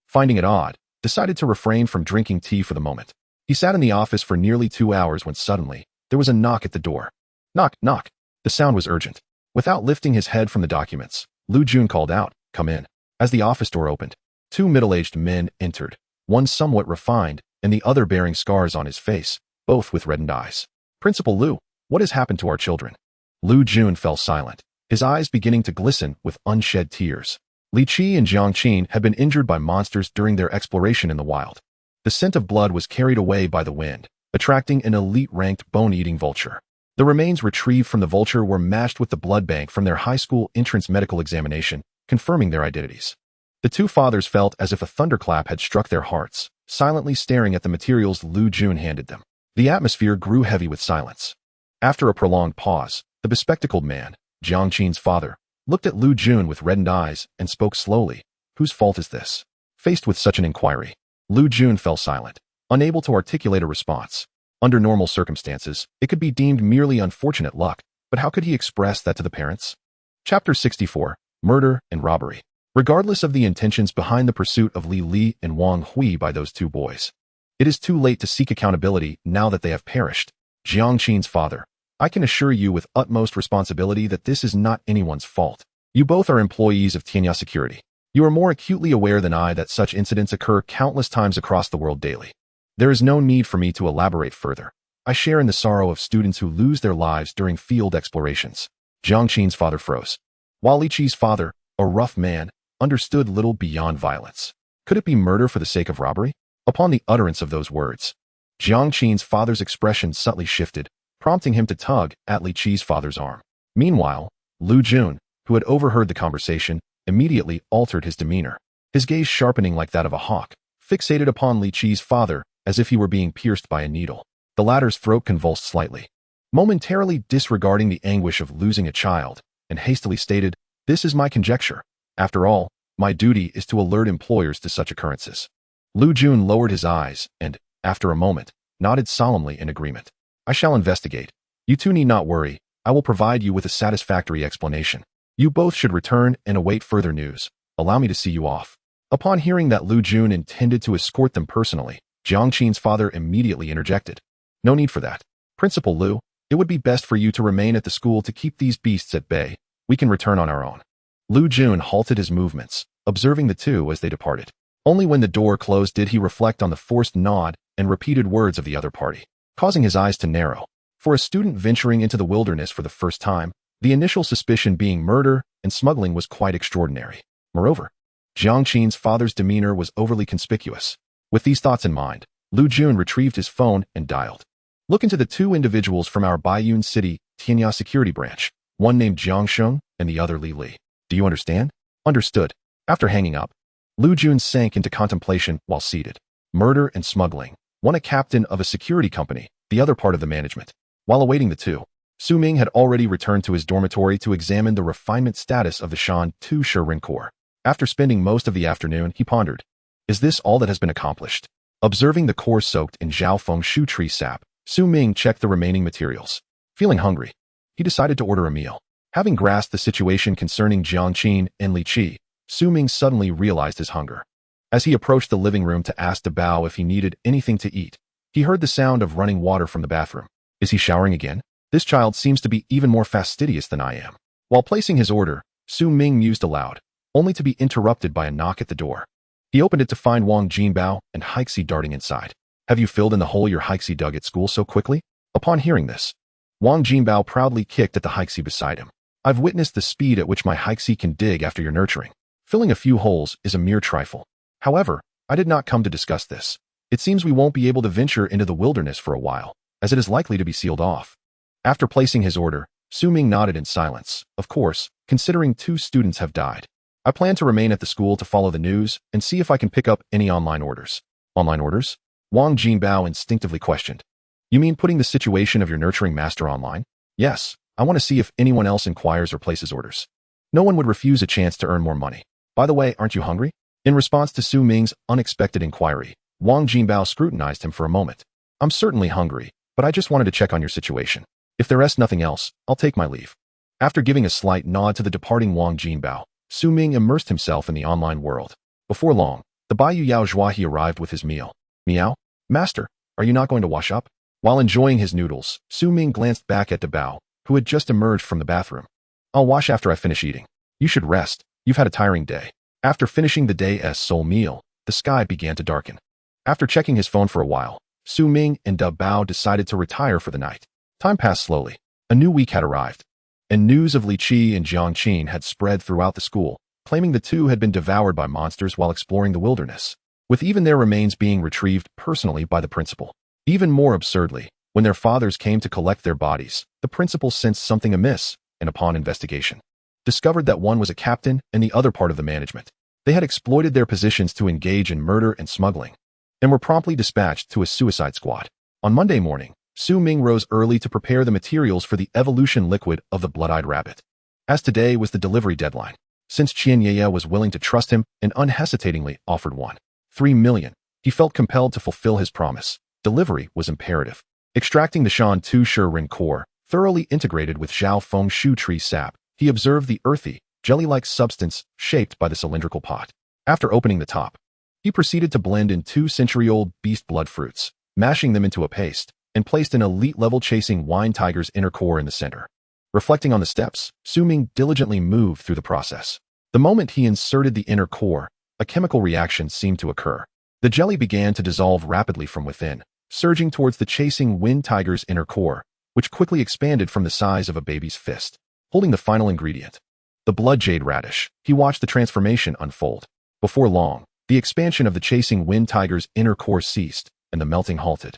finding it odd, decided to refrain from drinking tea for the moment. He sat in the office for nearly 2 hours when suddenly, there was a knock at the door. Knock, knock. The sound was urgent. Without lifting his head from the documents, Lu Jun called out, come in. As the office door opened, 2 middle-aged men entered, one somewhat refined and the other bearing scars on his face, both with reddened eyes. Principal Lu, what has happened to our children? Lu Jun fell silent, his eyes beginning to glisten with unshed tears. Li Qi and Jiang Qin had been injured by monsters during their exploration in the wild. The scent of blood was carried away by the wind, attracting an elite-ranked bone-eating vulture. The remains retrieved from the vulture were matched with the blood bank from their high school entrance medical examination, confirming their identities. The 2 fathers felt as if a thunderclap had struck their hearts, silently staring at the materials Lu Jun handed them. The atmosphere grew heavy with silence. After a prolonged pause, the bespectacled man, Jiang Qin's father, looked at Lu Jun with reddened eyes and spoke slowly. Whose fault is this? Faced with such an inquiry, Lu Jun fell silent, unable to articulate a response. Under normal circumstances, it could be deemed merely unfortunate luck, but how could he express that to the parents? Chapter 64, Murder and Robbery. Regardless of the intentions behind the pursuit of Li Li and Wang Hui by those 2 boys, it is too late to seek accountability now that they have perished. Jiang Qin's father, I can assure you with utmost responsibility that this is not anyone's fault. You both are employees of Tianya Security. You are more acutely aware than I that such incidents occur countless times across the world daily. There is no need for me to elaborate further. I share in the sorrow of students who lose their lives during field explorations. Jiang Qin's father froze. While Li Qi's father, a rough man, understood little beyond violence. Could it be murder for the sake of robbery? Upon the utterance of those words, Jiang Qin's father's expression subtly shifted, prompting him to tug at Li Qi's father's arm. Meanwhile, Lu Jun, who had overheard the conversation, immediately altered his demeanor, his gaze sharpening like that of a hawk, fixated upon Li Qi's father as if he were being pierced by a needle. The latter's throat convulsed slightly, momentarily disregarding the anguish of losing a child, and hastily stated, "This is my conjecture. After all, my duty is to alert employers to such occurrences." Lu Jun lowered his eyes and, after a moment, nodded solemnly in agreement. I shall investigate. You 2 need not worry. I will provide you with a satisfactory explanation. You both should return and await further news. Allow me to see you off. Upon hearing that Lu Jun intended to escort them personally, Jiang Qin's father immediately interjected. No need for that. Principal Liu, it would be best for you to remain at the school to keep these beasts at bay. We can return on our own. Lu Jun halted his movements, observing the two as they departed. Only when the door closed did he reflect on the forced nod and repeated words of the other party, causing his eyes to narrow. For a student venturing into the wilderness for the first time, the initial suspicion being murder and smuggling was quite extraordinary. Moreover, Jiang Qin's father's demeanor was overly conspicuous. With these thoughts in mind, Lu Jun retrieved his phone and dialed. Look into the two individuals from our Baiyun City Tianya security branch, one named Jiang Sheng and the other Li Li. Do you understand? Understood. After hanging up, Lu Jun sank into contemplation while seated. Murder and smuggling. One a captain of a security company, the other part of the management. While awaiting the two, Su Ming had already returned to his dormitory to examine the refinement status of the Shan Tu Shirin Core. After spending most of the afternoon, he pondered, is this all that has been accomplished? Observing the core soaked in Zhaofeng Shu tree sap, Su Ming checked the remaining materials. Feeling hungry, he decided to order a meal. Having grasped the situation concerning Jiang Qin and Li Qi, Su Ming suddenly realized his hunger. As he approached the living room to ask De Bao if he needed anything to eat, he heard the sound of running water from the bathroom. Is he showering again? This child seems to be even more fastidious than I am. While placing his order, Su Ming mused aloud, only to be interrupted by a knock at the door. He opened it to find Wang Jinbao and Haixi darting inside. Have you filled in the hole your Haixi dug at school so quickly? Upon hearing this, Wang Jinbao proudly kicked at the Haixi beside him. I've witnessed the speed at which my Haixi can dig after your nurturing. Filling a few holes is a mere trifle. However, I did not come to discuss this. It seems we won't be able to venture into the wilderness for a while, as it is likely to be sealed off. After placing his order, Su Ming nodded in silence. Of course, considering 2 students have died. I plan to remain at the school to follow the news and see if I can pick up any online orders. Online orders? Wang Jinbao instinctively questioned. You mean putting the situation of your nurturing master online? Yes, I want to see if anyone else inquires or places orders. No one would refuse a chance to earn more money. By the way, aren't you hungry? In response to Su Ming's unexpected inquiry, Wang Jinbao scrutinized him for a moment. I'm certainly hungry, but I just wanted to check on your situation. If there is nothing else, I'll take my leave. After giving a slight nod to the departing Wang Jinbao, Su Ming immersed himself in the online world. Before long, the Baiyu Yao Zhuahi arrived with his meal. Meow? Master, are you not going to wash up? While enjoying his noodles, Su Ming glanced back at De Bao, who had just emerged from the bathroom. I'll wash after I finish eating. You should rest. You've had a tiring day. After finishing the day's sole meal, the sky began to darken. After checking his phone for a while, Su Ming and De Bao decided to retire for the night. Time passed slowly. A new week had arrived, and news of Li Qi and Jiang Qin had spread throughout the school, claiming the two had been devoured by monsters while exploring the wilderness, with even their remains being retrieved personally by the principal. Even more absurdly, when their fathers came to collect their bodies, the principal sensed something amiss, and upon investigation, discovered that one was a captain and the other part of the management. They had exploited their positions to engage in murder and smuggling, and were promptly dispatched to a suicide squad. On Monday morning, Su Ming rose early to prepare the materials for the evolution liquid of the blood-eyed rabbit. As today was the delivery deadline, since Qian Yeye was willing to trust him and unhesitatingly offered 1.3 million, he felt compelled to fulfill his promise. Delivery was imperative. Extracting the Shan Tu Shirin core, thoroughly integrated with Zhaofeng Shu tree sap, he observed the earthy, jelly-like substance shaped by the cylindrical pot. After opening the top, he proceeded to blend in 2-century-old beast blood fruits, mashing them into a paste, and placed an elite-level chasing wine tiger's inner core in the center. Reflecting on the steps, Su Ming diligently moved through the process. The moment he inserted the inner core, a chemical reaction seemed to occur. The jelly began to dissolve rapidly from within, surging towards the chasing wind tiger's inner core, which quickly expanded from the size of a baby's fist. Holding the final ingredient, the blood jade radish, he watched the transformation unfold. Before long, the expansion of the chasing wind tiger's inner core ceased, and the melting halted.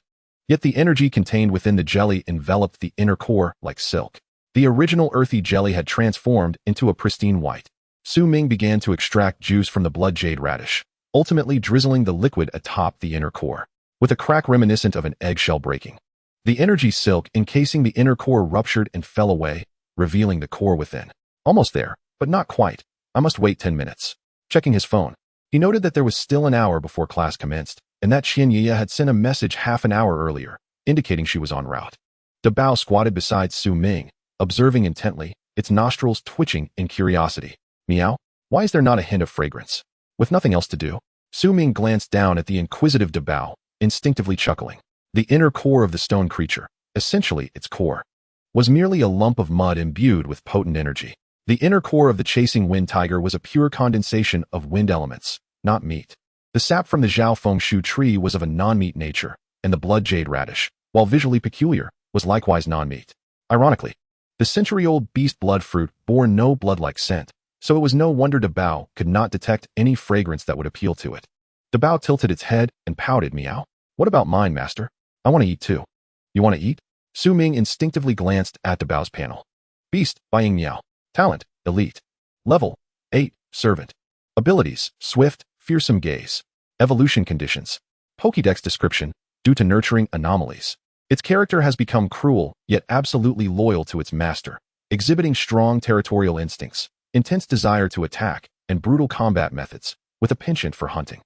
Yet the energy contained within the jelly enveloped the inner core like silk. The original earthy jelly had transformed into a pristine white. Su Ming began to extract juice from the blood jade radish, ultimately drizzling the liquid atop the inner core, with a crack reminiscent of an eggshell breaking. The energy silk encasing the inner core ruptured and fell away, revealing the core within. Almost there, but not quite. I must wait 10 minutes. Checking his phone, he noted that there was still an hour before class commenced, and that Qian Yeye had sent a message half an hour earlier, indicating she was en route. De Bao squatted beside Su Ming, observing intently, its nostrils twitching in curiosity. Meow? Why is there not a hint of fragrance? With nothing else to do, Su Ming glanced down at the inquisitive De Bao, instinctively chuckling. The inner core of the stone creature, essentially its core, was merely a lump of mud imbued with potent energy. The inner core of the chasing wind tiger was a pure condensation of wind elements, not meat. The sap from the Zhao Fengshu tree was of a non-meat nature, and the blood jade radish, while visually peculiar, was likewise non-meat. Ironically, the century-old beast blood fruit bore no blood-like scent, so it was no wonder Dabao could not detect any fragrance that would appeal to it. Dabao tilted its head and pouted, "Meow. What about mine, master? I want to eat too." "You want to eat?" Su Ming instinctively glanced at Dabao's panel. Beast, Buying Meow. Talent, Elite. Level, 8, Servant. Abilities, Swift, Fearsome Gaze. Evolution conditions. Pokédex description, due to nurturing anomalies. Its character has become cruel, yet absolutely loyal to its master, exhibiting strong territorial instincts, intense desire to attack, and brutal combat methods, with a penchant for hunting.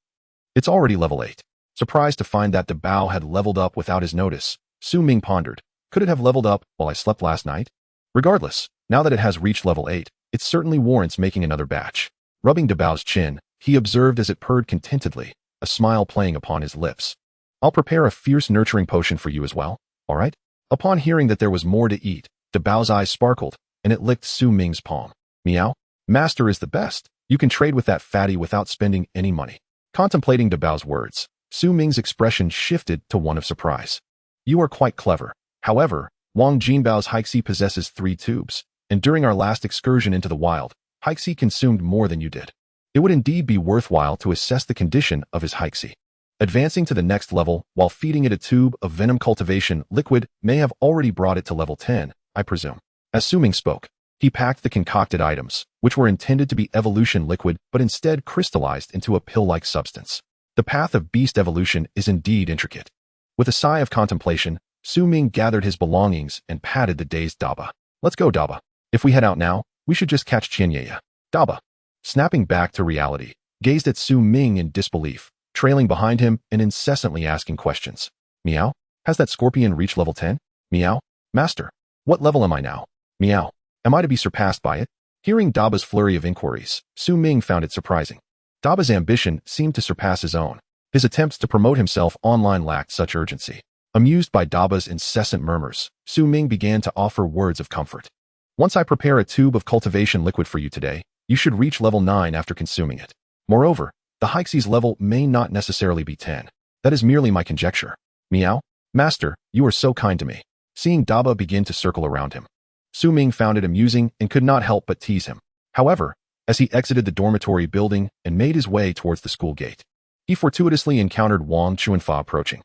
It's already level 8. Surprised to find that Dabao had leveled up without his notice, Su Ming pondered, could it have leveled up while I slept last night? Regardless, now that it has reached level 8, it certainly warrants making another batch. Rubbing Dabao's chin, he observed as it purred contentedly, a smile playing upon his lips. "I'll prepare a fierce nurturing potion for you as well, all right?" Upon hearing that there was more to eat, Dabao's eyes sparkled, and it licked Su Ming's palm. "Meow, master is the best. You can trade with that fatty without spending any money." Contemplating Dabao's words, Su Ming's expression shifted to one of surprise. "You are quite clever. However, Wang Jinbao's Hixi possesses 3 tubes, and during our last excursion into the wild, Hixi consumed more than you did. It would indeed be worthwhile to assess the condition of his Hixi. Advancing to the next level while feeding it a tube of venom cultivation liquid may have already brought it to level 10, I presume." As Su Ming spoke, he packed the concocted items, which were intended to be evolution liquid but instead crystallized into a pill-like substance. The path of beast evolution is indeed intricate. With a sigh of contemplation, Su Ming gathered his belongings and patted the dazed Daba. "Let's go, Daba. If we head out now, we should just catch Qianye." Daba, snapping back to reality, gazed at Su Ming in disbelief, trailing behind him and incessantly asking questions. "Meow? Has that scorpion reached level 10? Meow? Master, what level am I now? Meow? Am I to be surpassed by it?" Hearing Daba's flurry of inquiries, Su Ming found it surprising. Daba's ambition seemed to surpass his own. His attempts to promote himself online lacked such urgency. Amused by Daba's incessant murmurs, Su Ming began to offer words of comfort. "Once I prepare a tube of cultivation liquid for you today, you should reach level 9 after consuming it. Moreover, the Hixi's level may not necessarily be 10. That is merely my conjecture. Meow? Master, you are so kind to me." Seeing Daba begin to circle around him, Su Ming found it amusing and could not help but tease him. However, as he exited the dormitory building and made his way towards the school gate, he fortuitously encountered Wang Chuanfa approaching.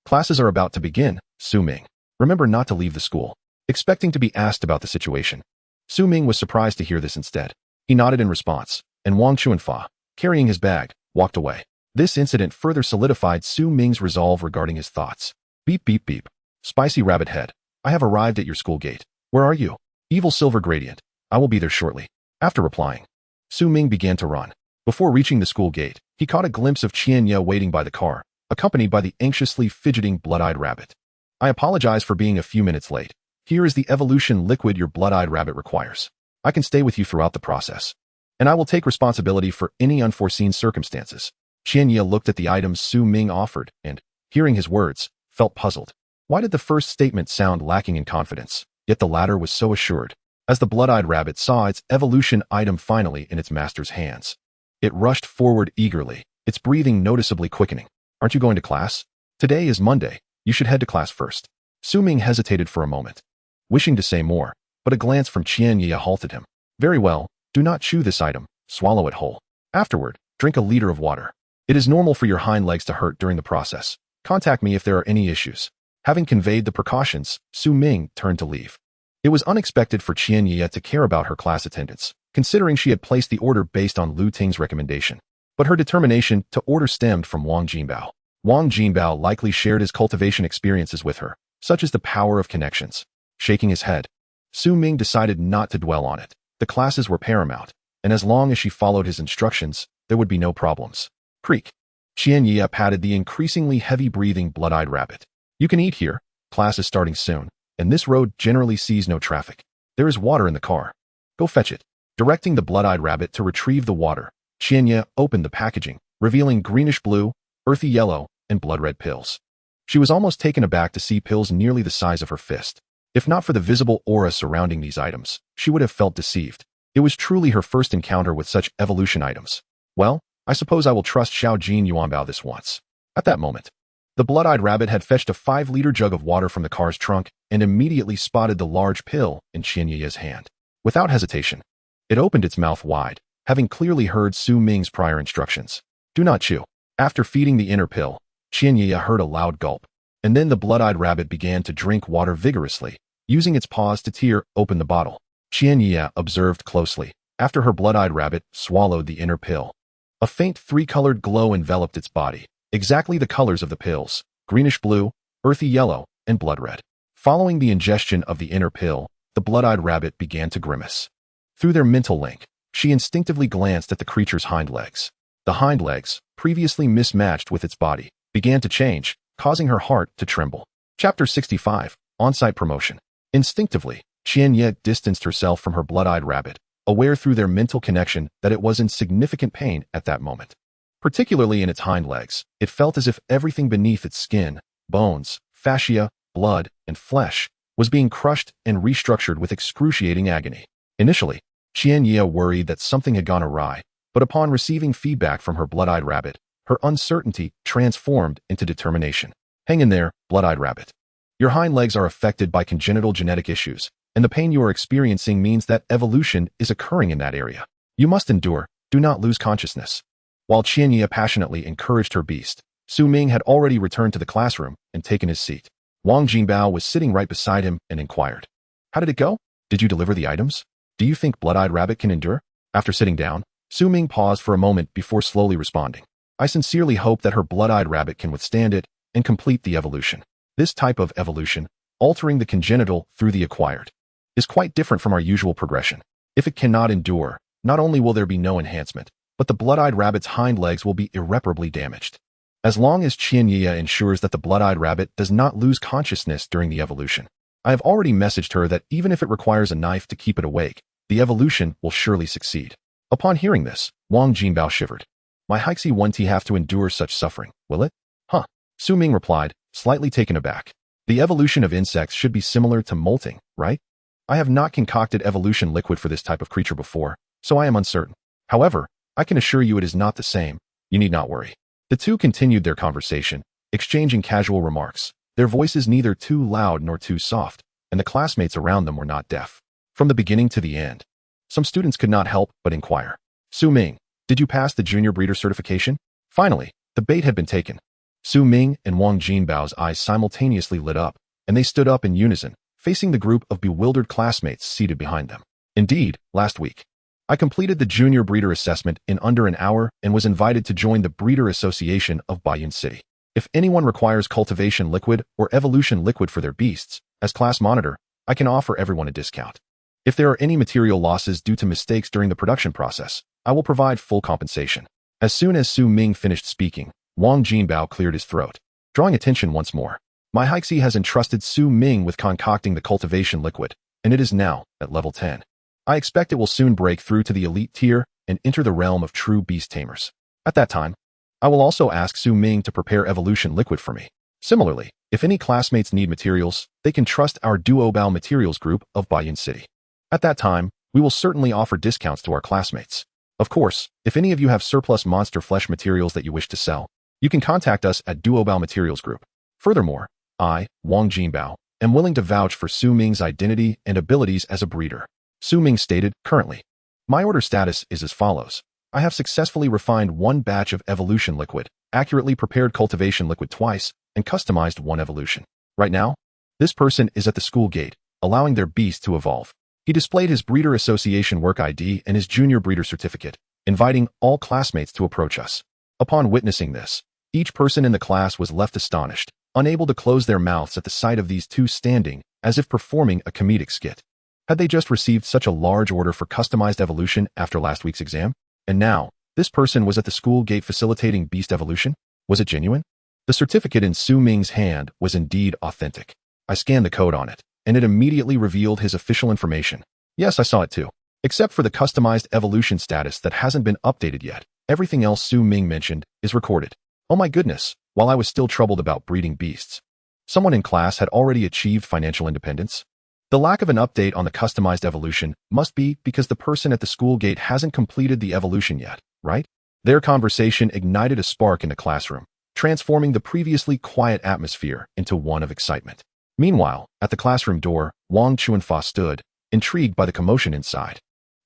Classes are about to begin, Su Ming. Remember not to leave the school." Expecting to be asked about the situation, Su Ming was surprised to hear this instead. He nodded in response, and Wang Chuanfa, carrying his bag, walked away. This incident further solidified Su Ming's resolve regarding his thoughts. Beep beep beep. "Spicy rabbit head, I have arrived at your school gate. Where are you?" "Evil silver gradient. I will be there shortly." After replying, Su Ming began to run. Before reaching the school gate, he caught a glimpse of Qianye waiting by the car, accompanied by the anxiously fidgeting blood-eyed rabbit. "I apologize for being a few minutes late. Here is the evolution liquid your blood-eyed rabbit requires. I can stay with you throughout the process, and I will take responsibility for any unforeseen circumstances." Qianye looked at the items Su Ming offered and, hearing his words, felt puzzled. Why did the first statement sound lacking in confidence, yet the latter was so assured? As the blood-eyed rabbit saw its evolution item finally in its master's hands, it rushed forward eagerly, its breathing noticeably quickening. "Aren't you going to class? Today is Monday. You should head to class first." Su Ming hesitated for a moment, wishing to say more, but a glance from Qianye halted him. "Very well, do not chew this item, swallow it whole. Afterward, drink a liter of water. It is normal for your hind legs to hurt during the process. Contact me if there are any issues." Having conveyed the precautions, Su Ming turned to leave. It was unexpected for Qianye to care about her class attendance, considering she had placed the order based on Lu Ting's recommendation. But her determination to order stemmed from Wang Jinbao. Wang Jinbao likely shared his cultivation experiences with her, such as the power of connections. Shaking his head, Su Ming decided not to dwell on it. The classes were paramount, and as long as she followed his instructions, there would be no problems. Creak. Qianye patted the increasingly heavy-breathing blood-eyed rabbit. "You can eat here. Class is starting soon, and this road generally sees no traffic. There is water in the car. Go fetch it." Directing the blood-eyed rabbit to retrieve the water, Qianye opened the packaging, revealing greenish-blue, earthy yellow, and blood-red pills. She was almost taken aback to see pills nearly the size of her fist. If not for the visible aura surrounding these items, she would have felt deceived. It was truly her first encounter with such evolution items. Well, I suppose I will trust Xiao Jin Yuanbao this once. At that moment, the blood-eyed rabbit had fetched a 5-liter jug of water from the car's trunk and immediately spotted the large pill in Qianye's hand. Without hesitation, it opened its mouth wide, having clearly heard Su Ming's prior instructions. Do not chew. After feeding the inner pill, Qianye heard a loud gulp, and then the blood-eyed rabbit began to drink water vigorously, using its paws to tear open the bottle. Qianye observed closely. After her blood-eyed rabbit swallowed the inner pill, a faint 3-colored glow enveloped its body, exactly the colors of the pills: greenish-blue, earthy yellow, and blood-red. Following the ingestion of the inner pill, the blood-eyed rabbit began to grimace. Through their mental link, she instinctively glanced at the creature's hind legs. The hind legs, previously mismatched with its body, began to change, causing her heart to tremble. Chapter 65, On-Site Promotion. Instinctively, Qianye distanced herself from her blood-eyed rabbit, aware through their mental connection that it was in significant pain at that moment. Particularly in its hind legs, it felt as if everything beneath its skin, bones, fascia, blood, and flesh, was being crushed and restructured with excruciating agony. Initially, Qianye worried that something had gone awry, but upon receiving feedback from her blood-eyed rabbit, her uncertainty transformed into determination. Hang in there, blood-eyed rabbit. Your hind legs are affected by congenital genetic issues, and the pain you are experiencing means that evolution is occurring in that area. You must endure, do not lose consciousness. While Qianye passionately encouraged her beast, Su Ming had already returned to the classroom and taken his seat. Wang Jinbao was sitting right beside him and inquired, "How did it go? Did you deliver the items? Do you think blood-eyed rabbit can endure?" After sitting down, Su Ming paused for a moment before slowly responding. "I sincerely hope that her blood-eyed rabbit can withstand it and complete the evolution. This type of evolution, altering the congenital through the acquired, is quite different from our usual progression. If it cannot endure, not only will there be no enhancement, but the blood-eyed rabbit's hind legs will be irreparably damaged. As long as Qianye ensures that the blood-eyed rabbit does not lose consciousness during the evolution, I have already messaged her that even if it requires a knife to keep it awake, the evolution will surely succeed." Upon hearing this, Wang Jinbao shivered. "My Hixie won't have to endure such suffering, will it?" "Huh," Su Ming replied, slightly taken aback. "The evolution of insects should be similar to molting, right? I have not concocted evolution liquid for this type of creature before, so I am uncertain. However, I can assure you it is not the same. You need not worry." The two continued their conversation, exchanging casual remarks, their voices neither too loud nor too soft, and the classmates around them were not deaf. From the beginning to the end, some students could not help but inquire, "Su Ming, did you pass the junior breeder certification?" Finally, the bait had been taken. Su Ming and Wang Jinbao's eyes simultaneously lit up, and they stood up in unison, facing the group of bewildered classmates seated behind them. "Indeed, last week, I completed the junior breeder assessment in under an hour and was invited to join the Breeder Association of Baiyun City. If anyone requires cultivation liquid or evolution liquid for their beasts, as class monitor, I can offer everyone a discount. If there are any material losses due to mistakes during the production process, I will provide full compensation." As soon as Su Ming finished speaking, Wang Jinbao cleared his throat, drawing attention once more. "My Hixie has entrusted Su Ming with concocting the cultivation liquid, and it is now at level 10. I expect it will soon break through to the elite tier and enter the realm of true beast tamers. At that time, I will also ask Su Ming to prepare evolution liquid for me. Similarly, if any classmates need materials, they can trust our Duobao Materials Group of Baiyun City. At that time, we will certainly offer discounts to our classmates. Of course, if any of you have surplus monster flesh materials that you wish to sell, you can contact us at Duobao Materials Group. Furthermore, I, Wang Jinbao, am willing to vouch for Su Ming's identity and abilities as a breeder." Su Ming stated, "Currently, my order status is as follows. I have successfully refined one batch of evolution liquid, accurately prepared cultivation liquid twice, and customized one evolution. Right now, this person is at the school gate, allowing their beast to evolve." He displayed his Breeder Association work ID and his junior breeder certificate, inviting all classmates to approach us. Upon witnessing this, each person in the class was left astonished, unable to close their mouths at the sight of these two standing, as if performing a comedic skit. Had they just received such a large order for customized evolution after last week's exam? And now, this person was at the school gate facilitating beast evolution? Was it genuine? The certificate in Su Ming's hand was indeed authentic. I scanned the code on it, and it immediately revealed his official information. Yes, I saw it too. Except for the customized evolution status that hasn't been updated yet, everything else Su Ming mentioned is recorded. Oh my goodness, while I was still troubled about breeding beasts. Someone in class had already achieved financial independence. The lack of an update on the customized evolution must be because the person at the school gate hasn't completed the evolution yet, right? Their conversation ignited a spark in the classroom, transforming the previously quiet atmosphere into one of excitement. Meanwhile, at the classroom door, Wang Chuanfa stood, intrigued by the commotion inside.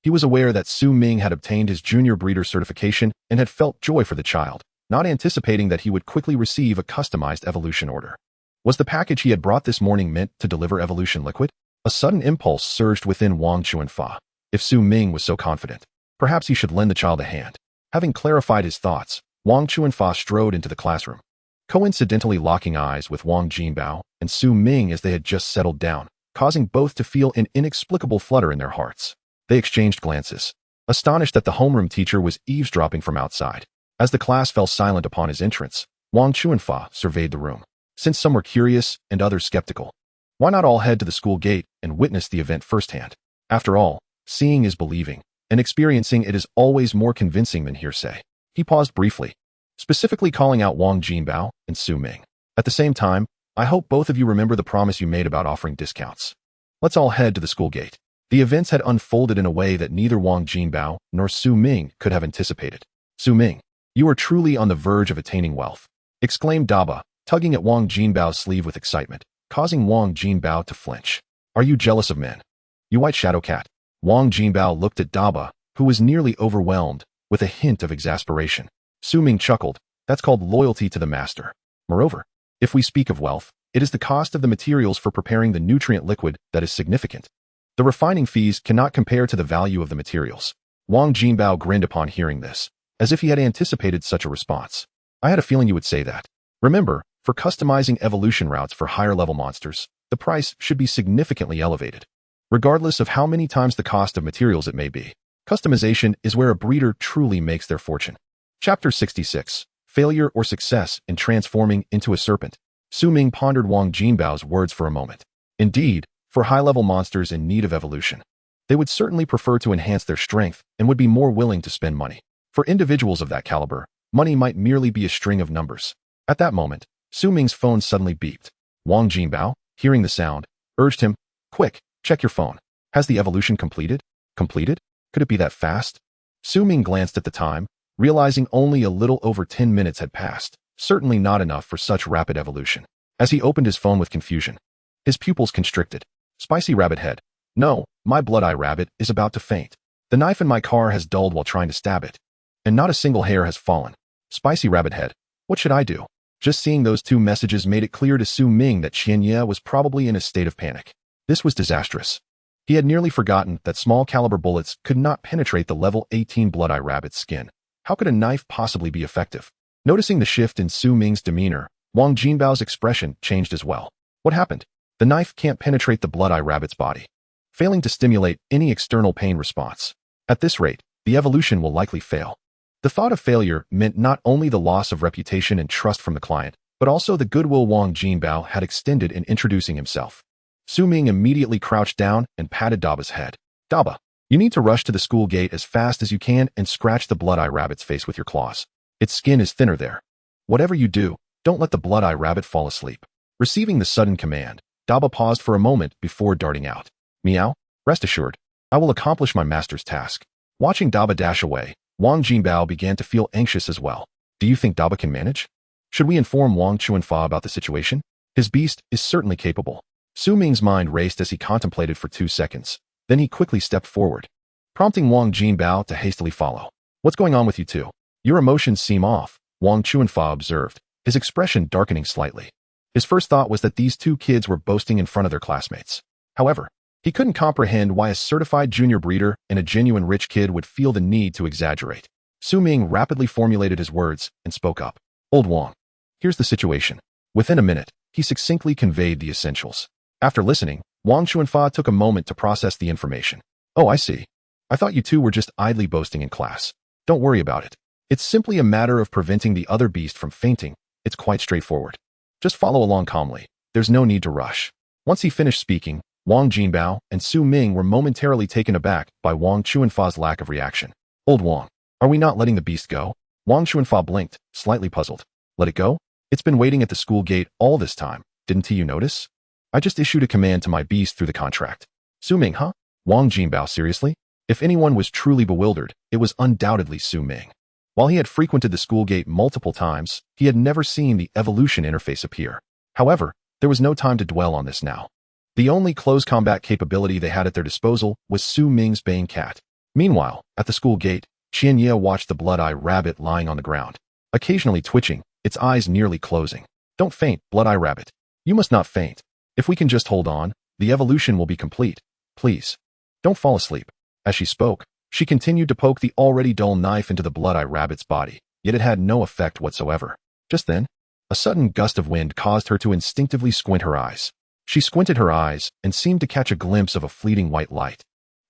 He was aware that Su Ming had obtained his junior breeder certification and had felt joy for the child, not anticipating that he would quickly receive a customized evolution order. Was the package he had brought this morning meant to deliver evolution liquid? A sudden impulse surged within Wang Chuanfa. If Su Ming was so confident, perhaps he should lend the child a hand. Having clarified his thoughts, Wang Chuanfa strode into the classroom, coincidentally locking eyes with Wang Jinbao and Su Ming as they had just settled down, causing both to feel an inexplicable flutter in their hearts. They exchanged glances, astonished that the homeroom teacher was eavesdropping from outside. As the class fell silent upon his entrance, Wang Chuanfa surveyed the room. Since some were curious and others skeptical, why not all head to the school gate and witness the event firsthand? After all, seeing is believing, and experiencing it is always more convincing than hearsay. He paused briefly, specifically calling out Wang Jinbao and Su Ming. At the same time, I hope both of you remember the promise you made about offering discounts. Let's all head to the school gate. The events had unfolded in a way that neither Wang Jinbao nor Su Ming could have anticipated. Su Ming, you are truly on the verge of attaining wealth, exclaimed Daba, tugging at Wang Jinbao's sleeve with excitement, causing Wang Jinbao to flinch. Are you jealous of men? You white shadow cat. Wang Jinbao looked at Daba, who was nearly overwhelmed, with a hint of exasperation. Su Ming chuckled. That's called loyalty to the master. Moreover, if we speak of wealth, it is the cost of the materials for preparing the nutrient liquid that is significant. The refining fees cannot compare to the value of the materials. Wang Jinbao grinned upon hearing this, as if he had anticipated such a response. I had a feeling you would say that. Remember, for customizing evolution routes for higher-level monsters, the price should be significantly elevated. Regardless of how many times the cost of materials it may be, customization is where a breeder truly makes their fortune. Chapter 66. Failure or Success in Transforming into a Serpent. Su Ming pondered Wang Jinbao's words for a moment. Indeed, for high-level monsters in need of evolution, they would certainly prefer to enhance their strength and would be more willing to spend money. For individuals of that caliber, money might merely be a string of numbers. At that moment, Su Ming's phone suddenly beeped. Wang Jinbao, hearing the sound, urged him, Quick, check your phone. Has the evolution completed? Completed? Could it be that fast? Su Ming glanced at the time, realizing only a little over 10 minutes had passed, certainly not enough for such rapid evolution. As he opened his phone with confusion, his pupils constricted. Spicy rabbit head. No, my blood-eye rabbit is about to faint. The knife in my car has dulled while trying to stab it, and not a single hair has fallen. Spicy rabbit head. What should I do? Just seeing those two messages made it clear to Su Ming that Qianye was probably in a state of panic. This was disastrous. He had nearly forgotten that small-caliber bullets could not penetrate the level 18 blood-eye rabbit's skin. How could a knife possibly be effective? Noticing the shift in Su Ming's demeanor, Wang Jinbao's expression changed as well. What happened? The knife can't penetrate the blood-eye rabbit's body, failing to stimulate any external pain response. At this rate, the evolution will likely fail. The thought of failure meant not only the loss of reputation and trust from the client, but also the goodwill Wang Jinbao had extended in introducing himself. Su Ming immediately crouched down and patted Daba's head. Daba, you need to rush to the school gate as fast as you can and scratch the blood-eye rabbit's face with your claws. Its skin is thinner there. Whatever you do, don't let the blood-eye rabbit fall asleep. Receiving the sudden command, Daba paused for a moment before darting out. Meow, rest assured, I will accomplish my master's task. Watching Daba dash away, Wang Jinbao began to feel anxious as well. Do you think Daba can manage? Should we inform Wang Chuanfa about the situation? His beast is certainly capable. Su Ming's mind raced as he contemplated for 2 seconds. Then he quickly stepped forward, prompting Wang Jinbao to hastily follow. What's going on with you two? Your emotions seem off, Wang Chuanfa observed, his expression darkening slightly. His first thought was that these two kids were boasting in front of their classmates. However, he couldn't comprehend why a certified junior breeder and a genuine rich kid would feel the need to exaggerate. Su Ming rapidly formulated his words and spoke up. Old Wang, here's the situation. Within a minute, he succinctly conveyed the essentials. After listening, Wang Chuanfa took a moment to process the information. Oh, I see. I thought you two were just idly boasting in class. Don't worry about it. It's simply a matter of preventing the other beast from fainting. It's quite straightforward. Just follow along calmly. There's no need to rush. Once he finished speaking, Wang Jinbao and Su Ming were momentarily taken aback by Wang Chuanfa's lack of reaction. Old Wang, are we not letting the beast go? Wang Chuanfa blinked, slightly puzzled. Let it go? It's been waiting at the school gate all this time. Didn't you notice? I just issued a command to my beast through the contract. Su Ming, huh? Wang Jinbao, seriously? If anyone was truly bewildered, it was undoubtedly Su Ming. While he had frequented the school gate multiple times, he had never seen the evolution interface appear. However, there was no time to dwell on this now. The only close combat capability they had at their disposal was Su Ming's Bane Cat. Meanwhile, at the school gate, Qianye watched the blood-eye rabbit lying on the ground, occasionally twitching, its eyes nearly closing. Don't faint, blood-eye rabbit. You must not faint. If we can just hold on, the evolution will be complete. Please. Don't fall asleep. As she spoke, she continued to poke the already dull knife into the blood-eye rabbit's body, yet it had no effect whatsoever. Just then, a sudden gust of wind caused her to instinctively squint her eyes. She squinted her eyes and seemed to catch a glimpse of a fleeting white light,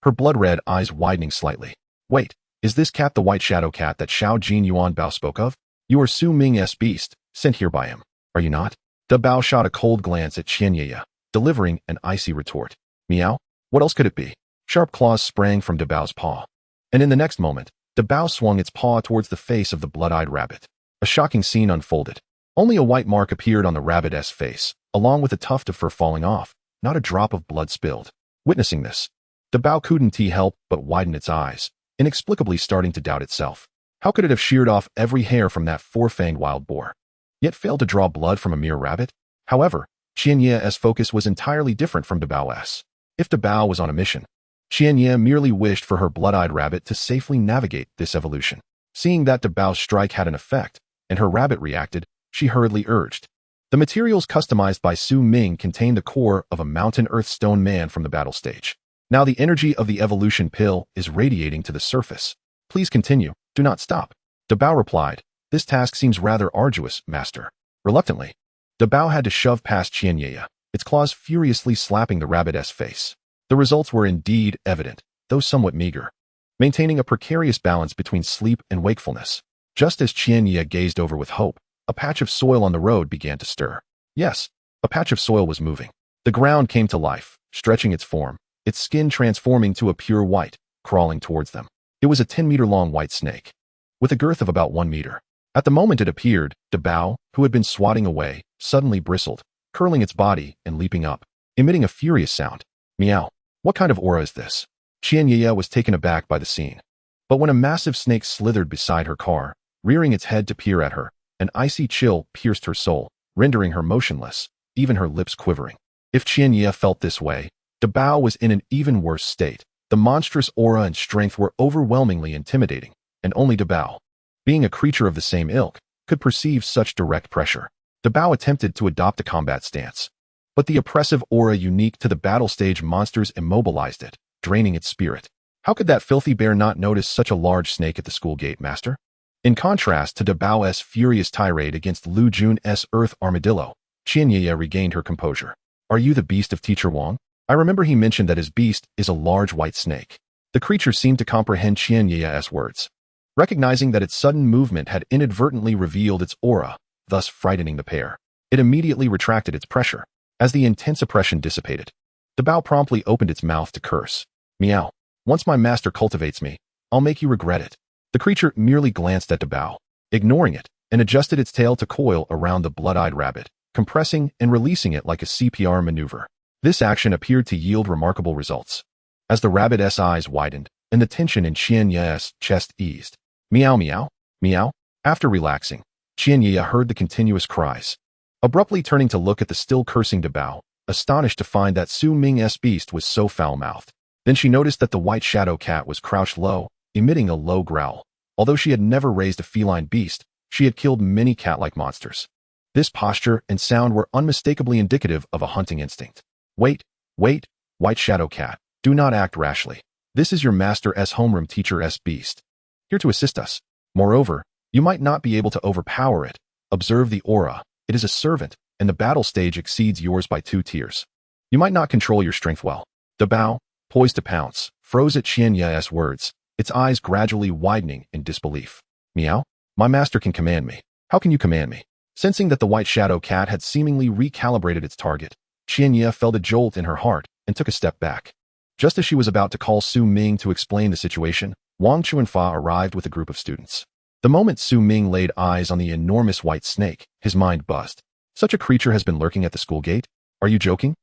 her blood-red eyes widening slightly. Wait, is this cat the white shadow cat that Xiao Jin Yuan Bao spoke of? You are Su Ming's beast, sent here by him, are you not? Da Bao shot a cold glance at Qianye, delivering an icy retort. Meow? What else could it be? Sharp claws sprang from Da Bao's paw, and in the next moment, Da Bao swung its paw towards the face of the blood-eyed rabbit. A shocking scene unfolded. Only a white mark appeared on the rabbit's face, along with a tuft of fur falling off, not a drop of blood spilled. Witnessing this, Da Bao couldn't help but widen its eyes, inexplicably starting to doubt itself. How could it have sheared off every hair from that four-fanged wild boar, yet failed to draw blood from a mere rabbit? However, Qianye's focus was entirely different from Da Bao's. If Da Bao was on a mission, Qianye merely wished for her blood-eyed rabbit to safely navigate this evolution. Seeing that Da Bao's strike had an effect, and her rabbit reacted, she hurriedly urged. The materials customized by Su Ming contained the core of a mountain earth stone man from the battle stage. Now the energy of the evolution pill is radiating to the surface. Please continue, do not stop. Da Bao replied, this task seems rather arduous, master. Reluctantly, Da Bao had to shove past Qianye, its claws furiously slapping the rabbit's face. The results were indeed evident, though somewhat meager, maintaining a precarious balance between sleep and wakefulness. Just as Qianye gazed over with hope, a patch of soil on the road began to stir. Yes, a patch of soil was moving. The ground came to life, stretching its form, its skin transforming to a pure white, crawling towards them. It was a 10-meter-long white snake, with a girth of about 1 meter. At the moment it appeared, Da Bao, who had been swatting away, suddenly bristled, curling its body and leaping up, emitting a furious sound. Meow. What kind of aura is this? Qianye was taken aback by the scene. But when a massive snake slithered beside her car, rearing its head to peer at her, an icy chill pierced her soul, rendering her motionless, even her lips quivering. If Qianye felt this way, Da Bao was in an even worse state. The monstrous aura and strength were overwhelmingly intimidating, and only Da Bao, being a creature of the same ilk, could perceive such direct pressure. Da Bao attempted to adopt a combat stance, but the oppressive aura unique to the battle stage monsters immobilized it, draining its spirit. How could that filthy bear not notice such a large snake at the school gate, master? In contrast to Da Bao's furious tirade against Lu Jun's earth armadillo, Qianye regained her composure. Are you the beast of Teacher Wang? I remember he mentioned that his beast is a large white snake. The creature seemed to comprehend Qianye's words, recognizing that its sudden movement had inadvertently revealed its aura, thus frightening the pair. It immediately retracted its pressure. As the intense oppression dissipated, Da Bao promptly opened its mouth to curse. Meow. Once my master cultivates me, I'll make you regret it. The creature merely glanced at Da Bao, ignoring it, and adjusted its tail to coil around the blood-eyed rabbit, compressing and releasing it like a CPR maneuver. This action appeared to yield remarkable results. As the rabbit's eyes widened, and the tension in Qianye's chest eased. Meow meow, meow. After relaxing, Qianye heard the continuous cries. Abruptly turning to look at the still cursing Da Bao, astonished to find that Su Ming's beast was so foul-mouthed. Then she noticed that the white shadow cat was crouched low, emitting a low growl. Although she had never raised a feline beast, she had killed many cat-like monsters. This posture and sound were unmistakably indicative of a hunting instinct. Wait, white shadow cat, do not act rashly. This is your master's homeroom teacher's beast, here to assist us. Moreover, you might not be able to overpower it. Observe the aura. It is a servant, and the battle stage exceeds yours by 2 tiers. You might not control your strength well. Da Bao, poised to pounce, froze at Qianye's words, its eyes gradually widening in disbelief. Meow? My master can command me. How can you command me? Sensing that the white shadow cat had seemingly recalibrated its target, Qianye felt a jolt in her heart and took a step back. Just as she was about to call Su Ming to explain the situation, Wang Chuanfa arrived with a group of students. The moment Su Ming laid eyes on the enormous white snake, his mind buzzed. Such a creature has been lurking at the school gate? Are you joking?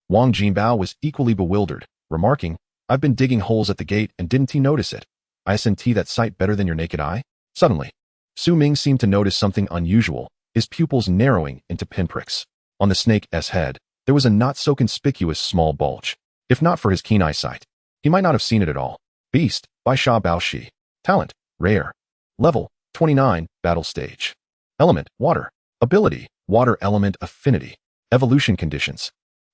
Wang Jinbao was equally bewildered, remarking, I've been digging holes at the gate and didn't he notice it? I see that sight better than your naked eye? Suddenly, Su Ming seemed to notice something unusual, his pupils narrowing into pinpricks. On the snake's head, there was a not-so-conspicuous small bulge. If not for his keen eyesight, he might not have seen it at all. Beast, by Sha Baoshi. Talent, rare. Level, 29, battle stage. Element, water. Ability, water element affinity. Evolution conditions.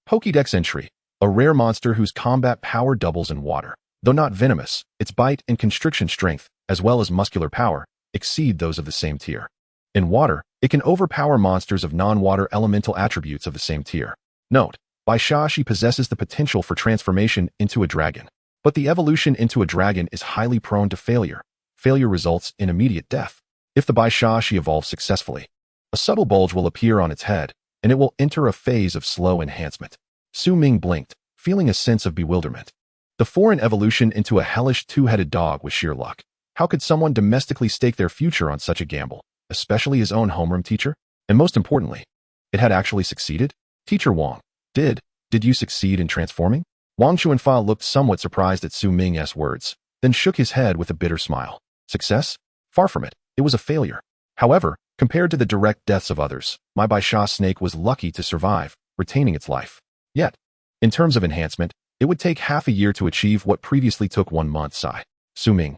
Pokédex entry, a rare monster whose combat power doubles in water. Though not venomous, its bite and constriction strength, as well as muscular power, exceed those of the same tier. In water, it can overpower monsters of non-water elemental attributes of the same tier. Note, by Sha she possesses the potential for transformation into a dragon. But the evolution into a dragon is highly prone to failure. Failure results in immediate death. If the Bai Sha she evolves successfully, a subtle bulge will appear on its head, and it will enter a phase of slow enhancement. Su Ming blinked, feeling a sense of bewilderment. The foreign evolution into a hellish two-headed dog was sheer luck. How could someone domestically stake their future on such a gamble, especially his own homeroom teacher? And most importantly, it had actually succeeded? Teacher Wang, did you succeed in transforming? Wang Chuanfa looked somewhat surprised at Su Ming's words, then shook his head with a bitter smile. Success? Far from it. It was a failure. However, compared to the direct deaths of others, my Bai Sha snake was lucky to survive, retaining its life. Yet, in terms of enhancement, it would take half a year to achieve what previously took 1 month. Sigh. Su Ming.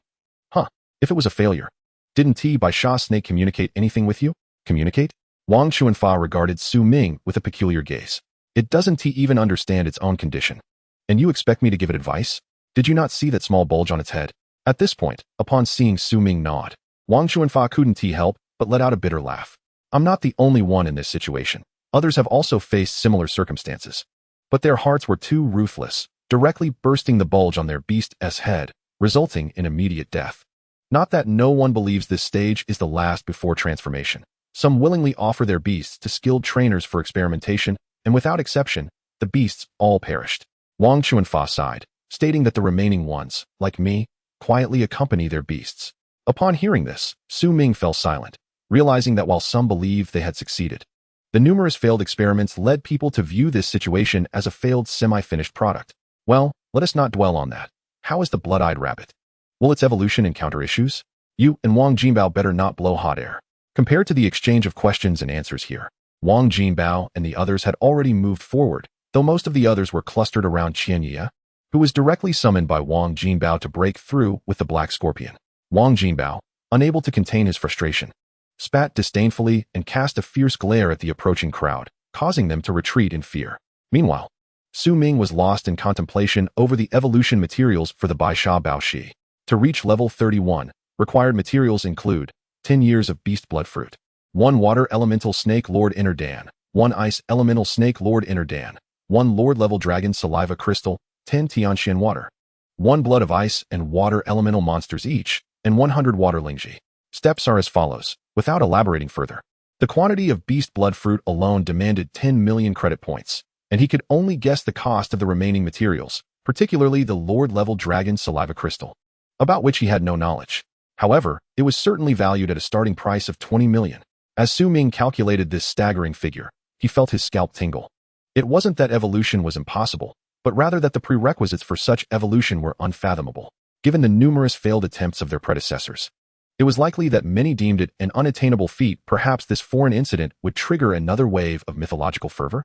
If it was a failure, didn't T Bai Sha snake communicate anything with you? Communicate? Wang Chuanfa regarded Su Ming with a peculiar gaze. It doesn't T even understand its own condition. And you expect me to give it advice? Did you not see that small bulge on its head? At this point, upon seeing Su Ming nod, Wang Chuanfa couldn't help but let out a bitter laugh. I'm not the only one in this situation. Others have also faced similar circumstances. But their hearts were too ruthless, directly bursting the bulge on their beast's head, resulting in immediate death. Not that no one believes this stage is the last before transformation. Some willingly offer their beasts to skilled trainers for experimentation, and without exception, the beasts all perished. Wang Chuanfa sighed, stating that the remaining ones, like me, quietly accompany their beasts. Upon hearing this, Su Ming fell silent, realizing that while some believed they had succeeded, the numerous failed experiments led people to view this situation as a failed semi-finished product. Well, let us not dwell on that. How is the blood-eyed rabbit? Will its evolution encounter issues? You and Wang Jinbao better not blow hot air. Compared to the exchange of questions and answers here, Wang Jinbao and the others had already moved forward, though most of the others were clustered around Qian Ye, who was directly summoned by Wang Jinbao to break through with the Black Scorpion. Wang Jinbao, unable to contain his frustration, spat disdainfully and cast a fierce glare at the approaching crowd, causing them to retreat in fear. Meanwhile, Su Ming was lost in contemplation over the evolution materials for the Bai Sha Baoshi. To reach level 31, required materials include 10 years of beast blood fruit, 1 water elemental snake Lord Inner Dan, 1 ice elemental snake Lord Inner Dan, 1 Lord level dragon saliva crystal, 10 Tianxian water, 1 blood of ice and water elemental monsters each, and 100 water lingji. Steps are as follows, without elaborating further. The quantity of beast blood fruit alone demanded 10 million credit points, and he could only guess the cost of the remaining materials, particularly the Lord level dragon saliva crystal, about which he had no knowledge. However, it was certainly valued at a starting price of 20 million. As Su Ming calculated this staggering figure, he felt his scalp tingle. It wasn't that evolution was impossible, but rather that the prerequisites for such evolution were unfathomable, given the numerous failed attempts of their predecessors. It was likely that many deemed it an unattainable feat. Perhaps this foreign incident would trigger another wave of mythological fervor?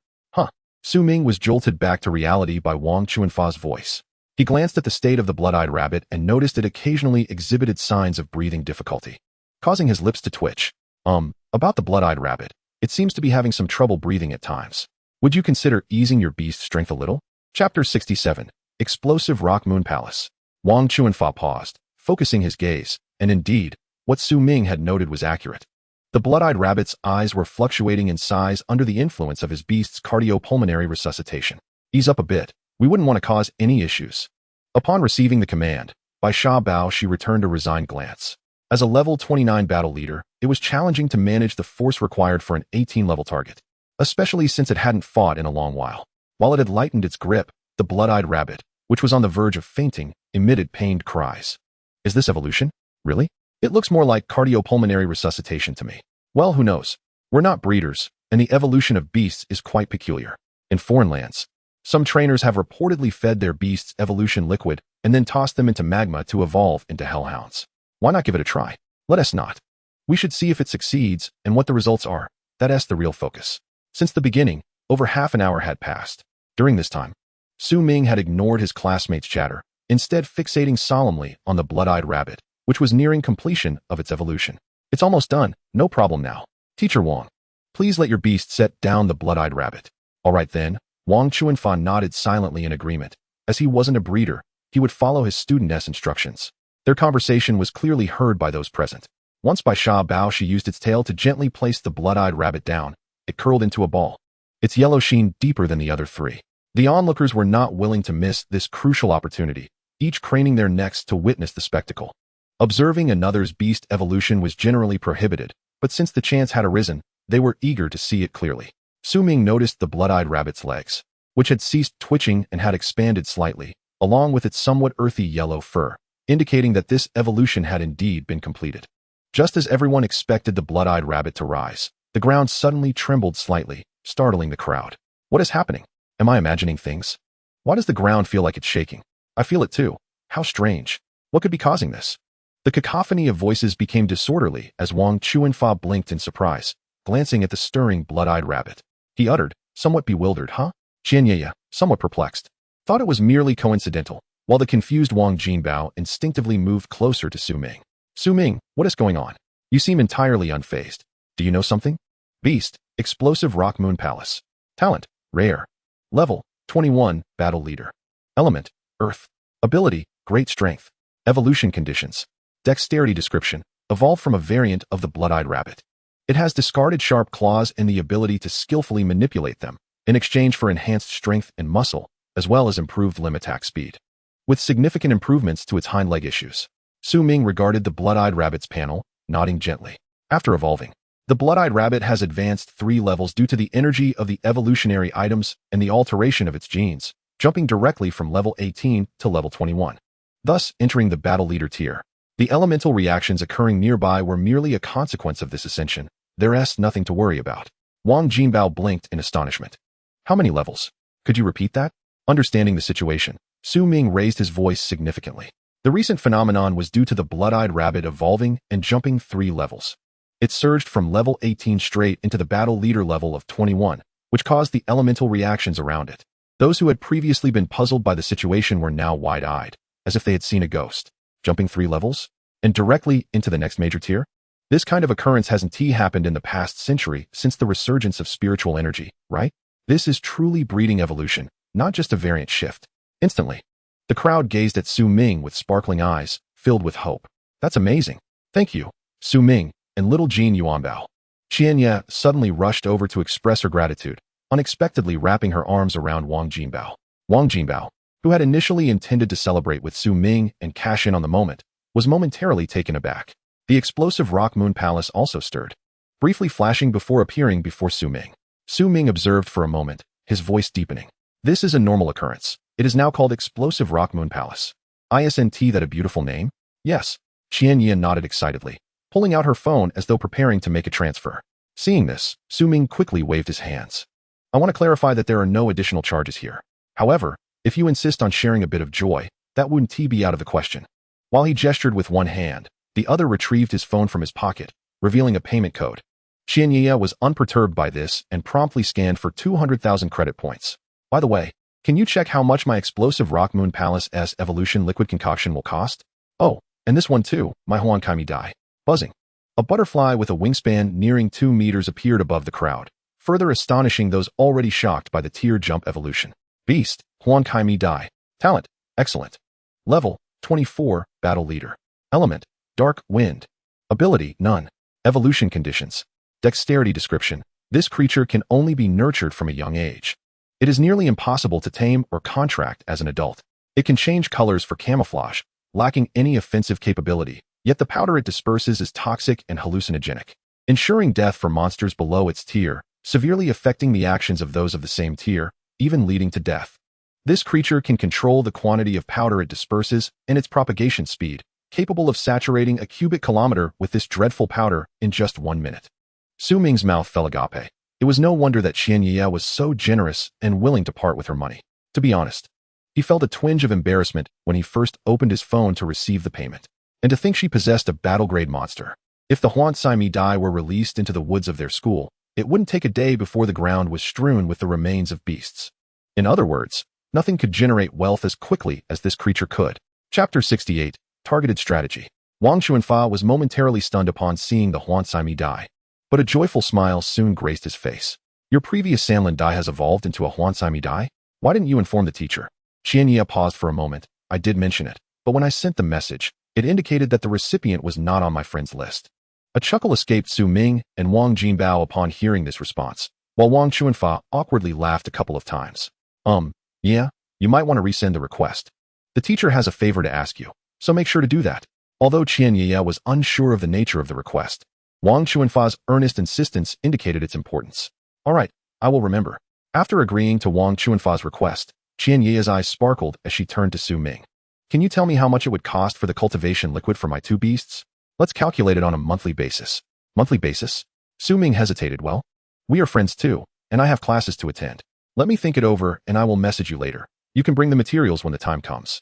Su Ming was jolted back to reality by Wang Chuanfa's voice. He glanced at the state of the blood-eyed rabbit and noticed it occasionally exhibited signs of breathing difficulty, causing his lips to twitch. About the blood-eyed rabbit, it seems to be having some trouble breathing at times. Would you consider easing your beast's strength a little? Chapter 67, Explosive Rock Moon Palace. Wang Chuanfa paused, focusing his gaze, and indeed, what Su Ming had noted was accurate. The blood-eyed rabbit's eyes were fluctuating in size under the influence of his beast's cardiopulmonary resuscitation. Ease up a bit. We wouldn't want to cause any issues. Upon receiving the command, by Sha Bao she returned a resigned glance. As a level 29 battle leader, it was challenging to manage the force required for an 18-level target, especially since it hadn't fought in a long while. While it had lightened its grip, the blood-eyed rabbit, which was on the verge of fainting, emitted pained cries. Is this evolution? Really? It looks more like cardiopulmonary resuscitation to me. Well, who knows? We're not breeders, and the evolution of beasts is quite peculiar. In foreign lands, some trainers have reportedly fed their beasts evolution liquid and then tossed them into magma to evolve into hellhounds. Why not give it a try? Let us not. We should see if it succeeds and what the results are. That's the real focus. Since the beginning, over half an hour had passed. During this time, Su Ming had ignored his classmates' chatter, instead fixating solemnly on the blood-eyed rabbit, which was nearing completion of its evolution. It's almost done, no problem now. Teacher Wang, please let your beast set down the blood-eyed rabbit. All right then, Wang Chuanfa nodded silently in agreement. As he wasn't a breeder, he would follow his studentess' instructions. Their conversation was clearly heard by those present. Once by Sha Bao, she used its tail to gently place the blood-eyed rabbit down. It curled into a ball, its yellow sheen deeper than the other three. The onlookers were not willing to miss this crucial opportunity, each craning their necks to witness the spectacle. Observing another's beast evolution was generally prohibited, but since the chance had arisen, they were eager to see it clearly. Su Ming noticed the blood-eyed rabbit's legs, which had ceased twitching and had expanded slightly, along with its somewhat earthy yellow fur, indicating that this evolution had indeed been completed. Just as everyone expected the blood-eyed rabbit to rise, the ground suddenly trembled slightly, startling the crowd. What is happening? Am I imagining things? Why does the ground feel like it's shaking? I feel it too. How strange. What could be causing this? The cacophony of voices became disorderly as Wang Chuanfa blinked in surprise, glancing at the stirring blood-eyed rabbit. He uttered, somewhat bewildered, huh? Qianye, somewhat perplexed, thought it was merely coincidental, while the confused Wang Jinbao instinctively moved closer to Su Ming. Su Ming, what is going on? You seem entirely unfazed. Do you know something? Beast, Explosive Rock Moon Palace. Talent, Rare. Level, 21, Battle Leader. Element, Earth. Ability, Great Strength. Evolution Conditions. Dexterity Description, evolved from a variant of the blood-eyed rabbit. It has discarded sharp claws and the ability to skillfully manipulate them, in exchange for enhanced strength and muscle, as well as improved limb attack speed. With significant improvements to its hind leg issues. Su Ming regarded the blood-eyed rabbit's panel, nodding gently. After evolving, the blood-eyed rabbit has advanced 3 levels due to the energy of the evolutionary items and the alteration of its genes, jumping directly from level 18 to level 21, thus entering the battle leader tier. The elemental reactions occurring nearby were merely a consequence of this ascension. There's nothing to worry about. Wang Jinbao blinked in astonishment. How many levels? Could you repeat that? Understanding the situation, Su Ming raised his voice significantly. The recent phenomenon was due to the blood-eyed rabbit evolving and jumping 3 levels. It surged from level 18 straight into the battle leader level of 21, which caused the elemental reactions around it. Those who had previously been puzzled by the situation were now wide-eyed, as if they had seen a ghost. Jumping 3 levels? And directly into the next major tier? This kind of occurrence hasn't happened in the past century since the resurgence of spiritual energy, right? This is truly breeding evolution, not just a variant shift. Instantly, the crowd gazed at Su Ming with sparkling eyes, filled with hope. That's amazing. Thank you, Su Ming, and little Jean Yuanbao. Qianye suddenly rushed over to express her gratitude, unexpectedly wrapping her arms around Wang Jinbao. Wang Jinbao, who had initially intended to celebrate with Su Ming and cash in on the moment, was momentarily taken aback. The explosive Rock Moon Palace also stirred, briefly flashing before appearing before Su Ming. Su Ming observed for a moment, his voice deepening. This is a normal occurrence. It is now called Explosive Rock Moon Palace. Isn't that a beautiful name? Yes. Qianye nodded excitedly, pulling out her phone as though preparing to make a transfer. Seeing this, Su Ming quickly waved his hands. I want to clarify that there are no additional charges here. However, if you insist on sharing a bit of joy, that wouldn't be out of the question. While he gestured with one hand, the other retrieved his phone from his pocket, revealing a payment code. Qianye was unperturbed by this and promptly scanned for 200,000 credit points. By the way, can you check how much my Explosive Rock Moon Palace's evolution liquid concoction will cost? Oh, and this one too, my Huan Kaimi Dai. Buzzing. A butterfly with a wingspan nearing 2 meters appeared above the crowd, further astonishing those already shocked by the tier jump evolution. Beast, Huan Kaimi Dai. Talent, excellent. Level, 24, Battle Leader. Element, Dark Wind. Ability, none. Evolution conditions. Dexterity description. This creature can only be nurtured from a young age. It is nearly impossible to tame or contract as an adult. It can change colors for camouflage, lacking any offensive capability, yet the powder it disperses is toxic and hallucinogenic, ensuring death for monsters below its tier, severely affecting the actions of those of the same tier, even leading to death. This creature can control the quantity of powder it disperses and its propagation speed, capable of saturating a cubic kilometer with this dreadful powder in just 1 minute. Su Ming's mouth fell agape. It was no wonder that Qianye was so generous and willing to part with her money. To be honest, he felt a twinge of embarrassment when he first opened his phone to receive the payment. And to think she possessed a battle-grade monster. If the Huansaimi Dai were released into the woods of their school, it wouldn't take a day before the ground was strewn with the remains of beasts. In other words, nothing could generate wealth as quickly as this creature could. Chapter 68, Targeted Strategy. Wang Chuanfa was momentarily stunned upon seeing the Huansaimi Dai, but a joyful smile soon graced his face. Your previous Sanlin Dai has evolved into a Huansaimi Dai? Why didn't you inform the teacher? Qianye paused for a moment. I did mention it, but when I sent the message, it indicated that the recipient was not on my friend's list. A chuckle escaped Su Ming and Wang Jinbao upon hearing this response, while Wang Chuanfa awkwardly laughed a couple of times. Yeah, you might want to resend the request. The teacher has a favor to ask you, so make sure to do that. Although Qianye was unsure of the nature of the request, Wang Chuanfa's earnest insistence indicated its importance. All right, I will remember. After agreeing to Wang Chuanfa's request, Qianye's eyes sparkled as she turned to Su Ming. Can you tell me how much it would cost for the cultivation liquid for my 2 beasts? Let's calculate it on a monthly basis. Monthly basis? Su Ming hesitated. Well, we are friends too, and I have classes to attend. Let me think it over and I will message you later. You can bring the materials when the time comes.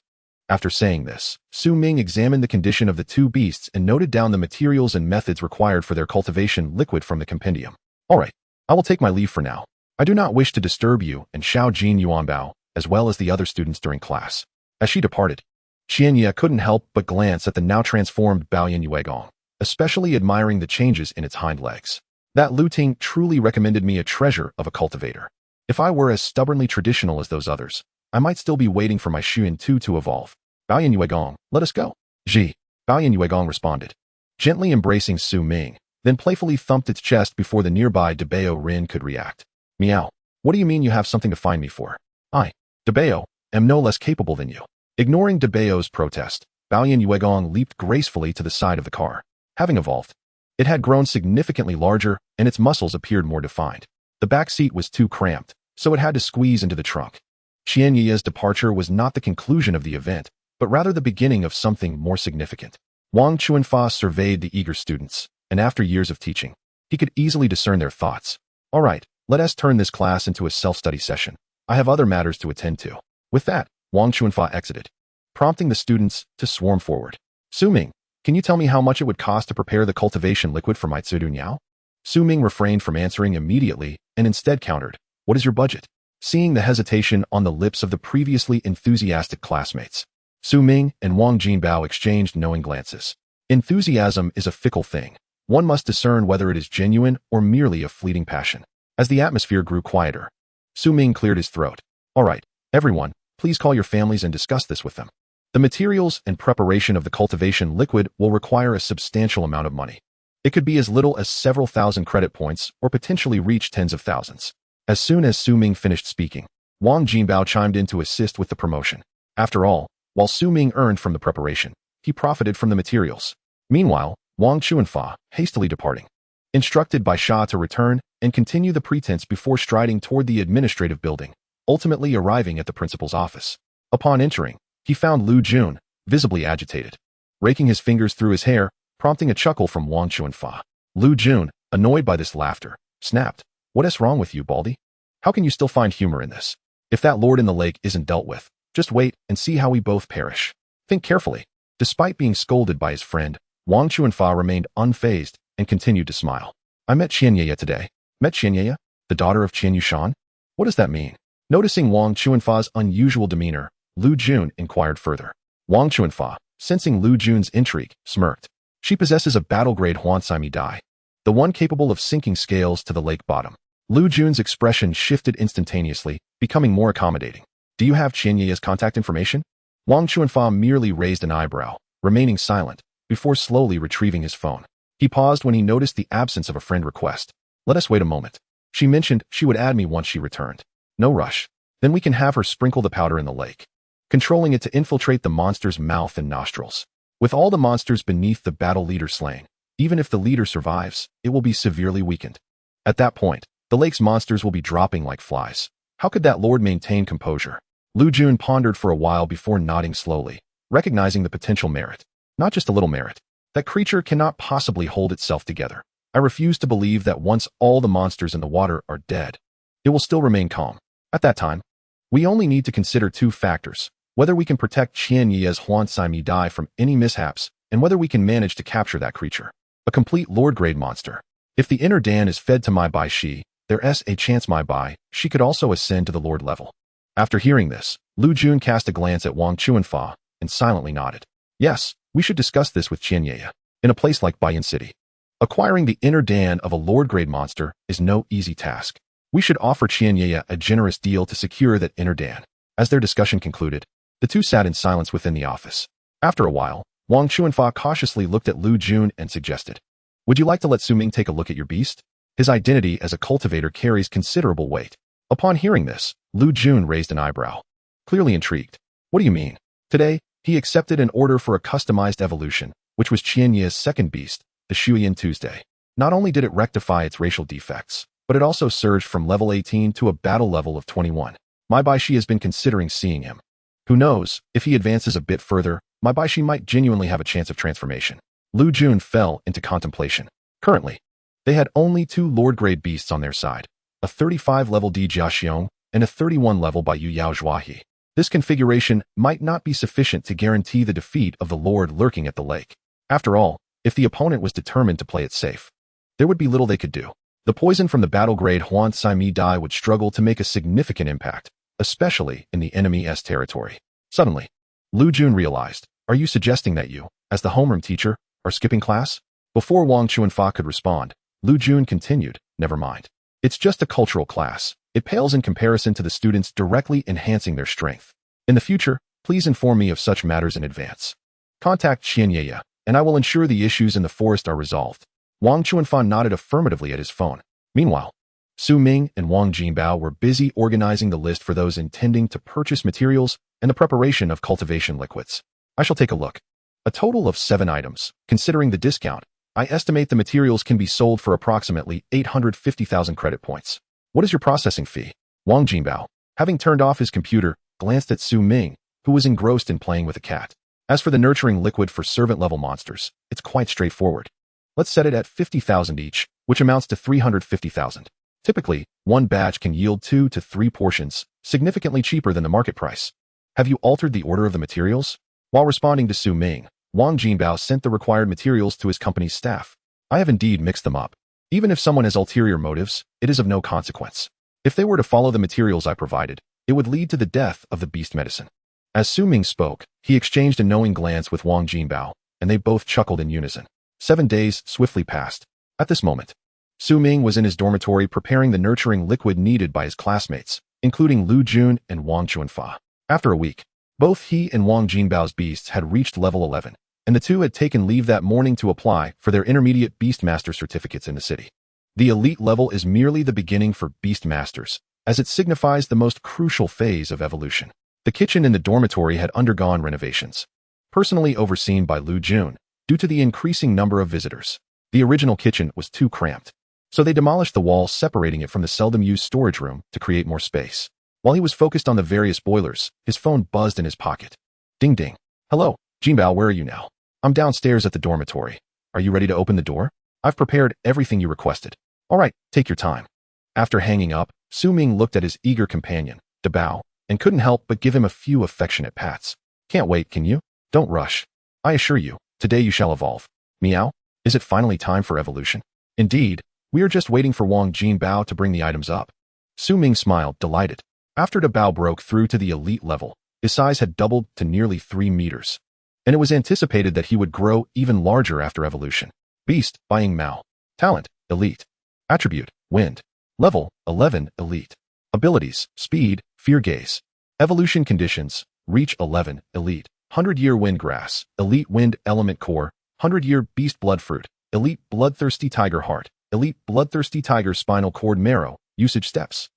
After saying this, Su Ming examined the condition of the 2 beasts and noted down the materials and methods required for their cultivation liquid from the compendium. All right, I will take my leave for now. I do not wish to disturb you and Xiao Jin Yuanbao, as well as the other students during class. As she departed, Qianye couldn't help but glance at the now transformed Baoyan Yuegong, especially admiring the changes in its hind legs. That Lu Ting truly recommended me a treasure of a cultivator. If I were as stubbornly traditional as those others, I might still be waiting for my Xuan Tu to evolve. Baoyan Yuegong, let us go. Ji. Baoyan Yuegong responded, gently embracing Su Ming, then playfully thumped its chest before the nearby Debao Rin could react. Meow. What do you mean you have something to find me for? I, Debao, am no less capable than you. Ignoring Debao's protest, Baoyan Yuegong leaped gracefully to the side of the car. Having evolved, it had grown significantly larger and its muscles appeared more defined. The back seat was too cramped, so it had to squeeze into the trunk. Qianye's departure was not the conclusion of the event, but rather the beginning of something more significant. Wang Chuanfa surveyed the eager students, and after years of teaching, he could easily discern their thoughts. All right, let us turn this class into a self-study session. I have other matters to attend to. With that, Wang Chuanfa exited, prompting the students to swarm forward. Su Ming, can you tell me how much it would cost to prepare the cultivation liquid for my Tsudu Niao? Su Ming refrained from answering immediately and instead countered, what is your budget? Seeing the hesitation on the lips of the previously enthusiastic classmates, Su Ming and Wang Jinbao exchanged knowing glances. Enthusiasm is a fickle thing. One must discern whether it is genuine or merely a fleeting passion. As the atmosphere grew quieter, Su Ming cleared his throat. All right, everyone, please call your families and discuss this with them. The materials and preparation of the cultivation liquid will require a substantial amount of money. It could be as little as several thousand credit points or potentially reach tens of thousands. As soon as Su Ming finished speaking, Wang Jinbao chimed in to assist with the promotion. After all, while Su Ming earned from the preparation, he profited from the materials. Meanwhile, Wang Chuanfa, hastily departing, instructed by Xia to return and continue the pretense before striding toward the administrative building, ultimately arriving at the principal's office. Upon entering, he found Lu Jun, visibly agitated, raking his fingers through his hair, prompting a chuckle from Wang Chuanfa. Lu Jun, annoyed by this laughter, snapped, what is wrong with you, Baldy? How can you still find humor in this? If that lord in the lake isn't dealt with, just wait and see how we both perish. Think carefully. Despite being scolded by his friend, Wang Chuanfa remained unfazed and continued to smile. I met Qianye today. Met Qianye, the daughter of Qian Yushan? What does that mean? Noticing Wang Chuanfa's unusual demeanor, Lu Jun inquired further. Wang Chuanfa, sensing Lu Jun's intrigue, smirked. She possesses a battle-grade Huansaimi Dai, the one capable of sinking scales to the lake bottom. Lu Jun's expression shifted instantaneously, becoming more accommodating. Do you have Qianye's contact information? Wang Chuanfa merely raised an eyebrow, remaining silent, before slowly retrieving his phone. He paused when he noticed the absence of a friend request. Let us wait a moment. She mentioned she would add me once she returned. No rush. Then we can have her sprinkle the powder in the lake, controlling it to infiltrate the monster's mouth and nostrils. With all the monsters beneath the battle leader slain, even if the leader survives, it will be severely weakened. At that point, the lake's monsters will be dropping like flies. How could that lord maintain composure? Lu Jun pondered for a while before nodding slowly, recognizing the potential merit. not just a little merit. That creature cannot possibly hold itself together. I refuse to believe that once all the monsters in the water are dead, it will still remain calm. At that time, we only need to consider two factors: whether we can protect Qianye's Huansai Dai from any mishaps, and whether we can manage to capture that creature. A complete Lord-grade monster. If the inner Dan is fed to my Bai Shi, there's a chance my Bai Shi could also ascend to the Lord level. After hearing this, Lu Jun cast a glance at Wang Chuanfa and silently nodded. Yes, we should discuss this with Qianye. In a place like Baiyan City, acquiring the inner Dan of a Lord-grade monster is no easy task. We should offer Qianye a generous deal to secure that inner Dan. As their discussion concluded, the two sat in silence within the office. After a while, Wang Chuanfa cautiously looked at Lu Jun and suggested, "Would you like to let Su Ming take a look at your beast? His identity as a cultivator carries considerable weight." Upon hearing this, Lu Jun raised an eyebrow, clearly intrigued. "What do you mean?" Today, he accepted an order for a customized evolution, which was Qianye's second beast, the Shuyan Tuesday. Not only did it rectify its racial defects, but it also surged from level 18 to a battle level of 21. My Bai Shi has been considering seeing him. Who knows, if he advances a bit further, my Bai Shi might genuinely have a chance of transformation. Lu Jun fell into contemplation. Currently, they had only two Lord-grade beasts on their side, a 35-level Di Jiaxiong and a 31-level Bai Yu Yao Zhuahi. This configuration might not be sufficient to guarantee the defeat of the Lord lurking at the lake. After all, if the opponent was determined to play it safe, there would be little they could do. The poison from the battle-grade Huan Sai Dai would struggle to make a significant impact, especially in the enemy's territory. Suddenly, Lu Jun realized, "Are you suggesting that you, as the homeroom teacher, are skipping class?" Before Wang Chuanfa could respond, Lu Jun continued, "Never mind. It's just a cultural class. It pales in comparison to the students directly enhancing their strength. In the future, please inform me of such matters in advance. Contact Qianye, and I will ensure the issues in the forest are resolved." Wang Chuanfa nodded affirmatively at his phone. Meanwhile, Su Ming and Wang Jinbao were busy organizing the list for those intending to purchase materials and the preparation of cultivation liquids. "I shall take a look. A total of 7 items. Considering the discount, I estimate the materials can be sold for approximately 850,000 credit points. What is your processing fee?" Wang Jinbao, having turned off his computer, glanced at Su Ming, who was engrossed in playing with a cat. "As for the nurturing liquid for servant-level monsters, it's quite straightforward. Let's set it at 50,000 each, which amounts to 350,000. Typically, one batch can yield 2 to 3 portions, significantly cheaper than the market price. Have you altered the order of the materials?" While responding to Su Ming, Wang Jinbao sent the required materials to his company's staff. "I have indeed mixed them up. Even if someone has ulterior motives, it is of no consequence. If they were to follow the materials I provided, it would lead to the death of the beast medicine." As Su Ming spoke, he exchanged a knowing glance with Wang Jinbao, and they both chuckled in unison. 7 days swiftly passed. At this moment, Su Ming was in his dormitory preparing the nurturing liquid needed by his classmates, including Lu Jun and Wang Chuanfa. After a week, both he and Wang Jinbao's beasts had reached level 11, and the two had taken leave that morning to apply for their intermediate beast master certificates in the city. The elite level is merely the beginning for beast masters, as it signifies the most crucial phase of evolution. The kitchen in the dormitory had undergone renovations, personally overseen by Lu Jun, due to the increasing number of visitors. The original kitchen was too cramped, so they demolished the wall separating it from the seldom-used storage room to create more space. While he was focused on the various boilers, his phone buzzed in his pocket. Ding ding. "Hello, Jinbao, where are you now?" "I'm downstairs at the dormitory. Are you ready to open the door? I've prepared everything you requested." "All right, take your time." After hanging up, Su Ming looked at his eager companion, Dabao, and couldn't help but give him a few affectionate pats. "Can't wait, can you? Don't rush. I assure you, today you shall evolve." "Meow, is it finally time for evolution?" "Indeed, we are just waiting for Wang Jinbao to bring the items up." Su Ming smiled, delighted. After Dabao broke through to the elite level, his size had doubled to nearly 3 meters, and it was anticipated that he would grow even larger after evolution. Beast, Buying Mao. Talent, Elite. Attribute, Wind. Level, 11, Elite. Abilities, Speed, Fear Gaze. Evolution conditions, Reach 11, Elite. 100-year Wind Grass, Elite Wind Element Core. 100-year Beast Bloodfruit, Elite Bloodthirsty Tiger Heart, Elite Bloodthirsty Tiger Spinal Cord Marrow. Usage steps.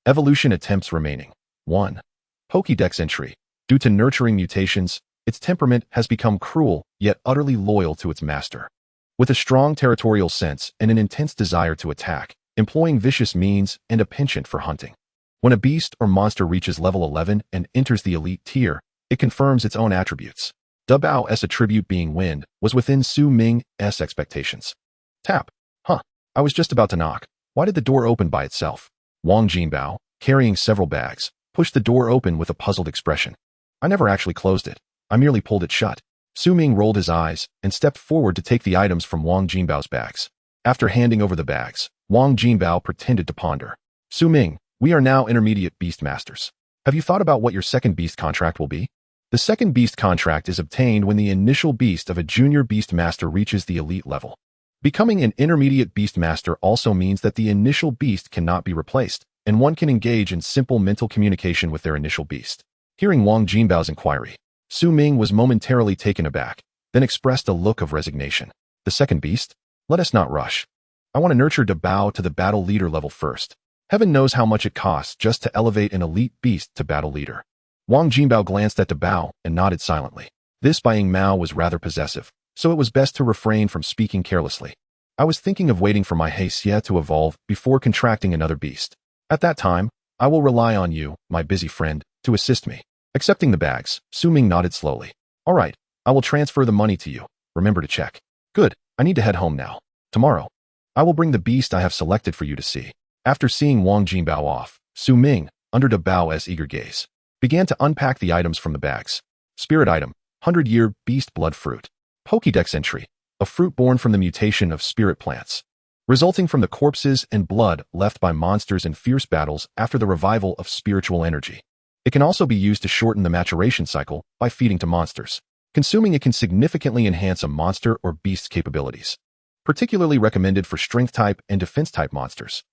Evolution attempts remaining. 1. Pokédex entry. Due to nurturing mutations, its temperament has become cruel, yet utterly loyal to its master. With a strong territorial sense and an intense desire to attack, employing vicious means and a penchant for hunting. When a beast or monster reaches level 11 and enters the elite tier, it confirms its own attributes. Bao's attribute being wind was within Su Ming's expectations. Tap. Huh. I was just about to knock. Why did the door open by itself? Wang Jinbao, carrying several bags, pushed the door open with a puzzled expression. I never actually closed it. I merely pulled it shut. Su Ming rolled his eyes and stepped forward to take the items from Wang Jinbao's bags. After handing over the bags, Wang Jinbao pretended to ponder. Su Ming, we are now intermediate beast masters. Have you thought about what your second beast contract will be? The second beast contract is obtained when the initial beast of a junior beast master reaches the elite level. Becoming an intermediate beast master also means that the initial beast cannot be replaced, and one can engage in simple mental communication with their initial beast. Hearing Wang Jinbao's inquiry, Su Ming was momentarily taken aback, then expressed a look of resignation. The second beast? Let us not rush. I want to nurture Bao to the battle leader level first. Heaven knows how much it costs just to elevate an elite beast to battle leader. Wang Jinbao glanced at Bao and nodded silently. This Buying Mao was rather possessive, so it was best to refrain from speaking carelessly. I was thinking of waiting for my Heisei to evolve before contracting another beast. At that time, I will rely on you, my busy friend, to assist me. Accepting the bags, Su Ming nodded slowly. All right, I will transfer the money to you. Remember to check. Good, I need to head home now. Tomorrow, I will bring the beast I have selected for you to see. After seeing Wang Jinbao off, Su Ming, under Bao's eager gaze, began to unpack the items from the bags. Spirit item, 100-year beast blood fruit. Pokédex entry, a fruit born from the mutation of spirit plants, resulting from the corpses and blood left by monsters in fierce battles after the revival of spiritual energy. It can also be used to shorten the maturation cycle by feeding to monsters. Consuming it can significantly enhance a monster or beast's capabilities. Particularly recommended for strength type and defense type monsters.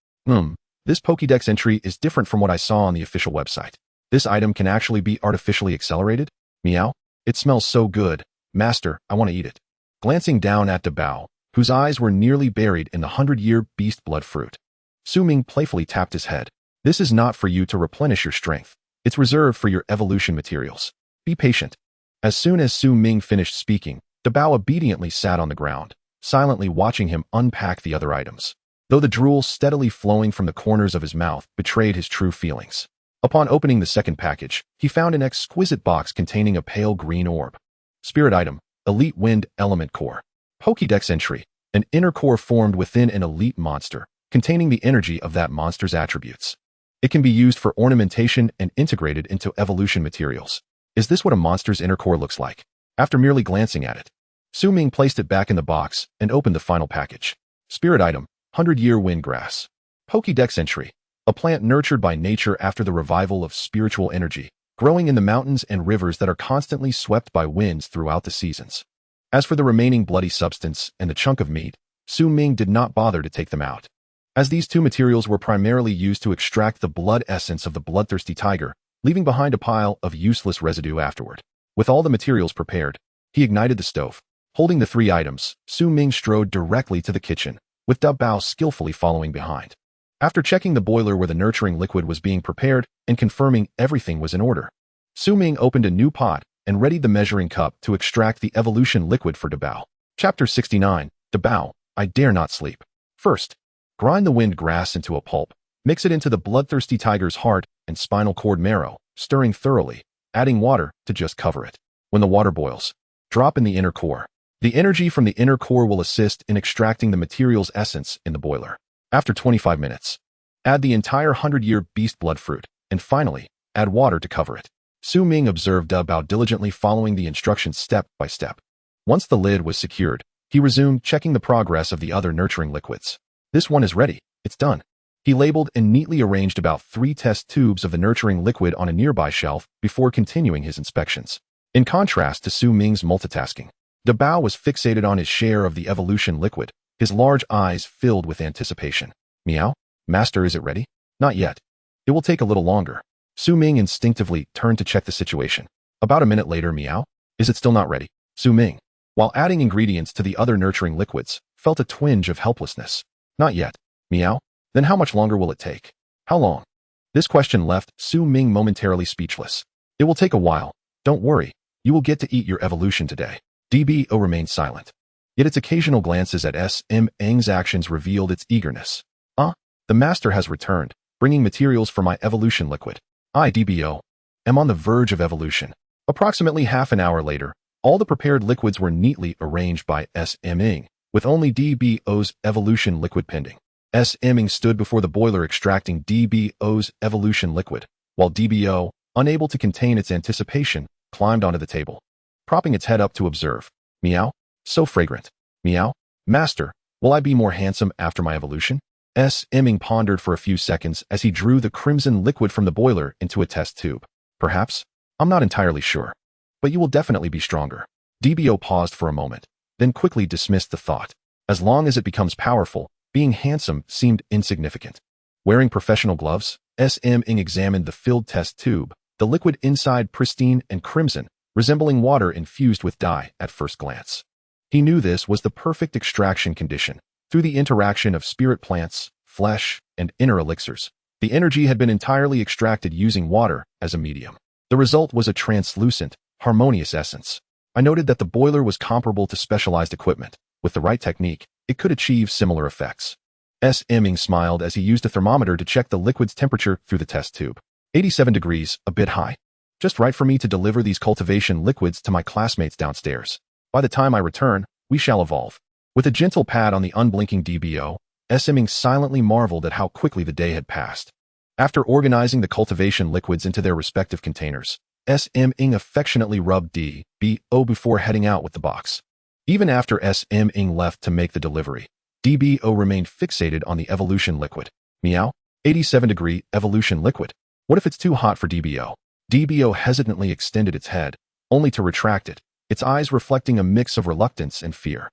This Pokédex entry is different from what I saw on the official website. This item can actually be artificially accelerated? Meow. It smells so good. Master, I want to eat it. Glancing down at Bao, whose eyes were nearly buried in the 100-year beast blood fruit, Su Ming playfully tapped his head. This is not for you to replenish your strength. It's reserved for your evolution materials. Be patient. As soon as Su Ming finished speaking, Bao obediently sat on the ground, silently watching him unpack the other items, though the drool steadily flowing from the corners of his mouth betrayed his true feelings. Upon opening the second package, he found an exquisite box containing a pale green orb. Spirit item, Elite Wind Element Core. Pokédex entry, an inner core formed within an elite monster, containing the energy of that monster's attributes. It can be used for ornamentation and integrated into evolution materials. Is this what a monster's inner core looks like? After merely glancing at it, Su Ming placed it back in the box and opened the final package. Spirit item, 100-year windgrass. Pokédex entry, a plant nurtured by nature after the revival of spiritual energy, growing in the mountains and rivers that are constantly swept by winds throughout the seasons. As for the remaining bloody substance and the chunk of meat, Su Ming did not bother to take them out, as these two materials were primarily used to extract the blood essence of the bloodthirsty tiger, leaving behind a pile of useless residue afterward. With all the materials prepared, he ignited the stove. Holding the three items, Su Ming strode directly to the kitchen, with Bao skillfully following behind. After checking the boiler where the nurturing liquid was being prepared and confirming everything was in order, Su Ming opened a new pot and readied the measuring cup to extract the evolution liquid for Bao. Chapter 69, Bao, I dare not sleep. First, grind the wind grass into a pulp, mix it into the bloodthirsty tiger's heart and spinal cord marrow, stirring thoroughly, adding water to just cover it. When the water boils, drop in the inner core. The energy from the inner core will assist in extracting the material's essence in the boiler. After 25 minutes, add the entire 100-year beast blood fruit, and finally, add water to cover it. Su Ming observed Bao diligently following the instructions step by step. Once the lid was secured, he resumed checking the progress of the other nurturing liquids. This one is ready. It's done. He labeled and neatly arranged about 3 test tubes of the nurturing liquid on a nearby shelf before continuing his inspections. In contrast to Su Ming's multitasking, Bao was fixated on his share of the evolution liquid, his large eyes filled with anticipation. Meow? Master, is it ready? Not yet. It will take a little longer. Su Ming instinctively turned to check the situation. About a minute later, meow? Is it still not ready? Su Ming, while adding ingredients to the other nurturing liquids, felt a twinge of helplessness. Not yet. Meow? Then how much longer will it take? How long? This question left Su Ming momentarily speechless. It will take a while. Don't worry. You will get to eat your evolution today. Bao remained silent. Yet its occasional glances at Ming's actions revealed its eagerness. The master has returned, bringing materials for my evolution liquid. I, Bao, am on the verge of evolution. Approximately half an hour later, All the prepared liquids were neatly arranged by S.M.ing, with only DBO's evolution liquid pending. S.M.ing stood before the boiler extracting DBO's evolution liquid, while DBO, unable to contain its anticipation, climbed onto the table, propping its head up to observe. Meow? So fragrant. Meow? Master, will I be more handsome after my evolution? S.M.ing pondered for a few seconds as he drew the crimson liquid from the boiler into a test tube. Perhaps? I'm not entirely sure. But you will definitely be stronger. DBO paused for a moment, then quickly dismissed the thought. As long as it becomes powerful, being handsome seemed insignificant. Wearing professional gloves, S.M.ing examined the filled test tube, the liquid inside pristine and crimson, resembling water infused with dye at first glance. He knew this was the perfect extraction condition. Through the interaction of spirit plants, flesh, and inner elixirs, the energy had been entirely extracted using water as a medium. The result was a translucent, harmonious essence. I noted that the boiler was comparable to specialized equipment. With the right technique, it could achieve similar effects. S.M.ing smiled as he used a thermometer to check the liquid's temperature through the test tube. 87 degrees, a bit high. Just right for me to deliver these cultivation liquids to my classmates downstairs. By the time I return, we shall evolve. With a gentle pat on the unblinking DBO, S.M.ing silently marveled at how quickly the day had passed. After organizing the cultivation liquids into their respective containers, S.M.ing affectionately rubbed DBO before heading out with the box. Even after S.M.ing left to make the delivery, DBO remained fixated on the evolution liquid. Meow? 87-degree evolution liquid. What if it's too hot for DBO? DBO hesitantly extended its head, only to retract it, its eyes reflecting a mix of reluctance and fear.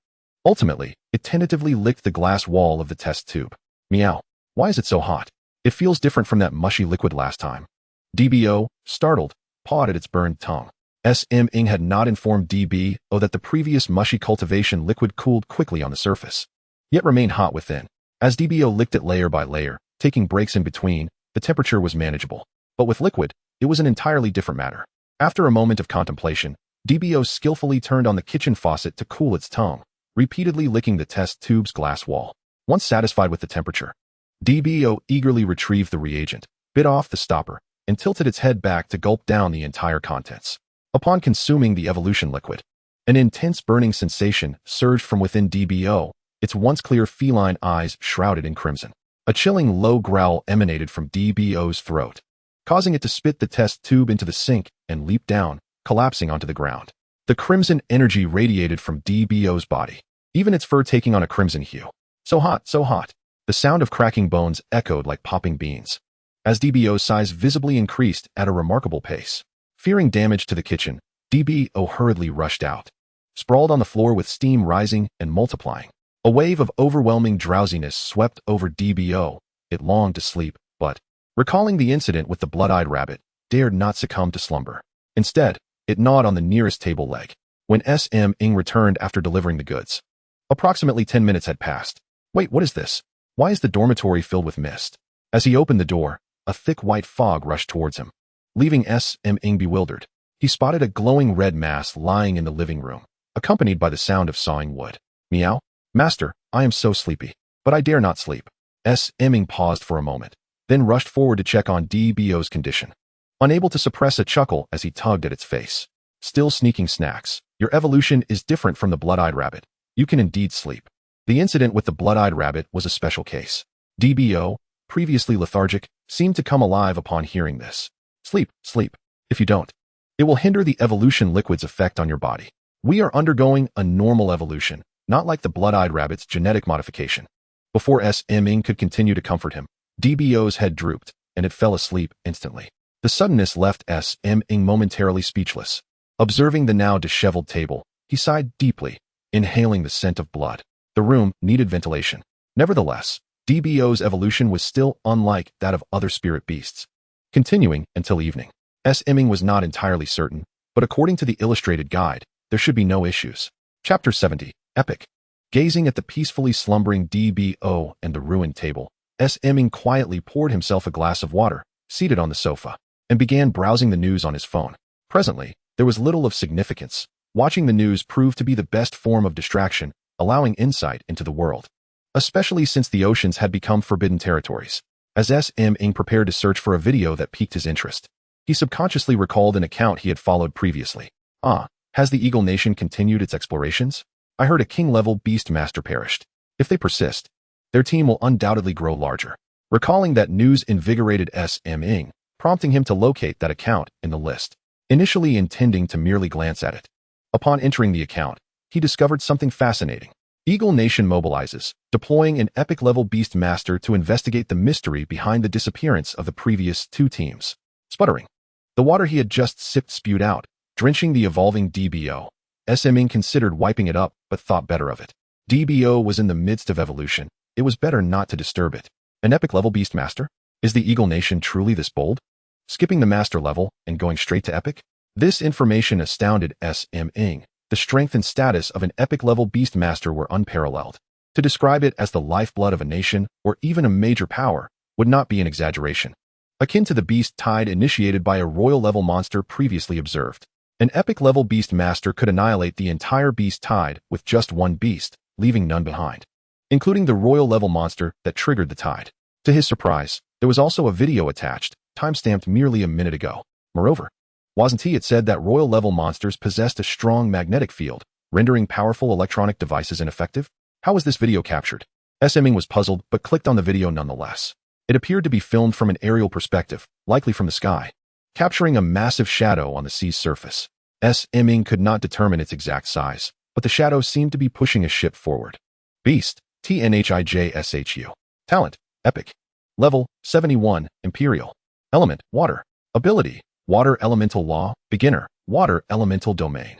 Ultimately, it tentatively licked the glass wall of the test tube. Meow. Why is it so hot? It feels different from that mushy liquid last time. DBO, startled, pawed at its burned tongue. S.M.ing had not informed DBO that the previous mushy cultivation liquid cooled quickly on the surface, yet remained hot within. As DBO licked it layer by layer, taking breaks in between, the temperature was manageable. But with liquid, it was an entirely different matter. After a moment of contemplation, DBO skillfully turned on the kitchen faucet to cool its tongue, repeatedly licking the test tube's glass wall. Once satisfied with the temperature, DBO eagerly retrieved the reagent, bit off the stopper, and tilted its head back to gulp down the entire contents. Upon consuming the evolution liquid, an intense burning sensation surged from within DBO, its once clear feline eyes shrouded in crimson. A chilling low growl emanated from DBO's throat, causing it to spit the test tube into the sink and leap down, collapsing onto the ground. The crimson energy radiated from DBO's body, even its fur taking on a crimson hue. So hot, so hot. The sound of cracking bones echoed like popping beans, as DBO's size visibly increased at a remarkable pace. Fearing damage to the kitchen, DBO hurriedly rushed out. Sprawled on the floor with steam rising and multiplying, a wave of overwhelming drowsiness swept over DBO. It longed to sleep, but, recalling the incident with the blood-eyed rabbit, dared not succumb to slumber. Instead, it gnawed on the nearest table leg. When S.M.ing returned after delivering the goods, approximately 10 minutes had passed. Wait, what is this? Why is the dormitory filled with mist? As he opened the door, a thick white fog rushed towards him, leaving S.M.ing bewildered. He spotted a glowing red mass lying in the living room, accompanied by the sound of sawing wood. Meow? Master, I am so sleepy, but I dare not sleep. S.M.ing paused for a moment, then rushed forward to check on DBO's condition, unable to suppress a chuckle as he tugged at its face. Still sneaking snacks. Your evolution is different from the blood-eyed rabbit. You can indeed sleep. The incident with the blood-eyed rabbit was a special case. DBO, previously lethargic, seemed to come alive upon hearing this. Sleep, sleep. If you don't, it will hinder the evolution liquid's effect on your body. We are undergoing a normal evolution, not like the blood-eyed rabbit's genetic modification. Before S.M.ing could continue to comfort him, DBO's head drooped, and it fell asleep instantly. The suddenness left S.M.ing momentarily speechless. Observing the now disheveled table, he sighed deeply, inhaling the scent of blood. The room needed ventilation. Nevertheless, DBO's evolution was still unlike that of other spirit beasts. Continuing until evening, S.M.ing was not entirely certain, but according to the illustrated guide, there should be no issues. Chapter 70, Epic. Gazing at the peacefully slumbering DBO and the ruined table, S.M.ing quietly poured himself a glass of water, seated on the sofa, and began browsing the news on his phone. Presently, there was little of significance. Watching the news proved to be the best form of distraction, allowing insight into the world, especially since the oceans had become forbidden territories. As S.M.ing prepared to search for a video that piqued his interest, he subconsciously recalled an account he had followed previously. Has the Eagle Nation continued its explorations? I heard a king-level beast master perished. If they persist, their team will undoubtedly grow larger. Recalling that news invigorated Ing, prompting him to locate that account in the list, initially intending to merely glance at it. Upon entering the account, he discovered something fascinating. Eagle Nation mobilizes, deploying an epic-level beast master to investigate the mystery behind the disappearance of the previous two teams. Sputtering. The water he had just sipped spewed out, drenching the evolving DBO. Ing considered wiping it up, but thought better of it. DBO was in the midst of evolution. It was better not to disturb it. An epic-level beast master? Is the Eagle Nation truly this bold? Skipping the master level and going straight to epic? This information astounded Ing. The strength and status of an epic-level beast master were unparalleled. To describe it as the lifeblood of a nation, or even a major power, would not be an exaggeration. Akin to the beast tide initiated by a royal-level monster previously observed. An epic-level beast master could annihilate the entire beast tide with just one beast, leaving none behind, including the royal-level monster that triggered the tide. To his surprise, there was also a video attached, timestamped merely a minute ago. Moreover, wasn't it said that royal-level monsters possessed a strong magnetic field, rendering powerful electronic devices ineffective? How was this video captured? Ing was puzzled, but clicked on the video nonetheless. It appeared to be filmed from an aerial perspective, likely from the sky, capturing a massive shadow on the sea's surface. Ing could not determine its exact size, but the shadow seemed to be pushing a ship forward. Beast, TNHIJSHU. Talent, Epic. Level, 71, Imperial. Element, Water. Ability, Water Elemental Law, Beginner, Water Elemental Domain.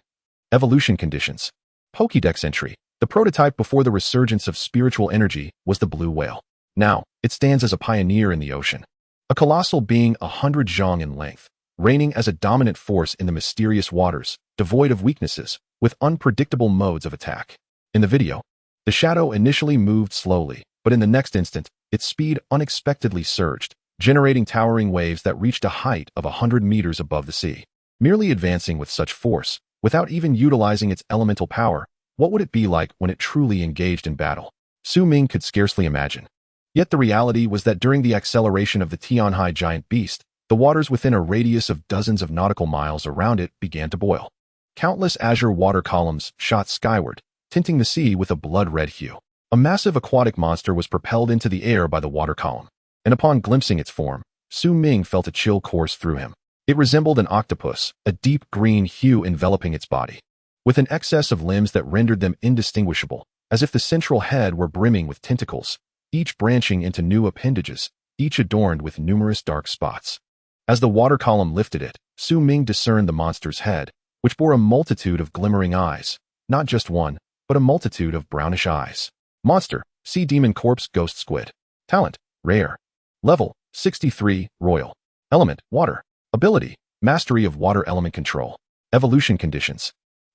Evolution Conditions. Pokédex entry. The prototype before the resurgence of spiritual energy was the blue whale. Now, it stands as a pioneer in the ocean. A colossal being 100 zhang in length, reigning as a dominant force in the mysterious waters, devoid of weaknesses, with unpredictable modes of attack. In the video, the shadow initially moved slowly, but in the next instant, its speed unexpectedly surged, generating towering waves that reached a height of 100 meters above the sea. Merely advancing with such force, without even utilizing its elemental power, what would it be like when it truly engaged in battle? Su Ming could scarcely imagine. Yet the reality was that during the acceleration of the Tianhai giant beast, the waters within a radius of dozens of nautical miles around it began to boil. Countless azure water columns shot skyward, tinting the sea with a blood-red hue. A massive aquatic monster was propelled into the air by the water column, and upon glimpsing its form, Su Ming felt a chill course through him. It resembled an octopus, a deep green hue enveloping its body, with an excess of limbs that rendered them indistinguishable, as if the central head were brimming with tentacles, each branching into new appendages, each adorned with numerous dark spots. As the water column lifted it, Su Ming discerned the monster's head, which bore a multitude of glimmering eyes, not just one, but a multitude of brownish eyes. Monster, Sea Demon Corpse Ghost Squid. Talent, Rare. Level, 63, Royal. Element, Water. Ability, Mastery of Water Element Control. Evolution Conditions.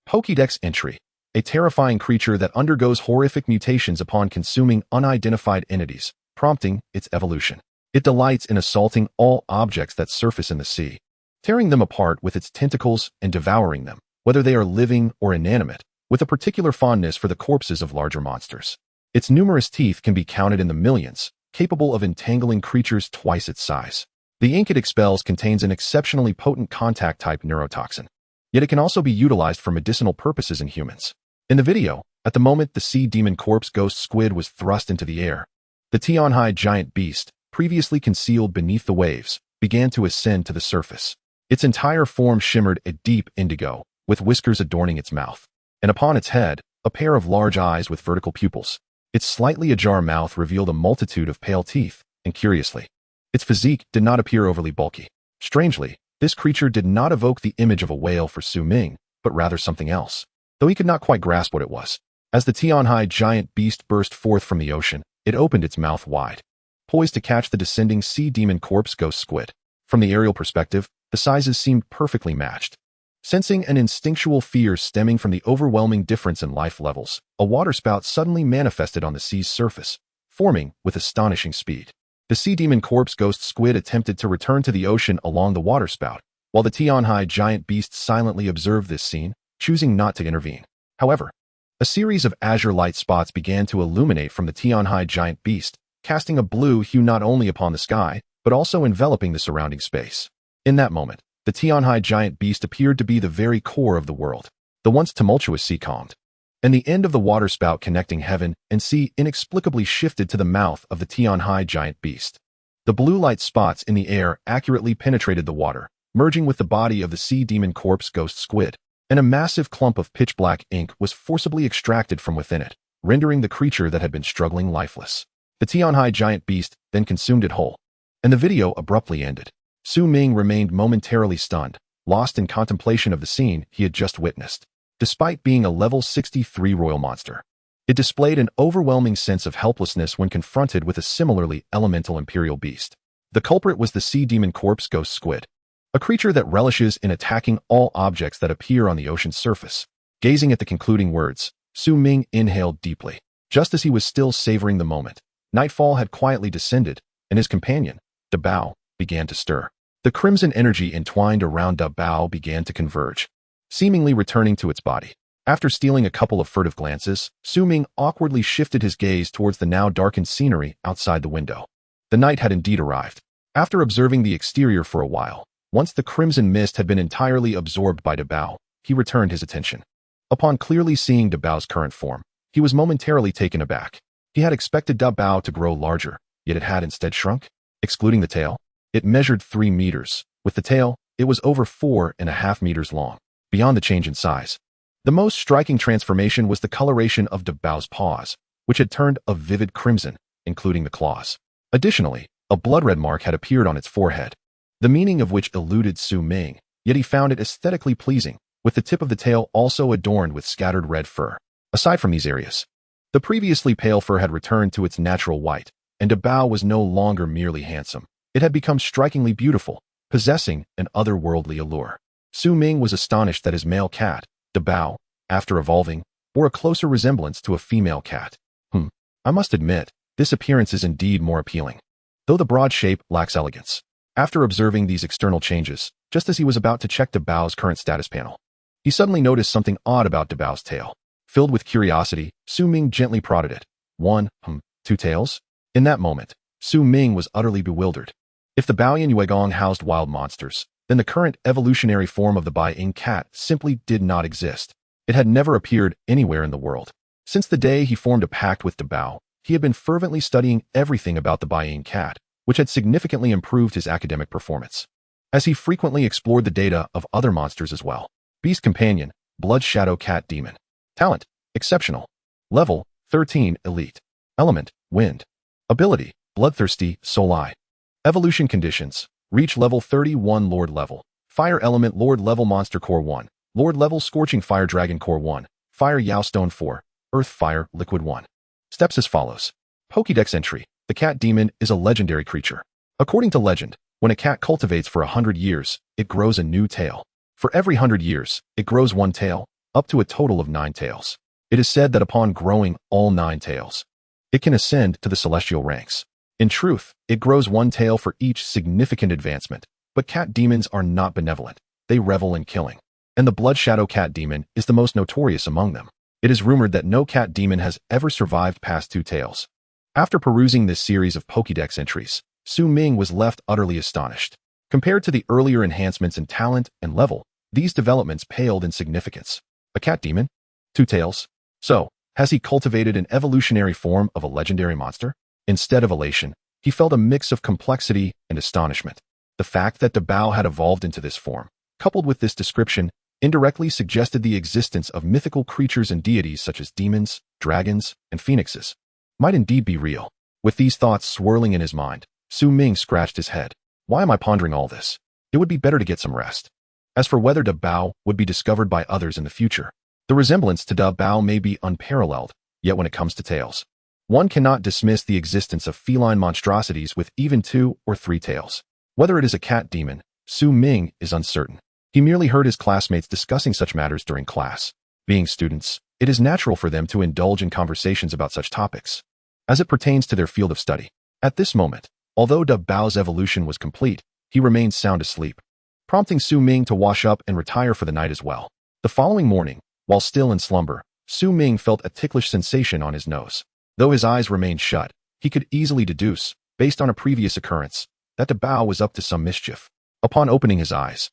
Pokédex entry. A terrifying creature that undergoes horrific mutations upon consuming unidentified entities, prompting its evolution. It delights in assaulting all objects that surface in the sea, tearing them apart with its tentacles and devouring them, whether they are living or inanimate, with a particular fondness for the corpses of larger monsters. Its numerous teeth can be counted in the millions, capable of entangling creatures twice its size. The ink it expels contains an exceptionally potent contact-type neurotoxin, yet it can also be utilized for medicinal purposes in humans. In the video, at the moment the Sea Demon Corpse Ghost Squid was thrust into the air, the Tianhai giant beast, previously concealed beneath the waves, began to ascend to the surface. Its entire form shimmered a deep indigo, with whiskers adorning its mouth, and upon its head, a pair of large eyes with vertical pupils. Its slightly ajar mouth revealed a multitude of pale teeth, and curiously, its physique did not appear overly bulky. Strangely, this creature did not evoke the image of a whale for Su Ming, but rather something else, though he could not quite grasp what it was. As the Tianhai giant beast burst forth from the ocean, it opened its mouth wide, poised to catch the descending Sea Demon Corpse Ghost Squid. From the aerial perspective, the sizes seemed perfectly matched. Sensing an instinctual fear stemming from the overwhelming difference in life levels, a waterspout suddenly manifested on the sea's surface, forming with astonishing speed. The Sea Demon Corpse Ghost Squid attempted to return to the ocean along the waterspout, while the Tianhai giant beast silently observed this scene, choosing not to intervene. However, a series of azure light spots began to illuminate from the Tianhai giant beast, casting a blue hue not only upon the sky, but also enveloping the surrounding space. In that moment, the Tianhai giant beast appeared to be the very core of the world. The once tumultuous sea calmed, and the end of the water spout connecting heaven and sea inexplicably shifted to the mouth of the Tianhai giant beast. The blue light spots in the air accurately penetrated the water, merging with the body of the sea demon corpse ghost squid, and a massive clump of pitch-black ink was forcibly extracted from within it, rendering the creature that had been struggling lifeless. The Tianhai giant beast then consumed it whole, and the video abruptly ended. Su Ming remained momentarily stunned, lost in contemplation of the scene he had just witnessed. Despite being a level 63 royal monster, it displayed an overwhelming sense of helplessness when confronted with a similarly elemental imperial beast. The culprit was the sea demon corpse ghost squid, a creature that relishes in attacking all objects that appear on the ocean's surface. Gazing at the concluding words, Su Ming inhaled deeply. Just as he was still savoring the moment, nightfall had quietly descended, and his companion, Da Bao, began to stir. The crimson energy entwined around Da Bao began to converge, seemingly returning to its body. After stealing a couple of furtive glances, Su Ming awkwardly shifted his gaze towards the now darkened scenery outside the window. The night had indeed arrived. After observing the exterior for a while, once the crimson mist had been entirely absorbed by Da Bao, he returned his attention. Upon clearly seeing Da Bao's current form, he was momentarily taken aback. He had expected Da Bao to grow larger, yet it had instead shrunk. Excluding the tail, it measured 3 meters. With the tail, it was over 4.5 meters long. Beyond the change in size, the most striking transformation was the coloration of Da Bao's paws, which had turned a vivid crimson, including the claws. Additionally, a blood-red mark had appeared on its forehead, the meaning of which eluded Su Ming, yet he found it aesthetically pleasing, with the tip of the tail also adorned with scattered red fur. Aside from these areas, the previously pale fur had returned to its natural white, and Da Bao was no longer merely handsome. It had become strikingly beautiful, possessing an otherworldly allure. Su Ming was astonished that his male cat, Da Bao, after evolving, bore a closer resemblance to a female cat. I must admit, this appearance is indeed more appealing, though the broad shape lacks elegance. After observing these external changes, just as he was about to check Da Bao's current status panel, he suddenly noticed something odd about Da Bao's tail. Filled with curiosity, Su Ming gently prodded it. 2 tails? In that moment, Su Ming was utterly bewildered. If the Baoyan Yuegong housed wild monsters, then the current evolutionary form of the Bai Ying cat simply did not exist. It had never appeared anywhere in the world. Since the day he formed a pact with Da Bao, he had been fervently studying everything about the Bai Ying cat, which had significantly improved his academic performance, as he frequently explored the data of other monsters as well. Beast Companion, Blood Shadow Cat Demon. Talent, exceptional. Level, 13, elite. Element, wind. Ability, bloodthirsty, soul eye. Evolution conditions, reach level 31 Lord level. Fire element Lord level Monster Core 1. Lord level Scorching Fire Dragon Core 1. Fire Yao Stone 4. Earth Fire Liquid 1. Steps as follows. Pokédex entry. The cat demon is a legendary creature. According to legend, when a cat cultivates for 100 years, it grows a new tail. For every 100 years, it grows 1 tail, up to a total of 9 tails. It is said that upon growing all 9 tails, it can ascend to the celestial ranks. In truth, it grows 1 tail for each significant advancement, but cat demons are not benevolent. They revel in killing, and the Blood Shadow Cat Demon is the most notorious among them. It is rumored that no cat demon has ever survived past 2 tails. After perusing this series of Pokédex entries, Su Ming was left utterly astonished. Compared to the earlier enhancements in talent and level, these developments paled in significance. A cat demon? 2 tails? So, has he cultivated an evolutionary form of a legendary monster? Instead of elation, he felt a mix of complexity and astonishment. The fact that Da Bao had evolved into this form, coupled with this description, indirectly suggested the existence of mythical creatures and deities such as demons, dragons, and phoenixes, might indeed be real. With these thoughts swirling in his mind, Su Ming scratched his head. Why am I pondering all this? It would be better to get some rest. As for whether Da Bao would be discovered by others in the future, the resemblance to Da Bao may be unparalleled, yet when it comes to tails, one cannot dismiss the existence of feline monstrosities with even 2 or 3 tails. Whether it is a cat demon, Su Ming is uncertain. He merely heard his classmates discussing such matters during class. Being students, it is natural for them to indulge in conversations about such topics, as it pertains to their field of study. At this moment, although Da Bao's evolution was complete, he remained sound asleep, prompting Su Ming to wash up and retire for the night as well. The following morning, while still in slumber, Su Ming felt a ticklish sensation on his nose. Though his eyes remained shut, he could easily deduce, based on a previous occurrence, that Da Bao was up to some mischief. Upon opening his eyes,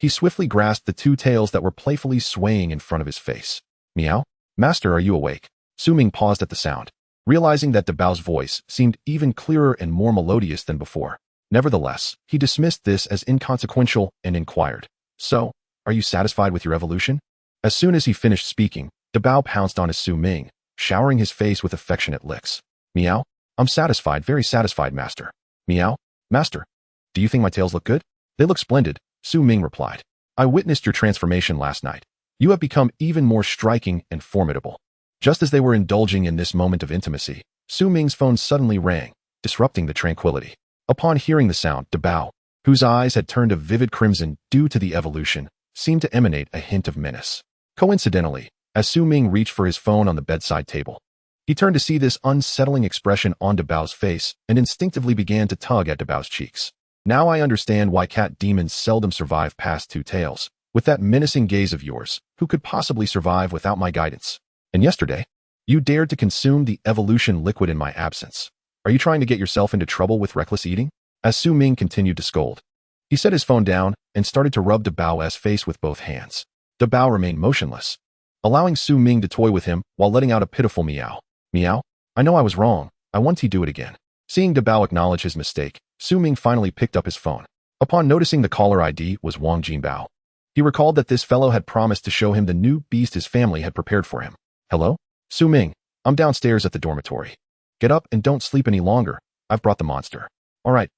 He swiftly grasped the two tails that were playfully swaying in front of his face. Meow? Master, are you awake? Su Ming paused at the sound, realizing that Dabao's voice seemed even clearer and more melodious than before. Nevertheless, he dismissed this as inconsequential and inquired, So, are you satisfied with your evolution? As soon as he finished speaking, Dabao pounced on his Su Ming, showering his face with affectionate licks. Meow? I'm satisfied, very satisfied, Master. Meow? Master, do you think my tails look good? They look splendid, Su Ming replied. I witnessed your transformation last night. You have become even more striking and formidable. Just as they were indulging in this moment of intimacy, Su Ming's phone suddenly rang, disrupting the tranquility. Upon hearing the sound, Dabao, whose eyes had turned a vivid crimson due to the evolution, seemed to emanate a hint of menace. Coincidentally, as Su Ming reached for his phone on the bedside table, he turned to see this unsettling expression on Dabao's face and instinctively began to tug at Dabao's cheeks. Now I understand why cat demons seldom survive past 2 tails. With that menacing gaze of yours, who could possibly survive without my guidance? And yesterday, you dared to consume the evolution liquid in my absence. Are you trying to get yourself into trouble with reckless eating? As Su Ming continued to scold, he set his phone down and started to rub Dabao's face with both hands. Dabao remained motionless, allowing Su Ming to toy with him while letting out a pitiful meow. Meow? I know I was wrong. I want to do it again. Seeing Dabao acknowledge his mistake, Su Ming finally picked up his phone. Upon noticing the caller ID was Wang Jinbao, he recalled that this fellow had promised to show him the new beast his family had prepared for him. Hello? Su Ming, I'm downstairs at the dormitory. Get up and don't sleep any longer. I've brought the monster. All right,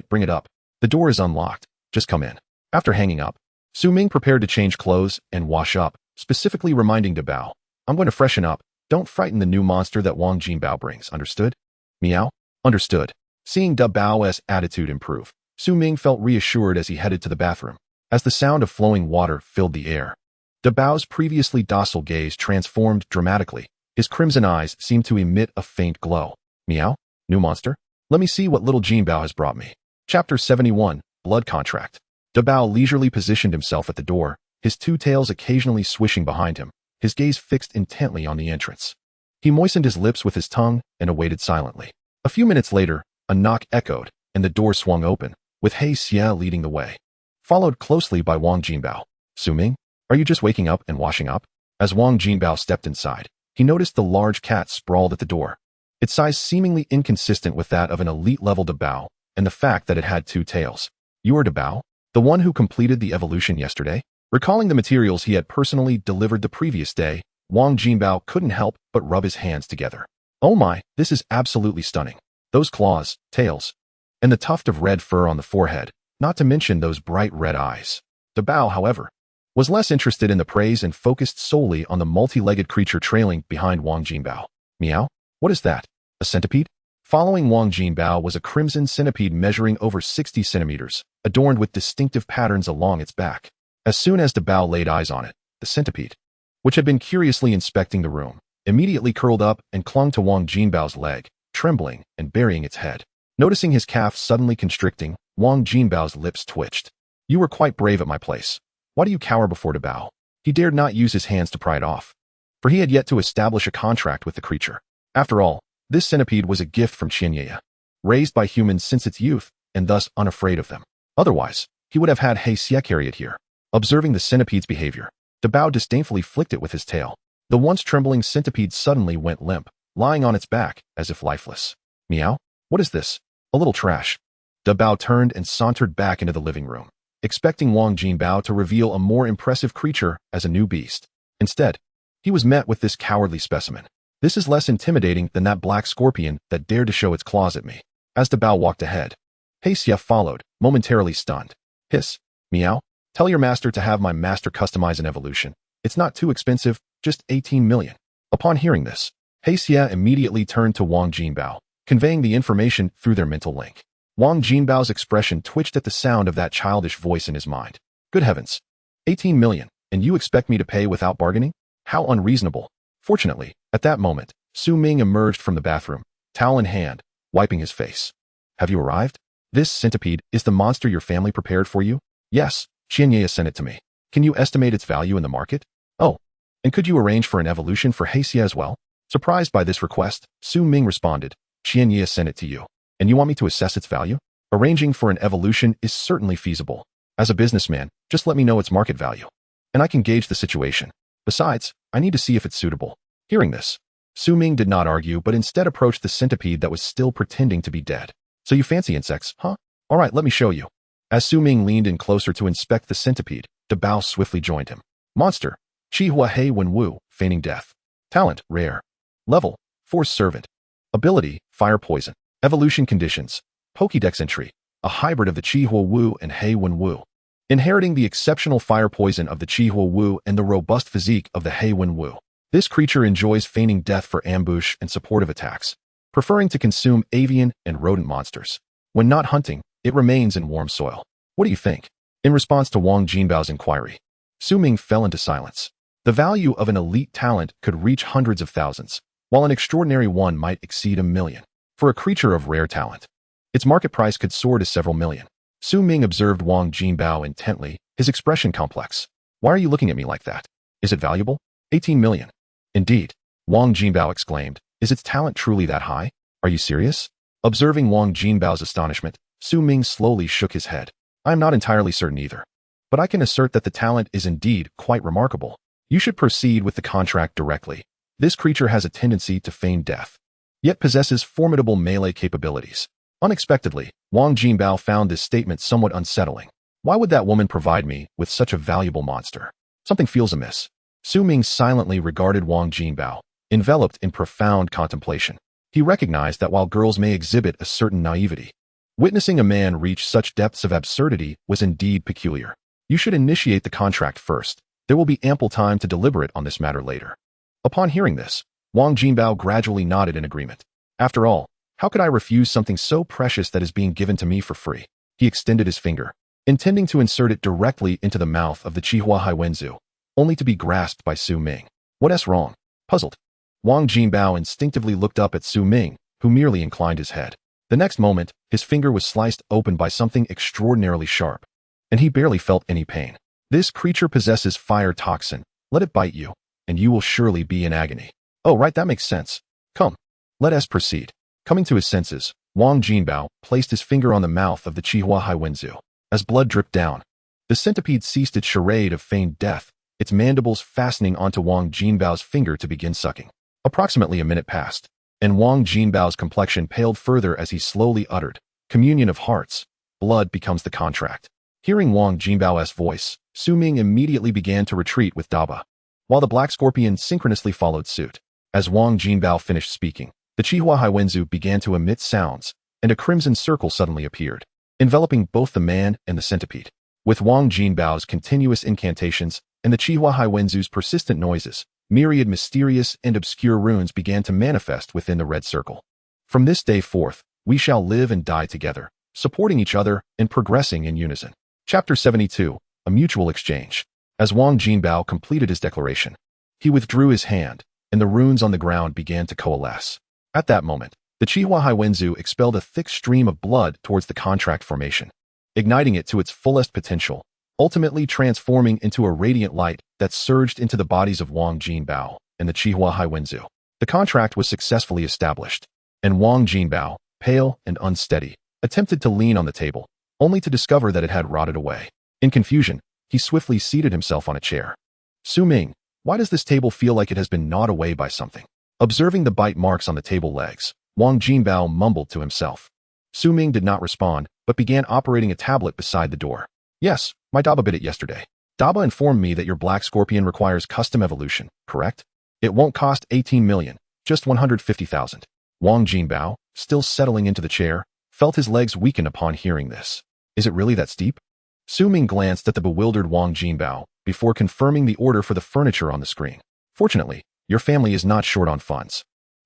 bring it up. The door is unlocked. Just come in. After hanging up, Su Ming prepared to change clothes and wash up, specifically reminding Dabao, I'm going to freshen up. Don't frighten the new monster that Wang Jinbao brings, understood? Meow? Understood. Seeing Dabao's attitude improve, Su Ming felt reassured as he headed to the bathroom. As the sound of flowing water filled the air, Dabao's previously docile gaze transformed dramatically. His crimson eyes seemed to emit a faint glow. Meow? New monster? Let me see what little Jinbao has brought me. Chapter 71, Blood Contract. Dabao leisurely positioned himself at the door, his 2 tails occasionally swishing behind him, his gaze fixed intently on the entrance. He moistened his lips with his tongue and awaited silently. A few minutes later, a knock echoed, and the door swung open, with He Xie leading the way, followed closely by Wang Jinbao. Su Ming, are you just waking up and washing up? As Wang Jinbao stepped inside, he noticed the large cat sprawled at the door, its size seemingly inconsistent with that of an elite-level Dabao, and the fact that it had 2 tails. You are Dabao, the one who completed the evolution yesterday? Recalling the materials he had personally delivered the previous day, Wang Jinbao couldn't help but rub his hands together. Oh my, this is absolutely stunning. Those claws, tails, and the tuft of red fur on the forehead, not to mention those bright red eyes. Dabao, however, was less interested in the praise and focused solely on the multi-legged creature trailing behind Wang Jinbao. Meow? What is that? A centipede? Following Wang Jinbao was a crimson centipede measuring over 60 centimeters, adorned with distinctive patterns along its back. As soon as Dabao laid eyes on it, the centipede, which had been curiously inspecting the room, immediately curled up and clung to Wang Jinbao's leg, trembling and burying its head. Noticing his calf suddenly constricting, Wang Jinbao's lips twitched. You were quite brave at my place. Why do you cower before Dabao? He dared not use his hands to pry it off, for he had yet to establish a contract with the creature. After all, this centipede was a gift from Qianye, raised by humans since its youth, and thus unafraid of them. Otherwise, he would have had He Xie carry it here. Observing the centipede's behavior, Dabao disdainfully flicked it with his tail. The once trembling centipede suddenly went limp, lying on its back, as if lifeless. Meow? What is this? A little trash. Dabao turned and sauntered back into the living room, expecting Wang Jinbao to reveal a more impressive creature as a new beast. Instead, he was met with this cowardly specimen. This is less intimidating than that black scorpion that dared to show its claws at me. As Dabao walked ahead, He Xie followed, momentarily stunned. Hiss. Meow? Tell your master to have my master customize an evolution. It's not too expensive, just 18 million. Upon hearing this, He Xie immediately turned to Wang Jinbao, conveying the information through their mental link. Wang Jinbao's expression twitched at the sound of that childish voice in his mind. Good heavens. 18 million, and you expect me to pay without bargaining? How unreasonable. Fortunately, at that moment, Su Ming emerged from the bathroom, towel in hand, wiping his face. Have you arrived? This centipede is the monster your family prepared for you? Yes, Qianye sent it to me. Can you estimate its value in the market? Oh, and could you arrange for an evolution for He Xie as well? Surprised by this request, Su Ming responded, Qianye sent it to you, and you want me to assess its value? Arranging for an evolution is certainly feasible. As a businessman, just let me know its market value, and I can gauge the situation. Besides, I need to see if it's suitable. Hearing this, Su Ming did not argue, but instead approached the centipede that was still pretending to be dead. So you fancy insects, huh? All right, let me show you. As Su Ming leaned in closer to inspect the centipede, Da Bao swiftly joined him. Monster, Chi Hua Hei Wen Wu, feigning death. Talent, rare. Level, Force Servant. Ability, Fire Poison. Evolution conditions, Pokédex entry, a hybrid of the Chi Hua Wu and Hei Wen Wu. Inheriting the exceptional fire poison of the Chi Hua Wu and the robust physique of the Hei Wen Wu. This creature enjoys feigning death for ambush and supportive attacks, preferring to consume avian and rodent monsters. When not hunting, it remains in warm soil. What do you think? In response to Wang Jinbao's inquiry, Su Ming fell into silence. The value of an elite talent could reach hundreds of thousands, while an extraordinary one might exceed 1 million. For a creature of rare talent, its market price could soar to several million. Su Ming observed Wang Jinbao intently, his expression complex. Why are you looking at me like that? Is it valuable? 18 million. Indeed, Wang Jinbao exclaimed. Is its talent truly that high? Are you serious? Observing Wang Jinbao's astonishment, Su Ming slowly shook his head. I am not entirely certain either, but I can assert that the talent is indeed quite remarkable. You should proceed with the contract directly. This creature has a tendency to feign death, yet possesses formidable melee capabilities. Unexpectedly, Wang Jinbao found this statement somewhat unsettling. Why would that woman provide me with such a valuable monster? Something feels amiss. Su Ming silently regarded Wang Jinbao, enveloped in profound contemplation. He recognized that while girls may exhibit a certain naivety, witnessing a man reach such depths of absurdity was indeed peculiar. You should initiate the contract first. There will be ample time to deliberate on this matter later. Upon hearing this, Wang Jinbao gradually nodded in agreement. After all, how could I refuse something so precious that is being given to me for free? He extended his finger, intending to insert it directly into the mouth of the Chihua Haiwenzu, only to be grasped by Su Ming. What's wrong? Puzzled, Wang Jinbao instinctively looked up at Su Ming, who merely inclined his head. The next moment, his finger was sliced open by something extraordinarily sharp, and he barely felt any pain. This creature possesses fire toxin. Let it bite you, and you will surely be in agony. Oh, right, that makes sense. Come, let us proceed. Coming to his senses, Wang Jinbao placed his finger on the mouth of the Chihua Haiwenzu. As blood dripped down, the centipede ceased its charade of feigned death, its mandibles fastening onto Wang Jinbao's finger to begin sucking. Approximately a minute passed, and Wang Jinbao's complexion paled further as he slowly uttered, "Communion of hearts, blood becomes the contract." Hearing Wang Jinbao's voice, Su Ming immediately began to retreat with Daba, while the black scorpion synchronously followed suit. As Wang Jinbao finished speaking, the Chihua Haiwenzu began to emit sounds, and a crimson circle suddenly appeared, enveloping both the man and the centipede. With Wang Jinbao's continuous incantations and the Chihua Haiwenzu's persistent noises, myriad mysterious and obscure runes began to manifest within the red circle. From this day forth, we shall live and die together, supporting each other and progressing in unison. Chapter 72, A Mutual Exchange. As Wang Jinbao completed his declaration, he withdrew his hand, and the runes on the ground began to coalesce. At that moment, the Chihua Haiwenzu expelled a thick stream of blood towards the contract formation, igniting it to its fullest potential, ultimately transforming into a radiant light that surged into the bodies of Wang Jinbao and the Chihua Haiwenzu. The contract was successfully established, and Wang Jinbao, pale and unsteady, attempted to lean on the table, only to discover that it had rotted away. In confusion, he swiftly seated himself on a chair. Su Ming, why does this table feel like it has been gnawed away by something? Observing the bite marks on the table legs, Wang Jinbao mumbled to himself. Su Ming did not respond, but began operating a tablet beside the door. Yes, my Daba bit it yesterday. Daba informed me that your black scorpion requires custom evolution, correct? It won't cost 18 million, just 150,000. Wang Jinbao, still settling into the chair, felt his legs weaken upon hearing this. Is it really that steep? Su Ming glanced at the bewildered Wang Jinbao before confirming the order for the furniture on the screen. Fortunately, your family is not short on funds.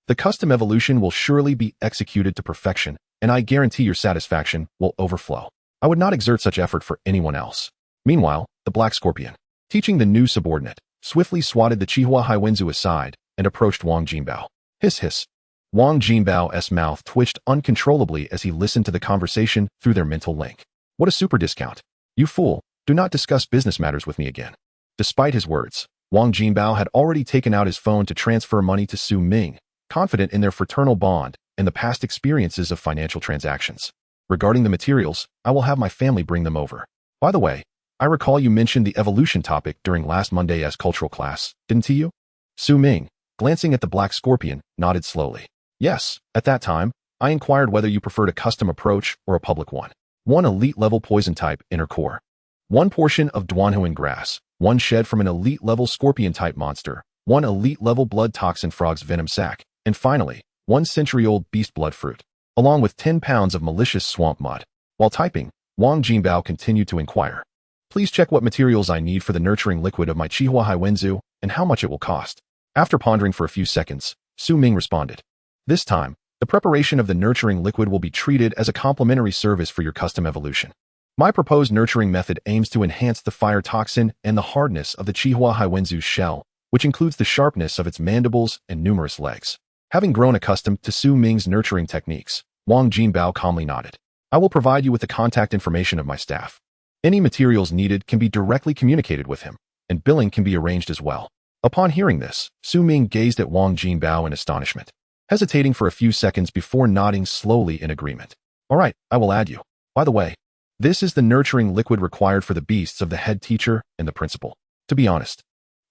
The custom evolution will surely be executed to perfection, and I guarantee your satisfaction will overflow. I would not exert such effort for anyone else. Meanwhile, the black scorpion, teaching the new subordinate, swiftly swatted the Chihua Haiwenzu aside and approached Wang Jinbao. Hiss hiss. Wang Jinbao's mouth twitched uncontrollably as he listened to the conversation through their mental link. What a super discount. You fool, do not discuss business matters with me again. Despite his words, Wang Jinbao had already taken out his phone to transfer money to Su Ming, confident in their fraternal bond and the past experiences of financial transactions. Regarding the materials, I will have my family bring them over. By the way, I recall you mentioned the evolution topic during last Monday's cultural class, didn't you? Su Ming, glancing at the black scorpion, nodded slowly. Yes, at that time, I inquired whether you preferred a custom approach or a public one. One elite-level poison-type inner core. One portion of Duanhuan grass. One shed from an elite-level scorpion-type monster. One elite-level blood toxin frog's venom sac. And finally, 1 century-old beast blood fruit, along with 10 pounds of malicious swamp mud. While typing, Wang Jinbao continued to inquire. Please check what materials I need for the nurturing liquid of my Chihua Haiwenzu and how much it will cost. After pondering for a few seconds, Su Ming responded. This time, the preparation of the nurturing liquid will be treated as a complimentary service for your custom evolution. My proposed nurturing method aims to enhance the fire toxin and the hardness of the Chihua Haiwenzu's shell, which includes the sharpness of its mandibles and numerous legs. Having grown accustomed to Su Ming's nurturing techniques, Wang Jinbao calmly nodded. I will provide you with the contact information of my staff. Any materials needed can be directly communicated with him, and billing can be arranged as well. Upon hearing this, Su Ming gazed at Wang Jinbao in astonishment, hesitating for a few seconds before nodding slowly in agreement. All right, I will add you. By the way, this is the nurturing liquid required for the beasts of the head teacher and the principal. To be honest,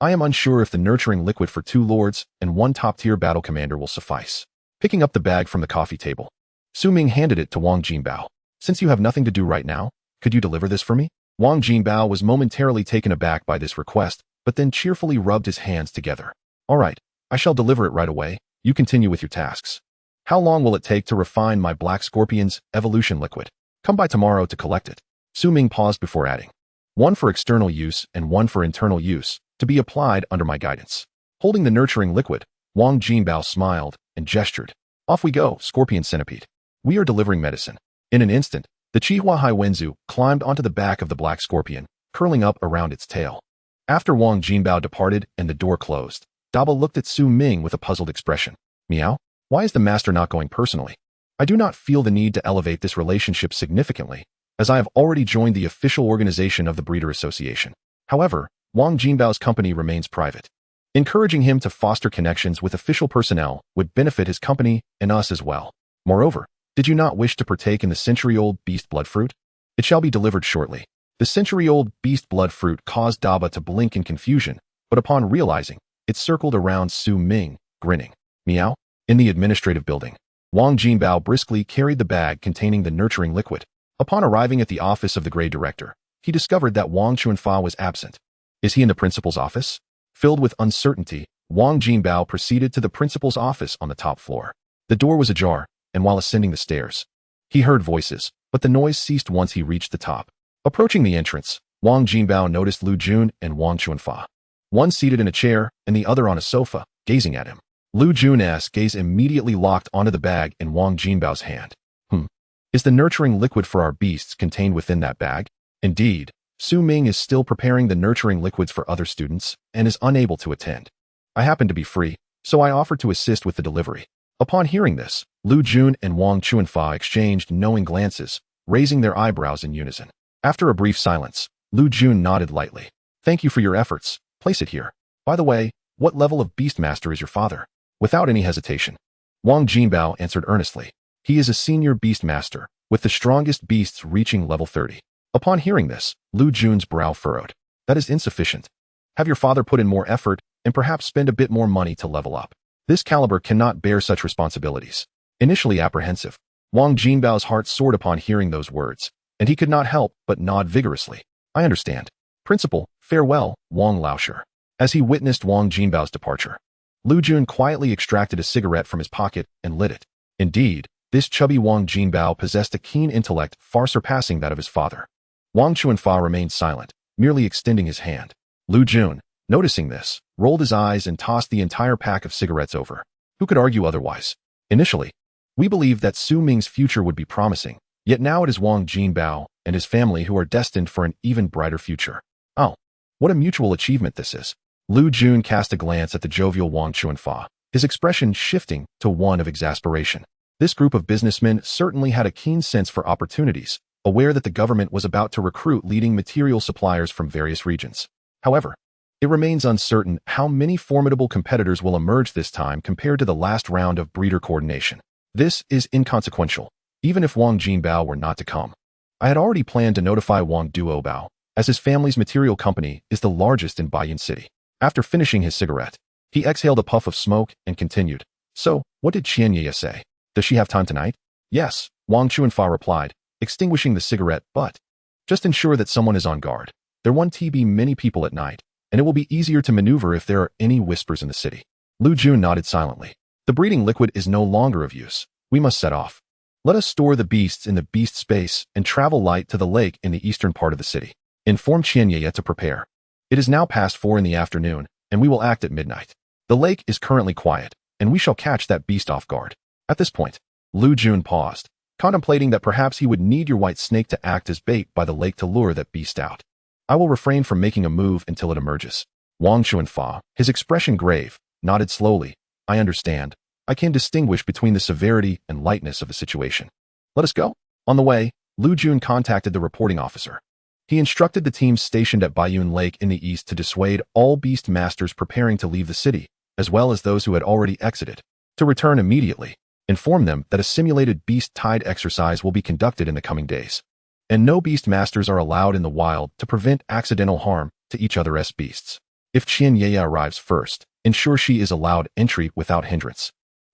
I am unsure if the nurturing liquid for 2 lords and 1 top-tier battle commander will suffice. Picking up the bag from the coffee table, Su Ming handed it to Wang Jinbao. Since you have nothing to do right now, could you deliver this for me? Wang Jinbao was momentarily taken aback by this request, but then cheerfully rubbed his hands together. All right, I shall deliver it right away. You continue with your tasks. How long will it take to refine my Black Scorpion's evolution liquid? Come by tomorrow to collect it. Su Ming paused before adding. 1 for external use and 1 for internal use, to be applied under my guidance. Holding the nurturing liquid, Wang Jinbao smiled and gestured. Off we go, Scorpion Centipede. We are delivering medicine. In an instant, the Chihua Haiwenzu climbed onto the back of the black scorpion, curling up around its tail. After Wang Jinbao departed and the door closed, Daba looked at Su Ming with a puzzled expression. Meow? Why is the master not going personally? I do not feel the need to elevate this relationship significantly, as I have already joined the official organization of the Breeder Association. However, Wang Jinbao's company remains private. Encouraging him to foster connections with official personnel would benefit his company and us as well. Moreover, did you not wish to partake in the century-old beast blood fruit? It shall be delivered shortly. The century-old beast blood fruit caused Daba to blink in confusion, but upon realizing, it circled around Su Ming, grinning. Meow? In the administrative building, Wang Jinbao briskly carried the bag containing the nurturing liquid. Upon arriving at the office of the grade director, he discovered that Wang Chuanfa was absent. Is he in the principal's office? Filled with uncertainty, Wang Jinbao proceeded to the principal's office on the top floor. The door was ajar, and while ascending the stairs, he heard voices, but the noise ceased once he reached the top. Approaching the entrance, Wang Jinbao noticed Lu Jun and Wang Chuanfa, one seated in a chair and the other on a sofa, gazing at him. Lu Jun's gaze immediately locked onto the bag in Wang Jinbao's hand. Is the nurturing liquid for our beasts contained within that bag? Indeed, Su Ming is still preparing the nurturing liquids for other students and is unable to attend. I happen to be free, so I offered to assist with the delivery. Upon hearing this, Lu Jun and Wang Chuanfa exchanged knowing glances, raising their eyebrows in unison. After a brief silence, Lu Jun nodded lightly. Thank you for your efforts. Place it here. By the way, what level of Beastmaster is your father? Without any hesitation, Wang Jinbao answered earnestly. He is a senior Beastmaster, with the strongest beasts reaching level 30. Upon hearing this, Lu Jun's brow furrowed. That is insufficient. Have your father put in more effort and perhaps spend a bit more money to level up. This caliber cannot bear such responsibilities. Initially apprehensive, Wang Jinbao's heart soared upon hearing those words, and he could not help but nod vigorously. I understand. Principal, farewell, Wang Laosher. As he witnessed Wang Jinbao's departure, Lu Jun quietly extracted a cigarette from his pocket and lit it. Indeed, this chubby Wang Jinbao possessed a keen intellect far surpassing that of his father. Wang Chuanfa remained silent, merely extending his hand. Lu Jun, noticing this, rolled his eyes and tossed the entire pack of cigarettes over. Who could argue otherwise? Initially, we believed that Su Ming's future would be promising, yet now it is Wang Jinbao and his family who are destined for an even brighter future. Oh, what a mutual achievement this is. Lu Jun cast a glance at the jovial Wang Chuanfa, his expression shifting to one of exasperation. This group of businessmen certainly had a keen sense for opportunities, aware that the government was about to recruit leading material suppliers from various regions. However, it remains uncertain how many formidable competitors will emerge this time compared to the last round of breeder coordination. This is inconsequential, even if Wang Jinbao were not to come. I had already planned to notify Wang Duobao, as his family's material company is the largest in Baiyun City. After finishing his cigarette, he exhaled a puff of smoke and continued. So, what did Qianye say? Does she have time tonight? Yes, Wang Chuanfa replied, extinguishing the cigarette, but just ensure that someone is on guard. There won't be many people at night, and it will be easier to maneuver if there are any whispers in the city. Lu Jun nodded silently. The breeding liquid is no longer of use. We must set off. Let us store the beasts in the beast space and travel light to the lake in the eastern part of the city. Inform Qianye to prepare. It is now past 4 in the afternoon, and we will act at midnight. The lake is currently quiet, and we shall catch that beast off guard. At this point, Lu Jun paused, contemplating that perhaps he would need your white snake to act as bait by the lake to lure that beast out. I will refrain from making a move until it emerges. Wang Chuanfa, his expression grave, nodded slowly. I understand. I can distinguish between the severity and lightness of the situation. Let us go. On the way, Lu Jun contacted the reporting officer. He instructed the teams stationed at Baiyun Lake in the east to dissuade all beast masters preparing to leave the city, as well as those who had already exited, to return immediately. Inform them that a simulated beast tide exercise will be conducted in the coming days, and no beast masters are allowed in the wild to prevent accidental harm to each other's beasts. If Qianye arrives first, ensure she is allowed entry without hindrance.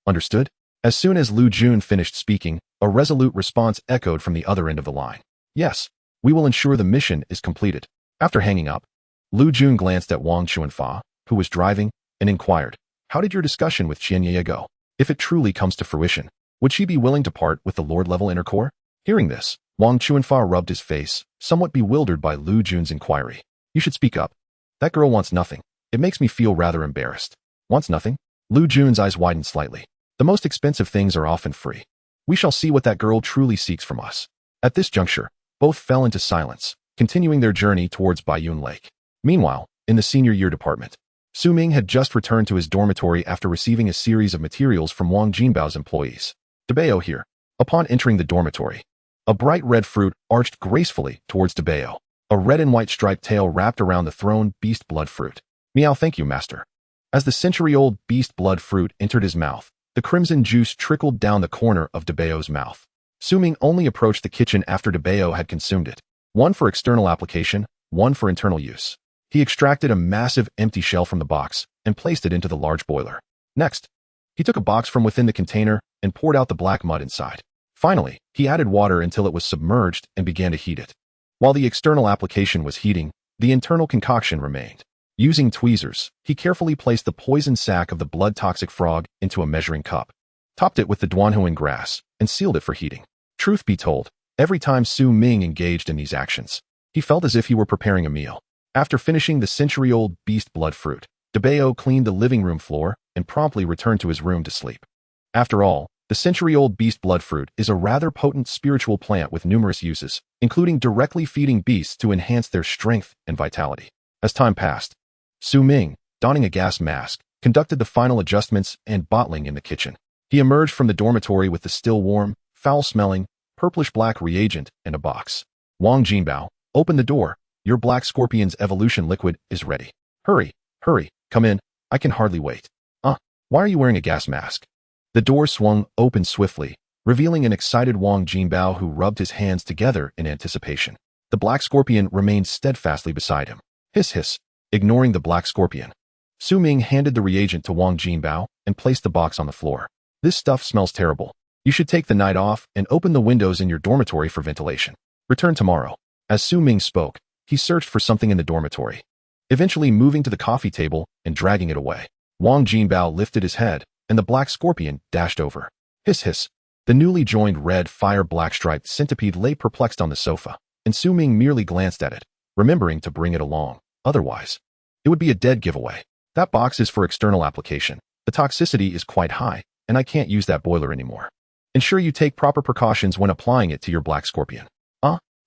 Understood? As soon as Lu Jun finished speaking, a resolute response echoed from the other end of the line. Yes, we will ensure the mission is completed. After hanging up, Lu Jun glanced at Wang Chuanfa, who was driving, and inquired, how did your discussion with Qianye go? If it truly comes to fruition, would she be willing to part with the Lord-level inner core? Hearing this, Wang Chuanfa rubbed his face, somewhat bewildered by Lu Jun's inquiry. You should speak up. That girl wants nothing. It makes me feel rather embarrassed. Wants nothing? Lu Jun's eyes widened slightly. The most expensive things are often free. We shall see what that girl truly seeks from us. At this juncture, both fell into silence, continuing their journey towards Baiyun Lake. Meanwhile, in the senior year department, Su Ming had just returned to his dormitory after receiving a series of materials from Wang Jinbao's employees. Debao here. Upon entering the dormitory, a bright red fruit arched gracefully towards Debao. A red and white striped tail wrapped around the thrown beast blood fruit. Meow, thank you, master. As the century-old beast blood fruit entered his mouth, the crimson juice trickled down the corner of Debao's mouth. Su Ming only approached the kitchen after Debao had consumed it. One for external application, one for internal use. He extracted a massive empty shell from the box and placed it into the large boiler. Next, he took a box from within the container and poured out the black mud inside. Finally, he added water until it was submerged and began to heat it. While the external application was heating, the internal concoction remained. Using tweezers, he carefully placed the poison sac of the blood-toxic frog into a measuring cup, topped it with the Duanhuan grass, and sealed it for heating. Truth be told, every time Su Ming engaged in these actions, he felt as if he were preparing a meal. After finishing the century-old beast blood fruit, Debao cleaned the living room floor and promptly returned to his room to sleep. After all, the century-old beast blood fruit is a rather potent spiritual plant with numerous uses, including directly feeding beasts to enhance their strength and vitality. As time passed, Su Ming, donning a gas mask, conducted the final adjustments and bottling in the kitchen. He emerged from the dormitory with the still warm, foul-smelling, purplish-black reagent and a box. Wang Jinbao, open the door. Your black scorpion's evolution liquid is ready. Hurry, hurry, come in. I can hardly wait. Why are you wearing a gas mask? The door swung open swiftly, revealing an excited Wang Jinbao who rubbed his hands together in anticipation. The black scorpion remained steadfastly beside him. Hiss hiss. Ignoring the black scorpion, Su Ming handed the reagent to Wang Jinbao and placed the box on the floor. This stuff smells terrible. You should take the night off and open the windows in your dormitory for ventilation. Return tomorrow. As Su Ming spoke, he searched for something in the dormitory, eventually moving to the coffee table and dragging it away. Wang Jinbao lifted his head, and the black scorpion dashed over. Hiss hiss. The newly joined red fire-black striped centipede lay perplexed on the sofa, and Su Ming merely glanced at it, remembering to bring it along. Otherwise, it would be a dead giveaway. That box is for external application. The toxicity is quite high, and I can't use that boiler anymore. Ensure you take proper precautions when applying it to your black scorpion.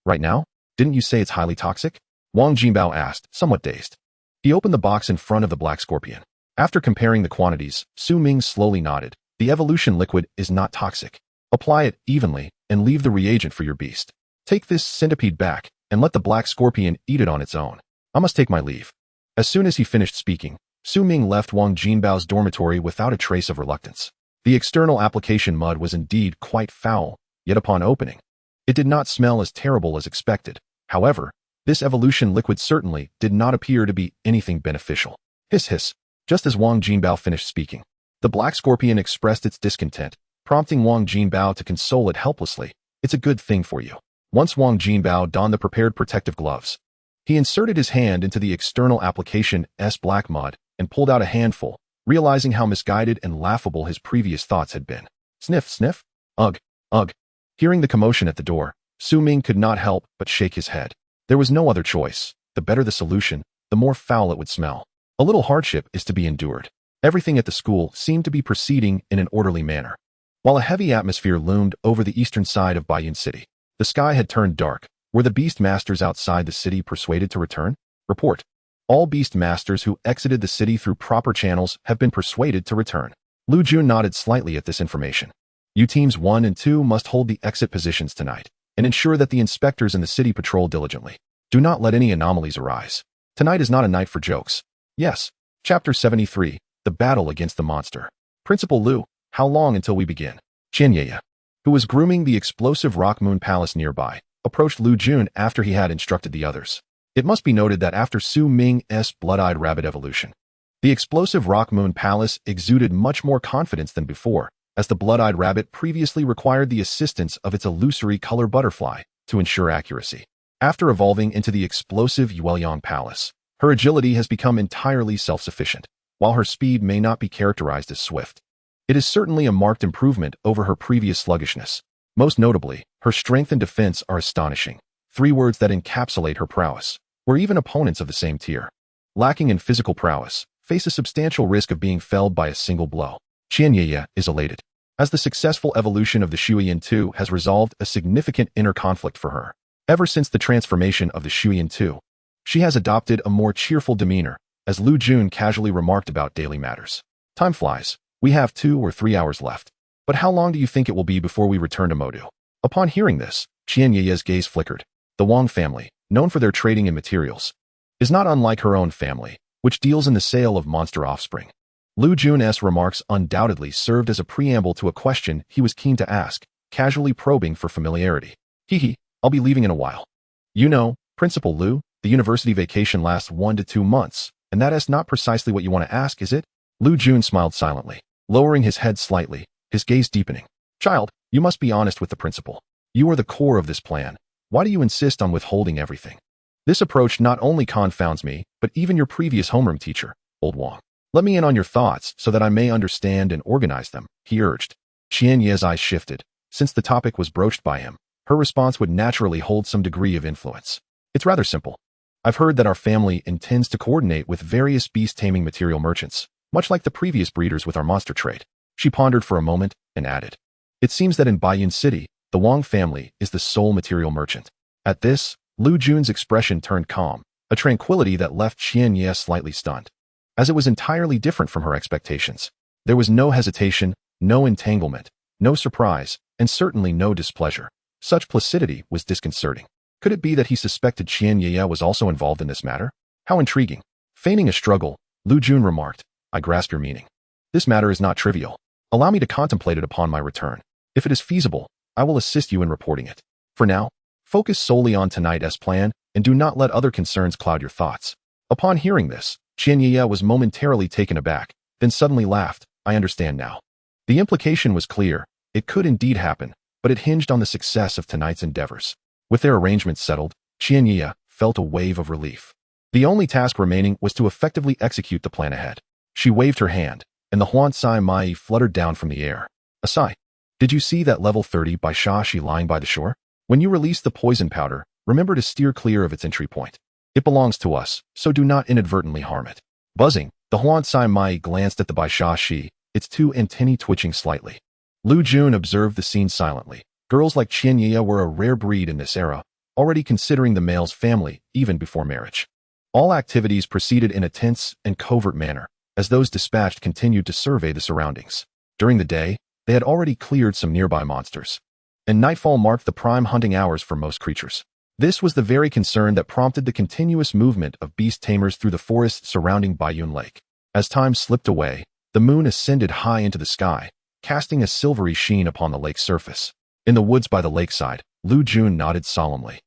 Right now? Didn't you say it's highly toxic? Wang Jinbao asked, somewhat dazed. He opened the box in front of the black scorpion. After comparing the quantities, Su Ming slowly nodded. The evolution liquid is not toxic. Apply it evenly and leave the reagent for your beast. Take this centipede back and let the black scorpion eat it on its own. I must take my leave. As soon as he finished speaking, Su Ming left Wang Jinbao's dormitory without a trace of reluctance. The external application mud was indeed quite foul, yet upon opening, It did not smell as terrible as expected. However, this evolution liquid certainly did not appear to be anything beneficial. Hiss hiss. Just as Wang Jinbao finished speaking, the black scorpion expressed its discontent, prompting Wang Jinbao to console it helplessly. It's a good thing for you. Once Wang Jinbao donned the prepared protective gloves, he inserted his hand into the external application's black mud and pulled out a handful, realizing how misguided and laughable his previous thoughts had been. Sniff, sniff. Ugh, ugh. Hearing the commotion at the door, Su Ming could not help but shake his head. There was no other choice. The better the solution, the more foul it would smell. A little hardship is to be endured. Everything at the school seemed to be proceeding in an orderly manner. While a heavy atmosphere loomed over the eastern side of Baiyun City, the sky had turned dark. Were the beast masters outside the city persuaded to return? Report. All beast masters who exited the city through proper channels have been persuaded to return. Lu Jun nodded slightly at this information. You teams 1 and 2 must hold the exit positions tonight and ensure that the inspectors in the city patrol diligently. Do not let any anomalies arise. Tonight is not a night for jokes. Yes. Chapter 73, The Battle Against the Monster. Principal Lu, how long until we begin? Qianyeye, who was grooming the explosive Rock Moon Palace nearby, approached Lu Jun after he had instructed the others. It must be noted that after Su Ming's blood-eyed rabbit evolution, the explosive Rock Moon Palace exuded much more confidence than before, as the blood-eyed rabbit previously required the assistance of its illusory color butterfly to ensure accuracy. After evolving into the explosive Yueyang Palace, her agility has become entirely self-sufficient. While her speed may not be characterized as swift, it is certainly a marked improvement over her previous sluggishness. Most notably, her strength and defense are astonishing, 3 words that encapsulate her prowess, where even opponents of the same tier, lacking in physical prowess, face a substantial risk of being felled by a single blow. Qianyeye is elated, as the successful evolution of the Shuyan 2 has resolved a significant inner conflict for her. Ever since the transformation of the Shuyan 2, she has adopted a more cheerful demeanor, as Lu Jun casually remarked about daily matters. Time flies. We have 2 or 3 hours left. But how long do you think it will be before we return to Modu? Upon hearing this, Qianyeye's gaze flickered. The Wang family, known for their trading in materials, is not unlike her own family, which deals in the sale of monster offspring. Lu Jun's remarks undoubtedly served as a preamble to a question he was keen to ask, casually probing for familiarity. Hee, I'll be leaving in a while. You know, Principal Lu, the university vacation lasts 1 to 2 months, and that is not precisely what you want to ask, is it? Lu Jun smiled silently, lowering his head slightly, his gaze deepening. Child, you must be honest with the principal. You are the core of this plan. Why do you insist on withholding everything? This approach not only confounds me, but even your previous homeroom teacher, old Wang. Let me in on your thoughts so that I may understand and organize them, he urged. Qianyeye's eyes shifted. Since the topic was broached by him, her response would naturally hold some degree of influence. It's rather simple. I've heard that our family intends to coordinate with various beast taming material merchants, much like the previous breeders with our monster trade. She pondered for a moment and added, it seems that in Baiyun City, the Wang family is the sole material merchant. At this, Lu Jun's expression turned calm, a tranquility that left Qianyeye slightly stunned, as it was entirely different from her expectations. There was no hesitation, no entanglement, no surprise, and certainly no displeasure. Such placidity was disconcerting. Could it be that he suspected Qianyeye was also involved in this matter? How intriguing. Feigning a struggle, Lu Jun remarked, I grasp your meaning. This matter is not trivial. Allow me to contemplate it upon my return. If it is feasible, I will assist you in reporting it. For now, focus solely on tonight's plan and do not let other concerns cloud your thoughts. Upon hearing this, Qianyeye was momentarily taken aback, then suddenly laughed. I understand now. The implication was clear. It could indeed happen, but it hinged on the success of tonight's endeavors. With their arrangements settled, Qianyeye felt a wave of relief. The only task remaining was to effectively execute the plan ahead. She waved her hand, and the Huansai Mai fluttered down from the air. A sigh. Did you see that level 30 by Shashi lying by the shore? When you release the poison powder, remember to steer clear of its entry point. It belongs to us, so do not inadvertently harm it. Buzzing, the Huansai Mai glanced at the Baishashi, its 2 antennae twitching slightly. Lu Jun observed the scene silently. Girls like Qianyeye were a rare breed in this era, already considering the male's family even before marriage. All activities proceeded in a tense and covert manner, as those dispatched continued to survey the surroundings. During the day, they had already cleared some nearby monsters, and nightfall marked the prime hunting hours for most creatures. This was the very concern that prompted the continuous movement of beast tamers through the forests surrounding Baiyun Lake. As time slipped away, the moon ascended high into the sky, casting a silvery sheen upon the lake's surface. In the woods by the lakeside, Lu Jun nodded solemnly.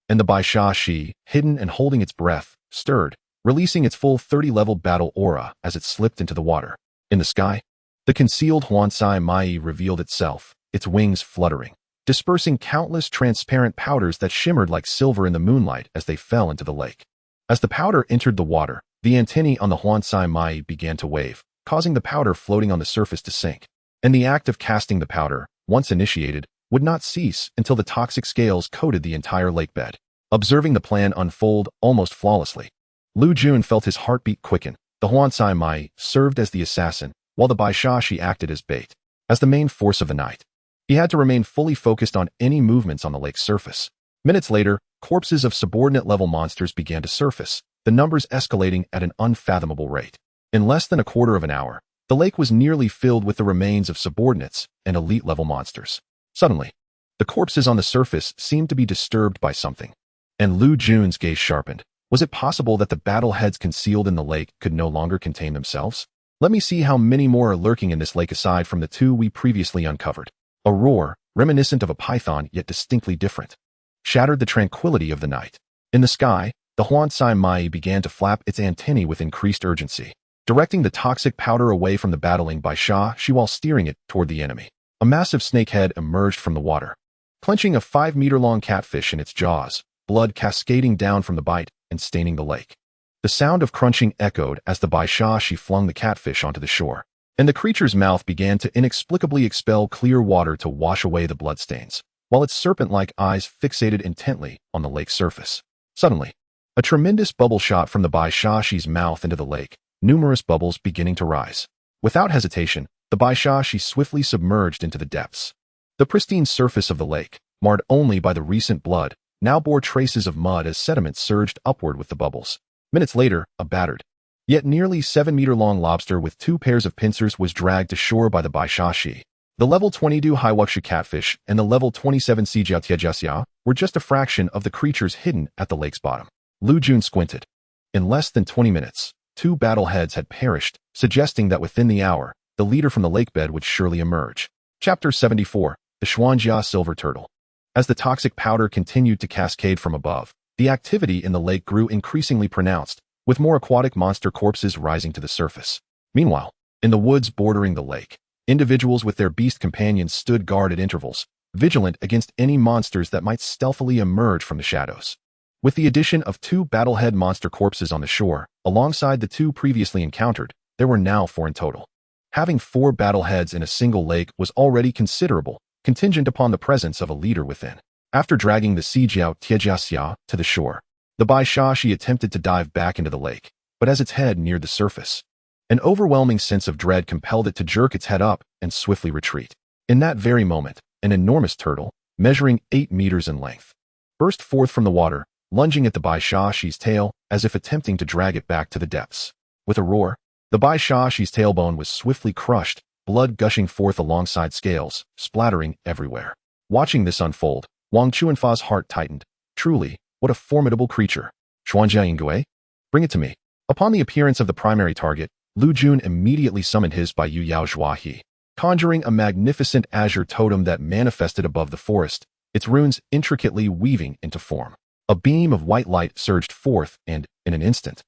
And the Baisha Shi, hidden and holding its breath, stirred, releasing its full 30-level battle aura as it slipped into the water. In the sky, the concealed Huansai Mai revealed itself, its wings fluttering, dispersing countless transparent powders that shimmered like silver in the moonlight as they fell into the lake. As the powder entered the water, the antennae on the Huansai Mai began to wave, causing the powder floating on the surface to sink. And the act of casting the powder, once initiated, would not cease until the toxic scales coated the entire lake bed. Observing the plan unfold almost flawlessly, Lu Jun felt his heartbeat quicken. The Huansai Mai served as the assassin, while the Baisha Shi acted as bait. As the main force of the night, he had to remain fully focused on any movements on the lake's surface. Minutes later, corpses of subordinate-level monsters began to surface, the numbers escalating at an unfathomable rate. In less than a quarter of an hour, the lake was nearly filled with the remains of subordinates and elite-level monsters. Suddenly, the corpses on the surface seemed to be disturbed by something, and Lu Jun's gaze sharpened. Was it possible that the battle heads concealed in the lake could no longer contain themselves? Let me see how many more are lurking in this lake aside from the two we previously uncovered. A roar, reminiscent of a python yet distinctly different, shattered the tranquility of the night. In the sky, the Huansai Mai began to flap its antennae with increased urgency, directing the toxic powder away from the battling Baisha Shi while steering it toward the enemy. A massive snakehead emerged from the water, clenching a 5-meter-long catfish in its jaws, blood cascading down from the bite and staining the lake. The sound of crunching echoed as the Baisha Shi flung the catfish onto the shore, and the creature's mouth began to inexplicably expel clear water to wash away the bloodstains, while its serpent-like eyes fixated intently on the lake's surface. Suddenly, a tremendous bubble shot from the Baisha Shi's mouth into the lake, numerous bubbles beginning to rise. Without hesitation, the Baisha Shi swiftly submerged into the depths. The pristine surface of the lake, marred only by the recent blood, now bore traces of mud as sediment surged upward with the bubbles. Minutes later, a battered, yet nearly 7-meter-long lobster with 2 pairs of pincers was dragged to shore by the Baisha Shi. The level 22 Haiwuxia catfish and the level 27 Sijiao Tiejia were just a fraction of the creatures hidden at the lake's bottom. Lu Jun squinted. In less than 20 minutes, 2 battle heads had perished, suggesting that within the hour, the leader from the lake bed would surely emerge. Chapter 74, The Xuanjia Silver Turtle. As the toxic powder continued to cascade from above, the activity in the lake grew increasingly pronounced, with more aquatic monster corpses rising to the surface. Meanwhile, in the woods bordering the lake, individuals with their beast companions stood guard at intervals, vigilant against any monsters that might stealthily emerge from the shadows. With the addition of 2 battlehead monster corpses on the shore, alongside the 2 previously encountered, there were now 4 in total. Having 4 battleheads in a single lake was already considerable, contingent upon the presence of a leader within. After dragging the Sijiao Tiejia to the shore, the Baisha Shi attempted to dive back into the lake, but as its head neared the surface, an overwhelming sense of dread compelled it to jerk its head up and swiftly retreat. In that very moment, an enormous turtle, measuring 8 meters in length, burst forth from the water, lunging at the Baisha Shi's tail as if attempting to drag it back to the depths. With a roar, the Baisha Shi's tailbone was swiftly crushed, blood gushing forth alongside scales, splattering everywhere. Watching this unfold, Wang Chuanfa's heart tightened. Truly, what a formidable creature. Xuanjia Yingui? Bring it to me. Upon the appearance of the primary target, Lu Jun immediately summoned his Baiyu Yao Zhuahi, conjuring a magnificent azure totem that manifested above the forest, its runes intricately weaving into form. A beam of white light surged forth and, in an instant,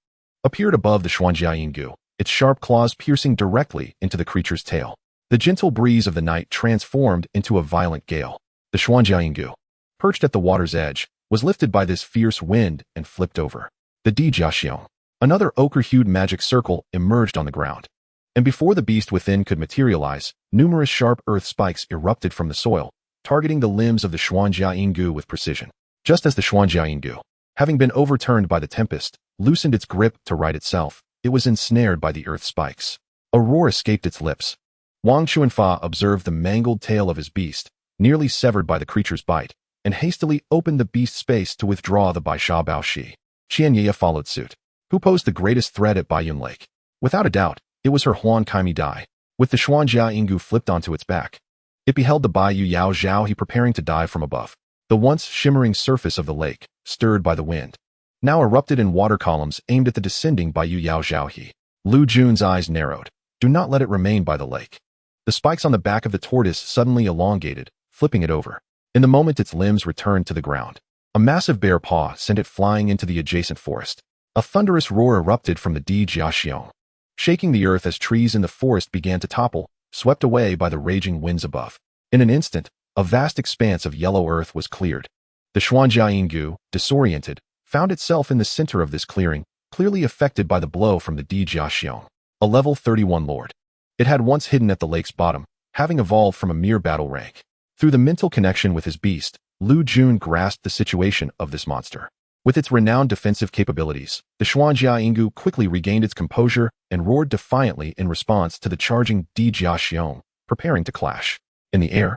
appeared above the Xuanjia Yingui, its sharp claws piercing directly into the creature's tail. The gentle breeze of the night transformed into a violent gale. The Xuanjia Yingui, perched at the water's edge, was lifted by this fierce wind and flipped over. The Dijiaxiong, another ochre-hued magic circle, emerged on the ground. And before the beast within could materialize, numerous sharp earth spikes erupted from the soil, targeting the limbs of the Xuanjia Yingui with precision. Just as the Xuanjia Yingui, having been overturned by the tempest, loosened its grip to right itself, it was ensnared by the earth spikes. A roar escaped its lips. Wang Chuanfa observed the mangled tail of his beast, nearly severed by the creature's bite, and hastily opened the beast's space to withdraw the Baisha Baoshi. Qian Ye followed suit. Who posed the greatest threat at Baiyun Lake? Without a doubt, it was her Huan Kaimi Dai. With the Xuanjia Yingui flipped onto its back, it beheld the Baiyu Yao Zhao preparing to dive from above. The once shimmering surface of the lake, stirred by the wind, now erupted in water columns aimed at the descending Baiyu Yao Zhao. Lu Jun's eyes narrowed. Do not let it remain by the lake. The spikes on the back of the tortoise suddenly elongated, flipping it over. In the moment its limbs returned to the ground, a massive bare paw sent it flying into the adjacent forest. A thunderous roar erupted from the Digimon, shaking the earth as trees in the forest began to topple, swept away by the raging winds above. In an instant, a vast expanse of yellow earth was cleared. The Xuanjiaingu, disoriented, found itself in the center of this clearing, clearly affected by the blow from the Digimon, a level 31 lord. It had once hidden at the lake's bottom, having evolved from a mere battle rank. Through the mental connection with his beast, Lu Jun grasped the situation of this monster. With its renowned defensive capabilities, the Xuanjiaingu quickly regained its composure and roared defiantly in response to the charging Digimon, preparing to clash. In the air,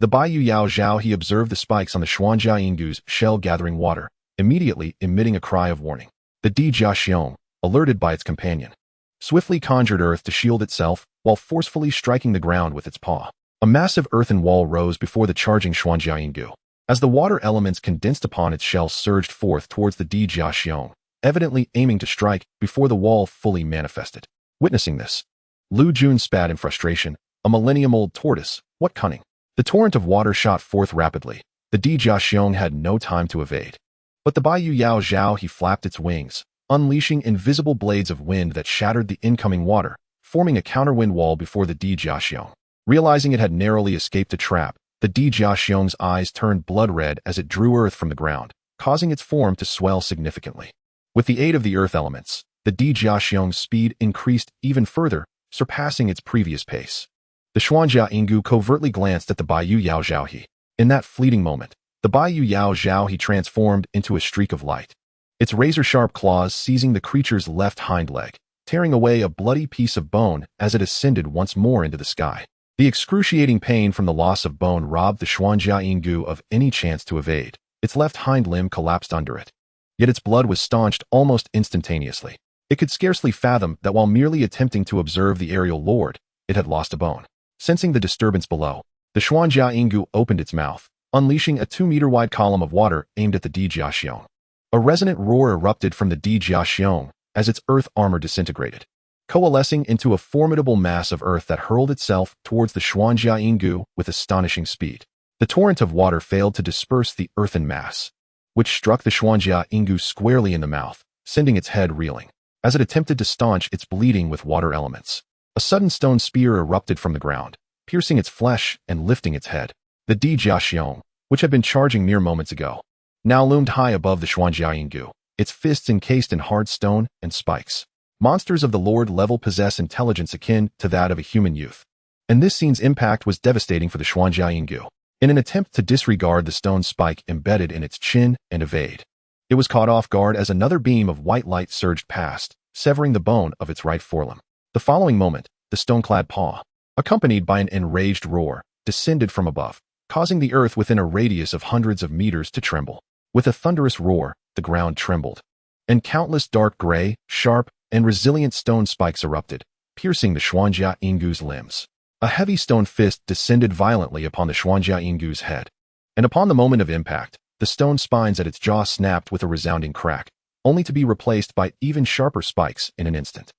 the Baiyu Yao Zhao he observed the spikes on the Xuanjiaingu's shell gathering water, immediately emitting a cry of warning. The Digimon, alerted by its companion, swiftly conjured earth to shield itself while forcefully striking the ground with its paw. A massive earthen wall rose before the charging Xuanjiaingu. As the water elements condensed upon its shell surged forth towards the Digimon, evidently aiming to strike before the wall fully manifested. Witnessing this, Lu Jun spat in frustration. A millennium-old tortoise, what cunning! The torrent of water shot forth rapidly. The Digimon had no time to evade. But the Baiyu Yao Zhao he flapped its wings, unleashing invisible blades of wind that shattered the incoming water, forming a counterwind wall before the Digimon. Realizing it had narrowly escaped a trap, the Digimon's eyes turned blood red as it drew earth from the ground, causing its form to swell significantly. With the aid of the earth elements, the Digimon's speed increased even further, surpassing its previous pace. The Xuanjiaingu covertly glanced at the Baiyu Yao Zhao. In that fleeting moment, the Baiyu Yao Zhao transformed into a streak of light, its razor-sharp claws seizing the creature's left hind leg, tearing away a bloody piece of bone as it ascended once more into the sky. The excruciating pain from the loss of bone robbed the Xuanjiaingu of any chance to evade. Its left hind limb collapsed under it. Yet its blood was staunched almost instantaneously. It could scarcely fathom that while merely attempting to observe the aerial lord, it had lost a bone. Sensing the disturbance below, the Xuanjiaingu opened its mouth, unleashing a 2-meter-wide column of water aimed at the Digimon. A resonant roar erupted from the Digimon as its earth armor disintegrated, coalescing into a formidable mass of earth that hurled itself towards the Xuanjiaingu with astonishing speed. The torrent of water failed to disperse the earthen mass, which struck the Xuanjiaingu squarely in the mouth, sending its head reeling. As it attempted to staunch its bleeding with water elements, a sudden stone spear erupted from the ground, piercing its flesh and lifting its head. The Digimon, which had been charging mere moments ago, now loomed high above the Xuanjiaingu, its fists encased in hard stone and spikes. Monsters of the Lord level possess intelligence akin to that of a human youth, and this scene's impact was devastating for the Xuanjiaingu. In an attempt to disregard the stone spike embedded in its chin and evade, it was caught off guard as another beam of white light surged past, severing the bone of its right forelimb. The following moment, the stone-clad paw, accompanied by an enraged roar, descended from above, causing the earth within a radius of hundreds of meters to tremble. With a thunderous roar, the ground trembled, and countless dark gray, sharp, and resilient stone spikes erupted, piercing the Xuanjiaingu's limbs. A heavy stone fist descended violently upon the Xuanjiaingu's head, and upon the moment of impact, the stone spines at its jaw snapped with a resounding crack, only to be replaced by even sharper spikes in an instant.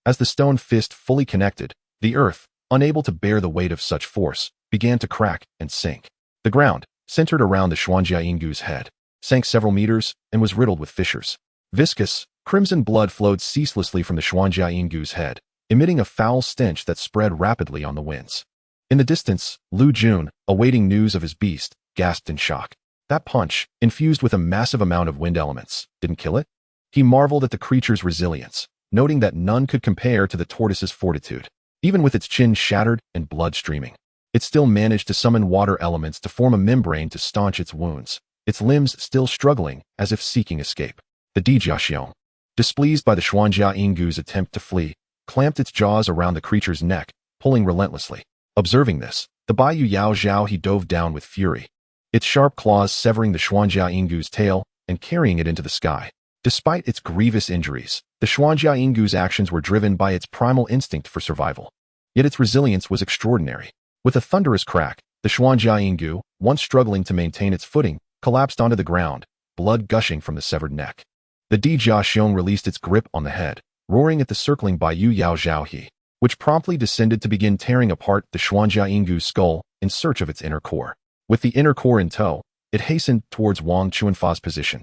As the stone fist fully connected, the earth, unable to bear the weight of such force, began to crack and sink. The ground, centered around the Xuanjiaingu's head, sank several meters and was riddled with fissures. Viscous, crimson blood flowed ceaselessly from the Xuanjiaingu's head, emitting a foul stench that spread rapidly on the winds. In the distance, Lu Jun, awaiting news of his beast, gasped in shock. That punch, infused with a massive amount of wind elements, didn't kill it? He marveled at the creature's resilience, noting that none could compare to the tortoise's fortitude. Even with its chin shattered and blood streaming, it still managed to summon water elements to form a membrane to staunch its wounds, its limbs still struggling as if seeking escape. The Digimon, displeased by the Xuanjiaingu's attempt to flee, clamped its jaws around the creature's neck, pulling relentlessly. Observing this, the Baiyu Yao Zhao he dove down with fury, its sharp claws severing the Xuanjiaingu's tail and carrying it into the sky. Despite its grievous injuries, the Xuanjiaingu's actions were driven by its primal instinct for survival. Yet its resilience was extraordinary. With a thunderous crack, the Xuanjiaingu, once struggling to maintain its footing, collapsed onto the ground, blood gushing from the severed neck. The Digimon released its grip on the head, roaring at the circling Baiyu Yao Zhao, which promptly descended to begin tearing apart the Xuanjiaingu's skull in search of its inner core. With the inner core in tow, it hastened towards Wang Chuanfa's position,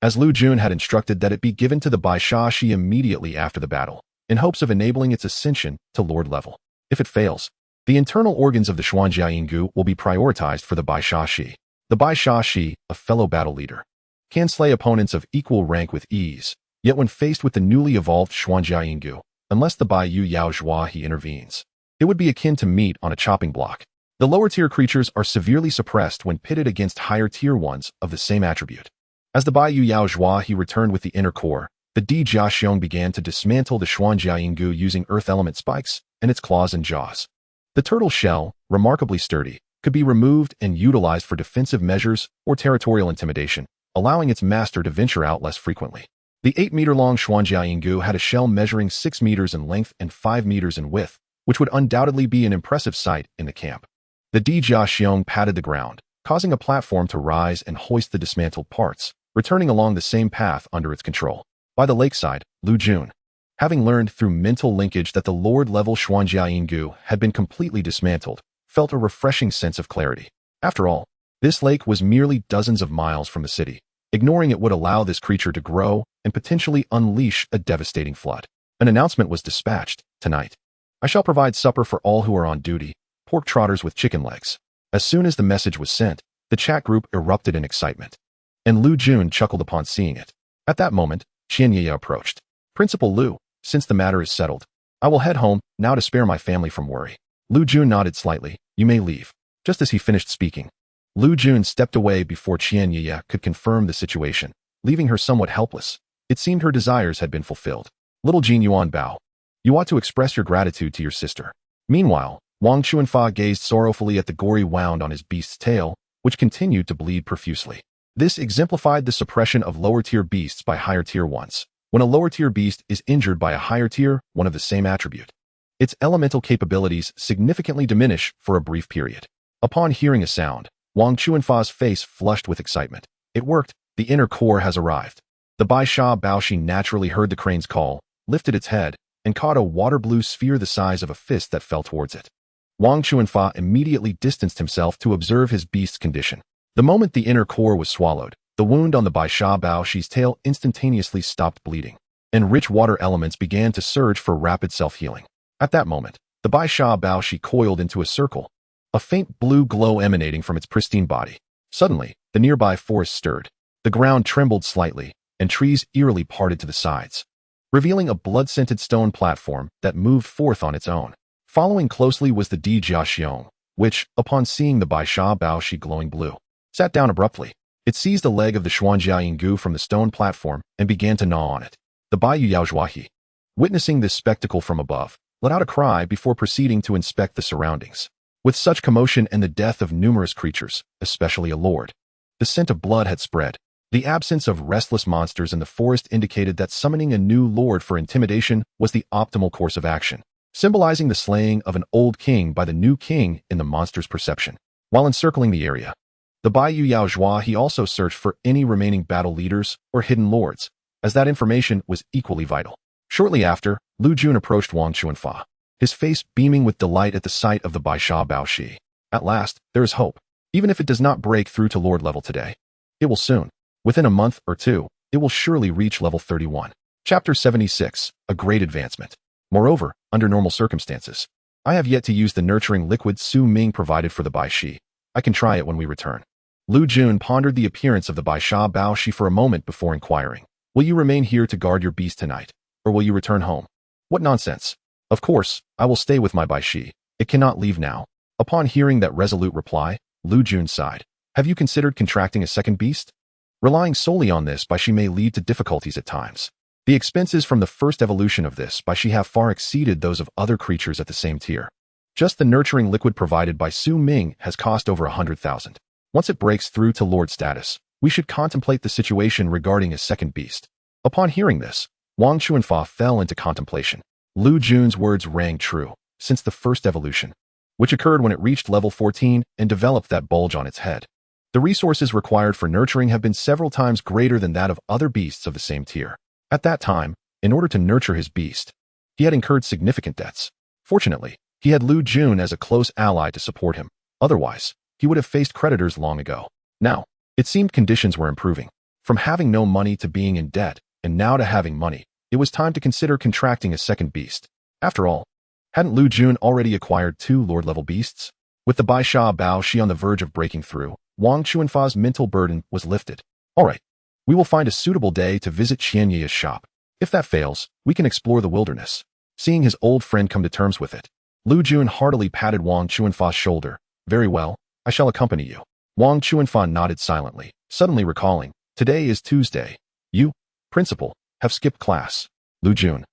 as Lu Jun had instructed that it be given to the Bai Sha Shi immediately after the battle, in hopes of enabling its ascension to Lord level. If it fails, the internal organs of the Xuanjiaiyingu will be prioritized for the Bai Sha Shi. The Bai Sha Shi, a fellow battle leader, can slay opponents of equal rank with ease, yet when faced with the newly evolved Xuanjiaiyingu, unless the Bai Yu Yao Zhua he intervenes, it would be akin to meat on a chopping block. The lower-tier creatures are severely suppressed when pitted against higher-tier ones of the same attribute. As the Bai Yu Yao Zhua he returned with the inner core, the Di Jia Xiong began to dismantle the Xuanjiaiyingu using earth element spikes and its claws and jaws. The turtle shell, remarkably sturdy, could be removed and utilized for defensive measures or territorial intimidation, allowing its master to venture out less frequently. The 8-meter-long Xuanjiaiyingu had a shell measuring 6 meters in length and 5 meters in width, which would undoubtedly be an impressive sight in the camp. The Di Jia Xiong patted the ground, causing a platform to rise and hoist the dismantled parts, returning along the same path under its control. By the lakeside, Lu Jun, having learned through mental linkage that the Lord-level Xuanjiaiyingu had been completely dismantled, felt a refreshing sense of clarity. After all, this lake was merely dozens of miles from the city. Ignoring it would allow this creature to grow and potentially unleash a devastating flood. An announcement was dispatched. Tonight, I shall provide supper for all who are on duty, pork trotters with chicken legs. As soon as the message was sent, the chat group erupted in excitement, and Lu Jun chuckled upon seeing it. At that moment, Qianye approached. Principal Lu, since the matter is settled, I will head home now to spare my family from worry. Lu Jun nodded slightly. You may leave. Just as he finished speaking, Lu Jun stepped away before Qianye could confirm the situation, leaving her somewhat helpless. It seemed her desires had been fulfilled. Little Jin Yuan Bao, you ought to express your gratitude to your sister. Meanwhile, Wang Chuanfa gazed sorrowfully at the gory wound on his beast's tail, which continued to bleed profusely. This exemplified the suppression of lower-tier beasts by higher-tier ones. When a lower-tier beast is injured by a higher-tier one of the same attribute, its elemental capabilities significantly diminish for a brief period. Upon hearing a sound, Wang Chuanfa's face flushed with excitement. It worked. The inner core has arrived. The Bai Sha Baoshi naturally heard the crane's call, lifted its head, and caught a water-blue sphere the size of a fist that fell towards it. Wang Chuanfa immediately distanced himself to observe his beast's condition. The moment the inner core was swallowed, the wound on the Bai Sha Baoshi's tail instantaneously stopped bleeding, and rich water elements began to surge for rapid self-healing. At that moment, the Bai Sha Baoshi coiled into a circle, a faint blue glow emanating from its pristine body. Suddenly, the nearby forest stirred. The ground trembled slightly, and trees eerily parted to the sides, revealing a blood-scented stone platform that moved forth on its own. Following closely was the Di Jia Xiong, which, upon seeing the Bai Sha Baoshi glowing blue, sat down abruptly. It seized a leg of the Xuanjiaiyingu from the stone platform and began to gnaw on it. The Bai Yu Yao Zhua, witnessing this spectacle from above, let out a cry before proceeding to inspect the surroundings. With such commotion and the death of numerous creatures, especially a lord, the scent of blood had spread. The absence of restless monsters in the forest indicated that summoning a new lord for intimidation was the optimal course of action, symbolizing the slaying of an old king by the new king in the monster's perception. While encircling the area, the Bai Yu Yao Zhua also searched for any remaining battle leaders or hidden lords, as that information was equally vital. Shortly after, Lu Jun approached Wang Chuanfa, his face beaming with delight at the sight of the Bai Sha Baoshi. At last, there is hope. Even if it does not break through to Lord level today, it will soon. Within a month or two, it will surely reach level 31. Chapter 76, a great advancement. Moreover, under normal circumstances, I have yet to use the nurturing liquid Su Ming provided for the Bai Shi. I can try it when we return. Lu Jun pondered the appearance of the Bai Sha Baoshi for a moment before inquiring, will you remain here to guard your beast tonight, or will you return home? What nonsense. Of course, I will stay with my Bai Shi. It cannot leave now. Upon hearing that resolute reply, Lu Jun sighed. Have you considered contracting a second beast? Relying solely on this Bai Shi may lead to difficulties at times. The expenses from the first evolution of this Bai Shi have far exceeded those of other creatures at the same tier. Just the nurturing liquid provided by Su Ming has cost over 100,000. Once it breaks through to Lord status, we should contemplate the situation regarding a second beast. Upon hearing this, Wang Chuanfa fell into contemplation. Lu Jun's words rang true, since the first evolution, which occurred when it reached level 14 and developed that bulge on its head. The resources required for nurturing have been several times greater than that of other beasts of the same tier. At that time, in order to nurture his beast, he had incurred significant debts. Fortunately, he had Lu Jun as a close ally to support him. Otherwise, he would have faced creditors long ago. Now, it seemed conditions were improving. From having no money to being in debt, and now to having money, it was time to consider contracting a second beast. After all, hadn't Lu Jun already acquired 2 Lord-level beasts? With the Bai Sha Bao Shi on the verge of breaking through, Wang Chuanfa's mental burden was lifted. All right, we will find a suitable day to visit Qian Yi's shop. If that fails, we can explore the wilderness. Seeing his old friend come to terms with it, Lu Jun heartily patted Wang Chuanfa's shoulder. Very well, I shall accompany you. Wang Chuanfa nodded silently, suddenly recalling, today is Tuesday. You, principal, have skipped class. Lu Jun.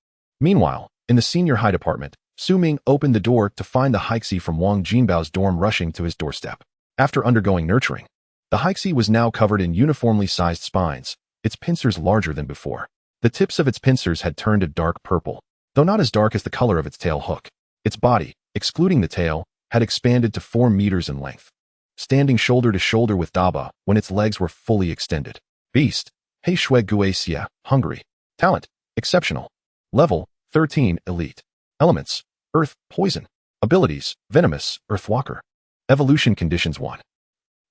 Meanwhile, in the senior high department, Su Ming opened the door to find the Haixi from Wang Jinbao's dorm rushing to his doorstep. After undergoing nurturing, the Haixi was now covered in uniformly sized spines, its pincers larger than before. The tips of its pincers had turned a dark purple, though not as dark as the color of its tail hook. Its body, excluding the tail, had expanded to 4 meters in length, standing shoulder to shoulder with Daba when its legs were fully extended. Beast, Hei Shui Guixia, Hungry. Talent, Exceptional. Level, 13, Elite. Elements, Earth, Poison. Abilities, Venomous, Earthwalker. Evolution Conditions 1.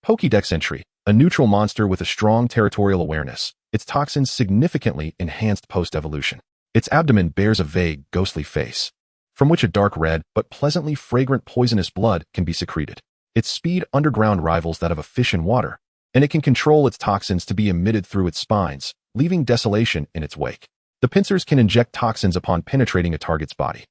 Pokédex entry, a neutral monster with a strong territorial awareness. Its toxins significantly enhanced post-evolution. Its abdomen bears a vague, ghostly face, from which a dark red but pleasantly fragrant poisonous blood can be secreted. Its speed underground rivals that of a fish in water, and it can control its toxins to be emitted through its spines, leaving desolation in its wake. The pincers can inject toxins upon penetrating a target's body.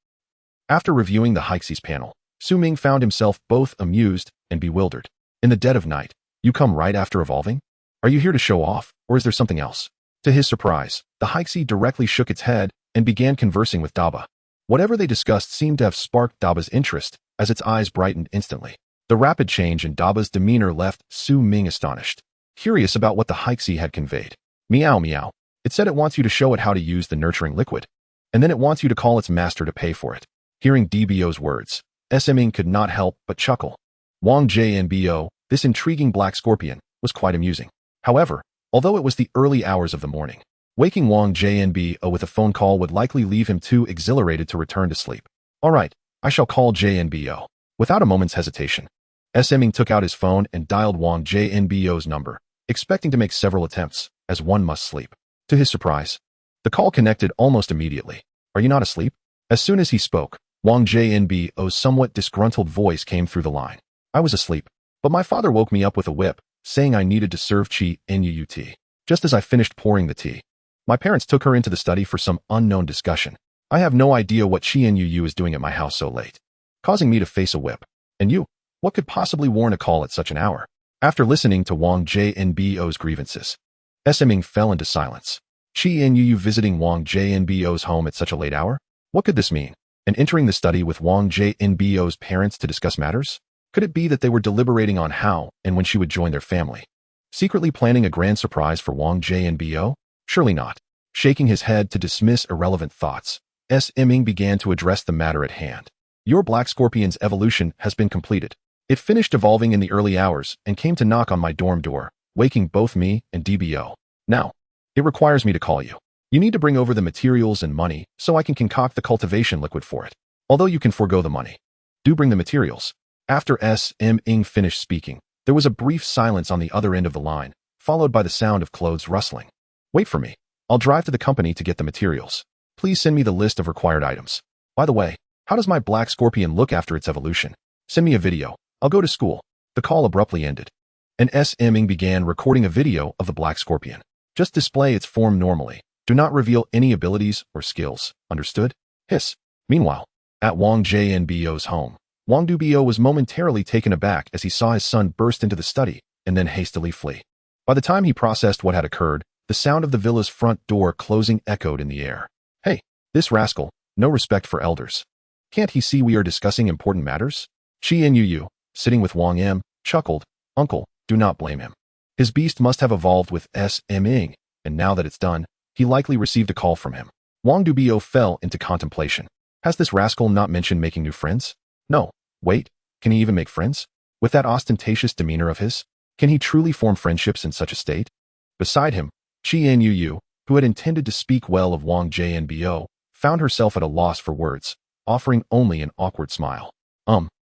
After reviewing the Haixi's panel, Su Ming found himself both amused and bewildered. In the dead of night, you come right after evolving? Are you here to show off, or is there something else? To his surprise, the Haixi directly shook its head and began conversing with Daba. Whatever they discussed seemed to have sparked Daba's interest, as its eyes brightened instantly. The rapid change in Daba's demeanor left Su Ming astonished, curious about what the Haixi had conveyed. Meow meow. It said it wants you to show it how to use the nurturing liquid, and then it wants you to call its master to pay for it. Hearing DBO's words, Ming could not help but chuckle. Wang Jinbao, this intriguing black scorpion, was quite amusing. However, although it was the early hours of the morning, waking Wang Jinbao with a phone call would likely leave him too exhilarated to return to sleep. All right, I shall call Jinbao. Without a moment's hesitation, Ming took out his phone and dialed Wang Jinbao's number, expecting to make several attempts, as one must sleep. To his surprise, the call connected almost immediately. Are you not asleep? As soon as he spoke, Wang Jinbao's somewhat disgruntled voice came through the line. I was asleep, but my father woke me up with a whip, saying I needed to serve Qi Nuu tea. Just as I finished pouring the tea, my parents took her into the study for some unknown discussion. I have no idea what Qi Nuu is doing at my house so late, causing me to face a whip. And you, what could possibly warrant a call at such an hour? After listening to Wang Jinbao's grievances, Ming fell into silence. Qi Nuu visiting Wang Jinbao's home at such a late hour? What could this mean? And entering the study with Wang Jinbao's parents to discuss matters? Could it be that they were deliberating on how and when she would join their family? Secretly planning a grand surprise for Wang Jinbao? Surely not. Shaking his head to dismiss irrelevant thoughts, Ming began to address the matter at hand. Your black scorpion's evolution has been completed. It finished evolving in the early hours and came to knock on my dorm door, waking both me and DBO. Now, it requires me to call you. You need to bring over the materials and money so I can concoct the cultivation liquid for it. Although you can forego the money, do bring the materials. After Ming finished speaking, there was a brief silence on the other end of the line, followed by the sound of clothes rustling. Wait for me. I'll drive to the company to get the materials. Please send me the list of required items. By the way, how does my black scorpion look after its evolution? Send me a video. I'll go to school. The call abruptly ended, and Ming began recording a video of the black scorpion. Just display its form normally. Do not reveal any abilities or skills. Understood? Hiss. Meanwhile, at Wang Jinbao's home, Wang Dubio was momentarily taken aback as he saw his son burst into the study and then hastily flee. By the time he processed what had occurred, the sound of the villa's front door closing echoed in the air. Hey, this rascal, no respect for elders. Can't he see we are discussing important matters? Qi Nuu, sitting with Wang M, chuckled. Uncle, do not blame him. His beast must have evolved with Ming, and now that it's done, he likely received a call from him. Wang Dubio fell into contemplation. Has this rascal not mentioned making new friends? No. Wait, can he even make friends? With that ostentatious demeanor of his? Can he truly form friendships in such a state? Beside him, Qi Nuu, who had intended to speak well of Wang Jinbao, found herself at a loss for words, offering only an awkward smile.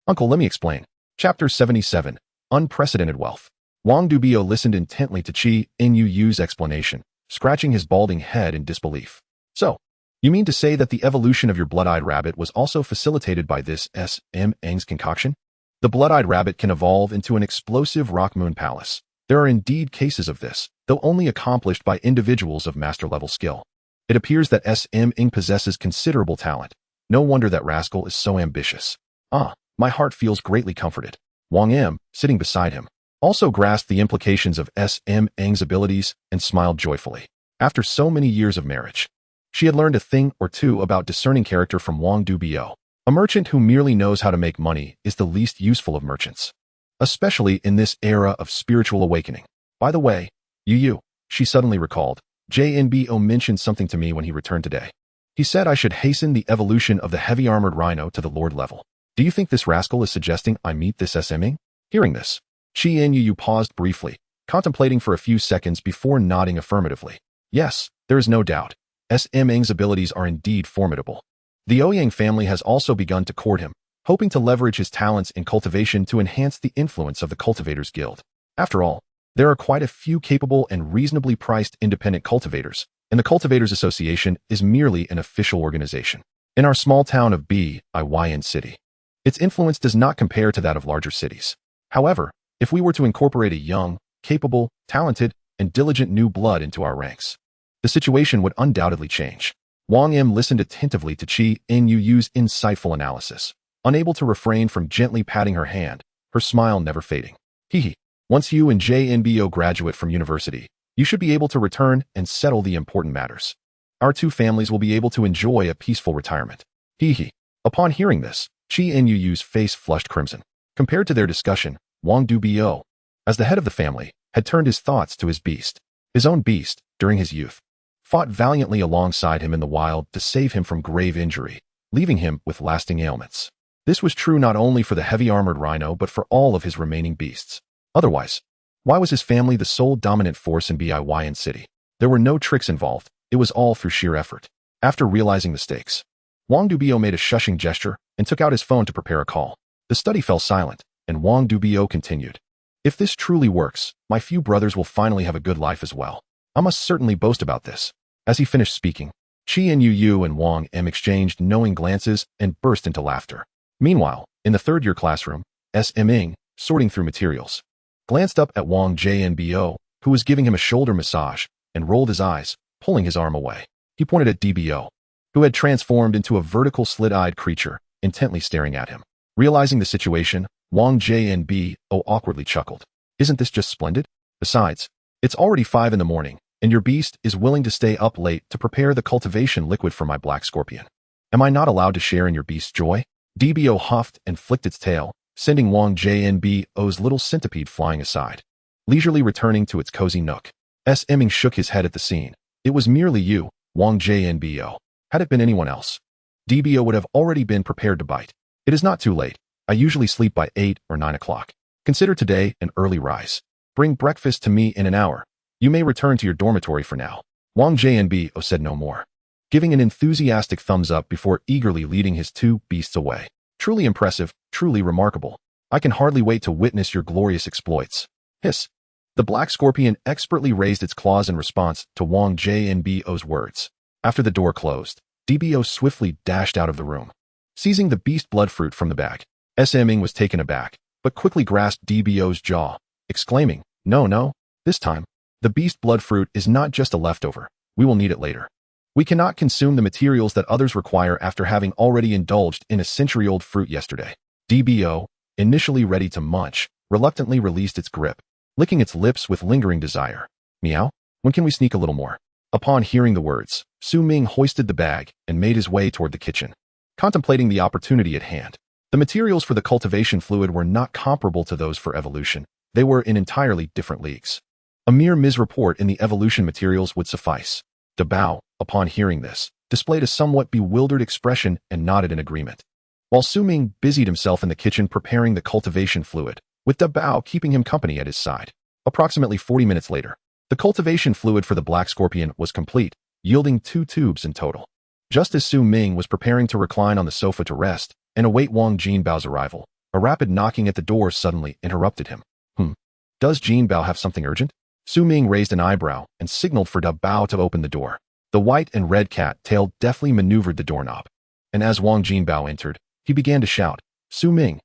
Uncle, let me explain. Chapter 77. unprecedented wealth. Wang Dubio listened intently to Qi Nyuyu's explanation, scratching his balding head in disbelief. So, you mean to say that the evolution of your blood-eyed rabbit was also facilitated by this S.M.'s concoction? The blood-eyed rabbit can evolve into an explosive rock moon palace. There are indeed cases of this, though only accomplished by individuals of master-level skill. It appears that S.M. possesses considerable talent. No wonder that rascal is so ambitious. My heart feels greatly comforted. Wang M, sitting beside him, also grasped the implications of S.M.'s abilities and smiled joyfully. After so many years of marriage, she had learned a thing or two about discerning character from Wang Dubio. A merchant who merely knows how to make money is the least useful of merchants, especially in this era of spiritual awakening. By the way, she suddenly recalled, JNBO mentioned something to me when he returned today. He said I should hasten the evolution of the heavy-armored rhino to the Lord level. Do you think this rascal is suggesting I meet this SMing? Hearing this, Qi Nyu paused briefly, contemplating for a few seconds before nodding affirmatively. Yes, there is no doubt. SMing's abilities are indeed formidable. The Ouyang family has also begun to court him, hoping to leverage his talents in cultivation to enhance the influence of the Cultivators Guild. After all, there are quite a few capable and reasonably priced independent cultivators, and the Cultivators Association is merely an official organization. In our small town of Biyin City, its influence does not compare to that of larger cities. However, if we were to incorporate a young, capable, talented, and diligent new blood into our ranks, the situation would undoubtedly change. Wang M listened attentively to Qi Nyuyu's insightful analysis, unable to refrain from gently patting her hand, her smile never fading. Once you and JNBO graduate from university, you should be able to return and settle the important matters. Our two families will be able to enjoy a peaceful retirement. Upon hearing this, Qi Nyuyu's face flushed crimson. Compared to their discussion, Wang Dubio, as the head of the family, had turned his thoughts to his beast. His own beast, during his youth, fought valiantly alongside him in the wild to save him from grave injury, leaving him with lasting ailments. This was true not only for the heavy-armored rhino but for all of his remaining beasts. Otherwise, why was his family the sole dominant force in Biyin City? There were no tricks involved, it was all through sheer effort. After realizing the stakes, Wang Dubio made a shushing gesture and took out his phone to prepare a call. The study fell silent, and Wang Dubio continued. If this truly works, my few brothers will finally have a good life as well. I must certainly boast about this. As he finished speaking, Qi Nyu and Wang M exchanged knowing glances and burst into laughter. Meanwhile, in the third-year classroom, S.M. sorting through materials, glanced up at Wang JNBO, who was giving him a shoulder massage, and rolled his eyes, pulling his arm away. He pointed at DBO, who had transformed into a vertical slit-eyed creature, intently staring at him. Realizing the situation, Wang JNBO awkwardly chuckled. Isn't this just splendid? Besides, it's already 5 in the morning, and your beast is willing to stay up late to prepare the cultivation liquid for my black scorpion. Am I not allowed to share in your beast's joy? DBO huffed and flicked its tail, sending Wang JNBO's little centipede flying aside, leisurely returning to its cozy nook. S.M. shook his head at the scene. It was merely you, Wang JNBO. Had it been anyone else, DBO would have already been prepared to bite. It is not too late. I usually sleep by 8 or 9 o'clock. Consider today an early rise. Bring breakfast to me in an hour. You may return to your dormitory for now. Wang JNBO said no more, giving an enthusiastic thumbs up before eagerly leading his two beasts away. Truly impressive, truly remarkable. I can hardly wait to witness your glorious exploits. Hiss. The black scorpion expertly raised its claws in response to Wang JNBO's words. After the door closed, DBO swiftly dashed out of the room, seizing the beast blood fruit from the bag. S.M. was taken aback, but quickly grasped DBO's jaw, exclaiming, No, this time, the beast blood fruit is not just a leftover. We will need it later. We cannot consume the materials that others require after having already indulged in a century-old fruit yesterday. DBO, initially ready to munch, reluctantly released its grip, licking its lips with lingering desire. Meow? When can we sneak a little more? Upon hearing the words, Su Ming hoisted the bag and made his way toward the kitchen, contemplating the opportunity at hand. The materials for the cultivation fluid were not comparable to those for evolution. They were in entirely different leagues. A mere misreport in the evolution materials would suffice. De Bao, upon hearing this, displayed a somewhat bewildered expression and nodded in agreement, while Su Ming busied himself in the kitchen preparing the cultivation fluid, with De Bao keeping him company at his side. Approximately 40 minutes later, the cultivation fluid for the black scorpion was complete, yielding 2 tubes in total. Just as Su Ming was preparing to recline on the sofa to rest and await Wang Jinbao's arrival, a rapid knocking at the door suddenly interrupted him. Does Jin Bao have something urgent? Su Ming raised an eyebrow and signaled for Da Bao to open the door. The white and red cat tail deftly maneuvered the doorknob. And as Wang Jinbao entered, he began to shout, Su Ming,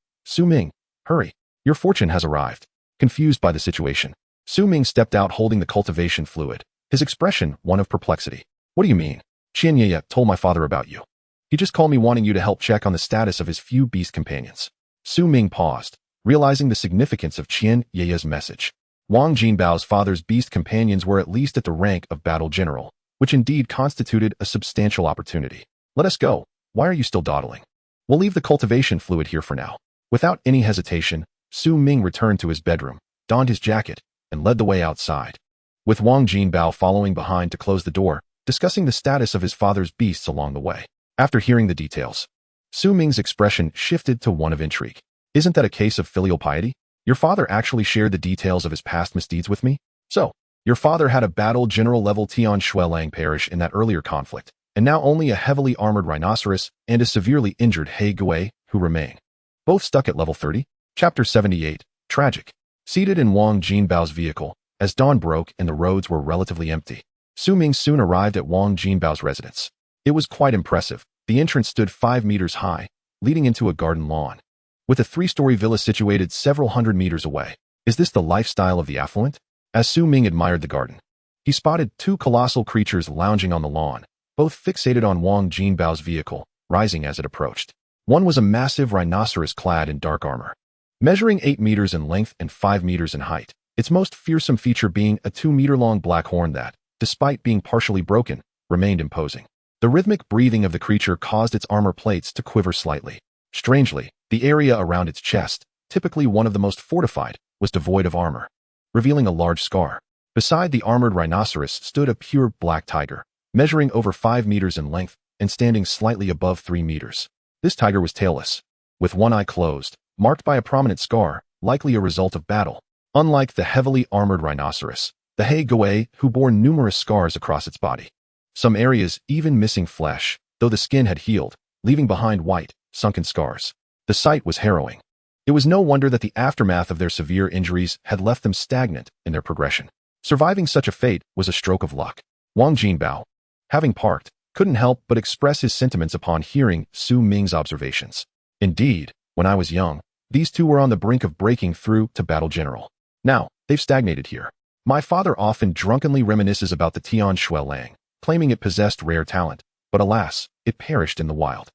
hurry, your fortune has arrived. Confused by the situation, Su Ming stepped out holding the cultivation fluid, his expression one of perplexity. What do you mean? Qian Ye told my father about you. He just called me wanting you to help check on the status of his few beast companions. Su Ming paused, realizing the significance of Qian Ye's message. Wang Jinbao's father's beast companions were at least at the rank of battle general, which indeed constituted a substantial opportunity. Let us go. Why are you still dawdling? We'll leave the cultivation fluid here for now. Without any hesitation, Su Ming returned to his bedroom, donned his jacket, and led the way outside. With Wang Jinbao following behind to close the door, discussing the status of his father's beasts along the way. After hearing the details, Su Ming's expression shifted to one of intrigue. Isn't that a case of filial piety? Your father actually shared the details of his past misdeeds with me? So, your father had a battle general level Tian Shuelang perish in that earlier conflict, and now only a heavily armored rhinoceros and a severely injured He Gui who remain. Both stuck at level 30? Chapter 78, Tragic. Seated in Wang Jinbao's vehicle, as dawn broke and the roads were relatively empty, Su Ming soon arrived at Wang Jinbao's residence. It was quite impressive. The entrance stood 5 meters high, leading into a garden lawn, with a 3-story villa situated several hundred meters away. Is this the lifestyle of the affluent? As Su Ming admired the garden, he spotted 2 colossal creatures lounging on the lawn, both fixated on Wang Jinbao's vehicle, rising as it approached. One was a massive rhinoceros clad in dark armor, measuring 8 meters in length and 5 meters in height, its most fearsome feature being a 2-meter-long black horn that, despite being partially broken, remained imposing. The rhythmic breathing of the creature caused its armor plates to quiver slightly. Strangely, the area around its chest, typically one of the most fortified, was devoid of armor, revealing a large scar. Beside the armored rhinoceros stood a pure black tiger, measuring over 5 meters in length and standing slightly above 3 meters. This tiger was tailless, with one eye closed, marked by a prominent scar, likely a result of battle. Unlike the heavily armored rhinoceros, the He Gui who bore numerous scars across its body, some areas even missing flesh, though the skin had healed, leaving behind white, sunken scars. The sight was harrowing. It was no wonder that the aftermath of their severe injuries had left them stagnant in their progression. Surviving such a fate was a stroke of luck. Wang Jinbao, having parked, couldn't help but express his sentiments upon hearing Su Ming's observations. Indeed, when I was young, these two were on the brink of breaking through to battle general. Now, they've stagnated here. My father often drunkenly reminisces about the Tian Shuelang, claiming it possessed rare talent, but alas, it perished in the wild.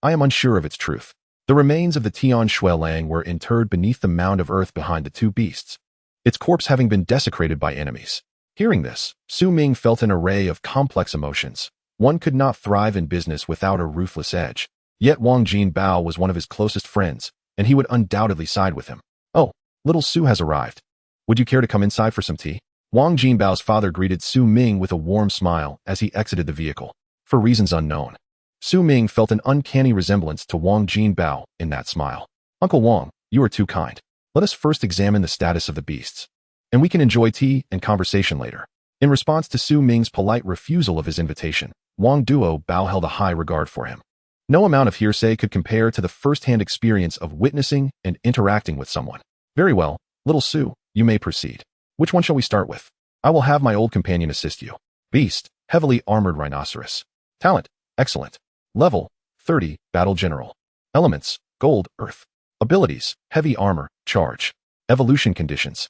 I am unsure of its truth. The remains of the Tian Shuelang were interred beneath the mound of earth behind the 2 beasts, its corpse having been desecrated by enemies. Hearing this, Su Ming felt an array of complex emotions. One could not thrive in business without a ruthless edge. Yet Wang Jinbao was one of his closest friends, and he would undoubtedly side with him. Oh, little Su has arrived. Would you care to come inside for some tea? Wang Jinbao's father greeted Su Ming with a warm smile as he exited the vehicle. For reasons unknown, Su Ming felt an uncanny resemblance to Wang Jinbao in that smile. Uncle Wang, you are too kind. Let us first examine the status of the beasts, and we can enjoy tea and conversation later. In response to Su Ming's polite refusal of his invitation, Wang Duo held a high regard for him. No amount of hearsay could compare to the first-hand experience of witnessing and interacting with someone. Very well, little Su, you may proceed. Which one shall we start with? I will have my old companion assist you. Beast, heavily armored rhinoceros. Talent, excellent. Level, 30, battle general. Elements, gold, earth. Abilities, heavy armor, charge. Evolution conditions.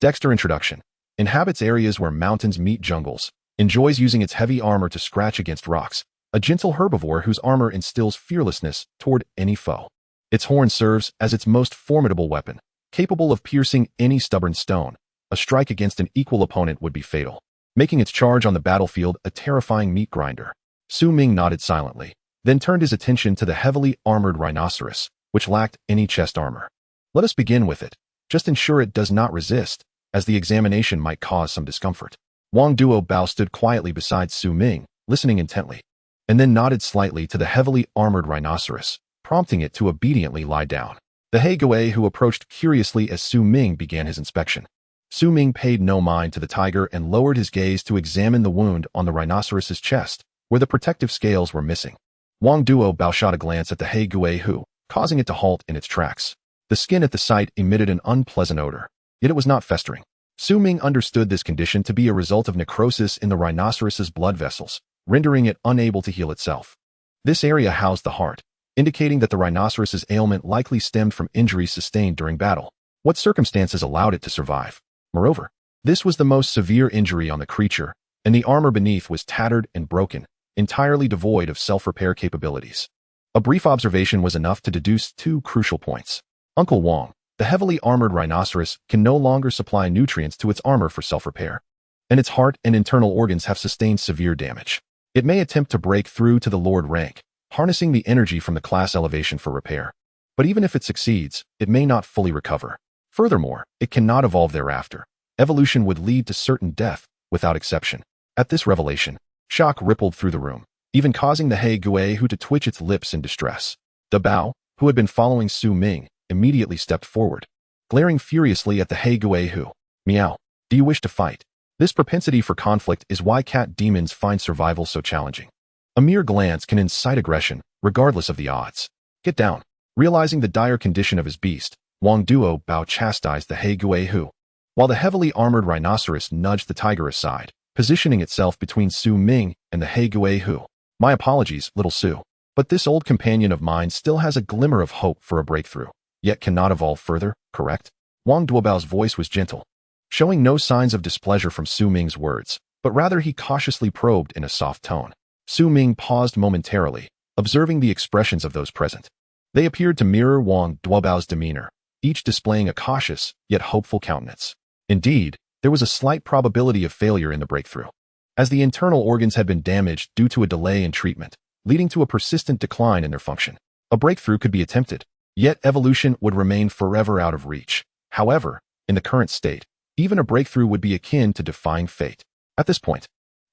Dexter introduction. Inhabits areas where mountains meet jungles. Enjoys using its heavy armor to scratch against rocks. A gentle herbivore whose armor instills fearlessness toward any foe. Its horn serves as its most formidable weapon, capable of piercing any stubborn stone. A strike against an equal opponent would be fatal, making its charge on the battlefield a terrifying meat grinder. Su Ming nodded silently, then turned his attention to the heavily armored rhinoceros, which lacked any chest armor. Let us begin with it. Just ensure it does not resist, as the examination might cause some discomfort. Wang Duo stood quietly beside Su Ming, listening intently, and then nodded slightly to the heavily armored rhinoceros, prompting it to obediently lie down. The He Gui who approached curiously as Su Ming began his inspection. Su Ming paid no mind to the tiger and lowered his gaze to examine the wound on the rhinoceros's chest, where the protective scales were missing. Wang Duo shot a glance at the He Gui who, causing it to halt in its tracks. The skin at the site emitted an unpleasant odor. yet it was not festering. Su Ming understood this condition to be a result of necrosis in the rhinoceros's blood vessels, rendering it unable to heal itself. This area housed the heart, indicating that the rhinoceros's ailment likely stemmed from injuries sustained during battle. What circumstances allowed it to survive? Moreover, this was the most severe injury on the creature, and the armor beneath was tattered and broken, entirely devoid of self-repair capabilities. A brief observation was enough to deduce two crucial points. Uncle Wong, the heavily armored rhinoceros, can no longer supply nutrients to its armor for self-repair, and its heart and internal organs have sustained severe damage. It may attempt to break through to the Lord rank, harnessing the energy from the class elevation for repair. But even if it succeeds, it may not fully recover. Furthermore, it cannot evolve thereafter. Evolution would lead to certain death, without exception. At this revelation, shock rippled through the room, even causing the He Guihu to twitch its lips in distress. Da Bao, who had been following Su Ming, immediately stepped forward, glaring furiously at the He Guihu. Meow. Do you wish to fight? This propensity for conflict is why cat demons find survival so challenging. A mere glance can incite aggression, regardless of the odds. Get down. Realizing the dire condition of his beast, Wang Duo Bao chastised the He Guihu, while the heavily armored rhinoceros nudged the tiger aside, positioning itself between Su Ming and the He Guihu. My apologies, little Su, but this old companion of mine still has a glimmer of hope for a breakthrough, yet cannot evolve further, correct? Wang Duobao's voice was gentle, showing no signs of displeasure from Su Ming's words, but rather he cautiously probed in a soft tone. Su Ming paused momentarily, observing the expressions of those present. They appeared to mirror Wang Duobao's demeanor, each displaying a cautious, yet hopeful countenance. Indeed, there was a slight probability of failure in the breakthrough, as the internal organs had been damaged due to a delay in treatment, leading to a persistent decline in their function. A breakthrough could be attempted, yet evolution would remain forever out of reach. However, in the current state, even a breakthrough would be akin to defying fate. At this point,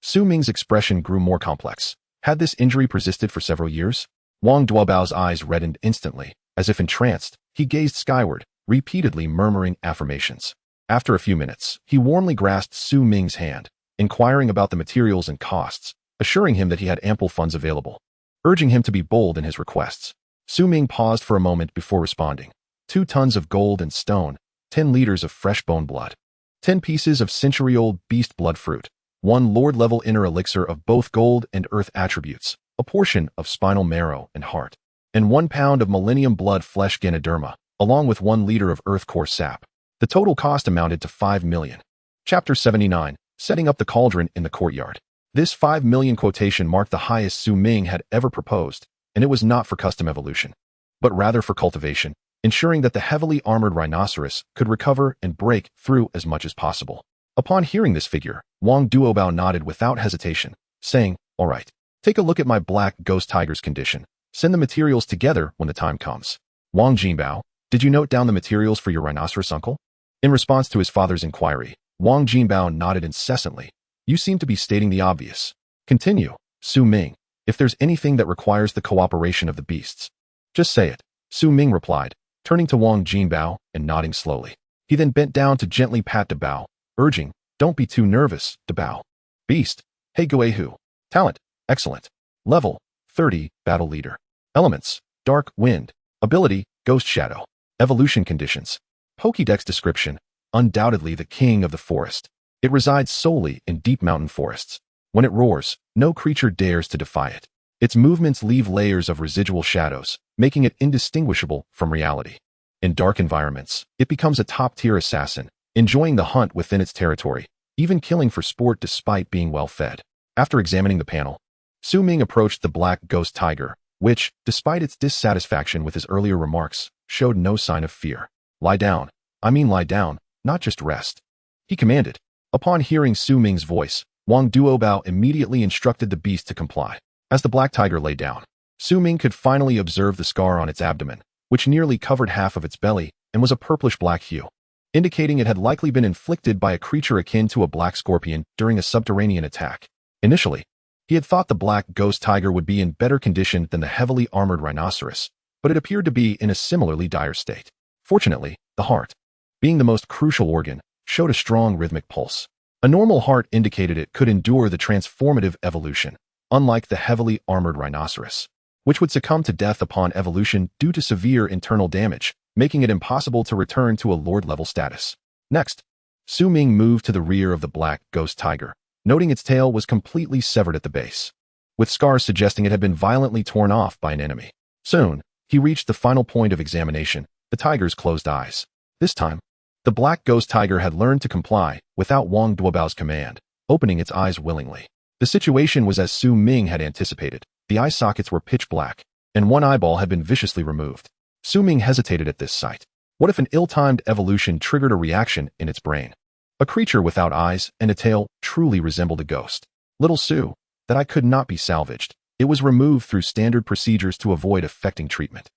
Su Ming's expression grew more complex. Had this injury persisted for several years? Wang Duobao's eyes reddened instantly. As if entranced, he gazed skyward, repeatedly murmuring affirmations. After a few minutes, he warmly grasped Su Ming's hand, inquiring about the materials and costs, assuring him that he had ample funds available, urging him to be bold in his requests. Su Ming paused for a moment before responding. 2 tons of gold and stone, 10 liters of fresh bone blood, 10 pieces of century-old beast blood fruit, 1 lord-level inner elixir of both gold and earth attributes, a portion of spinal marrow and heart, and 1 pound of millennium blood flesh ganoderma, along with 1 liter of earth core sap. The total cost amounted to 5 million. Chapter 79, Setting up the Cauldron in the Courtyard. This 5 million quotation marked the highest Su Ming had ever proposed, and it was not for custom evolution, but rather for cultivation, ensuring that the heavily armored rhinoceros could recover and break through as much as possible. Upon hearing this figure, Wang Duobao nodded without hesitation, saying, "All right, take a look at my black ghost tiger's condition. Send the materials together when the time comes." Wang Jinbao, did you note down the materials for your rhinoceros uncle? In response to his father's inquiry, Wang Jinbao nodded incessantly. You seem to be stating the obvious. Continue, Su Ming. If there's anything that requires the cooperation of the beasts, just say it, Su Ming replied, turning to Wang Jinbao and nodding slowly. He then bent down to gently pat Da Bao, urging, don't be too nervous, Da Bao. Beast, He Guihu. Talent, excellent. Level, 30, battle leader. Elements, dark wind. Ability, ghost shadow. Evolution conditions. Pokédex description, undoubtedly the king of the forest. It resides solely in deep mountain forests. When it roars, no creature dares to defy it. Its movements leave layers of residual shadows, making it indistinguishable from reality. In dark environments, it becomes a top-tier assassin, enjoying the hunt within its territory, even killing for sport despite being well-fed. After examining the panel, Su Ming approached the black ghost tiger, which, despite its dissatisfaction with his earlier remarks, showed no sign of fear. Lie down. I mean lie down, not just rest. He commanded. Upon hearing Su Ming's voice, Wang Duobao immediately instructed the beast to comply. As the black tiger lay down, Su Ming could finally observe the scar on its abdomen, which nearly covered half of its belly and was a purplish-black hue, indicating it had likely been inflicted by a creature akin to a black scorpion during a subterranean attack. Initially, he had thought the black ghost tiger would be in better condition than the heavily armored rhinoceros, but it appeared to be in a similarly dire state. Fortunately, the heart, being the most crucial organ, showed a strong rhythmic pulse. A normal heart indicated it could endure the transformative evolution, unlike the heavily armored rhinoceros, which would succumb to death upon evolution due to severe internal damage, making it impossible to return to a lord-level status. Next, Su Ming moved to the rear of the black ghost tiger, noting its tail was completely severed at the base, with scars suggesting it had been violently torn off by an enemy. Soon, he reached the final point of examination, the tiger's closed eyes. This time, the black ghost tiger had learned to comply without Wang Duobao's command, opening its eyes willingly. The situation was as Su Ming had anticipated. The eye sockets were pitch black, and one eyeball had been viciously removed. Su Ming hesitated at this sight. What if an ill-timed evolution triggered a reaction in its brain? A creature without eyes and a tail truly resembled a ghost. Little Su, that eye could not be salvaged. It was removed through standard procedures to avoid affecting treatment.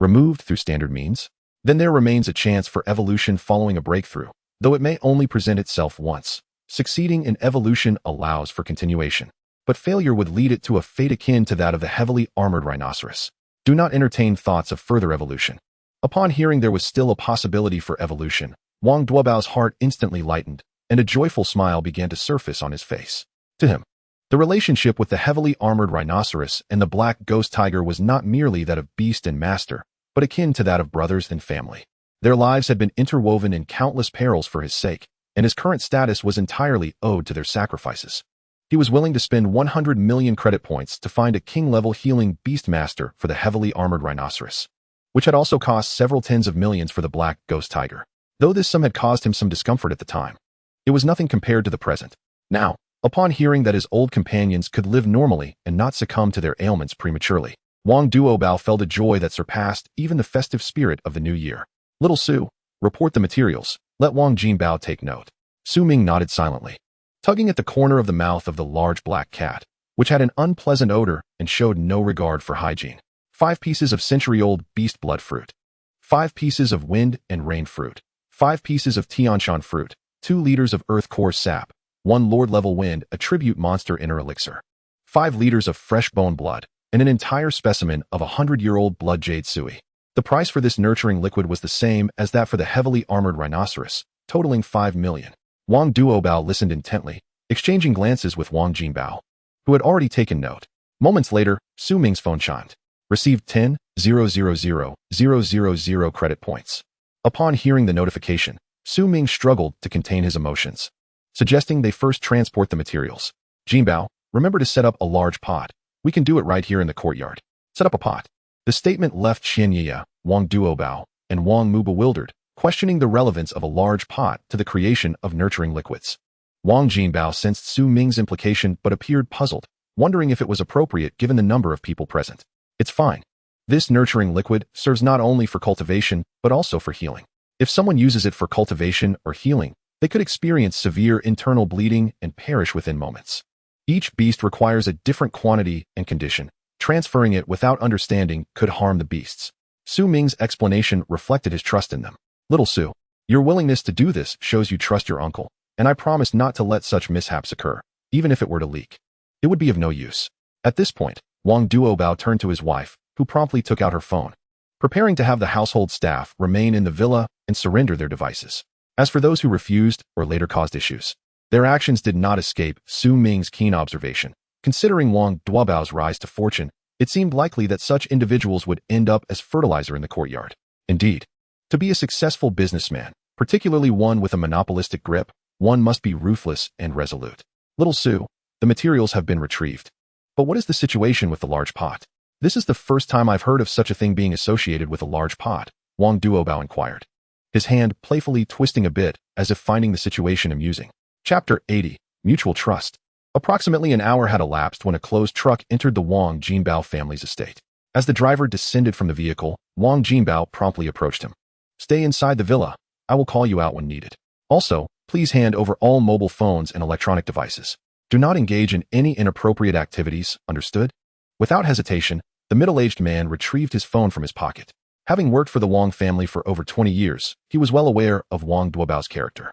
Removed through standard means? Then there remains a chance for evolution following a breakthrough, though it may only present itself once. Succeeding in evolution allows for continuation, but failure would lead it to a fate akin to that of the heavily armored rhinoceros. Do not entertain thoughts of further evolution. Upon hearing there was still a possibility for evolution, Wang Duobao's heart instantly lightened, and a joyful smile began to surface on his face. To him, the relationship with the heavily armored rhinoceros and the black ghost tiger was not merely that of beast and master, but akin to that of brothers and family. Their lives had been interwoven in countless perils for his sake, and his current status was entirely owed to their sacrifices. He was willing to spend 100 million credit points to find a king-level healing beast master for the heavily armored rhinoceros, which had also cost several tens of millions for the black ghost tiger. Though this sum had caused him some discomfort at the time, it was nothing compared to the present. Now, upon hearing that his old companions could live normally and not succumb to their ailments prematurely, Wang Duobao felt a joy that surpassed even the festive spirit of the new year. Little Su, report the materials. Let Wang Jinbao take note. Su Ming nodded silently, tugging at the corner of the mouth of the large black cat, which had an unpleasant odor and showed no regard for hygiene. 5 pieces of century-old beast blood fruit. 5 pieces of wind and rain fruit. 5 pieces of Tianshan fruit. 2 liters of earth core sap. 1 lord-level wind, a tribute monster inner elixir. 5 liters of fresh bone blood, and an entire specimen of 100-year-old blood jade sui. The price for this nurturing liquid was the same as that for the heavily armored rhinoceros, totaling 5 million. Wang Duobao listened intently, exchanging glances with Wang Jinbao, who had already taken note. Moments later, Su Ming's phone chimed. Received 10,000,000 credit points. Upon hearing the notification, Su Ming struggled to contain his emotions, suggesting they first transport the materials. Jinbao, remember to set up a large pot. We can do it right here in the courtyard. Set up a pot. The statement left Xian Yiya, Wang Duobao, and Wang Mu bewildered, questioning the relevance of a large pot to the creation of nurturing liquids. Wang Jinbao sensed Su Ming's implication but appeared puzzled, wondering if it was appropriate given the number of people present. It's fine. This nurturing liquid serves not only for cultivation but also for healing. If someone uses it for cultivation or healing, they could experience severe internal bleeding and perish within moments. Each beast requires a different quantity and condition. Transferring it without understanding could harm the beasts. Su Ming's explanation reflected his trust in them. Little Su, your willingness to do this shows you trust your uncle, and I promise not to let such mishaps occur, even if it were to leak. It would be of no use. At this point, Wang Duobao turned to his wife, who promptly took out her phone, preparing to have the household staff remain in the villa and surrender their devices. As for those who refused or later caused issues, their actions did not escape Su Ming's keen observation. Considering Wang Duobao's rise to fortune, it seemed likely that such individuals would end up as fertilizer in the courtyard. Indeed, to be a successful businessman, particularly one with a monopolistic grip, one must be ruthless and resolute. Little Su, the materials have been retrieved. But what is the situation with the large pot? This is the first time I've heard of such a thing being associated with a large pot, Wang Duobao inquired, his hand playfully twisting a bit as if finding the situation amusing. Chapter 80, Mutual Trust. Approximately an hour had elapsed when a closed truck entered the Wang Jinbao family's estate. As the driver descended from the vehicle, Wang Jinbao promptly approached him. Stay inside the villa. I will call you out when needed. Also, please hand over all mobile phones and electronic devices. Do not engage in any inappropriate activities, understood? Without hesitation, the middle-aged man retrieved his phone from his pocket. Having worked for the Wang family for over 20 years, he was well aware of Wang Duobao's character.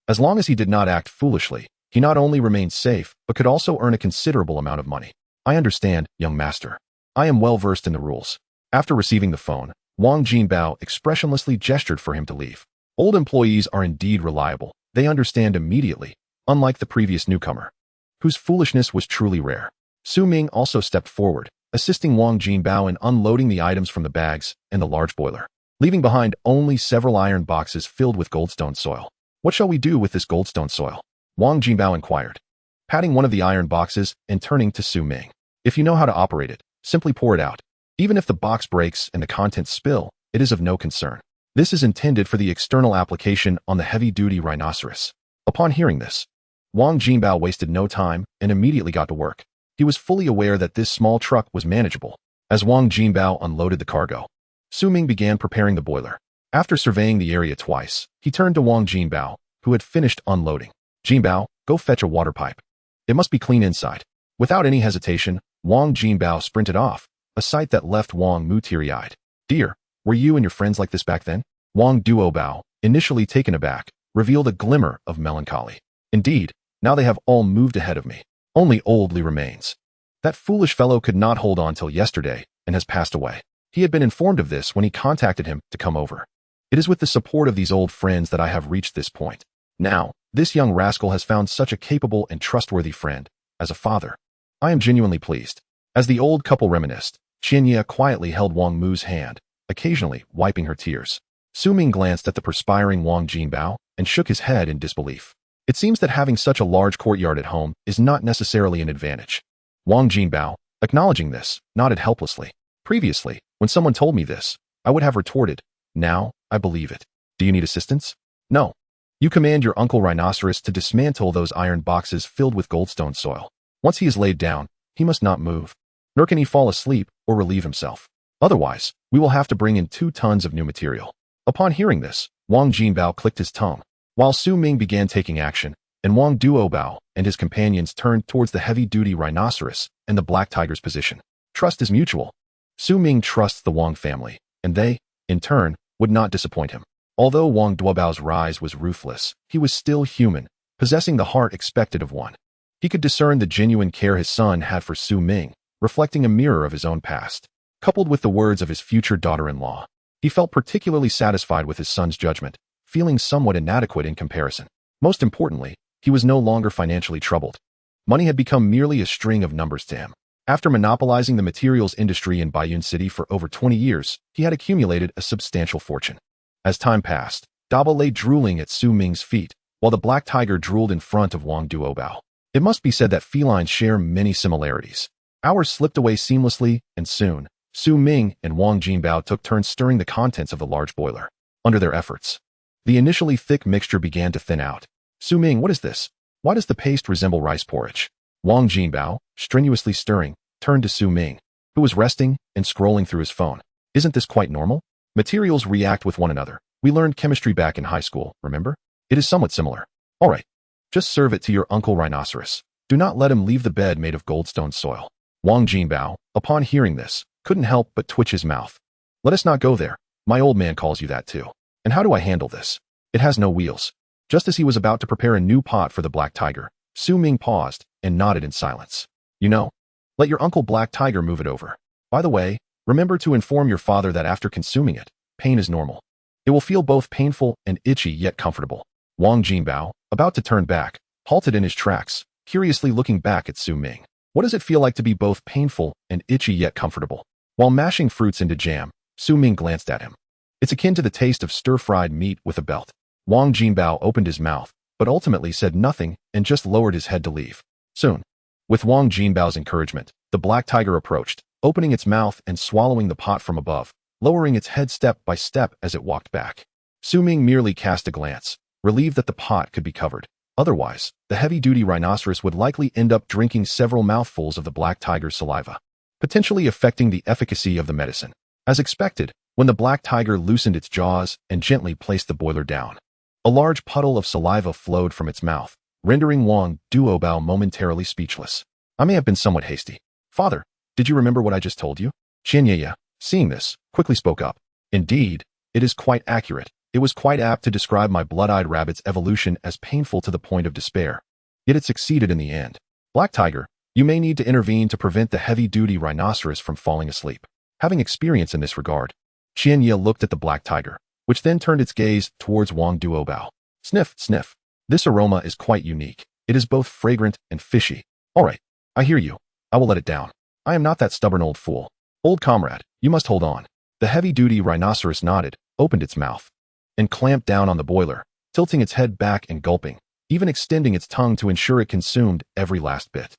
As long as he did not act foolishly, he not only remained safe, but could also earn a considerable amount of money. I understand, young master. I am well versed in the rules. After receiving the phone, Wang Jinbao expressionlessly gestured for him to leave. Old employees are indeed reliable. They understand immediately, unlike the previous newcomer, whose foolishness was truly rare. Su Ming also stepped forward, assisting Wang Jinbao in unloading the items from the bags and the large boiler, leaving behind only several iron boxes filled with goldstone soil. What shall we do with this goldstone soil? Wang Jinbao inquired, patting one of the iron boxes and turning to Su Ming. If you know how to operate it, simply pour it out. Even if the box breaks and the contents spill, it is of no concern. This is intended for the external application on the heavy-duty rhinoceros. Upon hearing this, Wang Jinbao wasted no time and immediately got to work. He was fully aware that this small truck was manageable. As Wang Jinbao unloaded the cargo, Su Ming began preparing the boiler. After surveying the area twice, he turned to Wang Jinbao, who had finished unloading. Jinbao, go fetch a water pipe. It must be clean inside. Without any hesitation, Wang Jinbao sprinted off, a sight that left Wang Mu teary-eyed. Dear, were you and your friends like this back then? Wang Duobao, initially taken aback, revealed a glimmer of melancholy. Indeed, now they have all moved ahead of me. Only old Li remains. That foolish fellow could not hold on till yesterday and has passed away. He had been informed of this when he contacted him to come over. It is with the support of these old friends that I have reached this point. Now, this young rascal has found such a capable and trustworthy friend, as a father. I am genuinely pleased. As the old couple reminisced, Qianye quietly held Wang Mu's hand, occasionally wiping her tears. Su Ming glanced at the perspiring Wang Jinbao and shook his head in disbelief. It seems that having such a large courtyard at home is not necessarily an advantage. Wang Jinbao, acknowledging this, nodded helplessly. Previously, when someone told me this, I would have retorted, now, I believe it. Do you need assistance? No. You command your uncle Rhinoceros to dismantle those iron boxes filled with goldstone soil. Once he is laid down, he must not move, nor can he fall asleep or relieve himself. Otherwise, we will have to bring in 2 tons of new material. Upon hearing this, Wang Jinbao clicked his tongue, while Su Ming began taking action, and Wang Duobao and his companions turned towards the heavy-duty rhinoceros and the black tiger's position. Trust is mutual. Su Ming trusts the Wang family, and they, in turn, would not disappoint him. Although Wang Duobao's rise was ruthless, he was still human, possessing the heart expected of one. He could discern the genuine care his son had for Su Ming, reflecting a mirror of his own past. Coupled with the words of his future daughter-in-law, he felt particularly satisfied with his son's judgment, feeling somewhat inadequate in comparison. Most importantly, he was no longer financially troubled. Money had become merely a string of numbers to him. After monopolizing the materials industry in Baiyun City for over 20 years, he had accumulated a substantial fortune. As time passed, Daba lay drooling at Su Ming's feet, while the black tiger drooled in front of Wang Duobao. It must be said that felines share many similarities. Hours slipped away seamlessly, and soon, Su Ming and Wang Jinbao took turns stirring the contents of the large boiler. Under their efforts, the initially thick mixture began to thin out. Su Ming, what is this? Why does the paste resemble rice porridge? Wang Jinbao, strenuously stirring, turned to Su Ming, who was resting and scrolling through his phone. Isn't this quite normal? Materials react with one another. We learned chemistry back in high school, remember? It is somewhat similar. All right. Just serve it to your uncle Rhinoceros. Do not let him leave the bed made of goldstone soil. Wang Jinbao, upon hearing this, couldn't help but twitch his mouth. Let us not go there. My old man calls you that too. And how do I handle this? It has no wheels. Just as he was about to prepare a new pot for the black tiger, Su Ming paused and nodded in silence. You know, let your uncle Black Tiger move it over. By the way, remember to inform your father that after consuming it, pain is normal. It will feel both painful and itchy yet comfortable. Wang Jinbao, about to turn back, halted in his tracks, curiously looking back at Su Ming. What does it feel like to be both painful and itchy yet comfortable? While mashing fruits into jam, Su Ming glanced at him. It's akin to the taste of stir-fried meat with a belt. Wang Jinbao opened his mouth, but ultimately said nothing and just lowered his head to leave. Soon, with Wang Jinbao's encouragement, the black tiger approached, opening its mouth and swallowing the pot from above, lowering its head step by step as it walked back. Su Ming merely cast a glance, relieved that the pot could be covered. Otherwise, the heavy-duty rhinoceros would likely end up drinking several mouthfuls of the black tiger's saliva, potentially affecting the efficacy of the medicine. As expected, when the black tiger loosened its jaws and gently placed the boiler down, a large puddle of saliva flowed from its mouth, rendering Wang Duobao momentarily speechless. I may have been somewhat hasty. Father, did you remember what I just told you? Qianye, seeing this, quickly spoke up. Indeed, it is quite accurate. It was quite apt to describe my blood-eyed rabbit's evolution as painful to the point of despair. Yet it succeeded in the end. Black Tiger, you may need to intervene to prevent the heavy-duty rhinoceros from falling asleep. Having experience in this regard, Qianye looked at the black tiger, which then turned its gaze towards Wang Duobao. Sniff, sniff. This aroma is quite unique. It is both fragrant and fishy. All right, I hear you. I will let it down. I am not that stubborn old fool. Old comrade, you must hold on. The heavy-duty rhinoceros nodded, opened its mouth, and clamped down on the boiler, tilting its head back and gulping, even extending its tongue to ensure it consumed every last bit.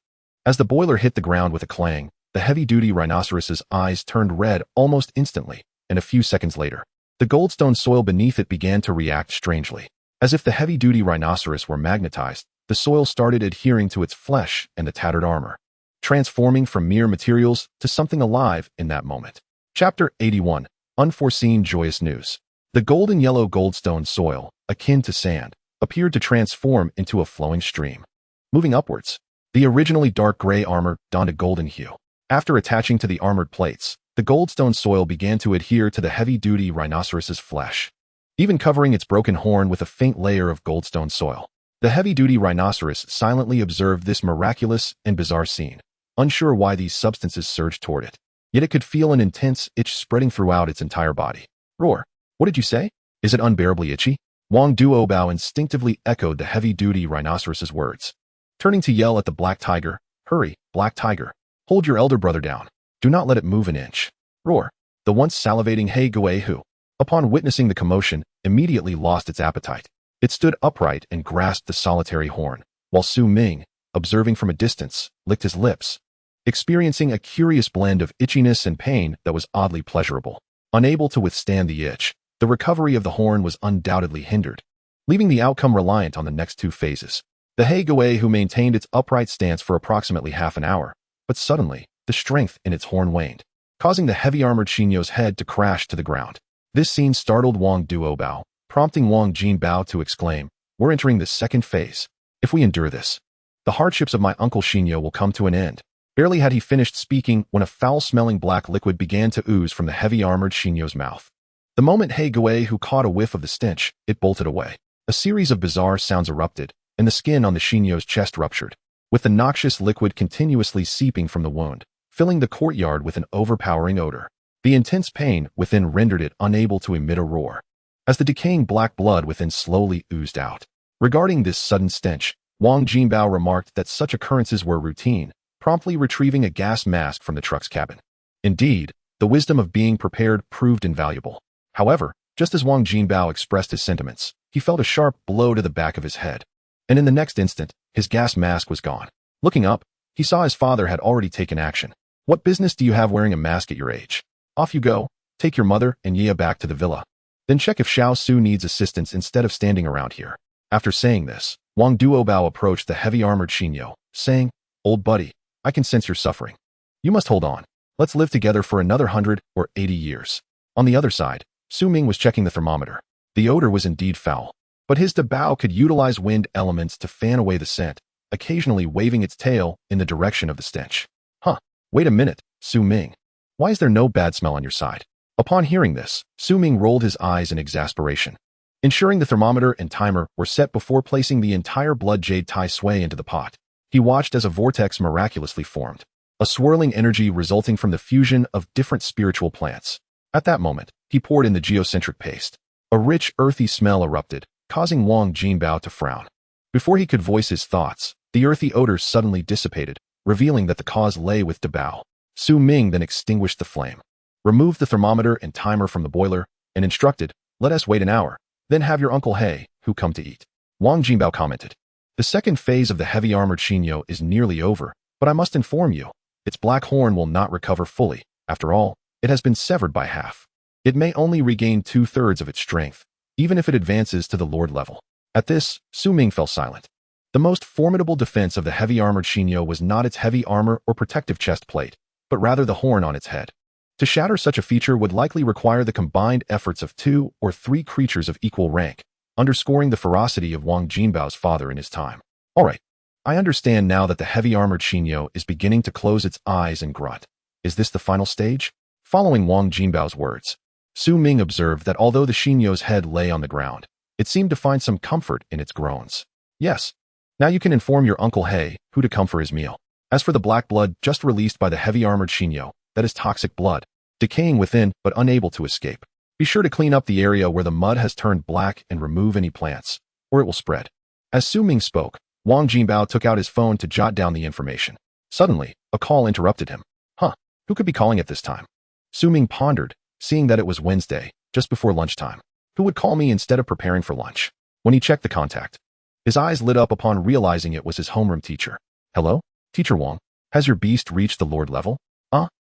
As the boiler hit the ground with a clang, the heavy-duty rhinoceros's eyes turned red almost instantly, and a few seconds later, the goldstone soil beneath it began to react strangely. As if the heavy-duty rhinoceros were magnetized, the soil started adhering to its flesh and the tattered armor, transforming from mere materials to something alive in that moment. Chapter 81. Unforeseen Joyous News. The golden-yellow goldstone soil, akin to sand, appeared to transform into a flowing stream. Moving upwards, the originally dark gray armor donned a golden hue. After attaching to the armored plates, the goldstone soil began to adhere to the heavy-duty rhinoceros's flesh, even covering its broken horn with a faint layer of goldstone soil. The heavy-duty rhinoceros silently observed this miraculous and bizarre scene, unsure why these substances surged toward it. Yet it could feel an intense itch spreading throughout its entire body. Roar. What did you say? Is it unbearably itchy? Wang Duobao instinctively echoed the heavy-duty rhinoceros's words. Turning to yell at the black tiger, "Hurry, black tiger. Hold your elder brother down. Do not let it move an inch." Roar. The once salivating He Guihu, upon witnessing the commotion, immediately lost its appetite. It stood upright and grasped the solitary horn, while Su Ming, observing from a distance, licked his lips, experiencing a curious blend of itchiness and pain that was oddly pleasurable. Unable to withstand the itch, the recovery of the horn was undoubtedly hindered, leaving the outcome reliant on the next two phases. The He Guihu maintained its upright stance for approximately half an hour, but suddenly, the strength in its horn waned, causing the heavy-armored Xinyo's head to crash to the ground. This scene startled Wang Duobao, prompting Wang Jinbao to exclaim, "We're entering the second phase. If we endure this, the hardships of my uncle Xinyo will come to an end." Barely had he finished speaking when a foul-smelling black liquid began to ooze from the heavy-armored Xinyo's mouth. The moment He Guihu caught a whiff of the stench, it bolted away. A series of bizarre sounds erupted, and the skin on the Xinyo's chest ruptured, with the noxious liquid continuously seeping from the wound, filling the courtyard with an overpowering odor. The intense pain within rendered it unable to emit a roar, as the decaying black blood within slowly oozed out. Regarding this sudden stench, Wang Jinbao remarked that such occurrences were routine, promptly retrieving a gas mask from the truck's cabin. Indeed, the wisdom of being prepared proved invaluable. However, just as Wang Jinbao expressed his sentiments, he felt a sharp blow to the back of his head, and in the next instant, his gas mask was gone. Looking up, he saw his father had already taken action. "What business do you have wearing a mask at your age? Off you go, take your mother and Yia back to the villa. Then check if Xiao Su needs assistance instead of standing around here." After saying this, Wang Duobao approached the heavy-armored Xinyo, saying, "Old buddy, I can sense your suffering. You must hold on. Let's live together for another 100 or 80 years. On the other side, Su Ming was checking the thermometer. The odor was indeed foul, but his Dabao could utilize wind elements to fan away the scent, occasionally waving its tail in the direction of the stench. "Huh, wait a minute, Su Ming. Why is there no bad smell on your side?" Upon hearing this, Su Ming rolled his eyes in exasperation. Ensuring the thermometer and timer were set before placing the entire blood jade tai sui into the pot, he watched as a vortex miraculously formed, a swirling energy resulting from the fusion of different spiritual plants. At that moment, he poured in the geocentric paste. A rich, earthy smell erupted, causing Wang Jinbao to frown. Before he could voice his thoughts, the earthy odor suddenly dissipated, revealing that the cause lay with Dabao. Su Ming then extinguished the flame, removed the thermometer and timer from the boiler, and instructed, "Let us wait an hour, then have your Uncle He, who come to eat." Wang Jinbao commented, "The second phase of the heavy-armored Xinyo is nearly over, but I must inform you, its black horn will not recover fully. After all, it has been severed by half. It may only regain 2/3 of its strength, even if it advances to the Lord level." At this, Su Ming fell silent. The most formidable defense of the heavy-armored Xinyo was not its heavy armor or protective chest plate, but rather the horn on its head. To shatter such a feature would likely require the combined efforts of 2 or 3 creatures of equal rank, underscoring the ferocity of Wang Jinbao's father in his time. "All right, I understand now that the heavy-armored Xinyo is beginning to close its eyes and grunt. Is this the final stage?" Following Wang Jinbao's words, Su Ming observed that although the Xinyo's head lay on the ground, it seemed to find some comfort in its groans. "Yes. Now you can inform your Uncle He who to come for his meal. As for the black blood just released by the heavy-armored Xinyo, that is toxic blood, decaying within but unable to escape. Be sure to clean up the area where the mud has turned black and remove any plants, or it will spread." As Su Ming spoke, Wang Jinbao took out his phone to jot down the information. Suddenly, a call interrupted him. "Huh, who could be calling at this time?" Su Ming pondered, seeing that it was Wednesday, just before lunchtime. Who would call me instead of preparing for lunch? When he checked the contact, his eyes lit up upon realizing it was his homeroom teacher. Hello? Teacher Wang, has your beast reached the Lord level?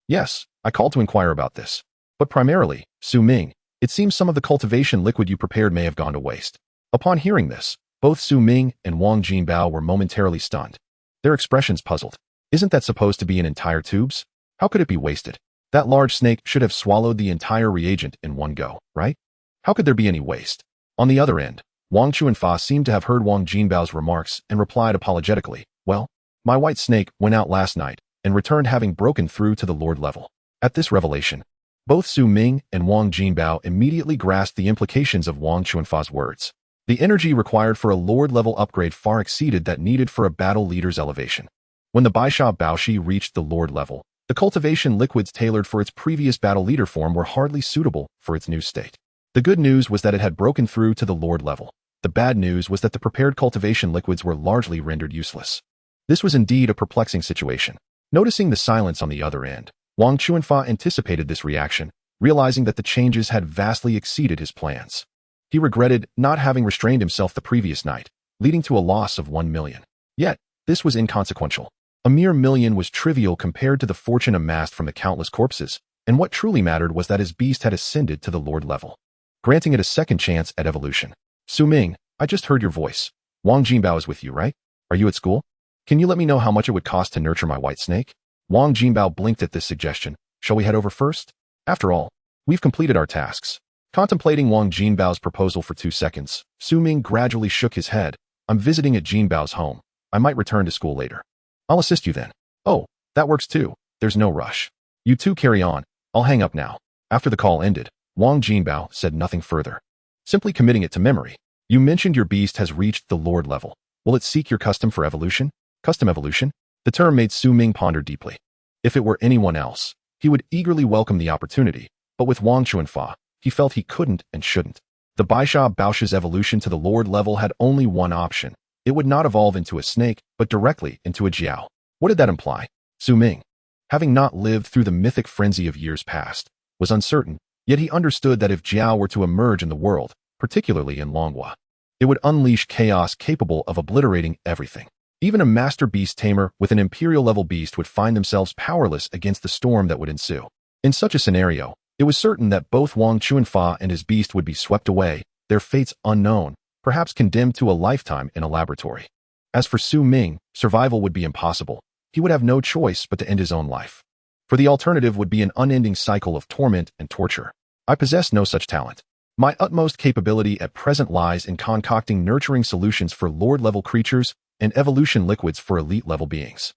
Yes, I called to inquire about this. But primarily, Su Ming, it seems some of the cultivation liquid you prepared may have gone to waste. Upon hearing this, both Su Ming and Wang Jinbao were momentarily stunned. Their expressions puzzled. Isn't that supposed to be in entire tubes? How could it be wasted? That large snake should have swallowed the entire reagent in one go, right? How could there be any waste? On the other end, Wang Chuanfa seemed to have heard Wang Jinbao's remarks and replied apologetically, well, my white snake went out last night and returned having broken through to the Lord level. At this revelation, both Su Ming and Wang Jinbao immediately grasped the implications of Wang Chuanfa's words. The energy required for a Lord level upgrade far exceeded that needed for a battle leader's elevation. When the Baisha Baoshi reached the Lord level, the cultivation liquids tailored for its previous battle leader form were hardly suitable for its new state. The good news was that it had broken through to the Lord level. The bad news was that the prepared cultivation liquids were largely rendered useless. This was indeed a perplexing situation. Noticing the silence on the other end, Wang Chuanfa anticipated this reaction, realizing that the changes had vastly exceeded his plans. He regretted not having restrained himself the previous night, leading to a loss of 1 million. Yet, this was inconsequential. A mere million was trivial compared to the fortune amassed from the countless corpses, and what truly mattered was that his beast had ascended to the Lord level, granting it a second chance at evolution. Su Ming, I just heard your voice. Wang Jinbao is with you, right? Are you at school? Can you let me know how much it would cost to nurture my white snake? Wang Jinbao blinked at this suggestion. Shall we head over first? After all, we've completed our tasks. Contemplating Wang Jinbao's proposal for 2 seconds, Su Ming gradually shook his head. I'm visiting at Jinbao's home. I might return to school later. I'll assist you then. Oh, that works too. There's no rush. You two carry on. I'll hang up now. After the call ended, Wang Jinbao said nothing further, simply committing it to memory. You mentioned your beast has reached the Lord level. Will it seek your custom for evolution? Custom evolution? The term made Su Ming ponder deeply. If it were anyone else, he would eagerly welcome the opportunity, but with Wang Chuanfa, he felt he couldn't and shouldn't. The Baisha Baoshi's evolution to the Lord level had only one option. It would not evolve into a snake, but directly into a Jiao. What did that imply? Su Ming, having not lived through the mythic frenzy of years past, was uncertain, yet he understood that if Jiao were to emerge in the world, particularly in Longhua, it would unleash chaos capable of obliterating everything. Even a master beast tamer with an imperial-level beast would find themselves powerless against the storm that would ensue. In such a scenario, it was certain that both Wang Chuanfa and his beast would be swept away, their fates unknown, perhaps condemned to a lifetime in a laboratory. As for Su Ming, survival would be impossible. He would have no choice but to end his own life. For the alternative would be an unending cycle of torment and torture. I possess no such talent. My utmost capability at present lies in concocting nurturing solutions for Lord-level creatures and evolution liquids for elite-level beings.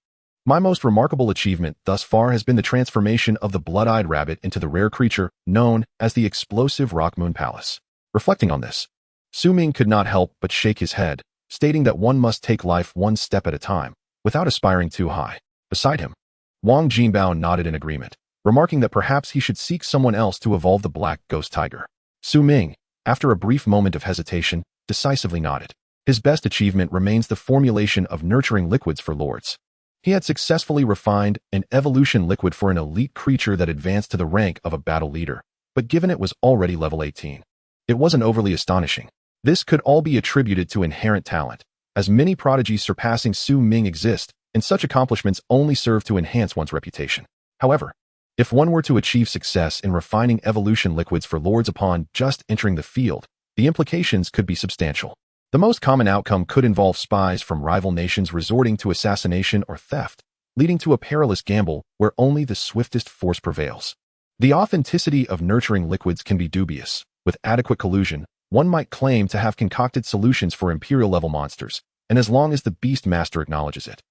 My most remarkable achievement thus far has been the transformation of the blood-eyed rabbit into the rare creature known as the explosive Rock Moon Palace. Reflecting on this, Su Ming could not help but shake his head, stating that one must take life one step at a time, without aspiring too high. Beside him, Wang Jinbao nodded in agreement, remarking that perhaps he should seek someone else to evolve the black ghost tiger. Su Ming, after a brief moment of hesitation, decisively nodded. His best achievement remains the formulation of nurturing liquids for lords. He had successfully refined an evolution liquid for an elite creature that advanced to the rank of a battle leader, but given it was already level 18. It wasn't overly astonishing. This could all be attributed to inherent talent, as many prodigies surpassing Su Ming exist, and such accomplishments only serve to enhance one's reputation. However, if one were to achieve success in refining evolution liquids for lords upon just entering the field, the implications could be substantial. The most common outcome could involve spies from rival nations resorting to assassination or theft, leading to a perilous gamble where only the swiftest force prevails. The authenticity of nurturing liquids can be dubious. With adequate collusion, one might claim to have concocted solutions for imperial-level monsters, and as long as the beast master acknowledges it,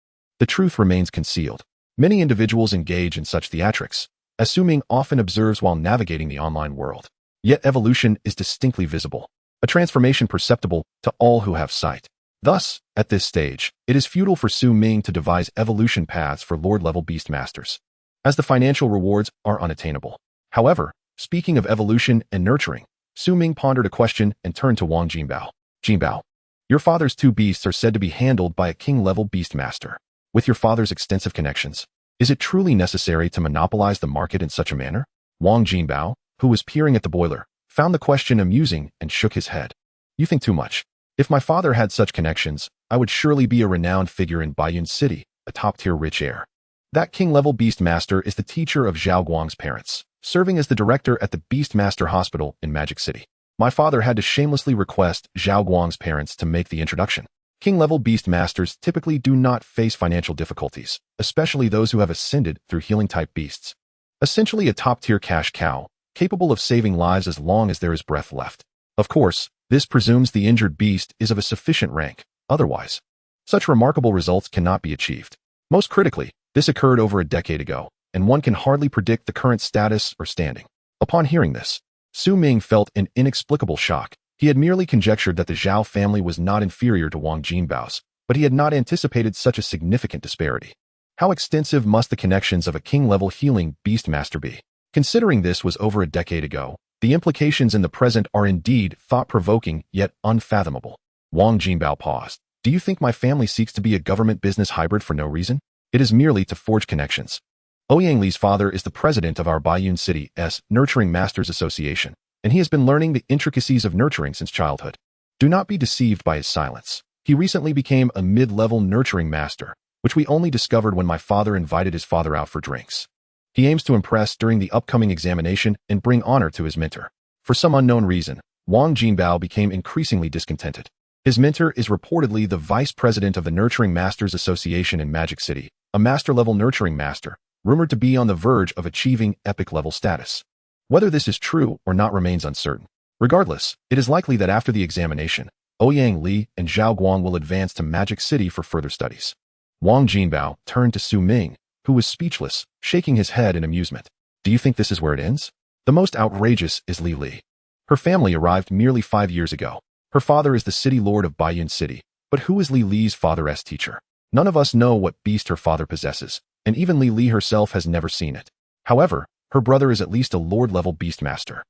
the truth remains concealed. Many individuals engage in such theatrics, as Su Ming often observes while navigating the online world. Yet evolution is distinctly visible, a transformation perceptible to all who have sight. Thus, at this stage, it is futile for Su Ming to devise evolution paths for Lord-level beast masters, as the financial rewards are unattainable. However, speaking of evolution and nurturing, Su Ming pondered a question and turned to Wang Jinbao. Jinbao, your father's 2 beasts are said to be handled by a king-level beast master. With your father's extensive connections, is it truly necessary to monopolize the market in such a manner? Wang Jinbao, who was peering at the boiler, found the question amusing and shook his head. You think too much. If my father had such connections, I would surely be a renowned figure in Baiyun City, a top-tier rich heir. That king-level Beast Master is the teacher of Zhao Guang's parents, serving as the director at the Beast Master Hospital in Magic City. My father had to shamelessly request Zhao Guang's parents to make the introduction. King-level Beast Masters typically do not face financial difficulties, especially those who have ascended through healing-type beasts. Essentially a top-tier cash cow, capable of saving lives as long as there is breath left. Of course, this presumes the injured beast is of a sufficient rank. Otherwise, such remarkable results cannot be achieved. Most critically, this occurred over a decade ago, and one can hardly predict the current status or standing. Upon hearing this, Su Ming felt an inexplicable shock. He had merely conjectured that the Zhao family was not inferior to Wang Jinbao's, but he had not anticipated such a significant disparity. How extensive must the connections of a king-level healing beastmaster be? Considering this was over a decade ago, the implications in the present are indeed thought-provoking yet unfathomable. Wang Jinbao paused. Do you think my family seeks to be a government business hybrid for no reason? It is merely to forge connections. Ouyang Li's father is the president of our Baiyun City's Nurturing Masters Association, and he has been learning the intricacies of nurturing since childhood. Do not be deceived by his silence. He recently became a mid-level nurturing master, which we only discovered when my father invited his father out for drinks. He aims to impress during the upcoming examination and bring honor to his mentor. For some unknown reason, Wang Jinbao became increasingly discontented. His mentor is reportedly the vice president of the Nurturing Masters Association in Magic City, a master-level nurturing master, rumored to be on the verge of achieving epic-level status. Whether this is true or not remains uncertain. Regardless, it is likely that after the examination, Ouyang Li and Zhao Guang will advance to Magic City for further studies. Wang Jinbao turned to Su Ming, who was speechless, shaking his head in amusement. Do you think this is where it ends? The most outrageous is Li Li. Her family arrived merely 5 years ago. Her father is the city lord of Baiyun City, but who is Li Li's father's teacher? None of us know what beast her father possesses, and even Li Li herself has never seen it. However, her brother is at least a lord-level beastmaster.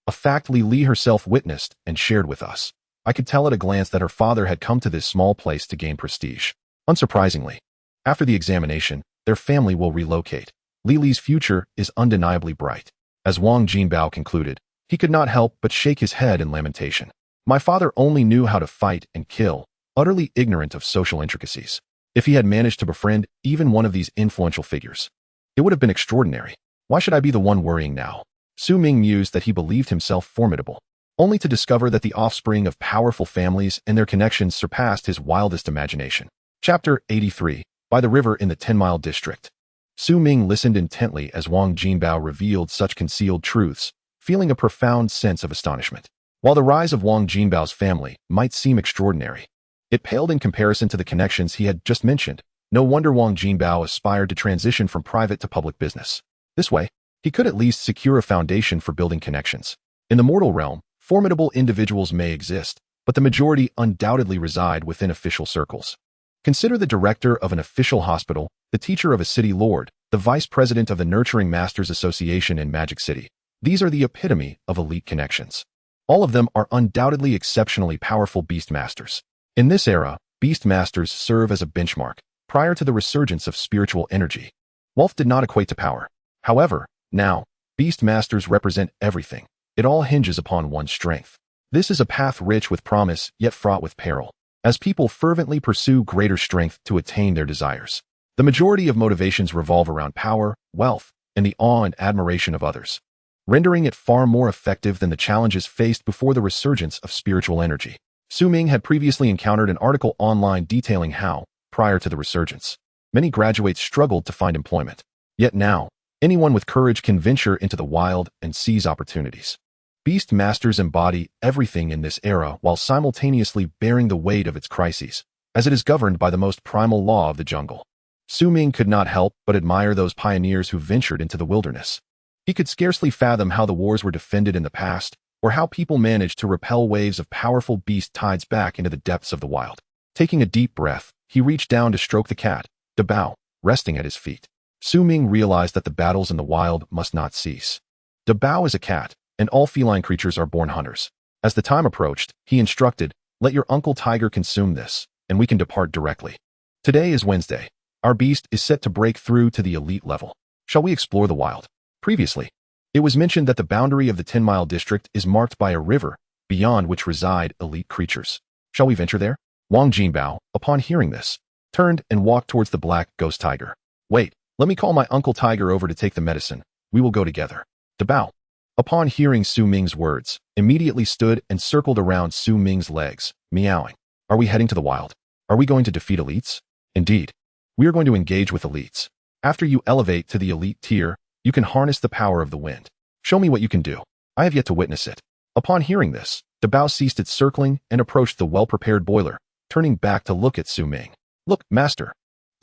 A fact Li Li herself witnessed and shared with us. I could tell at a glance that her father had come to this small place to gain prestige. Unsurprisingly, after the examination, their family will relocate. Li Li's future is undeniably bright. As Wang Jinbao concluded, he could not help but shake his head in lamentation. My father only knew how to fight and kill, utterly ignorant of social intricacies. If he had managed to befriend even one of these influential figures, it would have been extraordinary. Why should I be the one worrying now? Su Ming mused that he believed himself formidable, only to discover that the offspring of powerful families and their connections surpassed his wildest imagination. Chapter 83. By the river in the 10-mile district. Su Ming listened intently as Wang Jinbao revealed such concealed truths, feeling a profound sense of astonishment. While the rise of Wang Jinbao's family might seem extraordinary, it paled in comparison to the connections he had just mentioned. No wonder Wang Jinbao aspired to transition from private to public business. This way, he could at least secure a foundation for building connections. In the mortal realm, formidable individuals may exist, but the majority undoubtedly reside within official circles. Consider the director of an official hospital, the teacher of a city lord, the vice president of the Nurturing Masters Association in Magic City. These are the epitome of elite connections. All of them are undoubtedly exceptionally powerful beast masters. In this era, beast masters serve as a benchmark, prior to the resurgence of spiritual energy. Wealth did not equate to power. However, now, beast masters represent everything. It all hinges upon one's strength. This is a path rich with promise, yet fraught with peril, as people fervently pursue greater strength to attain their desires. The majority of motivations revolve around power, wealth, and the awe and admiration of others, rendering it far more effective than the challenges faced before the resurgence of spiritual energy. Su Ming had previously encountered an article online detailing how, prior to the resurgence, many graduates struggled to find employment. Yet now, anyone with courage can venture into the wild and seize opportunities. Beast masters embody everything in this era while simultaneously bearing the weight of its crises, as it is governed by the most primal law of the jungle. Su Ming could not help but admire those pioneers who ventured into the wilderness. He could scarcely fathom how the wars were defended in the past, or how people managed to repel waves of powerful beast tides back into the depths of the wild. Taking a deep breath, he reached down to stroke the cat, Dabao, resting at his feet. Su Ming realized that the battles in the wild must not cease. Dabao is a cat, and all feline creatures are born hunters. As the time approached, he instructed, "Let your Uncle Tiger consume this, and we can depart directly. Today is Wednesday. Our beast is set to break through to the elite level. Shall we explore the wild?" Previously, it was mentioned that the boundary of the 10-mile district is marked by a river, beyond which reside elite creatures. Shall we venture there? Wang Jinbao, upon hearing this, turned and walked towards the black ghost tiger. Wait, let me call my Uncle Tiger over to take the medicine. We will go together. Dabao, upon hearing Su Ming's words, immediately stood and circled around Su Ming's legs, meowing. Are we heading to the wild? Are we going to defeat elites? Indeed. We are going to engage with elites. After you elevate to the elite tier, you can harness the power of the wind. Show me what you can do. I have yet to witness it. Upon hearing this, Dabao ceased its circling and approached the well-prepared boiler, turning back to look at Su Ming. Look, master.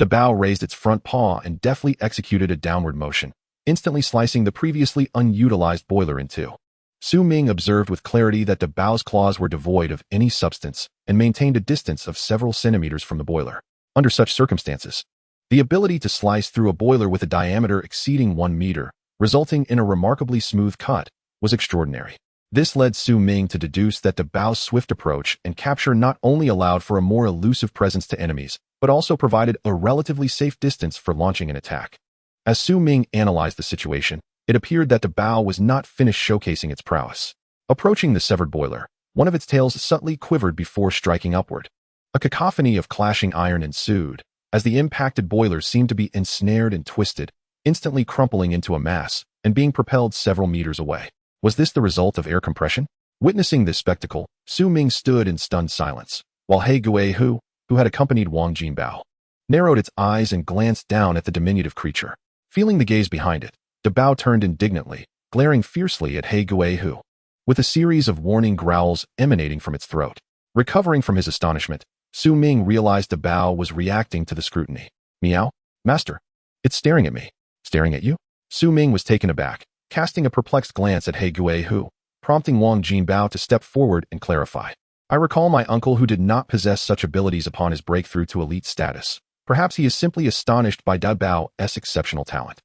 Dabao raised its front paw and deftly executed a downward motion, instantly slicing the previously unutilized boiler in two. Su Ming observed with clarity that Dabao's claws were devoid of any substance and maintained a distance of several centimeters from the boiler. Under such circumstances, the ability to slice through a boiler with a diameter exceeding 1 meter, resulting in a remarkably smooth cut, was extraordinary. This led Su Ming to deduce that Dabao's swift approach and capture not only allowed for a more elusive presence to enemies, but also provided a relatively safe distance for launching an attack. As Su Ming analyzed the situation, it appeared that Dabao was not finished showcasing its prowess. Approaching the severed boiler, one of its tails subtly quivered before striking upward. A cacophony of clashing iron ensued, as the impacted boiler seemed to be ensnared and twisted, instantly crumpling into a mass and being propelled several meters away. Was this the result of air compression? Witnessing this spectacle, Su Ming stood in stunned silence, while He Guihu, who had accompanied Wang Jinbao, narrowed its eyes and glanced down at the diminutive creature. Feeling the gaze behind it, Dabao turned indignantly, glaring fiercely at He Guihu, with a series of warning growls emanating from its throat. Recovering from his astonishment, Su Ming realized Dabao was reacting to the scrutiny. Meow? Master. It's staring at me. Staring at you? Su Ming was taken aback, casting a perplexed glance at He Guihu, prompting Wang Jinbao to step forward and clarify. I recall my uncle who did not possess such abilities upon his breakthrough to elite status. Perhaps he is simply astonished by Dabao's exceptional talent.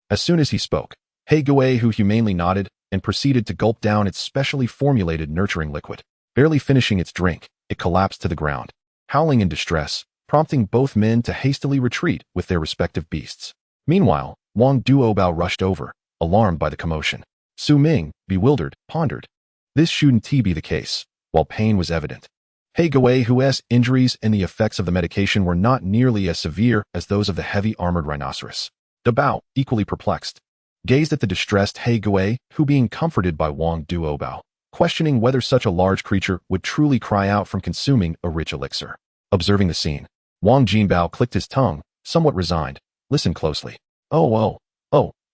As soon as he spoke, He Guihu humanely nodded and proceeded to gulp down its specially formulated nurturing liquid. Barely finishing its drink, it collapsed to the ground, howling in distress, prompting both men to hastily retreat with their respective beasts. Meanwhile, Wang Duobao rushed over, alarmed by the commotion. Su Ming, bewildered, pondered. This shouldn't be the case, while pain was evident. He Guihu's injuries and the effects of the medication were not nearly as severe as those of the heavy armored rhinoceros. Dabao, equally perplexed, gazed at the distressed He Guihu being comforted by Wang Duobao, questioning whether such a large creature would truly cry out from consuming a rich elixir. Observing the scene, Wang Jinbao clicked his tongue, somewhat resigned. Listen closely. Oh,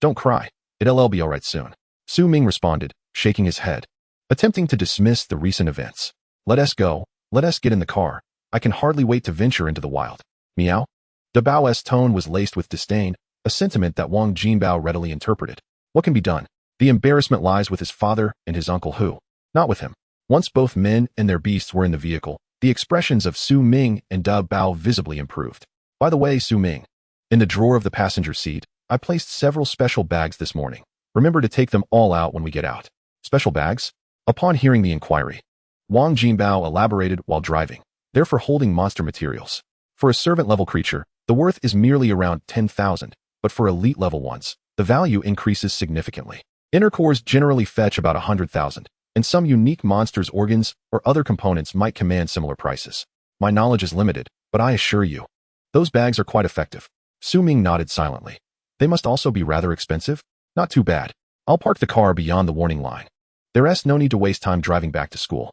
don't cry. It'll be alright soon. Su Ming responded, shaking his head, attempting to dismiss the recent events. Let us go. Let us get in the car. I can hardly wait to venture into the wild. Meow? Dabao's tone was laced with disdain, a sentiment that Wang Jinbao readily interpreted. What can be done? The embarrassment lies with his father and his uncle Hu, not with him. Once both men and their beasts were in the vehicle, the expressions of Su Ming and Dabao visibly improved. By the way, Su Ming, in the drawer of the passenger seat, I placed several special bags this morning. Remember to take them all out when we get out. Special bags? Upon hearing the inquiry, Wang Jinbao elaborated while driving. They're for holding monster materials. For a servant-level creature, the worth is merely around 10,000, but for elite-level ones, the value increases significantly. Inner cores generally fetch about 100,000, and some unique monsters' organs or other components might command similar prices. My knowledge is limited, but I assure you, those bags are quite effective. Su Ming nodded silently. They must also be rather expensive? Not too bad. I'll park the car beyond the warning line. There's no need to waste time driving back to school.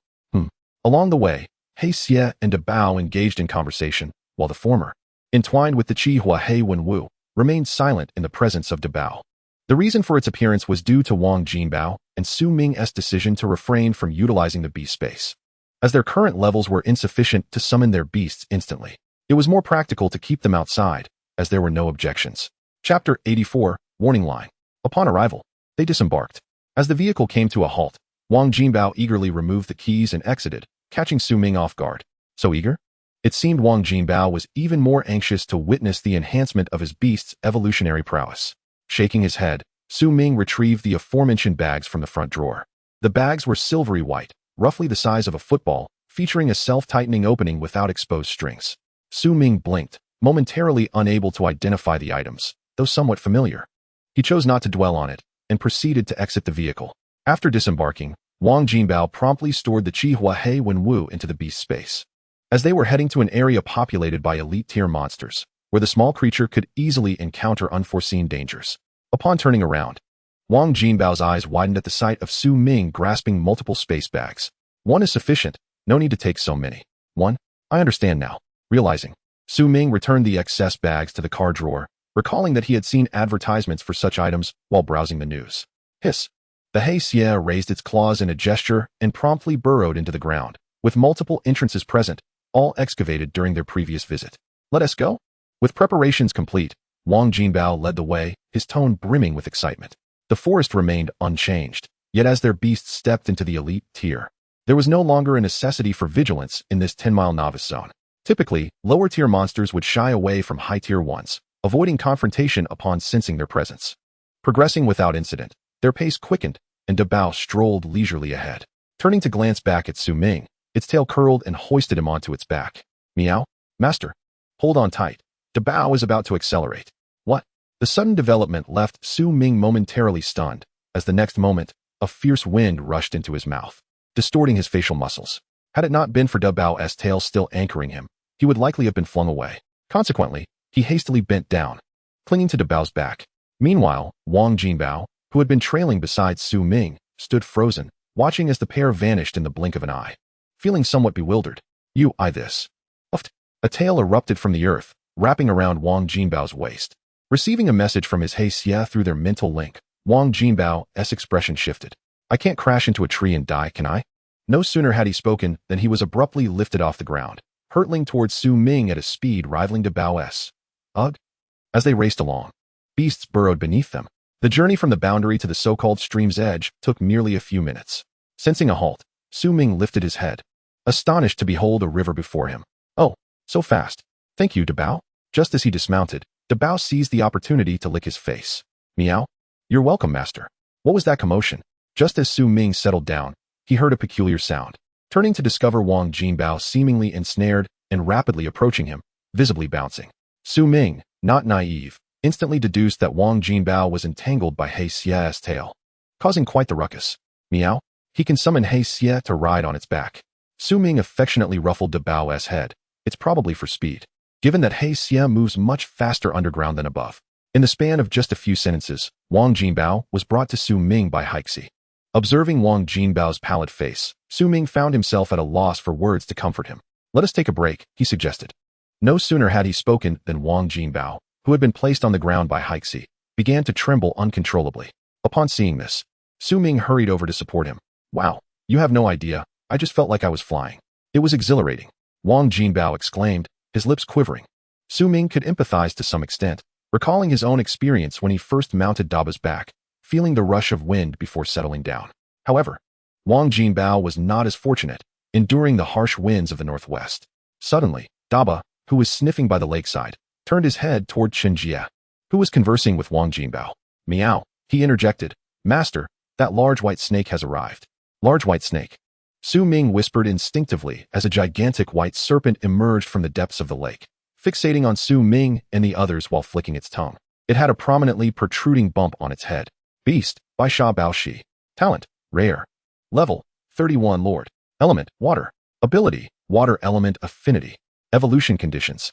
Along the way, He Xie and Dabao engaged in conversation, while the former, entwined with the Chihua He Wenwu, remained silent in the presence of Dabao. The reason for its appearance was due to Wang Jinbao and Su Ming's decision to refrain from utilizing the beast space. As their current levels were insufficient to summon their beasts instantly, it was more practical to keep them outside, as there were no objections. Chapter 84, Warning Line. Upon arrival, they disembarked. As the vehicle came to a halt, Wang Jinbao eagerly removed the keys and exited, catching Su Ming off guard. So eager? It seemed Wang Jinbao was even more anxious to witness the enhancement of his beast's evolutionary prowess. Shaking his head, Su Ming retrieved the aforementioned bags from the front drawer. The bags were silvery white, roughly the size of a football, featuring a self-tightening opening without exposed strings. Su Ming blinked, momentarily unable to identify the items, though somewhat familiar. He chose not to dwell on it, and proceeded to exit the vehicle. After disembarking, Wang Jinbao promptly stored the Chihua He Wenwu into the beast space. as they were heading to an area populated by elite-tier monsters, where the small creature could easily encounter unforeseen dangers. Upon turning around, Wang Jinbao's eyes widened at the sight of Su Ming grasping multiple space bags. One is sufficient, no need to take so many. One? I understand now. Realizing, Su Ming returned the excess bags to the car drawer, recalling that he had seen advertisements for such items while browsing the news. Hiss. The Hei raised its claws in a gesture and promptly burrowed into the ground, with multiple entrances present, all excavated during their previous visit. Let us go? With preparations complete, Wang Jinbao led the way, his tone brimming with excitement. The forest remained unchanged, yet as their beasts stepped into the elite tier, there was no longer a necessity for vigilance in this 10-mile novice zone. Typically, lower-tier monsters would shy away from high-tier ones, avoiding confrontation upon sensing their presence. Progressing without incident, their pace quickened, and Dabao strolled leisurely ahead. Turning to glance back at Su Ming, its tail curled and hoisted him onto its back. Meow? Master. Hold on tight. Dabao was about to accelerate. What? The sudden development left Su Ming momentarily stunned, as the next moment, a fierce wind rushed into his mouth, distorting his facial muscles. Had it not been for Dabao's tail still anchoring him, he would likely have been flung away. Consequently, he hastily bent down, clinging to Dabao's back. Meanwhile, Wang Jinbao, who had been trailing beside Su Ming, stood frozen, watching as the pair vanished in the blink of an eye. Feeling somewhat bewildered, this. Uft. A tail erupted from the earth, wrapping around Wang Jinbao's waist. Receiving a message from his Hei through their mental link, Wang Jinbao's expression shifted. I can't crash into a tree and die, can I? No sooner had he spoken than he was abruptly lifted off the ground, hurtling towards Su Ming at a speed rivaling Dabao's. Ugh. As they raced along, beasts burrowed beneath them. The journey from the boundary to the so-called stream's edge took merely a few minutes. Sensing a halt, Su Ming lifted his head, astonished to behold a river before him. Oh, so fast. Thank you, Dabao. Just as he dismounted, Dabao seized the opportunity to lick his face. Meow? You're welcome, master. What was that commotion? Just as Su Ming settled down, he heard a peculiar sound. Turning to discover Wang Jinbao seemingly ensnared and rapidly approaching him, visibly bouncing. Su Ming, not naive, instantly deduced that Wang Jinbao was entangled by Hei Xia's tail, causing quite the ruckus. Meow? He can summon Hei Xia to ride on its back. Su Ming affectionately ruffled Dabao's head. It's probably for speed, given that Hei Xia moves much faster underground than above. In the span of just a few sentences, Wang Jinbao was brought to Su Ming by Heixi. Observing Wang Jinbao's pallid face, Su Ming found himself at a loss for words to comfort him. Let us take a break, he suggested. No sooner had he spoken than Wang Jinbao, who had been placed on the ground by Heixi, began to tremble uncontrollably. Upon seeing this, Su Ming hurried over to support him. Wow, you have no idea, I just felt like I was flying. It was exhilarating, Wang Jinbao exclaimed, his lips quivering. Su Ming could empathize to some extent, recalling his own experience when he first mounted Daba's back, feeling the rush of wind before settling down. However, Wang Jinbao was not as fortunate, enduring the harsh winds of the northwest. Suddenly, Daba, who was sniffing by the lakeside, turned his head toward Chen Jie, who was conversing with Wang Jinbao. Meow, he interjected. Master, that large white snake has arrived. Large white snake. Su Ming whispered instinctively as a gigantic white serpent emerged from the depths of the lake, fixating on Su Ming and the others while flicking its tongue. It had a prominently protruding bump on its head. Beast, by Sha Baoshi. Talent, rare. Level, 31 Lord. Element, water. Ability, water element affinity. Evolution conditions.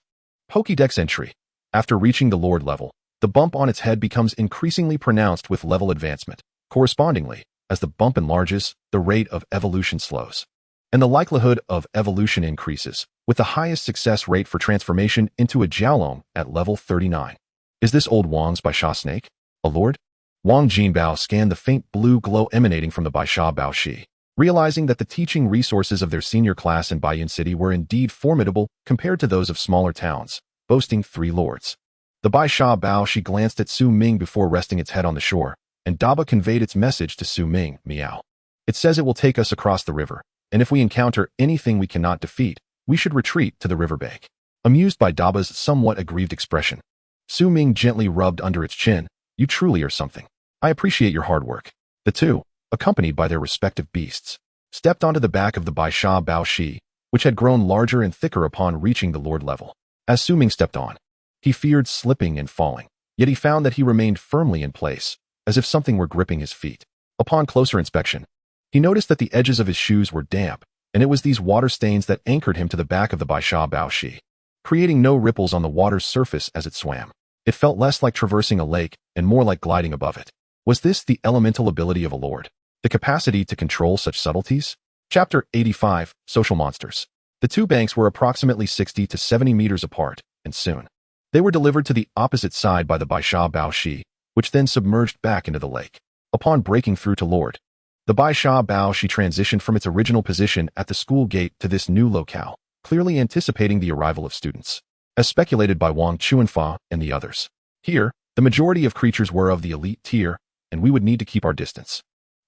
Pokédex entry. After reaching the Lord level, the bump on its head becomes increasingly pronounced with level advancement. Correspondingly, as the bump enlarges, the rate of evolution slows, and the likelihood of evolution increases, with the highest success rate for transformation into a Jiaolong at level 39. Is this old Wang's Baisha snake? A lord? Wang Jinbao scanned the faint blue glow emanating from the Baisha Baoshi, realizing that the teaching resources of their senior class in Baiyun City were indeed formidable compared to those of smaller towns, boasting 3 lords. The Baisha Baoshi glanced at Su Ming before resting its head on the shore, and Daba conveyed its message to Su Ming. Meow. It says it will take us across the river, and if we encounter anything we cannot defeat, we should retreat to the riverbank. Amused by Daba's somewhat aggrieved expression, Su Ming gently rubbed under its chin. You truly are something. I appreciate your hard work. The two, accompanied by their respective beasts, stepped onto the back of the Baisha Baoshi, which had grown larger and thicker upon reaching the Lord level. As Su Ming stepped on, he feared slipping and falling, yet he found that he remained firmly in place, as if something were gripping his feet. Upon closer inspection, he noticed that the edges of his shoes were damp, and it was these water stains that anchored him to the back of the Baisha Baoshi, creating no ripples on the water's surface as it swam. It felt less like traversing a lake and more like gliding above it. Was this the elemental ability of a lord? The capacity to control such subtleties? Chapter 85, Social Monsters. The two banks were approximately 60 to 70 meters apart, and soon they were delivered to the opposite side by the Baisha Baoshi, which then submerged back into the lake. Upon breaking through to Lord, the Baisha Baoshi transitioned from its original position at the school gate to this new locale, clearly anticipating the arrival of students, as speculated by Wang Chuanfa and the others. Here, the majority of creatures were of the elite tier, and we would need to keep our distance.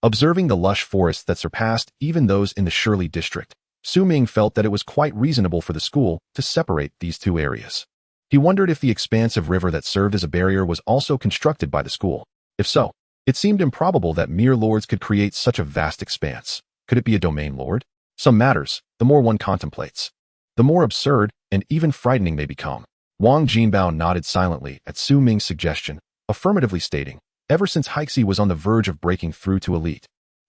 Observing the lush forests that surpassed even those in the Shirley district, Su Ming felt that it was quite reasonable for the school to separate these two areas. He wondered if the expansive river that served as a barrier was also constructed by the school. If so, it seemed improbable that mere lords could create such a vast expanse. Could it be a domain lord? Some matters, the more one contemplates, the more absurd and even frightening they become. Wang Jinbao nodded silently at Su Ming's suggestion, affirmatively stating, ever since Hixie was on the verge of breaking through to elite,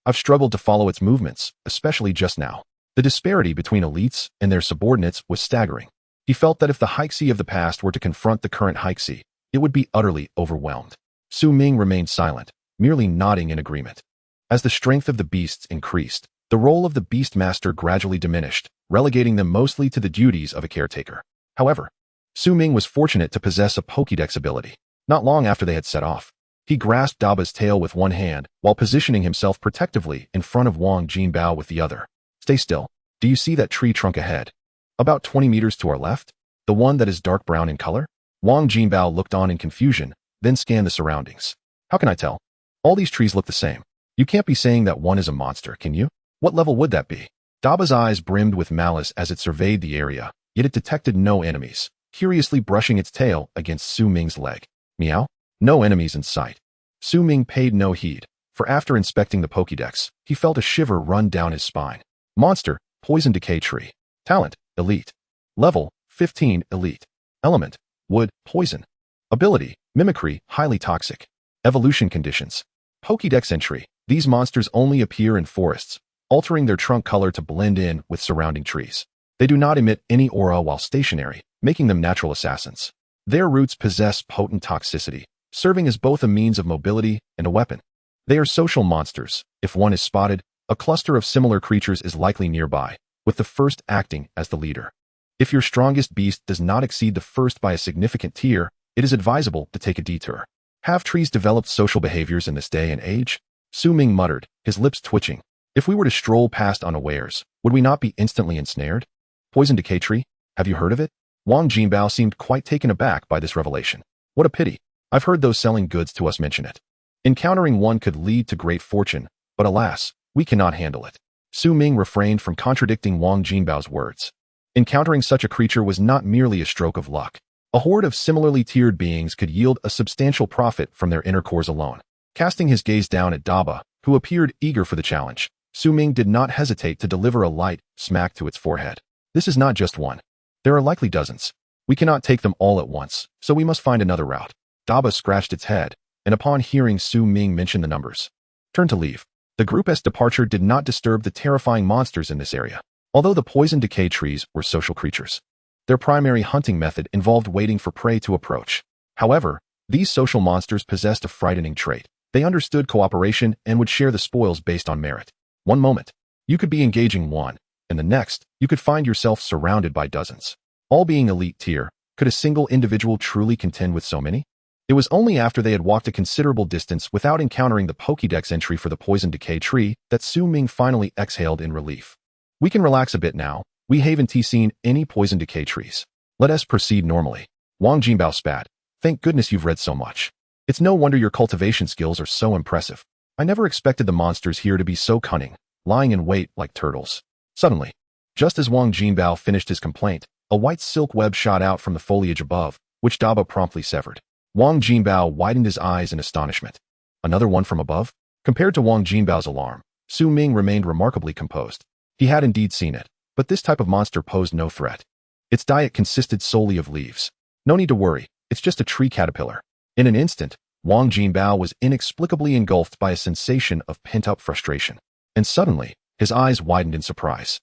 I've struggled to follow its movements, especially just now. The disparity between elites and their subordinates was staggering. He felt that if the Hixie of the past were to confront the current Hixie, it would be utterly overwhelmed. Su Ming remained silent, merely nodding in agreement. As the strength of the beasts increased, the role of the beast master gradually diminished, relegating them mostly to the duties of a caretaker. However, Su Ming was fortunate to possess a Pokédex ability. Not long after they had set off, he grasped Daba's tail with one hand while positioning himself protectively in front of Wang Jinbao with the other. Stay still. Do you see that tree trunk ahead? About 20 meters to our left? The one that is dark brown in color? Wang Jinbao looked on in confusion, then scanned the surroundings. How can I tell? All these trees look the same. You can't be saying that one is a monster, can you? What level would that be? Daba's eyes brimmed with malice as it surveyed the area, yet it detected no enemies, curiously brushing its tail against Su Ming's leg. Meow? No enemies in sight. Su Ming paid no heed, for after inspecting the Pokédex, he felt a shiver run down his spine. Monster, Poison Decay Tree. Talent, Elite. Level, 15, Elite. Element, Wood, Poison. Ability, Mimicry, Highly Toxic. Evolution Conditions. Pokédex entry. These monsters only appear in forests, altering their trunk color to blend in with surrounding trees. They do not emit any aura while stationary, making them natural assassins. Their roots possess potent toxicity, serving as both a means of mobility and a weapon. They are social monsters. If one is spotted, a cluster of similar creatures is likely nearby, with the first acting as the leader. If your strongest beast does not exceed the first by a significant tier, it is advisable to take a detour. Have trees developed social behaviors in this day and age? Su Ming muttered, his lips twitching. If we were to stroll past unawares, would we not be instantly ensnared? Poison Decay Tree? Have you heard of it? Wang Jinbao seemed quite taken aback by this revelation. What a pity. I've heard those selling goods to us mention it. Encountering one could lead to great fortune, but alas, we cannot handle it. Su Ming refrained from contradicting Wang Jinbao's words. Encountering such a creature was not merely a stroke of luck. A horde of similarly tiered beings could yield a substantial profit from their inner cores alone. Casting his gaze down at Daba, who appeared eager for the challenge, Su Ming did not hesitate to deliver a light smack to its forehead. This is not just one. There are likely dozens. We cannot take them all at once, so we must find another route. Daba scratched its head, and upon hearing Su Ming mention the numbers, turned to leave. The group's departure did not disturb the terrifying monsters in this area. Although the poison decay trees were social creatures, their primary hunting method involved waiting for prey to approach. However, these social monsters possessed a frightening trait. They understood cooperation and would share the spoils based on merit. One moment, you could be engaging one, and the next, you could find yourself surrounded by dozens. All being elite tier, could a single individual truly contend with so many? It was only after they had walked a considerable distance without encountering the Pokédex entry for the poison decay tree that Su Ming finally exhaled in relief. We can relax a bit now. We haven't seen any poison decay trees. Let us proceed normally. Wang Jinbao spat. Thank goodness you've read so much. It's no wonder your cultivation skills are so impressive. I never expected the monsters here to be so cunning, lying in wait like turtles. Suddenly, just as Wang Jinbao finished his complaint, a white silk web shot out from the foliage above, which Daba promptly severed. Wang Jinbao widened his eyes in astonishment. Another one from above? Compared to Wang Jinbao's alarm, Su Ming remained remarkably composed. He had indeed seen it, but this type of monster posed no threat. Its diet consisted solely of leaves. No need to worry, it's just a tree caterpillar. In an instant, Wang Jinbao was inexplicably engulfed by a sensation of pent-up frustration. And suddenly, his eyes widened in surprise.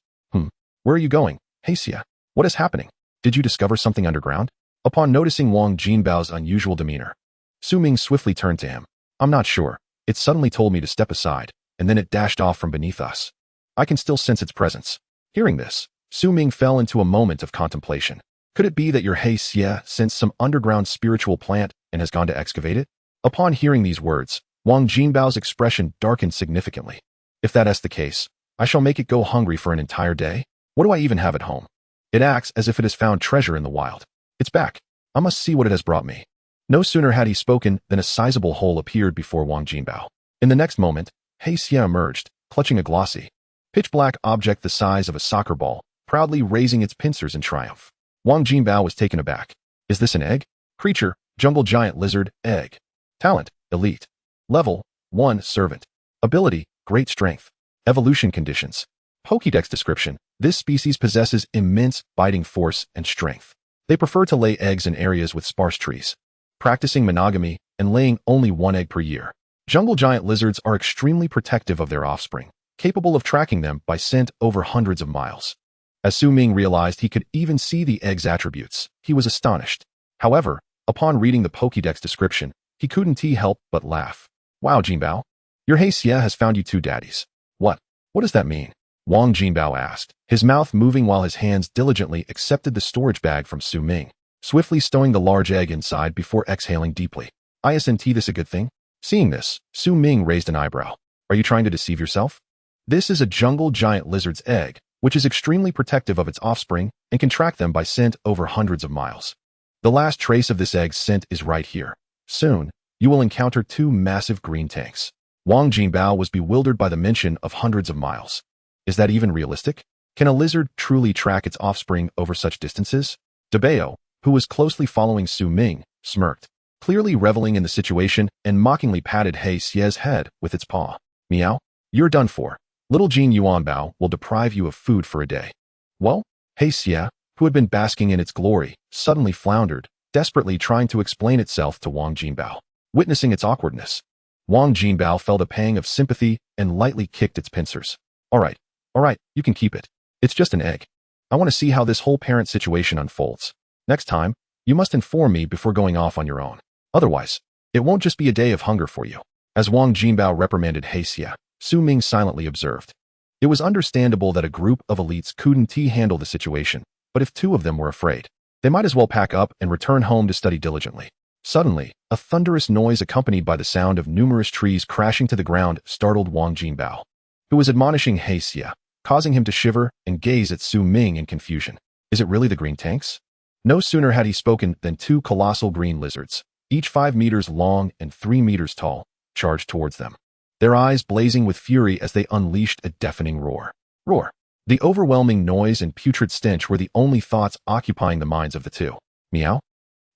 Where are you going? Hey Xia, what is happening? Did you discover something underground? Upon noticing Wang Jinbao's unusual demeanor, Su Ming swiftly turned to him. I'm not sure. It suddenly told me to step aside, and then it dashed off from beneath us. I can still sense its presence. Hearing this, Su Ming fell into a moment of contemplation. Could it be that your He Xie sensed some underground spiritual plant and has gone to excavate it? Upon hearing these words, Wang Jinbao's expression darkened significantly. If that is the case, I shall make it go hungry for an entire day. What do I even have at home? It acts as if it has found treasure in the wild. It's back. I must see what it has brought me. No sooner had he spoken than a sizable hole appeared before Wang Jinbao. In the next moment, He Xie emerged, clutching a glossy, pitch-black object the size of a soccer ball, proudly raising its pincers in triumph. Wang Jinbao was taken aback. Is this an egg? Creature, jungle giant lizard, egg. Talent, elite. Level, 1, servant. Ability, great strength. Evolution conditions. Pokédex description. This species possesses immense biting force and strength. They prefer to lay eggs in areas with sparse trees, practicing monogamy and laying only one egg per year. Jungle giant lizards are extremely protective of their offspring, capable of tracking them by scent over hundreds of miles. As Su Ming realized he could even see the egg's attributes, he was astonished. However, upon reading the Pokédex description, he couldn't help but laugh. Wow, Jinbao, your He Xie has found you two daddies. What does that mean? Wang Jinbao asked, his mouth moving while his hands diligently accepted the storage bag from Su Ming, swiftly stowing the large egg inside before exhaling deeply. Isn't this a good thing? Seeing this, Su Ming raised an eyebrow. Are you trying to deceive yourself? This is a jungle giant lizard's egg, which is extremely protective of its offspring and can track them by scent over hundreds of miles. The last trace of this egg's scent is right here. Soon, you will encounter two massive green tanks. Wang Jinbao was bewildered by the mention of hundreds of miles. Is that even realistic? Can a lizard truly track its offspring over such distances? Dabeo, who was closely following Su Ming, smirked, clearly reveling in the situation and mockingly patted He Xie's head with its paw. Meow, you're done for. Little Jin Yuanbao will deprive you of food for a day. Well, He Xie, who had been basking in its glory, suddenly floundered, desperately trying to explain itself to Wang Jinbao. Witnessing its awkwardness, Wang Jinbao felt a pang of sympathy and lightly kicked its pincers. All right, you can keep it. It's just an egg. I want to see how this whole parent situation unfolds. Next time, you must inform me before going off on your own. Otherwise, it won't just be a day of hunger for you. As Wang Jinbao reprimanded He Xie, Su Ming silently observed. It was understandable that a group of elites couldn't handle the situation, but if two of them were afraid, they might as well pack up and return home to study diligently. Suddenly, a thunderous noise accompanied by the sound of numerous trees crashing to the ground startled Wang Jinbao, who was admonishing He Xie, causing him to shiver and gaze at Su Ming in confusion. Is it really the green tanks? No sooner had he spoken than two colossal green lizards, each 5 meters long and 3 meters tall, charged towards them, their eyes blazing with fury as they unleashed a deafening roar. The overwhelming noise and putrid stench were the only thoughts occupying the minds of the two. Meow?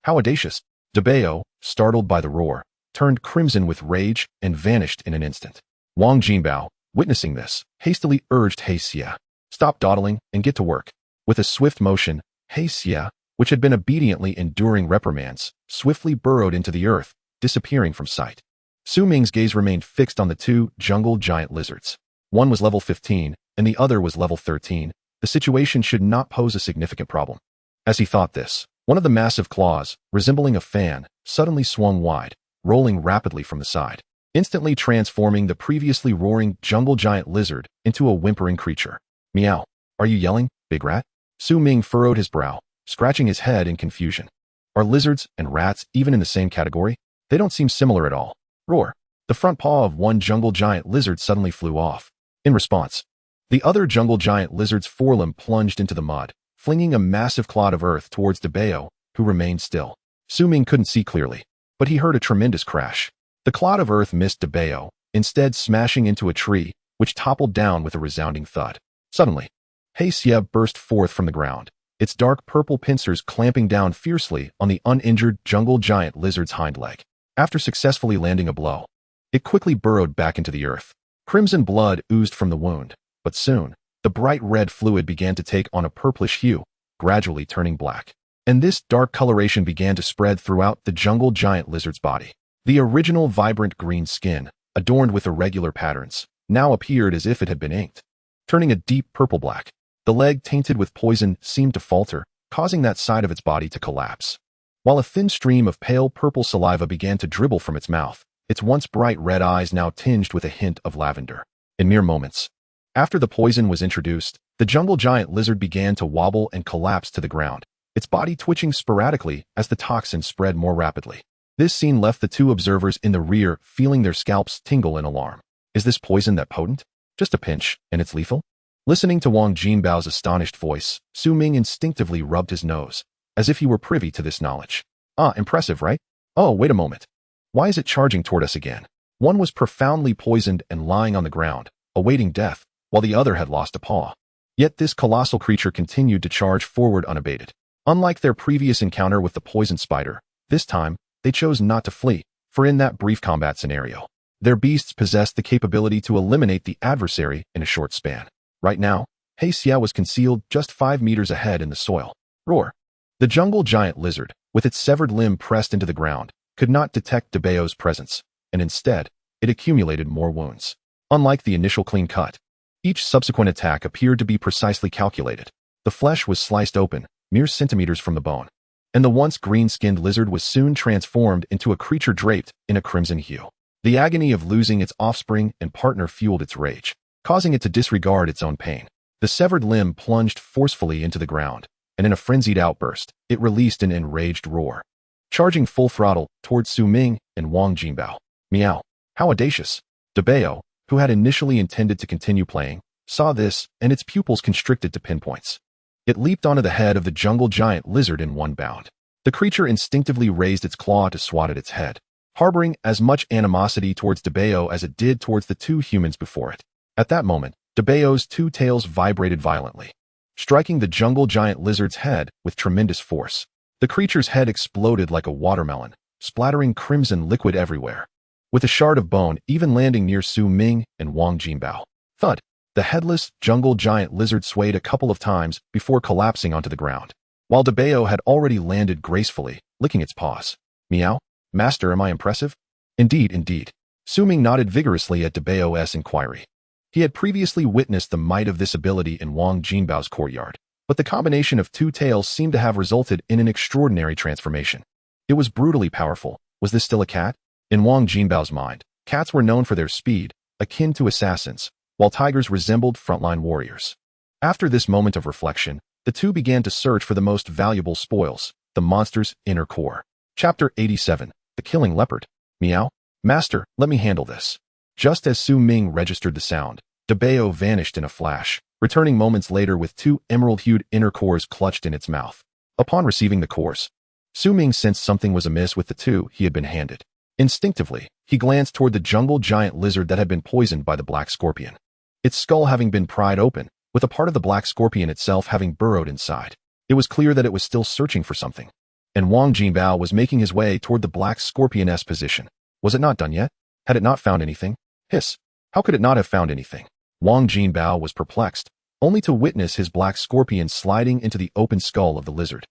How audacious! Dabeo, startled by the roar, turned crimson with rage and vanished in an instant. Wang Jinbao, witnessing this, hastily urged He Xie, stop dawdling and get to work. With a swift motion, He Xie, which had been obediently enduring reprimands, swiftly burrowed into the earth, disappearing from sight. Su Ming's gaze remained fixed on the two jungle giant lizards. One was level 15, and the other was level 13. The situation should not pose a significant problem. As he thought this, one of the massive claws, resembling a fan, suddenly swung wide, rolling rapidly from the side, instantly transforming the previously roaring jungle giant lizard into a whimpering creature. Meow. Are you yelling, big rat? Su Ming furrowed his brow, scratching his head in confusion. Are lizards and rats even in the same category? They don't seem similar at all. Roar. The front paw of one jungle giant lizard suddenly flew off. In response, the other jungle giant lizard's forelimb plunged into the mud, flinging a massive clod of earth towards Dabeo, who remained still. Su Ming couldn't see clearly, but he heard a tremendous crash. The clod of earth missed Dabeo, instead smashing into a tree, which toppled down with a resounding thud. Suddenly, He Xie burst forth from the ground, its dark purple pincers clamping down fiercely on the uninjured jungle giant lizard's hind leg. After successfully landing a blow, it quickly burrowed back into the earth. Crimson blood oozed from the wound, but soon, the bright red fluid began to take on a purplish hue, gradually turning black. And this dark coloration began to spread throughout the jungle giant lizard's body. The original vibrant green skin, adorned with irregular patterns, now appeared as if it had been inked, turning a deep purple-black. The leg, tainted with poison, seemed to falter, causing that side of its body to collapse. While a thin stream of pale purple saliva began to dribble from its mouth, its once bright red eyes now tinged with a hint of lavender. In mere moments after the poison was introduced, the jungle giant lizard began to wobble and collapse to the ground, its body twitching sporadically as the toxin spread more rapidly. This scene left the two observers in the rear feeling their scalps tingle in alarm. Is this poison that potent? Just a pinch, and it's lethal? Listening to Wang Jinbao's astonished voice, Su Ming instinctively rubbed his nose, as if he were privy to this knowledge. Ah, impressive, right? Oh, wait a moment. Why is it charging toward us again? One was profoundly poisoned and lying on the ground, awaiting death, while the other had lost a paw. Yet this colossal creature continued to charge forward unabated. Unlike their previous encounter with the poison spider, this time, they chose not to flee, for in that brief combat scenario, their beasts possessed the capability to eliminate the adversary in a short span. Right now, He Xia was concealed just 5 meters ahead in the soil. Roar! The jungle giant lizard, with its severed limb pressed into the ground, could not detect Debao's presence, and instead, it accumulated more wounds. Unlike the initial clean cut, each subsequent attack appeared to be precisely calculated. The flesh was sliced open, mere centimeters from the bone, and the once green-skinned lizard was soon transformed into a creature draped in a crimson hue. The agony of losing its offspring and partner fueled its rage, causing it to disregard its own pain. The severed limb plunged forcefully into the ground, and in a frenzied outburst, it released an enraged roar, charging full throttle towards Su Ming and Wang Jinbao. Meow! How audacious! Debao, who had initially intended to continue playing, saw this, and its pupils constricted to pinpoints. It leaped onto the head of the jungle giant lizard in one bound. The creature instinctively raised its claw to swat at its head, harboring as much animosity towards Debao as it did towards the two humans before it. At that moment, Debao's two tails vibrated violently, striking the jungle giant lizard's head with tremendous force. The creature's head exploded like a watermelon, splattering crimson liquid everywhere, with a shard of bone even landing near Su Ming and Wang Jinbao. Thud! The headless, jungle giant lizard swayed a couple of times before collapsing onto the ground, while Debao had already landed gracefully, licking its paws. Meow? Master, am I impressive? Indeed, indeed. Su Ming nodded vigorously at Debao's inquiry. He had previously witnessed the might of this ability in Wang Jinbao's courtyard, but the combination of two tails seemed to have resulted in an extraordinary transformation. It was brutally powerful. Was this still a cat? In Wang Jinbao's mind, cats were known for their speed, akin to assassins, while tigers resembled frontline warriors. After this moment of reflection, the two began to search for the most valuable spoils, the monster's inner core. Chapter 87, The Killing Leopard. Meow? Master, let me handle this. Just as Su Ming registered the sound, Debao vanished in a flash, returning moments later with 2 emerald-hued inner cores clutched in its mouth. Upon receiving the cores, Su Ming sensed something was amiss with the 2 he had been handed. Instinctively, he glanced toward the jungle giant lizard that had been poisoned by the black scorpion, its skull having been pried open, with a part of the black scorpion itself having burrowed inside. It was clear that it was still searching for something, and Wang Jinbao was making his way toward the black scorpion's position. Was it not done yet? Had it not found anything? Hiss! How could it not have found anything? Wang Jinbao was perplexed, only to witness his black scorpion sliding into the open skull of the lizard,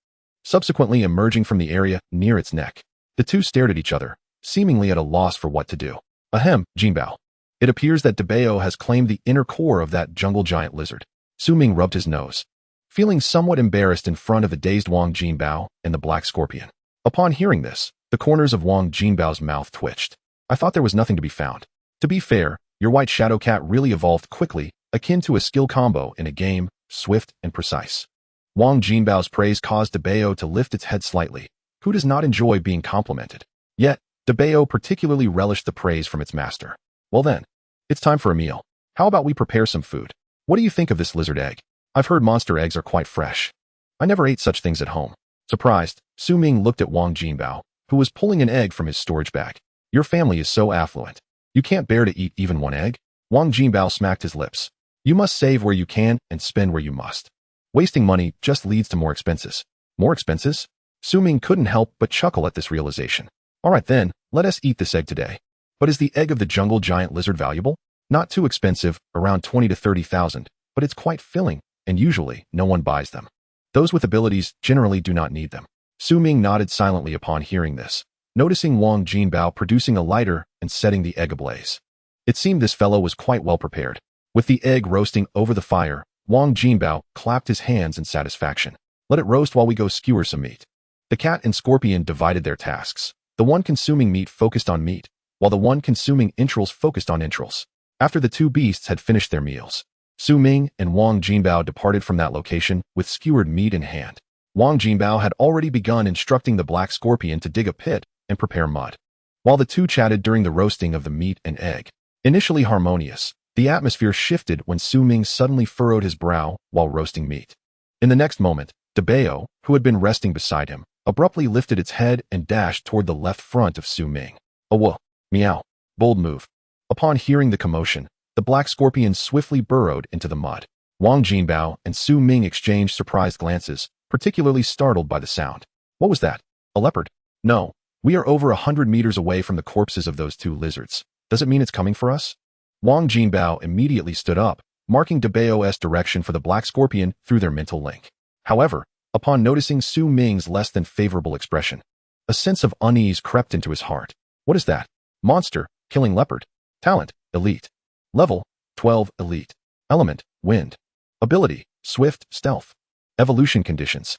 subsequently emerging from the area near its neck. The two stared at each other, seemingly at a loss for what to do. Ahem, Jinbao. It appears that Debao has claimed the inner core of that jungle giant lizard. Su Ming rubbed his nose, feeling somewhat embarrassed in front of the dazed Wang Jinbao and the black scorpion. Upon hearing this, the corners of Wang Jinbao's mouth twitched. I thought there was nothing to be found. To be fair, your white shadow cat really evolved quickly, akin to a skill combo in a game, swift and precise. Wang Jinbao's praise caused Debao to lift its head slightly. Who does not enjoy being complimented? Yet, Debao particularly relished the praise from its master. Well then, it's time for a meal. How about we prepare some food? What do you think of this lizard egg? I've heard monster eggs are quite fresh. I never ate such things at home. Surprised, Su Ming looked at Wang Jinbao, who was pulling an egg from his storage bag. Your family is so affluent. You can't bear to eat even one egg? Wang Jinbao smacked his lips. You must save where you can and spend where you must. Wasting money just leads to more expenses. More expenses? Su Ming couldn't help but chuckle at this realization. All right then, let us eat this egg today. But is the egg of the jungle giant lizard valuable? Not too expensive, around 20 to 30,000, but it's quite filling, and usually no one buys them. Those with abilities generally do not need them. Su Ming nodded silently upon hearing this, noticing Wang Jinbao producing a lighter and setting the egg ablaze. It seemed this fellow was quite well prepared. With the egg roasting over the fire, Wang Jinbao clapped his hands in satisfaction. Let it roast while we go skewer some meat. The cat and scorpion divided their tasks. The one consuming meat focused on meat, while the one consuming entrails focused on entrails. After the two beasts had finished their meals, Su Ming and Wang Jinbao departed from that location with skewered meat in hand. Wang Jinbao had already begun instructing the black scorpion to dig a pit and prepare mud, while the two chatted during the roasting of the meat and egg. Initially harmonious, the atmosphere shifted when Su Ming suddenly furrowed his brow while roasting meat. In the next moment, Debao, who had been resting beside him, abruptly lifted its head and dashed toward the left front of Su Ming. A whoa, meow, bold move. Upon hearing the commotion, the black scorpion swiftly burrowed into the mud. Wang Jinbao and Su Ming exchanged surprised glances, particularly startled by the sound. What was that? A leopard? No, we are over 100 meters away from the corpses of those two lizards. Does it mean it's coming for us? Wang Jinbao immediately stood up, marking Debao's direction for the black scorpion through their mental link. However, upon noticing Su Ming's less than favorable expression, a sense of unease crept into his heart. What is that? Monster, killing leopard. Talent, elite. Level, 12, elite. Element, wind. Ability, swift, stealth. Evolution conditions.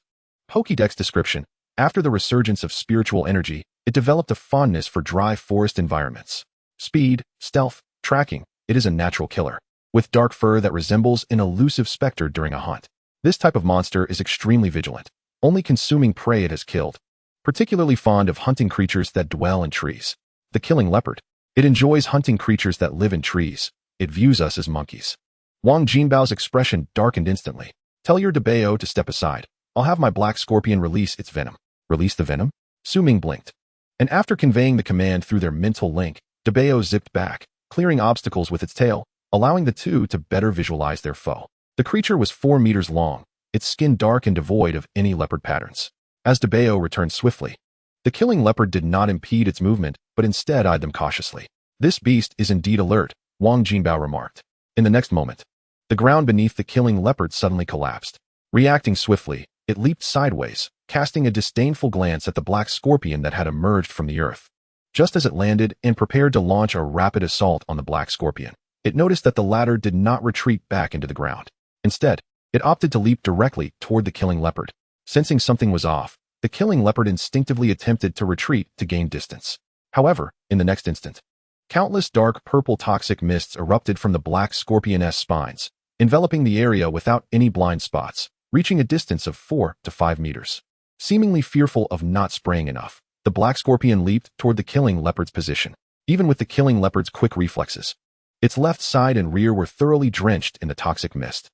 Pokédex description. After the resurgence of spiritual energy, it developed a fondness for dry forest environments. Speed, stealth, tracking. It is a natural killer, with dark fur that resembles an elusive specter during a hunt. This type of monster is extremely vigilant, only consuming prey it has killed. Particularly fond of hunting creatures that dwell in trees. The killing leopard. It enjoys hunting creatures that live in trees. It views us as monkeys. Wang Jinbao's expression darkened instantly. Tell your Debao to step aside. I'll have my black scorpion release its venom. Release the venom? Su Ming blinked. And after conveying the command through their mental link, Debao zipped back, clearing obstacles with its tail, allowing the two to better visualize their foe. The creature was 4 meters long, its skin dark and devoid of any leopard patterns. As Debao returned swiftly, the killing leopard did not impede its movement, but instead eyed them cautiously. This beast is indeed alert, Wang Jinbao remarked. In the next moment, the ground beneath the killing leopard suddenly collapsed. Reacting swiftly, it leaped sideways, casting a disdainful glance at the black scorpion that had emerged from the earth. Just as it landed and prepared to launch a rapid assault on the black scorpion, it noticed that the latter did not retreat back into the ground. Instead, it opted to leap directly toward the killing leopard. Sensing something was off, the killing leopard instinctively attempted to retreat to gain distance. However, in the next instant, countless dark purple toxic mists erupted from the black scorpion's spines, enveloping the area without any blind spots, reaching a distance of 4 to 5 meters. Seemingly fearful of not spraying enough, the black scorpion leaped toward the killing leopard's position. Even with the killing leopard's quick reflexes, its left side and rear were thoroughly drenched in the toxic mist.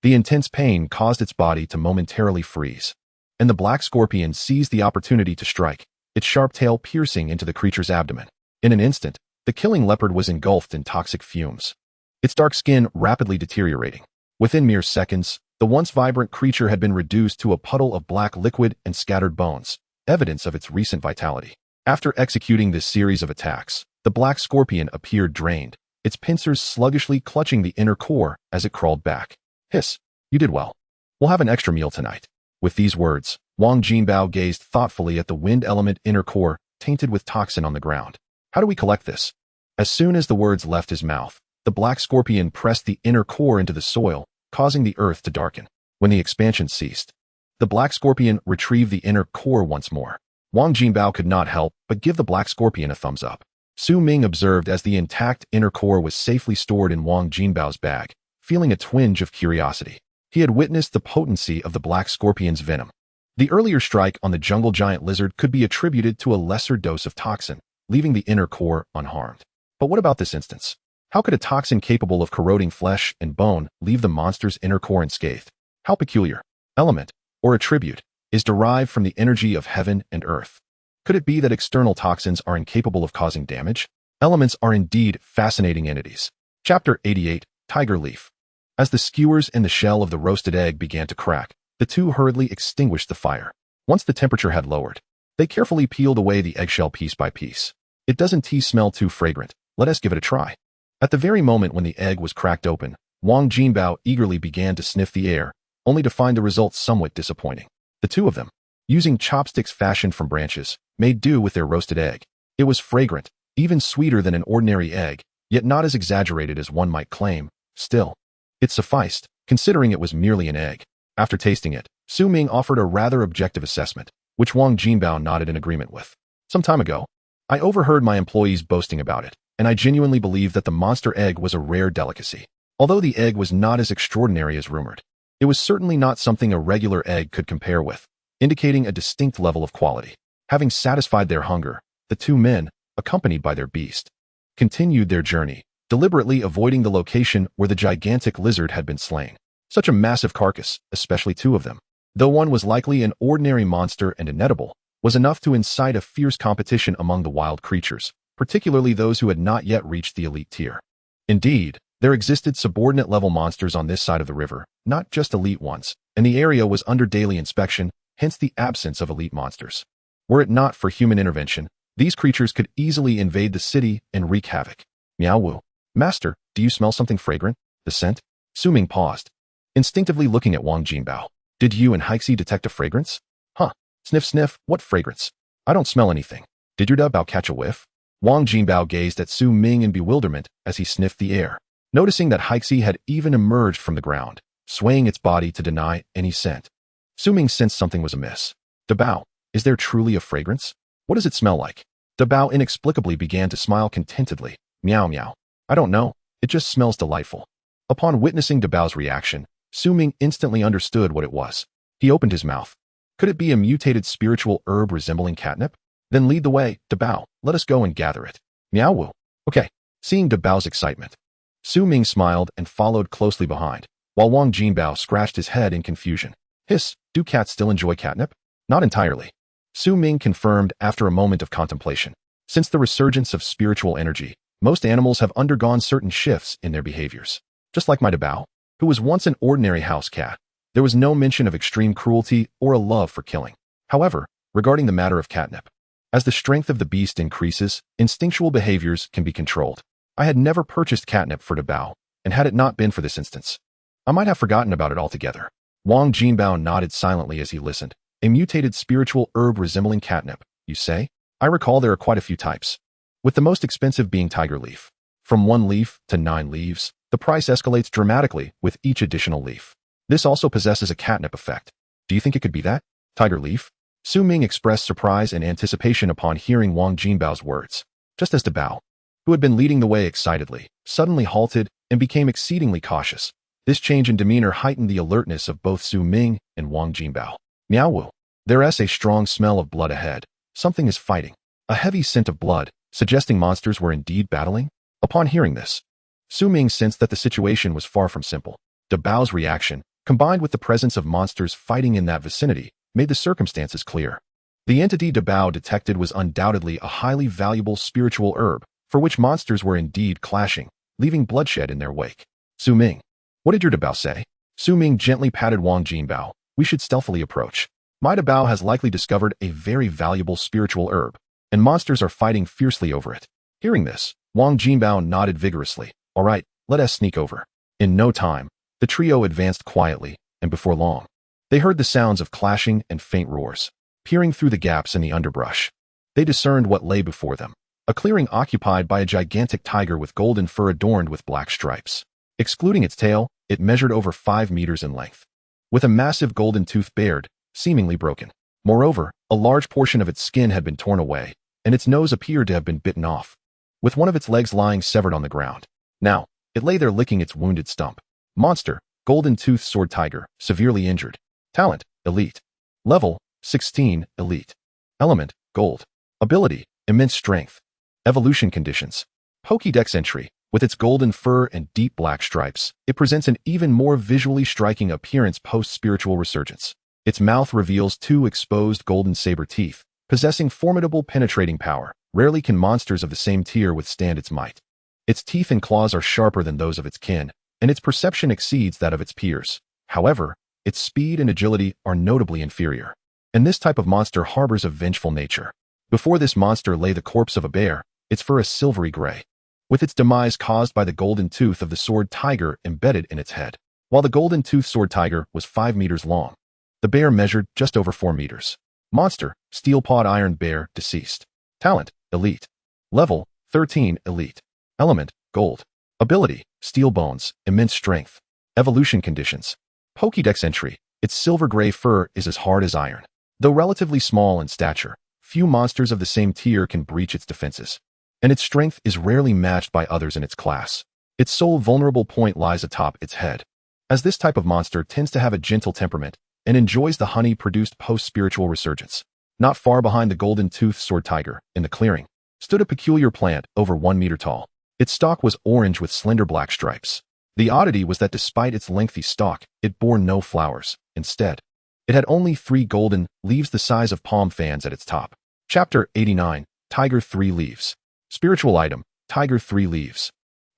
The intense pain caused its body to momentarily freeze, and the black scorpion seized the opportunity to strike, its sharp tail piercing into the creature's abdomen. In an instant, the killing leopard was engulfed in toxic fumes, its dark skin rapidly deteriorating. Within mere seconds, the once vibrant creature had been reduced to a puddle of black liquid and scattered bones, evidence of its recent vitality. After executing this series of attacks, the black scorpion appeared drained, its pincers sluggishly clutching the inner core as it crawled back. Hiss, you did well. We'll have an extra meal tonight. With these words, Wang Jinbao gazed thoughtfully at the wind element inner core, tainted with toxin on the ground. How do we collect this? As soon as the words left his mouth, the black scorpion pressed the inner core into the soil, causing the earth to darken. When the expansion ceased, the black scorpion retrieved the inner core once more. Wang Jinbao could not help but give the black scorpion a thumbs up. Su Ming observed as the intact inner core was safely stored in Wang Jinbao's bag, feeling a twinge of curiosity. He had witnessed the potency of the black scorpion's venom. The earlier strike on the jungle giant lizard could be attributed to a lesser dose of toxin, leaving the inner core unharmed. But what about this instance? How could a toxin capable of corroding flesh and bone leave the monster's inner core unscathed? How peculiar. Element, or attribute, is derived from the energy of heaven and earth. Could it be that external toxins are incapable of causing damage? Elements are indeed fascinating entities. Chapter 88, Tiger Leaf. As the skewers and the shell of the roasted egg began to crack, the two hurriedly extinguished the fire. Once the temperature had lowered, they carefully peeled away the eggshell piece by piece. It doesn't smell too fragrant. Let us give it a try. At the very moment when the egg was cracked open, Wang Jinbao eagerly began to sniff the air, only to find the results somewhat disappointing. The two of them, using chopsticks fashioned from branches, made do with their roasted egg. It was fragrant, even sweeter than an ordinary egg, yet not as exaggerated as one might claim. Still, it sufficed, considering it was merely an egg. After tasting it, Su Ming offered a rather objective assessment, which Wang Jinbao nodded in agreement with. Some time ago, I overheard my employees boasting about it, and I genuinely believed that the monster egg was a rare delicacy. Although the egg was not as extraordinary as rumored, it was certainly not something a regular egg could compare with, indicating a distinct level of quality. Having satisfied their hunger, the two men, accompanied by their beast, continued their journey, deliberately avoiding the location where the gigantic lizard had been slain. Such a massive carcass, especially two of them, though one was likely an ordinary monster and inedible, was enough to incite a fierce competition among the wild creatures, particularly those who had not yet reached the elite tier. Indeed, there existed subordinate-level monsters on this side of the river, not just elite ones, and the area was under daily inspection, hence the absence of elite monsters. Were it not for human intervention, these creatures could easily invade the city and wreak havoc. Miao Wu. Master, do you smell something fragrant? The scent? Su Ming paused, instinctively looking at Wang Jinbao. Did you and Hixi detect a fragrance? Huh. Sniff sniff, what fragrance? I don't smell anything. Did your Bao catch a whiff? Wang Jinbao gazed at Su Ming in bewilderment as he sniffed the air, noticing that Hixi had even emerged from the ground, swaying its body to deny any scent. Su Ming sensed something was amiss. Bao, is there truly a fragrance? What does it smell like? Bao inexplicably began to smile contentedly. Meow meow. I don't know. It just smells delightful. Upon witnessing Bao's reaction, Su Ming instantly understood what it was. He opened his mouth. Could it be a mutated spiritual herb resembling catnip? Then lead the way, Bao. Let us go and gather it. Meow Wu. Okay. Seeing Bao's excitement, Su Ming smiled and followed closely behind, while Wang Jinbao scratched his head in confusion. Hiss, do cats still enjoy catnip? Not entirely. Su Ming confirmed after a moment of contemplation. Since the resurgence of spiritual energy, most animals have undergone certain shifts in their behaviors. Just like my Bao, who was once an ordinary house cat, there was no mention of extreme cruelty or a love for killing. However, regarding the matter of catnip, as the strength of the beast increases, instinctual behaviors can be controlled. I had never purchased catnip for Bao, and had it not been for this instance, I might have forgotten about it altogether. Wang Jinbao nodded silently as he listened. A mutated spiritual herb resembling catnip, you say? I recall there are quite a few types, with the most expensive being tiger leaf. From 1 leaf to 9 leaves, the price escalates dramatically with each additional leaf. This also possesses a catnip effect. Do you think it could be that? Tiger leaf? Su Ming expressed surprise and anticipation upon hearing Wang Jinbao's words, just as Bao, who had been leading the way excitedly, suddenly halted and became exceedingly cautious. This change in demeanor heightened the alertness of both Su Ming and Wang Jinbao. Meow Wu. There's a strong smell of blood ahead. Something is fighting. A heavy scent of blood, suggesting monsters were indeed battling? Upon hearing this, Su Ming sensed that the situation was far from simple. Bao's reaction, combined with the presence of monsters fighting in that vicinity, made the circumstances clear. The entity Bao detected was undoubtedly a highly valuable spiritual herb, for which monsters were indeed clashing, leaving bloodshed in their wake. Su Ming. What did your Bao say? Su Ming gently patted Wang Jinbao. We should stealthily approach. My Bao has likely discovered a very valuable spiritual herb, and monsters are fighting fiercely over it. Hearing this, Wang Jinbao nodded vigorously. All right, let us sneak over. In no time, the trio advanced quietly, and before long, they heard the sounds of clashing and faint roars. Peering through the gaps in the underbrush, they discerned what lay before them. A clearing occupied by a gigantic tiger with golden fur adorned with black stripes. Excluding its tail, it measured over 5 meters in length, with a massive golden tooth bared, seemingly broken. Moreover, a large portion of its skin had been torn away, and its nose appeared to have been bitten off, with one of its legs lying severed on the ground. Now, it lay there licking its wounded stump. Monster, golden tooth sword tiger, severely injured. Talent, elite. Level, 16, elite. Element, gold. Ability, immense strength. Evolution conditions. Pokédex entry. With its golden fur and deep black stripes, it presents an even more visually striking appearance post-spiritual resurgence. Its mouth reveals 2 exposed golden saber teeth, possessing formidable penetrating power. Rarely can monsters of the same tier withstand its might. Its teeth and claws are sharper than those of its kin, and its perception exceeds that of its peers. However, its speed and agility are notably inferior. And this type of monster harbors a vengeful nature. Before this monster lay the corpse of a bear, its fur is silvery gray, with its demise caused by the golden tooth of the sword tiger embedded in its head. While the golden tooth sword tiger was 5 meters long, the bear measured just over 4 meters. Monster, steel-pawed iron bear, deceased. Talent, elite. Level, 13, elite. Element, gold. Ability, steel bones, immense strength. Evolution conditions. Pokédex entry. Its silver-gray fur is as hard as iron. Though relatively small in stature, few monsters of the same tier can breach its defenses, and its strength is rarely matched by others in its class. Its sole vulnerable point lies atop its head, as this type of monster tends to have a gentle temperament and enjoys the honey produced post-spiritual resurgence. Not far behind the golden-toothed sword tiger, in the clearing, stood a peculiar plant over 1 meter tall. Its stalk was orange with slender black stripes. The oddity was that despite its lengthy stalk, it bore no flowers. Instead, it had only 3 golden leaves the size of palm fans at its top. Chapter 89. Tiger 3 Leaves. Spiritual item, Tiger 3 Leaves.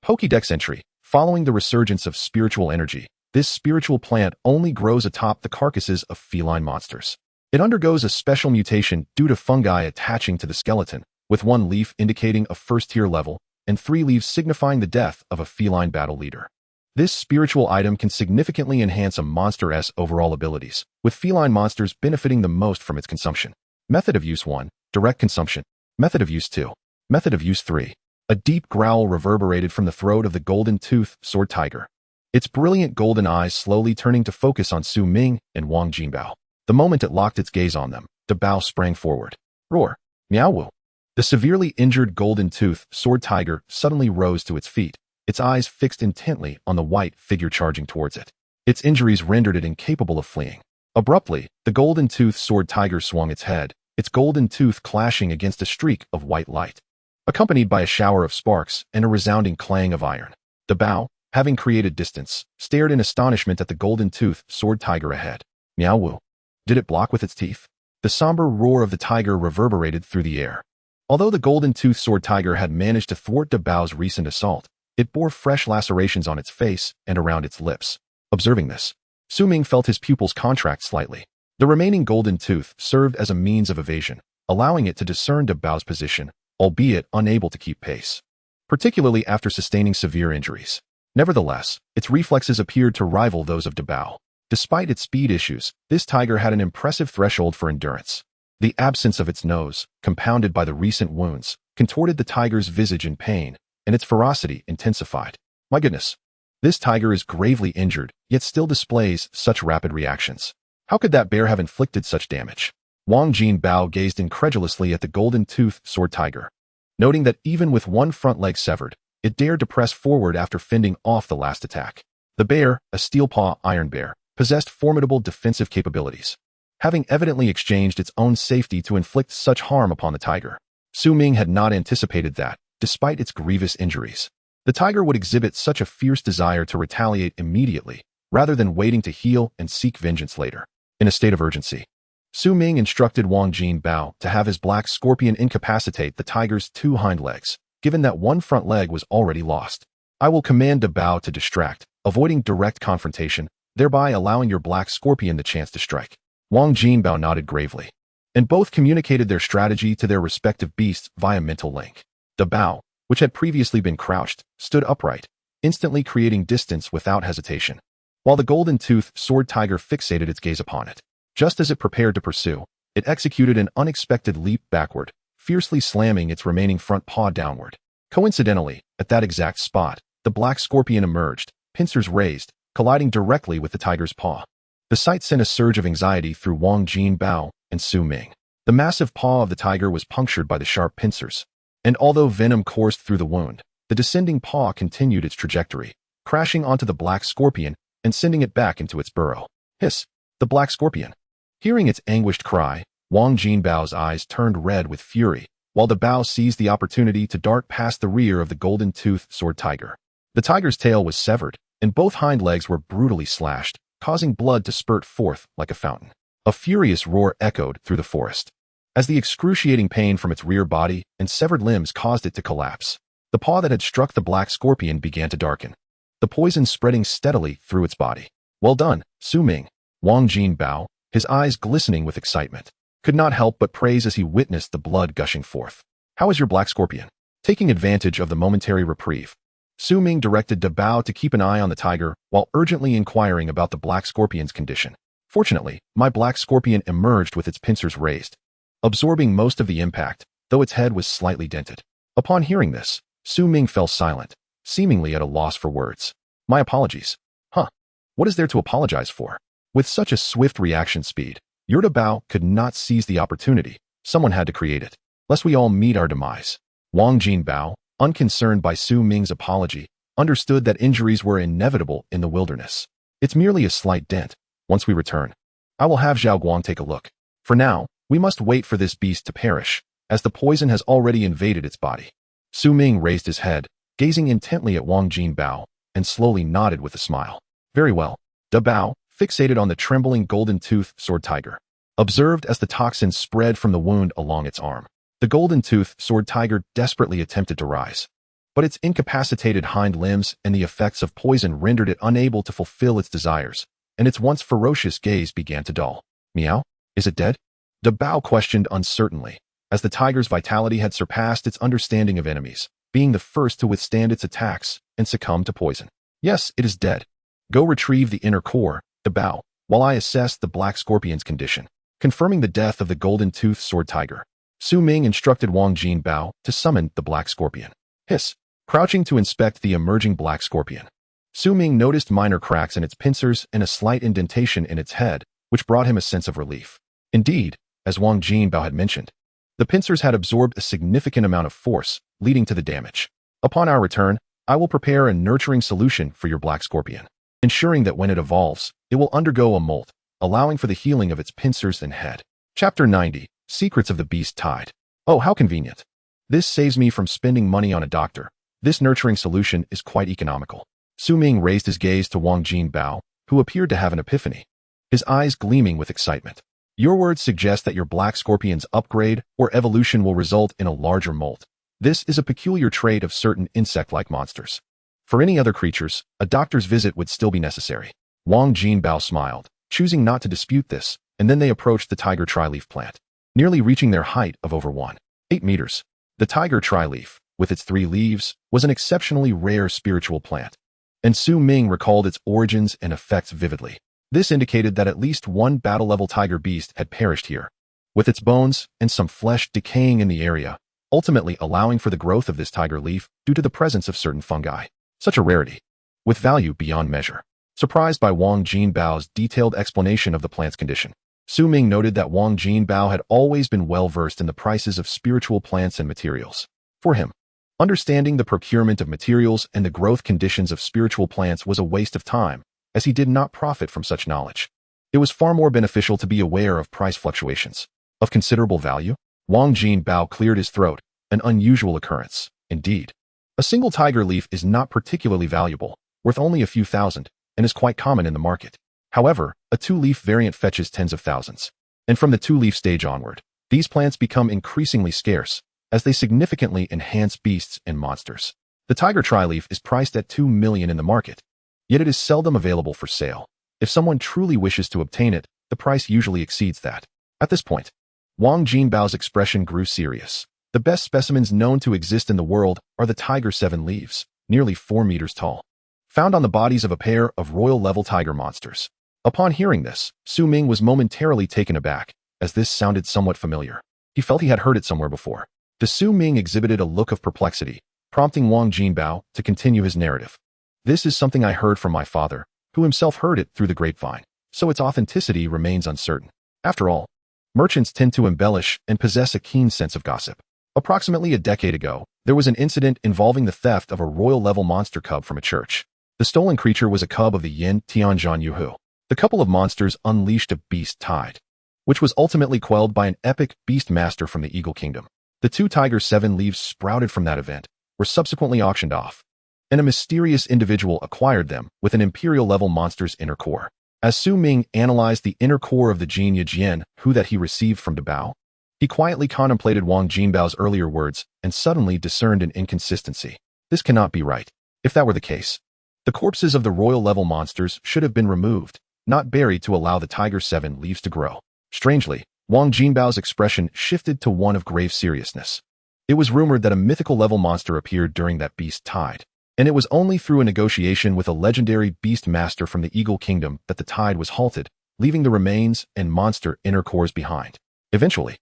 Pokédex entry. Following the resurgence of spiritual energy, this spiritual plant only grows atop the carcasses of feline monsters. It undergoes a special mutation due to fungi attaching to the skeleton, with 1 leaf indicating a first-tier level and 3 leaves signifying the death of a feline battle leader. This spiritual item can significantly enhance a monster's overall abilities, with feline monsters benefiting the most from its consumption. Method of use 1. Direct consumption. Method of use 2. Method of use 3. A deep growl reverberated from the throat of the golden-toothed sword tiger, its brilliant golden eyes slowly turning to focus on Su Ming and Wang Jinbao. The moment it locked its gaze on them, the Bao sprang forward. Roar! Meow woo! The severely injured golden-toothed sword tiger suddenly rose to its feet, its eyes fixed intently on the white figure charging towards it. Its injuries rendered it incapable of fleeing. Abruptly, the golden-toothed sword tiger swung its head, its golden tooth clashing against a streak of white light, accompanied by a shower of sparks and a resounding clang of iron. The Bao, having created distance, stared in astonishment at the golden-toothed sword tiger ahead. Meow woo! Did it block with its teeth? The somber roar of the tiger reverberated through the air. Although the golden-toothed sword tiger had managed to thwart the Bao's recent assault, it bore fresh lacerations on its face and around its lips. Observing this, Su Ming felt his pupils contract slightly. The remaining golden tooth served as a means of evasion, allowing it to discern the Bao's position, albeit unable to keep pace, particularly after sustaining severe injuries. Nevertheless, its reflexes appeared to rival those of the Bao. Despite its speed issues, this tiger had an impressive threshold for endurance. The absence of its nose, compounded by the recent wounds, contorted the tiger's visage in pain, and its ferocity intensified. My goodness! This tiger is gravely injured, yet still displays such rapid reactions. How could that bear have inflicted such damage? Wang Jinbao gazed incredulously at the golden-toothed sword tiger, noting that even with 1 front leg severed, it dared to press forward after fending off the last attack. The bear, a steel-paw iron bear, possessed formidable defensive capabilities, having evidently exchanged its own safety to inflict such harm upon the tiger. Su Ming had not anticipated that, despite its grievous injuries, the tiger would exhibit such a fierce desire to retaliate immediately, rather than waiting to heal and seek vengeance later. In a state of urgency, Su Ming instructed Wang Jinbao to have his black scorpion incapacitate the tiger's 2 hind legs, given that 1 front leg was already lost. I will command the Bao to distract, avoiding direct confrontation, thereby allowing your black scorpion the chance to strike. Wang Jinbao nodded gravely, and both communicated their strategy to their respective beasts via mental link. The Bao, which had previously been crouched, stood upright, instantly creating distance without hesitation, while the golden-toothed sword tiger fixated its gaze upon it. Just as it prepared to pursue, it executed an unexpected leap backward, fiercely slamming its remaining front paw downward. Coincidentally, at that exact spot, the black scorpion emerged, pincers raised, colliding directly with the tiger's paw. The sight sent a surge of anxiety through Wang Jinbao and Su Ming. The massive paw of the tiger was punctured by the sharp pincers, and although venom coursed through the wound, the descending paw continued its trajectory, crashing onto the black scorpion and sending it back into its burrow. Hiss! The black scorpion. Hearing its anguished cry, Wang Jinbao's eyes turned red with fury, while the Bao seized the opportunity to dart past the rear of the golden-toothed sword tiger. The tiger's tail was severed, and both hind legs were brutally slashed, causing blood to spurt forth like a fountain. A furious roar echoed through the forest, as the excruciating pain from its rear body and severed limbs caused it to collapse. The paw that had struck the black scorpion began to darken, the poison spreading steadily through its body. Well done, Su Ming. Wang Jinbao, his eyes glistening with excitement, could not help but praise as he witnessed the blood gushing forth. How is your black scorpion? Taking advantage of the momentary reprieve, Su Ming directed Da Bao to keep an eye on the tiger while urgently inquiring about the black scorpion's condition. Fortunately, my black scorpion emerged with its pincers raised, absorbing most of the impact, though its head was slightly dented. Upon hearing this, Su Ming fell silent, seemingly at a loss for words. My apologies. Huh. What is there to apologize for? With such a swift reaction speed, Yurta Bao could not seize the opportunity. Someone had to create it, lest we all meet our demise. Wang Jinbao, unconcerned by Su Ming's apology, understood that injuries were inevitable in the wilderness. It's merely a slight dent. Once we return, I will have Zhao Guang take a look. For now, we must wait for this beast to perish, as the poison has already invaded its body. Su Ming raised his head, gazing intently at Wang Jinbao, and slowly nodded with a smile. Very well. Da Bao, fixated on the trembling golden-toothed sword tiger, observed as the toxins spread from the wound along its arm. The golden-toothed sword tiger desperately attempted to rise, but its incapacitated hind limbs and the effects of poison rendered it unable to fulfill its desires, and its once ferocious gaze began to dull. Meow? Is it dead? Da Bao questioned uncertainly, as the tiger's vitality had surpassed its understanding of enemies, being the first to withstand its attacks and succumb to poison. Yes, it is dead. Go retrieve the inner core, Da Bao, while I assess the black scorpion's condition. Confirming the death of the golden-toothed sword tiger, Su Ming instructed Wang Jinbao to summon the black scorpion. Hiss. Crouching to inspect the emerging black scorpion, Su Ming noticed minor cracks in its pincers and a slight indentation in its head, which brought him a sense of relief. Indeed, as Wang Jinbao had mentioned, the pincers had absorbed a significant amount of force, leading to the damage. Upon our return, I will prepare a nurturing solution for your black scorpion, ensuring that when it evolves, it will undergo a molt, allowing for the healing of its pincers and head. Chapter 90, Secrets of the Beast Tide. Oh, how convenient. This saves me from spending money on a doctor. This nurturing solution is quite economical. Su Ming raised his gaze to Wang Jinbao, who appeared to have an epiphany, his eyes gleaming with excitement. Your words suggest that your black scorpion's upgrade or evolution will result in a larger molt. This is a peculiar trait of certain insect-like monsters. For any other creatures, a doctor's visit would still be necessary. Wang Jinbao smiled, choosing not to dispute this, and then they approached the tiger tri-leaf plant, nearly reaching their height of over 1.8 meters. The tiger tri-leaf, with its 3 leaves, was an exceptionally rare spiritual plant, and Su Ming recalled its origins and effects vividly. This indicated that at least one battle-level tiger beast had perished here, with its bones and some flesh decaying in the area, ultimately allowing for the growth of this tiger leaf due to the presence of certain fungi. Such a rarity, with value beyond measure. Surprised by Wang Jinbao's detailed explanation of the plant's condition, Su Ming noted that Wang Jinbao had always been well-versed in the prices of spiritual plants and materials. For him, understanding the procurement of materials and the growth conditions of spiritual plants was a waste of time, as he did not profit from such knowledge. It was far more beneficial to be aware of price fluctuations. Of considerable value, Wang Jinbao cleared his throat, an unusual occurrence, indeed. A single tiger leaf is not particularly valuable, worth only a few thousand, and is quite common in the market. However, a 2-leaf variant fetches tens of thousands. And from the 2-leaf stage onward, these plants become increasingly scarce, as they significantly enhance beasts and monsters. The tiger tri-leaf is priced at 2 million in the market, yet it is seldom available for sale. If someone truly wishes to obtain it, the price usually exceeds that. At this point, Wang Jinbao's expression grew serious. The best specimens known to exist in the world are the tiger 7 leaves, nearly 4 meters tall, found on the bodies of a pair of royal-level tiger monsters. Upon hearing this, Su Ming was momentarily taken aback, as this sounded somewhat familiar. He felt he had heard it somewhere before. The Su Ming exhibited a look of perplexity, prompting Wang Jinbao to continue his narrative. This is something I heard from my father, who himself heard it through the grapevine, so its authenticity remains uncertain. After all, merchants tend to embellish and possess a keen sense of gossip. Approximately a decade ago, there was an incident involving the theft of a royal-level monster cub from a church. The stolen creature was a cub of the Yin Tianzhan Yuhu. The couple of monsters unleashed a beast tide, which was ultimately quelled by an epic beast master from the Eagle Kingdom. The 2 tiger 7 leaves sprouted from that event, were subsequently auctioned off, and a mysterious individual acquired them with an imperial-level monster's inner core. As Su Ming analyzed the inner core of the Jin Jian Hu that he received from Da Bao, he quietly contemplated Wang Jinbao's earlier words and suddenly discerned an inconsistency. This cannot be right. If that were the case, the corpses of the royal-level monsters should have been removed, not buried to allow the tiger 7 leaves to grow. Strangely, Wang Jinbao's expression shifted to one of grave seriousness. It was rumored that a mythical-level monster appeared during that beast tide, and it was only through a negotiation with a legendary beast master from the Eagle Kingdom that the tide was halted, leaving the remains and monster inner cores behind. Eventually,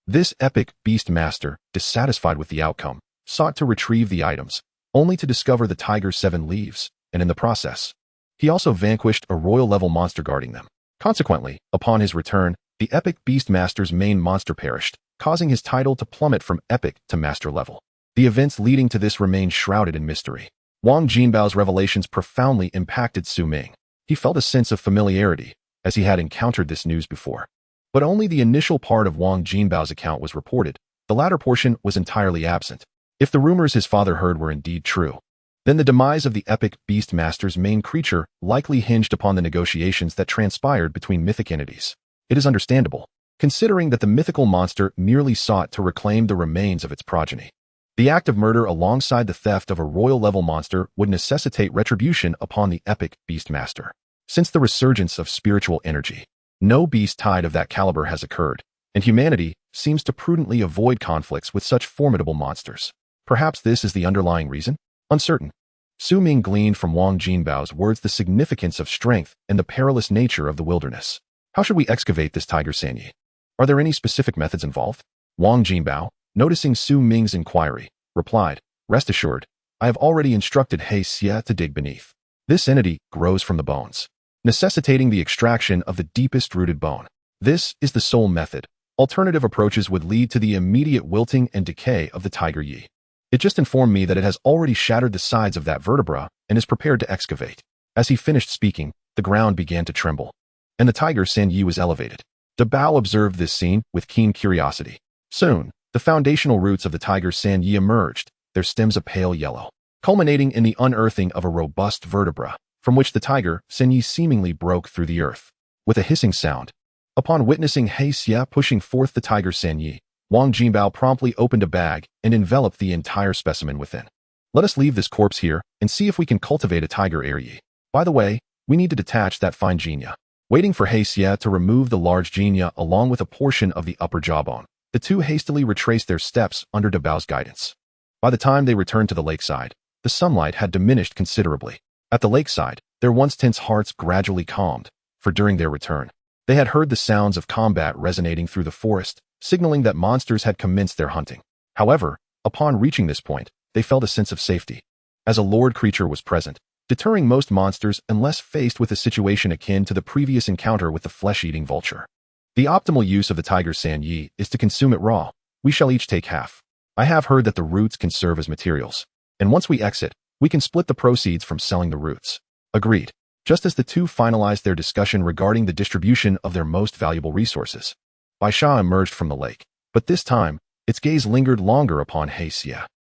this epic beast master, dissatisfied with the outcome, sought to retrieve the items, only to discover the tiger's 7 leaves, and in the process, He also vanquished a royal-level monster guarding them. Consequently, upon his return, the epic Beastmaster's main monster perished, causing his title to plummet from epic to master level. The events leading to this remain shrouded in mystery. Wang Jinbao's revelations profoundly impacted Su Ming. He felt a sense of familiarity, as he had encountered this news before. But only the initial part of Wang Jinbao's account was reported. The latter portion was entirely absent. If the rumors his father heard were indeed true, then the demise of the epic Beastmaster's main creature likely hinged upon the negotiations that transpired between mythic entities. It is understandable, considering that the mythical monster merely sought to reclaim the remains of its progeny. The act of murder alongside the theft of a royal-level monster would necessitate retribution upon the epic Beastmaster. Since the resurgence of spiritual energy, no beast tide of that caliber has occurred, and humanity seems to prudently avoid conflicts with such formidable monsters. Perhaps this is the underlying reason? Uncertain. Su Ming gleaned from Wang Jinbao's words the significance of strength and the perilous nature of the wilderness. How should we excavate this Tiger Sanyi? Are there any specific methods involved? Wang Jinbao, noticing Su Ming's inquiry, replied, "Rest assured, I have already instructed He Xie to dig beneath. This entity grows from the bones, necessitating the extraction of the deepest-rooted bone. This is the sole method. Alternative approaches would lead to the immediate wilting and decay of the Tiger Yi. It just informed me that it has already shattered the sides of that vertebra and is prepared to excavate." As he finished speaking, the ground began to tremble, and the Tiger Sanyi was elevated. De Bao observed this scene with keen curiosity. Soon, the foundational roots of the Tiger Sanyi emerged, their stems a pale yellow, culminating in the unearthing of a robust vertebra, from which the Tiger Sanyi seemingly broke through the earth. With a hissing sound, upon witnessing He Xie pushing forth the Tiger Sanyi, Wang Jinbao promptly opened a bag and enveloped the entire specimen within. "Let us leave this corpse here and see if we can cultivate a Tiger Yi. By the way, we need to detach that fine genia." Waiting for He Xie to remove the large genia along with a portion of the upper jawbone, the two hastily retraced their steps under De Bao's guidance. By the time they returned to the lakeside, the sunlight had diminished considerably. At the lakeside, their once tense hearts gradually calmed, for during their return, they had heard the sounds of combat resonating through the forest, signaling that monsters had commenced their hunting. However, upon reaching this point, they felt a sense of safety, as a lord creature was present, deterring most monsters unless faced with a situation akin to the previous encounter with the flesh-eating vulture. The optimal use of the Tiger Sanyi is to consume it raw. We shall each take half. I have heard that the roots can serve as materials, and once we exit, we can split the proceeds from selling the roots. Agreed. Just as the two finalized their discussion regarding the distribution of their most valuable resources, Bai Sha emerged from the lake, but this time, its gaze lingered longer upon He Xie.